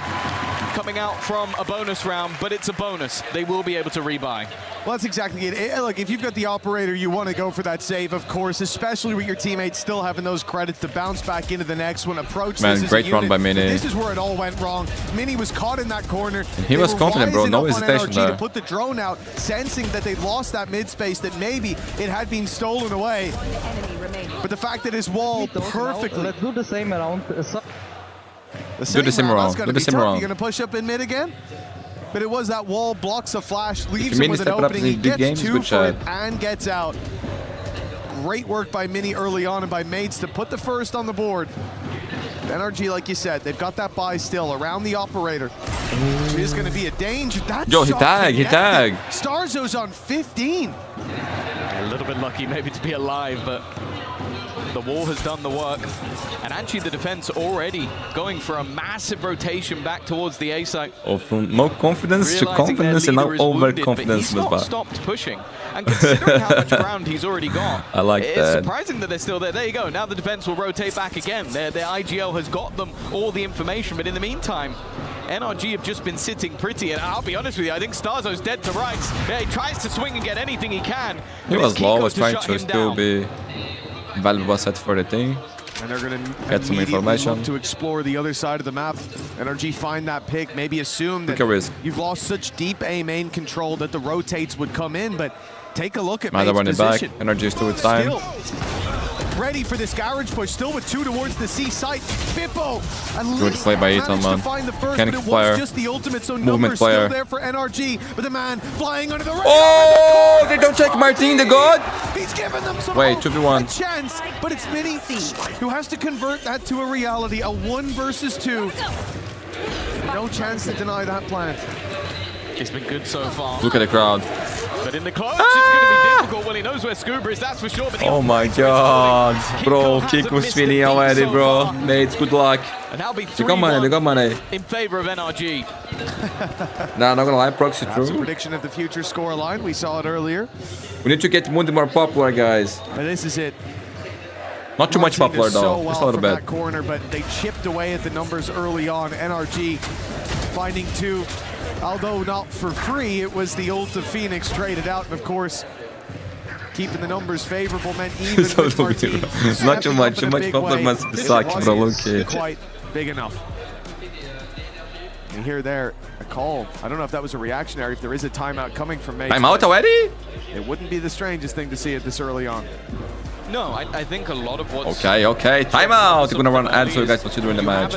Speaker 3: coming out from a bonus round, but it's a bonus. They will be able to rebuy.
Speaker 4: Well, that's exactly it. Look, if you've got the operator, you want to go for that save, of course, especially with your teammates still having those credits to bounce back into the next one. Approach
Speaker 2: Man,
Speaker 4: this
Speaker 2: great run by Mini.
Speaker 4: This is where it all went wrong. Mini was caught in that corner.
Speaker 2: And he was confident, bro. No hesitation there.
Speaker 4: To put the drone out, sensing that they'd lost that mid space, that maybe it had been stolen away. But the fact that his wall perfectly.
Speaker 16: Let's do the same around.
Speaker 2: Do the same round. Do the same round.
Speaker 4: You're going to push up in mid again? But it was that wall, blocks a flash, leaves him with an opening. He gets two for it and gets out. Great work by Mini early on and by Mates to put the first on the board. NRG, like you said, they've got that buy still around the operator. It is going to be a danger.
Speaker 2: Yo, he tag.
Speaker 4: Starzo's on 15.
Speaker 3: A little bit lucky maybe to be alive, but the wall has done the work. And actually the defense already going for a massive rotation back towards the A site.
Speaker 2: Oh, from no confidence to confidence and now overconfidence.
Speaker 3: He's not stopped pushing. And considering how much ground he's already got,
Speaker 2: I like
Speaker 3: it's
Speaker 2: that.
Speaker 3: surprising that they're still there. There you go. Now the defense will rotate back again. Their IGL has got them all the information, but in the meantime, NRG have just been sitting pretty, and I'll be honest with you, I think Starzo's dead to rights. Yeah, he tries to swing and get anything he can.
Speaker 2: He was low, was trying to still be valuable asset for the thing.
Speaker 4: And they're going to
Speaker 2: get some information
Speaker 4: look to explore the other side of the map. NRG find that pick, maybe assume that you've lost such deep A main control that the rotates would come in, but take a look at
Speaker 2: Mada
Speaker 4: Mate's position.
Speaker 2: Back. NRG still with time.
Speaker 4: Still ready for this garage push, still with two towards the C site. Bippo,
Speaker 2: good play by Ethan, man. Mechanic player.
Speaker 4: Just the ultimate, so
Speaker 2: movement player.
Speaker 4: Still there for NRG, but the man flying under the radar.
Speaker 2: Oh, they don't check Marteen, the god.
Speaker 4: He's given them some
Speaker 2: Wait, 2v1
Speaker 4: chance, but it's Mini who has to convert that to a reality, a 1 versus 2. No chance to deny that plant.
Speaker 3: It's been good so far.
Speaker 2: Look at the crowd.
Speaker 3: But in the close, it's going to be difficult. Well, he knows where Scuba is, that's for sure. But
Speaker 2: oh my god. Bro, Keiko's winning already, bro. Mates, good luck.
Speaker 3: And that'll be
Speaker 2: they got money.
Speaker 3: In favor of NRG.
Speaker 2: Nah, not gonna lie, proxy
Speaker 4: That's
Speaker 2: through.
Speaker 4: a prediction of the future score line. We saw it earlier.
Speaker 2: We need to get Mundi more popular, guys.
Speaker 4: But this is it.
Speaker 2: Not too much popular though, just a little bit.
Speaker 4: That corner, but they chipped away at the numbers early on. NRG finding 2. Although not for free, it was the ult of Phoenix traded out, and of course, keeping the numbers favorable meant even with Marteen.
Speaker 2: Not too much popular must be sucked, bro, okay.
Speaker 4: Quite big enough. And here, there, a call. I don't know if that was a reactionary, if there is a timeout coming from Mace.
Speaker 2: Timeout already?
Speaker 4: It wouldn't be the strangest thing to see it this early on.
Speaker 3: No, I think a lot of what's...
Speaker 2: Okay, timeout! You're gonna run ad so you guys consider in the match.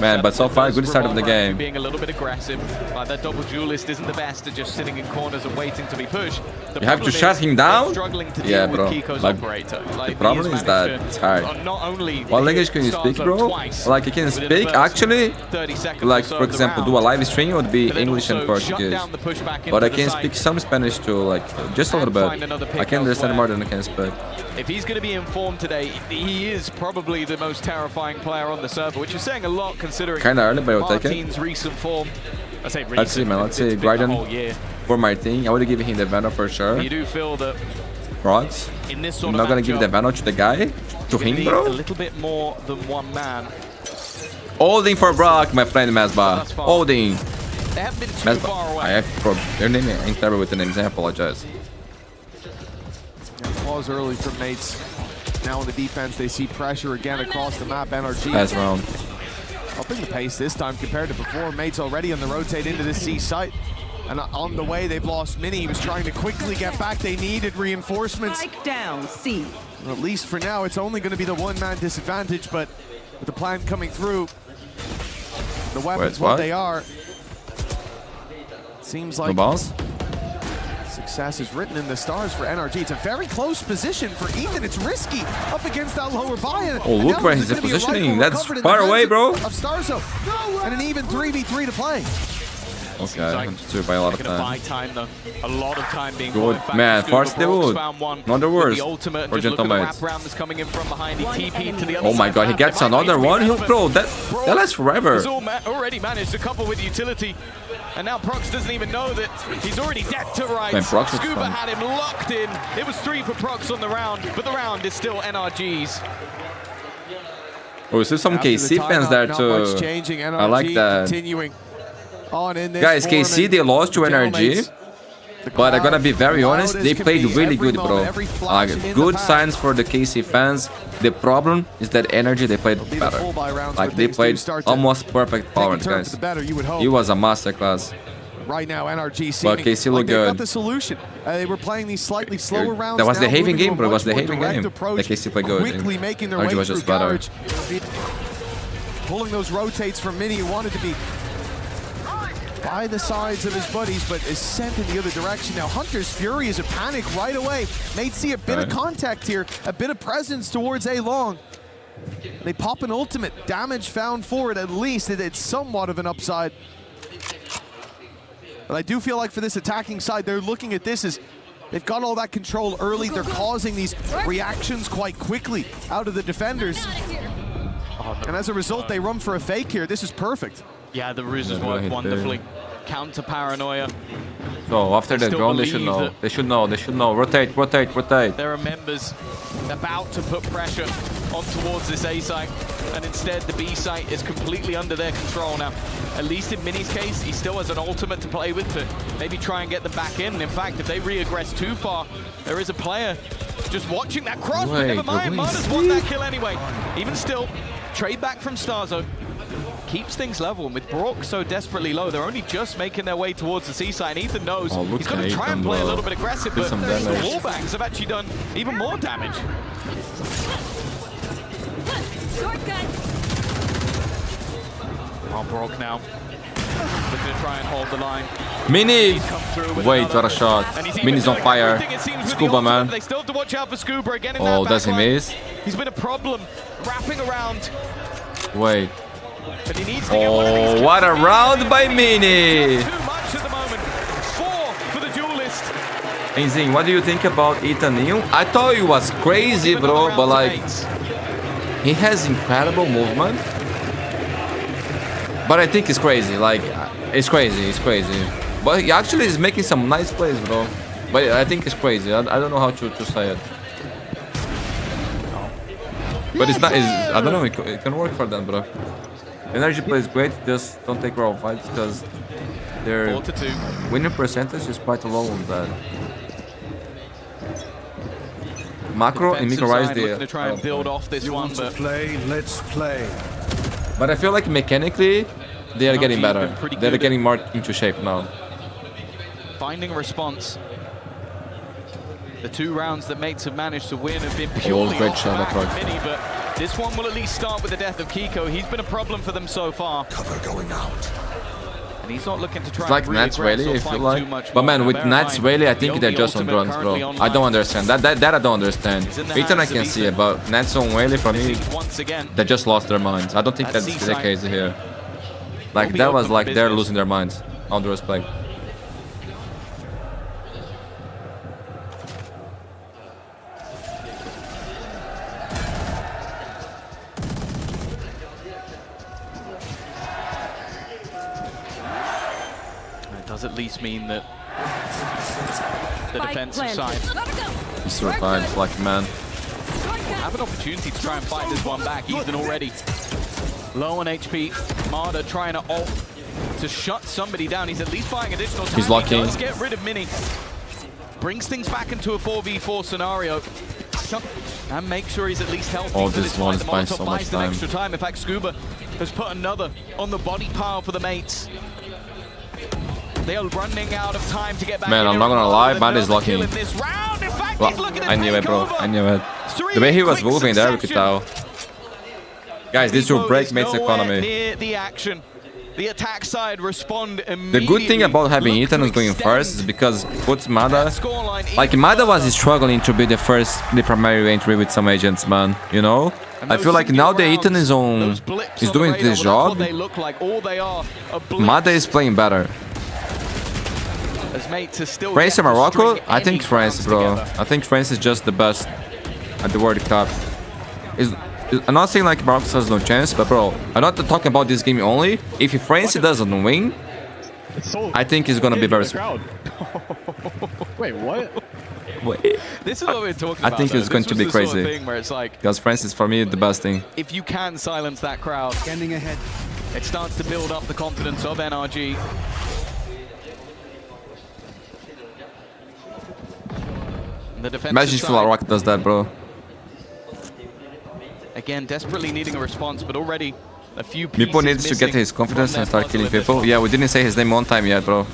Speaker 2: Man, but so far, good start of the game.
Speaker 3: Being a little bit aggressive. That double duelist isn't the best at just sitting in corners and waiting to be pushed.
Speaker 2: You have to shut him down? Yeah, bro.
Speaker 3: The
Speaker 2: problem is that it's hard. What language can you speak, bro? Like, you can speak, actually, like, for example, do a live stream, it would be English and Portuguese. But I can speak some Spanish too, like, just a little bit. I can understand more than I can speak.
Speaker 3: If he's going to be informed today. He is probably the most terrifying player on the server, which is saying a lot considering
Speaker 2: Kind of early, but I'll take it.
Speaker 3: Marteen's recent form. I say recent,
Speaker 2: Let's see, man. Let's see. Guardian for Marteen. I would give him the Venom for sure.
Speaker 3: You do feel that
Speaker 2: Frogs.
Speaker 3: in this sort
Speaker 2: I'm not
Speaker 3: of
Speaker 2: gonna give the Venom to the guy. To him, bro.
Speaker 3: a little bit more than one man.
Speaker 2: Holding for Brock, my friend Masba. Holding.
Speaker 3: They haven't been too far away.
Speaker 2: I have their name ain't clever with the names. I apologize.
Speaker 4: Pause early from mates. Now in the defense, they see pressure again across the map. NRG.
Speaker 2: Pass round.
Speaker 4: Upping the pace this time compared to before. Mates already on the rotate into the C site. And on the way, they've lost Mini. He was trying to quickly get back. They needed reinforcements.
Speaker 23: Strike down, C.
Speaker 4: Well, at least for now, it's only going to be the one-man disadvantage, but with the plan coming through, the weapons, what they are, seems like
Speaker 2: no balls.
Speaker 4: Success is written in the stars for NRG. It's a very close position for Ethan. It's risky up against that lower buy-in.
Speaker 2: Oh, look where he's positioning. That's far away, bro.
Speaker 4: Of Starzo. And an even 3v3 to play.
Speaker 2: Okay, I'm still by a lot of time.
Speaker 3: Buy time though. A lot of time being
Speaker 2: good, man. First they would. Not the worst. For Gentlemates. Oh my god, he gets another one. He'll throw that lasts forever.
Speaker 3: He's already managed to couple with utility. And now Prox doesn't even know that he's already dead to right.
Speaker 2: Man,
Speaker 3: Scuba had him locked in. It was 3 for Prox on the round, but the round is still NRG's.
Speaker 2: Oh, is there some KC fans there too? I like that. Guys, KC, they lost to NRG, but I'm gonna be very honest, they played really good, bro. Good signs for the KC fans. The problem is that NRG, they played better. Like, they played almost perfect Valorant, guys. It was a masterclass.
Speaker 4: Right now, NRG
Speaker 2: but KC looked good.
Speaker 4: Got the solution. They were playing these slightly slower rounds.
Speaker 2: That was the Haven game, bro. It was the
Speaker 4: Haven
Speaker 2: game. The KC played good.
Speaker 4: Quickly making their way
Speaker 2: was just better.
Speaker 4: Pulling those rotates from Mini, who wanted to be by the sides of his buddies, but is sent in the other direction. Now Hunter's Fury is a panic right away. May see a bit of contact here, a bit of presence towards A long. They pop an ultimate. Damage found for it, at least. It's somewhat of an upside. But I do feel like for this attacking side, they're looking at this as they've got all that control early. They're causing these reactions quite quickly out of the defenders. And as a result, they run for a fake here. This is perfect.
Speaker 3: Yeah, the ruses work wonderfully. Counter paranoia.
Speaker 2: So after that drone, they should know. They should know. They should know. Rotate, rotate, rotate.
Speaker 3: There are members about to put pressure on towards this A site, and instead the B site is completely under their control now. At least in Mini's case, he still has an ultimate to play with to maybe try and get them back in. In fact, if they re-aggress too far, there is a player just watching that cross, but never mind. Mada's won that kill anyway. Even still, trade back from Starzo. Keeps things level, and with Brock so desperately low, they're only just making their way towards the C side, and Ethan knows he's going to try and play a little bit aggressive, but the wallbangs have actually done even more damage. Oh, Brock now looking to try and hold the line.
Speaker 2: Mini! Wait, what a shot. Mini's on fire. Scuba, man.
Speaker 3: They still have to watch out for Scuba again in
Speaker 2: oh, does he miss?
Speaker 3: He's been a problem wrapping around.
Speaker 2: Wait.
Speaker 3: But he needs to get one of these
Speaker 2: what a round by Mini!
Speaker 3: Too much at the moment. 4 for the duelist.
Speaker 2: Enzin, what do you think about Ethan Neal? I thought he was crazy, bro, but like, he has incredible movement. But I think it's crazy, like, it's crazy. But he actually is making some nice plays, bro. But I think it's crazy. I don't know how to say it. But it's not, I don't know, it can work for them, bro. NRG plays great, just don't take raw fights because their winning percentage is quite low on that. Macro and micro rise there.
Speaker 3: To try and build off this one, but
Speaker 14: let's play.
Speaker 2: But I feel like mechanically they are getting better. They're getting more into shape now.
Speaker 3: Finding a response. The 2 rounds that mates have managed to win have been purely off the back of Mini, but this one will at least start with the death of Keiko. He's been a problem for them so far.
Speaker 14: Cover going out.
Speaker 3: And he's not looking to try
Speaker 2: it's like Nats Rayleigh, if you like. But man, with Nats Rayleigh, I think they're just on drones, bro. I don't understand. That I don't understand. Ethan I can see it, but Nats on Rayleigh, for me, they just lost their minds. I don't think that's the case here. Like, that was like they're losing their minds. All due respect.
Speaker 3: does at least mean that the defensive side
Speaker 2: He survived, lucky man.
Speaker 3: have an opportunity to try and fight this one back. Ethan already low on HP. Mada trying to ult to shut somebody down. He's at least buying additional time.
Speaker 2: He's lucky.
Speaker 3: Let's get rid of Mini. Brings things back into a 4v4 scenario. And make sure he's at least healthy.
Speaker 2: Oh, this one is buying so much time.
Speaker 3: Extra time. In fact, Scuba has put another on the body pile for the mates. They are running out of time to get back.
Speaker 2: Man, I'm not gonna lie, Mada is lucky. Well, I knew it, bro. I knew it. The way he was moving there, we could tell. Guys, this will break mate's economy.
Speaker 3: Near the action. The attack side respond immediately.
Speaker 2: The good thing about having Ethan going first is because it puts Mada... Like, Mada was struggling to be the primary entry with some agents, man. You know? I feel like now that Ethan is doing this job, Mada is playing better. France and Morocco? I think France, bro. I think France is just the best at the World Cup. I'm not saying like Morocco has no chance, but bro, I'm not talking about this game only. If France doesn't win, I think it's gonna be very...
Speaker 20: Wait, what?
Speaker 2: Wait.
Speaker 3: This is what we're talking about.
Speaker 2: I think it's going to be crazy.
Speaker 3: Sort of thing where it's like,
Speaker 2: because France is for me the best thing.
Speaker 3: If you can silence that crowd,
Speaker 4: Standing ahead.
Speaker 3: It starts to build up the confidence of NRG. The defensive
Speaker 2: Imagine if Larok does that, bro.
Speaker 3: Again, desperately needing a response, but already a few pieces
Speaker 2: Meepo needs to get his confidence and start killing people. Yeah, we didn't say his name one time yet, bro.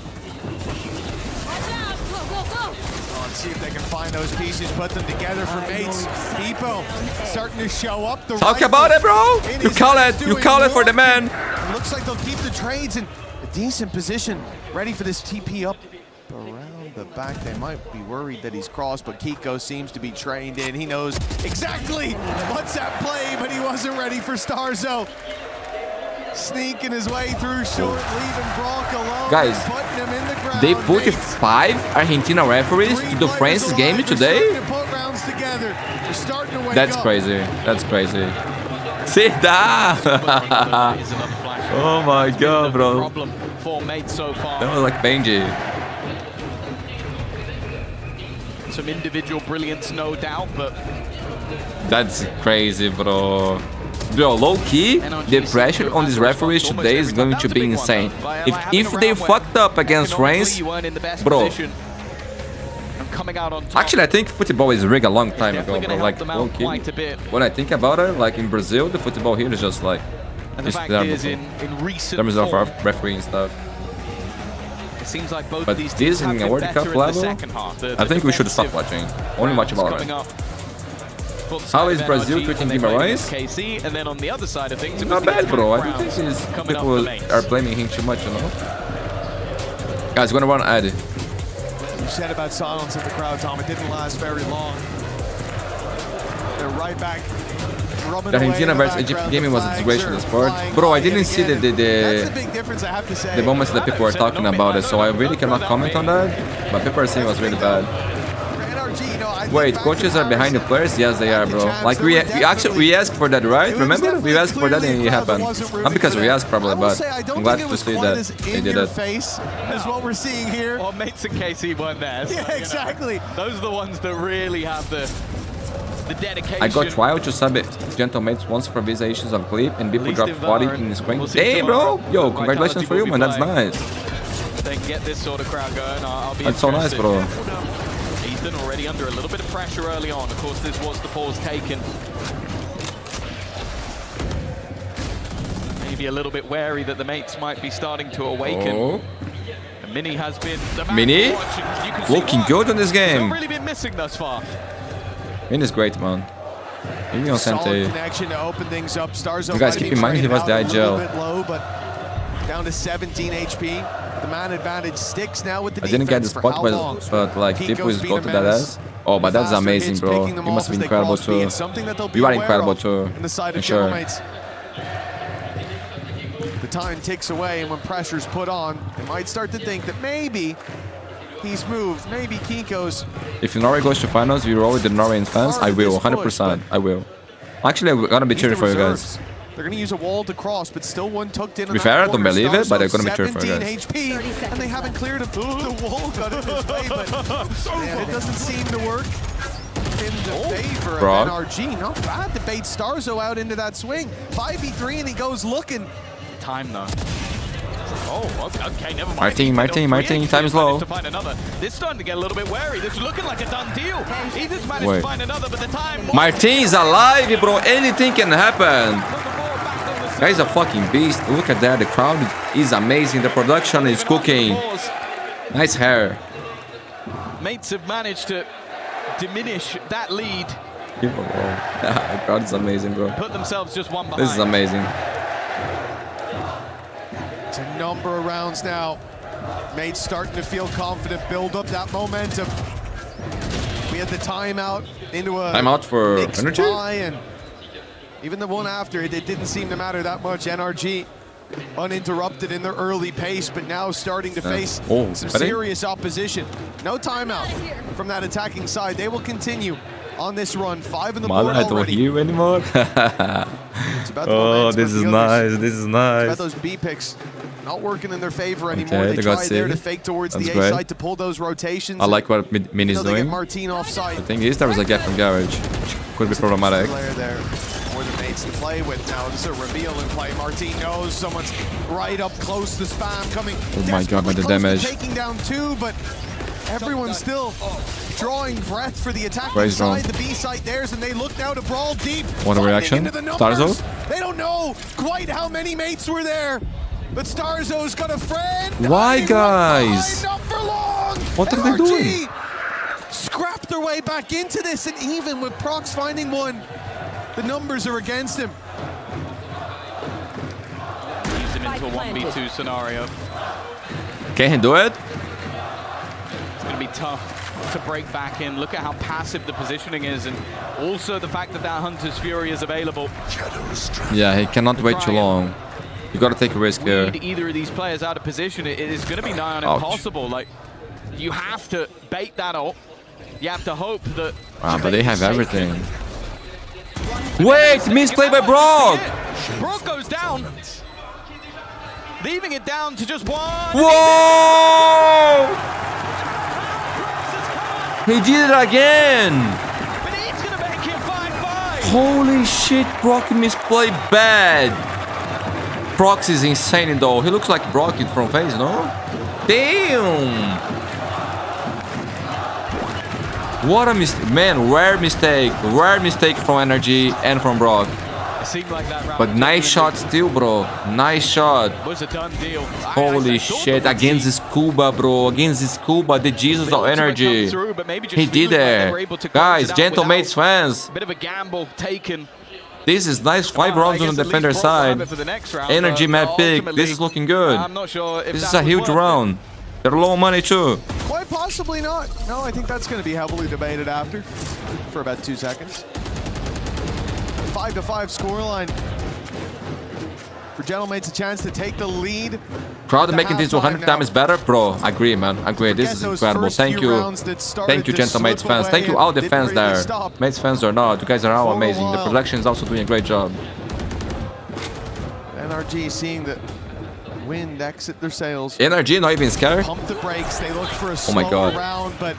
Speaker 4: Let's see if they can find those pieces, put them together for mates. Meepo starting to show up.
Speaker 2: Talk about it, bro! You call it! You call it for the man!
Speaker 4: It looks like they'll keep the trades in a decent position, ready for this TP up around the back. They might be worried that he's crossed, but Keiko seems to be trained in. He knows exactly what's at play, but he wasn't ready for Starzo. Sneaking his way through short, leaving Brock alone.
Speaker 2: Guys,
Speaker 4: putting him in the ground.
Speaker 2: they put 5 Argentina referees to the France game today? That's crazy. That's crazy. See that? Oh my god, bro. That was like Benji.
Speaker 3: Some individual brilliance, no doubt, but
Speaker 2: that's crazy, bro. Bro, low-key, the pressure on these referees today is going to be insane. If they fucked up against France, bro. Actually, I think football is rigged a long time ago, bro. Like, low-key. When I think about it, like in Brazil, the football here is just like... It's terrible. In terms of our refereeing stuff.
Speaker 3: It seems like both
Speaker 2: but
Speaker 3: of these
Speaker 2: this in a World Cup level, I think we should stop watching. Only watch Valorant. How is Brazil treating Guimarães?
Speaker 3: And then on the other side of things,
Speaker 2: not bad, bro. I don't think people are blaming him too much, you know. Guys, we're gonna run ad.
Speaker 4: You said about silence in the crowd, Tom. It didn't last very long. They're right back.
Speaker 2: The Argentina versus Egypt gaming was a situation in the sport. Bro, I didn't see the moments that people were talking about it, so I really cannot comment on that. But people are saying it was really bad. Wait, coaches are behind the players? Yes, they are, bro. Like we asked for that, right? Remember? We asked for that and it happened. Not because we asked, probably, but I'm glad to see that they did it.
Speaker 4: Is what we're seeing here.
Speaker 3: Well, mates and KC weren't there.
Speaker 4: Yeah, exactly.
Speaker 3: Those are the ones that really have the dedication.
Speaker 2: I got trial to sub it. Gentlemates once for visa issues on clip and people drop 40 in the screen. Hey, bro! Yo, congratulations for you, man. That's nice.
Speaker 3: They can get this sort of crowd going. I'll be
Speaker 2: That's so nice, bro.
Speaker 3: Ethan already under a little bit of pressure early on. Of course, this was the pause taken. Maybe a little bit wary that the mates might be starting to awaken.
Speaker 2: Oh.
Speaker 3: And Mini has been the man
Speaker 2: Mini looking good in this game.
Speaker 3: Not really been missing thus far.
Speaker 2: Mini is great, man. Maybe on Sante.
Speaker 4: Connection to open things up.
Speaker 2: You guys keep in mind he was the IGL.
Speaker 4: Low, but down to 17 HP. The man advantage sticks now with the
Speaker 2: I didn't get the spot, but like people is go to that ass. Oh, but that's amazing, bro. You must be incredible too. You are incredible too. Sure.
Speaker 4: The time ticks away, and when pressure's put on, they might start to think that maybe he's moved. Maybe Keiko's.
Speaker 2: If Norway goes to finals, you roll with the Norwegian fans. I will, 100%. I will. Actually, I'm gonna be cheering for you guys.
Speaker 4: They're going to use a wall to cross, but still one tucked in.
Speaker 2: To be fair, I don't believe it, but they're going to be careful,
Speaker 4: 17
Speaker 2: guys.
Speaker 4: HP, and they haven't cleared the wall got in his way, but man, it doesn't seem to work in the favor of NRG. Not bad to bait Starzo out into that swing. 5v3, and he goes looking.
Speaker 3: Time, though. Oh, okay, never mind.
Speaker 2: Marteen, time is low.
Speaker 3: To find another. This is starting to get a little bit wary. This is looking like a done deal. He just managed to find another, but the time...
Speaker 2: Marteen's alive, bro. Anything can happen. Guy's a fucking beast. Look at that. The crowd is amazing. The production is cooking. Nice hair.
Speaker 3: Mates have managed to diminish that lead.
Speaker 2: The crowd is amazing, bro.
Speaker 3: Put themselves just one behind.
Speaker 2: This is amazing.
Speaker 4: It's a number of rounds now. Mates starting to feel confident, build up that momentum. We had the timeout into a
Speaker 2: timeout for NRG.
Speaker 4: And even the one after it didn't seem to matter that much. NRG uninterrupted in their early pace, but now starting to face some serious opposition. No timeout from that attacking side. They will continue on this run. 5 in the board already.
Speaker 2: I don't hear you anymore. Oh, this is nice. This is nice.
Speaker 4: About those B picks not working in their favor anymore. They tried there to fake towards the A side to pull those rotations.
Speaker 2: I like what Min is doing.
Speaker 4: Marteen offside.
Speaker 2: The thing is, there was a gap from Garage, which could be problematic.
Speaker 4: There for the mates to play with now. This is a reveal in play. Marteen knows someone's right up close to spam coming.
Speaker 2: Oh my god, by the damage.
Speaker 4: Taking down 2, but everyone's still drawing breath for the attacking side. The B side theirs, and they look now to brawl deep.
Speaker 2: What a reaction. Starzo?
Speaker 4: They don't know quite how many mates were there, but Starzo's got a friend.
Speaker 2: Why, guys?
Speaker 4: Not for long.
Speaker 2: What are they doing?
Speaker 4: Scrapped their way back into this, and even with Prox finding one, the numbers are against him.
Speaker 3: Use him into a 1v2 scenario.
Speaker 2: Can he do it?
Speaker 3: It's going to be tough to break back in. Look at how passive the positioning is, and also the fact that Hunter's Fury is available.
Speaker 2: Yeah, he cannot wait too long. You got to take a risk here.
Speaker 3: Need either of these players out of position. It is going to be nigh on impossible. Like, you have to bait that up. You have to hope that...
Speaker 2: Wow, but they have everything. Wait, misplay by Brock!
Speaker 3: Brock goes down. Leaving it down to just one.
Speaker 2: Whoa! He did it again!
Speaker 3: But it's going to make him 5-5.
Speaker 2: Holy shit, Brock misplay bad. Prox is insane though. He looks like Brock from FaZe, no? Damn! What a mistake. Man, rare mistake. Rare mistake from NRG and from Brock.
Speaker 3: It seemed like that round.
Speaker 2: But nice shot still, bro. Nice shot.
Speaker 3: Was a done deal.
Speaker 2: Holy shit. Against Scuba, bro. Against Scuba, the Jesus of energy. He did it. Guys, gentle mates fans.
Speaker 3: Bit of a gamble taken.
Speaker 2: This is nice. 5 rounds on the defender side. Energy map pick. This is looking good.
Speaker 3: I'm not sure if
Speaker 2: this is a huge round. They're low money too.
Speaker 4: Quite possibly not. No, I think that's going to be heavily debated after for about 2 seconds. 5-5 scoreline. For Gentlemates, a chance to take the lead.
Speaker 2: Crowd making this 100 times better, bro. Agree, man. Agree. This is incredible. Thank you. Thank you, Gentlemates fans. Thank you, all the fans there. Mates fans or not, you guys are all amazing. The production is also doing a great job.
Speaker 4: NRG seeing the wind exit their sails.
Speaker 2: NRG not even scared.
Speaker 4: Pump the brakes. They look for a slower round, but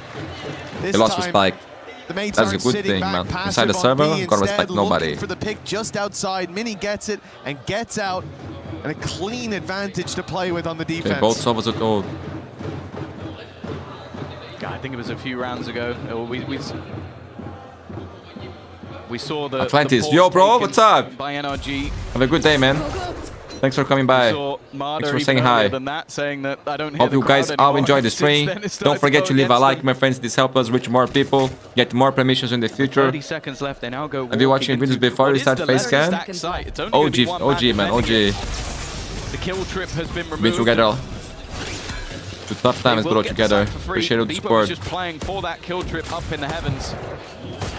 Speaker 4: this
Speaker 2: they lost
Speaker 4: time,
Speaker 2: respect. That's a good thing, man. Inside the server, gotta respect nobody.
Speaker 4: For the pick just outside, Mini gets it and gets out, and a clean advantage to play with on the defense.
Speaker 2: Okay, both servers are gold.
Speaker 3: God, I think it was a few rounds ago. We saw the
Speaker 2: Atlantis. Yo, bro, what's up?
Speaker 3: By NRG.
Speaker 2: Have a good day, man. Thanks for coming by. Thanks for saying hi. Hope you guys all enjoy the stream. Don't forget to leave a like, my friends. This helps us reach more people, get more permissions in the future.
Speaker 3: 30 seconds left. They now go.
Speaker 2: Have you watching videos before you start face scan? OG, man, OG.
Speaker 3: The kill trip has been removed.
Speaker 2: Be together. To tough times, bro, together. Appreciate the support.
Speaker 3: Just playing for that kill trip up in the heavens.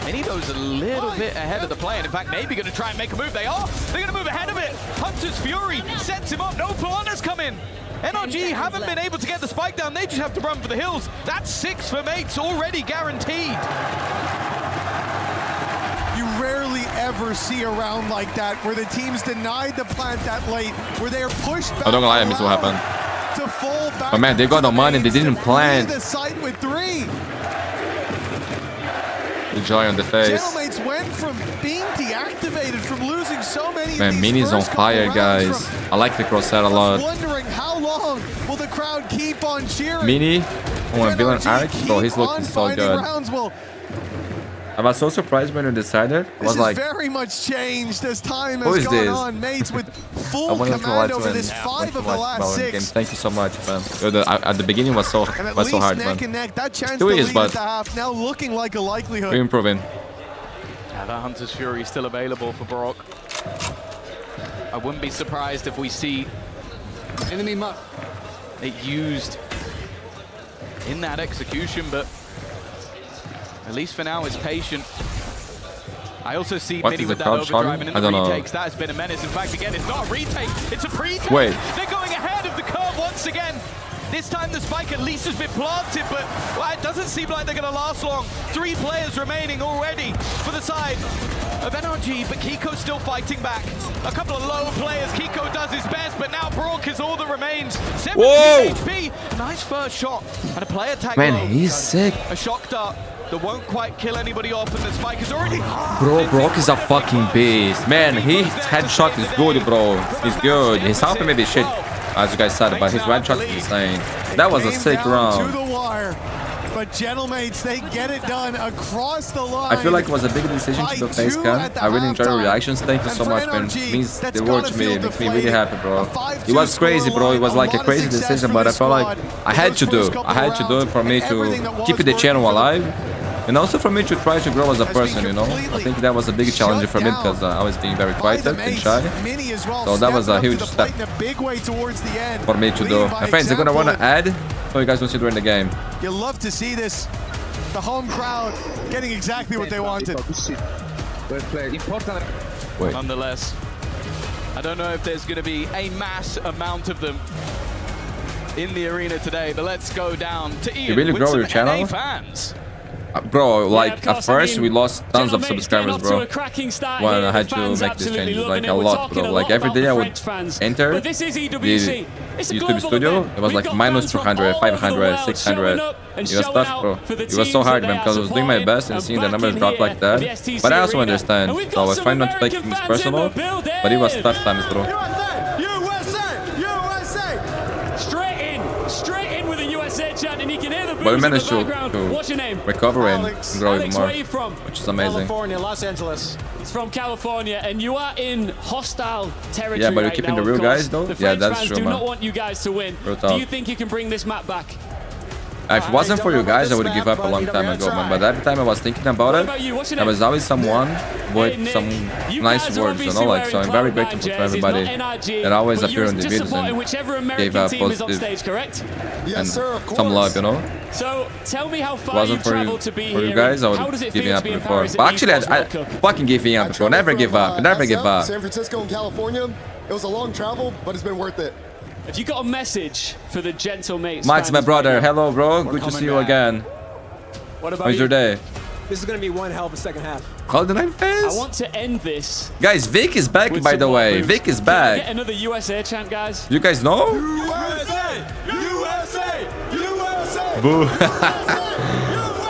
Speaker 3: Benito's a little bit ahead of the play, and in fact, maybe going to try and make a move. They are. They're going to move ahead of it. Hunter's Fury sets him up. No Piranhas come in. NRG haven't been able to get the spike down. They just have to run for the hills. That's 6 for mates already guaranteed.
Speaker 4: You rarely ever see a round like that where the teams denied the plant that late, where they are pushed back.
Speaker 2: I'm not gonna lie, I missed what happened.
Speaker 4: To fall back.
Speaker 2: Oh man, they got no money, they didn't plant.
Speaker 4: The site with 3.
Speaker 2: The joy on the face.
Speaker 4: Gentlemates went from being deactivated, from losing so many.
Speaker 2: Man, Mini's on fire, guys. I like the Corsair a lot.
Speaker 4: Wondering how long will the crowd keep on cheering.
Speaker 2: Mini on a villain arc, bro, he's looking so good. I was so surprised when we decided. I was like,
Speaker 4: very much changed as time has gone on. Mates with full command over this 5 of the last 6.
Speaker 2: Thank you so much, man. At the beginning was so hard, man.
Speaker 4: That chance
Speaker 2: Still is, but
Speaker 4: now looking like a likelihood.
Speaker 2: We're improving.
Speaker 3: Yeah, that Hunter's Fury is still available for Baroque. I wouldn't be surprised if we see enemy map it used in that execution, but at least for now, it's patient. I also see Mini with that overdrive and in the retakes. That has been a menace. In fact, again, it's not a retake, it's a pre-take.
Speaker 2: Wait.
Speaker 3: They're going ahead of the curve once again. This time the spike at least has been planted, but well, it doesn't seem like they're going to last long. 3 players remaining already for the side of NRG, but Keiko's still fighting back. A couple of low players, Keiko does his best, but now Brock is all that remains. 17 HP, nice first shot, and a player tag.
Speaker 2: Man, he's sick.
Speaker 3: A shock dart that won't quite kill anybody off, and the spike is already...
Speaker 2: Bro, Brock is a fucking beast. Man, his headshot is good, bro. He's good. His half maybe shit, as you guys said, but his headshot is insane. That was a sick round.
Speaker 4: To the wire. But Gentlemates, they get it done across the line.
Speaker 2: I feel like it was a big decision to do face cam. I really enjoyed the reactions. Thank you so much, man. It means the world to me. It makes me really happy, bro. It was crazy, bro. It was like a crazy decision, but I felt like I had to do. I had to do it for me to keep the channel alive. And also for me to try to grow as a person, you know. I think that was a big challenge for me because I was being very quiet and shy. So that was a huge step for me to do. My friends, I'm gonna want to add so you guys don't see during the game.
Speaker 4: You love to see this. The home crowd getting exactly what they wanted.
Speaker 2: Wait.
Speaker 3: Nonetheless, I don't know if there's going to be a mass amount of them in the arena today, but let's go down to Ian
Speaker 2: you really grow your channel?
Speaker 3: NA fans.
Speaker 2: Bro, like at first we lost tons of subscribers, bro. When I had to make these changes, like a lot, bro. Like every day I would enter the YouTube studio, it was like minus 200, 500, 600. It was tough, bro. It was so hard, man, because I was doing my best and seeing the numbers drop like that. But I also understand, so I was trying not to take things personal, but it was tough times, bro.
Speaker 6: And you can hear the
Speaker 2: but we managed to recover and grow even more, which is amazing.
Speaker 6: California, Los Angeles. He's from California, and you are in hostile territory.
Speaker 2: Yeah, but you're keeping the real guys, though. Yeah, that's true, man.
Speaker 6: Do not want you guys to win. Do you think you can bring this map back?
Speaker 2: If it wasn't for you guys, I would give up a long time ago, man. But every time I was thinking about it, there was always someone with some nice words, you know, like, so I'm very grateful to everybody that always appeared in the videos and gave a positive and some love, you know.
Speaker 6: So tell me how far
Speaker 2: you traveled to be here. For you guys, I would give up before. But actually, I fucking give up before. Never give up. Never give up.
Speaker 10: San Francisco and California, it was a long travel, but it's been worth it.
Speaker 6: Have you got a message for the Gentlemates?
Speaker 2: Max, my brother. Hello, bro. Good to see you again.
Speaker 6: What about
Speaker 2: How's your day?
Speaker 11: This is going to be one hell of a second half.
Speaker 2: Call the 9 fans.
Speaker 6: I want to end this.
Speaker 2: Guys, Vic is back, by the way. Vic is back.
Speaker 6: Get another USA chant, guys.
Speaker 2: You guys know?
Speaker 14: USA! USA! USA!
Speaker 2: Boo.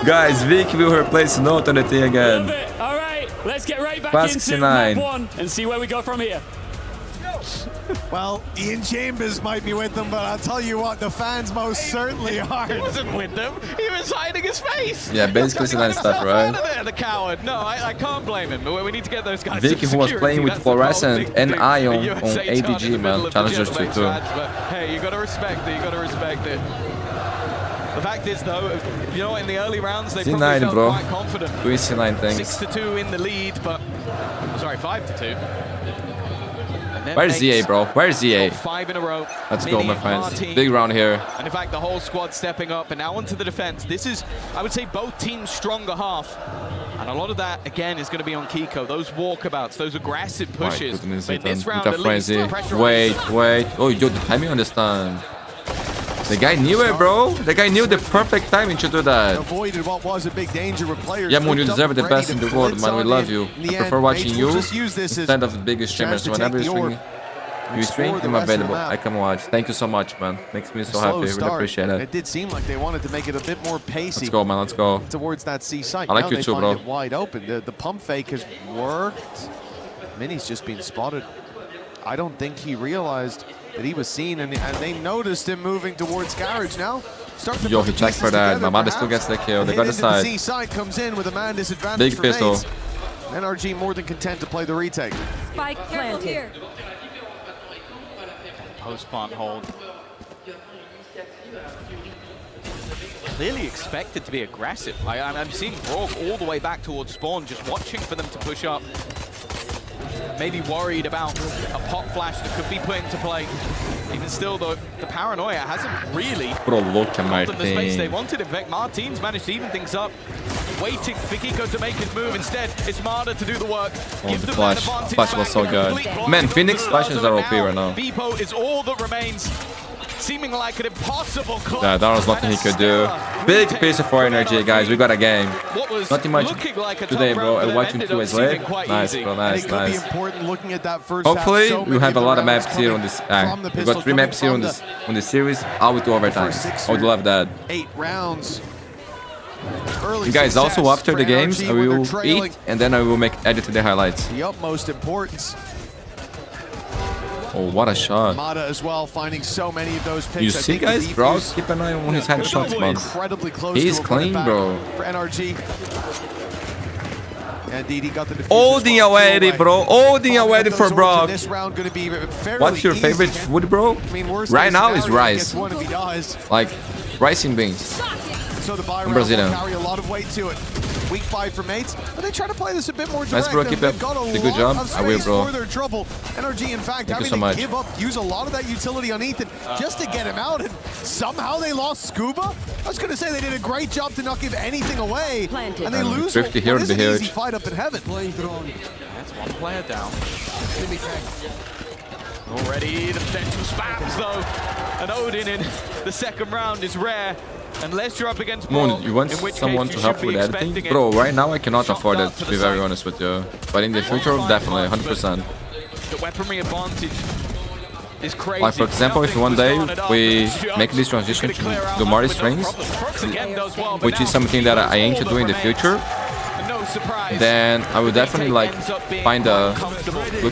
Speaker 2: Guys, Vic will replace Note on the thing again.
Speaker 6: All right, let's get right back
Speaker 2: Fast
Speaker 6: into
Speaker 2: 69.
Speaker 6: map 1 and see where we go from here.
Speaker 4: Well, Ian Chambers might be with them, but I'll tell you what, the fans most certainly are.
Speaker 3: He wasn't with them. He was hiding his face.
Speaker 2: Yeah, basically that stuff, right?
Speaker 3: Out of there, the coward. No, I can't blame him. We need to get those guys.
Speaker 2: Vicky, who was playing with Fluorescent and Ion on ADG, man. Challengers 2 too.
Speaker 3: Hey, you gotta respect it. You gotta respect it. The fact is, though, you know, in the early rounds, they probably
Speaker 2: C9,
Speaker 3: felt
Speaker 2: bro.
Speaker 3: quite confident.
Speaker 2: Doing C9 things.
Speaker 3: 6-2 in the lead, but sorry, 5-2.
Speaker 2: Where's ZA, bro? Where's ZA?
Speaker 3: 5 in a row.
Speaker 2: Let's go, my friends. Big round here.
Speaker 3: And in fact, the whole squad stepping up, and now onto the defense. This is, I would say, both teams' stronger half. And a lot of that, again, is going to be on Keiko. Those walkabouts, those aggressive pushes. But this round, at least,
Speaker 2: Wait. Oh, you don't let me understand. The guy knew it, bro. The guy knew the perfect timing to do that.
Speaker 4: Avoided what was a big danger with players.
Speaker 2: Yeah, Moon, you deserve the best in the world, man. We love you. I prefer watching you instead of the biggest streamers. So whenever you stream, I'm available. I can watch. Thank you so much, man. Makes me so happy. Really appreciate it.
Speaker 4: It did seem like they wanted to make it a bit more pacey.
Speaker 2: Let's go, man. Let's go.
Speaker 4: Towards that C site.
Speaker 2: I like
Speaker 4: now
Speaker 2: you
Speaker 4: they
Speaker 2: too,
Speaker 4: find
Speaker 2: bro.
Speaker 4: it wide open. The pump fake has worked. Mini's just been spotted. I don't think he realized that he was seen, and they noticed him moving towards garage now.
Speaker 2: Yo, he checked for that. Mada still gets the kill. They got the side.
Speaker 4: The C side comes in with a man disadvantage.
Speaker 2: Big pistol.
Speaker 4: NRG more than content to play the retake.
Speaker 23: Spike planted.
Speaker 3: Post plant hold. Clearly expected to be aggressive. I'm seeing Rogue all the way back towards spawn, just watching for them to push up. Maybe worried about a pop flash that could be put into play. Even still, though, the paranoia hasn't really
Speaker 2: Bro, look at
Speaker 3: gotten the space they
Speaker 2: Marteen.
Speaker 3: wanted. In fact, Marteen's managed to even things up. Waiting for Keiko to make his move. Instead, it's Mada to do the work.
Speaker 2: Oh, the flash. Flash was so good. Man, Phoenix flashes are OP right now.
Speaker 3: Beepo is all that remains. Seeming like an impossible clutch.
Speaker 2: Yeah, that was nothing he could do. Big piece of 4 energy, guys. We got a game. Nothing much today, bro. I watching 2 as late. Nice, bro. Nice, nice. Hopefully, we have a lot of maps here on this. We got 3 maps here on this series. All with 2 overtime. I would love that.
Speaker 4: 8 rounds.
Speaker 2: You guys, also after the games, I will eat and then I will edit the highlights.
Speaker 4: The utmost importance.
Speaker 2: Oh, what a shot.
Speaker 4: Mada as well, finding so many of those picks.
Speaker 2: You see, guys, bro, keep an eye on his headshots, man. He's clean, bro.
Speaker 4: For NRG. Indeed, he got the defuse.
Speaker 2: Holding already, bro. Holding already for Brock.
Speaker 4: This round gonna be
Speaker 2: What's your favorite food, bro? Right now is rice. Like rice and beans.
Speaker 4: So the buy
Speaker 2: Brazilian.
Speaker 4: carry a lot of weight to it. Weak 5 for mates, but they try to play this a bit more direct.
Speaker 2: Nice, bro. Keep up the good job. I will, bro.
Speaker 4: Trouble. NRG, in fact,
Speaker 2: Thank you
Speaker 4: having
Speaker 2: so
Speaker 4: to
Speaker 2: much.
Speaker 4: give up, use a lot of that utility on Ethan just to get him out, and somehow they lost Scuba. I was going to say they did a great job to not give anything away, and they lose
Speaker 2: 50 here would be huge.
Speaker 4: easy fight up in heaven.
Speaker 3: That's one player down. Already the potential spams, though. And Odin in the second round is rare. Unless you're up against
Speaker 2: Moon, you want someone to help with editing? Bro, right now I cannot afford it, to be very honest with you. But in the future, definitely, 100%.
Speaker 3: The weaponry advantage is crazy.
Speaker 2: Like, for example, if one day we make this transition to do more streams, which is something that I aim to do in the future, then I will definitely look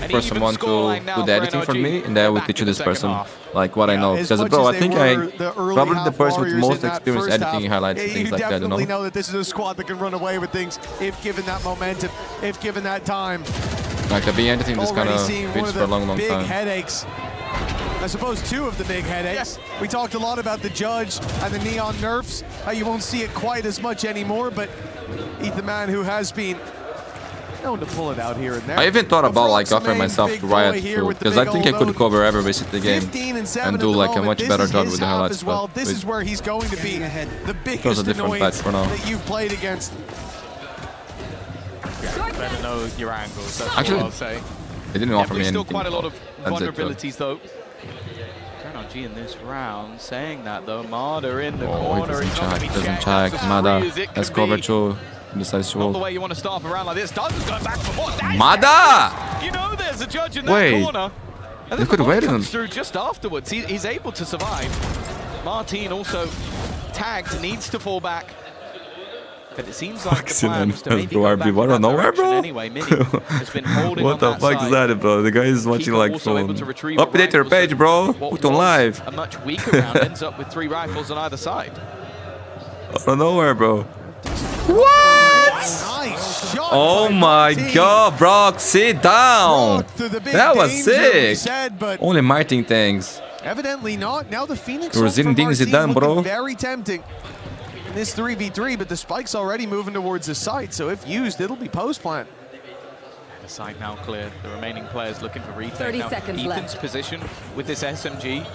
Speaker 2: for someone to do the editing for me, and then I will teach this person like what I know. Because bro, I think I probably the person with most experience editing highlights and things like that. You
Speaker 4: know that this is a squad that can run away with things if given that momentum, if given that time.
Speaker 2: Like I've been editing this kind of videos for a long time.
Speaker 4: Headaches. I suppose 2 of the big headaches. We talked a lot about the Judge and the Neon nerfs. How you won't see it quite as much anymore, but Ethan Man, who has been known to pull it out here and there.
Speaker 2: I even thought about like offering myself to Riot too, because I think I could cover every basically game and do like a much better job with the highlights.
Speaker 4: Well. This is where he's going to be the biggest
Speaker 2: a different patch for now.
Speaker 4: that you've played against.
Speaker 3: Better know your angles. That's
Speaker 2: Actually,
Speaker 3: what I'll say.
Speaker 2: They didn't offer me
Speaker 3: Still
Speaker 2: anything.
Speaker 3: quite a lot of
Speaker 2: That's
Speaker 3: vulnerabilities though. NRG in this round. Saying that though, Mada in the corner.
Speaker 2: He doesn't check. Mada. Let's cover 2. Decides to
Speaker 3: Not the way you want to start a round like this. Dozens going back for more.
Speaker 2: Mada!
Speaker 3: You know there's a Judge in that corner. And
Speaker 2: They
Speaker 3: then
Speaker 2: could
Speaker 3: the
Speaker 2: wait
Speaker 3: ball
Speaker 2: on.
Speaker 3: comes through just afterwards. He's able to survive. Marteen also tagged, needs to fall back. But it seems like the plan was to maybe go back in that direction anyway. Mini has been holding
Speaker 2: What the fuck is that, bro? The guy is watching like from update your page, bro. Put on live.
Speaker 3: A much weaker round ends up with 3 rifles on either side.
Speaker 2: Out of nowhere, bro. What? Oh my god, Brock, sit down. That was sick. Only Marteen things.
Speaker 4: Evidently not. Now the Phoenix
Speaker 2: bro.
Speaker 4: very tempting. In this 3v3, but the spike's already moving towards the site, so if used, it'll be post plant.
Speaker 3: The site now cleared. The remaining players looking for retake.
Speaker 23: 30
Speaker 3: now,
Speaker 23: seconds
Speaker 3: Ethan's
Speaker 23: left.
Speaker 3: position with this SMG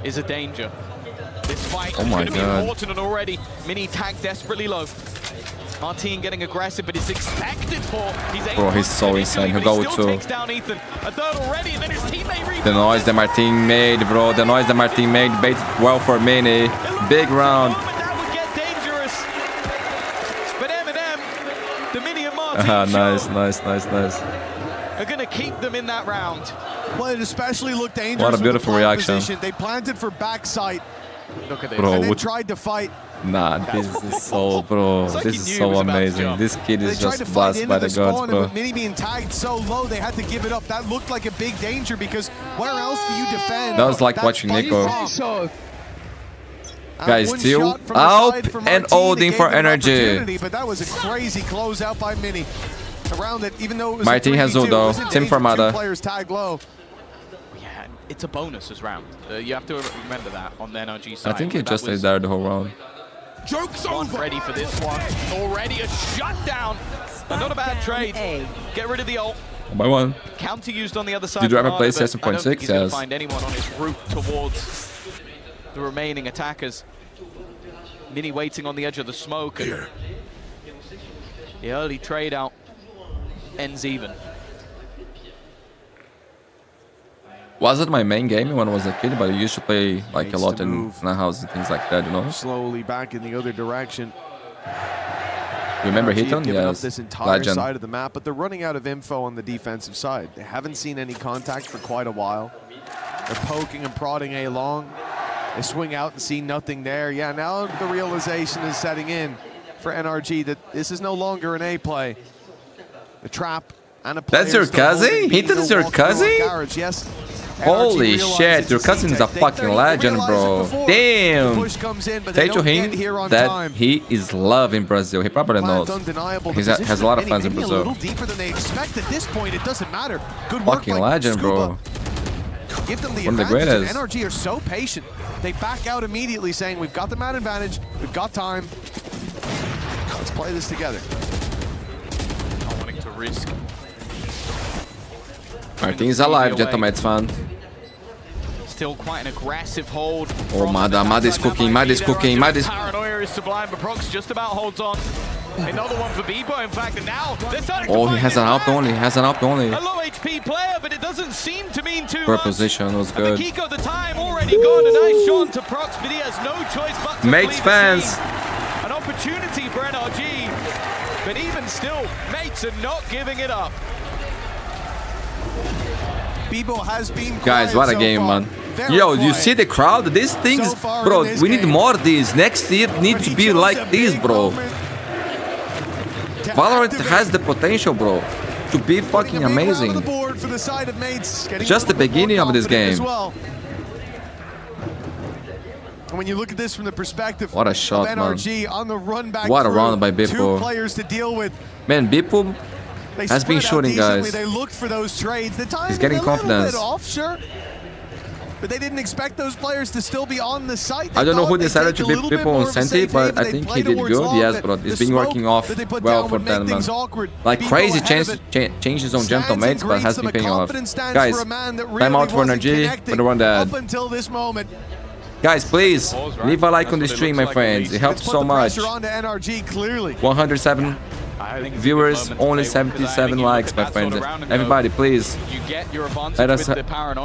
Speaker 3: is a danger. This fight
Speaker 2: Oh
Speaker 3: is
Speaker 2: my
Speaker 3: going to be
Speaker 2: God.
Speaker 3: important and already Mini tagged desperately low. Marteen getting aggressive, but it's expected for.
Speaker 2: Bro, he's so insane. He'll go to
Speaker 3: takes down Ethan. A third already, and then his teammate
Speaker 2: the noise that Marteen made, bro. The noise that Marteen made bait well for Mini. Big round.
Speaker 3: That would get dangerous. But M&M, the Mini and Marteen
Speaker 2: nice.
Speaker 3: are going to keep them in that round.
Speaker 4: Well, it especially looked dangerous.
Speaker 2: What a beautiful reaction.
Speaker 4: Position. They planted for backside.
Speaker 3: Look at this.
Speaker 2: Bro,
Speaker 4: and then tried to fight.
Speaker 2: Nah, this is so, bro.
Speaker 3: Like
Speaker 2: this is so amazing. This kid is just blessed by the gods, bro.
Speaker 4: With Mini being tagged so low, they had to give it up. That looked like a big danger because where else do you defend?
Speaker 2: That was like watching Nico. Guys, still
Speaker 4: Alp
Speaker 2: and holding for NRG.
Speaker 4: But that was a crazy closeout by Mini. Around it, even though it was
Speaker 2: Marteen has ult though. Team for Mada.
Speaker 4: Players tagged low.
Speaker 3: Yeah, it's a bonus this round. You have to remember that on the NRG side.
Speaker 2: I think he just stayed there the whole round.
Speaker 3: Joke's over. Ready for this one. Already a shutdown. Not a bad trade. Get rid of the ult.
Speaker 2: 1-by-1.
Speaker 3: Counter used on the other side.
Speaker 2: Did you ever play
Speaker 3: CS
Speaker 2: 7.6?
Speaker 3: I don't think he's going to find anyone on his route towards the remaining attackers. Mini waiting on the edge of the smoke. And the early trade out ends even.
Speaker 2: Wasn't my main game when I was a kid, but I used to play like a lot in my house and things like that, you know?
Speaker 4: Slowly back in the other direction.
Speaker 2: You remember Hiton?
Speaker 4: Yes.
Speaker 2: Yes.
Speaker 4: This entire
Speaker 2: Legend.
Speaker 4: side of the map, but they're running out of info on the defensive side. They haven't seen any contact for quite a while. They're poking and prodding A long. They swing out and see nothing there. Yeah, now the realization is setting in for NRG that this is no longer an A play. The trap and a
Speaker 2: That's your cousin? Hiton is your cousin?
Speaker 4: Yes.
Speaker 2: Holy shit, your cousin is a fucking legend, bro. Damn. Say to him that he is loved in Brazil. He probably knows. He has a lot of fans in Brazil.
Speaker 4: A little deeper than they expect at this point. It doesn't matter. Good work
Speaker 2: Fucking legend, bro.
Speaker 4: Give them the
Speaker 2: One of the
Speaker 4: advantage.
Speaker 2: greatest.
Speaker 4: NRG are so patient. They back out immediately saying, we've got the man advantage. We've got time. Let's play this together.
Speaker 3: Not wanting to risk.
Speaker 2: Marteen is alive, gentlemen, fan.
Speaker 3: Still quite an aggressive hold.
Speaker 2: Oh, Mada is cooking, Mada is cooking, Mada is...
Speaker 3: Paranoia is sublime, but Prox just about holds on. Another one for Bebo, in fact, and now they're starting to
Speaker 2: he has an up only,
Speaker 3: A low HP player, but it doesn't seem to mean too
Speaker 2: Her
Speaker 3: much.
Speaker 2: position was good.
Speaker 3: Keiko, the time already gone. A nice shot to Prox, but he has no choice but to
Speaker 2: Mates fans.
Speaker 3: An opportunity for NRG, but even still, Mates are not giving it up.
Speaker 4: Bebo has been
Speaker 2: Guys, what a game, man. Yo, you see the crowd? These things, bro, we need more of these. Next year needs to be like this, bro. Valorant has the potential, bro, to be fucking amazing. Just the beginning of this game.
Speaker 4: When you look at this from the perspective
Speaker 2: What a shot,
Speaker 4: of NRG on the run back
Speaker 2: What a round by Bippo.
Speaker 4: Two players to deal with.
Speaker 2: Man, Bippo has been shooting, guys.
Speaker 4: They looked for those trades. The time
Speaker 2: He's getting confidence.
Speaker 4: Bit off, sure. But they didn't expect those players to still be on the site.
Speaker 2: I don't know who decided to beat Bippo on Senti, but I think he did good. Yes, bro. It's been working off well for them, man. Like crazy changes on gentle mates, but has been paying off. Guys, time out for NRG, but around that.
Speaker 4: Up until this moment.
Speaker 2: Guys, please leave a like on the stream, my friends. It helps so much. 107 viewers, only 77 likes, my friends. Everybody, please let us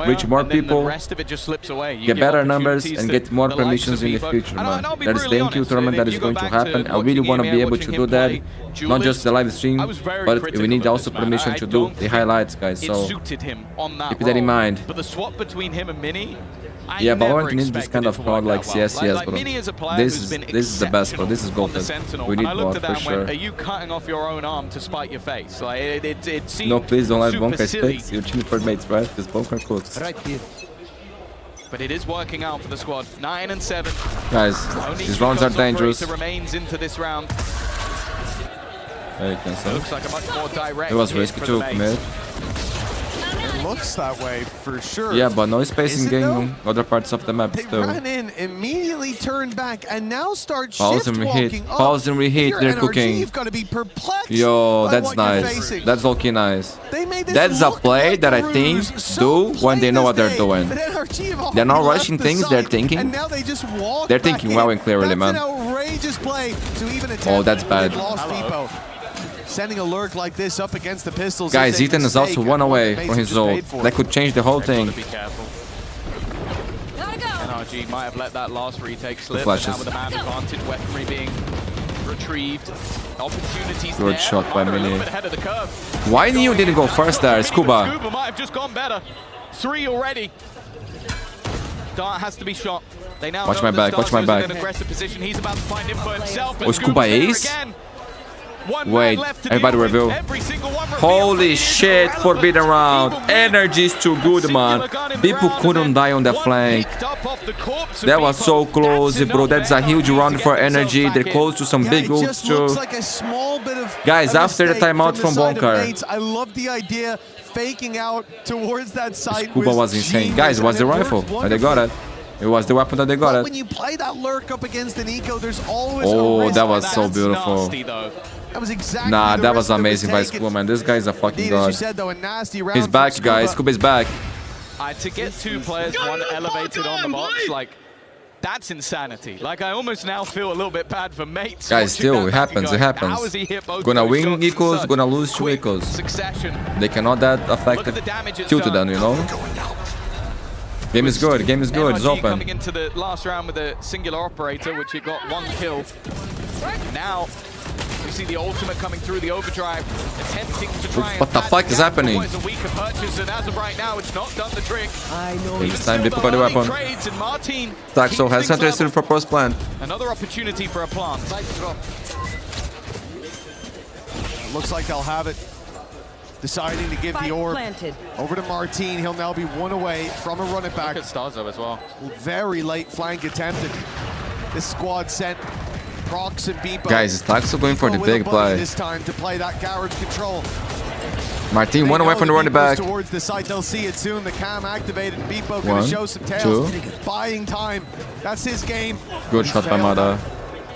Speaker 2: reach more people, get better numbers, and get more permissions in the future, man. That is the NQ tournament that is going to happen. I really want to be able to do that, not just the live stream, but we need also permission to do the highlights, gues. So keep that in mind.
Speaker 3: But the swap between him and Mini,
Speaker 2: yeah, Valorant needs this kind of crowd like CS, bro. This is the best, bro. This is golden. We need more for sure.
Speaker 3: Are you cutting off your own arm to spite your face? Like it seems
Speaker 2: no, please don't let Bonka
Speaker 3: silly.
Speaker 2: speak. You're chilling for mates, right? Because Bonka cooks.
Speaker 3: Right here. But it is working out for the squad. 9 and 7.
Speaker 2: Guys, these rounds are dangerous.
Speaker 3: Remains into this round.
Speaker 2: Looks
Speaker 3: like a much more direct.
Speaker 2: It was risky to commit.
Speaker 4: Looks that way for sure.
Speaker 2: Yeah, but no spacing game on other parts of the map still.
Speaker 4: Ran in, immediately turned back, and now start
Speaker 2: pause and reheat. Pause and reheat. They're cooking.
Speaker 4: You've got to be perplexed.
Speaker 2: Yo, that's nice. That's okay, nice. That's a play that I think do when they know what they're doing. They're not rushing things. They're thinking. They're thinking well and clearly, man.
Speaker 4: courageous play to even attempt.
Speaker 2: Oh, that's bad.
Speaker 4: Lost Vipo. Sending a lurk like this up against the pistols.
Speaker 2: Guys, Ethan is also 1 away from his ult. That could change the whole thing.
Speaker 3: Be careful. NRG might have let that last retake slip.
Speaker 2: Flashes.
Speaker 3: Now with the man advantage, weaponry being retrieved. Opportunities
Speaker 2: Good
Speaker 3: there.
Speaker 2: shot by
Speaker 3: Mada a little
Speaker 2: Mini.
Speaker 3: bit ahead of the curve.
Speaker 2: Why Neo didn't go first there? Scuba.
Speaker 3: Scuba might have just gone better. 3 already. Dart has to be shot. They now
Speaker 2: Watch
Speaker 3: know
Speaker 2: my
Speaker 3: that
Speaker 2: back, watch my
Speaker 3: Starzo's
Speaker 2: back.
Speaker 3: in an aggressive position. He's about to find info himself.
Speaker 2: Oh, Scuba ace? Wait, everybody reveal. Holy shit, forbidden round. Energy is too good, man. People couldn't die on the flank. That was so close, bro. That's a huge round for energy. They're close to some big ults too.
Speaker 4: Like a small bit of
Speaker 2: Guys, after the timeout from Bonker.
Speaker 4: I love the idea faking out towards that side.
Speaker 2: Scuba was insane. Guys, it was the rifle. And they got it. It was the weapon that they got
Speaker 4: But
Speaker 2: it.
Speaker 4: when you play that lurk up against an eco, there's always
Speaker 2: Oh,
Speaker 4: a risk.
Speaker 2: that was so beautiful.
Speaker 4: That was exactly
Speaker 2: Nah,
Speaker 4: the
Speaker 2: that
Speaker 4: risk
Speaker 2: was amazing by
Speaker 4: take.
Speaker 2: Scuba, man. This guy's a fucking
Speaker 4: Indeed, as you
Speaker 2: god.
Speaker 4: said, though, a nasty round
Speaker 2: He's
Speaker 4: from
Speaker 2: back,
Speaker 4: Scuba.
Speaker 2: guys. Scuba's back.
Speaker 3: To get 2 players, one elevated on the box, like, that's insanity. Like, I almost now feel a little bit bad for mates.
Speaker 2: Guys, still, it happens, it
Speaker 3: How
Speaker 2: happens.
Speaker 3: has he hit both
Speaker 2: Gonna
Speaker 3: those
Speaker 2: win
Speaker 3: shots in
Speaker 2: equals,
Speaker 3: such
Speaker 2: gonna lose 2 equals.
Speaker 3: succession?
Speaker 2: They cannot that affect
Speaker 3: Look at the damage it's
Speaker 2: two to
Speaker 3: done.
Speaker 2: them, you know? Game is good, game is good, it's
Speaker 3: NRG
Speaker 2: open.
Speaker 3: coming into the last round with a singular operator, which he got 1 kill. Now, we see the ultimate coming through the overdrive, attempting to try and
Speaker 2: What the fuck is happening?
Speaker 3: Always a weaker purchase, and as of right now, it's not done the trick.
Speaker 2: This time they got the weapon.
Speaker 3: Trades, and Marteen
Speaker 2: Staxo
Speaker 3: keeps
Speaker 2: has
Speaker 3: things
Speaker 2: interested
Speaker 3: level.
Speaker 2: for post plant.
Speaker 3: Another opportunity for a plant.
Speaker 4: Looks like they'll have it. Deciding to give the orb over to Marteen. He'll now be 1 away from a run it back.
Speaker 3: Look at Starzo as well.
Speaker 4: Very late flank attempted. This squad sent Prox and Beepo.
Speaker 2: Guys, Staxo going for the
Speaker 4: with a
Speaker 2: big
Speaker 4: bully
Speaker 2: play.
Speaker 4: this time to play that garage control.
Speaker 2: Marteen 1 away from the running back.
Speaker 4: Towards the site, they'll see it soon. The cam activated. Beepo
Speaker 2: 1,
Speaker 4: gonna show some tails.
Speaker 2: 2.
Speaker 4: Buying time. That's his game.
Speaker 2: Good shot by Mada.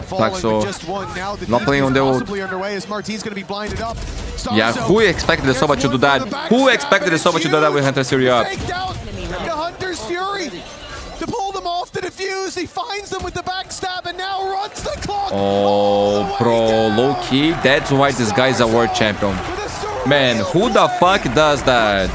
Speaker 4: Falling with
Speaker 2: Staxo
Speaker 4: just 1 now. The
Speaker 2: not playing on the ult.
Speaker 4: possibly underway as Marteen's gonna be blinded up.
Speaker 2: Yeah, who expected the Sova to do that? Who expected the Sova to do that with Hunter Syria?
Speaker 4: Faked out the Hunter's Fury to pull them off the defuse. He finds them with the backstab and now runs the clock.
Speaker 2: Oh, bro, low key. That's why this guy's a world champion. Man, who the fuck does that?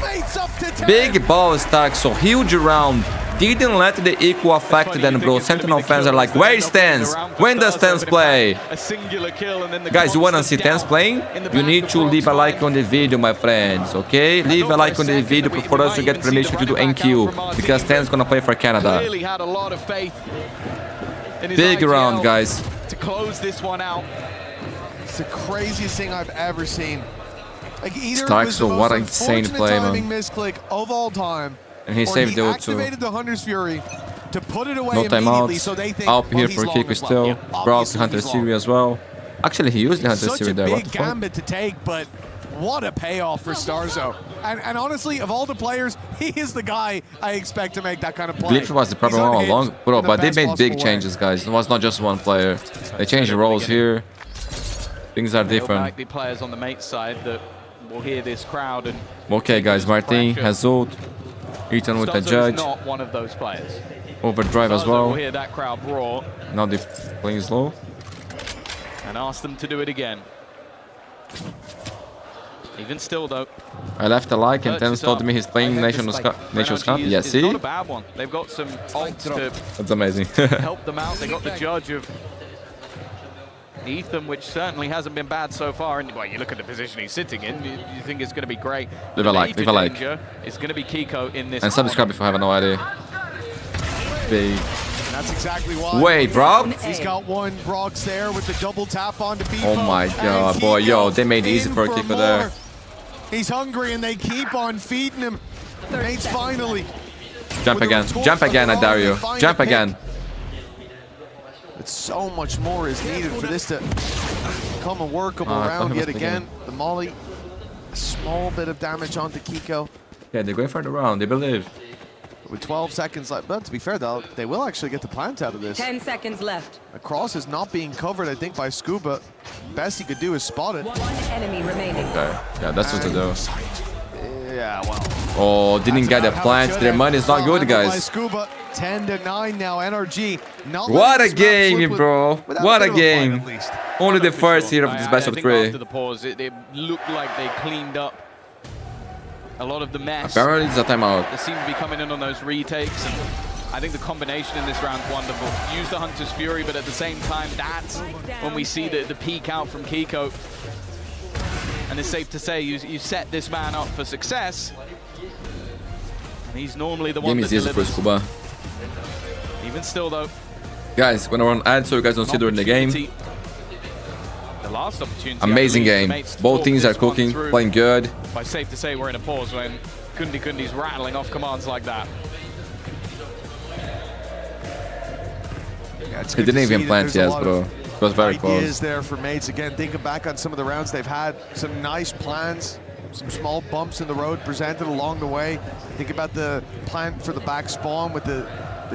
Speaker 2: Big ball stack, so huge round. Didn't let the equal affect them, bro. Sentinel fans are like, where is Stans? When does Stans play?
Speaker 3: A singular kill, and then the
Speaker 2: Guys, you wanna see Stans playing? You need to leave a like on the video, my friends, okay? Leave a like on the video for us to get permission to do NQ, because Stans gonna play for Canada.
Speaker 3: Really had a lot of faith in his
Speaker 2: Big
Speaker 3: IGL
Speaker 2: round, guys.
Speaker 3: to close this one out.
Speaker 4: It's the craziest thing I've ever seen. Like either it was the
Speaker 2: Staxo, what
Speaker 4: most
Speaker 2: an insane
Speaker 4: unfortunate
Speaker 2: play,
Speaker 4: timing
Speaker 2: man.
Speaker 4: misclick of all time.
Speaker 2: And he
Speaker 4: or
Speaker 2: saved the ult too.
Speaker 4: activated the Hunter's Fury to put it away
Speaker 2: No
Speaker 4: immediately,
Speaker 2: timeouts.
Speaker 4: so they think,
Speaker 2: Up
Speaker 4: well,
Speaker 2: here
Speaker 4: he's
Speaker 2: for
Speaker 4: long
Speaker 2: Keiko
Speaker 4: as well.
Speaker 2: still.
Speaker 4: Yeah,
Speaker 2: Brought
Speaker 4: obviously
Speaker 2: Hunter
Speaker 4: he's long.
Speaker 2: Syria as well. Actually, he used the Hunter
Speaker 4: Such
Speaker 2: Syria
Speaker 4: a
Speaker 2: there. What
Speaker 4: big
Speaker 2: the fuck?
Speaker 4: gambit to take, but what a payoff for Starzo. And honestly, of all the players, he is the guy I expect to make that kind of play.
Speaker 2: Glyph was the problem
Speaker 4: He's
Speaker 2: all
Speaker 4: unhinged
Speaker 2: along. Bro,
Speaker 4: in the
Speaker 2: but they
Speaker 4: best
Speaker 2: made big
Speaker 4: possible way.
Speaker 2: changes, guys. It was not just one player. They changed the roles here. Things are
Speaker 3: There
Speaker 2: different.
Speaker 3: might be players on the mate side that will hear this crowd and
Speaker 2: Okay, guys, Marteen has ult. Ethan with the
Speaker 3: Starzo is
Speaker 2: judge.
Speaker 3: not one of those players.
Speaker 2: Overdrive as
Speaker 3: Starzo will
Speaker 2: well.
Speaker 3: hear that crowd roar
Speaker 2: Now they're playing slow.
Speaker 3: and ask them to do it again. Even still, though,
Speaker 2: I left a like and Tens
Speaker 3: Purchase
Speaker 2: told
Speaker 3: up.
Speaker 2: me he's playing Nations Cup. Yeah,
Speaker 3: It's
Speaker 2: see?
Speaker 3: not a bad one. They've got some ults to
Speaker 2: That's amazing.
Speaker 3: help them out. They got the judge of Ethan, which certainly hasn't been bad so far. And well, you look at the position he's sitting in, you think it's going to be great.
Speaker 2: Leave a like, leave a like.
Speaker 3: It's going to be Keiko in this.
Speaker 2: And subscribe if you have no idea. Big.
Speaker 4: And that's exactly why.
Speaker 2: Wait, bro.
Speaker 4: He's got one Brox there with the double tap onto Beepo.
Speaker 2: Oh my god,
Speaker 4: And
Speaker 2: boy. Yo, they made it
Speaker 4: in
Speaker 2: easy for Keiko
Speaker 4: more.
Speaker 2: there.
Speaker 4: He's hungry and they keep on feeding him. Mates finally.
Speaker 2: Jump again. Jump again, I dare you. Jump again.
Speaker 4: But so much more is needed for this to become a workable
Speaker 2: I thought
Speaker 4: round
Speaker 2: he was
Speaker 4: yet again. The molly, a small bit of damage onto Keiko.
Speaker 2: Yeah, they're going for the round. They believe.
Speaker 4: With 12 seconds left, but to be fair, they will actually get the plant out of this.
Speaker 23: 10 seconds left.
Speaker 4: The cross is not being covered, I think, by Scuba. Best he could do is spot it.
Speaker 23: One enemy remaining.
Speaker 2: Okay. Yeah, that's what to do.
Speaker 4: Yeah, well.
Speaker 2: Oh, didn't get the plants. Their money is not good, guys.
Speaker 4: Scuba, 10-9 now. NRG.
Speaker 2: What a game, bro. What a game. Only the first here of this best of 3.
Speaker 3: After the pause, it looked like they cleaned up a lot of the mess.
Speaker 2: Apparently, it's a timeout.
Speaker 3: They seem to be coming in on those retakes, and I think the combination in this round is wonderful. Use the Hunter's Fury, but at the same time, that's when we see the peak out from Keiko. And it's safe to say you set this man up for success. And he's normally the one that delivers.
Speaker 2: For Scuba.
Speaker 3: Even still, though.
Speaker 2: Guys, gonna run ads so you guys don't see during the game.
Speaker 3: The last opportunity.
Speaker 2: Amazing game. Both teams are cooking, playing good.
Speaker 3: But safe to say we're in a pause when Kundi's rattling off commands like that.
Speaker 4: Yeah,
Speaker 2: he didn't even plant yet, bro. It was very close.
Speaker 4: Ideas there for mates. Again, thinking back on some of the rounds they've had, some nice plans, some small bumps in the road presented along the way. Think about the plan for the back spawn with the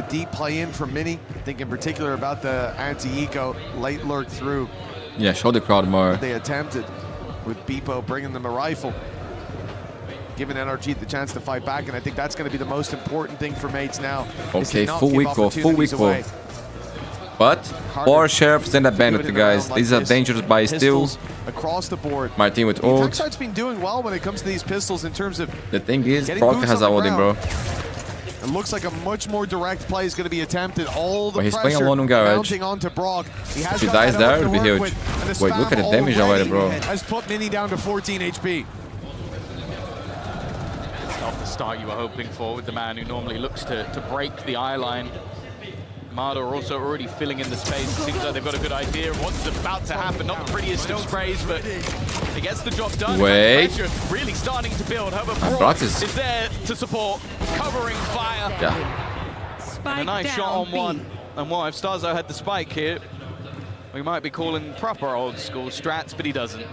Speaker 4: deep play in from Mini. Think in particular about the anti-eco late lurk through.
Speaker 2: Yeah, show the crowd more.
Speaker 4: They attempted with Beepo bringing them a rifle, giving NRG the chance to fight back, and I think that's going to be the most important thing for mates now.
Speaker 2: Okay, full week goal. But 4 sheriffs and a bandit, guys. These are dangerous buy still.
Speaker 4: Across the board.
Speaker 2: Marteen with ult.
Speaker 4: Techside's been doing well when it comes to these pistols in terms of.
Speaker 2: The thing is, Brock has a holding, bro.
Speaker 4: It looks like a much more direct play is going to be attempted. All the
Speaker 2: he's
Speaker 4: pressure
Speaker 2: playing alone in garage.
Speaker 4: mounting onto Brock.
Speaker 2: If he dies there, it'll be huge. Wait, look at the damage already, bro.
Speaker 4: Has put Mini down to 14 HP.
Speaker 3: It's not the start you were hoping for with the man who normally looks to break the eye line. Mada are also already filling in the space. It seems like they've got a good idea of what's about to happen. Not the prettiest of sprays, but it gets the job done.
Speaker 2: Wait.
Speaker 3: Pressure really starting to build. However, Brock is there to support, covering fire.
Speaker 2: Yeah.
Speaker 3: And a nice shot on one. And what if Starzo had the spike here? We might be calling proper old school strats, but he doesn't.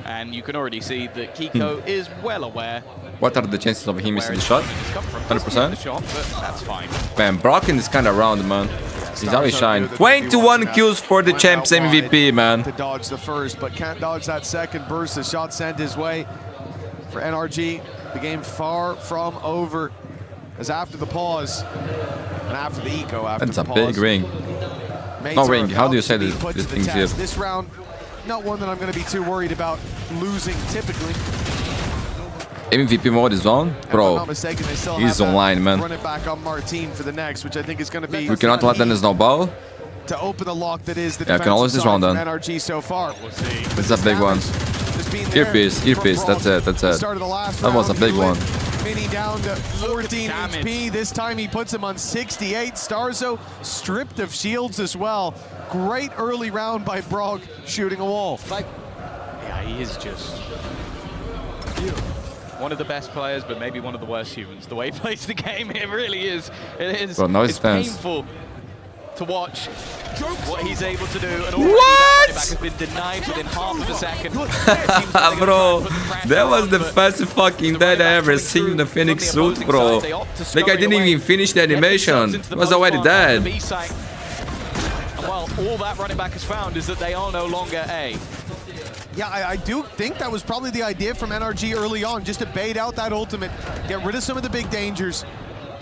Speaker 3: And you can already see that Keiko is well aware.
Speaker 2: What are the chances of him missing the shot?
Speaker 3: 100%. That's fine.
Speaker 2: Man, Brock in this kind of round, man. He's always shine. 21 kills for the champs MVP, man.
Speaker 4: To dodge the first, but can't dodge that second burst. The shot sent his way for NRG. The game far from over, as after the pause and after the eco. After
Speaker 2: that's
Speaker 4: the
Speaker 2: a
Speaker 4: pause,
Speaker 2: big ring. No ring. How do you say this thing here?
Speaker 4: This round, not one that I'm going to be too worried about losing typically.
Speaker 2: MVP mode is on, bro. He's online, man.
Speaker 4: Run it back on Marteen for the next, which I think is going to be.
Speaker 2: We cannot let them snowball.
Speaker 4: To open the lock that is the
Speaker 2: can always this round done.
Speaker 4: NRG so far.
Speaker 2: This is a big one. Earpiece. That's it. That was a big one.
Speaker 4: Mini down to 14 HP. This time he puts him on 68. Starzo stripped of shields as well. Great early round by Brock shooting a wall.
Speaker 3: Yeah, he is just one of the best players, but maybe one of the worst humans. The way he plays the game, it really is. It is.
Speaker 2: Well,
Speaker 3: it's painful to watch what he's able to do. And already
Speaker 2: what?
Speaker 3: That running back has been denied within half of a second.
Speaker 2: Bro, that was the first fucking dead I ever seen in the Phoenix suit, bro. Like I didn't even finish the animation. It was already dead.
Speaker 3: And well, all that running back has found is that they are no longer A.
Speaker 4: Yeah, I do think that was probably the idea from NRG early on, just to bait out that ultimate, get rid of some of the big dangers,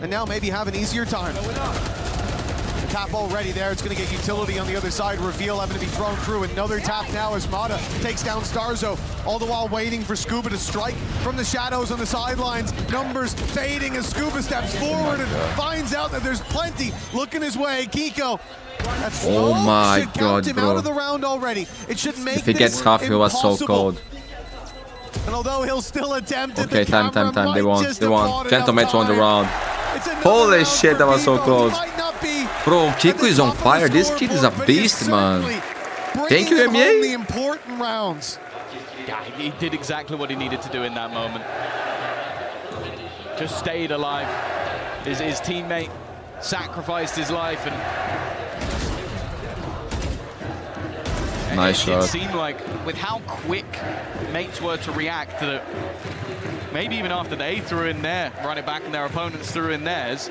Speaker 4: and now maybe have an easier time. Tap already there, it's going to get utility on the other side. Reveal having to be thrown through. Another tap now as Mada takes down Starzo, all the while waiting for Scuba to strike from the shadows on the sidelines. Numbers fading as Scuba steps forward and finds out that there's plenty looking his way. Keiko.
Speaker 2: Oh my god,
Speaker 4: him
Speaker 2: bro.
Speaker 4: out of the round already. It should make
Speaker 2: if he gets half, he was so cold.
Speaker 4: And although he'll still attempt it,
Speaker 2: okay, time. They won. Gentlemen won the round. Holy shit, that was so close. Bro, Keiko is on fire. This kid is a beast, man. Thank you, MEA.
Speaker 4: The important rounds.
Speaker 3: Yeah, he did exactly what he needed to do in that moment. Just stayed alive. His teammate sacrificed his life, and
Speaker 2: nice shot.
Speaker 3: It seemed like with how quick mates were to react, that maybe even after they threw in their running back and their opponents threw in theirs,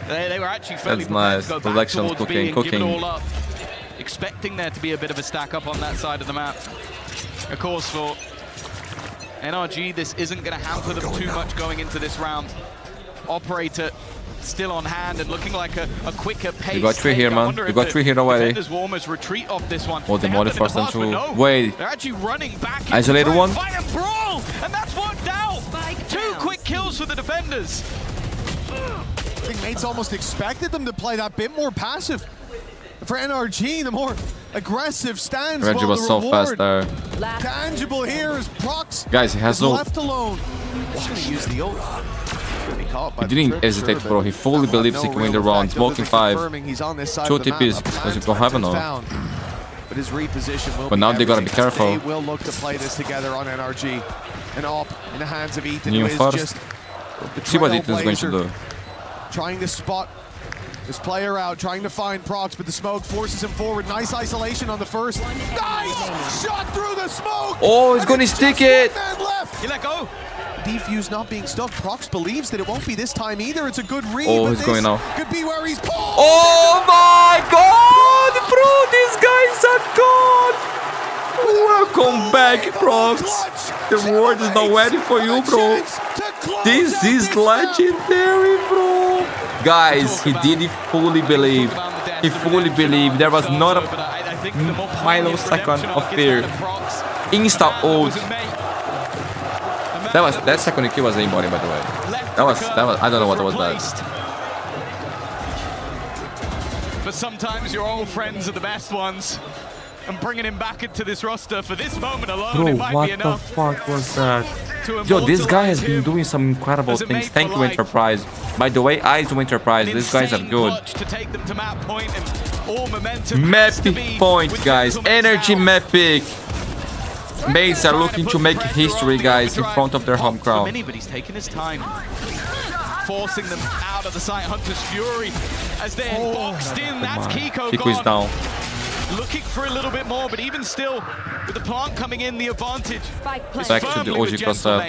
Speaker 3: they were actually fairly prepared to go back towards B and give it all up, expecting there to be a bit of a stack up on that side of the map. Of course, for NRG, this isn't going to hamper them too much going into this round. Operator still on hand and looking like a quicker pace.
Speaker 2: You got 3 here, man. You got 3 here already.
Speaker 3: Defenders will almost retreat off this one.
Speaker 2: Oh, the Molly forced them to... Wait.
Speaker 3: They're actually running back.
Speaker 2: Isolated one.
Speaker 3: Fight and brawl, and that's worked out. 2 quick kills for the defenders.
Speaker 4: I think mates almost expected them to play that bit more passive. For NRG, the more aggressive stance.
Speaker 2: NRG was so fast there.
Speaker 4: Tangible here is Prox.
Speaker 2: Guys, he has no...
Speaker 4: left alone. He's going to use the ult.
Speaker 2: He didn't hesitate, bro. He fully believes he can win the round. Smoking 5. 2 TPs. Does he go heaven or?
Speaker 4: But his reposition will
Speaker 2: But now they gotta be careful.
Speaker 4: They will look to play this together on NRG. And up in the hands of Ethan,
Speaker 2: New
Speaker 4: who is
Speaker 2: first.
Speaker 4: just the
Speaker 2: See what Ethan's going to do.
Speaker 4: Trying to spot this player out, trying to find Prox, but the smoke forces him forward. Nice isolation on the first. Nice shot through the smoke.
Speaker 2: Oh, he's going to stick it.
Speaker 3: You let go.
Speaker 4: Defuse not being stuck. Prox believes that it won't be this time either. It's a good read.
Speaker 2: Oh, he's going now.
Speaker 4: Could be where he's pulled.
Speaker 2: Oh my God, bro! These guys are gone. Welcome back, Prox. The world is not ready for you, bro. This is legendary, bro. Guys, he didn't fully believe. He fully believed. There was not a millisecond of fear. Insta ult. That second kill was aimbotting, by the way. That was I don't know what was that.
Speaker 3: But sometimes your old friends are the best ones. And bringing him back into this roster for this moment alone,
Speaker 2: Bro,
Speaker 3: it might
Speaker 2: what
Speaker 3: be
Speaker 2: the
Speaker 3: enough.
Speaker 2: fuck was that? Yo, this guy has been doing some incredible things. Thank you, Enterprise. By the way, I do Enterprise. These guys are good.
Speaker 3: To take them to map point and all momentum
Speaker 2: Map point, guys. Energy map pick. Mates are looking to make history, guys, in front of their home crowd.
Speaker 3: But he's taking his time, forcing them out of the sight. Hunter's Fury as they're boxed in. That's Keiko
Speaker 2: Keiko is down.
Speaker 3: Looking for a little bit more, but even still, with the plant coming in, the advantage is
Speaker 2: Back to the OG Corsair.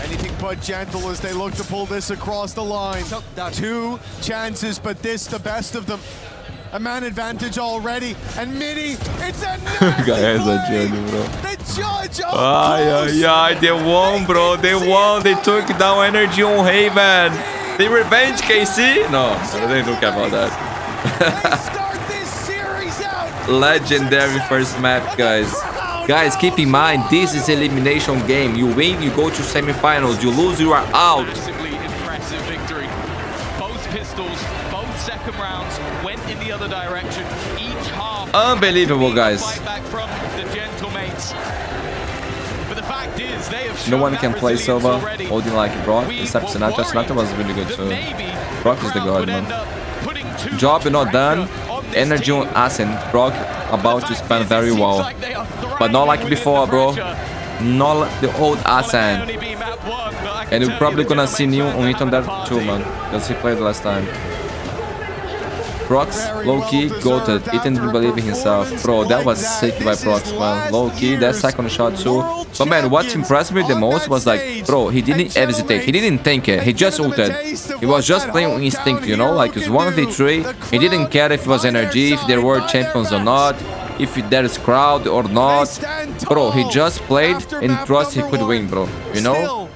Speaker 4: Anything but gentle as they look to pull this across the line. 2 chances, but this the best of them. A man advantage already, and Mini, it's a
Speaker 2: Guys are journey, bro.
Speaker 4: The judge
Speaker 2: They won, bro. They won. They took down Energy on Haven. They revenge KC? No, they don't care about that. Legendary first map, guys. Guys, keep in mind, this is elimination game. You win, you go to semifinals. You lose, you are out.
Speaker 3: Massively impressive victory. Both pistols, both second rounds went in the other direction. Each half.
Speaker 2: Unbelievable, guys.
Speaker 3: Fight back from the Gentlemates. But the fact is, they have
Speaker 2: No one can play Silva holding like Brock except Sinatra. Sinatra was really good too. Brock is the god, man. Job not done. Energy on Ascent. Brock about to spend very well. But not like before, bro. Not like the old Ascent. And you're probably gonna see new on it on that too, man. Because he played last time. Prox, low-key, goated. Ethan didn't believe in himself. Bro, that was sick by Prox, man. Low-key, that second shot too. But man, what impressed me the most was like, bro, he didn't hesitate. He didn't think it. He just ulted. He was just playing on instinct, you know? Like, it's 1v3. He didn't care if it was NRG, if there were champions or not, if there is crowd or not. Bro, he just played and trust he could win, bro. You know?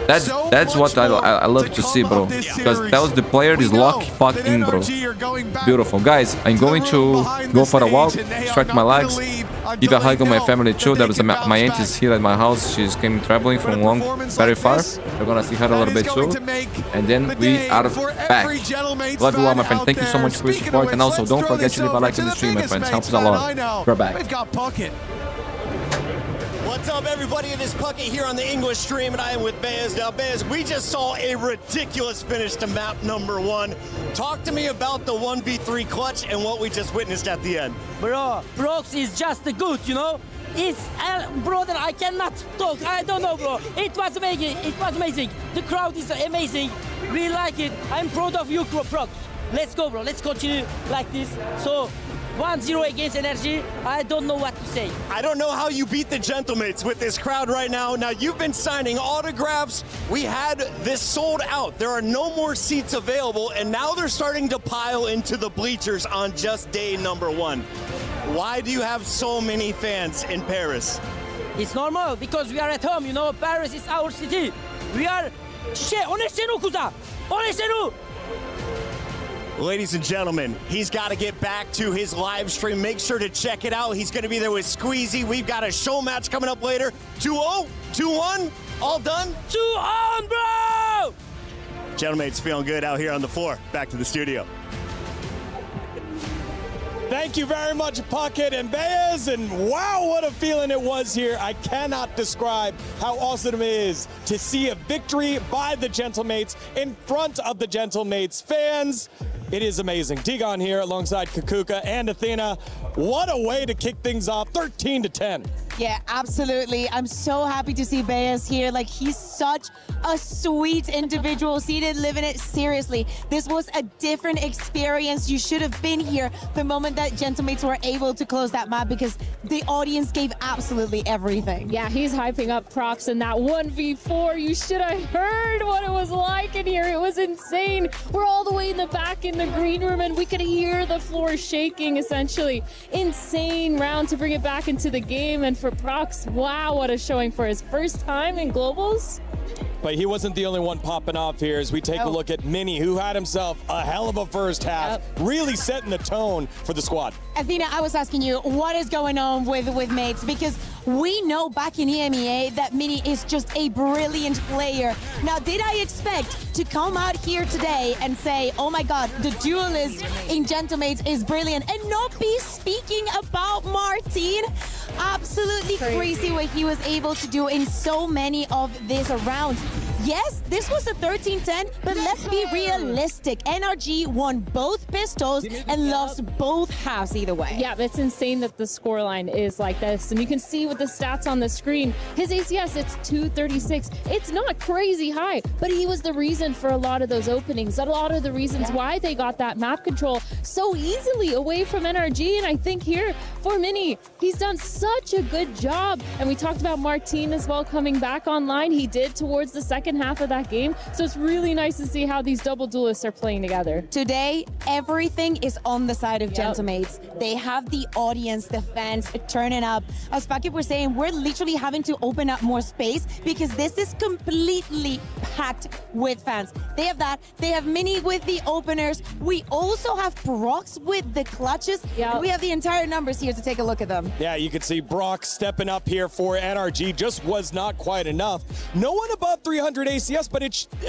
Speaker 2: That's what I love to see, bro. Because tells the player is locked fucked in, bro. Beautiful. Guys, I'm going to go for a walk, stretch my legs, give a hug on my family too. There was my aunt is here at my house. She's came traveling from very far. We're gonna see her a little bit too. And then we are back. Love you all, my friend. Thank you so much for your support. And also, don't forget to leave a like on the stream, my friends. Helps a lot. We're back.
Speaker 7: What's up, everybody? It is Puckett here on the English stream, and I am with Bez. Now, Bez, we just saw a ridiculous finish to map number 1. Talk to me about the 1v3 clutch and what we just witnessed at the end.
Speaker 15: Bro, Prox is just good, you know? It's, brother, I cannot talk. I don't know, bro. It was amazing. It was amazing. The crowd is amazing. We like it. I'm proud of you, Prox. Let's go, bro. Let's continue like this. So, 1-0 against NRG. I don't know what to say.
Speaker 7: I don't know how you beat the Gentlemates with this crowd right now. Now, you've been signing autographs. We had this sold out. There are no more seats available, and now they're starting to pile into the bleachers on just day number 1. why do you have so many fans in Paris?
Speaker 15: It's normal because we are at home, you know. Paris is our city. We are...
Speaker 7: Ladies and gentlemen, he's got to get back to his live stream. Make sure to check it out. He's going to be there with Squeezy. We've got a show match coming up later. 2-0, 2-1, all done?
Speaker 15: 2-on, bro!
Speaker 7: Gentlemen, it's feeling good out here on the floor. Back to the studio.
Speaker 13: Thank you very much, Puckett and Baez, and wow, what a feeling it was here. I cannot describe how awesome it is to see a victory by the Gentlemates in front of the Gentlemates fans. It is amazing. Digon here alongside Kakuka and Athena. What a way to kick things off, 13-10.
Speaker 9: Yeah, absolutely. I'm so happy to see Baez here. Like, he's such a sweet individual. Seated, living it seriously. This was a different experience. You should have been here the moment that Gentlemates were able to close that map because the audience gave absolutely everything.
Speaker 8: Yeah, he's hyping up Prox in that 1v4. You should have heard what it was like in here. It was insane. We're all the way in the back in the green room and we could hear the floor shaking essentially. Insane round to bring it back into the game, and for Prox, wow, what a showing for his first time in Globals.
Speaker 13: But he wasn't the only one popping off here as we take a look at Mini, who had himself a hell of a first half, really setting the tone for the squad.
Speaker 9: Athena, I was asking you, what is going on with mates? Because we know back in EMEA that Mini is just a brilliant player. Now, did I expect to come out here today and say, oh my God, the duelist in Gentlemates is brilliant, and not be speaking about Marteen? Absolutely crazy what he was able to do in so many of these rounds. Yes, this was a 13-10, but let's be realistic. NRG won both pistols and lost both halves either way.
Speaker 8: Yeah, it's insane that the scoreline is like this. And you can see with the stats on the screen, his ACS, it's 236. It's not crazy high, but he was the reason for a lot of those openings, a lot of the reasons why they got that map control so easily away from NRG. And I think here for Mini, he's done such a good job. And we talked about Marteen as well coming back online. He did towards the second half of that game. So it's really nice to see how these double duelists are playing together.
Speaker 9: Today, everything is on the side of Gentlemates. They have the audience, the fans turning up. As Puckett was saying, we're literally having to open up more space because this is completely packed with fans. They have that. They have Mini with the openers. We also have Prox with the clutches. And we have the entire numbers here to take a look at them.
Speaker 13: Yeah, you can see Brock stepping up here for NRG. Just was not quite enough. No one above 300 ACS, but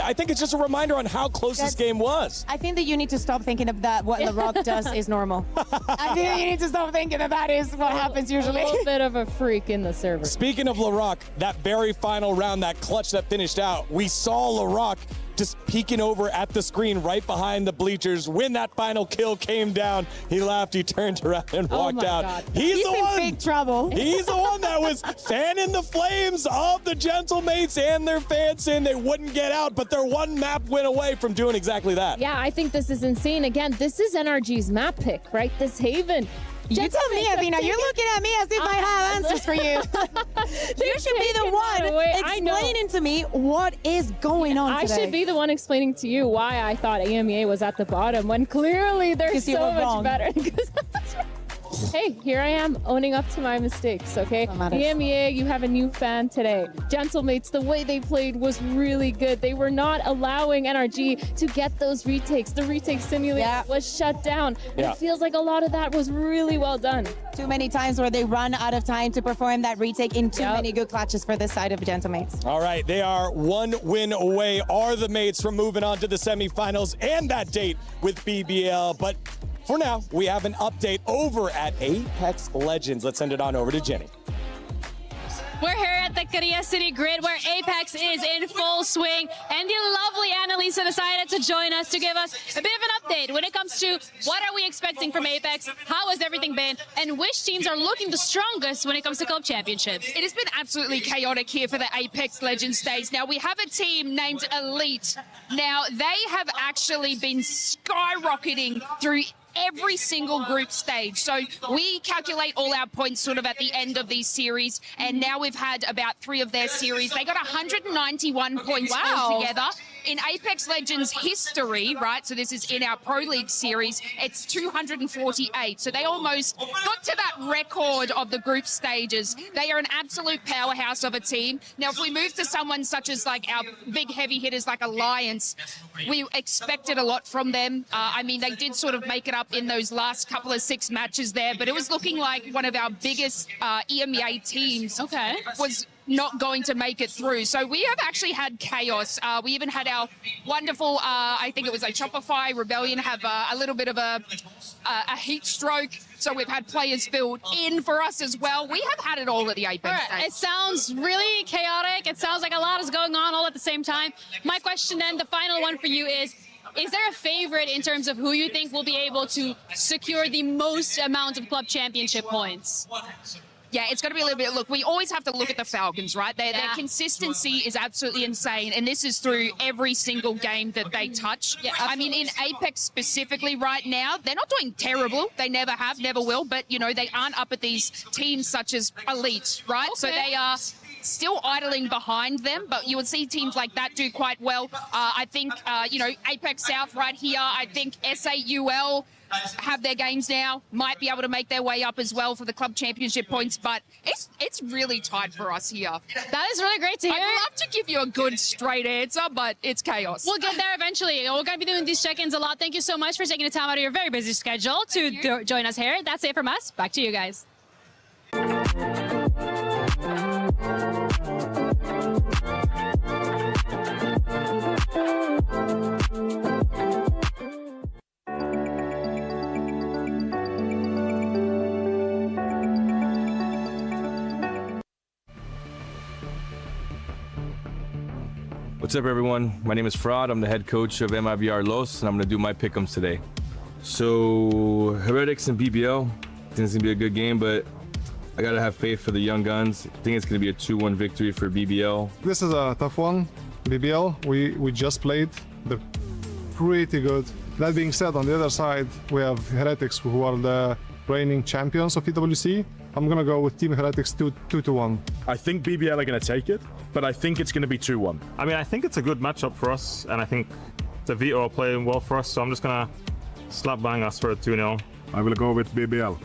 Speaker 13: I think it's just a reminder on how close this game was.
Speaker 9: I think that you need to stop thinking of that. What Larok does is normal. I think that you need to stop thinking that is what happens usually.
Speaker 8: A little bit of a freak in the server.
Speaker 13: Speaking of Larok, that very final round, that clutch that finished out, we saw Larok just peeking over at the screen right behind the bleachers. When that final kill came down, he laughed, he turned around and walked out.
Speaker 9: God.
Speaker 13: He's the
Speaker 9: in
Speaker 13: one,
Speaker 9: big trouble.
Speaker 13: He's the one that was fanning the flames of the Gentlemates and their fans, saying they wouldn't get out, but their one map went away from doing exactly that.
Speaker 8: Yeah, I think this is insane. Again, this is NRG's map pick, right? This Haven.
Speaker 9: You tell me, Athena. You're looking at me as if I have answers for you. You should be the one explaining to me what is going on today.
Speaker 8: I should be the one explaining to you why I thought AMEA was at the bottom when clearly they're so much better. Hey, here I am owning up to my mistakes, okay? EMEA, you have a new fan today. Gentlemates, the way they played was really good. They were not allowing NRG to get those retakes. The retake simulator was shut down. And it feels like a lot of that was really well done.
Speaker 9: Too many times where they run out of time to perform that retake in too many good clutches for this side of Gentlemates.
Speaker 13: All right, they are one win away, are the mates, from moving on to the semifinals and that date with BBL. But for now, we have an update over at Apex Legends. Let's send it on over to Jenny.
Speaker 17: We're here at the Korea City Grid where Apex is in full swing, and the lovely Annalisa decided to join us to give us a bit of an update when it comes to what are we expecting from Apex, how has everything been, and which teams are looking the strongest when it comes to club championships.
Speaker 18: It has been absolutely chaotic here for the Apex Legends stage. Now, we have a team named Elite. Now, they have actually been skyrocketing through every single group stage. So we calculate all our points sort of at the end of these series, and now we've had about 3 of their series. They got 191 points altogether in Apex Legends history, right, so this is in our Pro League series, it's 248. So they almost got to that record of the group stages. They are an absolute powerhouse of a team. Now, if we move to someone such as like our big heavy hitters like Alliance, we expected a lot from them. I mean, they did sort of make it up in those last couple of 6 matches there, but it was looking like one of our biggest EMEA teams was not going to make it through. So we have actually had chaos. We even had our wonderful, I think it was a Shopify Rebellion have a little bit of a heat stroke. So we've had players filled in for us as well. We have had it all at the Apex stage.
Speaker 17: It sounds really chaotic. It sounds like a lot is going on all at the same time. My question then, the final one for you is there a favorite in terms of who you think will be able to secure the most amount of club championship points?
Speaker 18: Yeah, it's going to be a little bit, look, we always have to look at the Falcons, right? Their consistency is absolutely insane, and this is through every single game that they touch. Yeah, I mean, in Apex specifically right now, they're not doing terrible. They never have, never will, but, you know, they aren't up at these teams such as Elite, right? So they are still idling behind them, but you would see teams like that do quite well. I think, you know, Apex South right here, I think SAUL have their games now, might be able to make their way up as well for the club championship points, but it's really tight for us here.
Speaker 17: That is really great to hear.
Speaker 18: I'd love to give you a good straight answer, but it's chaos.
Speaker 17: We'll get there eventually. We're going to be doing these check-ins a lot. Thank you so much for taking the time out of your very busy schedule to join us here. That's it from us. Back to you guys.
Speaker 19: What's up, everyone? My name is Fraud. I'm the head coach of MIBR Los, and I'm going to do my pick'ems today. So, Heretics and BBL. I think it's going to be a good game, but I got to have faith for the young guns. I think it's going to be a 2-1 victory for BBL.
Speaker 21: This is a tough one. BBL, we just played. They're pretty good. That being said, on the other side, we have Heretics, who are the reigning champions of EWC. I'm going to go with Team Heretics 2-1.
Speaker 22: I think BBL are going to take it, but I think it's going to be 2-1.
Speaker 24: I mean, I think it's a good matchup for us, and I think the Vito are playing well for us, so I'm just going to slap bang us for a 2-0.
Speaker 25: I will go with BBL.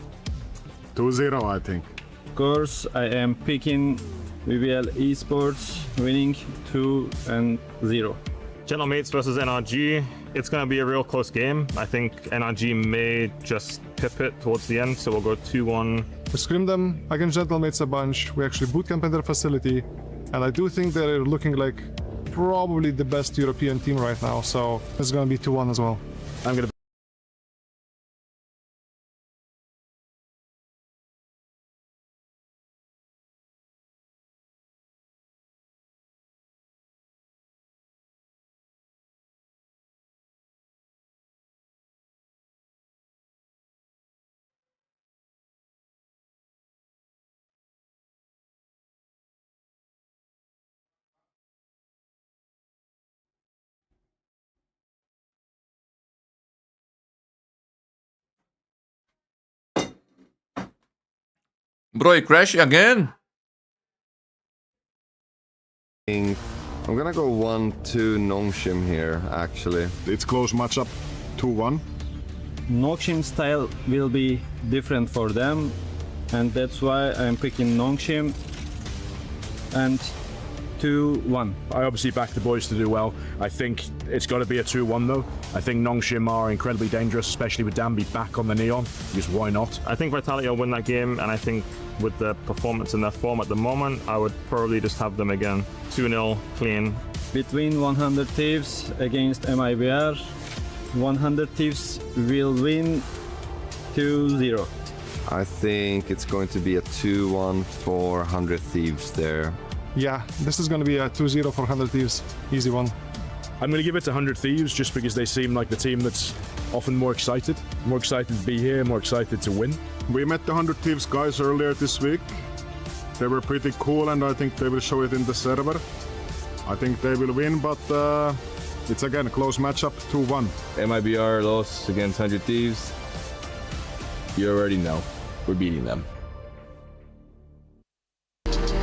Speaker 25: 2-0, I think.
Speaker 26: Of course, I am picking BBL Esports, winning 2-0.
Speaker 24: Gentlemates versus NRG. It's going to be a real close game. I think NRG may just pip it towards the end, so we'll go 2-1.
Speaker 21: We screamed them against Gentlemates a bunch. We actually bootcamp in their facility, and I do think they're looking like probably the best European team right now, so it's going to be 2-1 as well.
Speaker 22: I'm going to
Speaker 2: Bro, you crash again?
Speaker 27: I'm gonna go 1-2 Nongshim here, actually.
Speaker 25: It's close matchup, 2-1.
Speaker 26: Nongshim style will be different for them, and that's why I'm picking Nongshim and 2-1.
Speaker 22: I obviously back the boys to do well. I think it's got to be a 2-1 though. I think Nongshim are incredibly dangerous, especially with Danby back on the Neon, because why not?
Speaker 24: I think Vitality will win that game, and I think with the performance in their form at the moment, I would probably just have them again. 2-0 clean.
Speaker 26: Between 100 Thieves against MIBR, 100 Thieves will win 2-0.
Speaker 27: I think it's going to be a 2-1 for 100 Thieves there.
Speaker 21: Yeah, this is going to be a 2-0 for 100 Thieves. Easy one.
Speaker 22: I'm going to give it to 100 Thieves just because they seem like the team that's often more excited to be here, more excited to win.
Speaker 25: We met the 100 Thieves guys earlier this week. They were pretty cool, and I think they will show it in the server. I think they will win, but it's again a close matchup, 2-1.
Speaker 19: MIBR lost against 100 Thieves. You already know. We're beating them.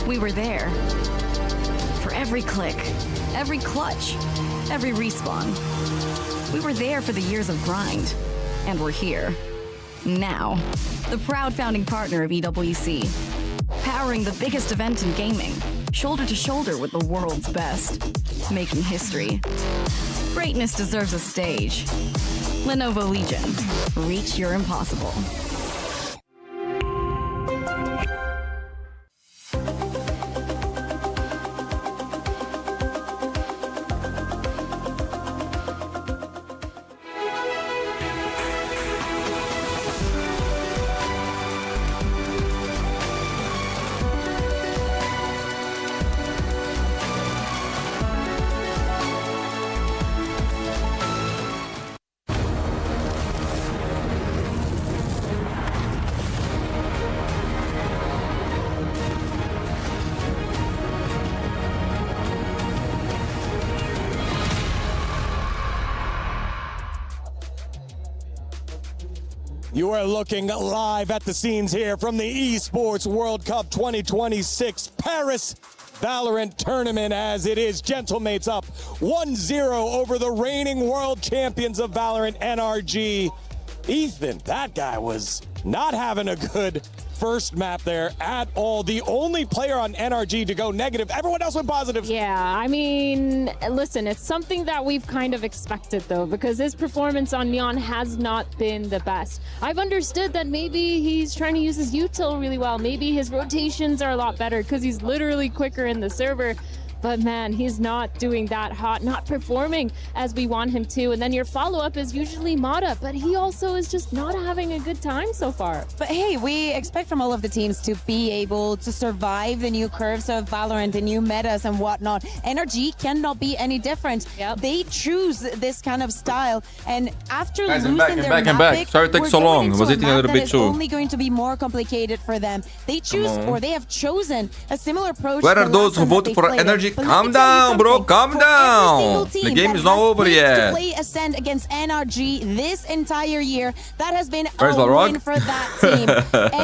Speaker 23: We were there
Speaker 1: for every click, every clutch, every respawn. We were there for the years of grind, and we're here. Now, the proud founding partner of EWC, powering the biggest event in gaming, shoulder to shoulder with the world's best, making history. Greatness deserves a stage. Lenovo Legion, reach your impossible.
Speaker 13: You are looking live at the scenes here from the Esports World Cup 2026 Paris Valorant Tournament as it is Gentlemates up 1-0 over the reigning world champions of Valorant, NRG. Ethan, that guy was not having a good first map there at all. The only player on NRG to go negative. Everyone else went positive.
Speaker 8: Yeah, I mean, listen, it's something that we've kind of expected, though, because his performance on Neon has not been the best. I've understood that maybe he's trying to use his util really well. Maybe his rotations are a lot better because he's literally quicker in the server. But man, he's not doing that hot, not performing as we want him to. And then your follow-up is usually Mada, but he also is just not having a good time so far.
Speaker 9: But hey, we expect from all of the teams to be able to survive the new curves of Valorant, the new metas and whatnot. NRG cannot be any different. They choose this kind of style. And after losing their map,
Speaker 2: sorry it takes so long. Was eating a little bit too.
Speaker 9: Only going to be more complicated for them. They choose, or they have chosen, a similar approach.
Speaker 2: Where are those who voted for NRG? Calm down, bro. Calm down. The game is not over yet.
Speaker 9: Play Ascend against NRG this entire year. That has been
Speaker 2: Where's
Speaker 9: a
Speaker 2: Larok?
Speaker 9: win for that team.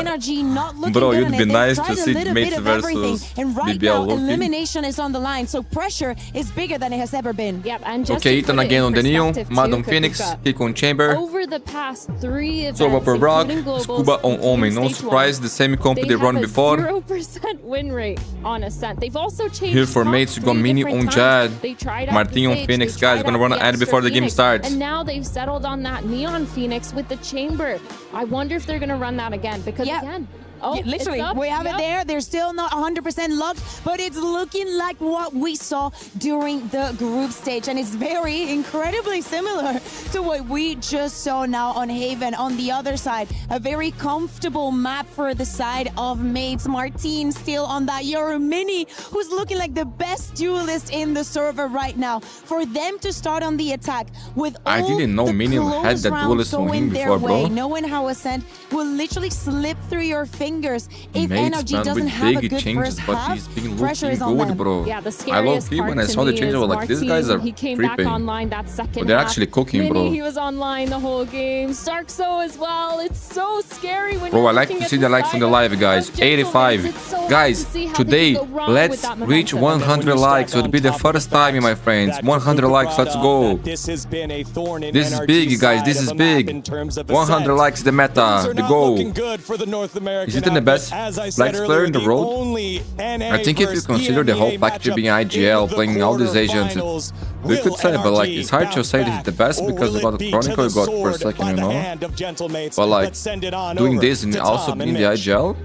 Speaker 9: NRG not looking
Speaker 2: Bro,
Speaker 9: good
Speaker 2: it'd
Speaker 9: on
Speaker 2: be
Speaker 9: it.
Speaker 2: nice
Speaker 9: They've
Speaker 2: to
Speaker 9: tried
Speaker 2: see
Speaker 9: a little
Speaker 2: mates
Speaker 9: bit of
Speaker 2: versus
Speaker 9: everything. And right
Speaker 2: BBL
Speaker 9: now,
Speaker 2: Loki.
Speaker 9: elimination is on the line. So pressure is bigger than it has ever been.
Speaker 8: Yep, and just
Speaker 2: Okay, Ethan again on the Neo, Mada on
Speaker 8: too,
Speaker 2: Phoenix,
Speaker 8: Keiko.
Speaker 2: Keiko on Chamber,
Speaker 8: Over the past 3 events,
Speaker 2: Sova per Brock,
Speaker 8: including globals,
Speaker 2: Scuba on Omen. No
Speaker 8: stage
Speaker 2: surprise,
Speaker 8: one,
Speaker 2: the same comp they run
Speaker 8: have a
Speaker 2: before.
Speaker 8: 0% win rate on Ascent. They've also changed
Speaker 2: Here for
Speaker 8: top
Speaker 2: mates, you got
Speaker 8: 3
Speaker 2: Mini
Speaker 8: different
Speaker 2: on
Speaker 8: times.
Speaker 2: Jad,
Speaker 8: They tried out
Speaker 2: Marteen
Speaker 8: the
Speaker 2: on
Speaker 8: Sage,
Speaker 2: Phoenix,
Speaker 8: they
Speaker 2: guys.
Speaker 8: tried
Speaker 2: Gonna
Speaker 8: out
Speaker 2: run
Speaker 8: the
Speaker 2: an ad
Speaker 8: extra
Speaker 2: before the game
Speaker 8: Phoenix,
Speaker 2: starts.
Speaker 8: And now they've settled on that Neon Phoenix with the Chamber. I wonder if they're gonna run that again, because again, oh,
Speaker 9: literally,
Speaker 8: it's up.
Speaker 9: we have it
Speaker 8: Yep.
Speaker 9: there. They're still not 100% locked, but it's looking like what we saw during the group stage. And it's very incredibly similar to what we just saw now on Haven. On the other side, a very comfortable map for the side of mates. Marteen still on that Euro Mini, who's looking like the best duelist in the server right now. For them to start on the attack with
Speaker 2: I
Speaker 9: all
Speaker 2: didn't know
Speaker 9: the
Speaker 2: Mini had
Speaker 9: close
Speaker 2: that
Speaker 9: rounds
Speaker 2: duelist on
Speaker 9: going
Speaker 2: him
Speaker 9: their
Speaker 2: before, bro.
Speaker 9: way, knowing how Ascent will literally slip through your fingers if
Speaker 2: Mates,
Speaker 9: NRG
Speaker 2: man,
Speaker 9: doesn't
Speaker 2: with
Speaker 9: have a
Speaker 2: big
Speaker 9: good
Speaker 2: changes,
Speaker 9: first
Speaker 2: but
Speaker 9: half,
Speaker 2: he's been
Speaker 9: pressure
Speaker 2: looking
Speaker 9: is on
Speaker 2: good,
Speaker 9: them.
Speaker 2: bro.
Speaker 8: Yeah, the
Speaker 2: I
Speaker 8: scariest
Speaker 2: love him
Speaker 8: part
Speaker 2: when I
Speaker 8: to
Speaker 2: saw the
Speaker 8: me
Speaker 2: changes. I
Speaker 8: is
Speaker 2: was like, these guys are
Speaker 8: Marteen. He came back
Speaker 2: creeping.
Speaker 8: online that second
Speaker 2: But they're
Speaker 8: half.
Speaker 2: actually cooking,
Speaker 8: Mini,
Speaker 2: bro.
Speaker 8: he was online the whole game. Starkso as well. It's so scary when
Speaker 2: Bro,
Speaker 8: you're
Speaker 2: I like
Speaker 8: looking
Speaker 2: to
Speaker 8: at
Speaker 2: see the likes on the
Speaker 8: side
Speaker 2: live, guys.
Speaker 8: of Gentlemen.
Speaker 2: 85.
Speaker 8: It's so hard
Speaker 2: Guys,
Speaker 8: to see how
Speaker 2: today,
Speaker 8: they can go wrong with
Speaker 2: let's
Speaker 8: that
Speaker 2: reach
Speaker 8: momentum.
Speaker 2: 100 likes. It would be the first time, my friends. 100 likes, let's go.
Speaker 13: This has been a thorn in
Speaker 2: This is
Speaker 13: NRG's
Speaker 2: big, guys.
Speaker 13: side
Speaker 2: This
Speaker 13: of
Speaker 2: is
Speaker 13: the map
Speaker 2: big.
Speaker 13: in terms of
Speaker 2: 100
Speaker 13: Ascent.
Speaker 2: likes, the meta,
Speaker 13: Things are
Speaker 2: the
Speaker 13: not
Speaker 2: goal.
Speaker 13: looking good for the North American
Speaker 2: Is it the
Speaker 13: outfit.
Speaker 2: best
Speaker 13: As I
Speaker 2: Flex
Speaker 13: said
Speaker 2: player
Speaker 13: earlier,
Speaker 2: in the world?
Speaker 13: only NA
Speaker 2: I think if you
Speaker 13: versus
Speaker 2: consider the whole
Speaker 13: EMEA
Speaker 2: package being
Speaker 13: matchup
Speaker 2: IGL,
Speaker 13: in the
Speaker 2: playing all these Asians,
Speaker 13: quarterfinals.
Speaker 2: we could say, but like,
Speaker 13: NRG
Speaker 2: it's hard to
Speaker 13: bounce
Speaker 2: say this is the best
Speaker 13: back, or
Speaker 2: because
Speaker 13: will
Speaker 2: we got
Speaker 13: it
Speaker 2: the
Speaker 13: be
Speaker 2: Chronicle
Speaker 13: to the
Speaker 2: got per
Speaker 13: sword
Speaker 2: second,
Speaker 13: by
Speaker 2: you
Speaker 13: the
Speaker 2: know?
Speaker 13: hand of Gentlemates?
Speaker 2: But like,
Speaker 13: Let's send it on
Speaker 2: doing
Speaker 13: over
Speaker 2: this and
Speaker 13: to
Speaker 2: also
Speaker 13: Tom
Speaker 2: being
Speaker 13: and
Speaker 2: the
Speaker 13: Mitch.
Speaker 2: IGL,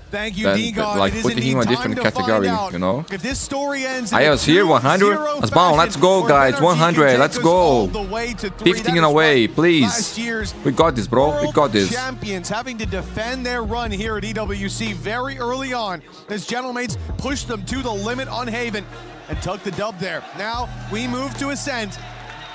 Speaker 4: Thank you,
Speaker 2: then
Speaker 4: D-God.
Speaker 2: like
Speaker 4: It is
Speaker 2: putting him in a
Speaker 4: indeed
Speaker 2: different
Speaker 4: time to find
Speaker 2: category,
Speaker 4: out
Speaker 2: you know?
Speaker 4: if this story ends in
Speaker 2: I
Speaker 4: a
Speaker 2: was here 100.
Speaker 4: 2-0
Speaker 2: Let's bound. Let's go,
Speaker 4: fashion,
Speaker 2: guys.
Speaker 4: or if NRG
Speaker 2: 100.
Speaker 4: can
Speaker 2: Let's
Speaker 4: take us all
Speaker 2: go.
Speaker 4: the way to 3.
Speaker 2: 15
Speaker 4: That
Speaker 2: and
Speaker 4: is
Speaker 2: away,
Speaker 4: what
Speaker 2: please.
Speaker 4: last year's
Speaker 2: We got this, bro. We got this.
Speaker 4: champions having to defend their run here at EWC very early on as Gentlemates pushed them to the limit on Haven and took the dub there. Now we move to Ascent.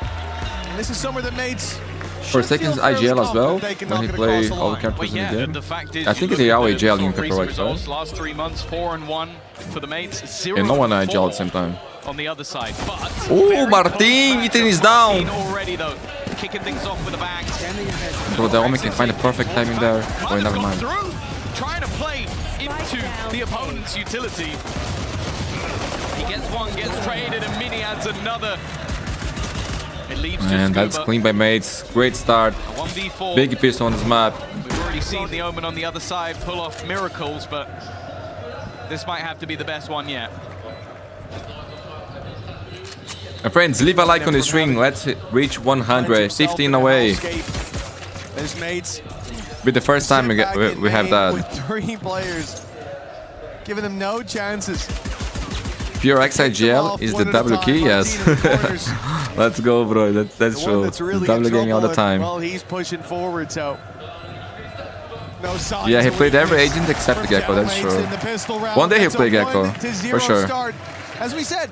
Speaker 4: And this is somewhere that mates
Speaker 2: For seconds IGL as well, when he play all the characters in the game.
Speaker 3: The fact is,
Speaker 2: I think they are IGL in Peripherals
Speaker 3: results
Speaker 2: Used,
Speaker 3: last 3 months, 4-1 for the mates, 0
Speaker 2: and no one IGL at the same time.
Speaker 3: on the other side. But
Speaker 2: Oh, Marteen! Ethan is down!
Speaker 3: already though, kicking things off with a bang.
Speaker 2: Bro, the Omen can find the perfect timing there. Oh, never mind.
Speaker 3: Through, trying to play into the opponent's utility. He gets one, gets traded, and Mini adds another. It leaves
Speaker 2: And that's clean by mates. Great start.
Speaker 3: 1v4.
Speaker 2: Big piece on this map.
Speaker 3: We've already seen the Omen on the other side pull off miracles, but this might have to be the best one yet.
Speaker 2: My friends, leave a like on the stream. Let's reach 100. 15 away.
Speaker 4: His mates.
Speaker 2: Be the first time we have that.
Speaker 4: With 3 players, giving them no chances.
Speaker 2: Pure XIGL is the W key, yes. Let's go, bro. That's true.
Speaker 4: Really
Speaker 2: W gaming all the time.
Speaker 4: Well, he's pushing forward, so no signs.
Speaker 2: Yeah, he played every agent except the Gecko. That's true. One day he'll play Gecko, for sure.
Speaker 4: Start. As we said,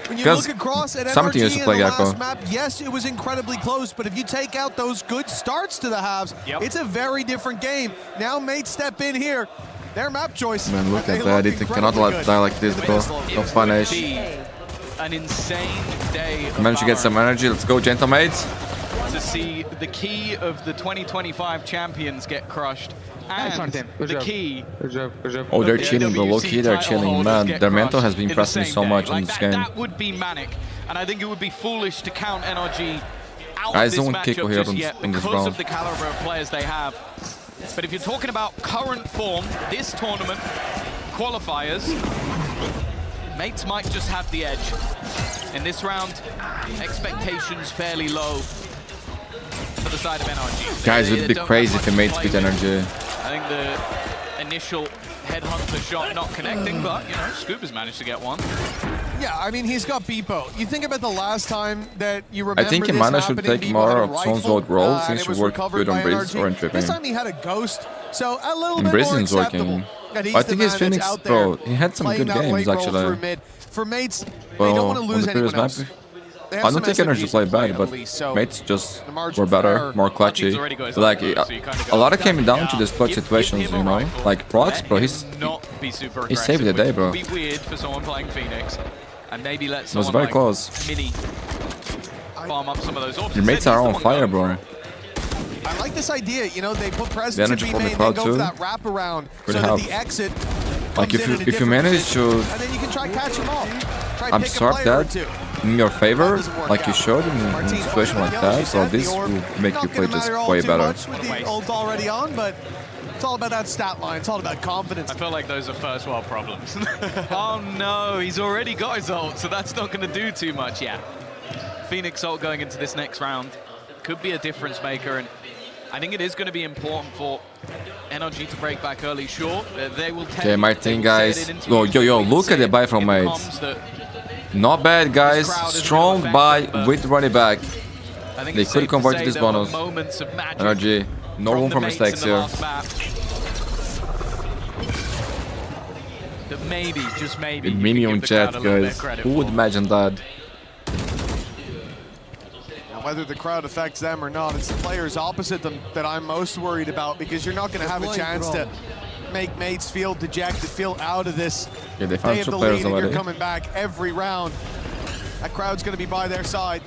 Speaker 4: when you
Speaker 2: Because
Speaker 4: look across at
Speaker 2: some teams
Speaker 4: NRG
Speaker 2: to
Speaker 4: in
Speaker 2: play
Speaker 4: the
Speaker 2: Gecko.
Speaker 4: last map, yes, it was incredibly close, but if you take out those good starts to the halves, it's a very different game. Now mates step in here. Their map choice.
Speaker 2: Man, look at that. It cannot die like this, bro. Don't punish.
Speaker 3: An insane day.
Speaker 2: Managed to get some energy. Let's go, gentle mates.
Speaker 3: To see the key of the 2025 champions get crushed. And the key.
Speaker 2: Oh, they're chilling, bro. Low key, they're chilling. Man, their mental has been impressing me so much in this game.
Speaker 3: That would be manic. And I think it would be foolish to count NRG out
Speaker 2: Guys,
Speaker 3: of this
Speaker 2: don't Keiko here
Speaker 3: matchup just yet
Speaker 2: on this
Speaker 3: because
Speaker 2: round.
Speaker 3: of the caliber of players they have. But if you're talking about current form, this tournament, qualifiers, mates might just have the edge. In this round, expectations fairly low for the side of NRG.
Speaker 2: Guys, it would be crazy if the mates beat energy.
Speaker 3: I think the initial headhunter shot not connecting, but, you know, Scuba's managed to get one.
Speaker 4: Yeah, I mean, he's got Beepo. You think about the last time that you remember
Speaker 2: I think Mana should take more of Son's roles since she worked good on Breeze or in Tripping.
Speaker 4: This time he had a Ghost, so a little
Speaker 2: And
Speaker 4: bit
Speaker 2: Breeze
Speaker 4: more
Speaker 2: is working.
Speaker 4: acceptable.
Speaker 2: I think his Phoenix, bro, he had some good games actually.
Speaker 4: For mates, they
Speaker 2: Well,
Speaker 4: don't want to
Speaker 2: on
Speaker 4: lose
Speaker 2: the previous
Speaker 4: anyone
Speaker 2: map,
Speaker 4: else. They
Speaker 2: I
Speaker 4: have
Speaker 2: don't
Speaker 4: some
Speaker 2: think energy
Speaker 4: SMGs
Speaker 2: played
Speaker 4: to play
Speaker 2: bad,
Speaker 4: at
Speaker 2: but
Speaker 4: least, so
Speaker 2: mates just
Speaker 4: the margin
Speaker 2: were
Speaker 4: for
Speaker 2: better,
Speaker 4: error.
Speaker 2: more clutchy. Like, a lot of came down to these clutch situations, you know? Like, Prox, bro, he saved the day, bro.
Speaker 3: It would be weird for someone playing Phoenix. And maybe let
Speaker 2: It was
Speaker 3: someone
Speaker 2: very
Speaker 3: like
Speaker 2: close.
Speaker 3: Mini farm up some of those orbs.
Speaker 2: Your mates are on fire, bro.
Speaker 4: I like this idea, you know, they put
Speaker 2: The
Speaker 4: presence in
Speaker 2: energy
Speaker 4: B
Speaker 2: from the
Speaker 4: main, they
Speaker 2: crowd
Speaker 4: go
Speaker 2: too.
Speaker 4: for that wraparound so
Speaker 2: Could
Speaker 4: that
Speaker 2: help.
Speaker 4: the exit
Speaker 2: Like,
Speaker 4: comes in in a
Speaker 2: if you
Speaker 4: different
Speaker 2: manage to
Speaker 4: position, and then you can try catch them off. Try pick a
Speaker 2: absorb
Speaker 4: player or
Speaker 2: that
Speaker 4: two.
Speaker 2: in your favor,
Speaker 4: Doesn't work
Speaker 2: like you
Speaker 4: out.
Speaker 2: showed in a situation like that, so this will make you play just way better.
Speaker 4: Much with the ult already on, but it's all about that stat line. It's all about confidence.
Speaker 3: I feel like those are first world problems. Oh no, he's already got his ult, so that's not going to do too much. Yeah, Phoenix ult going into this next round could be a difference maker, and I think it is going to be important for NRG to break back early. Sure, they will.
Speaker 2: Okay, Marteen, guys. Yo, look at the buy from mates. Not bad, guys. Strong buy with running back. They could convert this bonus. NRG, no room for mistakes here.
Speaker 3: That maybe, just maybe,
Speaker 2: With Mini on chat, guys. Who would imagine that?
Speaker 4: Whether the crowd affects them or not, it's the players opposite them that I'm most worried about, because you're not going to have a chance to make mates feel dejected, feel out of this.
Speaker 2: Yeah, they
Speaker 4: They
Speaker 2: found
Speaker 4: have
Speaker 2: two
Speaker 4: the
Speaker 2: players
Speaker 4: lead and you're
Speaker 2: already.
Speaker 4: coming back every round. That crowd's going to be by their side.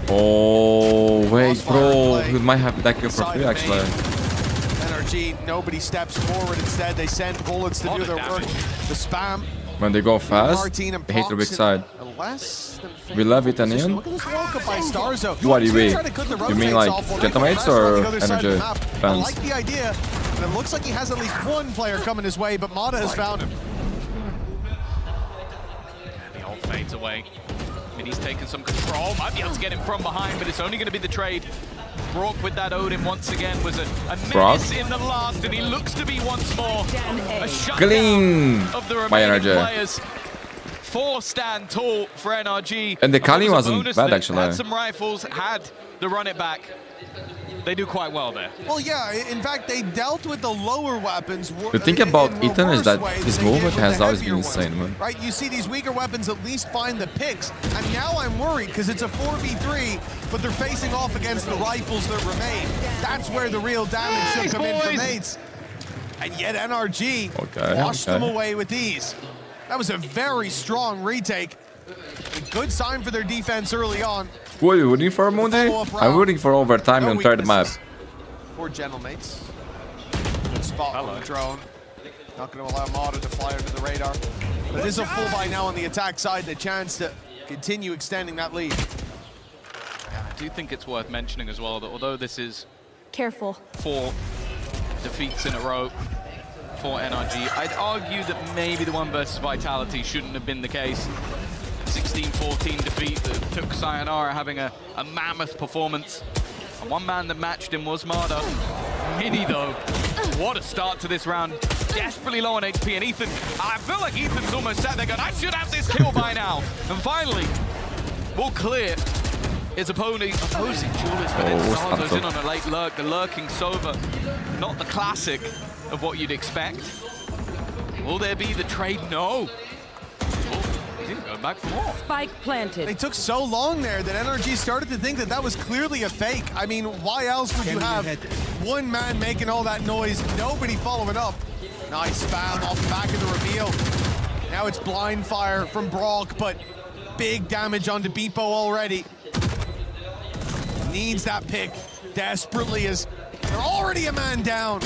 Speaker 2: Oh, wait, bro. We might have that kill for free, actually.
Speaker 4: NRG, nobody steps forward. Instead, they send bullets to do their work. The spam.
Speaker 2: When they go fast,
Speaker 4: Marteen and
Speaker 2: they hate the big
Speaker 4: Prox
Speaker 2: side.
Speaker 4: less than
Speaker 2: We love it, Anian.
Speaker 4: Look at this walk-up by Starzo.
Speaker 2: What do you mean?
Speaker 4: He's gonna try to cut the
Speaker 2: You mean
Speaker 4: rotates
Speaker 2: like
Speaker 4: off while
Speaker 2: Gentleman's
Speaker 4: they go
Speaker 2: or
Speaker 4: on the other side of the
Speaker 2: Energy
Speaker 4: map. I
Speaker 2: fans?
Speaker 4: like the idea, and it looks like he has at least one player coming his way, but Mada has found him.
Speaker 3: The ult fades away. Mini's taken some control. Might be able to get him from behind, but it's only going to be the trade. Brock with that Odin once again was a menace in the last, and he looks to be once more a shutdown
Speaker 2: Clean
Speaker 3: of the
Speaker 2: by
Speaker 3: remaining
Speaker 2: NRG.
Speaker 3: players. 4 stand tall for NRG.
Speaker 2: And the Kali
Speaker 3: It was a
Speaker 2: wasn't
Speaker 3: bonus
Speaker 2: bad,
Speaker 3: thing.
Speaker 2: actually.
Speaker 3: Had some rifles, had the run it back. They do quite well there.
Speaker 4: Well, yeah, in fact, they dealt with the lower weapons.
Speaker 2: The thing about
Speaker 4: in a
Speaker 2: Ethan is
Speaker 4: worse
Speaker 2: that
Speaker 4: way than
Speaker 2: his
Speaker 4: they did
Speaker 2: movement
Speaker 4: with
Speaker 2: has
Speaker 4: the
Speaker 2: always been
Speaker 4: heavier ones,
Speaker 2: insane, man.
Speaker 4: Right? You see these weaker weapons at least find the picks, and now I'm worried because it's a 4v3, but they're facing off against the rifles that remain. That's where the real damage should come in for mates. And yet NRG washed them away with these. That was a very strong retake. A good sign for their defense early on.
Speaker 2: Who are you rooting for, Mundi? I'm rooting for overtime on third map.
Speaker 4: Poor gentle mates. Good spot on the drone. Not going to allow Mada to fly under the radar. But it is a full buy now on the attack side, and a chance to continue extending that lead.
Speaker 3: I do think it's worth mentioning as well that although this is
Speaker 1: Careful.
Speaker 3: 4 defeats in a row for NRG, I'd argue that maybe the 1 versus Vitality shouldn't have been the case. 16-14 defeat that took Sayonara having a mammoth performance. And one man that matched him was Mada. Mini though, what a start to this round. Desperately low on HP, and Ethan, I feel like Ethan's almost sat there going, I should have this kill by now. And finally, will clear his opposing duelist, but then Starzo's in on a late lurk. The lurking Sova, not the classic of what you'd expect. Will there be the trade? No. Going back for more.
Speaker 1: Spike planted.
Speaker 4: They took so long there that NRG started to think that that was clearly a fake. I mean, why else would you have one man making all that noise, nobody following up? Nice spam off the back of the reveal. Now it's blind fire from Brock, but big damage onto Beepo already. Needs that pick desperately as they're already a man down.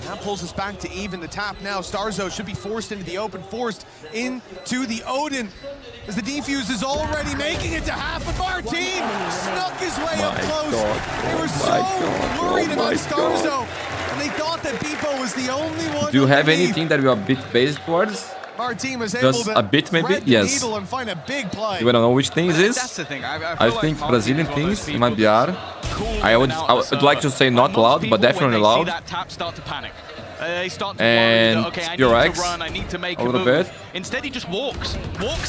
Speaker 4: That pulls us back to even. The tap now. Starzo should be forced into the open, forced into the Odin. As the defuse is already making it to half, but Marteen snuck his way up close. They were so worried about Starzo, and they thought that Beepo was the only one.
Speaker 2: Do you have anything that we are a bit based towards?
Speaker 4: Marteen was able
Speaker 2: Just
Speaker 4: to
Speaker 2: a bit, maybe? Yes.
Speaker 4: and find a big play.
Speaker 2: You don't know which things is?
Speaker 3: That's the thing.
Speaker 2: I think like Brazilian things in my BR. I would like to say not loud, but definitely loud.
Speaker 3: That tap start to panic. They start to
Speaker 2: and
Speaker 3: worry that, okay, I need to run, I need to make a
Speaker 2: little
Speaker 3: move.
Speaker 2: bit.
Speaker 3: Instead, he just walks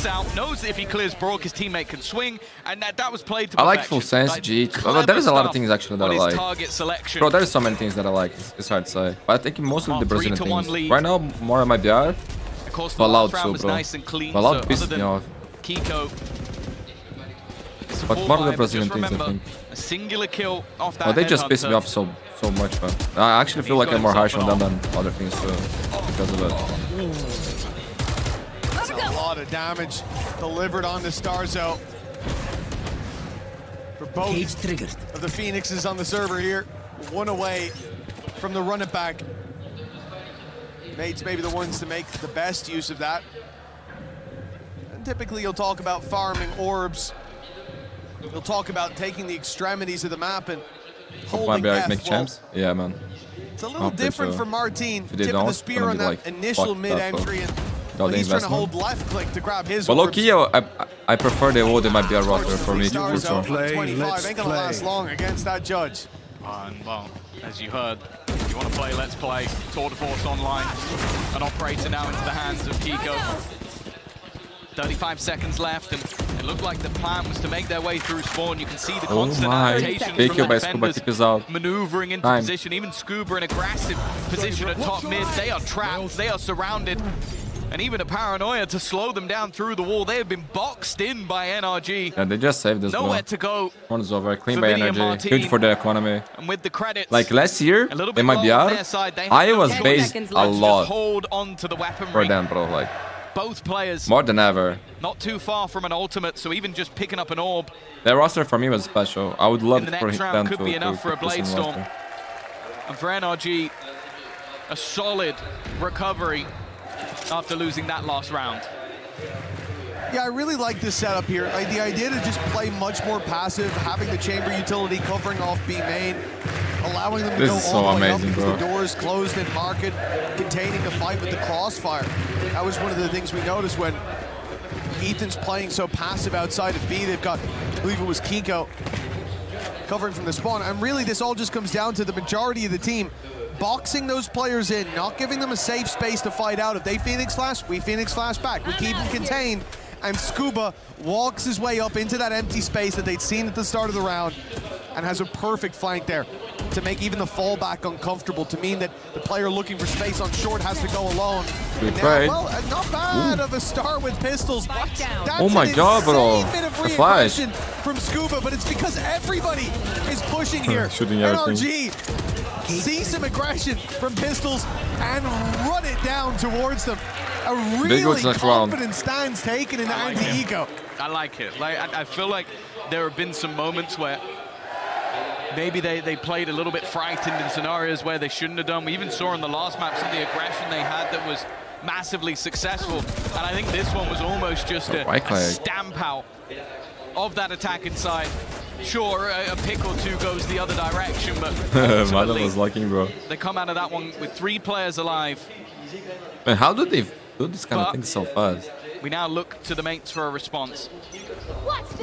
Speaker 3: out, knows that if he clears Brock, his teammate can swing, and that was played to
Speaker 2: I like
Speaker 3: perfection.
Speaker 2: full sense, G. There is a lot of things actually that I like.
Speaker 3: Target selection.
Speaker 2: Bro, there is so many things that I like. It's hard to say. But I think mostly the Brazilian things.
Speaker 3: Lead.
Speaker 2: Right now, more on my BR.
Speaker 3: Of course, the last round was nice and clean,
Speaker 2: Valorant
Speaker 3: so
Speaker 2: pisses
Speaker 3: other
Speaker 2: me
Speaker 3: than
Speaker 2: off.
Speaker 3: Keiko,
Speaker 2: But more of the Brazilian things, I think.
Speaker 3: A singular kill off that
Speaker 2: they just piss me off so much, man. I actually feel like I'm more harsh on them than other things because of it.
Speaker 4: That's a lot of damage delivered onto Starzo. For both of the Phoenixes on the server here, 1 away from the run it back. Mates maybe the ones to make the best use of that. And typically you'll talk about farming orbs. You'll talk about taking the extremities of the map and holding F.
Speaker 2: Make champs? Yeah, man.
Speaker 4: It's a little different for Marteen. Tip of the spear on that
Speaker 2: like,
Speaker 4: initial mid-entry, and he's trying to hold left click to grab his.
Speaker 2: But low-key, I prefer the old in my BR roster for me.
Speaker 4: Starzo, 25 ain't gonna last long against that judge.
Speaker 3: And well, as you heard, if you want to play, let's play. Tour de Force Online. An operator now into the hands of Keiko. 35 seconds left, and it looked like the plan was to make their way through spawn. You can see the constant adaptation from the defenders maneuvering into position. Even Scuba in aggressive position at top mid. They are trapped, they are surrounded. And even a Paranoia to slow them down through the wall. They have been boxed in by NRG.
Speaker 2: Yeah, they just saved this.
Speaker 3: Nowhere to go.
Speaker 2: One is over, clean by NRG. Huge for the economy.
Speaker 3: And with the credits,
Speaker 2: like last year, in my BR, I was based a lot
Speaker 3: hold on to the weaponry
Speaker 2: for them, bro. Like,
Speaker 3: both players
Speaker 2: more than ever.
Speaker 3: Not too far from an ultimate, so even just picking up an orb.
Speaker 2: Their roster for me was special. I would love for them
Speaker 3: could be enough for a Blade Storm. And for NRG, a solid recovery after losing that last round.
Speaker 4: Yeah, I really like this setup here. Like the idea to just play much more passive, having the chamber utility covering off B main, allowing them to go all the way up because the doors closed in market, containing the fight with the crossfire. That was one of the things we noticed when Ethan's playing so passive outside of B. They've got, I believe it was Keiko, covering from the spawn. And really this all just comes down to the majority of the team boxing those players in, not giving them a safe space to fight out. If they Phoenix flash, we Phoenix flash back. We keep them contained. And Scuba walks his way up into that empty space that they'd seen at the start of the round and has a perfect flank there to make even the fallback uncomfortable, to mean that the player looking for space on short has to go alone. Well, not bad of a start with pistols. That's
Speaker 2: oh my god, bro.
Speaker 4: Bit of
Speaker 2: the flash
Speaker 4: from Scuba, but it's because everybody is pushing here.
Speaker 2: Shooting everything.
Speaker 4: NRG see some aggression from pistols and run it down towards them. A really confident stance taken in the anti-eco.
Speaker 3: I like it. Like I feel like there have been some moments where maybe they played a little bit frightened in scenarios where they shouldn't have done. We even saw in the last map some of the aggression they had that was massively successful. And I think this one was almost just a stamp out of that attack inside. Sure, a pick or two goes the other direction, but
Speaker 2: Mada was lucky, bro.
Speaker 3: they come out of that one with 3 players alive.
Speaker 2: Man, how do they do this kind of thing so fast?
Speaker 3: We now look to the mates for a response.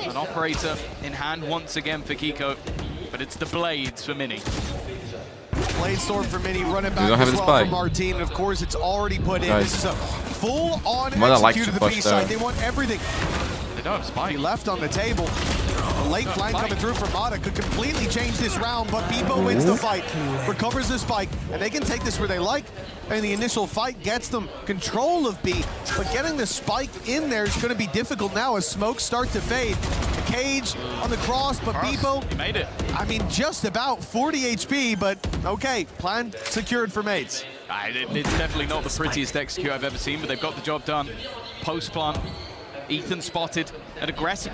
Speaker 3: An operator in hand once again for Keiko, but it's the blades for Mini.
Speaker 4: Blade storm for Mini, running back
Speaker 2: don't have
Speaker 4: as
Speaker 2: the
Speaker 4: well
Speaker 2: spike.
Speaker 4: for Marteen, and of course it's already put in.
Speaker 2: Guys.
Speaker 4: This is a full-on
Speaker 2: Mada likes
Speaker 4: execute
Speaker 2: to
Speaker 4: of the
Speaker 2: push
Speaker 4: B side.
Speaker 2: there.
Speaker 4: They want everything.
Speaker 3: They don't have spike.
Speaker 4: He left on the table. The late flank coming through for Mada could completely change this round, but Bebo wins the fight, recovers the spike, and they can take this where they like. And the initial fight gets them control of B, but getting the spike in there is going to be difficult now as smokes start to fade. The cage on the cross, but Bebo,
Speaker 3: he made it.
Speaker 4: I mean, just about 40 HP, but okay, plan secured for mates.
Speaker 3: It's definitely not the prettiest execute I've ever seen, but they've got the job done. Post plant. Ethan spotted an aggressive,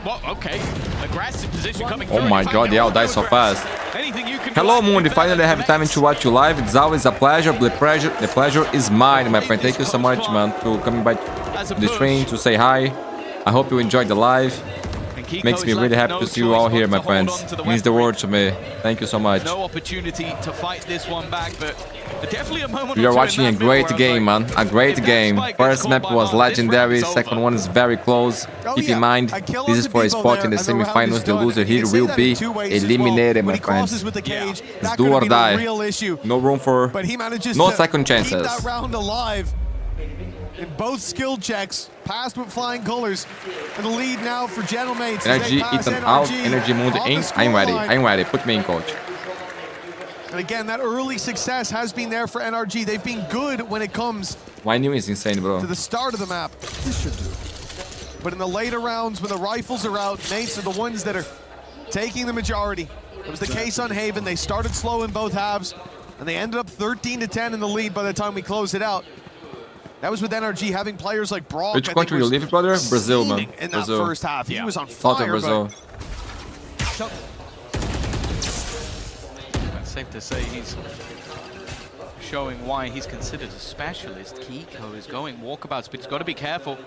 Speaker 3: aggressive position coming through.
Speaker 2: Oh my god, they all die so fast. Hello Mundi, finally I have time to watch you live. It's always a pleasure. The pleasure is mine, my friend. Thank you so much, man, for coming by the stream to say hi. I hope you enjoyed the live. Makes me really happy to see you all here, my friends. Means the world to me. Thank you so much.
Speaker 3: No opportunity to fight this one back, but definitely a moment.
Speaker 2: We are watching a great game, man. A great game. First map was legendary. Second one is very close. Keep in mind, this is for a spot in the semi-finals. The loser here will be eliminated, my friends. It's do or die. No room for no second chances.
Speaker 4: Keep that round alive. In both skill checks, passed with flying colors, and the lead now for Gentlemen.
Speaker 2: NRG, Ethan out, NRG Mundi in. I'm ready. Put me in, coach.
Speaker 4: And again, that early success has been there for NRG. They've been good when it comes
Speaker 2: My new is insane, bro.
Speaker 4: to the start of the map. This should do. But in the later rounds, when the rifles are out, mates are the ones that are taking the majority. It was the case on Haven. They started slow in both halves, and they ended up 13-10 in the lead by the time we closed it out. That was with NRG having players like Brock.
Speaker 2: Which country you live, brother? Brazil, man.
Speaker 4: In that
Speaker 2: Brazil.
Speaker 4: first half, he was on
Speaker 2: Thought
Speaker 4: fire.
Speaker 2: of Brazil.
Speaker 3: It's safe to say he's showing why he's considered a specialist. Keiko is going walkabouts, but he's got to be careful.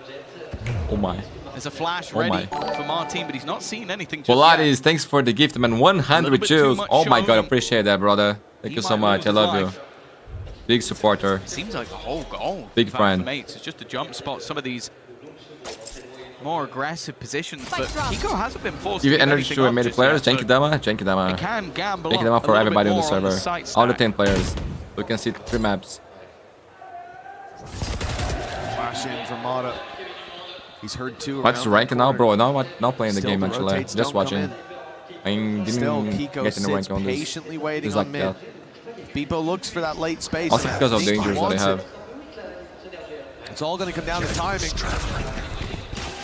Speaker 2: Oh my.
Speaker 3: There's a flash ready for Marteen, but he's not seeing anything just
Speaker 2: Polaris,
Speaker 3: yet.
Speaker 2: thanks for the gift, man. 100 chills. Oh my god, appreciate that, brother. Thank you so much. I love you. Big supporter.
Speaker 3: Seems like a whole goal.
Speaker 2: Big friend.
Speaker 3: Mates. It's just a jump spot. Some of these more aggressive positions, but Keiko hasn't been forced to
Speaker 2: Give
Speaker 3: do
Speaker 2: energy
Speaker 3: anything
Speaker 2: to
Speaker 3: up
Speaker 2: many
Speaker 3: just
Speaker 2: players.
Speaker 3: yet,
Speaker 2: Thank you,
Speaker 3: so
Speaker 2: Dama. Thank you, Dama.
Speaker 3: they can gamble
Speaker 2: Thank you, Dama,
Speaker 3: up
Speaker 2: for
Speaker 3: a little
Speaker 2: everybody
Speaker 3: bit
Speaker 2: on the
Speaker 3: more on the
Speaker 2: server.
Speaker 3: site
Speaker 2: All the
Speaker 3: stack.
Speaker 2: 10 players. We can see 3 maps.
Speaker 4: Flash in from Mada. He's heard 2
Speaker 2: What's the
Speaker 4: around
Speaker 2: rank
Speaker 4: that
Speaker 2: now,
Speaker 4: corner.
Speaker 2: bro? Not playing the
Speaker 4: Still
Speaker 2: game,
Speaker 4: the
Speaker 2: actually.
Speaker 4: rotates
Speaker 2: Just
Speaker 4: don't come
Speaker 2: watching. I didn't
Speaker 4: Still, Keiko
Speaker 2: get in the rank
Speaker 4: sits
Speaker 2: on this.
Speaker 4: patiently waiting
Speaker 2: Just
Speaker 4: on
Speaker 2: like
Speaker 4: mid.
Speaker 2: that.
Speaker 4: Bebo looks for that late space.
Speaker 2: Also
Speaker 4: and I
Speaker 2: because of
Speaker 4: think he
Speaker 2: dangers that they
Speaker 4: wants
Speaker 2: have.
Speaker 4: it. It's all going to come down to timing.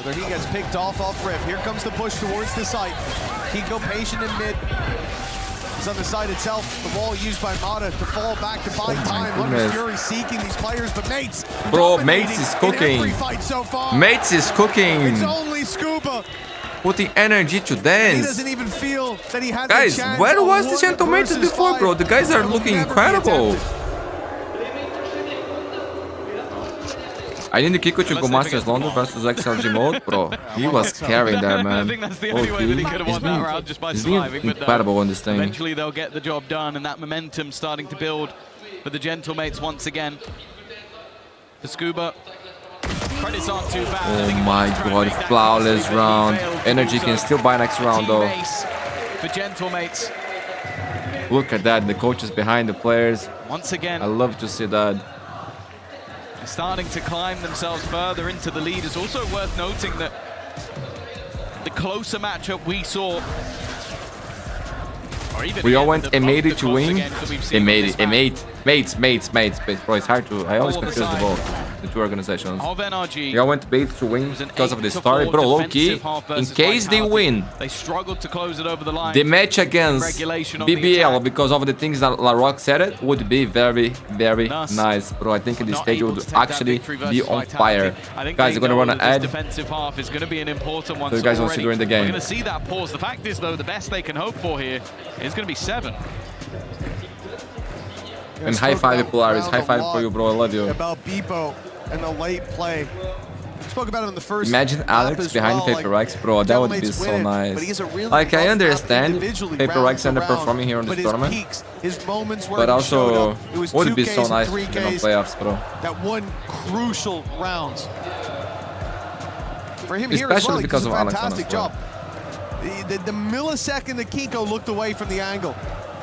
Speaker 4: Whether he gets picked off rip. Here comes the push towards the site. Keiko patient in mid. He's on the site itself. The wall used by Mada to fall back to buy time. Hunter's Fury seeking these players, but Mates.
Speaker 2: Bro, Mates is cooking.
Speaker 4: So
Speaker 2: Mates is cooking.
Speaker 4: it's only Scuba.
Speaker 2: Putting energy to
Speaker 4: He
Speaker 2: dance.
Speaker 4: doesn't even feel that he had
Speaker 2: Guys,
Speaker 4: the chance
Speaker 2: where
Speaker 4: on
Speaker 2: was the
Speaker 4: 1
Speaker 2: Gentlemen
Speaker 4: versus
Speaker 2: before,
Speaker 4: 5.
Speaker 2: bro? The guys are looking
Speaker 4: Never be
Speaker 2: incredible.
Speaker 4: attempted.
Speaker 2: I need the Keiko to go Masters London versus XLG mode, bro. He was carrying there, man.
Speaker 3: I think that's the only way that he could have won that round, just by
Speaker 2: He's been
Speaker 3: surviving. But
Speaker 2: incredible on this thing.
Speaker 3: eventually they'll get the job done, and that momentum starting to build for the Gentlemates once again. The Scuba. Credits aren't too bad.
Speaker 2: Oh my god, flawless round. Energy can still buy next round though.
Speaker 3: For Gentlemates.
Speaker 2: Look at that, the coaches behind the players.
Speaker 3: Once again.
Speaker 2: I love to see that.
Speaker 3: Starting to climb themselves further into the lead. It's also worth noting that the closer matchup we saw, or even
Speaker 2: We all
Speaker 3: again,
Speaker 2: went
Speaker 3: the
Speaker 2: M80 to
Speaker 3: closer
Speaker 2: win.
Speaker 3: games that we've seen on this
Speaker 2: M80,
Speaker 3: map,
Speaker 2: M8. Mates, bro. It's hard to. I always confuse the two organizations.
Speaker 3: Of NRG.
Speaker 2: I went Bates to win because of the story, bro. Low key, in case they win,
Speaker 3: they struggled to close it over the line.
Speaker 2: The match against BBL, because of the things that Larok said, it would be very, very nice, bro. I think this stage would actually be on fire. Guys, you're gonna run an ad.
Speaker 3: Defensive half is going to be an important one.
Speaker 2: So you guys will see during the game.
Speaker 3: We're going to see that pause. The fact is, though, the best they can hope for here is going to be 7.
Speaker 2: And high five, Polaris. High five for you, bro. I love you.
Speaker 4: About Bebo and the late play. Spoke about it in the first.
Speaker 2: Imagine Alex behind Peripherals, bro. That would be so nice. Like, I understand Peripherals underperforming here in this tournament, but also would be so nice in the playoffs, bro.
Speaker 4: That one crucial round for him here,
Speaker 2: especially because of Alex.
Speaker 4: Fantastic job. The millisecond that Keiko looked away from the angle.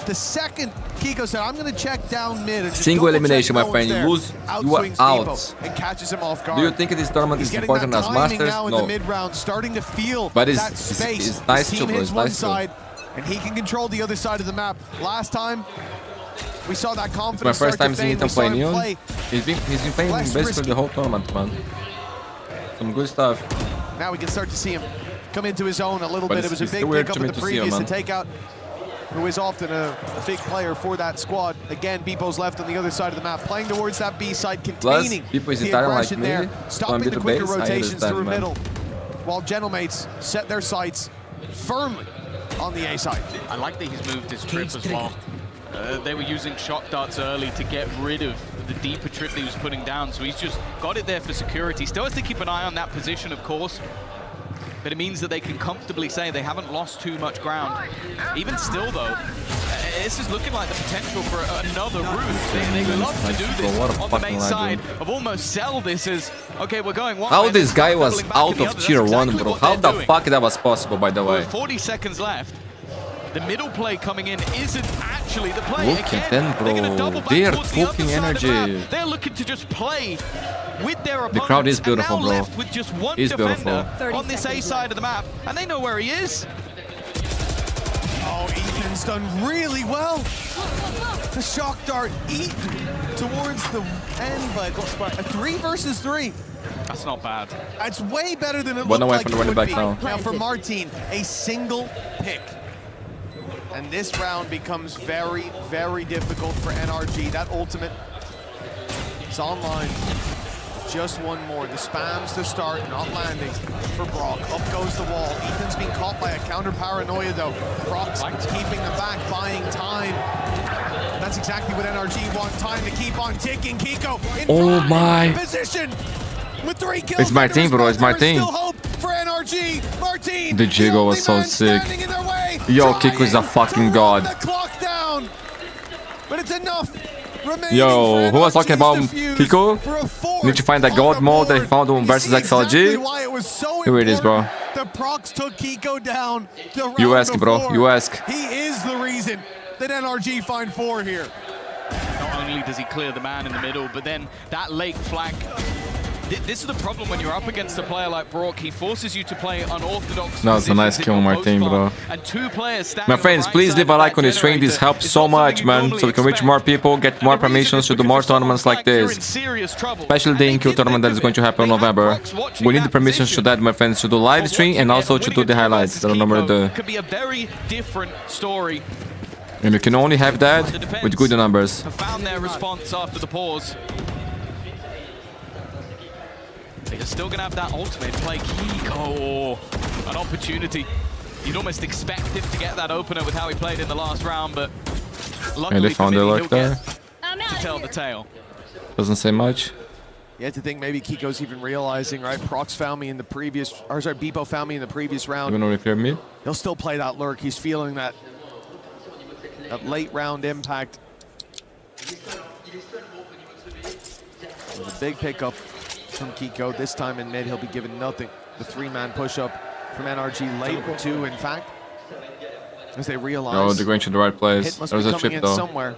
Speaker 4: The second Keiko said, I'm going to check down mid. And
Speaker 2: single elimination, my friend. You lose, you are out.
Speaker 4: And catches him off guard.
Speaker 2: Do you think this tournament is important as Masters?
Speaker 4: Now in
Speaker 2: no.
Speaker 4: the mid round, starting to feel
Speaker 2: but
Speaker 4: that space.
Speaker 2: It's nice
Speaker 4: to
Speaker 2: play. It's nice
Speaker 4: side, and he can control the other side of the map. Llast time, we saw that confidence.
Speaker 2: My first time seeing him play Neon.
Speaker 4: Play.
Speaker 2: He's been playing basically the whole tournament, man. Some good stuff.
Speaker 4: Now we can start to see him come into his own a little bit. It was a big pickup in the previous to take out who is often a big player for that squad. Again, Bebo's left on the other side of the map, playing towards that B side, containing the aggression there, stopping the quicker rotations through middle, while Gentlemates set their sights firmly on the A side.
Speaker 3: I like that he's moved his trip as well. They were using shock darts early to get rid of the deeper trip that he was putting down, so he's just got it there for security. Still has to keep an eye on that position, of course, but it means that they can comfortably say they haven't lost too much ground. Even still, though, this is looking like the potential for another route. They love to do this on the main side of almost sell this as, okay, we're going one.
Speaker 2: How this guy was out of tier 1, bro? How the fuck that was possible, by the way?
Speaker 3: With 40 seconds left. The middle play coming in isn't actually the play.
Speaker 2: Look at them, bro. They're fucking energy.
Speaker 3: They're looking to just play with their opponents.
Speaker 2: The crowd is beautiful, bro.
Speaker 3: Left with just one defender on this A side of the map, and they know where he is.
Speaker 4: Oh, Ethan's done really well. The shock dart eat towards the end, but a 3 versus 3.
Speaker 3: That's not bad.
Speaker 4: That's way better than it
Speaker 2: looked
Speaker 4: like
Speaker 2: it would be.
Speaker 4: Now for Marteen, a single pick. And this round becomes very, very difficult for NRG. That ultimate is online. Just one more. The spams to start, not landing for Brock. Up goes the wall. Ethan's being caught by a counter paranoia though. Brock's keeping them back, buying time. That's exactly what NRG want. Time to keep on ticking. Keiko in
Speaker 2: my
Speaker 4: position with 3 kills.
Speaker 2: It's Marteen, bro. It's Marteen.
Speaker 4: Still hope for NRG. Marteen.
Speaker 2: The Jigo was so sick. Yo, Keiko is a fucking god.
Speaker 4: Clock down, but it's enough.
Speaker 2: Yo, who was talking about Keiko? Need to find that gold mode that he found on versus XLG. Here it is, bro.
Speaker 4: The procs took Keiko down.
Speaker 2: You ask, bro. You ask.
Speaker 4: He is the reason that NRG find 4 here.
Speaker 3: Not only does he clear the man in the middle, but then that late flank. This is the problem when you're up against a player like Brock. He forces you to play unorthodox.
Speaker 2: No, it's a nice kill, Marteen, bro.
Speaker 3: And 2 players
Speaker 2: my friends, please leave a like on the stream. This helps so much, man. So we can reach more people, get more permissions to do more tournaments like this. Especially the InQ tournament that is going to happen in November. We need the permissions to that, my friends, to do live stream and also to do the highlights that remember
Speaker 3: could be a very different story.
Speaker 2: And you can only have that with good numbers.
Speaker 3: Have found their response after the pause. They're still going to have that ultimate play. Keiko, an opportunity. You'd almost expect him to get that opener with how he played in the last round, but luckily
Speaker 2: they found it like there.
Speaker 3: To tell the tale.
Speaker 2: Doesn't say much.
Speaker 4: You have to think maybe Keiko's even realizing, right? Prox found me in the previous, or sorry, Bebo found me in the previous round.
Speaker 2: Even though we cleared mid?
Speaker 4: He'll still play that lurk. He's feeling that late round impact. There's a big pickup from Keiko. This time in mid, he'll be given nothing. The 3-man push-up from NRG late, 2 in fact. As they realize.
Speaker 2: Oh, they're going to the right place. There's a chip though.
Speaker 4: Somewhere.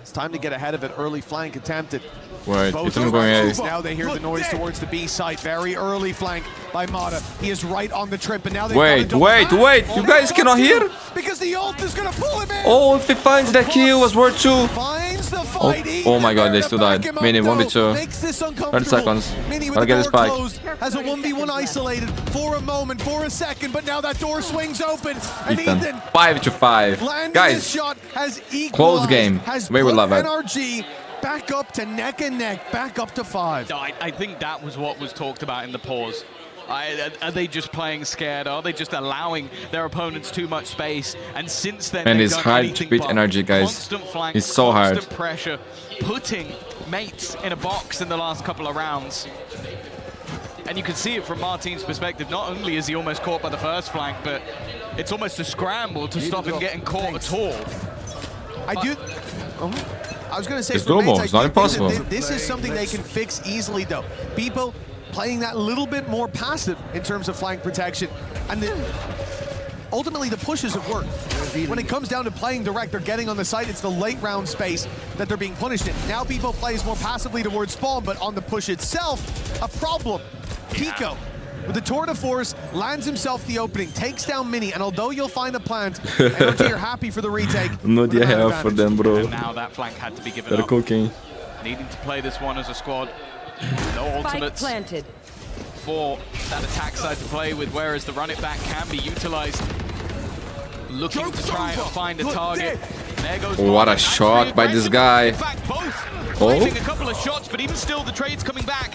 Speaker 4: It's time to get ahead of it. Early flank attempted.
Speaker 2: Right, it's going A.
Speaker 4: Now they hear the noise towards the B side. Very early flank by Mada. He is right on the trip, and now they
Speaker 2: wait. You guys cannot hear?
Speaker 4: Because the ult is going to pull him in.
Speaker 2: Oh, if he finds that kill, was worth 2.
Speaker 4: Finds
Speaker 2: Oh my god, they still died. Mini 1v2. 30 seconds. I'll get this spike.
Speaker 4: Has a 1v1 isolated for a moment, for a second, but now that door swings open. And
Speaker 2: Ethan.
Speaker 4: Ethan
Speaker 2: 5-5. Guys,
Speaker 4: shot has
Speaker 2: close game. We will love it.
Speaker 4: NRG back up to neck and neck, back up to 5.
Speaker 3: No, I think that was what was talked about in the pause. Are they just playing scared? Are they just allowing their opponents too much space? And since then,
Speaker 2: and it's hard to beat NRG, guys. It's so hard.
Speaker 3: Constant pressure, putting mates in a box in the last couple of rounds. And you can see it from Marteen's perspective. Not only is he almost caught by the first flank, but it's almost a scramble to stop him getting caught at all.
Speaker 4: I was going to say,
Speaker 2: it's doable. It's not impossible.
Speaker 4: This is something they can fix easily, though. Beepo playing that little bit more passive in terms of flank protection, and ultimately the pushes have worked. When it comes down to playing direct, they're getting on the site. It's the late round space that they're being punished in. Now Beepo plays more passively towards spawn, but on the push itself, a problem. Keiko, with the tour de force, lands himself the opening, takes down Mini, and although you'll find a plant, NRG are happy for the retake.
Speaker 2: No idea how for them, bro.
Speaker 3: And now that flank had to be given
Speaker 2: They're
Speaker 3: up.
Speaker 2: cooking.
Speaker 3: Needing to play this one as a squad. No ultimates for that attack side to play with, whereas the run it back can be utilized. Looking to try and find a target. There goes
Speaker 2: what a shot by this guy. Oh,
Speaker 3: a couple of shots, but even still the trade's coming back.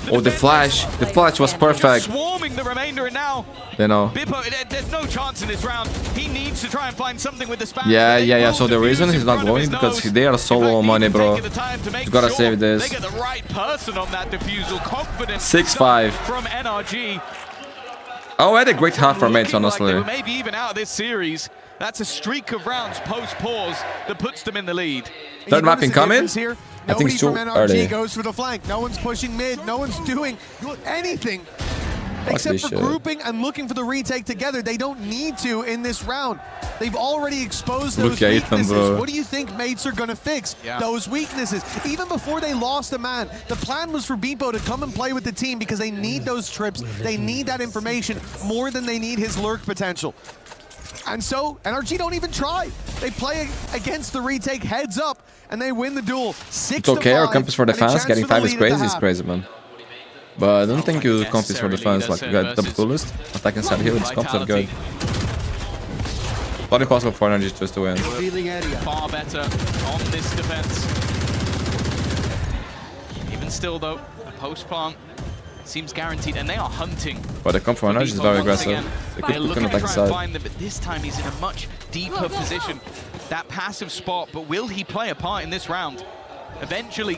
Speaker 2: oh, the flash. The flash was perfect.
Speaker 3: Swarming the remainder, and now
Speaker 2: You know.
Speaker 3: Beepo, there's no chance in this round. He needs to try and find something with the spam.
Speaker 2: Yeah. So the reason he's not going because they are solo money, bro. You gotta save this.
Speaker 3: They get the right person on that defusal. Confident
Speaker 2: 6-5
Speaker 3: from NRG.
Speaker 2: Oh, I had a great half for mates, honestly.
Speaker 3: Like maybe even out of this series. That's a streak of rounds post-pause that puts them in the lead.
Speaker 2: Third map incoming? I think it's too early.
Speaker 4: Goes for the flank. No one's pushing mid. No one's doing anything except for grouping and looking for the retake together. They don't need to in this round. They've already exposed those weaknesses. What do you think mates are going to fix? Those weaknesses. Even before they lost a man, the plan was for Beepo to come and play with the team because they need those trips. They need that information more than they need his lurk potential. And so, NRG don't even try. They play against the retake heads up, and they win the duel. 6-5.
Speaker 2: It's okay, our compass for the fans. Getting 5 is crazy. It's crazy, man. But I don't think you compass for the fans. Like, you got double coolest. Attacking side here, it's comps are good. Not impossible for NRG just to win.
Speaker 3: Far better on this defense. Even still, though, a post-plant seems guaranteed, and they are hunting.
Speaker 2: But the comp for NRG is very aggressive. They could attack the side.
Speaker 3: But this time he's in a much deeper position. That passive spot, but will he play a part in this round? Eventually,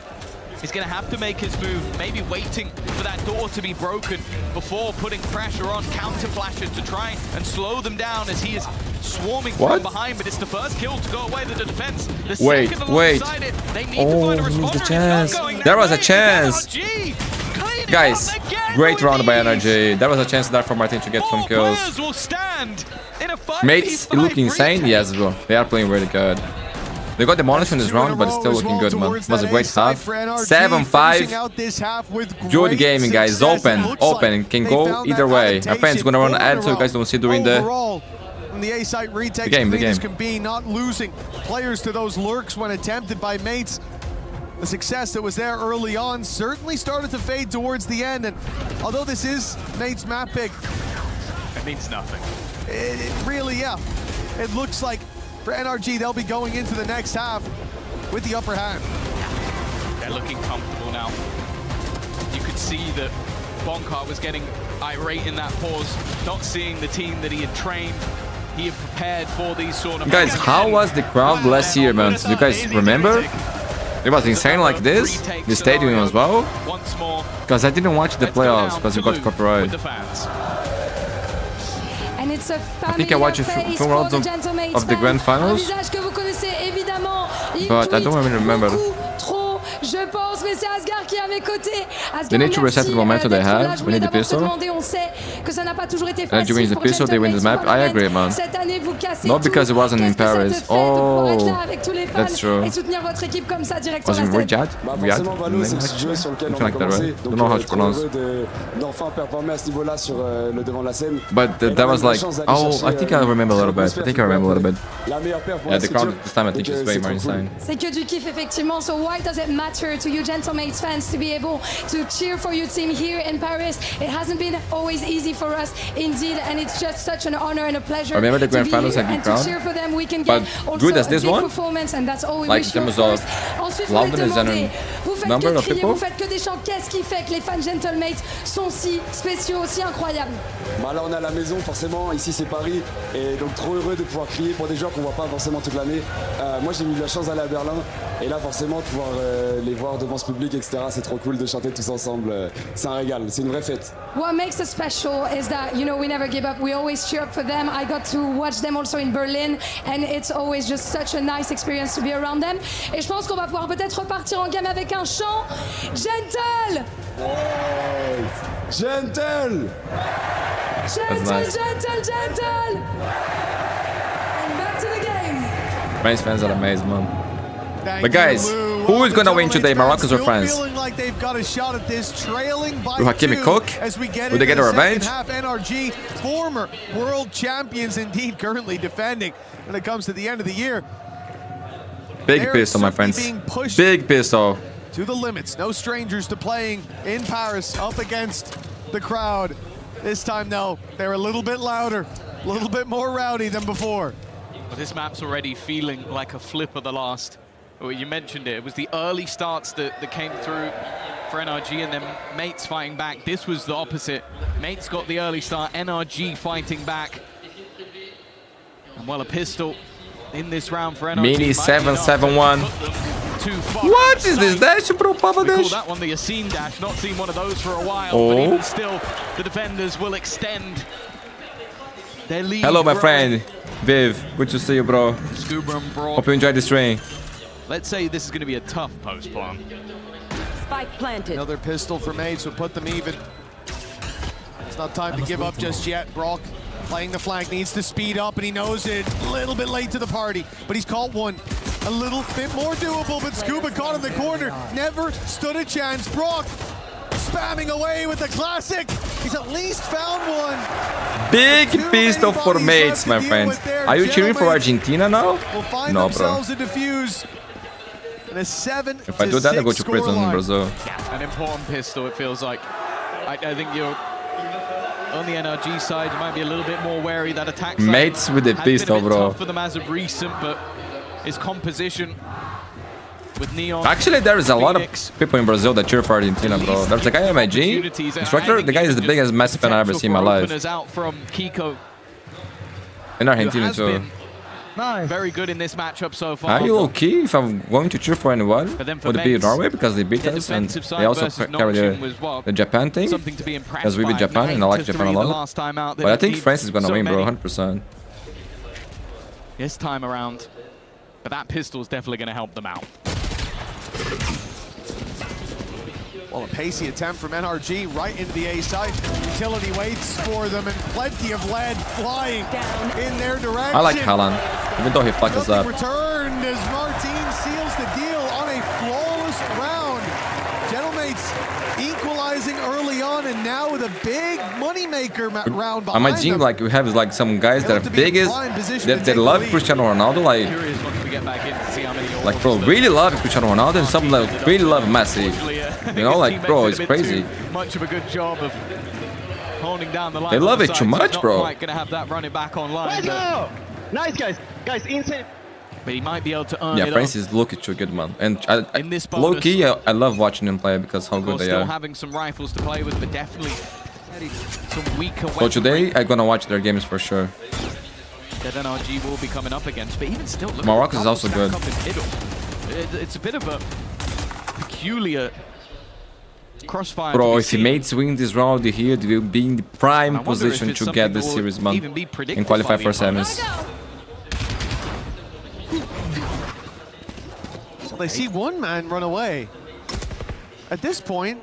Speaker 3: he's going to have to make his move, maybe waiting for that door to be broken before putting pressure on counter flashes to try and slow them down as he is swarming from behind, but it's the first kill to go away with the defense. The second alongside it, they need to find a responder.
Speaker 2: The chance. There was a chance. Guys, great round by NRG. There was a chance there for Marteen to get some kills. Mates look insane? Yes, bro. They are playing really good. They got the bonus in this round, but it's still looking good, man. It was a great half. 7-5. Good gaming, guys. Open. It can go either way. Our fans gonna run ad so you guys don't see during the
Speaker 4: A-site retake,
Speaker 2: the game.
Speaker 4: Can be not losing players to those lurks when attempted by mates. The success that was there early on certainly started to fade towards the end, and although this is Nate's map pick,
Speaker 3: it means nothing.
Speaker 4: It really, it looks like for NRG they'll be going into the next half with the upper hand.
Speaker 3: They're looking comfortable now. You could see that Bonkart was getting irate in that pause, not seeing the team that he had trained. He had prepared for these sort of...
Speaker 2: Guys, how was the crowd last year, man? Do you guys remember? It was insane like this, the stadium as well, because I didn't watch the playoffs because we got copyright.
Speaker 5: And it's a
Speaker 2: I think I watched a few rounds of the grand finals, but I don't really remember. They need to reset the momentum they have. We need the pistol.
Speaker 5: que ça n'a pas toujours été
Speaker 2: NRG wins the pistol, they win this map. I agree, man.
Speaker 5: Cette année, vous cassez
Speaker 2: Not because it wasn't in Paris. Oh, that's true.
Speaker 5: et soutenir votre équipe comme ça direct
Speaker 2: Was
Speaker 5: sur
Speaker 2: it
Speaker 5: la scène.
Speaker 2: Riyad?
Speaker 10: Forcément, Valo, c'est le petit jeu sur lequel on a commencé. Donc,
Speaker 2: Don't know how to
Speaker 10: trop
Speaker 2: pronounce.
Speaker 10: heureux d'enfin performer à ce niveau-là sur le devant de la scène.
Speaker 2: But that was like, oh, I think I remember a little bit. I think I remember a little bit.
Speaker 10: La meilleure perf pour
Speaker 2: Yeah,
Speaker 10: la
Speaker 2: the crowd
Speaker 10: structure.
Speaker 2: this time I think is way more insane.
Speaker 5: C'est que du kiff effectivement. So why does it matter to you Gentlemates fans to be able to cheer for your team here in Paris? It hasn't been always easy for us indeed, and it's just such an honor and a pleasure
Speaker 2: I remember the
Speaker 5: to
Speaker 2: grand
Speaker 5: be
Speaker 2: finals
Speaker 5: here
Speaker 2: had big
Speaker 5: and to
Speaker 2: crowd,
Speaker 5: cheer for them. We can
Speaker 2: but
Speaker 5: get also
Speaker 2: good as
Speaker 5: a
Speaker 2: this
Speaker 5: big
Speaker 2: one,
Speaker 5: performance, and that's all we
Speaker 2: like
Speaker 5: wish
Speaker 2: in
Speaker 5: you,
Speaker 2: terms
Speaker 5: of
Speaker 2: of
Speaker 5: course. Ensuite,
Speaker 2: loudness
Speaker 5: vous
Speaker 2: and
Speaker 5: demandez, vous faites
Speaker 2: number
Speaker 5: que
Speaker 2: of
Speaker 5: crier,
Speaker 2: people.
Speaker 5: vous faites que des chants. Qu'est-ce qui fait que les fans Gentlemates sont si spéciaux, si incroyables?
Speaker 10: Bah là on est à la maison forcément, ici c'est Paris et donc trop heureux de pouvoir crier pour des joueurs qu'on voit pas forcément toute l'année. Moi j'ai eu la chance d'aller à Berlin et là forcément de pouvoir les voir devant ce public etc, c'est trop cool de chanter tous ensemble, c'est un régal, c'est une vraie fête.
Speaker 5: What makes us special is that, you know, we never give up. We always cheer up for them. I got to watch them also in Berlin, and it's always just such a nice experience to be around them. Et je pense qu'on va pouvoir peut-être repartir en game avec un chant. Gentle!
Speaker 10: Hey! Gentle!
Speaker 5: Gentle,
Speaker 2: nice.
Speaker 5: gentle, gentle! And back to the game.
Speaker 2: France fans are amazing, man. But guys, who is gonna win today, Moroccans or France?
Speaker 4: Feeling like they've got a shot at this, trailing by
Speaker 2: Do Hakimi
Speaker 4: 2
Speaker 2: cook?
Speaker 4: as we get
Speaker 2: Will they
Speaker 4: into
Speaker 2: get a
Speaker 4: the second
Speaker 2: revenge?
Speaker 4: half. NRG, former world champions indeed, currently defending when it comes to the end of the year.
Speaker 2: Big
Speaker 4: They're
Speaker 2: pistol, my
Speaker 4: certainly
Speaker 2: friends.
Speaker 4: being pushed
Speaker 2: Big pistol.
Speaker 4: to the limits. No strangers to playing in Paris up against the crowd. This time, though, they're a little bit louder, a little bit more rowdy than before.
Speaker 3: But this map's already feeling like a flip of the last. Well, you mentioned it. It was the early starts that came through for NRG and then Mates fighting back. This was the opposite. Mates got the early start, NRG fighting back. And well, a pistol in this round for NRG.
Speaker 2: Mini 771. What is this dash, bro? Papa
Speaker 3: We call
Speaker 2: dash.
Speaker 3: that one the Yassine dash. Not seen one of those for a while,
Speaker 2: Oh.
Speaker 3: but even still, the defenders will extend their lead.
Speaker 2: Hello, my
Speaker 3: growing.
Speaker 2: friend. Viv, good to see you, bro.
Speaker 3: Scuba and Broad.
Speaker 2: Hope you enjoyed the stream.
Speaker 3: Let's say this is going to be a tough post plan.
Speaker 23: Spike planted.
Speaker 4: Another pistol for Mates would put them even. It's not time to give up just yet. Brock playing the flank, needs to speed up, and he knows it. A little bit late to the party, but he's caught one. A little bit more doable, but Scuba caught in the corner. Never stood a chance. Brock spamming away with the classic. He's at least found one.
Speaker 2: Big pistol for Mates, my friends. Are you cheering for Argentina now?
Speaker 4: Will find
Speaker 2: No, bro.
Speaker 4: themselves a defuse. And a 7
Speaker 2: If I do that, I go to prison in Brazil.
Speaker 3: An important pistol, it feels like. I think you're on the NRG side, you might be a little bit more wary. That attack side
Speaker 2: Mates with the
Speaker 3: has been a
Speaker 2: pistol,
Speaker 3: bit
Speaker 2: bro.
Speaker 3: tough for them as of recent, but his composition with Neon.
Speaker 2: Actually, there is a lot of people in Brazil that cheer for Argentina, bro. There's a guy in my G instructor. The guy is the biggest massive fan I've ever seen in my life.
Speaker 3: Openers out from Keiko,
Speaker 2: In Argentina,
Speaker 3: has
Speaker 2: too.
Speaker 3: been very good in this matchup so far.
Speaker 2: Are you okay if I'm going to cheer for anyone?
Speaker 3: But then for
Speaker 2: Would it be
Speaker 3: Mates,
Speaker 2: Norway because they beat
Speaker 3: the
Speaker 2: us and
Speaker 3: defensive side
Speaker 2: they also
Speaker 3: versus
Speaker 2: carry
Speaker 3: Nongshim was what?
Speaker 2: the Japan thing?
Speaker 3: Something to be impressed
Speaker 2: Because we beat
Speaker 3: by.
Speaker 2: Japan and I like
Speaker 3: 9-3
Speaker 2: Japan a
Speaker 3: the
Speaker 2: lot.
Speaker 3: last time out, they
Speaker 2: But I think
Speaker 3: beat
Speaker 2: France is gonna
Speaker 3: so
Speaker 2: win, bro,
Speaker 3: many
Speaker 2: 100%.
Speaker 3: This time around. But that pistol is definitely going to help them out.
Speaker 4: Well, a pacey attempt from NRG right into the A side. Utility waits for them and plenty of lead flying in their direction.
Speaker 2: I like Haaland, even though he fucked us up.
Speaker 4: Returned as Marteen seals the deal on a flawless round. Gentlemates equalizing early on and now with a big moneymaker round
Speaker 2: On
Speaker 4: behind
Speaker 2: my team,
Speaker 4: them.
Speaker 2: like we have like some guys that are biggest, that they love Cristiano Ronaldo, like
Speaker 3: Curious once we get back in to see how many
Speaker 2: like bro, really love Cristiano Ronaldo, and some like really love Messi. You know, like bro, it's crazy.
Speaker 3: Much of a good job of holding down the line.
Speaker 2: They love it too much,
Speaker 3: not
Speaker 2: bro.
Speaker 3: Quite going to have that running back online.
Speaker 11: Let's go! Nice, guys, insane.
Speaker 3: But he might be able to earn
Speaker 2: Yeah,
Speaker 3: it
Speaker 2: France
Speaker 3: up.
Speaker 2: is looking too good, man. And
Speaker 3: In this
Speaker 2: low
Speaker 3: bonus.
Speaker 2: key, I love watching them play because how
Speaker 3: Of
Speaker 2: good
Speaker 3: course,
Speaker 2: they
Speaker 3: still
Speaker 2: are.
Speaker 3: having some rifles to play with, but definitely some weaker
Speaker 2: So today, I'm gonna watch their games for sure.
Speaker 3: that NRG will be coming up against. But even still, look at
Speaker 2: Morocco is
Speaker 3: the
Speaker 2: also
Speaker 3: double
Speaker 2: good.
Speaker 3: stack up in middle. It's a bit of a peculiar crossfire.
Speaker 2: Bro,
Speaker 3: to be
Speaker 2: if he
Speaker 3: seen.
Speaker 2: mates win this round here, they will be in the prime
Speaker 3: I wonder if
Speaker 2: position
Speaker 3: it's
Speaker 2: to
Speaker 3: something
Speaker 2: get this
Speaker 3: that will
Speaker 2: series, man,
Speaker 3: even be predicted
Speaker 2: and qualify
Speaker 3: by
Speaker 2: for
Speaker 3: the opponent.
Speaker 2: semis.
Speaker 4: Well, they see one man run away. At this point,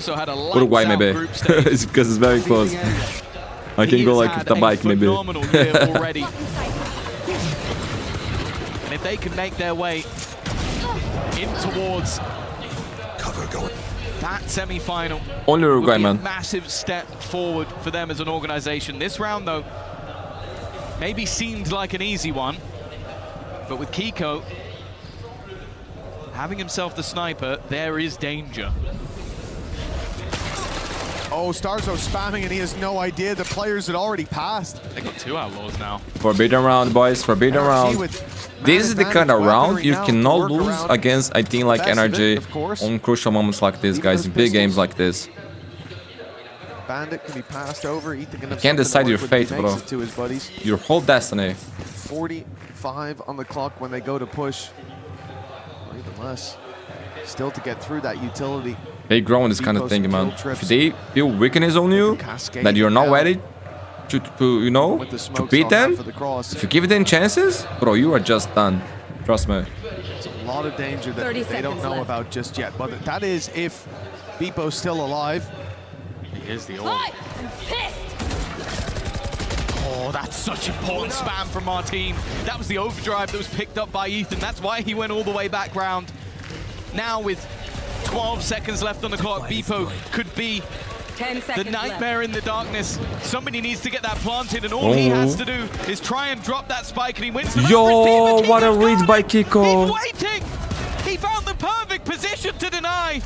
Speaker 3: also had a
Speaker 2: Uruguay
Speaker 3: lights-out
Speaker 2: maybe.
Speaker 3: group stage.
Speaker 2: It's because it's very close. I can go like with the bike maybe.
Speaker 3: Phenomenal year already. And if they can make their way in towards that semi-final,
Speaker 2: only Uruguay,
Speaker 3: would be a
Speaker 2: man.
Speaker 3: massive step forward for them as an organization. This round, though, maybe seemed like an easy one, but with Keiko having himself the sniper, there is danger.
Speaker 4: Oh, Starzo spamming, and he has no idea the players had already passed.
Speaker 3: They got 2 outlaws now.
Speaker 2: Forbidden round, boys. Forbidden round. This is the kind of round you cannot lose against a team like NRG on crucial moments like this, guys. In big games like this.
Speaker 4: Bandit can be passed over. Ethan can
Speaker 2: You can't decide your fate, bro.
Speaker 4: to his buddies.
Speaker 2: Your whole destiny.
Speaker 4: 45 on the clock when they go to push. Or even less. Still to get through that utility.
Speaker 2: They grow in this kind of thing, man. If they feel weakness on you, that you're not ready to you know, to beat them, if you give them chances, bro, you are just done. Trust me.
Speaker 4: It's a lot of danger that they don't know about just yet. But that is if Beepo's still alive.
Speaker 3: Here's the orb. Oh, that's such important spam from Marteen. That was the overdrive that was picked up by Ethan. That's why he went all the way back round. Now with 12 seconds left on the clock, Beepo could be the nightmare in the darkness. Somebody needs to get that planted, and all he has to do is try and drop that spike, and he wins the
Speaker 2: Yo, what a read by Keiko.
Speaker 3: He's waiting! He found the perfect position to deny.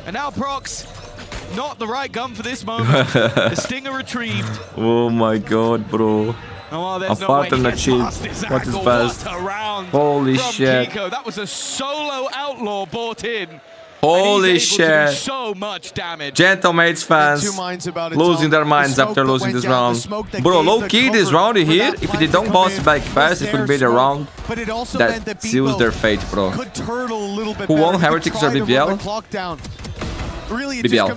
Speaker 3: And now Prox, not the right gun for this moment. The Stinger retrieved.
Speaker 2: Oh my god, bro.
Speaker 3: Oh, there's no way he gets past this
Speaker 2: What is
Speaker 3: angle.
Speaker 2: best?
Speaker 3: What a round
Speaker 2: Holy
Speaker 3: from
Speaker 2: shit.
Speaker 3: Keiko. That was a solo outlaw bought in.
Speaker 2: Holy
Speaker 3: and he's able to do
Speaker 2: shit.
Speaker 3: so much damage.
Speaker 2: Gentlemates fans losing their minds after losing this round. Bro, low-key this round here, if they don't bounce back fast, it could be the round that seals their fate, bro. Who won, Heretics or BBL? BBL.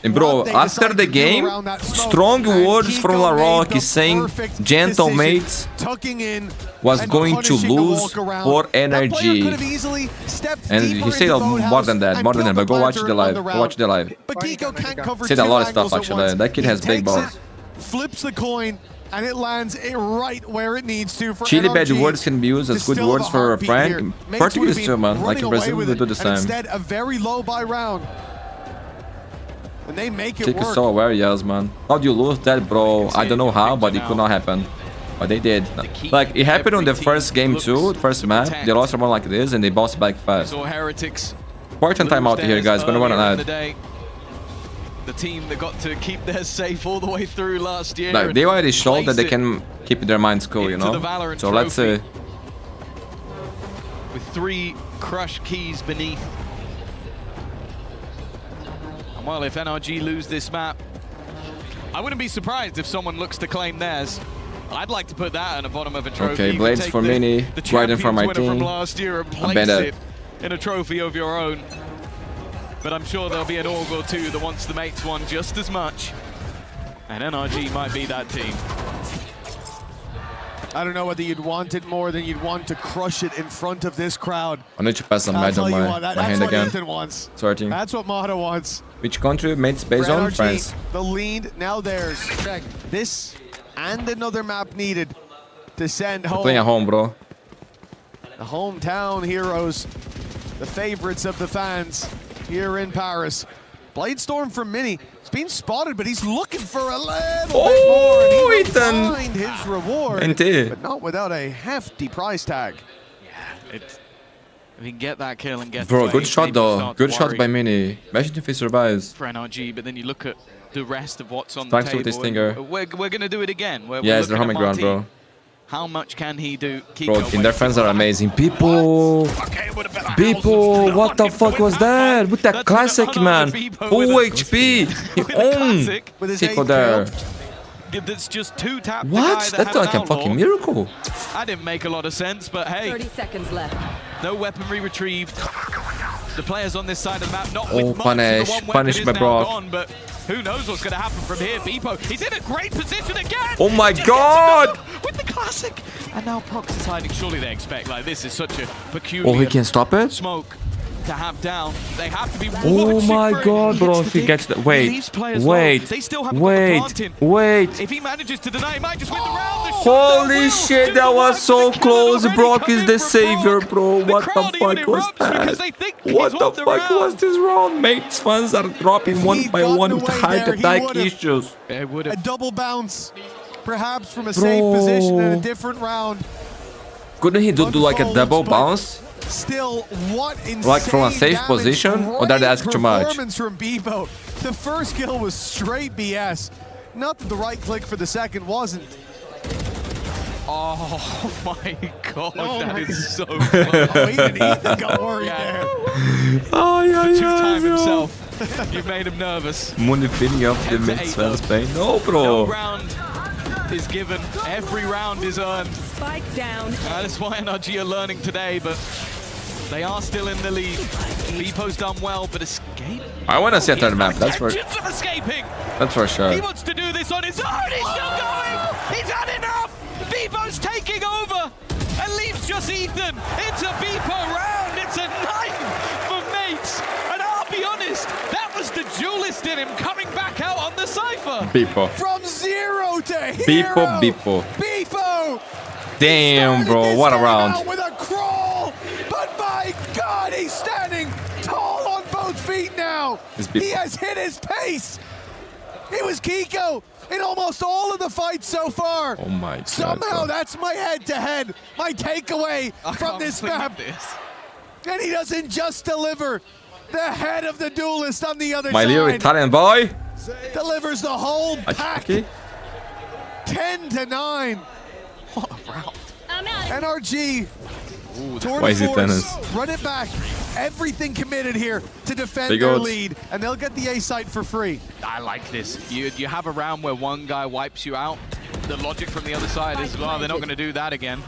Speaker 2: And bro, after the game, strong words from Larok is saying Gentlemates was going to lose for NRG. And he said more than that, but go watch the live, go watch the live. Said a lot of stuff actually, that kid has big balls.
Speaker 4: Flips the coin, and it lands right where it needs to for
Speaker 2: Chili
Speaker 4: NRG.
Speaker 2: bad words can be used as good words for a friend. In Portuguese too, man. Like in Brazil, they do the same.
Speaker 4: Instead, a very low buy round. And they make it
Speaker 2: Keiko
Speaker 4: work.
Speaker 2: so aware, yes, man. How do you lose that, bro? I don't know how, but it could not happen. But they did. Like, it happened on the first game too, the first map. They lost a round like this, and they bounced back fast.
Speaker 3: So Heretics.
Speaker 2: Important timeout here, guys. Gonna run an ad.
Speaker 3: The team that got to keep their safe all the way through last year.
Speaker 2: Like, they already showed that they can keep their minds cool, you know? So let's see.
Speaker 3: With 3 crush keys beneath. And well, if NRG lose this map, I wouldn't be surprised if someone looks to claim theirs. I'd like to put that on the bottom of a trophy.
Speaker 2: Okay, Blades for Mini, Guardian for
Speaker 3: winner from
Speaker 2: Marteen.
Speaker 3: last year and place it in a trophy of your own. But I'm sure there'll be an org or two that wants the mates one just as much. And NRG might be that team.
Speaker 4: I don't know whether you'd want it more than you'd want to crush it in front of this crowd.
Speaker 2: I need to pass some meds on my hand again.
Speaker 4: Ethan wants.
Speaker 2: Sorry, team.
Speaker 4: That's what Mada wants.
Speaker 2: Which country mates based on? France.
Speaker 4: The lead, now theirs. This and another map needed to send home.
Speaker 2: We're playing at home, bro.
Speaker 4: The hometown heroes, the favorites of the fans here in Paris. Bladestorm from Mini. He's been spotted, but he's looking for a little bit more. And he will find his reward, but not without a hefty price tag.
Speaker 3: Yeah, if he can get that kill and get
Speaker 2: Bro,
Speaker 3: away,
Speaker 2: good shot
Speaker 3: maybe
Speaker 2: though.
Speaker 3: start
Speaker 2: Good
Speaker 3: to
Speaker 2: shot
Speaker 3: worry
Speaker 2: by Mini. Imagine if he survives.
Speaker 3: for NRG, but then you look at the rest of what's on
Speaker 2: Strikes
Speaker 3: the table.
Speaker 2: with his stinger.
Speaker 3: and We're going to do it again.
Speaker 2: Yeah, it's the homing ground, bro.
Speaker 3: How much can he do?
Speaker 2: Bro, and their friends are amazing. People, what the fuck was that? With that classic, man. Full HP. He owned Keiko there.
Speaker 3: That's just 2 tap.
Speaker 2: What? That's like a fucking miracle.
Speaker 3: That didn't make a lot of sense, but hey.
Speaker 23: 30 seconds left.
Speaker 3: No weaponry retrieved. The players on this side of the map not
Speaker 2: Oh,
Speaker 3: with much.
Speaker 2: punish.
Speaker 3: The one weapon
Speaker 2: Punish
Speaker 3: is
Speaker 2: by
Speaker 3: now
Speaker 2: Brock.
Speaker 3: gone, but who knows what's going to happen from here. Beepo, he's in a great position again.
Speaker 2: Oh my
Speaker 3: Just
Speaker 2: god.
Speaker 3: gets another with the classic. And now Prox is hiding. Surely they expect, like, this is such a peculiar
Speaker 2: Oh, he can stop it?
Speaker 3: smoke. to have down. They have to be
Speaker 2: Oh my god, bro, if he gets that. Wait, wait.
Speaker 3: If he manages to deny, he might just win the round.
Speaker 2: Holy shit, that was so close. Brock is the savior, bro. What the fuck was that? What the fuck was this round? Mates fans are dropping one by one with heart attack issues.
Speaker 4: A double bounce, perhaps from a safe position in a different round.
Speaker 2: Couldn't he do like a double bounce?
Speaker 4: Still, what insane
Speaker 2: Like from a safe position? Or did I ask too much?
Speaker 4: Performance from Bebo. The first kill was straight BS. Not that the right click for the second wasn't.
Speaker 3: Oh my god, that is so close.
Speaker 4: Even Ethan got worried there.
Speaker 2: Oh yeah,
Speaker 3: the two-time himself. You made him nervous.
Speaker 2: Mundi feeding up the mid fans pain. No, bro.
Speaker 3: No round is given. Every round is earned.
Speaker 23: Spike down.
Speaker 3: That's why NRG are learning today, but they are still in the lead. Bepo's done well, but escape.
Speaker 2: I want to see a third map. That's for.
Speaker 3: Escaping.
Speaker 2: That's for sure.
Speaker 3: He wants to do this on his own. He's still going. He's had enough. Bepo's taking over and leaves just Ethan. It's a Bepo round. It's a knife for mates. And I'll be honest, that was the duelist in him coming back out on the cypher.
Speaker 2: Bepo.
Speaker 4: From zero to hero.
Speaker 2: Bepo.
Speaker 4: Bepo.
Speaker 2: Damn, bro. What a round.
Speaker 4: With a crawl, but my God, he's standing tall on both feet now. He has hit his pace. It was Keiko in almost all of the fights so far.
Speaker 2: Oh my God.
Speaker 4: Somehow that's my head-to-head, my takeaway from this map. And he doesn't just deliver the head of the duelist on the other
Speaker 2: My
Speaker 4: side.
Speaker 2: little Italian boy.
Speaker 4: Delivers the whole pack. 10-9.
Speaker 3: What a round.
Speaker 4: NRG.
Speaker 2: Why is it tennis?
Speaker 4: Run it back. Everything committed here to defend
Speaker 2: Big
Speaker 4: their
Speaker 2: odds.
Speaker 4: lead, and they'll get the A site for free.
Speaker 3: I like this. You have a round where one guy wipes you out. The logic from the other side is, well, they're not going to do that again.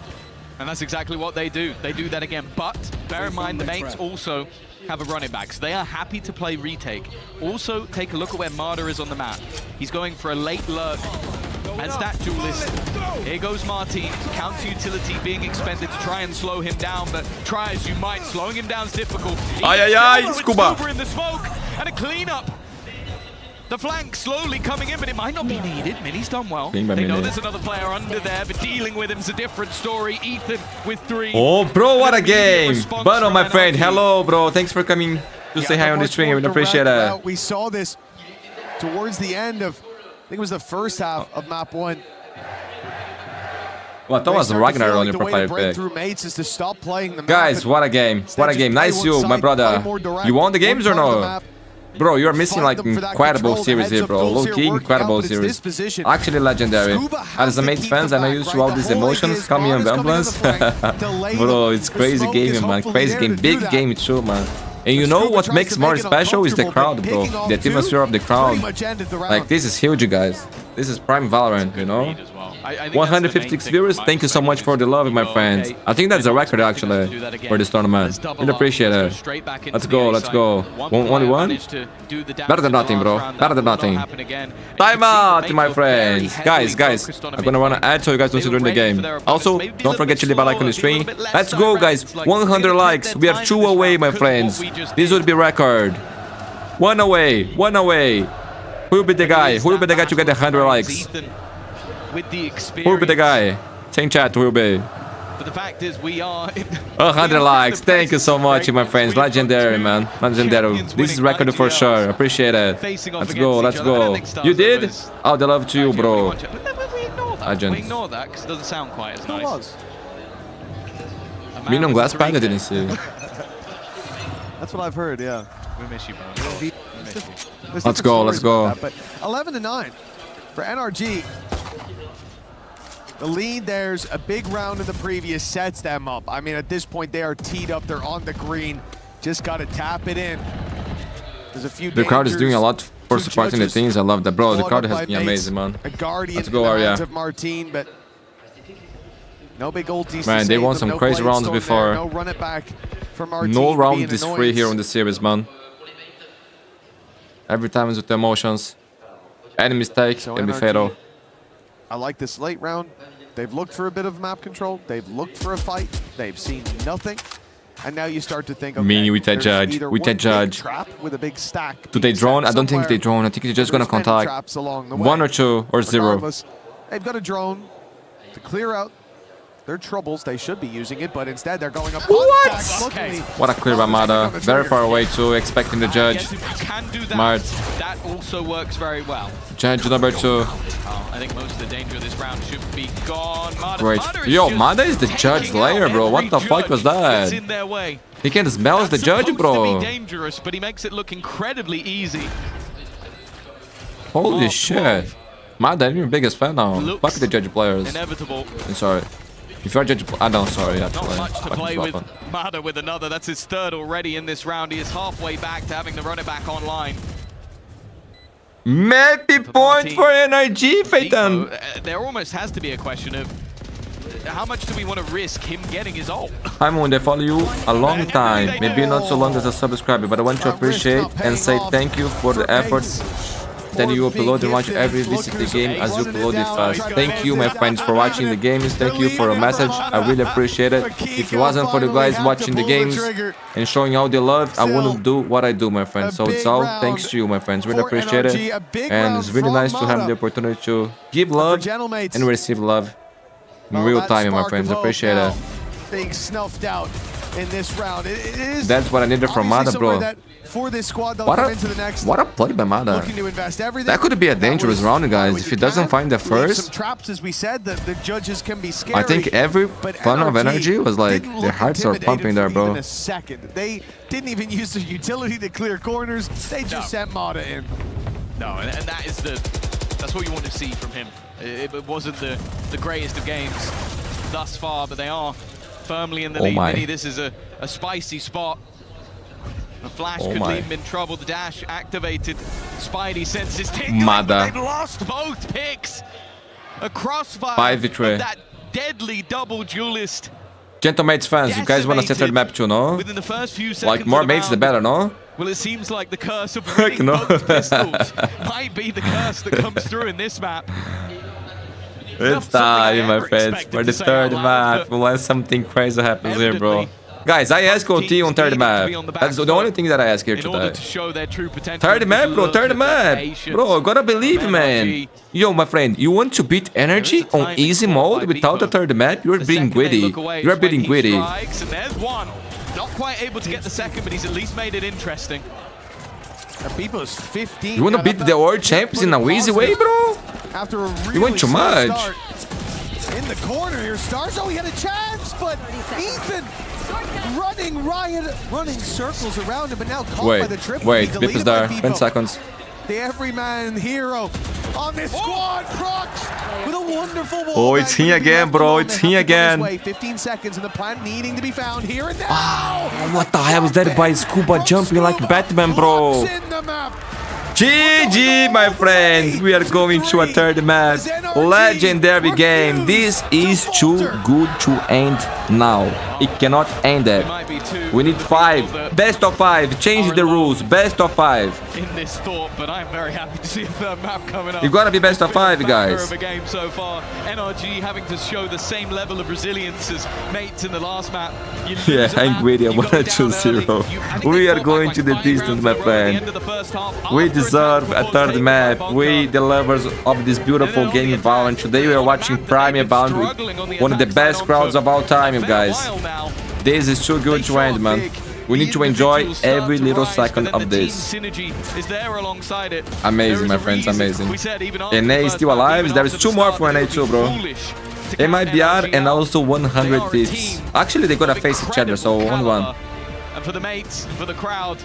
Speaker 3: And that's exactly what they do. They do that again. But bear in mind, the mates also have a running back. So they are happy to play retake. Also, take a look at where Mada is on the map. He's going for a late lurk as that duelist. Here goes Marteen. Counter utility being expended to try and slow him down, but try as you might, slowing him down is difficult.
Speaker 2: Scuba.
Speaker 3: In the smoke and a cleanup. The flank slowly coming in, but it might not be needed. Mini's done well. They know there's another player under there, but dealing with him's a different story. Ethan with 3.
Speaker 2: Oh, bro, what a game. But my friend, hello, bro. Thanks for coming to say hi on the stream. We appreciate it.
Speaker 4: We saw this towards the end of, I think it was the first half of map 1.
Speaker 2: Well, that was Ragnar on your profile pic. Guys, what a game. What a game. Nice you, my brother. You won the games or no? Bro, you're missing like incredible series here, bro. Low-key, incredible series. Actually legendary. As a Mates fans, I know you through all these emotions. Call me on the ambulance. Bro, it's crazy game, man. Crazy game. Big game too, man. And you know what makes more special is the crowd, bro. The atmosphere of the crowd. Like, this is huge, guys. This is prime Valorant, you know? 156 viewers, thank you so much for the love, my friends. I think that's a record, actually, for this tournament. Really appreciate it. Let's go, let's go. 1v1? Better than nothing, bro. Better than nothing. Time out, my friends. Guys, I'm gonna run an ad so you guys don't see during the game. Also, don't forget to leave a like on the stream. Let's go, guys. 100 likes. We are 2 away, my friends. This would be record. 1 away. 1 away. Who will be the guy? Who will be the guy to get 100 likes? Who will be the guy? Same chat, who will be?
Speaker 3: But the fact is, we are
Speaker 2: 100 likes. Thank you so much, my friends. Legendary, man. Legendary. This is record for sure. Appreciate it. Let's go, let's go. You did? Oh, the love to you, bro.
Speaker 3: We ignore that because it doesn't sound quite as nice.
Speaker 2: Minion glass pack, I didn't see.
Speaker 4: That's what I've heard, yeah.
Speaker 3: We miss you, bro. We miss you.
Speaker 2: Let's go, let's go.
Speaker 4: But 11-9 for NRG. The lead, there's a big round in the previous, sets them up. I mean, at this point, they are teed up. They're on the green. Just got to tap it in. There's a few
Speaker 2: The crowd is doing a lot for supporting the teams. I love that, bro. The crowd has been amazing, man. Let's go, Arya.
Speaker 4: Marteen, but no big ultis.
Speaker 2: Man, they won some crazy rounds before.
Speaker 4: No run it back for Marteen.
Speaker 2: No round is free here on the series, man. Every time it's with the emotions. Any mistake can be fatal.
Speaker 4: I like this late round. They've looked for a bit of map control. They've looked for a fight. They've seen nothing. And now you start to think, okay,
Speaker 2: Me with that judge. With that judge.
Speaker 4: Trap with a big stack.
Speaker 2: Do they drone? I don't think they drone. I think they're just gonna contact 1 or 2 or 0.
Speaker 4: They've got a drone to clear out their troubles. They should be using it, but instead they're going up.
Speaker 2: What?
Speaker 4: Okay.
Speaker 2: What a clear by Mada. Very far away too, expecting the judge.
Speaker 3: Yes, if you can do that,
Speaker 2: Smart.
Speaker 3: that also works very well.
Speaker 2: Judge number 2.
Speaker 3: I think most of the danger of this round should be gone. Mada,
Speaker 2: Great. Yo, Mada is the judge layer, bro. What the fuck was that?
Speaker 3: in their way.
Speaker 2: He can smell the judge,
Speaker 3: To
Speaker 2: bro.
Speaker 3: be dangerous, but he makes it look incredibly easy.
Speaker 2: Holy shit. Mada, I'm your biggest fan now. Fuck the judge players.
Speaker 3: Inevitable.
Speaker 2: I'm sorry. If you're a judge, I don't. Sorry,
Speaker 3: Not
Speaker 2: actually.
Speaker 3: much to play with. Mada with another. That's his 3rd already in this round. He is halfway back to having to run it back online.
Speaker 2: Maybe point for NRG, Phaeton.
Speaker 3: There almost has to be a question of how much do we want to risk him getting his ult?
Speaker 2: Hi Mundi, I follow you a long time. Maybe not so long as a subscriber, but I want to appreciate and say thank you for the efforts that you upload and watch every visit the game as you upload it fast. Thank you, my friends, for watching the games. Thank you for your message. I really appreciate it. If it wasn't for the guys watching the games and showing all the love, I wouldn't do what I do, my friends. So it's all thanks to you, my friends. Really appreciate it. And it's really nice to have the opportunity to give love and receive love in real time, my friends. Appreciate it.
Speaker 4: Being snuffed out in this round.
Speaker 2: That's what I needed from Mada, bro.
Speaker 4: For this squad, they'll
Speaker 2: What
Speaker 4: come into the next.
Speaker 2: a play by Mada.
Speaker 4: Looking to invest everything.
Speaker 2: That could be a dangerous round, guys. If he doesn't find the
Speaker 4: Some
Speaker 2: first,
Speaker 4: traps, as we said, the judges can be scary.
Speaker 2: I think every fan of NRG was like, their hearts are pumping there, bro.
Speaker 4: In a second, they didn't even use the utility to clear corners. They just sent Mada in.
Speaker 3: No, and that is that's what you want to see from him. It wasn't the greatest of games thus far, but they are firmly in the lead. Mini, this is a spicy spot. The flash could leave him in trouble. The dash activated. Spidey senses tingling.
Speaker 2: Mada.
Speaker 3: They lost both picks. A crossfire
Speaker 2: 5 v3.
Speaker 3: of that deadly double duelist.
Speaker 2: Gentle mates fans, you guys want to set a map too, no?
Speaker 3: Within the first few seconds
Speaker 2: Like more mates the better, no?
Speaker 3: Well, it seems like the curse of winning both pistols might be the curse that comes through in this map.
Speaker 2: It's time, my friends, for the 3rd map. Unless something crazy happens here, bro. Guys, I ask OT on 3rd map. That's the only thing that I ask here today. 3rd map, bro, 3rd map. Bro, gotta believe, man. Yo, my friend, you want to beat NRG on easy mode without a 3rd map? You're being greedy. You're being greedy.
Speaker 3: And there's one. Not quite able to get the second, but he's at least made it interesting.
Speaker 4: People's 15.
Speaker 2: You want to beat the world champions in a easy way, bro?
Speaker 4: After a really
Speaker 2: You want too much.
Speaker 4: In the corner here, Stars. Oh, he had a chance, but Ethan running circles around him, but now caught by the triple.
Speaker 2: Wait, Bip is there. 10 seconds.
Speaker 4: The everyman hero on this squad. Crocs with a wonderful wall.
Speaker 2: Oh, it's him again, bro. It's him again.
Speaker 4: 15 seconds in the plant needing to be found here and now.
Speaker 2: Oh, what the hell was that by scuba jumping like Batman, bro? GG, my friend. We are going to a 3rd map. Legendary game. This is too good to end now. It cannot end it. We need 5. Best of 5. Change the rules. Best of 5.
Speaker 3: In this thought, but I'm very happy to see a 3rd map coming up.
Speaker 2: You gotta be best of 5, guys.
Speaker 3: Of a game so far. NRG having to show the same level of resilience as mates in the last map.
Speaker 2: Yeah, I'm greedy. I want to choose 0. We are going to the distance, my friend. We deserve a 3rd map. We, the lovers of this beautiful game Valorant. Today we are watching Prime Valorant with one of the best crowds of all time, guys. This is too good to end, man. We need to enjoy every little second of this. Amazing, my friends, amazing. NA is still alive. There is 2 more for NA too, bro. MIBR and also 100 bits. Actually, they're gonna face each other, so 1-1.
Speaker 3: And for the mates, for the crowd,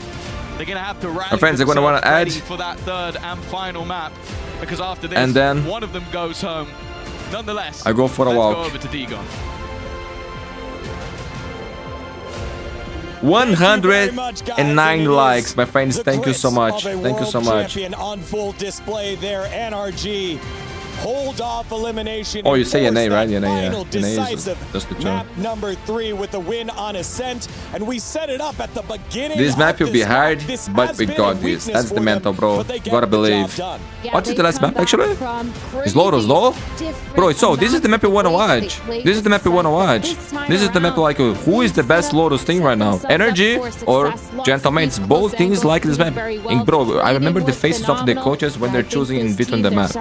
Speaker 3: they're gonna have to rally.
Speaker 2: My friends, they're gonna want to add
Speaker 3: for that 3rd and final map, because after this,
Speaker 2: and then
Speaker 3: one of them goes home. Nonetheless,
Speaker 2: I go for a walk.
Speaker 3: Go over to Digon.
Speaker 2: 109 likes, my friends. Thank you so much. Thank you so much.
Speaker 13: On full display there, NRG hold off elimination.
Speaker 2: Oh, you say NA, right? NA, yeah.
Speaker 13: Final
Speaker 2: NA is
Speaker 13: decisive
Speaker 2: just the
Speaker 13: map
Speaker 2: term.
Speaker 13: number 3 with the win on Ascent, and we set it up at the beginning.
Speaker 2: This map will be hard,
Speaker 13: This
Speaker 2: but
Speaker 13: has
Speaker 2: we
Speaker 13: been
Speaker 2: got
Speaker 13: a
Speaker 2: this.
Speaker 13: weakness
Speaker 2: That's the
Speaker 13: for
Speaker 2: mental,
Speaker 13: them,
Speaker 2: bro.
Speaker 13: but they
Speaker 2: You
Speaker 13: get
Speaker 2: gotta
Speaker 13: the
Speaker 2: believe.
Speaker 13: job done.
Speaker 2: What is the last map, actually? Is Lotus, no? Bro, so this is the map we wanna watch. This is the map we wanna watch. This is the map like, who is the best Lotus team right now? NRG or Gentlemen's? Both teams like this map. And bro, I remember the faces of the coaches when they're choosing in between the maps.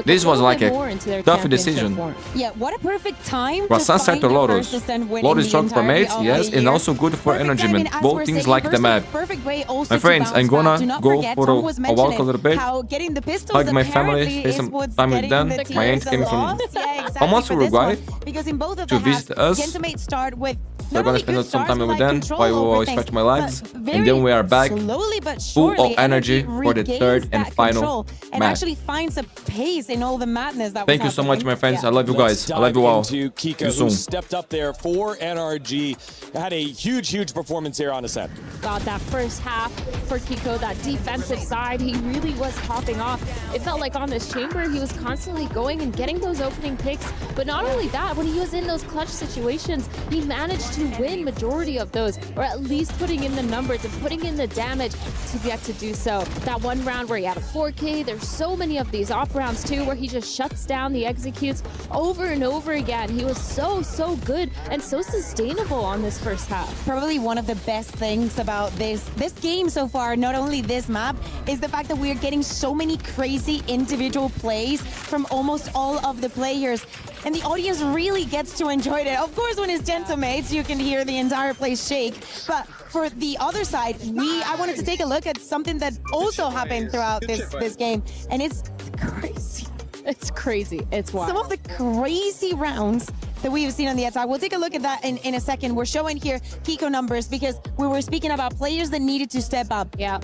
Speaker 2: This was like a tough decision.
Speaker 9: Yeah, what a perfect time
Speaker 2: Well,
Speaker 9: to
Speaker 2: Sunset
Speaker 9: find
Speaker 2: or
Speaker 9: your
Speaker 2: Lotus?
Speaker 9: first Ascent win
Speaker 2: Lotus
Speaker 9: in
Speaker 2: strong
Speaker 9: the
Speaker 2: for
Speaker 9: entirety
Speaker 2: mates,
Speaker 9: of
Speaker 2: yes,
Speaker 9: the
Speaker 2: and
Speaker 9: year.
Speaker 2: also good for
Speaker 9: Perfect
Speaker 2: energy,
Speaker 9: timing,
Speaker 2: man.
Speaker 9: as
Speaker 2: Both
Speaker 9: we're
Speaker 2: teams
Speaker 9: saying,
Speaker 2: like the
Speaker 9: first
Speaker 2: map.
Speaker 9: perfect way also
Speaker 2: My
Speaker 9: to
Speaker 2: friends,
Speaker 9: bounce
Speaker 2: I'm
Speaker 9: back. Do
Speaker 2: gonna
Speaker 9: not
Speaker 2: go
Speaker 9: forget,
Speaker 2: for
Speaker 9: Tom was
Speaker 2: a walk a
Speaker 9: mentioning
Speaker 2: little bit,
Speaker 9: how getting the pistols
Speaker 2: hug my family,
Speaker 9: apparently
Speaker 2: spend
Speaker 9: is
Speaker 2: some
Speaker 9: what's
Speaker 2: time with
Speaker 9: getting
Speaker 2: them.
Speaker 9: the
Speaker 2: My aunt
Speaker 9: teams
Speaker 2: came
Speaker 9: a
Speaker 2: from
Speaker 9: loss. Yeah, exactly,
Speaker 2: almost
Speaker 9: for this
Speaker 2: Uruguay
Speaker 9: one, because in both of
Speaker 2: to
Speaker 9: them have
Speaker 2: visit us.
Speaker 9: Gentlemate start with
Speaker 2: So I'm gonna spend some time with them while I stretch my legs, and then we are back
Speaker 9: slowly but
Speaker 2: full
Speaker 9: surely,
Speaker 2: of energy for the
Speaker 9: regains
Speaker 2: third and
Speaker 9: that
Speaker 2: final
Speaker 9: control and
Speaker 2: match.
Speaker 9: actually finds a pace in all the madness that
Speaker 2: Thank
Speaker 9: was
Speaker 2: you so much,
Speaker 9: happening.
Speaker 2: my friends.
Speaker 9: Yeah.
Speaker 2: I love you
Speaker 13: Let's
Speaker 2: guys. I love
Speaker 13: dive
Speaker 2: you all.
Speaker 13: into
Speaker 2: See
Speaker 13: Keiko,
Speaker 2: you
Speaker 13: who
Speaker 2: soon.
Speaker 13: stepped up there for NRG, had a huge performance here on Ascent.
Speaker 8: God, that first half for Keiko, that defensive side, he really was popping off. It felt like on this chamber, he was constantly going and getting those opening picks. But not only that, when he was in those clutch situations, he managed to win majority of those, or at least putting in the numbers and putting in the damage to get to do so. That one round where he had a 4K, there's so many of these op rounds too, where he just shuts down the executes over and over again. He was so good and so sustainable on this first half.
Speaker 9: Probably one of the best things about this game so far, not only this map, is the fact that we are getting so many crazy individual plays from almost all of the players. And the audience really gets to enjoy it. Of course, when it's Gentlemates, you can hear the entire place shake. But for the other side, I wanted to take a look at something that also happened throughout this game. And it's crazy.
Speaker 8: It's crazy. It's wild.
Speaker 9: Some of the crazy rounds that we have seen on the attack. We'll take a look at that in a second. We're showing here Keiko numbers because we were speaking about players that needed to step up.
Speaker 8: Yeah.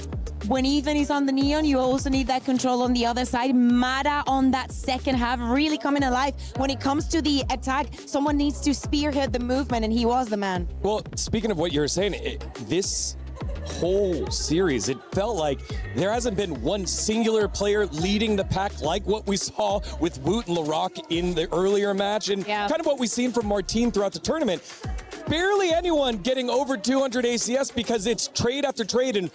Speaker 9: When Ethan is on the Neon, you also need that control on the other side. Mada on that second half really coming alive. When it comes to the attack, someone needs to spearhead the movement, and he was the man.
Speaker 13: Well, speaking of what you were saying, this whole series, it felt like there hasn't been one singular player leading the pack like what we saw with Woot and Larok in the earlier match, and kind of what we've seen from Marteen throughout the tournament. Barely anyone getting over 200 ACS because it's trade after trade, and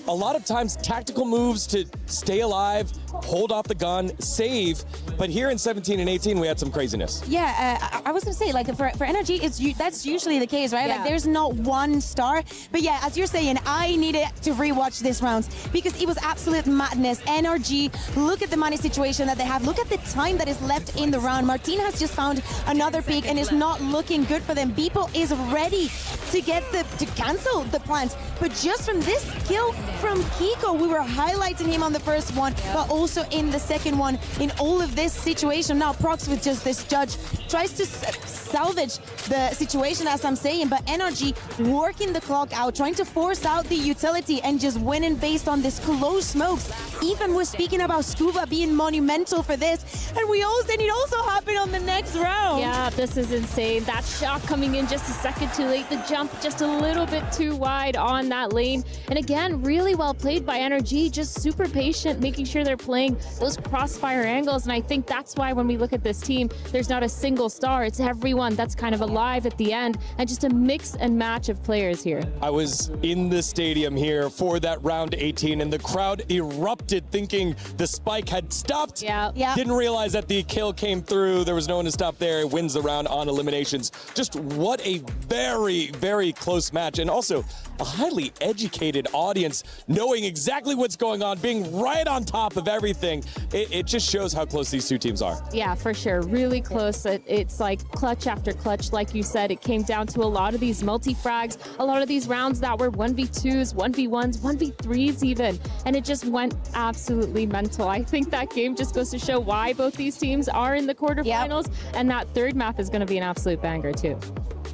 Speaker 13: a lot of times tactical moves to stay alive, hold off the gun, save. But here in 17 and 18, we had some craziness.
Speaker 9: Yeah, I was gonna say, like, for NRG, that's usually the case, right?
Speaker 8: Yeah.
Speaker 9: Like, there's not one star. But yeah, as you're saying, I needed to rewatch this round because it was absolute madness. NRG, look at the money situation that they have. Look at the time that is left in the round. Marteen has just found another pick and it's not looking good for them. Beeple is ready to cancel the plant. But just from this kill from Keiko, we were highlighting him on the first one, but also in the second one. In all of this situation, now Prox with just this judge tries to salvage the situation, as I'm saying, but NRG working the clock out, trying to force out the utility and just winning based on this close smokes. Ethan was speaking about Scuba being monumental for this, and we all said it also happened on the next round.
Speaker 8: Yeah, this is insane. That shot coming in just a second too late. The jump just a little bit too wide on that lane. And again, really well played by NRG, just super patient, making sure they're playing those crossfire angles. And I think that's why when we look at this team, there's not a single star. It's everyone that's kind of alive at the end, and just a mix and match of players here.
Speaker 13: I was in the stadium here for that round 18, and the crowd erupted thinking the spike had stopped.
Speaker 8: Yeah.
Speaker 13: Didn't realize that the kill came through. There was no one to stop there. It wins the round on eliminations. Just what a very close match, and also a highly educated audience knowing exactly what's going on, being right on top of everything. It just shows how close these two teams are.
Speaker 8: Yeah, for sure. Really close. It's like clutch after clutch. Like you said, it came down to a lot of these multi-frags, a lot of these rounds that were 1v2s, 1v1s, 1v3s even. And it just went absolutely mental. I think that game just goes to show why both these teams are in the quarterfinals. And that third map is going to be an absolute banger too.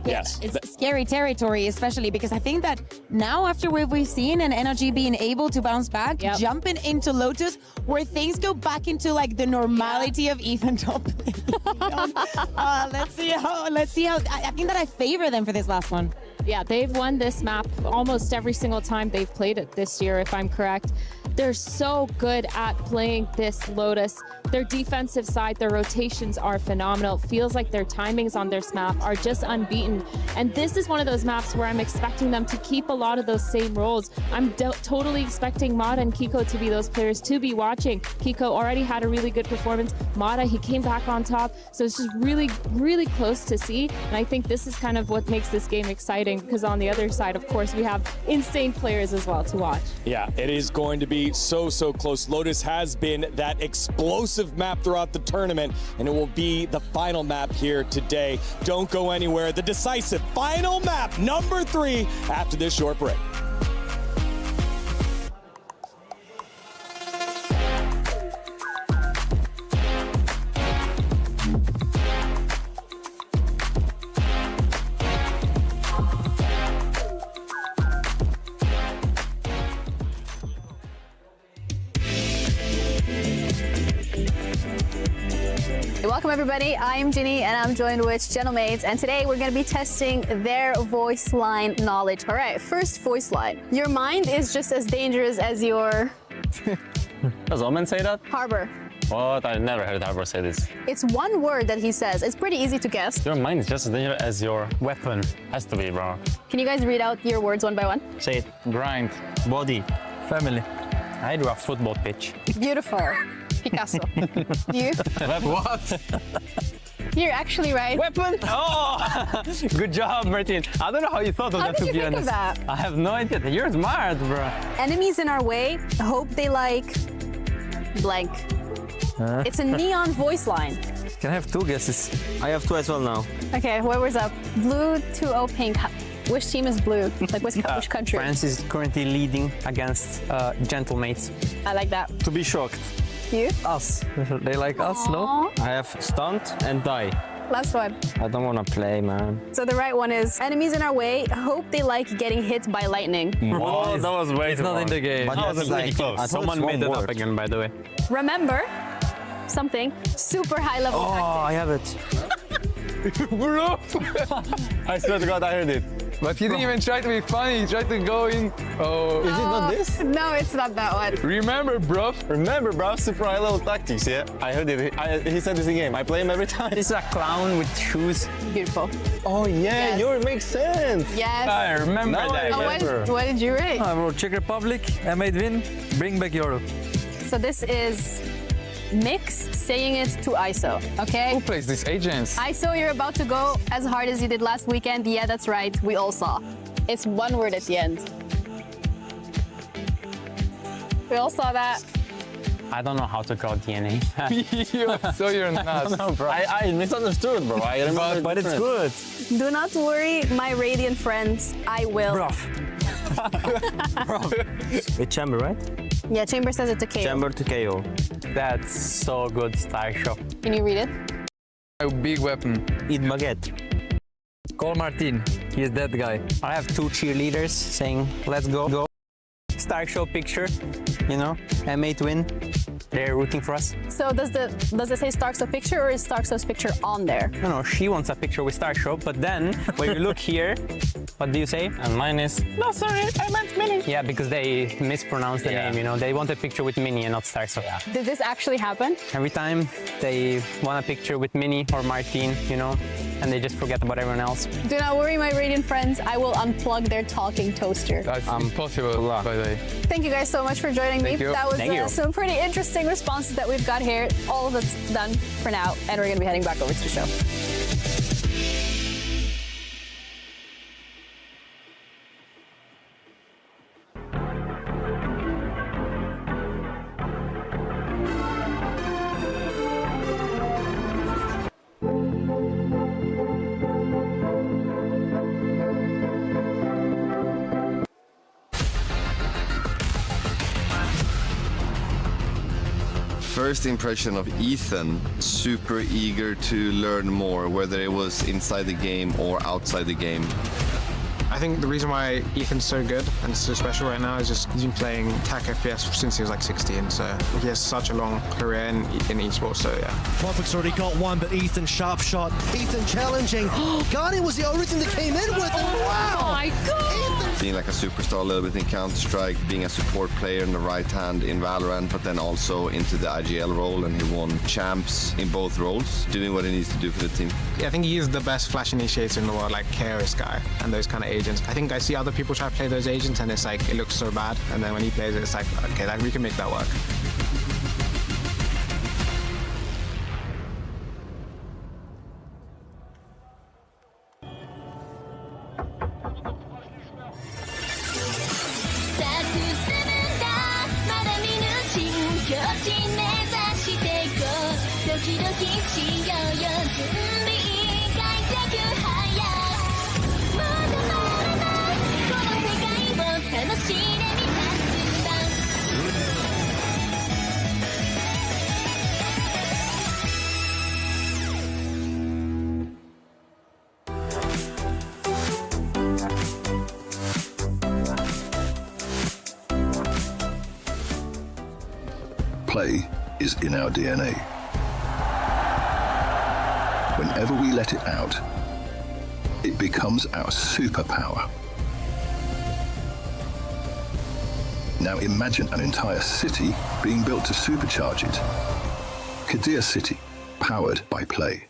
Speaker 13: Yes.
Speaker 9: It's scary territory, especially because I think that now after what we've seen and NRG being able to bounce back, jumping into Lotus, where things go back into like the normality of even top. Let's see how, I think that I favor them for this last one.
Speaker 8: Yeah, they've won this map almost every single time they've played it this year, if I'm correct. They're so good at playing this Lotus. Their defensive side, their rotations are phenomenal. It feels like their timings on this map are just unbeaten. And this is one of those maps where I'm expecting them to keep a lot of those same roles. I'm totally expecting Mada and Keiko to be those players to be watching. Keiko already had a really good performance. Mada, he came back on top. So it's just really, really close to see. And I think this is kind of what makes this game exciting, because on the other side, of course, we have insane players as well to watch.
Speaker 13: Yeah, it is going to be so close. Lotus has been that explosive map throughout the tournament, and it will be the final map here today. Don't go anywhere. The decisive final map, number 3, after this short break.
Speaker 6: Welcome everybody, I'm Ginny and I'm joined with Gentlemates, and today we're going to be testing their voice line knowledge. Alright, first voice line. Your mind is just as dangerous as your...
Speaker 7: Does Omen say that?
Speaker 6: Harbor.
Speaker 7: What? I never heard Harbor say this.
Speaker 6: It's one word that he says. It's pretty easy to guess.
Speaker 7: Your mind is just as dangerous as your weapon. Has to be, bro.
Speaker 6: Can you guys read out your words one by one?
Speaker 7: Say it. Grind. Body. Family. I drew a football pitch.
Speaker 6: Beautiful. Picasso. You?
Speaker 7: What?
Speaker 6: You're actually right.
Speaker 7: Weapon? Oh! Good job, Marteen. I don't know how you thought of
Speaker 6: How
Speaker 7: that,
Speaker 6: did
Speaker 7: to
Speaker 6: you
Speaker 7: be
Speaker 6: think
Speaker 7: honest.
Speaker 6: of that?
Speaker 7: I have no idea. You're smart, bro.
Speaker 6: Enemies in our way, hope they like... blank. It's a neon voice line.
Speaker 7: Can I have 2 guesses? I have 2 as well now.
Speaker 6: Okay, what was up? Blue 2-0 pink. Which team is blue? Like which country?
Speaker 7: France is currently leading against Gentlemates.
Speaker 6: I like that.
Speaker 7: To be shocked.
Speaker 6: You?
Speaker 7: Us. They like us, no? I have stunt and die.
Speaker 6: Last one.
Speaker 7: I don't want to play, man.
Speaker 6: So the right one is enemies in our way, hope they like getting hit by lightning.
Speaker 7: Oh, that was way It's too not hard. in the game. But That was really like, close. Someone made it up again, by the way.
Speaker 6: Remember something super high level
Speaker 7: Oh,
Speaker 6: tactic.
Speaker 7: I have it. Bro! I swear to God, I heard it.
Speaker 12: But he didn't even try to be funny, he tried to go in. Oh.
Speaker 7: Is it not this?
Speaker 6: No, it's not that one.
Speaker 12: Remember, bro.
Speaker 7: Remember, bro, super high level tactics, yeah? I heard it. He said this in game. I play him every time. This is a clown with shoes.
Speaker 6: Beautiful.
Speaker 7: Oh, yeah,
Speaker 6: Yes.
Speaker 7: yours makes sense.
Speaker 6: Yes.
Speaker 7: I remember
Speaker 12: Now
Speaker 7: that.
Speaker 6: Oh, what did you rate?
Speaker 7: I wrote Czech Republic, I made win, bring back Euro.
Speaker 6: So this is Mix saying it to ISO, okay?
Speaker 12: Who plays these agents?
Speaker 6: ISO, you're about to go as hard as you did last weekend. Yeah, that's right. We all saw. It's one word at the end. We all saw that.
Speaker 7: I don't know how to call DNA.
Speaker 12: So you're nuts.
Speaker 7: No, bro. I misunderstood, bro. I remember but it's good.
Speaker 6: Do not worry, my radiant friends. I will.
Speaker 7: Bro. It's Chamber, right?
Speaker 6: Yeah, Chamber says it to KO.
Speaker 7: Chamber to KO. That's so good, Star Shop.
Speaker 6: Can you read it?
Speaker 12: A big weapon.
Speaker 7: Eat baguette. Call Marteen. He's that guy. I have 2 cheerleaders saying, let's go. Go. Star Show picture, you know, M8 win. They're rooting for us.
Speaker 6: So does it say Stark's picture or is Stark's picture on there?
Speaker 7: No, she wants a picture with Star Show, but then when you look here, what do you say? And mine is, no, sorry, I meant Mini. Yeah, because they mispronounced the name, you know. They want a picture with Mini and not Star Show. Yeah.
Speaker 6: Did this actually happen?
Speaker 7: Every time they want a picture with Mini or Marteen, you know, and they just forget about everyone else.
Speaker 6: Do not worry, my radiant friends. I will unplug their talking toaster.
Speaker 12: That's impossible, by the way.
Speaker 6: Thank you guys so much for joining me.
Speaker 12: Thank you.
Speaker 6: That was
Speaker 7: Thank you.
Speaker 6: some pretty interesting responses that we've got here. All of it's done for now, and we're going to be heading back over to the show.
Speaker 27: First impression of Ethan, super eager to learn more, whether it was inside the game or outside the game.
Speaker 14: I think the reason why Ethan's so good and so special right now is just he's been playing TAC FPS since he was like 16, so he has such a long career in esports, so yeah.
Speaker 15: Prophet's already got one, but Ethan, sharp shot. Ethan challenging. Garni was the only thing that came in with. Oh, wow!
Speaker 6: Oh my God!
Speaker 15: Ethan
Speaker 27: being like a superstar a little bit in Counter-Strike, being a support player in the right hand in Valorant, but then also into the IGL role, and he won champs in both roles, doing what he needs to do for the team.
Speaker 14: Yeah, I think he is the best flash initiator in the world, like KRS guy and those kind of agents. I think I see other people try to play those agents and it's like, it looks so bad. And then when he plays it, it's like, okay, like, we can make that work.
Speaker 16: Play is in our DNA. Whenever we let it out, it becomes our superpower. Now imagine an entire city being built to supercharge it. Kadir City, powered by Play.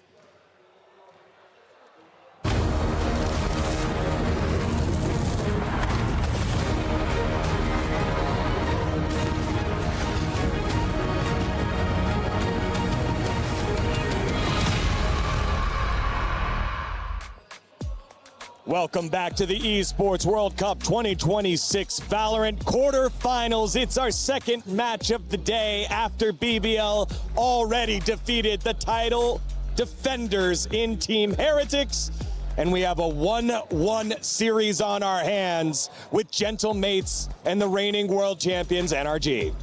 Speaker 13: Welcome back to the Esports World Cup 2026 Valorant quarterfinals. It's our second match of the day after BBL already defeated the title defenders in Team Heretics. And we have a 1-1 series on our hands with Gentlemates and the reigning world champions NRG.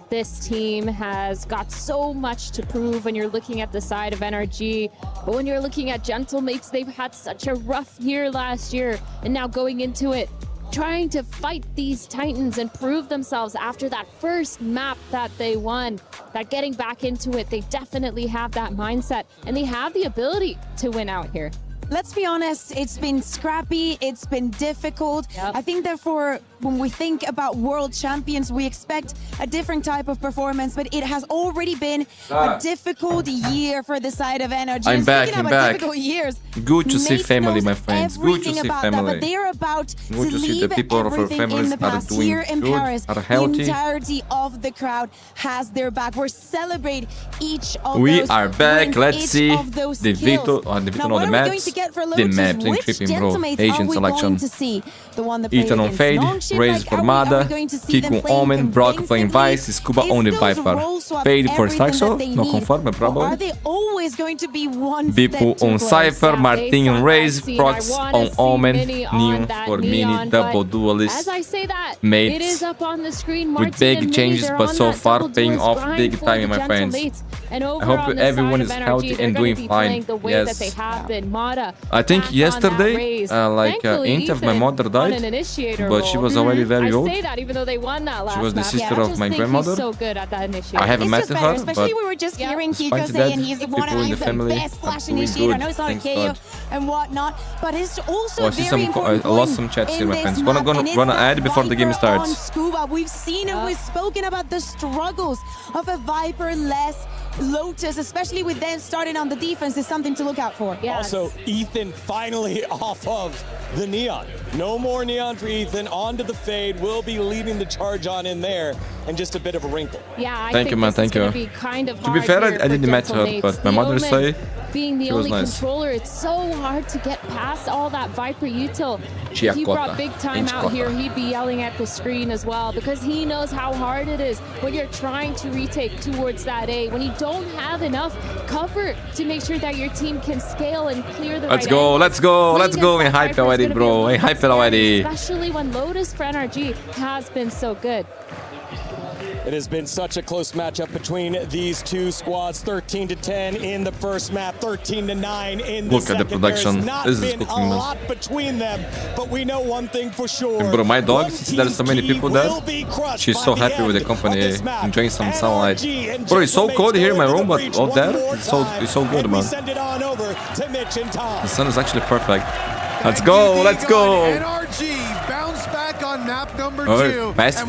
Speaker 8: This team has got so much to prove when you're looking at the side of NRG, but when you're looking at Gentlemates, they've had such a rough year last year, and now going into it, trying to fight these Titans and prove themselves after that first map that they won, that getting back into it, they definitely have that mindset, and they have the ability to win out here.
Speaker 9: Let's be honest, it's been scrappy, it's been difficult. I think therefore, when we think about world champions, we expect a different type of performance, but it has already been a difficult year for the side of NRG.
Speaker 2: I'm back,
Speaker 9: Speaking
Speaker 2: I'm
Speaker 9: about
Speaker 2: back.
Speaker 9: difficult years,
Speaker 2: Good to see
Speaker 9: Nate
Speaker 2: family,
Speaker 9: knows
Speaker 2: my friends. Good to
Speaker 9: everything
Speaker 2: see
Speaker 9: about
Speaker 2: family.
Speaker 9: that, but they're about
Speaker 2: Good to see
Speaker 9: leave
Speaker 2: the people of our
Speaker 9: everything in
Speaker 2: families
Speaker 9: the
Speaker 2: are
Speaker 9: past.
Speaker 2: doing
Speaker 9: Here in
Speaker 2: good,
Speaker 9: Paris,
Speaker 2: are
Speaker 9: the
Speaker 2: healthy.
Speaker 9: entirety of the crowd has their back. We're celebrate each of
Speaker 2: We
Speaker 9: those
Speaker 2: are back.
Speaker 9: wins,
Speaker 2: Let's
Speaker 9: each
Speaker 2: see
Speaker 9: of those
Speaker 2: the
Speaker 9: kills.
Speaker 2: Vito on the
Speaker 9: Now,
Speaker 2: Vito on
Speaker 9: what
Speaker 2: the
Speaker 9: are we going
Speaker 2: maps.
Speaker 9: to get for
Speaker 2: The
Speaker 9: Lotus?
Speaker 2: maps in
Speaker 9: Which
Speaker 2: tripping, bro.
Speaker 9: Gentlemates are
Speaker 2: Agent
Speaker 9: we
Speaker 2: selection.
Speaker 9: going to see? The one that played
Speaker 2: Ethan on
Speaker 9: against
Speaker 2: Fade,
Speaker 9: Longship?
Speaker 2: Raze for
Speaker 9: Are we
Speaker 2: Mada,
Speaker 9: going to see them
Speaker 2: Keiko
Speaker 9: playing
Speaker 2: Omen, Brock playing
Speaker 9: convincingly?
Speaker 2: Vice, Scuba
Speaker 9: Is
Speaker 2: on the
Speaker 9: those
Speaker 2: Viper.
Speaker 9: role swaps
Speaker 2: Fade for
Speaker 9: everything that
Speaker 2: Staxo,
Speaker 9: they
Speaker 2: no
Speaker 9: need?
Speaker 2: conforme
Speaker 9: Or are
Speaker 2: probably.
Speaker 9: they always going to be one
Speaker 2: Bipu
Speaker 9: step too
Speaker 2: on
Speaker 9: close?
Speaker 2: Cypher, Marteen on Raze,
Speaker 8: scene.
Speaker 2: Prox
Speaker 8: I wanna
Speaker 2: on
Speaker 8: see
Speaker 2: Omen,
Speaker 8: Mini on
Speaker 2: Neon
Speaker 8: that
Speaker 2: for
Speaker 8: Neon,
Speaker 2: Mini, double
Speaker 8: but
Speaker 2: duelist.
Speaker 8: As I say that,
Speaker 2: Mates
Speaker 8: it is up on the screen.
Speaker 2: with
Speaker 8: Marteen
Speaker 2: big
Speaker 8: and Mini,
Speaker 2: changes,
Speaker 8: they're
Speaker 2: but
Speaker 8: on
Speaker 2: so
Speaker 8: that
Speaker 2: far
Speaker 8: double
Speaker 2: paying
Speaker 8: duelist
Speaker 2: off
Speaker 8: grind
Speaker 2: big
Speaker 8: for
Speaker 2: time,
Speaker 8: the
Speaker 2: my friends.
Speaker 8: Gentlemates. And
Speaker 2: I
Speaker 8: over
Speaker 2: hope
Speaker 8: on the
Speaker 2: everyone
Speaker 8: side
Speaker 2: is
Speaker 8: of NRG,
Speaker 2: healthy
Speaker 8: they're
Speaker 2: and
Speaker 8: gonna
Speaker 2: doing
Speaker 8: be
Speaker 2: fine.
Speaker 8: playing the way that they have been. Mada,
Speaker 2: I think
Speaker 8: back on
Speaker 2: yesterday,
Speaker 8: that Raze.
Speaker 2: like
Speaker 8: Thankfully,
Speaker 2: Int, my
Speaker 8: Ethan
Speaker 2: mother
Speaker 8: on
Speaker 2: died,
Speaker 8: an initiator
Speaker 2: but she
Speaker 8: role.
Speaker 2: was already very
Speaker 8: I
Speaker 2: old.
Speaker 8: say that even though they won that last
Speaker 2: She was the
Speaker 8: map.
Speaker 2: sister
Speaker 8: I
Speaker 2: of
Speaker 8: just
Speaker 2: my
Speaker 8: think
Speaker 2: grandmother.
Speaker 8: He's so good at that initiator.
Speaker 2: I haven't met her,
Speaker 9: Especially
Speaker 2: but
Speaker 9: we were just hearing Keiko
Speaker 2: despite
Speaker 9: saying
Speaker 2: that,
Speaker 9: he's one
Speaker 2: people in the
Speaker 9: of the
Speaker 2: family
Speaker 9: best flash
Speaker 2: are doing
Speaker 9: initiator. I
Speaker 2: good,
Speaker 9: know it's not a
Speaker 2: thanks
Speaker 9: KO
Speaker 2: God.
Speaker 9: and whatnot, but it's also
Speaker 2: Oh, I see
Speaker 9: very
Speaker 2: some
Speaker 9: important
Speaker 2: I lost
Speaker 9: point
Speaker 2: some chats here,
Speaker 9: in
Speaker 2: my
Speaker 9: this
Speaker 2: friends.
Speaker 9: map, and it's
Speaker 2: Gonna
Speaker 9: that
Speaker 2: add before the game
Speaker 9: Viper on
Speaker 2: starts.
Speaker 9: Scuba. We've seen and we've spoken about the struggles of a Viper-less Lotus, especially with them starting on the defense, is something to look out for.
Speaker 13: Also, Ethan finally off of the Neon. No more Neon for Ethan. On to the Fade. Will be leading the charge on in there, and just a bit of a wrinkle.
Speaker 8: Yeah, I
Speaker 2: Thank
Speaker 8: think
Speaker 2: you, man.
Speaker 8: this
Speaker 2: Thank
Speaker 8: is gonna
Speaker 2: you.
Speaker 8: be kind of
Speaker 2: To be
Speaker 8: hard
Speaker 2: fair,
Speaker 8: here
Speaker 2: I
Speaker 8: for
Speaker 2: didn't met her,
Speaker 8: Gentlemates.
Speaker 2: but my
Speaker 8: The
Speaker 2: mother
Speaker 8: Omen
Speaker 2: say
Speaker 8: being the
Speaker 2: she was
Speaker 8: only
Speaker 2: nice.
Speaker 8: controller, it's so hard to get past all that Viper util. If he
Speaker 2: Chiacota.
Speaker 8: brought big time out
Speaker 2: Enchicota.
Speaker 8: here, he'd be yelling at the screen as well, because he knows how hard it is when you're trying to retake towards that A, when you don't have enough cover to make sure that your team can scale and clear the
Speaker 2: Let's
Speaker 8: right
Speaker 2: go,
Speaker 8: angles.
Speaker 2: let's go,
Speaker 8: Playing
Speaker 2: let's go.
Speaker 8: against
Speaker 2: In
Speaker 8: that
Speaker 2: hype
Speaker 8: Viper is
Speaker 2: already,
Speaker 8: gonna be a
Speaker 2: bro.
Speaker 8: little
Speaker 2: In hype
Speaker 8: scary,
Speaker 2: already.
Speaker 8: especially when Lotus for NRG has been so good.
Speaker 13: It has been such a close matchup between these two squads. 13-10 in the first map, 13-9 in the
Speaker 2: Look at the
Speaker 13: second.
Speaker 2: production.
Speaker 13: There's not
Speaker 2: This is
Speaker 13: been
Speaker 2: cooking,
Speaker 13: a
Speaker 2: man.
Speaker 13: lot between them, but we know one thing for sure.
Speaker 2: And bro, my dog,
Speaker 13: One
Speaker 2: since there's so many
Speaker 13: team's
Speaker 2: people
Speaker 13: key
Speaker 2: there,
Speaker 13: will be crushed
Speaker 2: she's
Speaker 13: by
Speaker 2: so
Speaker 13: the
Speaker 2: happy with the
Speaker 13: end
Speaker 2: company,
Speaker 13: of this map.
Speaker 2: enjoying some sunlight.
Speaker 13: NRG and
Speaker 2: Bro, it's so
Speaker 13: Gentlemates
Speaker 2: cold here in my
Speaker 13: go into
Speaker 2: room,
Speaker 13: the
Speaker 2: but
Speaker 13: breach
Speaker 2: out there,
Speaker 13: one more
Speaker 2: it's so
Speaker 13: time,
Speaker 2: good,
Speaker 13: and we
Speaker 2: man.
Speaker 13: send it on over to Mitch and Tom.
Speaker 2: The sun is actually perfect. Let's go, let's go.
Speaker 4: NRG map number
Speaker 2: Oh,
Speaker 4: 2.
Speaker 2: fast.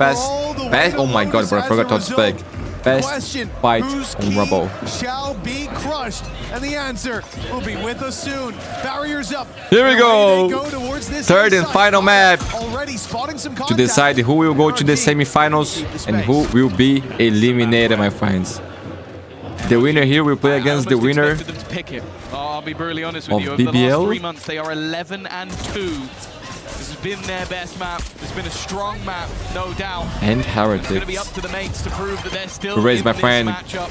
Speaker 2: Oh my god, bro, I forgot how to speak. Best fight on Rumble.
Speaker 4: Shall be crushed, and the answer will be with us soon. Barriers up.
Speaker 2: Here we go.
Speaker 4: Towards this
Speaker 2: Third and final map
Speaker 4: already spotting some
Speaker 2: to decide who will go to the semifinals and who will be eliminated, my friends. The winner here will play against the winner
Speaker 3: To pick it. I'll be brutally honest with
Speaker 2: of
Speaker 3: you. Over the
Speaker 2: BBL.
Speaker 3: last 3 months, they are 11-2. This has been their best map. It's been a strong map, no doubt.
Speaker 2: And
Speaker 3: It's going to be
Speaker 2: Heretics.
Speaker 3: up to the mates to prove that they're still
Speaker 2: Raise
Speaker 3: in
Speaker 2: my
Speaker 3: this
Speaker 2: friend.
Speaker 3: matchup.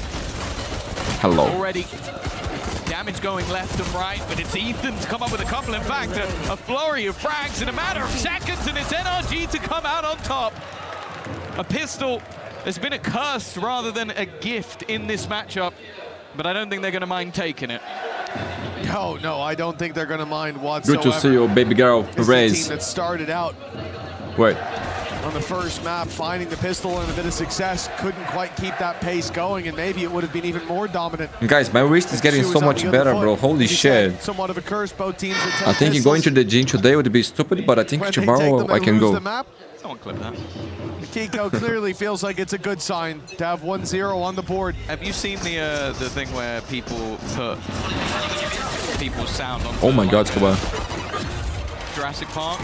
Speaker 2: Hello.
Speaker 3: Already damage going left and right, but it's Ethan to come up with a couple. In fact, a flurry of frags in a matter of seconds, and it's NRG to come out on top. A pistol has been a curse rather than a gift in this matchup, but I don't think they're going to mind taking it.
Speaker 4: No, I don't think they're going to mind whatsoever.
Speaker 2: Good to see you, baby girl.
Speaker 4: This is the
Speaker 2: Raise.
Speaker 4: team that started out
Speaker 2: Wait.
Speaker 4: on the first map, finding the pistol and a bit of success, couldn't quite keep that pace going, and maybe it would have been even more dominant.
Speaker 2: Guys, my wrist is getting
Speaker 4: Shoe
Speaker 2: so
Speaker 4: on
Speaker 2: much
Speaker 4: the other
Speaker 2: better,
Speaker 4: foot.
Speaker 2: bro. Holy
Speaker 4: As you said,
Speaker 2: shit.
Speaker 4: Somewhat of a curse, both teams with 10
Speaker 2: I think
Speaker 4: pistols.
Speaker 2: going to the gym today would be stupid, but I think
Speaker 4: When they take
Speaker 2: tomorrow
Speaker 4: them
Speaker 2: I
Speaker 4: and
Speaker 2: can
Speaker 4: lose
Speaker 2: go.
Speaker 4: the map,
Speaker 3: Someone clip that.
Speaker 4: Keiko clearly feels like it's a good sign to have 1-0 on the board.
Speaker 3: Have you seen the thing where people put people's sound on?
Speaker 2: Oh my god, Gwear.
Speaker 3: Jurassic Park.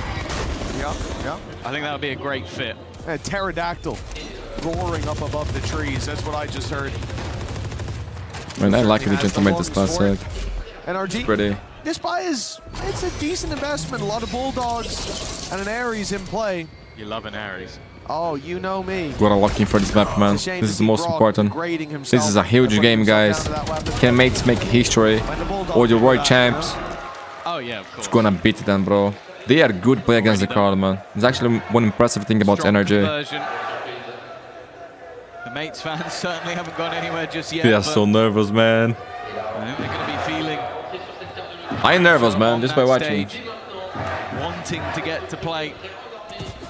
Speaker 4: Yeah.
Speaker 3: I think that would be a great fit.
Speaker 4: A pterodactyl roaring up above the trees. That's what I just heard.
Speaker 2: Man, I like the gentleman this classic.
Speaker 4: NRG.
Speaker 2: Pretty.
Speaker 4: This buy it's a decent investment. A lot of bulldogs and an Ares in play.
Speaker 3: You love an Ares.
Speaker 4: Oh, you know me.
Speaker 2: What I'm looking for this map, man. This is the most important. This is a huge game, guys. Can mates make history or the world champs?
Speaker 3: Oh yeah, of course.
Speaker 2: It's gonna beat them, bro. They are good play against the crowd, man. It's actually one impressive thing about
Speaker 3: Strong
Speaker 2: NRG.
Speaker 3: conversion. The mates fans certainly haven't gone anywhere just yet.
Speaker 2: They are
Speaker 3: but
Speaker 2: so nervous, man.
Speaker 3: I think they're going to be feeling
Speaker 2: I'm nervous, man,
Speaker 3: on
Speaker 2: just
Speaker 3: that
Speaker 2: by watching.
Speaker 3: stage, wanting to get to play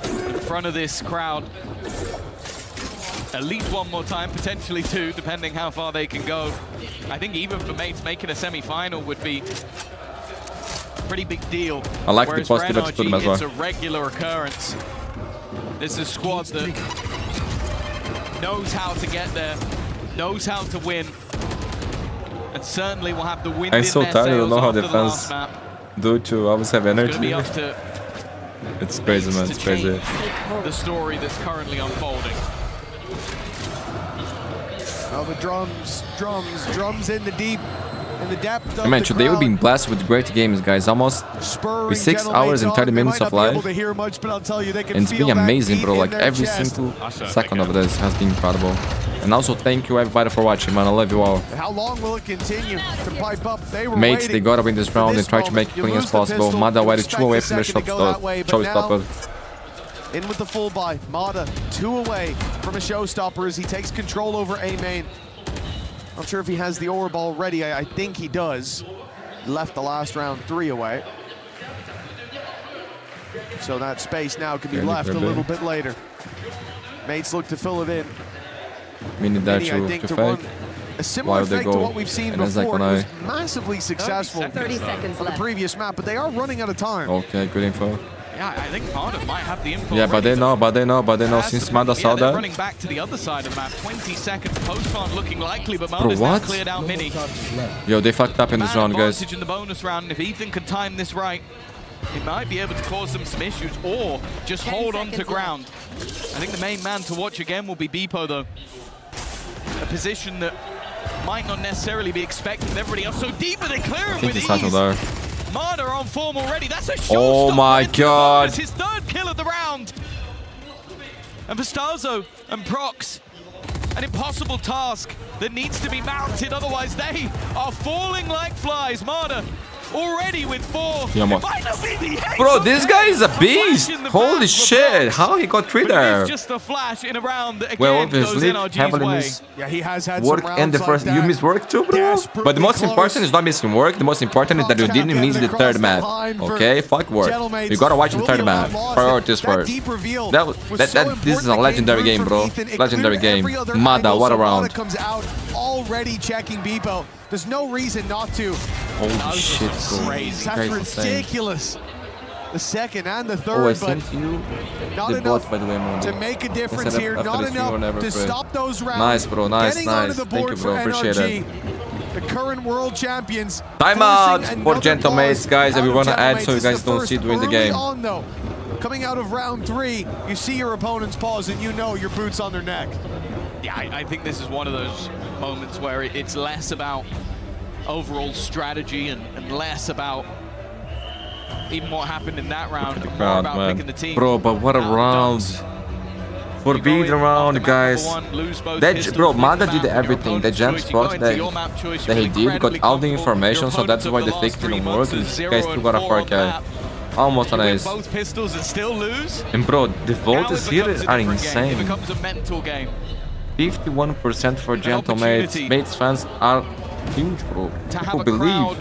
Speaker 3: in front of this crowd at least one more time, potentially two, depending how far they can go. I think even for mates, making a semi-final would be a pretty big deal.
Speaker 2: I like the
Speaker 3: Whereas for
Speaker 2: positive attitude
Speaker 3: NRG,
Speaker 2: as well.
Speaker 3: it's a regular occurrence. This is a squad that knows how to get there, knows how to win, and certainly will have the wind
Speaker 2: I'm
Speaker 3: in
Speaker 2: so
Speaker 3: their
Speaker 2: tired, I don't
Speaker 3: sails
Speaker 2: know how
Speaker 3: after the
Speaker 2: defense
Speaker 3: last map.
Speaker 2: do to always have
Speaker 3: It's going to
Speaker 2: energy.
Speaker 3: be up to
Speaker 2: It's crazy, man. It's crazy.
Speaker 3: the story that's currently unfolding.
Speaker 4: Oh, the drums in the deep, in the depth of
Speaker 2: Man,
Speaker 4: the
Speaker 2: today we've
Speaker 4: crowd.
Speaker 2: been blessed with great games, guys. Almost
Speaker 4: Spurring
Speaker 2: with 6
Speaker 4: gentlemen
Speaker 2: hours and
Speaker 4: on.
Speaker 2: 30
Speaker 4: They
Speaker 2: minutes
Speaker 4: might
Speaker 2: of
Speaker 4: not be able
Speaker 2: live.
Speaker 4: to hear much, but I'll tell you, they can
Speaker 2: And it's
Speaker 4: feel
Speaker 2: been
Speaker 4: that
Speaker 2: amazing,
Speaker 4: beat
Speaker 2: bro.
Speaker 4: in
Speaker 2: Like
Speaker 4: their
Speaker 2: every
Speaker 4: chest.
Speaker 2: single second of this has been incredible. And also thank you everybody for watching, man. I love you all.
Speaker 4: How long will it continue to pipe up? They were
Speaker 2: Mates,
Speaker 4: waiting
Speaker 2: they gotta win this
Speaker 4: for
Speaker 2: round
Speaker 4: this
Speaker 2: and try to make
Speaker 4: moment.
Speaker 2: it
Speaker 4: You
Speaker 2: clean as
Speaker 4: lose the
Speaker 2: possible.
Speaker 4: pistol,
Speaker 2: Mada
Speaker 4: you
Speaker 2: waited
Speaker 4: expect
Speaker 2: 2 away
Speaker 4: the
Speaker 2: from the
Speaker 4: second to go that way, but now
Speaker 2: showstopper.
Speaker 4: in with the full buy. Mada 2 away from a showstopper as he takes control over A main. Not sure if he has the orb already. I think he does. Left the last round 3 away. So that space now can be left a little bit later. Mates look to fill it in.
Speaker 2: Mini that
Speaker 4: Mini, I think,
Speaker 2: to
Speaker 4: to run
Speaker 2: fake.
Speaker 4: a similar
Speaker 2: While they
Speaker 4: fake to
Speaker 2: go.
Speaker 4: what we've seen
Speaker 2: And it's like
Speaker 4: before.
Speaker 2: when
Speaker 4: It was massively successful
Speaker 23: 30 seconds
Speaker 4: on the
Speaker 23: left.
Speaker 4: previous map, but they are running out of time.
Speaker 2: Okay, good info.
Speaker 3: Yeah, I think Mada might have the info.
Speaker 2: Yeah, but they know, since Mada saw
Speaker 3: they're
Speaker 2: that.
Speaker 3: running back to the other side of the map. 20 seconds post-farm looking likely, but
Speaker 2: Bro,
Speaker 3: Mada's now
Speaker 2: what?
Speaker 3: cleared out Mini.
Speaker 2: Yo, they fucked up in this
Speaker 3: Man
Speaker 2: round, guys.
Speaker 3: advantage in the bonus round, and if Ethan can time this right, it might be able to cause them some issues, or just hold on to ground. I think the main man to watch again will be Beepo, though. A position that might not necessarily be expected with everybody else so deep, but they clear
Speaker 2: I
Speaker 3: it
Speaker 2: think
Speaker 3: with
Speaker 2: he's not there.
Speaker 3: Mada on form already. That's a showstopper.
Speaker 2: Oh my
Speaker 3: into the
Speaker 2: god.
Speaker 3: bonus, his 3rd kill of the round. And for Starzo and Prox, an impossible task that needs to be mounted, otherwise they are falling like flies. Mada already with 4.
Speaker 2: Yeah, man.
Speaker 3: Finally,
Speaker 2: Bro, this guy is a beast! Holy shit! How he got 3 there?
Speaker 3: it's just a flash in a round that again
Speaker 2: Well,
Speaker 3: goes
Speaker 2: obviously,
Speaker 3: NRG's
Speaker 2: heavily
Speaker 3: way.
Speaker 2: miss
Speaker 4: Yeah, he has had
Speaker 2: work
Speaker 4: some
Speaker 2: and the
Speaker 4: rounds
Speaker 2: first.
Speaker 4: like
Speaker 2: You
Speaker 4: that.
Speaker 2: missed work too, bro.
Speaker 4: Desperately
Speaker 2: But the most
Speaker 4: close.
Speaker 2: important is not missing work. The most important is that you didn't miss the 3rd map. Okay, fuck work. You gotta watch the 3rd map. Priorities first. This is a legendary game, bro. Legendary game. Mada, what a round.
Speaker 4: Comes out already checking Beepo. There's no reason not to.
Speaker 2: Holy shit, bro.
Speaker 3: crazy.
Speaker 4: That's
Speaker 2: Guys, insane.
Speaker 4: ridiculous. the second and the
Speaker 2: Oh, I
Speaker 4: third, but
Speaker 2: sent you
Speaker 4: not
Speaker 2: the
Speaker 4: enough
Speaker 2: bot, by the way, Mundi.
Speaker 4: to make a difference
Speaker 2: Instead
Speaker 4: here.
Speaker 2: of
Speaker 4: Not
Speaker 2: after this, we will
Speaker 4: enough
Speaker 2: never
Speaker 4: to
Speaker 2: play.
Speaker 4: stop those rounds.
Speaker 2: Nice, bro. Nice,
Speaker 4: Getting
Speaker 2: nice.
Speaker 4: onto the
Speaker 2: Thank
Speaker 4: board
Speaker 2: you, bro.
Speaker 4: for
Speaker 2: Appreciate
Speaker 4: NRG,
Speaker 2: it.
Speaker 4: the current world champions.
Speaker 2: Time out for Gentlemates, guys. If you want to add so you guys don't see during the game.
Speaker 4: On, though, coming out of round 3, you see your opponent's pause and you know your boots on their neck.
Speaker 3: Yeah, I think this is one of those moments where it's less about overall strategy and less about even what happened in that round, and more about picking the team.
Speaker 2: Bro, but what a round. For being around, guys. That, bro, Mada did everything. The jump spot that he did got all the information, so that's why the fake didn't work. This guy still got a 4K. Almost an ace.
Speaker 3: Both pistols and still lose.
Speaker 2: And bro, the volts here are insane.
Speaker 3: It becomes a mental game.
Speaker 2: 51% for Gentlemates. Mates fans are huge, bro. People believe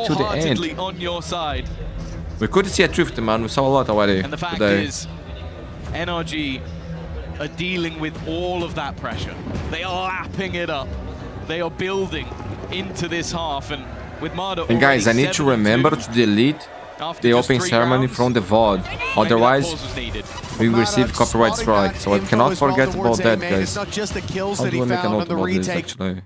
Speaker 2: to the end.
Speaker 3: On your side.
Speaker 2: We could see a drift, man. We saw a lot already.
Speaker 3: And the fact
Speaker 2: today.
Speaker 3: is, NRG are dealing with all of that pressure. They are lapping it up. They are building into this half, and with Mada.
Speaker 2: And guys, I need to remember to delete the opening ceremony from the VOD. Otherwise, we will receive copyright strike. So I cannot forget about that, guys.
Speaker 4: It's not just the kills
Speaker 2: How
Speaker 4: that
Speaker 2: do
Speaker 4: he
Speaker 2: I make a
Speaker 4: found
Speaker 2: note
Speaker 4: on the
Speaker 2: about this,
Speaker 4: retake.
Speaker 2: actually?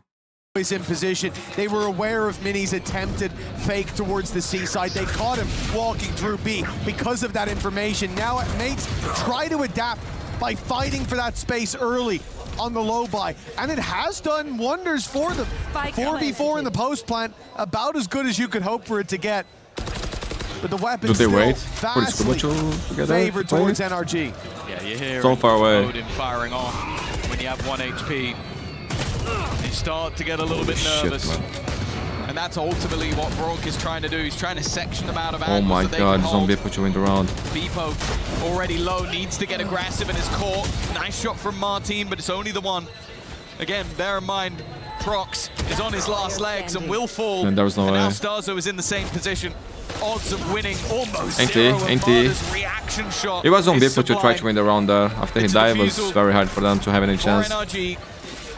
Speaker 4: In position. They were aware of Mini's attempted fake towards the C side. They caught him walking through B because of that information. Now mates try to adapt by fighting for that space early on the low buy, and it has done wonders for them. 4v4 in the post plant, about as good as you could hope for it to get. But the weapon
Speaker 2: Do they
Speaker 4: still
Speaker 2: wait for the scuba together?
Speaker 4: favored towards NRG.
Speaker 3: Yeah, you hear
Speaker 2: so far away.
Speaker 3: Odin firing off when you have 1 HP. You start to get a little bit nervous.
Speaker 2: Shit,
Speaker 3: and that's ultimately what Brock is trying to do. He's trying to section them out of
Speaker 2: Oh
Speaker 3: angles
Speaker 2: my
Speaker 3: that they
Speaker 2: god,
Speaker 3: can
Speaker 2: zombie
Speaker 3: hold.
Speaker 2: put you in the round.
Speaker 3: Beepo already low, needs to get aggressive and is caught. Nice shot from Marteen, but it's only the one. Again, bear in mind, Prox is on his last legs and will fall.
Speaker 2: And there was no way.
Speaker 3: Now Starzo is in the same position. Odds of winning almost
Speaker 2: NT,
Speaker 3: zero. And
Speaker 2: NT.
Speaker 3: Mada's reaction shot
Speaker 2: It was on
Speaker 3: is
Speaker 2: Beepo to try to win the round there. After he died, it was very hard for them to have any chance.
Speaker 3: NRG,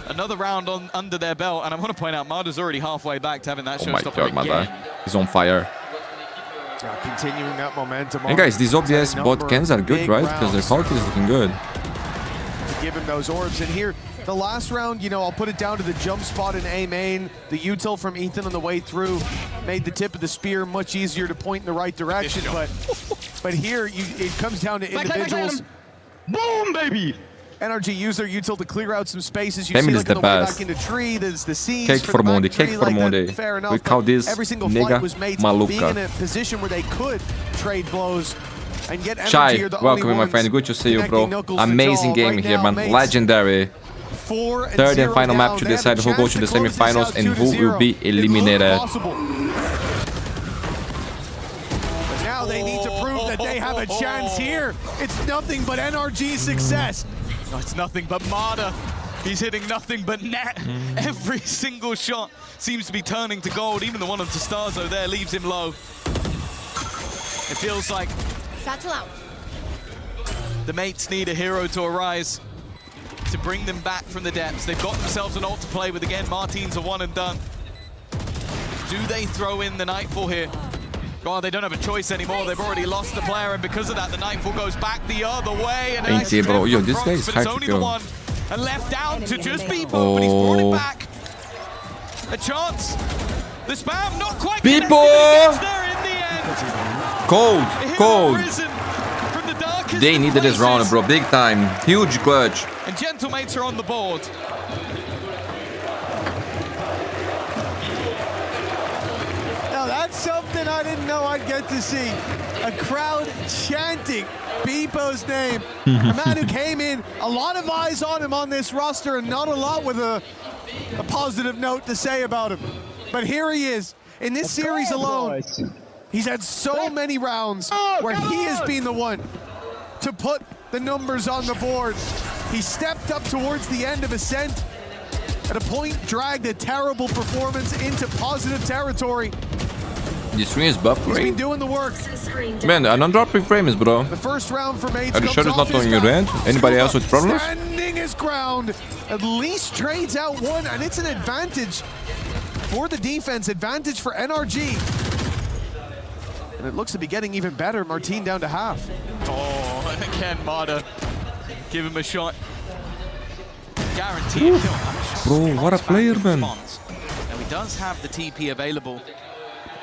Speaker 3: another round on under their belt, and I want to point out Mada's already halfway back to having that
Speaker 2: Oh my
Speaker 3: showstopper
Speaker 2: god,
Speaker 3: again.
Speaker 2: Mada. He's on fire.
Speaker 4: Continuing that momentum.
Speaker 2: And guys, these OBS bot cans are good, right? Because their quality is looking good.
Speaker 4: To give him those orbs. And here, the last round, you know, I'll put it down to the jump spot in A main. The util from Ethan on the way through made the tip of the spear much easier to point in the right direction. But here, it comes down to individuals.
Speaker 11: Boom, baby!
Speaker 4: NRG use their util to clear out some spaces. You
Speaker 2: Fame
Speaker 4: see
Speaker 2: is
Speaker 4: like
Speaker 2: the
Speaker 4: on the way
Speaker 2: best.
Speaker 4: back into tree, there's the C's
Speaker 2: Cake for
Speaker 4: the back
Speaker 2: Mundi,
Speaker 4: tree,
Speaker 2: cake for
Speaker 4: like that,
Speaker 2: Mundi.
Speaker 4: fair enough,
Speaker 2: We call
Speaker 4: but
Speaker 2: this
Speaker 4: every single
Speaker 2: nigga
Speaker 4: fight was made
Speaker 2: maluca.
Speaker 4: being in a position where they could trade blows and get NRG
Speaker 2: Chai,
Speaker 4: are the
Speaker 2: welcome
Speaker 4: only
Speaker 2: my friend.
Speaker 4: ones
Speaker 2: Good to see you, bro.
Speaker 4: connecting knuckles to
Speaker 2: Amazing
Speaker 4: jaw.
Speaker 2: game
Speaker 4: Right
Speaker 2: here,
Speaker 4: now,
Speaker 2: man.
Speaker 4: mates,
Speaker 2: Legendary.
Speaker 4: 4 and
Speaker 2: Third
Speaker 4: 0
Speaker 2: and final
Speaker 4: down.
Speaker 2: map to
Speaker 4: They have
Speaker 2: decide
Speaker 4: a
Speaker 2: who goes to the
Speaker 4: chance close this
Speaker 2: semifinals
Speaker 4: out
Speaker 2: and who
Speaker 4: 2-0.
Speaker 2: will be
Speaker 4: It looked
Speaker 2: eliminated.
Speaker 4: possible. But now they need to prove that they have a chance here. It's nothing but NRG's success.
Speaker 3: No, it's nothing but Mada. He's hitting nothing but net. Every single shot seems to be turning to gold. Even the one on Starzo there leaves him low. It feels like
Speaker 17: Satchel out.
Speaker 3: the mates need a hero to arise to bring them back from the depths. They've got themselves an ult to play with. Again, Marteen's a one and done. Do they throw in the Nightfall here? Oh, they don't have a choice anymore. They've already lost the player, and because of that, the Nightfall goes back the other way. And
Speaker 2: Ain't it, bro? Yo, this guy is
Speaker 3: but
Speaker 2: hard
Speaker 3: it's
Speaker 2: to
Speaker 3: only the
Speaker 2: kill.
Speaker 3: one. And left down to just Beepo, but he's brought it back. A chance. The spam, not quite connected, but he gets there in the end.
Speaker 2: Cold, cold.
Speaker 3: Risen from the darkest
Speaker 2: They needed this
Speaker 3: places.
Speaker 2: round, bro. Big time. Huge clutch.
Speaker 3: And Gentlemates are on the board.
Speaker 4: Now that's something I didn't know I'd get to see. A crowd chanting Beepo's name. A man who came in, a lot of eyes on him on this roster and not a lot with a positive note to say about him. But here he is. In this series alone, he's had so many rounds where he has been the one to put the numbers on the board. He stepped up towards the end of Ascent. At a point, dragged a terrible performance into positive territory.
Speaker 2: This screen is buffed,
Speaker 4: He's been
Speaker 2: right?
Speaker 4: doing the work.
Speaker 2: Man, I'm not dropping frames, bro.
Speaker 4: The first round for mates.
Speaker 2: Are you sure it's not on your end? Anybody else with problems?
Speaker 4: Standing his ground. At least trades out one, and it's an advantage for the defense. Advantage for NRG. And it looks to be getting even better. Marteen down to half.
Speaker 3: Oh, and again, Mada. Give him a shot. Guaranteed kill.
Speaker 2: Bro, what a player, man.
Speaker 3: Now, he does have the TP available.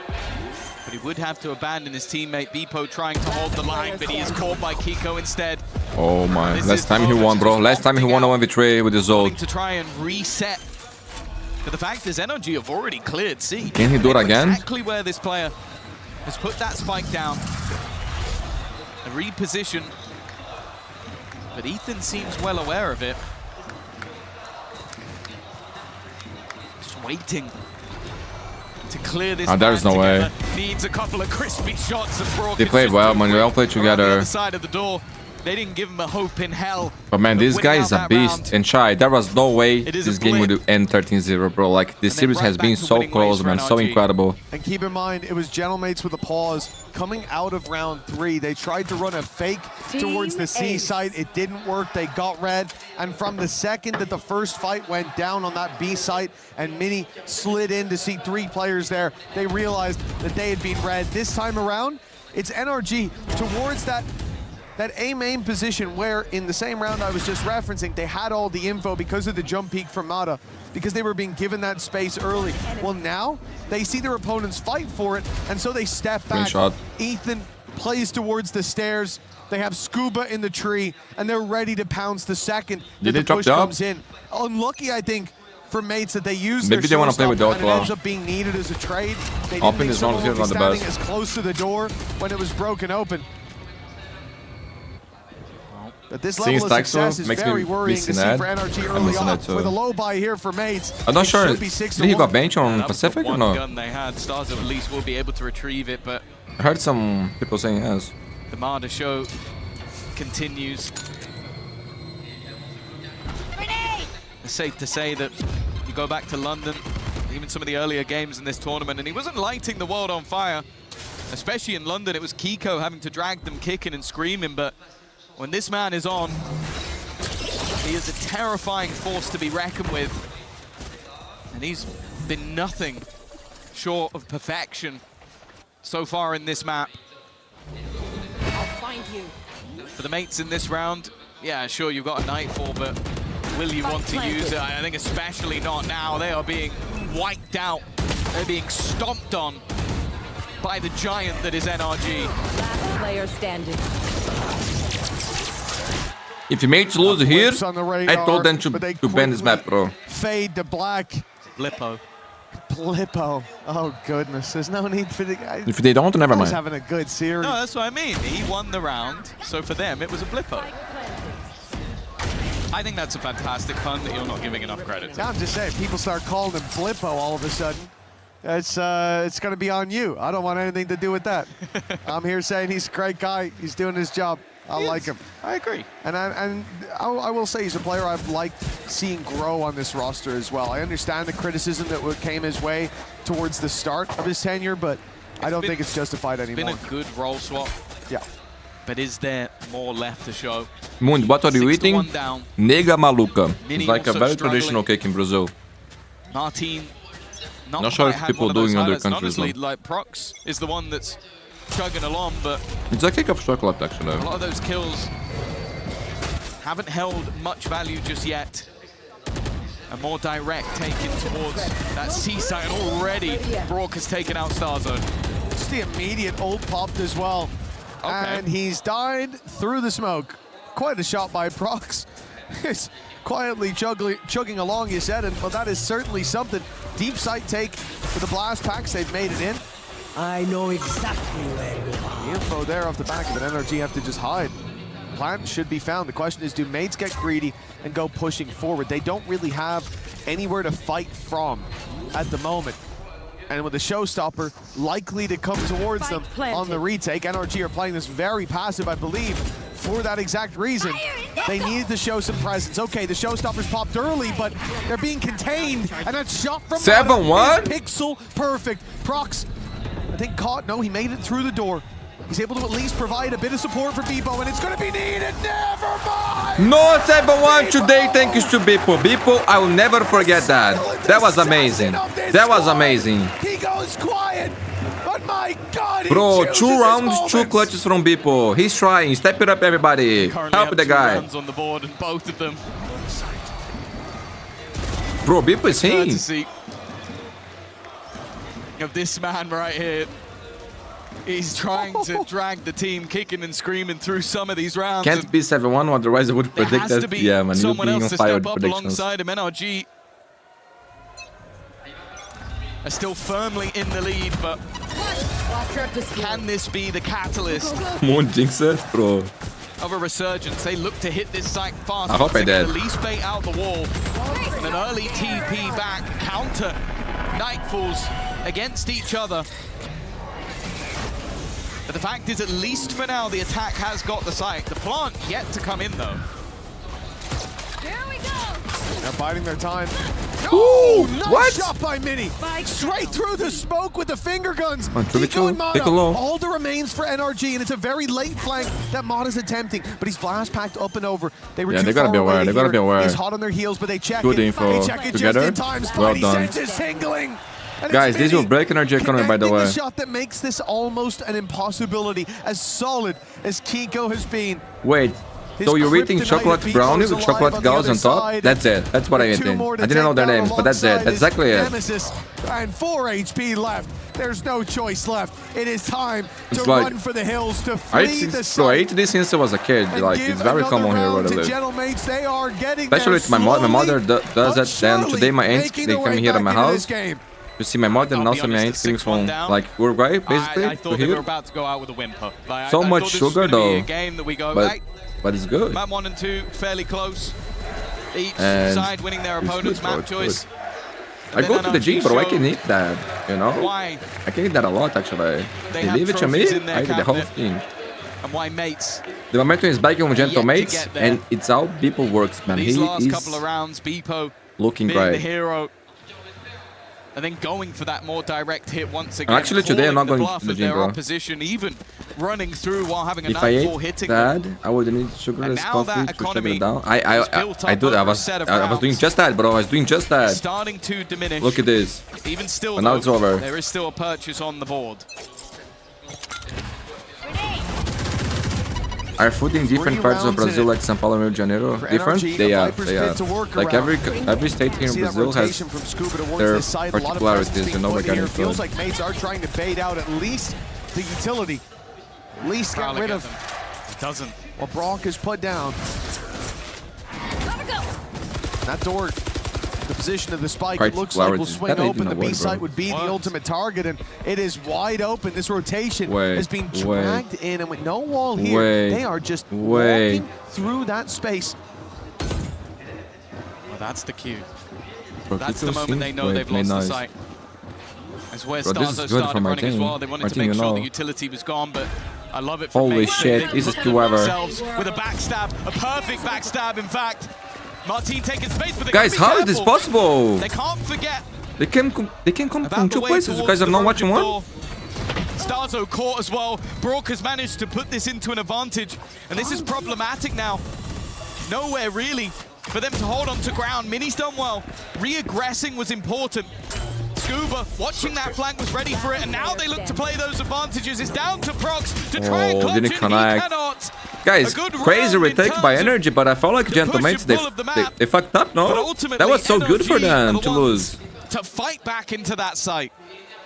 Speaker 3: But he would have to abandon his teammate Beepo trying to hold the line, but he is caught by Keiko instead.
Speaker 2: Oh my, last time he won, bro. Last time he won a 1v3 with his ult.
Speaker 3: To try and reset. But the fact is, NRG have already cleared C.
Speaker 2: Can he do it again?
Speaker 3: Exactly where this player has put that spike down. A reposition. But Ethan seems well aware of it. Just waiting to clear this.
Speaker 2: There's no way.
Speaker 3: Needs a couple of crispy shots and Brock.
Speaker 2: They played well, man. They all played together.
Speaker 3: On the other side of the door. They didn't give him a hope in hell.
Speaker 2: But man, this guy is a beast. And Shy, there was no way this game would end 13-0, bro. Like, this series has been so close, man. So incredible.
Speaker 4: And keep in mind, it was Gentlemates with a pause. Coming out of round 3, they tried to run a fake towards the C site. It didn't work. They got red. And from the second that the first fight went down on that B site and Mini slid in to see 3 players there, they realized that they had been red. This time around, it's NRG towards that A main position where in the same round I was just referencing, they had all the info because of the jump peek from Mada, because they were being given that space early. Well, now they see their opponents fight for it, and so they step back. Ethan plays towards the stairs. They have Scuba in the tree, and they're ready to pounce the second that the push comes in. Unlucky, I think, for mates that they use.
Speaker 2: Maybe they want to play with Dot.
Speaker 4: It ends up being needed as a trade. They didn't make someone be standing as close to the door when it was broken open. But this level of success is very worrying to see for NRG early on with a low buy here for mates.
Speaker 2: I'm not sure. Did he got bench on Pacific or no?
Speaker 3: Gun they had. Stars at least will be able to retrieve it, but
Speaker 2: I heard some people saying yes.
Speaker 3: The Mada show continues. It's safe to say that you go back to London, even some of the earlier games in this tournament, and he wasn't lighting the world on fire. Especially in London, it was Keiko having to drag them kicking and screaming, but when this man is on, he is a terrifying force to be reckoned with. And he's been nothing short of perfection so far in this map.
Speaker 23: I'll find you.
Speaker 3: For the mates in this round, yeah, sure, you've got a Nightfall, but will you want to use it? I think especially not now. They are being wiped out. They're being stomped on by the giant that is NRG.
Speaker 23: Last player standing.
Speaker 2: If you mates lose here, I told them to ban this map, bro.
Speaker 4: Fade to black.
Speaker 3: Blippo.
Speaker 4: Oh, goodness. There's no need for the guy.
Speaker 2: If they don't, never mind.
Speaker 4: He's having a good series.
Speaker 3: No, that's what I mean. He won the round, so for them, it was a Blippo. I think that's a fantastic pun that you're not giving enough credit to.
Speaker 4: I'm just saying, people start calling him Blippo all of a sudden. It's going to be on you. I don't want anything to do with that. I'm here saying he's a great guy. He's doing his job. I like him.
Speaker 3: I agree.
Speaker 4: And I will say he's a player I've liked seeing grow on this roster as well. I understand the criticism that came his way towards the start of his tenure, but I don't think it's justified anymore.
Speaker 3: It's been a good role swap.
Speaker 4: Yeah.
Speaker 3: But is there more left to show?
Speaker 2: Mundi, what are you eating? Nega maluca. It's like a very traditional cake in Brazil.
Speaker 3: Marteen,
Speaker 2: not sure if people doing in other countries.
Speaker 3: Honestly, like Prox is the one that's chugging along, but
Speaker 2: it's a cake of chocolate, actually.
Speaker 3: A lot of those kills haven't held much value just yet. A more direct taken towards that C-side already. Brock has taken out Starzone.
Speaker 4: Just the immediate ult popped as well. Okay. And he's died through the smoke. Quite a shot by Prox. It's quietly chugging along, you said, and well, that is certainly something. Deep sight take for the blast packs. They've made it in.
Speaker 17: I know exactly where you are.
Speaker 4: The info there off the back of it. NRG have to just hide. Plant should be found. The question is, do mates get greedy and go pushing forward? They don't really have anywhere to fight from at the moment. And with the showstopper likely to come towards them on the retake, NRG are playing this very passive, I believe, for that exact reason. They needed to show some presence. Okay, the showstoppers popped early, but they're being contained, and that shot from
Speaker 2: 7-1?
Speaker 4: Pixel perfect. Prox, I think caught. No, he made it through the door. He's able to at least provide a bit of support for Beepo, and it's going to be needed. Never mind.
Speaker 2: No 7-1 today, thank you to Beepo. Beepo, I will never forget that. That was amazing. That was amazing.
Speaker 4: He goes quiet, but my God!
Speaker 2: Bro, 2 rounds, 2 clutches from Beeple. He's trying. Step it up, everybody. Help the guy.
Speaker 3: On the board, and both of them.
Speaker 2: Bro, Beeple is him.
Speaker 3: Courtesy of this man right here. He's trying to drag the team kicking and screaming through some of these rounds.
Speaker 2: Can't be 7-1, otherwise I would predict that. Yeah, man, you're being on fire with predictions.
Speaker 3: Alongside him, NRG are still firmly in the lead, but can this be the catalyst
Speaker 2: Won't jinx it, bro.
Speaker 3: of a resurgence? They look to hit this site fast.
Speaker 2: I hope I did.
Speaker 3: At least bait out the wall. And an early TP back, counter Nightfalls against each other. But the fact is, at least for now, the attack has got the site. The plant yet to come in, though.
Speaker 5: Here we go.
Speaker 4: They're biding their time.
Speaker 2: Ooh,
Speaker 4: Nice
Speaker 2: what?
Speaker 4: shot by Mini. Straight through the smoke with the finger guns.
Speaker 2: Keiko
Speaker 4: and Mada.
Speaker 2: low.
Speaker 4: All that remains for NRG, and it's a very late flank that Mada's attempting, but he's blast packed up and over. They were
Speaker 2: Yeah,
Speaker 4: too
Speaker 2: they gotta
Speaker 4: far
Speaker 2: be aware.
Speaker 4: away
Speaker 2: They gotta
Speaker 4: here.
Speaker 2: be aware.
Speaker 4: He's hot on their heels, but they check
Speaker 2: Good
Speaker 4: it.
Speaker 2: info
Speaker 4: They check it
Speaker 2: together.
Speaker 4: just in time.
Speaker 2: Well
Speaker 4: Spidey
Speaker 2: done.
Speaker 4: senses tingling. And
Speaker 2: Guys,
Speaker 4: it's
Speaker 2: this
Speaker 4: Mini
Speaker 2: will break NRG economy, by the
Speaker 4: connecting
Speaker 2: way.
Speaker 4: The shot that makes this almost an impossibility. As solid as Keiko has been.
Speaker 2: Wait, so you're eating chocolate brownie with chocolate gauze on top? That's it. That's what I'm eating. I didn't know their names, but that's it. That's exactly it.
Speaker 4: Nemesis, and 4 HP left. There's no choice left. It is time to
Speaker 2: It's like-
Speaker 4: run for the hills to
Speaker 2: I
Speaker 4: flee the
Speaker 2: ate
Speaker 4: site.
Speaker 2: this since I was a kid.
Speaker 4: and
Speaker 2: Like,
Speaker 4: give
Speaker 2: it's very
Speaker 4: another
Speaker 2: common here
Speaker 4: round
Speaker 2: where I
Speaker 4: to
Speaker 2: live.
Speaker 4: Gentlemates. They are getting
Speaker 2: Especially
Speaker 4: there
Speaker 2: with my mother
Speaker 4: slowly
Speaker 2: does
Speaker 4: but
Speaker 2: that. Then
Speaker 4: surely
Speaker 2: today my aunts,
Speaker 4: making
Speaker 2: they
Speaker 4: their
Speaker 2: come
Speaker 4: way
Speaker 2: here at
Speaker 4: back
Speaker 2: my
Speaker 4: into this
Speaker 2: house
Speaker 4: game.
Speaker 2: to see my mother, and
Speaker 3: I'll be
Speaker 2: also my
Speaker 3: honest,
Speaker 2: aunts
Speaker 3: the
Speaker 2: came
Speaker 3: 6-1
Speaker 2: from
Speaker 3: down.
Speaker 2: like Uruguay,
Speaker 3: I
Speaker 2: basically,
Speaker 3: thought
Speaker 2: to
Speaker 3: they were
Speaker 2: here.
Speaker 3: about to go out with a whimper. Like,
Speaker 2: So
Speaker 3: I
Speaker 2: much
Speaker 3: thought this
Speaker 2: sugar
Speaker 3: was gonna be
Speaker 2: though,
Speaker 3: a game that we go,
Speaker 2: but it's good.
Speaker 3: map 1 and 2 fairly close. Each
Speaker 2: And
Speaker 3: side winning their
Speaker 2: it's
Speaker 3: opponent's
Speaker 2: good, bro,
Speaker 3: map
Speaker 2: it's
Speaker 3: choice.
Speaker 2: I go to the gym, bro. I can
Speaker 3: eat
Speaker 2: eat that, you know?
Speaker 3: why
Speaker 2: I can eat that a lot, actually.
Speaker 3: They
Speaker 2: They
Speaker 3: have
Speaker 2: leave it to me,
Speaker 3: trophies in their
Speaker 2: I eat the whole
Speaker 3: cabinet.
Speaker 2: thing.
Speaker 3: and why mates.
Speaker 2: The momentum is back on Gentle
Speaker 3: Yet to
Speaker 2: Mates,
Speaker 3: get there.
Speaker 2: and it's how people works, man.
Speaker 3: These
Speaker 2: He
Speaker 3: last
Speaker 2: is
Speaker 3: couple of rounds, Beepo
Speaker 2: looking
Speaker 3: being the
Speaker 2: great.
Speaker 3: hero. And then going for that more direct hit once again.
Speaker 2: Actually, today I'm not
Speaker 3: calling the
Speaker 2: going
Speaker 3: bluff
Speaker 2: to the
Speaker 3: of
Speaker 2: gym,
Speaker 3: their
Speaker 2: bro.
Speaker 3: opposition, even running through while having a
Speaker 2: If I
Speaker 3: nightfall
Speaker 2: ate
Speaker 3: hitting them.
Speaker 2: that, I would need sugarless
Speaker 3: now
Speaker 2: coffee
Speaker 3: that
Speaker 2: to sugar
Speaker 3: economy
Speaker 2: it down.
Speaker 3: is built
Speaker 2: I
Speaker 3: up
Speaker 2: do that.
Speaker 3: over a set of
Speaker 2: I was doing
Speaker 3: rounds.
Speaker 2: just that, bro. I was doing just that.
Speaker 3: Starting to diminish.
Speaker 2: Look at this.
Speaker 3: Even still,
Speaker 2: And now
Speaker 3: though,
Speaker 2: it's over.
Speaker 3: there is still a purchase on the board.
Speaker 2: Are food in different parts of Brazil, like São Paulo and Rio de Janeiro, different?
Speaker 4: NRG,
Speaker 2: They are.
Speaker 4: Viper's
Speaker 2: They
Speaker 4: been
Speaker 2: are.
Speaker 4: to work
Speaker 2: Like
Speaker 4: around.
Speaker 2: every state here in
Speaker 4: See that
Speaker 2: Brazil has
Speaker 4: rotation from Scuba towards
Speaker 2: their
Speaker 4: this side. A lot of
Speaker 2: particularities,
Speaker 4: presence
Speaker 2: you know,
Speaker 4: being put
Speaker 2: regarding
Speaker 4: here. Feels
Speaker 2: food.
Speaker 4: like mates are trying to bait out at least the utility. At least get rid of.
Speaker 3: It doesn't.
Speaker 4: What Brock is put down. That door, the position of the spike, it looks like will swing open. The B site would be the ultimate target, and it is wide open. This rotation has been dragged in, and with no wall here, they are just walking through that space.
Speaker 3: Well, that's the cue.
Speaker 2: Bro,
Speaker 3: That's
Speaker 2: Keiko
Speaker 3: the moment they
Speaker 2: seems
Speaker 3: know they've
Speaker 2: great,
Speaker 3: lost
Speaker 2: nice.
Speaker 3: the site. As where
Speaker 2: Bro, this is
Speaker 3: Starzo
Speaker 2: good for
Speaker 3: started running as
Speaker 2: Marteen.
Speaker 3: well. They wanted to
Speaker 2: Marteen,
Speaker 3: make
Speaker 2: you
Speaker 3: sure
Speaker 2: know.
Speaker 3: the utility was gone, but I love it from
Speaker 2: Holy
Speaker 3: mates.
Speaker 2: shit,
Speaker 3: They
Speaker 2: easiest
Speaker 3: put
Speaker 2: kill ever.
Speaker 3: themselves with a backstab, a perfect backstab, in fact. Marteen taking space, but they
Speaker 2: Guys,
Speaker 3: gotta be
Speaker 2: how is this
Speaker 3: careful.
Speaker 2: possible?
Speaker 3: They can't forget
Speaker 2: They can come from two
Speaker 3: the way
Speaker 2: places. You
Speaker 3: towards
Speaker 2: guys are
Speaker 3: the
Speaker 2: not watching
Speaker 3: broken
Speaker 2: one?
Speaker 3: door. Starzo caught as well. Brock has managed to put this into an advantage, and this is problematic now. Nowhere really for them to hold on to ground. Mini's done well. Re-aggressing was important. Scuba, watching that flank, was ready for it, and now they look to play those advantages. It's down to Prox to try and clutch
Speaker 2: didn't
Speaker 3: it. He
Speaker 2: connect.
Speaker 3: cannot.
Speaker 2: Guys,
Speaker 3: A good
Speaker 2: crazy
Speaker 3: round in
Speaker 2: retake by
Speaker 3: terms of
Speaker 2: NRG, but I felt like Gentle
Speaker 3: push
Speaker 2: Mates,
Speaker 3: and pull of the map.
Speaker 2: they fucked up,
Speaker 3: But
Speaker 2: no?
Speaker 3: ultimately,
Speaker 2: That was so good for
Speaker 3: NRG
Speaker 2: them
Speaker 3: are the
Speaker 2: to lose.
Speaker 3: ones to fight back into that site.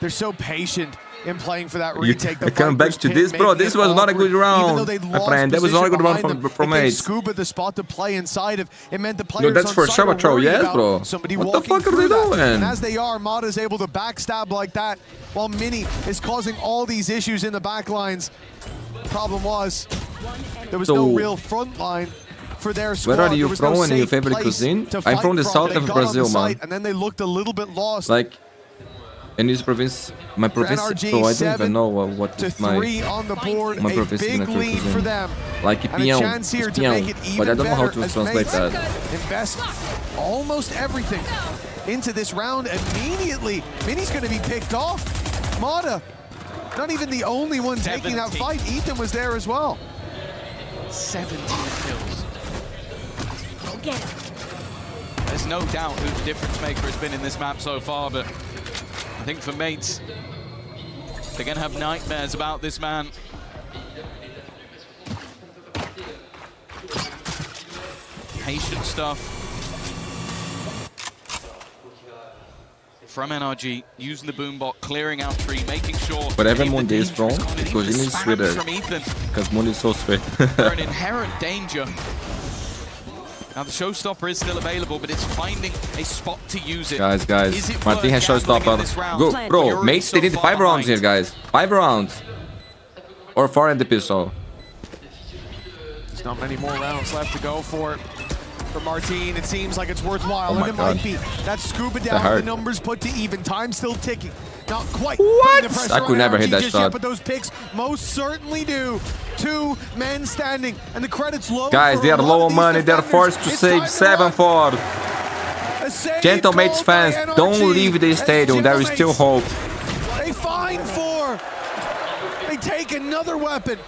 Speaker 4: They're so patient in playing for that
Speaker 2: You
Speaker 4: retake. The
Speaker 2: come back
Speaker 4: Vipers
Speaker 2: to
Speaker 4: pin
Speaker 2: this, bro.
Speaker 4: making
Speaker 2: This
Speaker 4: it
Speaker 2: was not a
Speaker 4: awkward.
Speaker 2: good round,
Speaker 4: Even though they
Speaker 2: my
Speaker 4: lost
Speaker 2: friend. That was not a good round
Speaker 4: position
Speaker 2: from
Speaker 4: behind them, it gave
Speaker 2: mates.
Speaker 4: Scuba the spot to play inside of. It meant the players
Speaker 2: that's
Speaker 4: on
Speaker 2: for
Speaker 4: site
Speaker 2: sure
Speaker 4: were
Speaker 2: a throw,
Speaker 4: worried
Speaker 2: yes,
Speaker 4: about
Speaker 2: bro.
Speaker 4: somebody
Speaker 2: What the
Speaker 4: walking
Speaker 2: fuck are
Speaker 4: through
Speaker 2: they
Speaker 4: that.
Speaker 2: doing?
Speaker 4: And as they are, Mada is able to backstab like that, while Mini is causing all these issues in the back lines. Problem was, there was no real front line for their squad.
Speaker 2: Where are you
Speaker 4: There was no
Speaker 2: from and your
Speaker 4: safe
Speaker 2: favorite
Speaker 4: place
Speaker 2: cuisine?
Speaker 4: to
Speaker 2: I'm
Speaker 4: fight
Speaker 2: from the south
Speaker 4: They
Speaker 2: of
Speaker 4: got on the
Speaker 2: Brazil, man.
Speaker 4: site, and then they looked a little bit lost.
Speaker 2: Like, in this province, my province,
Speaker 4: NRG,
Speaker 2: bro, I don't even know what
Speaker 4: to
Speaker 2: is my
Speaker 4: 3 on the board,
Speaker 2: my
Speaker 4: a
Speaker 2: province
Speaker 4: big
Speaker 2: signature
Speaker 4: lead
Speaker 2: cuisine.
Speaker 4: for them.
Speaker 2: Like
Speaker 4: And a
Speaker 2: Meow,
Speaker 4: chance here
Speaker 2: it's
Speaker 4: to make
Speaker 2: Meow,
Speaker 4: it even
Speaker 2: but I don't know how
Speaker 4: better
Speaker 2: to
Speaker 4: as
Speaker 2: translate
Speaker 4: mates
Speaker 2: that.
Speaker 4: invest almost everything into this round immediately. Mini's going to be picked off. Mada, not even the only one taking that fight. Ethan was there as well.
Speaker 3: 17 kills. There's no doubt who the difference maker has been in this map so far, but I think for mates, They're going to have nightmares about this man. Patient stuff from NRG, using the boombot, clearing out tree, making sure...
Speaker 2: Whatever Mundi is wrong, because he needs sweeter. Because Mundi is so sweet.
Speaker 3: They're in inherent danger. Now the showstopper is still available, but it's finding a spot to use it.
Speaker 2: Guys, Marteen has showstopper. Go, bro, mates, they need 5 rounds here, guys. 5 rounds. Or 4 in the pistol.
Speaker 4: There's not many more rounds left to go for it. For Marteen, it seems like it's worthwhile,
Speaker 2: Oh
Speaker 4: and it might be. That scuba down, the numbers put to even. Time still ticking. Not quite.
Speaker 2: What? I could never hit that shot.
Speaker 4: Yet, but those picks most certainly do. 2 men standing, and the credits low.
Speaker 2: Guys, they are low on money. They're forced to save 7-4. Gentle mates fans, don't leave the stadium. There is still hope.
Speaker 4: They find 4. They take another weapon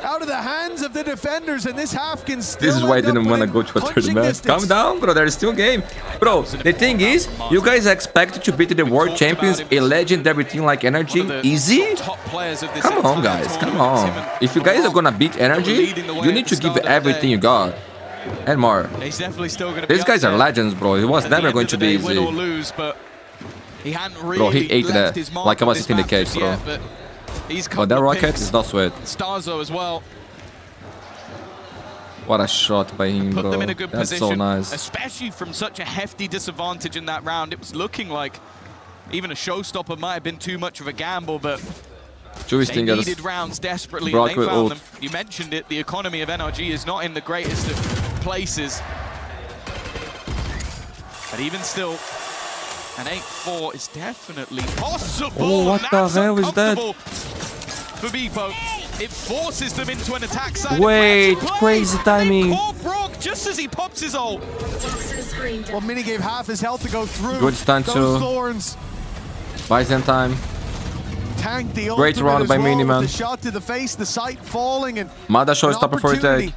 Speaker 4: out of the hands of the defenders, and this half can still.
Speaker 2: This is why I didn't want to go to a third match. Calm down, bro. There's still game. Bro, the thing is, you guys expect to beat the world champions, a legendary team like NRG, easy? Come on, guys. Come on. If you guys are gonna beat NRG, you need to give everything you got. And more. These guys are legends, bro. It was never going to be easy. Bro, he ate that like I was eating the cake, bro. But that rocket is not sweat.
Speaker 3: Starzo as well.
Speaker 2: What a shot by him, bro.
Speaker 3: Put them in a good
Speaker 2: That's
Speaker 3: position,
Speaker 2: so nice.
Speaker 3: especially from such a hefty disadvantage in that round. It was looking like even a showstopper might have been too much of a gamble, but they needed rounds desperately, and they found them. You mentioned it, the economy of NRG is not in the greatest of places. But even still, an 8-4 is definitely possible.
Speaker 2: Oh, what the hell is that?
Speaker 3: For Beepo, it forces them into an attack side.
Speaker 2: Wait, crazy timing.
Speaker 3: Poor Brock, just as he pops his ult.
Speaker 4: Well, Mini gave half his health to go through.
Speaker 2: Good stun too.
Speaker 4: Thorns.
Speaker 2: Buys them time.
Speaker 4: Tanked the
Speaker 2: Great round by Mini, man.
Speaker 4: The shot to the face, the sight falling, and
Speaker 2: Mada showstopper for a take.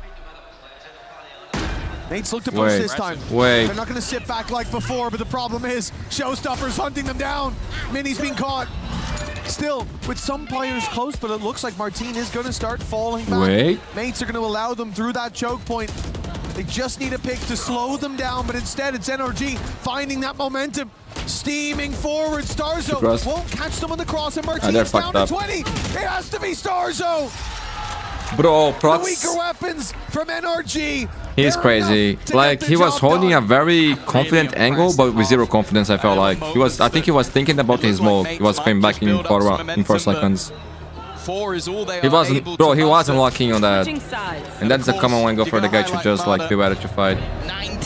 Speaker 4: Nate's looked to push this time.
Speaker 2: Wait.
Speaker 4: They're not going to sit back like before, but the problem is showstopper's hunting them down. Mini's being caught. Still, with some players close, but it looks like Marteen is going to start falling back.
Speaker 2: Wait.
Speaker 4: Mates are going to allow them through that choke point. They just need a pick to slow them down, but instead it's NRG finding that momentum. Steaming forward, Starzo won't catch them on the cross, and Marteen's down to 20. It has to be Starzo.
Speaker 2: Bro,
Speaker 4: The
Speaker 2: Prox,
Speaker 4: weaker weapons from NRG.
Speaker 2: he's crazy. Like, he was holding a very confident angle, but with zero confidence, I felt like. I think he was thinking about his smoke. He was going back in 4 seconds. He wasn't, bro, he wasn't locking on that. And that's a common angle for the guy to just, like, be ready to fight.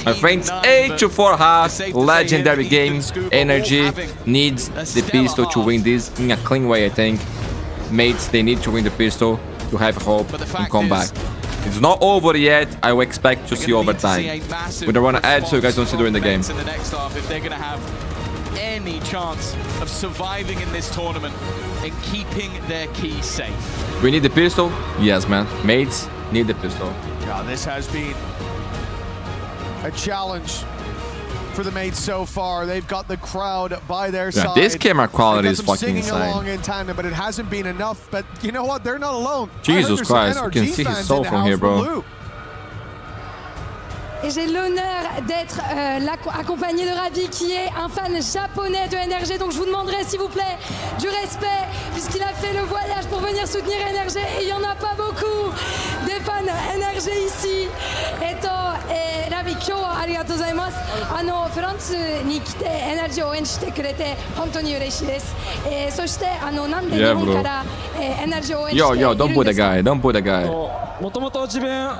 Speaker 2: My friends, 8-4 half, legendary game. NRG needs the pistol to win this in a clean way, I think. Mates, they need to win the pistol to have hope and come back. It's not over yet. I will expect to see overtime. We don't want to add so you guys don't see during the game.
Speaker 3: In the next half, if they're going to have any chance of surviving in this tournament and keeping their key safe.
Speaker 2: We need the pistol? Yes, man. Mates need the pistol.
Speaker 4: Yeah, this has been a challenge for the mates so far. They've got the crowd by their side.
Speaker 2: This camera quality is fucking insane.
Speaker 4: Along in tandem, but it hasn't been enough. But you know what? They're not alone.
Speaker 2: Jesus Christ, you can see his soul from here, bro.
Speaker 5: Et j'ai l'honneur d'être accompagné de Ravi, qui est un fan japonais de NRG. Donc je vous demanderai, s'il vous plaît, du respect, puisqu'il a fait le voyage pour venir soutenir NRG. Et il n'y en a pas beaucoup des fans NRG ici. Ravi, 今日はありがとうございます。フランスに来て NRG を応援してくれて本当に嬉しいです。そしてなんで日本から NRG を応援しているんですか?
Speaker 2: Yo, don't put the guy. Don't put the guy.
Speaker 18: もともと自分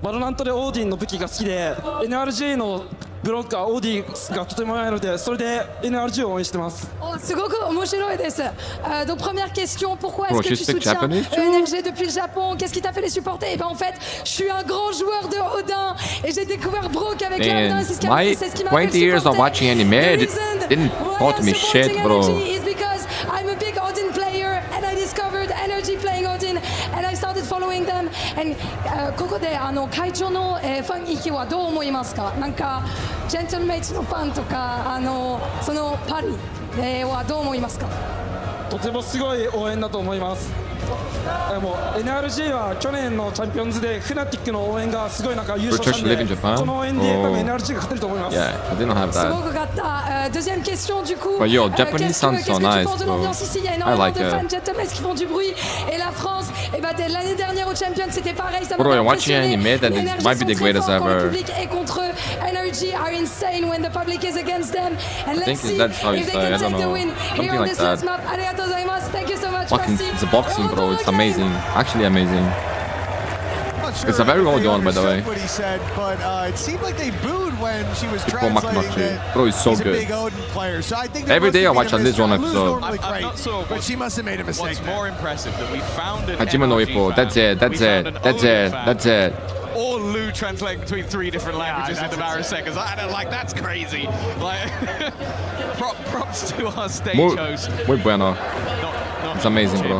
Speaker 18: バロラントでオーディンの武器が好きで NRG のブロッカーオーディンがとても速いのでそれで NRG を応援してます。
Speaker 5: すごく面白いです。Donc première question, pourquoi est-ce que tu soutiens NRG depuis le Japon? Qu'est-ce qui t'a fait les supporter? Et ben en fait, je suis un grand joueur de Odin et j'ai découvert Brock avec Odin. C'est ce qui m'a fait supporter.
Speaker 2: 20 years of watching anime didn't taught me shit, bro.
Speaker 5: Is because I'm a big Odin player and I discovered NRG playing Odin and I started following them. And ここで会長のファン域はどう思いますか? なんかジェントルメイツのファンとかそのパリはどう思いますか?
Speaker 18: とてもすごい応援だと思います。もう NRG は去年のチャンピオンズでフナティックの応援がすごい中優勝したんで、この応援で多分 NRG が勝てると思います。
Speaker 2: Yeah, I didn't have that.
Speaker 5: Deuxième question du coup.
Speaker 2: But yo, Japanese sounds so nice, bro. I like it.
Speaker 5: Qui font du bruit. Et la France, et bah l'année dernière au Champions c'était pareil. Ça
Speaker 2: bro, watching anime that it might be the greatest ever.
Speaker 5: Le public et contre NRG are insane when the public is against them. And let's see
Speaker 2: that's how
Speaker 5: if they can take the win here on this last map. Arigatou gozaimasu. Thank you so much.
Speaker 2: Fucking the boxing, bro. It's amazing. Actually amazing. It's a very well done, by the way.
Speaker 4: What he said, but it seemed like they booed when she was translating that.
Speaker 2: Bro, it's so
Speaker 4: he's
Speaker 2: good.
Speaker 4: A big Odin player, so I think
Speaker 2: every day I watch at least one episode.
Speaker 4: I'm not sure, but she must have made a mistake.
Speaker 3: What's more impressive that we found an
Speaker 2: Hajime no Ippo. That's it. That's it. That's it. That's it.
Speaker 3: Or Lou translating between 3 different languages in a matter of seconds. I don't like, that's crazy. Like, props to our stage host.
Speaker 2: Muy bueno. It's amazing, bro.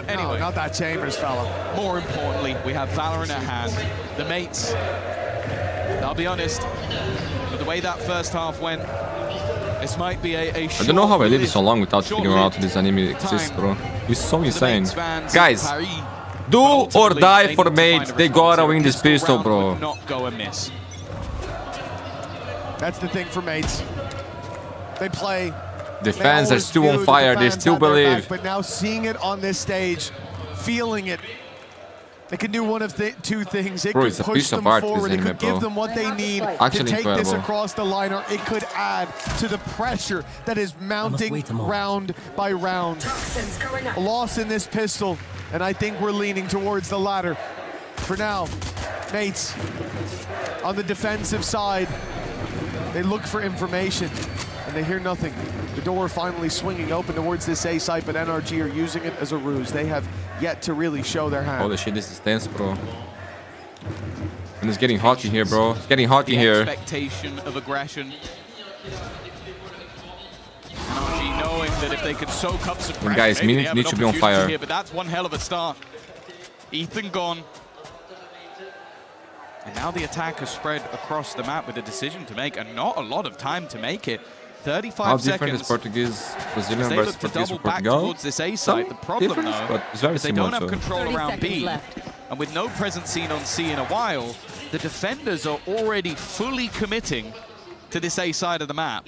Speaker 3: Anyway,
Speaker 4: not that Chambers fella.
Speaker 3: More importantly, we have Valorant at hand. The mates, I'll be honest, with the way that first half went, this might be a
Speaker 2: I don't know how I lived so long without figuring out this anime exists, bro. It's so insane. Guys, do or die for mates. They gotta win this pistol, bro.
Speaker 3: Not go amiss.
Speaker 4: That's the thing for mates. They play.
Speaker 2: The fans are still on fire. They still believe.
Speaker 4: But now seeing it on this stage, feeling it, they can do one of two things. It could push them forward. It could give them what they need to take this across the line, or it could add to the pressure that is mounting round by round. A loss in this pistol, and I think we're leaning towards the latter. For now, mates on the defensive side, they look for information and they hear nothing. The door finally swinging open towards this A site, but NRG are using it as a ruse. They have yet to really show their hand.
Speaker 2: Holy shit, this is tense, bro. And it's getting hot in here, bro. It's getting hot in here.
Speaker 3: Expectation of aggression. NRG knowing that if they could soak up some pressure,
Speaker 2: guys, Minions need to be on fire.
Speaker 3: Here, but that's one hell of a start. Ethan gone. And now the attack has spread across the map with a decision to make, and not a lot of time to make it. 35
Speaker 2: How
Speaker 3: seconds.
Speaker 2: different is Portuguese, Brazilian versus Portuguese
Speaker 3: double
Speaker 2: Portugal?
Speaker 3: back towards this A site. The problem, though,
Speaker 2: but it's very
Speaker 3: is they
Speaker 2: similar
Speaker 3: don't have control
Speaker 23: 30
Speaker 3: around
Speaker 23: seconds
Speaker 3: B,
Speaker 23: left.
Speaker 3: and with no presence seen on C in a while, the defenders are already fully committing to this A side of the map.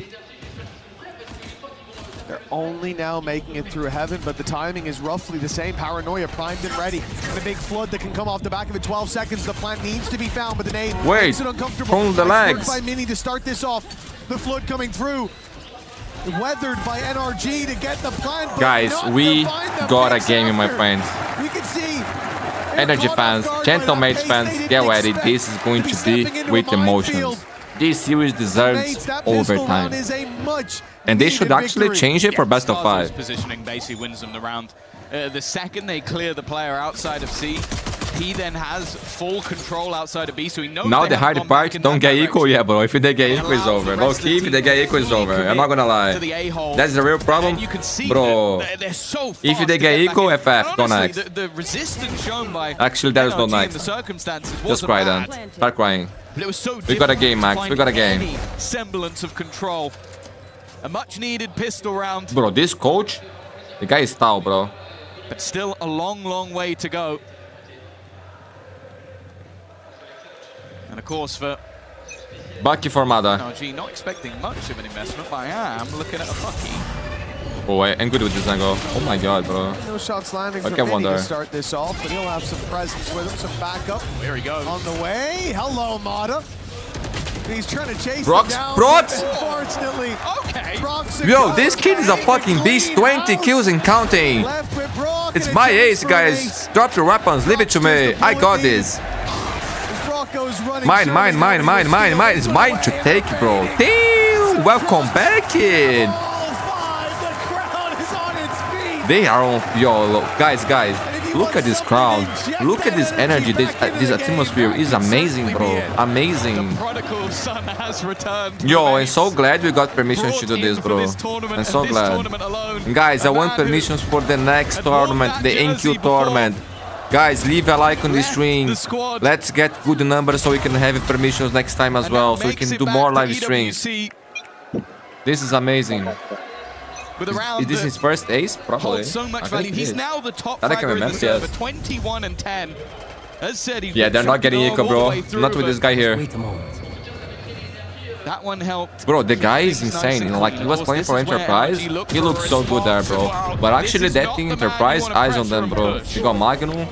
Speaker 4: They're only now making it through heaven, but the timing is roughly the same. Paranoia primed and ready. And a big flood that can come off the back of it. 12 seconds. The plant needs to be found, but the nade makes it uncomfortable.
Speaker 2: From the legs.
Speaker 4: By Mini to start this off. The flood coming through. Weathered by NRG to get the plant.
Speaker 2: Guys, we got a game, my friends.
Speaker 4: We can see
Speaker 2: Energy fans, Gentlemates fans, get ready. This is going to be with emotions. This series deserves overtime. And they should actually change it for best of 5.
Speaker 3: Positioning basically wins them the round. The second they clear the player outside of C, he then has full control outside of B, so he knows.
Speaker 2: Now the hard part, don't get equal, yeah, bro. If they get equal, it's over. No key, if they get equal, it's over. I'm not gonna lie. That's the real problem, bro. If they get equal, FF, don't X.
Speaker 3: The resistance shown by
Speaker 2: actually, there is no X. Just cry then. Start crying.
Speaker 3: But it was so
Speaker 2: we got a game, Max. We got a game.
Speaker 3: Any semblance of control. A much-needed pistol round.
Speaker 2: Bro, this coach, the guy is style, bro.
Speaker 3: But still a long, long way to go. And of course, for
Speaker 2: Bucky for Mada.
Speaker 3: NRG, not expecting much of an investment, but I am looking at a Bucky.
Speaker 2: Oh, I'm good with this angle. Oh my god, bro.
Speaker 4: No shots landing for Mini to start this off, but he'll have some presence with him, some backup.
Speaker 3: There he goes.
Speaker 4: On the way. Hello, Mada. He's trying to chase him
Speaker 2: Brox,
Speaker 4: down.
Speaker 2: Brox!
Speaker 4: Unfortunately.
Speaker 3: Okay.
Speaker 2: Yo, this kid is a fucking beast. 20 kills and counting. It's my ace, guys. Drop your weapons. Leave it to me. I got this. Mine. It's mine to take, bro. Damn. Welcome back, kid. They are on. Yo, guys. Look at this crowd. Look at this energy. This atmosphere is amazing, bro. Amazing. Yo, I'm so glad we got permission to do this, bro. I'm so glad. Guys, I want permissions for the next tournament, the NQ tournament. Guys, leave a like on this stream. Let's get good numbers so we can have permissions next time as well, so we can do more live streams. This is amazing.
Speaker 3: with a round
Speaker 2: Is this his first ace? Probably.
Speaker 3: holds so much value. He's now the top fragger in the server, 21 and 10. As said, he's
Speaker 2: they're not getting Eiko, bro. Not with this guy here.
Speaker 3: That one helped.
Speaker 2: Bro, the guy is insane. Like, he was playing for Enterprise. He looked so good there, bro. But actually, that thing, Enterprise, eyes on them, bro. You got Magnum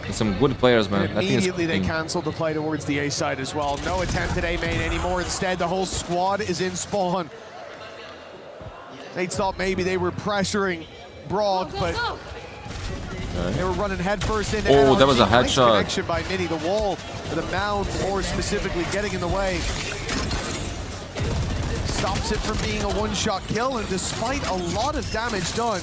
Speaker 2: and some good players, man.
Speaker 4: Immediately, they canceled the play towards the A side as well. No attempt at A main anymore. Instead, the whole squad is in spawn. They thought maybe they were pressuring Broad, but they were running headfirst into NRG.
Speaker 2: That was a
Speaker 4: Nice
Speaker 2: headshot.
Speaker 4: connection by Mini. The wall, the mound more specifically, getting in the way. Stops it from being a one-shot kill, and despite a lot of damage done,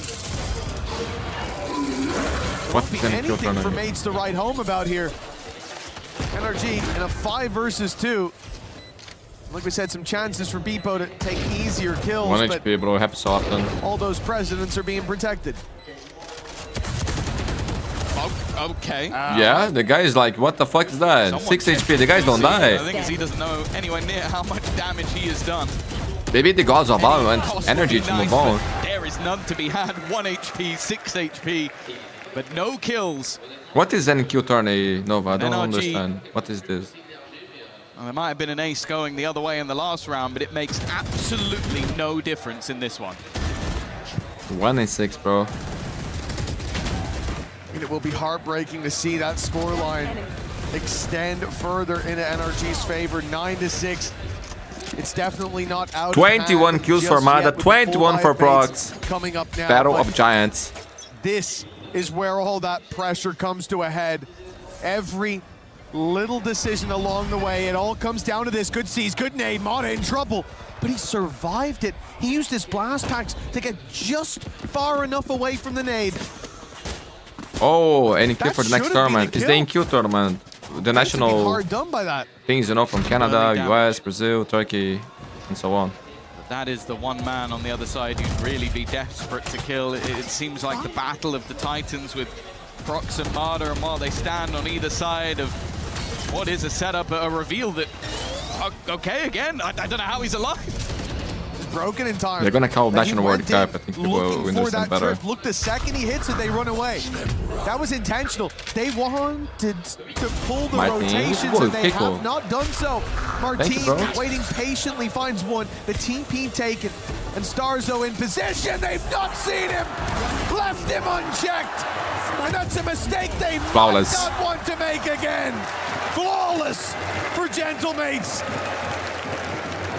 Speaker 4: won't be anything for mates to write home about here. NRG in a 5 versus 2. Like we said, some chances for Beepo to take easier kills.
Speaker 2: 1
Speaker 4: but
Speaker 2: HP, bro. Happens so often.
Speaker 4: all those presidents are being protected.
Speaker 3: Okay.
Speaker 2: Yeah, the guy is like, what the fuck is that? 6 HP. The guys don't die.
Speaker 3: I think he doesn't know anywhere near how much damage he has done.
Speaker 2: They beat the gods of Valorant. Energy to move on.
Speaker 3: There is none to be had. 1 HP, 6 HP, but no kills.
Speaker 2: What is NQ tourney, Nova? I don't
Speaker 3: NRG.
Speaker 2: understand. What is this?
Speaker 3: Well, there might have been an ace going the other way in the last round, but it makes absolutely no difference in this one.
Speaker 2: 1 and 6, bro.
Speaker 4: And it will be heartbreaking to see that scoreline extend further into NRG's favor, 9-6. It's definitely not out.
Speaker 2: 21 kills for Mada, 21 for Prox.
Speaker 4: Coming up now.
Speaker 2: Battle of Giants.
Speaker 4: This is where all that pressure comes to a head. Every little decision along the way, it all comes down to this. Good seize, good nade, Mada in trouble, but he survived it. He used his blast packs to get just far enough away from the nade.
Speaker 2: Oh, NQ for the next tournament. It's the NQ tournament. The national
Speaker 4: hard done by that.
Speaker 2: things, you know, from Canada, US, Brazil, Turkey, and so on.
Speaker 3: That is the one man on the other side who'd really be desperate to kill. It seems like the battle of the Titans with Prox and Mada, and while they stand on either side of what is a setup, a reveal that, okay, again, I don't know how he's alive.
Speaker 4: Broken in time.
Speaker 2: They're gonna call National World Cup. I think people will understand better.
Speaker 4: Trip. Look, the second he hits it, they run away. That was intentional. They wanted to pull the
Speaker 2: Marteen.
Speaker 4: rotations, and they
Speaker 2: Keiko.
Speaker 4: have not done so. Marteen waiting patiently finds one. The TP taken, and Starzo in position. They've not seen him. Left him unchecked, and that's a mistake they might not want to make again. Flawless for Gentlemates.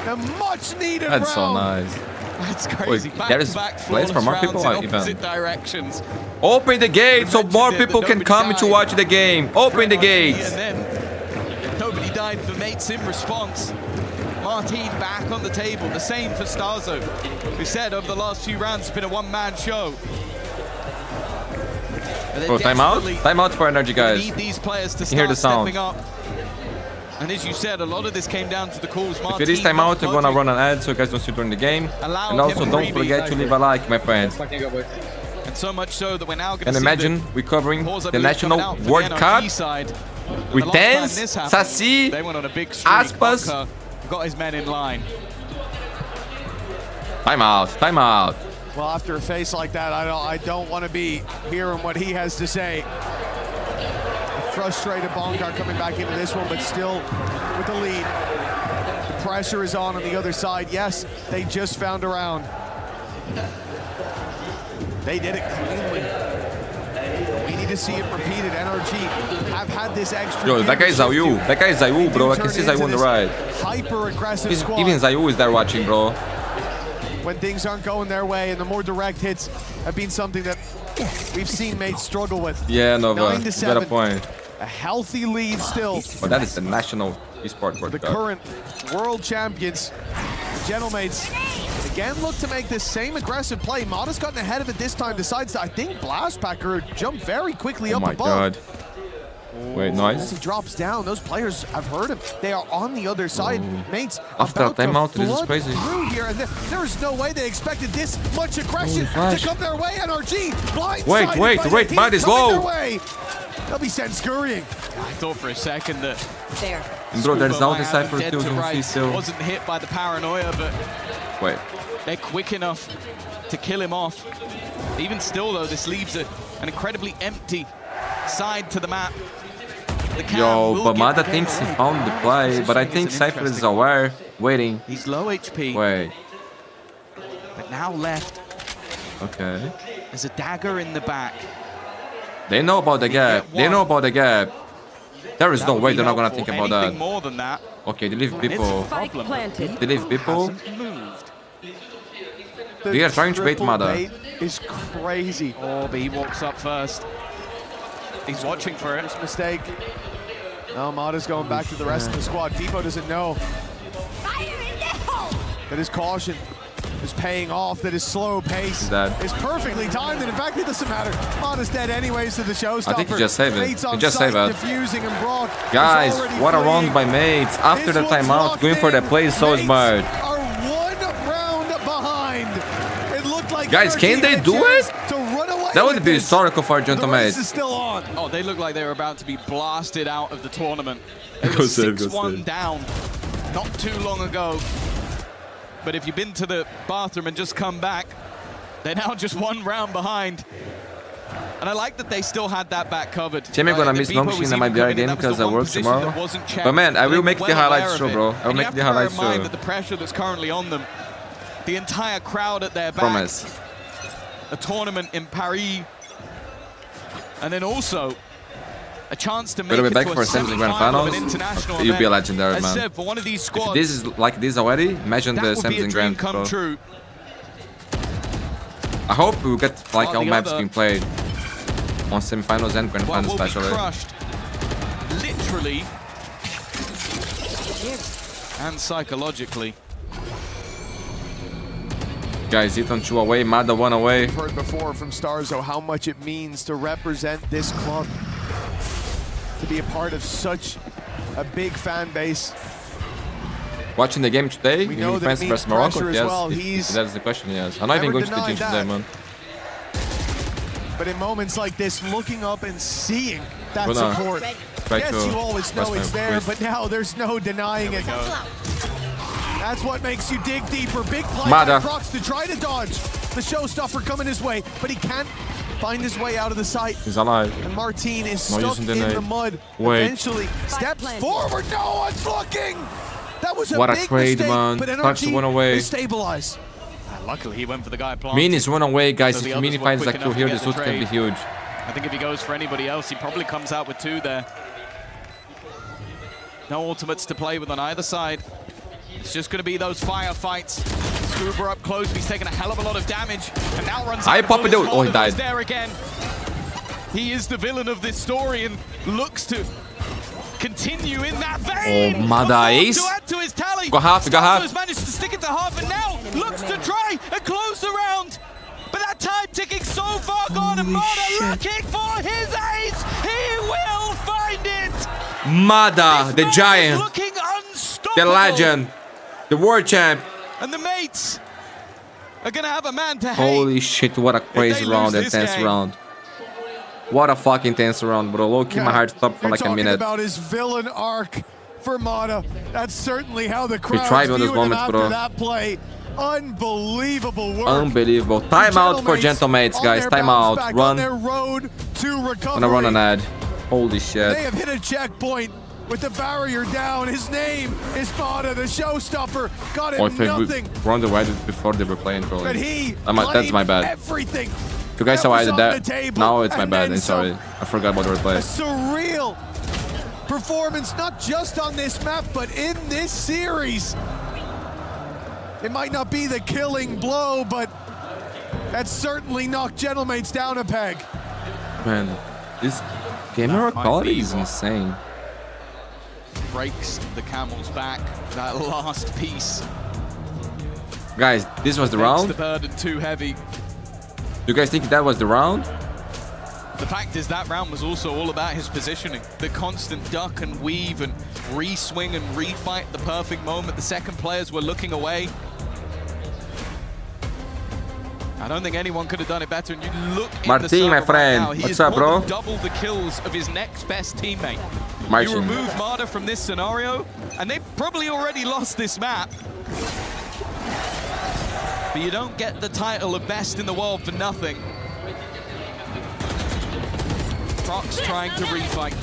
Speaker 4: A much needed
Speaker 2: That's so
Speaker 4: round.
Speaker 2: nice.
Speaker 3: That's crazy.
Speaker 2: There is plays for more people
Speaker 3: in
Speaker 2: even.
Speaker 3: opposite directions.
Speaker 2: Open the gate so more people can come to watch the game. Open the gates.
Speaker 3: And then nobody died for mates in response. Marteen back on the table. The same for Starzo, who said over the last few rounds it's been a one-man show.
Speaker 2: Oh, timeout? Timeout for energy, guys.
Speaker 3: Need these players to
Speaker 2: You hear the
Speaker 3: start
Speaker 2: sound.
Speaker 3: stepping up. And as you said, a lot of this came down to the calls.
Speaker 2: If it is timeout, we're gonna run an ad so you guys don't see during the game. And also don't forget to leave a like, my friends.
Speaker 3: And so much so that we're now going to
Speaker 2: And
Speaker 3: see
Speaker 2: imagine we're covering the National
Speaker 3: out for
Speaker 2: World
Speaker 3: the
Speaker 2: Cup
Speaker 3: NRG side.
Speaker 2: with
Speaker 3: The last time
Speaker 2: Dance,
Speaker 3: this happened,
Speaker 2: Saci,
Speaker 3: they went on a big streak.
Speaker 2: Aspas.
Speaker 3: Vodka got his men in line.
Speaker 2: Timeout, timeout.
Speaker 4: Well, after a face like that, I don't want to be hearing what he has to say. A frustrated Bonkar coming back into this one, but still with the lead. The pressure is on the other side. Yes, they just found a round. They did it cleanly. We need to see it repeated. NRG have had this extra.
Speaker 2: Yo, that guy is Zayu. That guy is Zayu, bro. I can see Zayu on the right.
Speaker 4: Hyper-aggressive squad.
Speaker 2: Even Zayu is there watching, bro.
Speaker 4: When things aren't going their way, and the more direct hits have been something that we've seen mates struggle with.
Speaker 2: Yeah, Nova.
Speaker 4: 9-7.
Speaker 2: You got a point.
Speaker 4: A healthy lead still.
Speaker 2: But that is the National Esports World
Speaker 4: The
Speaker 2: Cup.
Speaker 4: current world champions, the Gentlemates, again look to make this same aggressive play. Mada's gotten ahead of it this time, decides to, I think, Blastpacker jumped very quickly up
Speaker 2: Oh my
Speaker 4: above.
Speaker 2: god. Wait,
Speaker 4: As
Speaker 2: nice.
Speaker 4: he drops down, those players have heard him. They are on the other side. Mates,
Speaker 2: After a
Speaker 4: about to
Speaker 2: timeout, this is
Speaker 4: flood
Speaker 2: crazy.
Speaker 4: through here, and there is no way they expected this much aggression
Speaker 2: Holy
Speaker 4: to
Speaker 2: flash.
Speaker 4: come their way. NRG, blindsided
Speaker 2: Wait,
Speaker 4: by
Speaker 2: wait,
Speaker 4: the
Speaker 2: Mad
Speaker 4: heat
Speaker 2: is
Speaker 4: coming
Speaker 2: low.
Speaker 4: their way. They'll be sent scurrying.
Speaker 3: I thought for a second that
Speaker 23: There.
Speaker 2: Bro, there's
Speaker 3: Scuba
Speaker 2: no
Speaker 3: might have
Speaker 2: Decipher
Speaker 3: dead
Speaker 2: kills
Speaker 3: to
Speaker 2: on C
Speaker 3: rights.
Speaker 2: still.
Speaker 3: Wasn't hit by the paranoia, but
Speaker 2: Wait.
Speaker 3: they're quick enough to kill him off. Even still, though, this leaves an incredibly empty side to the map.
Speaker 2: Yo, but Mada thinks he found the play, but I think Cypher is aware, waiting.
Speaker 3: He's low HP.
Speaker 2: Wait.
Speaker 3: But now left.
Speaker 2: Okay.
Speaker 3: There's a dagger in the back.
Speaker 2: They know about the gap. They know about the gap. There is no way they're not gonna think about that.
Speaker 3: More than that.
Speaker 2: Okay, they leave people. They leave people.
Speaker 4: The
Speaker 2: We are trying to bait
Speaker 4: triple
Speaker 2: Mada.
Speaker 4: bait is crazy.
Speaker 3: Oh, but he walks up first. He's watching for it.
Speaker 4: Mistake. Now Mada's going back to the rest of the squad. Depot doesn't know that his caution is paying off, that his slow pace is perfectly timed, and in fact, it doesn't matter. Mada's dead anyways to the showstopper.
Speaker 2: I think he just saved it.
Speaker 4: Mates
Speaker 2: He
Speaker 4: on
Speaker 2: just
Speaker 4: site,
Speaker 2: saved it.
Speaker 4: defusing and Broad
Speaker 2: Guys,
Speaker 4: is already
Speaker 2: what a
Speaker 4: fleeing.
Speaker 2: wrong by mates. After the
Speaker 4: This one's
Speaker 2: timeout,
Speaker 4: locked
Speaker 2: going for the
Speaker 4: in.
Speaker 2: play is so
Speaker 4: Mates
Speaker 2: smart.
Speaker 4: are one round behind. It looked like
Speaker 2: Guys, can they do it?
Speaker 4: to run away
Speaker 2: That would
Speaker 4: with
Speaker 2: be
Speaker 4: this.
Speaker 2: historical for
Speaker 4: The
Speaker 2: Gentle
Speaker 4: race is
Speaker 2: Mates.
Speaker 4: still on.
Speaker 3: Oh, they look like they were about to be blasted out of the tournament. They
Speaker 2: Go
Speaker 3: were
Speaker 2: save, go
Speaker 3: 6-1
Speaker 2: save.
Speaker 3: down not too long ago. But if you've been to the bathroom and just come back, they're now just one round behind. And I like that they still had that back covered.
Speaker 2: Jamie gonna
Speaker 3: The
Speaker 2: miss
Speaker 3: Beepo
Speaker 2: long
Speaker 3: was
Speaker 2: stream. I
Speaker 3: even
Speaker 2: might be
Speaker 3: coming in.
Speaker 2: again
Speaker 3: That was
Speaker 2: because
Speaker 3: the
Speaker 2: I
Speaker 3: one
Speaker 2: work
Speaker 3: position
Speaker 2: tomorrow.
Speaker 3: that wasn't checked.
Speaker 2: But man, I will
Speaker 3: They're
Speaker 2: make the
Speaker 3: well
Speaker 2: highlights
Speaker 3: aware
Speaker 2: show,
Speaker 3: of it.
Speaker 2: bro. I will
Speaker 3: And you
Speaker 2: make
Speaker 3: have
Speaker 2: the
Speaker 3: to bear
Speaker 2: highlights
Speaker 3: in mind
Speaker 2: show.
Speaker 3: that the pressure that's currently on them, the entire crowd at their back,
Speaker 2: Promise.
Speaker 3: a tournament in Paris, and then also a chance to make
Speaker 2: We'll
Speaker 3: it
Speaker 2: be back
Speaker 3: to
Speaker 2: for
Speaker 3: a
Speaker 2: Sims Grand
Speaker 3: semi-final of
Speaker 2: Finals.
Speaker 3: an international
Speaker 2: You'll be a
Speaker 3: event.
Speaker 2: legendary,
Speaker 3: As
Speaker 2: man.
Speaker 3: said, for one of these
Speaker 2: If
Speaker 3: squads,
Speaker 2: this is like this already, imagine
Speaker 3: that
Speaker 2: the
Speaker 3: would be
Speaker 2: Sims
Speaker 3: a
Speaker 2: in
Speaker 3: dream
Speaker 2: Grand.
Speaker 3: come
Speaker 2: Bro.
Speaker 3: true.
Speaker 2: I hope we will get like
Speaker 3: Oh,
Speaker 2: all
Speaker 3: the
Speaker 2: maps
Speaker 3: other-
Speaker 2: being played on semi-finals and Grand
Speaker 3: Well,
Speaker 2: Finals
Speaker 3: will be
Speaker 2: especially.
Speaker 3: crushed, literally and psychologically.
Speaker 2: Guys, Ethan 2 away, Mada 1 away.
Speaker 4: We've heard before from Starzo how much it means to represent this club, to be a part of such a big fan base.
Speaker 2: Watching the game today,
Speaker 4: We
Speaker 2: you
Speaker 4: know
Speaker 2: need
Speaker 4: that
Speaker 2: fans
Speaker 4: it
Speaker 2: versus
Speaker 4: means
Speaker 2: Morocco?
Speaker 4: pressure as
Speaker 2: Yes,
Speaker 4: well.
Speaker 2: if
Speaker 4: He's
Speaker 2: that's the question, yes. I'm not even
Speaker 4: never
Speaker 2: going to the gym
Speaker 4: denied
Speaker 2: today,
Speaker 4: that.
Speaker 2: man.
Speaker 4: But in moments like this, looking up and seeing that
Speaker 2: Well, no.
Speaker 4: support,
Speaker 2: Right
Speaker 4: yes,
Speaker 2: to
Speaker 4: you always know
Speaker 2: West
Speaker 4: it's
Speaker 2: Ham,
Speaker 4: there,
Speaker 2: please.
Speaker 4: but now there's no denying it. That's what makes you dig deeper. Big play
Speaker 2: Mada.
Speaker 4: by Prox to try to dodge the showstopper coming his way, but he can't find his way out of the sight.
Speaker 2: He's alive.
Speaker 4: And Marteen is
Speaker 2: No
Speaker 4: stuck
Speaker 2: using the
Speaker 4: in
Speaker 2: nade.
Speaker 4: the mud.
Speaker 2: Wait.
Speaker 4: Eventually steps forward. No one's looking. That was a
Speaker 2: What a
Speaker 4: big
Speaker 2: trade,
Speaker 4: mistake,
Speaker 2: man.
Speaker 4: but
Speaker 2: Touch
Speaker 4: NRG
Speaker 2: one away.
Speaker 4: is stabilized.
Speaker 3: Luckily, he went for the guy planting.
Speaker 2: Min is 1 away, guys.
Speaker 3: So the
Speaker 2: If
Speaker 3: others
Speaker 2: Mini
Speaker 3: were
Speaker 2: finds
Speaker 3: quick
Speaker 2: that kill
Speaker 3: enough to
Speaker 2: here,
Speaker 3: get
Speaker 2: this
Speaker 3: the
Speaker 2: ult can be
Speaker 3: trade.
Speaker 2: huge.
Speaker 3: I think if he goes for anybody else, he probably comes out with 2 there. No ultimates to play with on either side. It's just going to be those firefights. Scuba up close, he's taking a hell of a lot of damage, and now runs
Speaker 2: I
Speaker 3: out of
Speaker 2: pop it
Speaker 3: bullets.
Speaker 2: out. Oh, he died.
Speaker 3: There again. He is the villain of this story and looks to continue in that vein.
Speaker 2: Oh, Mada ace.
Speaker 3: To add to his tally.
Speaker 2: Go half, go half.
Speaker 3: Starzo has managed to stick it to half and now looks to try and close the round. But that time ticking so far gone, and Mada looking for his ace. He will find it.
Speaker 2: Mada, the giant,
Speaker 3: Looking unstoppable.
Speaker 2: the legend, the world champ.
Speaker 3: And the mates are gonna have a man to hate.
Speaker 2: Holy shit, what a crazy
Speaker 3: lose
Speaker 2: round,
Speaker 3: this
Speaker 2: intense
Speaker 3: game.
Speaker 2: round. What a fucking intense round, bro. Low-key, my heart stopped for
Speaker 4: You're
Speaker 2: like a
Speaker 4: talking
Speaker 2: minute.
Speaker 4: about his villain arc for Mada. That's certainly how the crowd
Speaker 2: tried on those moments,
Speaker 4: after
Speaker 2: bro.
Speaker 4: that play. Unbelievable work.
Speaker 2: Unbelievable. Timeout for Gentlemates, guys. Timeout. Run.
Speaker 4: Their road to recovery.
Speaker 2: Gonna run an ad. Holy shit.
Speaker 4: They have hit a checkpoint with the barrier down. His name is Mada, the showstopper. Got him
Speaker 2: Or if we
Speaker 4: nothing.
Speaker 2: run the way before they were playing,
Speaker 4: But
Speaker 2: probably.
Speaker 4: he
Speaker 2: That's my bad.
Speaker 4: everything.
Speaker 2: You guys saw I did
Speaker 4: was on
Speaker 2: that.
Speaker 4: the table
Speaker 2: Now it's my
Speaker 4: and
Speaker 2: bad.
Speaker 4: then
Speaker 2: I'm sorry.
Speaker 4: some.
Speaker 2: I forgot about the
Speaker 4: A
Speaker 2: replay.
Speaker 4: surreal performance, not just on this map, but in this series. It might not be the killing blow, but that certainly knocked Gentlemates down a peg.
Speaker 2: Man, this camera quality is insane.
Speaker 3: Breaks the camel's back. That last piece.
Speaker 2: Guys, this was the
Speaker 3: Makes
Speaker 2: round.
Speaker 3: the burden too heavy.
Speaker 2: You guys think that was the round?
Speaker 3: The fact is that round was also all about his positioning. The constant duck and weave and re-swing and refight the perfect moment. The second players were looking away. I don't think anyone could have done it better. And you look in the
Speaker 2: Marteen,
Speaker 3: server
Speaker 2: my
Speaker 3: right
Speaker 2: friend.
Speaker 3: now, he
Speaker 2: What's
Speaker 3: is
Speaker 2: up,
Speaker 3: more
Speaker 2: bro?
Speaker 3: than double the kills of his next best teammate.
Speaker 2: Marteen.
Speaker 3: You remove Mada from this scenario, and they've probably already lost this map. but you don't get the title of best in the world for nothing. Prox trying to refight.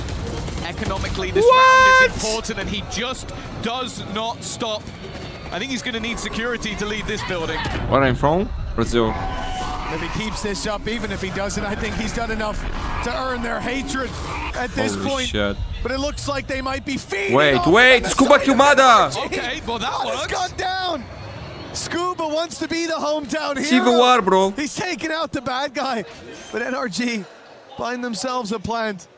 Speaker 3: Economically, this round is important, and he just does not stop. I think he's going to need security to leave this building.
Speaker 2: Where I'm from? Brazil.
Speaker 4: If he keeps this up, even if he doesn't, I think he's done enough to earn their hatred at this point.
Speaker 2: Shit.
Speaker 4: But it looks like they might be feeding.
Speaker 2: Wait, Scuba kill Mada!
Speaker 3: Okay, well that works.
Speaker 4: Gone down. Scuba wants to be the hometown hero.
Speaker 2: Civil War, bro.
Speaker 4: He's taking out the bad guy. But NRG find themselves a plant.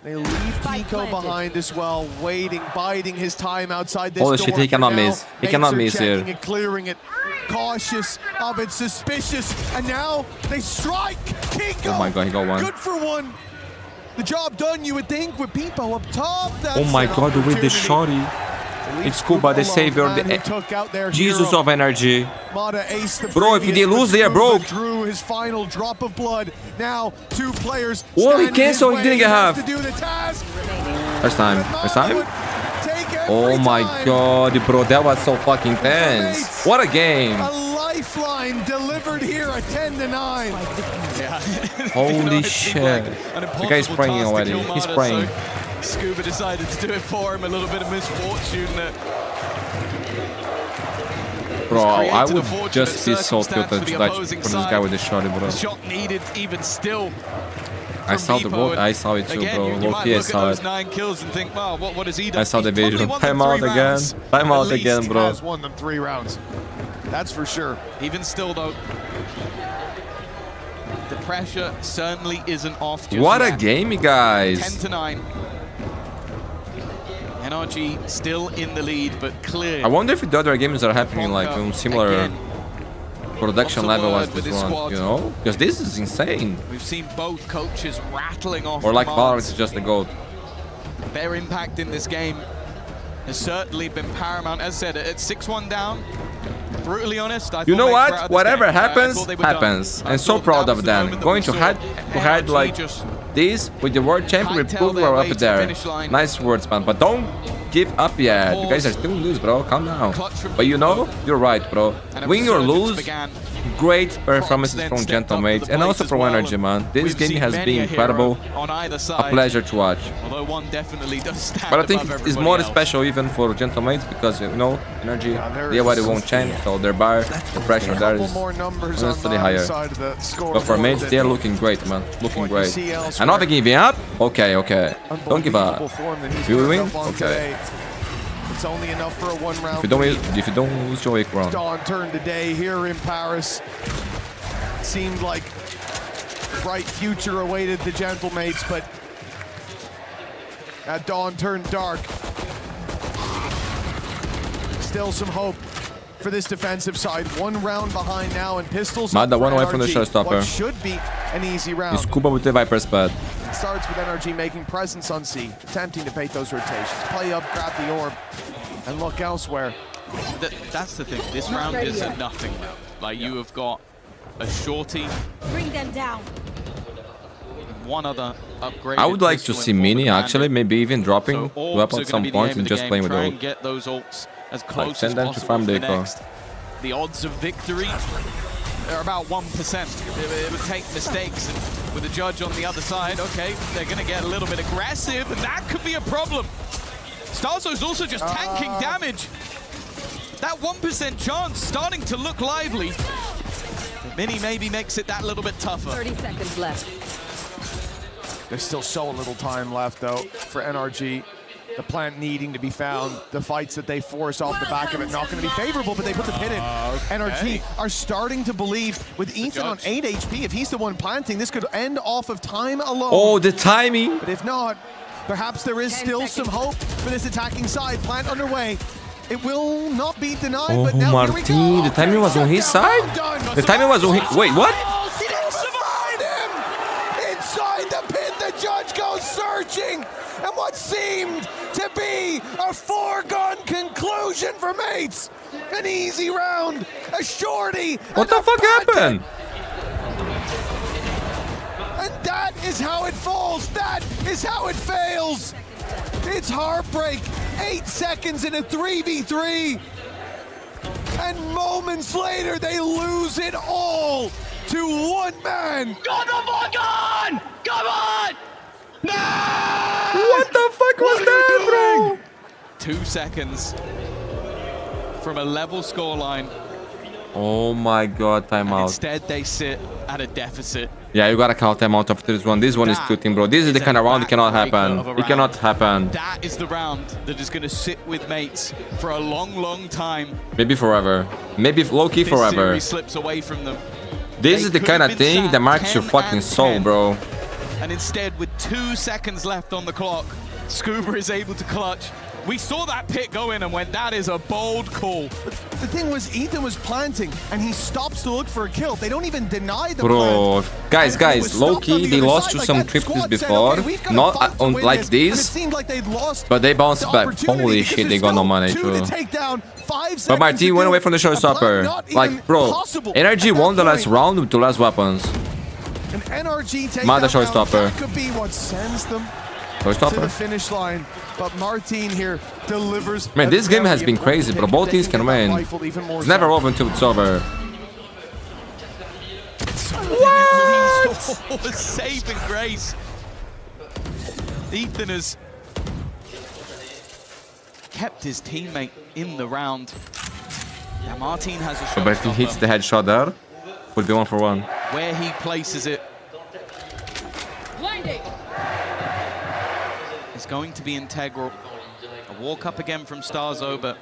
Speaker 4: They leave Keiko behind as well, waiting, biding his time outside this
Speaker 2: Holy
Speaker 4: door.
Speaker 2: shit, he cannot miss. He cannot miss here.
Speaker 4: And clearing it, cautious of it, suspicious, and now they strike Keiko.
Speaker 2: Oh my god, he got one.
Speaker 4: Good for one. The job done, you would think, with Pipo up top. That's
Speaker 2: Oh my god, with the shotty. It's Scuba, the savior, the Jesus of NRG.
Speaker 4: Mada aced the
Speaker 2: Bro, if they lose, they are broke.
Speaker 4: Drew his final drop of blood. Now, two players.
Speaker 2: Oh, he canceled, he didn't get half.
Speaker 4: To do the task.
Speaker 2: First time. Oh my god, bro, that was so fucking tense. What a game.
Speaker 4: A lifeline delivered here at 10-9.
Speaker 3: Yeah.
Speaker 2: Holy shit. The guy's praying already. He's praying.
Speaker 3: Scuba decided to do it for him. A little bit of misfortune.
Speaker 2: Bro, I would just be so tilted to for this guy with the shot, bro.
Speaker 3: Shot needed even still.
Speaker 2: I saw the vote. I saw it too, bro. Low-key, I saw it.
Speaker 3: 9 kills and think, wow, what has he done?
Speaker 2: I saw the vision. Time out again. Time out again, bro.
Speaker 4: Has won them 3 rounds. That's for sure.
Speaker 3: Even still, though, the pressure certainly isn't off.
Speaker 2: What a game, you guys.
Speaker 3: 10-9. NRG still in the lead, but clear.
Speaker 2: I wonder if the other games are happening like on similar production level as this one, you know? Because this is insane.
Speaker 3: We've seen both coaches rattling off.
Speaker 2: Or like Valorant is just the GOAT.
Speaker 3: Their impact in this game has certainly been paramount. As I said, at 6-1 down, brutally honest, I
Speaker 2: you know
Speaker 3: what?
Speaker 2: what? Whatever happens, happens. And so proud of them. Going to head like this with the world champion with people are up there. Nice words, man. But don't give up yet. You guys are still loose, bro. Calm down. But you know, you're right, bro. Win or lose, great performances from Gentlemates and also from NRG, man. This game has been incredible. A pleasure to watch.
Speaker 3: Although one definitely does stand
Speaker 2: but I think
Speaker 3: above
Speaker 2: it's more
Speaker 3: else.
Speaker 2: special even for Gentlemates because, you know, NRG, they already won't change, so their bar, the pressure there is honestly higher. But for mates, they're looking great, man. Looking great. And not giving up? Okay, okay. Don't give up. Will we win? Okay.
Speaker 4: It's only enough for a 1 round.
Speaker 2: If you don't lose your 8th round.
Speaker 4: Dawn turned today here in Paris. Seemed like bright future awaited the Gentlemates, but at dawn turned dark. Still some hope for this defensive side. 1 round behind now, and pistols.
Speaker 2: Mada one away from the showstopper.
Speaker 4: What should be an easy round.
Speaker 2: Scuba with the Viper's pad.
Speaker 4: It starts with NRG making presence on C, attempting to bait those rotations. Play up, grab the orb, and look elsewhere.
Speaker 3: That's the thing. This round is a nothing now. Like, you have got a shorty.
Speaker 23: Bring them down.
Speaker 3: One other upgrade.
Speaker 2: I would like to see Mini actually, maybe even dropping up at some point and just playing with
Speaker 3: ult.
Speaker 2: ult.
Speaker 3: Get those ults as close
Speaker 2: Like, send
Speaker 3: as
Speaker 2: them to
Speaker 3: possible
Speaker 2: farm
Speaker 3: for
Speaker 2: Deco.
Speaker 3: next. The odds of victory are about 1%. It would take mistakes, and with the judge on the other side, okay, they're going to get a little bit aggressive, and that could be a problem. Starzo's also just tanking damage. That 1% chance starting to look lively. Mini maybe makes it that little bit tougher.
Speaker 23: 30 seconds left.
Speaker 4: There's still so little time left, though, for NRG. The plant needing to be found. The fights that they force off the back of it not going to be favorable, but they put the pin in. NRG are starting to believe with Ethan on 8 HP, if he's the one planting, this could end off of time alone.
Speaker 2: Oh, the timing.
Speaker 4: But if not, perhaps there is still some hope for this attacking side. Plant underway. It will not be denied, but now
Speaker 2: Marteen, the timing was on his side? The timing was on his... Wait, what?
Speaker 4: Inside the pit, the judge goes searching, and what seemed to be a foregone conclusion for mates. An easy round, a shorty.
Speaker 2: What the fuck happened?
Speaker 4: And that is how it falls. That is how it fails. It's heartbreak. 8 seconds in a 3v3. and moments later they lose it all to one man.
Speaker 11: Come on! Come on! No!
Speaker 2: What the fuck was that, bro?
Speaker 3: 2 seconds from a level scoreline.
Speaker 2: Oh my god, timeout.
Speaker 3: Instead, they sit at a deficit.
Speaker 2: Yeah, you gotta call timeout after this one. This one is tilting, bro. This is the kind of round it cannot happen. It cannot happen.
Speaker 3: That is the round that is going to sit with mates for a long, long time.
Speaker 2: Maybe forever. Maybe low-key forever.
Speaker 3: This series slips away from them.
Speaker 2: This is the kind of thing that marks your fucking soul, bro.
Speaker 3: And instead, with 2 seconds left on the clock, Scuba is able to clutch. We saw that pick go in and went, that is a bold call.
Speaker 4: The thing was, Ethan was planting, and he stops to look for a kill. They don't even deny the
Speaker 2: Bro,
Speaker 4: plant.
Speaker 2: guys, low-key, they lost to some triples before. Not on like this, but they bounced back. Holy shit, they got no money, too. But Marteen went away from the showstopper. Like, bro, NRG won the last round with 2 last weapons. Mada showstopper.
Speaker 4: That could be what sends them to
Speaker 2: Showstopper.
Speaker 4: the finish line. But Marteen here delivers.
Speaker 2: Man, this game has been crazy, bro. Both teams can win. It's never over until it's over.
Speaker 3: What? Saving grace. Ethan has kept his teammate in the round. Yeah, Marteen has a shot.
Speaker 2: But if he hits the headshot there, would be 1 for 1.
Speaker 3: Where he places it is going to be integral. A walk up again from Starzo, but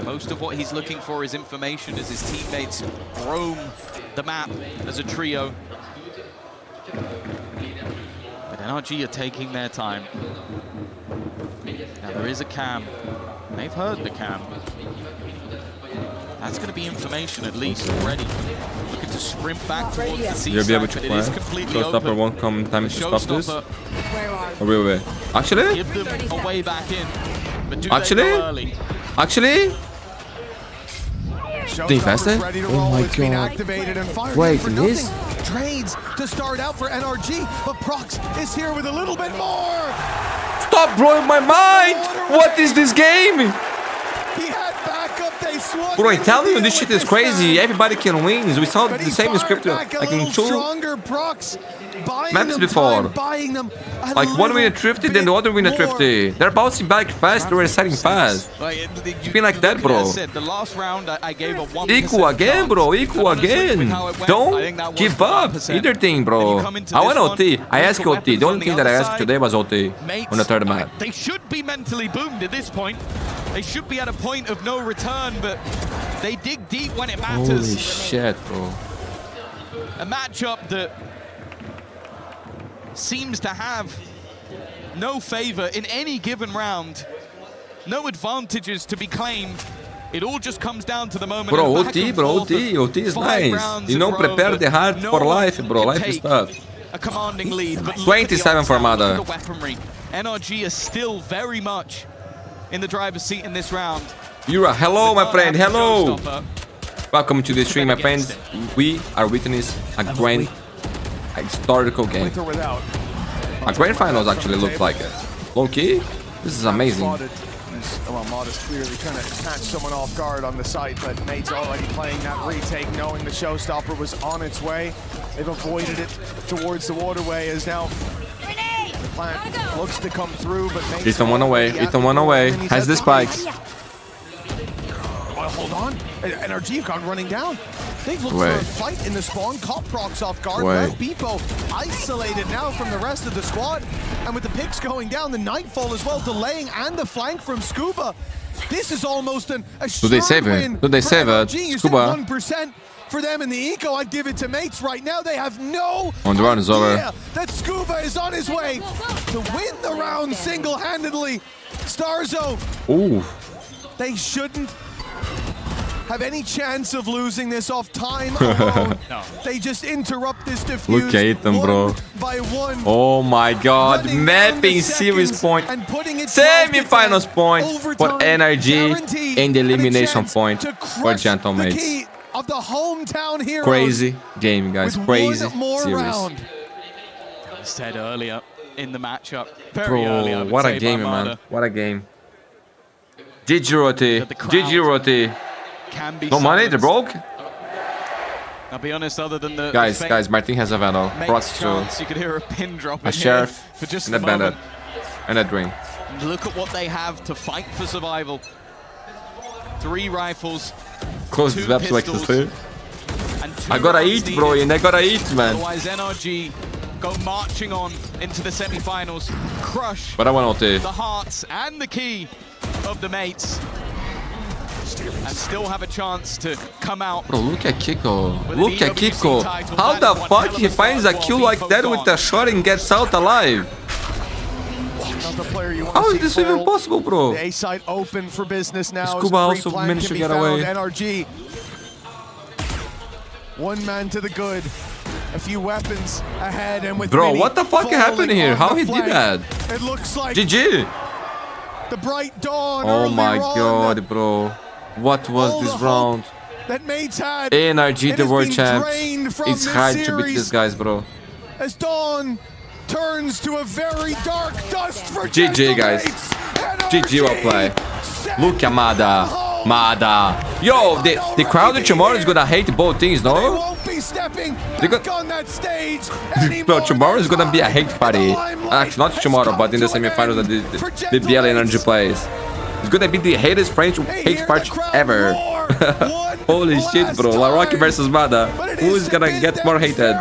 Speaker 3: most of what he's looking for is information as his teammates roam the map as a trio. But NRG are taking their time. Now there is a cam. They've heard the cam. That's going to be information at least already. Looking to sprint back towards the C
Speaker 2: You'll be able
Speaker 3: side,
Speaker 2: to
Speaker 3: but it is
Speaker 2: play.
Speaker 3: completely
Speaker 2: Showstopper
Speaker 3: open.
Speaker 2: won't come in time
Speaker 3: The
Speaker 2: to stop this.
Speaker 3: showstopper
Speaker 2: Or will we? Actually?
Speaker 3: give them a way back in. But do they go early?
Speaker 2: Actually? They invested? Oh my god. Wait, this?
Speaker 4: Trades to start out for NRG, but Prox is here with a little bit more.
Speaker 2: Stop blowing my mind! What is this game?
Speaker 4: He had backup, they swung.
Speaker 2: Bro, I'm telling you, this shit is crazy. Everybody can win. We saw the same script like in 2
Speaker 4: stronger Prox.
Speaker 2: maps before. Like one win a Thrifty, then the other win a Thrifty. They're bouncing back fast, they're resetting fast. It's been like that, bro.
Speaker 3: The last round I gave a 1%
Speaker 2: Equal again, bro. Equal again. Don't give up. Either thing, bro. I want OT. I asked OT. The only thing that I asked today was OT on the 3rd map.
Speaker 3: They should be mentally boomed at this point. They should be at a point of no return, but they dig deep when it matters.
Speaker 2: Holy shit, bro.
Speaker 3: A matchup that seems to have no favor in any given round. No advantages to be claimed. It all just comes down to the moment.
Speaker 2: Bro, OT, bro, OT is nice. You know, prepare the heart for life, bro. Life is tough.
Speaker 3: A commanding lead, but
Speaker 2: 27 for Mada.
Speaker 3: Weaponry. NRG is still very much in the driver's seat in this round.
Speaker 2: You're hello, my friend. Hello. Welcome to the stream, my friends. We are witnessing a grand historical game. A grand finals actually looked like it. Low key, this is amazing.
Speaker 4: Well, Mada's clearly trying to catch someone off guard on the site, but Nate's already playing that retake, knowing the showstopper was on its way. They've avoided it towards the waterway as now the plant looks to come through, but Nate's
Speaker 2: Ethan one away. Ethan one away. Has the spikes.
Speaker 4: Well, hold on. NRG have gone running down. They've looked for a fight in the spawn, caught Prox off guard. Left Beepo isolated now from the rest of the squad. And with the picks going down, the Nightfall as well, delaying, and the flank from Scuba. This is almost an
Speaker 2: Do they save it? Do they save it? Scuba.
Speaker 4: 1% for them in the eco. I'd give it to Mates right now. They have no
Speaker 2: On the run is over.
Speaker 4: that Scuba is on his way to win the round single-handedly. Starzo.
Speaker 2: Ooh.
Speaker 4: They shouldn't have any chance of losing this off time alone.
Speaker 3: No.
Speaker 4: They just interrupt this defuse.
Speaker 2: Look at them, bro.
Speaker 4: By one.
Speaker 2: Oh my god. Mapping series point. Semi-finals point for NRG and the elimination point for Gentle Mates.
Speaker 4: Of the hometown heroes.
Speaker 2: Crazy game, guys. Crazy series.
Speaker 3: Said earlier in the matchup. Very early, I
Speaker 2: Bro,
Speaker 3: would
Speaker 2: what
Speaker 3: say,
Speaker 2: a game,
Speaker 3: by
Speaker 2: man.
Speaker 3: Mada.
Speaker 2: What a game. GG Roti. GG Roti.
Speaker 3: can be
Speaker 2: No money, they're broke?
Speaker 3: I'll be honest, other than the
Speaker 2: Guys, Marteen has a Vano. Props to
Speaker 3: you could hear a pin drop
Speaker 2: a
Speaker 3: in
Speaker 2: sheriff
Speaker 3: here for just
Speaker 2: and a
Speaker 3: moment.
Speaker 2: bandit and a drink.
Speaker 3: Look at what they have to fight for survival. 3 rifles,
Speaker 2: Close
Speaker 3: 2
Speaker 2: this web like
Speaker 3: pistols,
Speaker 2: this.
Speaker 3: and 2
Speaker 2: I gotta
Speaker 3: rounds
Speaker 2: eat, bro,
Speaker 3: needed.
Speaker 2: and I gotta eat, man.
Speaker 3: Otherwise, NRG go marching on into the semi-finals, crush
Speaker 2: But I want ulti.
Speaker 3: the hearts and the key of the mates, and still have a chance to come out.
Speaker 2: Bro, look at Keiko.
Speaker 3: With
Speaker 2: Look
Speaker 3: an
Speaker 2: at
Speaker 3: EWC
Speaker 2: Keiko.
Speaker 3: title.
Speaker 2: How
Speaker 3: That
Speaker 2: the
Speaker 3: is one
Speaker 2: fuck
Speaker 3: hell of
Speaker 2: he
Speaker 3: a
Speaker 2: finds a
Speaker 3: start
Speaker 2: kill
Speaker 3: for
Speaker 2: like that
Speaker 3: Keiko
Speaker 2: with a shot and gets out alive? How is this even possible, bro?
Speaker 4: The A side open for business now.
Speaker 2: Scuba also managed to get away.
Speaker 4: NRG. 1 man to the good. A few weapons ahead, and with
Speaker 2: Bro,
Speaker 4: Mini
Speaker 2: what the fuck happened here?
Speaker 4: on
Speaker 2: How
Speaker 4: the
Speaker 2: he did
Speaker 4: flank.
Speaker 2: that?
Speaker 4: It looks like
Speaker 2: GG.
Speaker 4: the bright dawn.
Speaker 2: Oh
Speaker 4: earlier
Speaker 2: my
Speaker 4: on
Speaker 2: god, bro. What was
Speaker 4: All
Speaker 2: this
Speaker 4: the
Speaker 2: round?
Speaker 4: that mates had.
Speaker 2: NRG,
Speaker 4: It
Speaker 2: the
Speaker 4: has
Speaker 2: world
Speaker 4: been
Speaker 2: champs.
Speaker 4: drained from
Speaker 2: It's
Speaker 4: this
Speaker 2: hard to beat
Speaker 4: series
Speaker 2: these guys, bro.
Speaker 4: As dawn turns to a very dark dusk for
Speaker 2: GG, guys. GG, well play. Look at Mada. Mada. Yo, the crowd tomorrow is gonna hate both teams, no?
Speaker 4: won't be stepping back on that stage
Speaker 2: Bro, tomorrow is gonna be a hate party. Actually, not tomorrow, but in the semifinals that the BBL NRG plays. It's gonna be the hatest hate party ever. Holy shit, bro. Larok versus Mada. Who is gonna get more hated?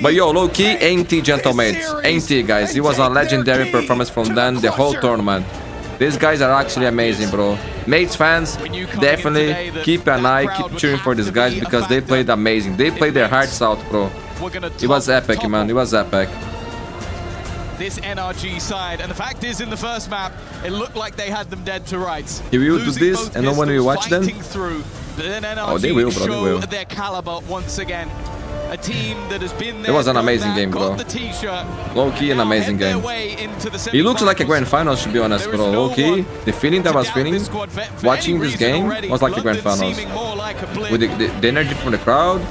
Speaker 2: But yo, low-key, NT gentlemen. NT, guys. It was a legendary performance from them the whole tournament. These guys are actually amazing, bro. Mates fans, definitely keep an eye, keep cheering for these guys because they played amazing. They played their hearts out, bro. It was epic, man. It was epic.
Speaker 3: This NRG side, and the fact is, in the first map, it looked like they had them dead to rights.
Speaker 2: He will do this, and no one will watch them.
Speaker 3: Through, but then NRG
Speaker 2: Oh, they will, bro. They will.
Speaker 3: show their caliber once again. A team that has been there.
Speaker 2: It was an amazing game, bro. Low-key, an amazing game. It looks like a grand finals, to be honest, bro. Low-key, the feeling that I was feeling watching this game was like a grand finals. With the energy from the crowd,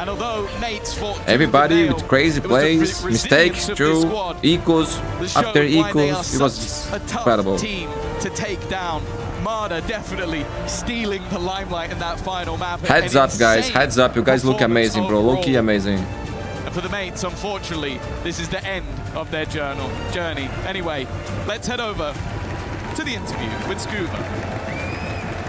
Speaker 2: everybody with crazy plays, mistakes, true, equals after equals. It was incredible.
Speaker 3: Team to take down. Mada definitely stealing the limelight in that final map.
Speaker 2: Heads up, guys. Heads up. You guys look amazing, bro. Low-key amazing.
Speaker 3: And for the mates, unfortunately, this is the end of their journey. Anyway, let's head over to the interview with Scuba.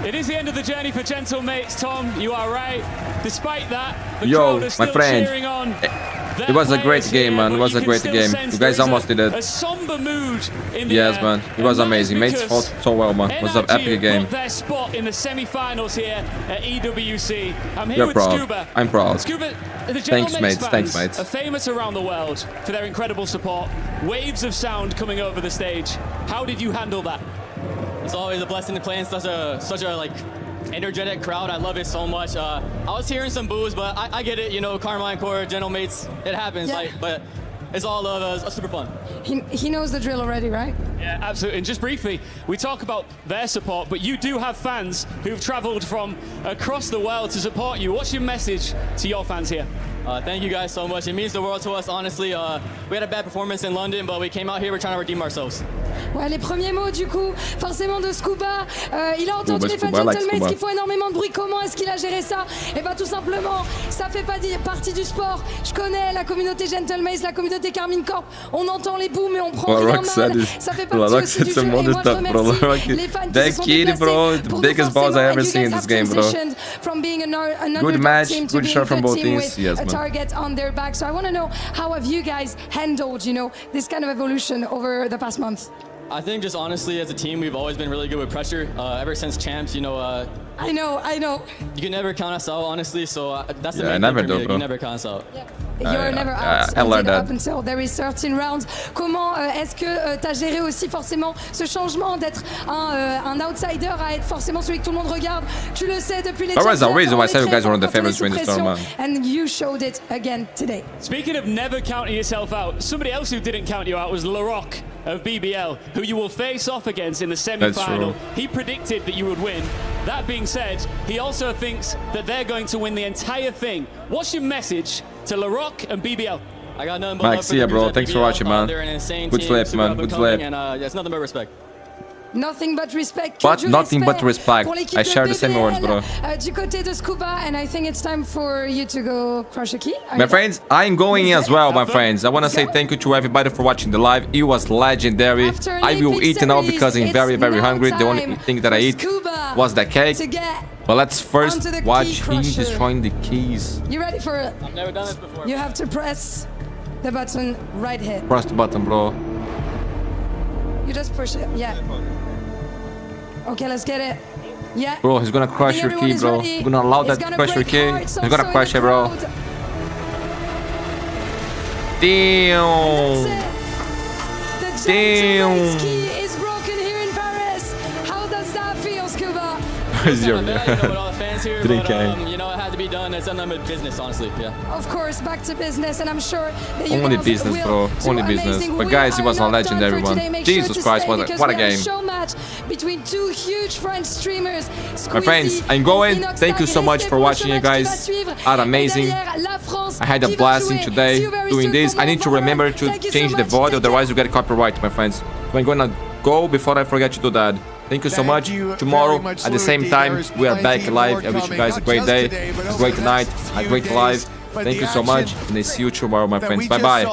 Speaker 19: It is the end of the journey for Gentle Mates, Tom. You are right. Despite that, the
Speaker 2: Yo,
Speaker 19: crowd is still
Speaker 2: my friend.
Speaker 19: cheering on.
Speaker 2: It was a great game, man. It was a great game. You guys almost did it.
Speaker 19: A somber mood in the
Speaker 2: Yes,
Speaker 19: air.
Speaker 2: man. It was amazing. Mates fought so well, man. It was an epic game.
Speaker 19: Got their spot in the semi-finals here at EWC. I'm here
Speaker 2: You're
Speaker 19: with
Speaker 2: proud.
Speaker 19: Scuba.
Speaker 2: I'm proud.
Speaker 19: Scuba, the Gentle
Speaker 2: Thanks,
Speaker 19: Mates
Speaker 2: mates.
Speaker 19: fans
Speaker 2: Thanks, mates.
Speaker 19: are famous around the world for their incredible support. Waves of sound coming over the stage. How did you handle that?
Speaker 20: It's always a blessing to play in such a like energetic crowd. I love it so much. I was hearing some boos, but I get it. You know, Carmine Core, Gentle Mates, it happens.
Speaker 5: Yeah.
Speaker 20: But it's all love. It's super fun.
Speaker 5: He knows the drill already, right?
Speaker 19: Yeah, absolutely. And just briefly, we talk about their support, but you do have fans who've traveled from across the world to support you. What's your message to your fans here?
Speaker 20: Thank you guys so much. It means the world to us, honestly. We had a bad performance in London, but we came out here, we're trying to redeem ourselves.
Speaker 5: Ouais, les premiers mots du coup, forcément de Scuba. Il a entendu les fans
Speaker 2: Scuba, like
Speaker 5: Gentle Mates
Speaker 2: Scuba.
Speaker 5: qui font énormément de bruit. Comment est-ce qu'il a géré ça? Et bien tout simplement, ça fait pas partie du sport. Je connais la communauté Gentle Mates, la communauté Carmine Corp. On entend les booms mais on prend rien mal. Ça fait partie aussi du jeu. Et moi je remercie les fans qui se sont déplacés pour
Speaker 2: biggest balls I ever seen in this game, bro.
Speaker 5: From being an
Speaker 2: Good match,
Speaker 5: team to
Speaker 2: good
Speaker 5: being
Speaker 2: shot from
Speaker 5: a
Speaker 2: both
Speaker 5: team
Speaker 2: teams.
Speaker 5: with
Speaker 2: Yes,
Speaker 5: a
Speaker 2: man.
Speaker 5: target on their back. So I want to know, how have you guys handled, this kind of evolution over the past month?
Speaker 20: I think just honestly, as a team, we've always been really good with pressure. Ever since champs,
Speaker 5: I know.
Speaker 20: You can never count us out, honestly. So that's the
Speaker 2: Yeah,
Speaker 20: main
Speaker 2: never
Speaker 20: thing for
Speaker 2: do,
Speaker 20: me.
Speaker 2: bro.
Speaker 20: You can never count us out.
Speaker 5: You're never out
Speaker 2: I learned that.
Speaker 5: up until there is 13 rounds. Comment est-ce que tu as géré aussi forcément ce changement d'être un outsider à être forcément celui que tout le monde regarde? Tu le sais depuis les
Speaker 2: There was a reason why I said you
Speaker 5: championnats,
Speaker 2: guys were one of the
Speaker 5: quand on est
Speaker 2: favorites
Speaker 5: sous
Speaker 2: to win this
Speaker 5: pression,
Speaker 2: tournament.
Speaker 5: and you showed it again today.
Speaker 19: Speaking of never counting yourself out, somebody else who didn't count you out was Larok of BBL, who you will face off against in the semi-final.
Speaker 2: true.
Speaker 19: He predicted that you would win. That being said, he also thinks that they're going to win the entire thing. What's your message to Larok and BBL?
Speaker 20: I got nothing but
Speaker 2: Max,
Speaker 20: love for
Speaker 2: see ya,
Speaker 20: the
Speaker 2: bro.
Speaker 20: dudes at
Speaker 2: Thanks for
Speaker 20: BBL.
Speaker 2: watching, man.
Speaker 20: They're an insane
Speaker 2: Good
Speaker 20: team,
Speaker 2: flip,
Speaker 20: super
Speaker 2: man.
Speaker 20: up and
Speaker 2: Good
Speaker 20: coming,
Speaker 2: flip.
Speaker 20: and it's nothing but respect.
Speaker 5: Nothing but respect.
Speaker 2: But nothing but respect. I share the same words, bro.
Speaker 5: Du côté de Scuba, and I think it's time for you to go crush a key.
Speaker 2: My friends, I'm going as well, my friends. I want to say thank you to everybody for watching the live. It was legendary. I will eat now because I'm very, very hungry. The only thing that I eat was the cake. But let's first watch him destroying the keys.
Speaker 5: You ready for it?
Speaker 20: I've never done this before.
Speaker 5: You have to press the button right here.
Speaker 2: Press the button, bro.
Speaker 5: You just push it. Yeah. Okay, let's get it. Yeah.
Speaker 2: Bro, he's gonna crush your key, bro. He's gonna allow that to crush your key. He's gonna crush it, bro. Damn. Damn.
Speaker 5: Key is broken here in Paris. How does that feel, Scuba?
Speaker 2: Where's your
Speaker 20: Drinking. You know, it had to be done. It's unlimited business, honestly. Yeah.
Speaker 5: Of course, back to business, and I'm sure that you
Speaker 2: only business, bro. Only business. But guys, it was a legendary one. Jesus Christ, what a game.
Speaker 5: Between two huge French streamers.
Speaker 2: My friends, I'm going. Thank you so much for watching, you guys. Are amazing. I had a blast in today doing this. I need to remember to change the volume, otherwise you get copyright, my friends. So I'm gonna go before I forget to do that. Thank you so much. Tomorrow at the same time we are back live. I wish you guys a great day, a great night, a great live. Thank you so much, and I see you tomorrow, my friends. Bye bye.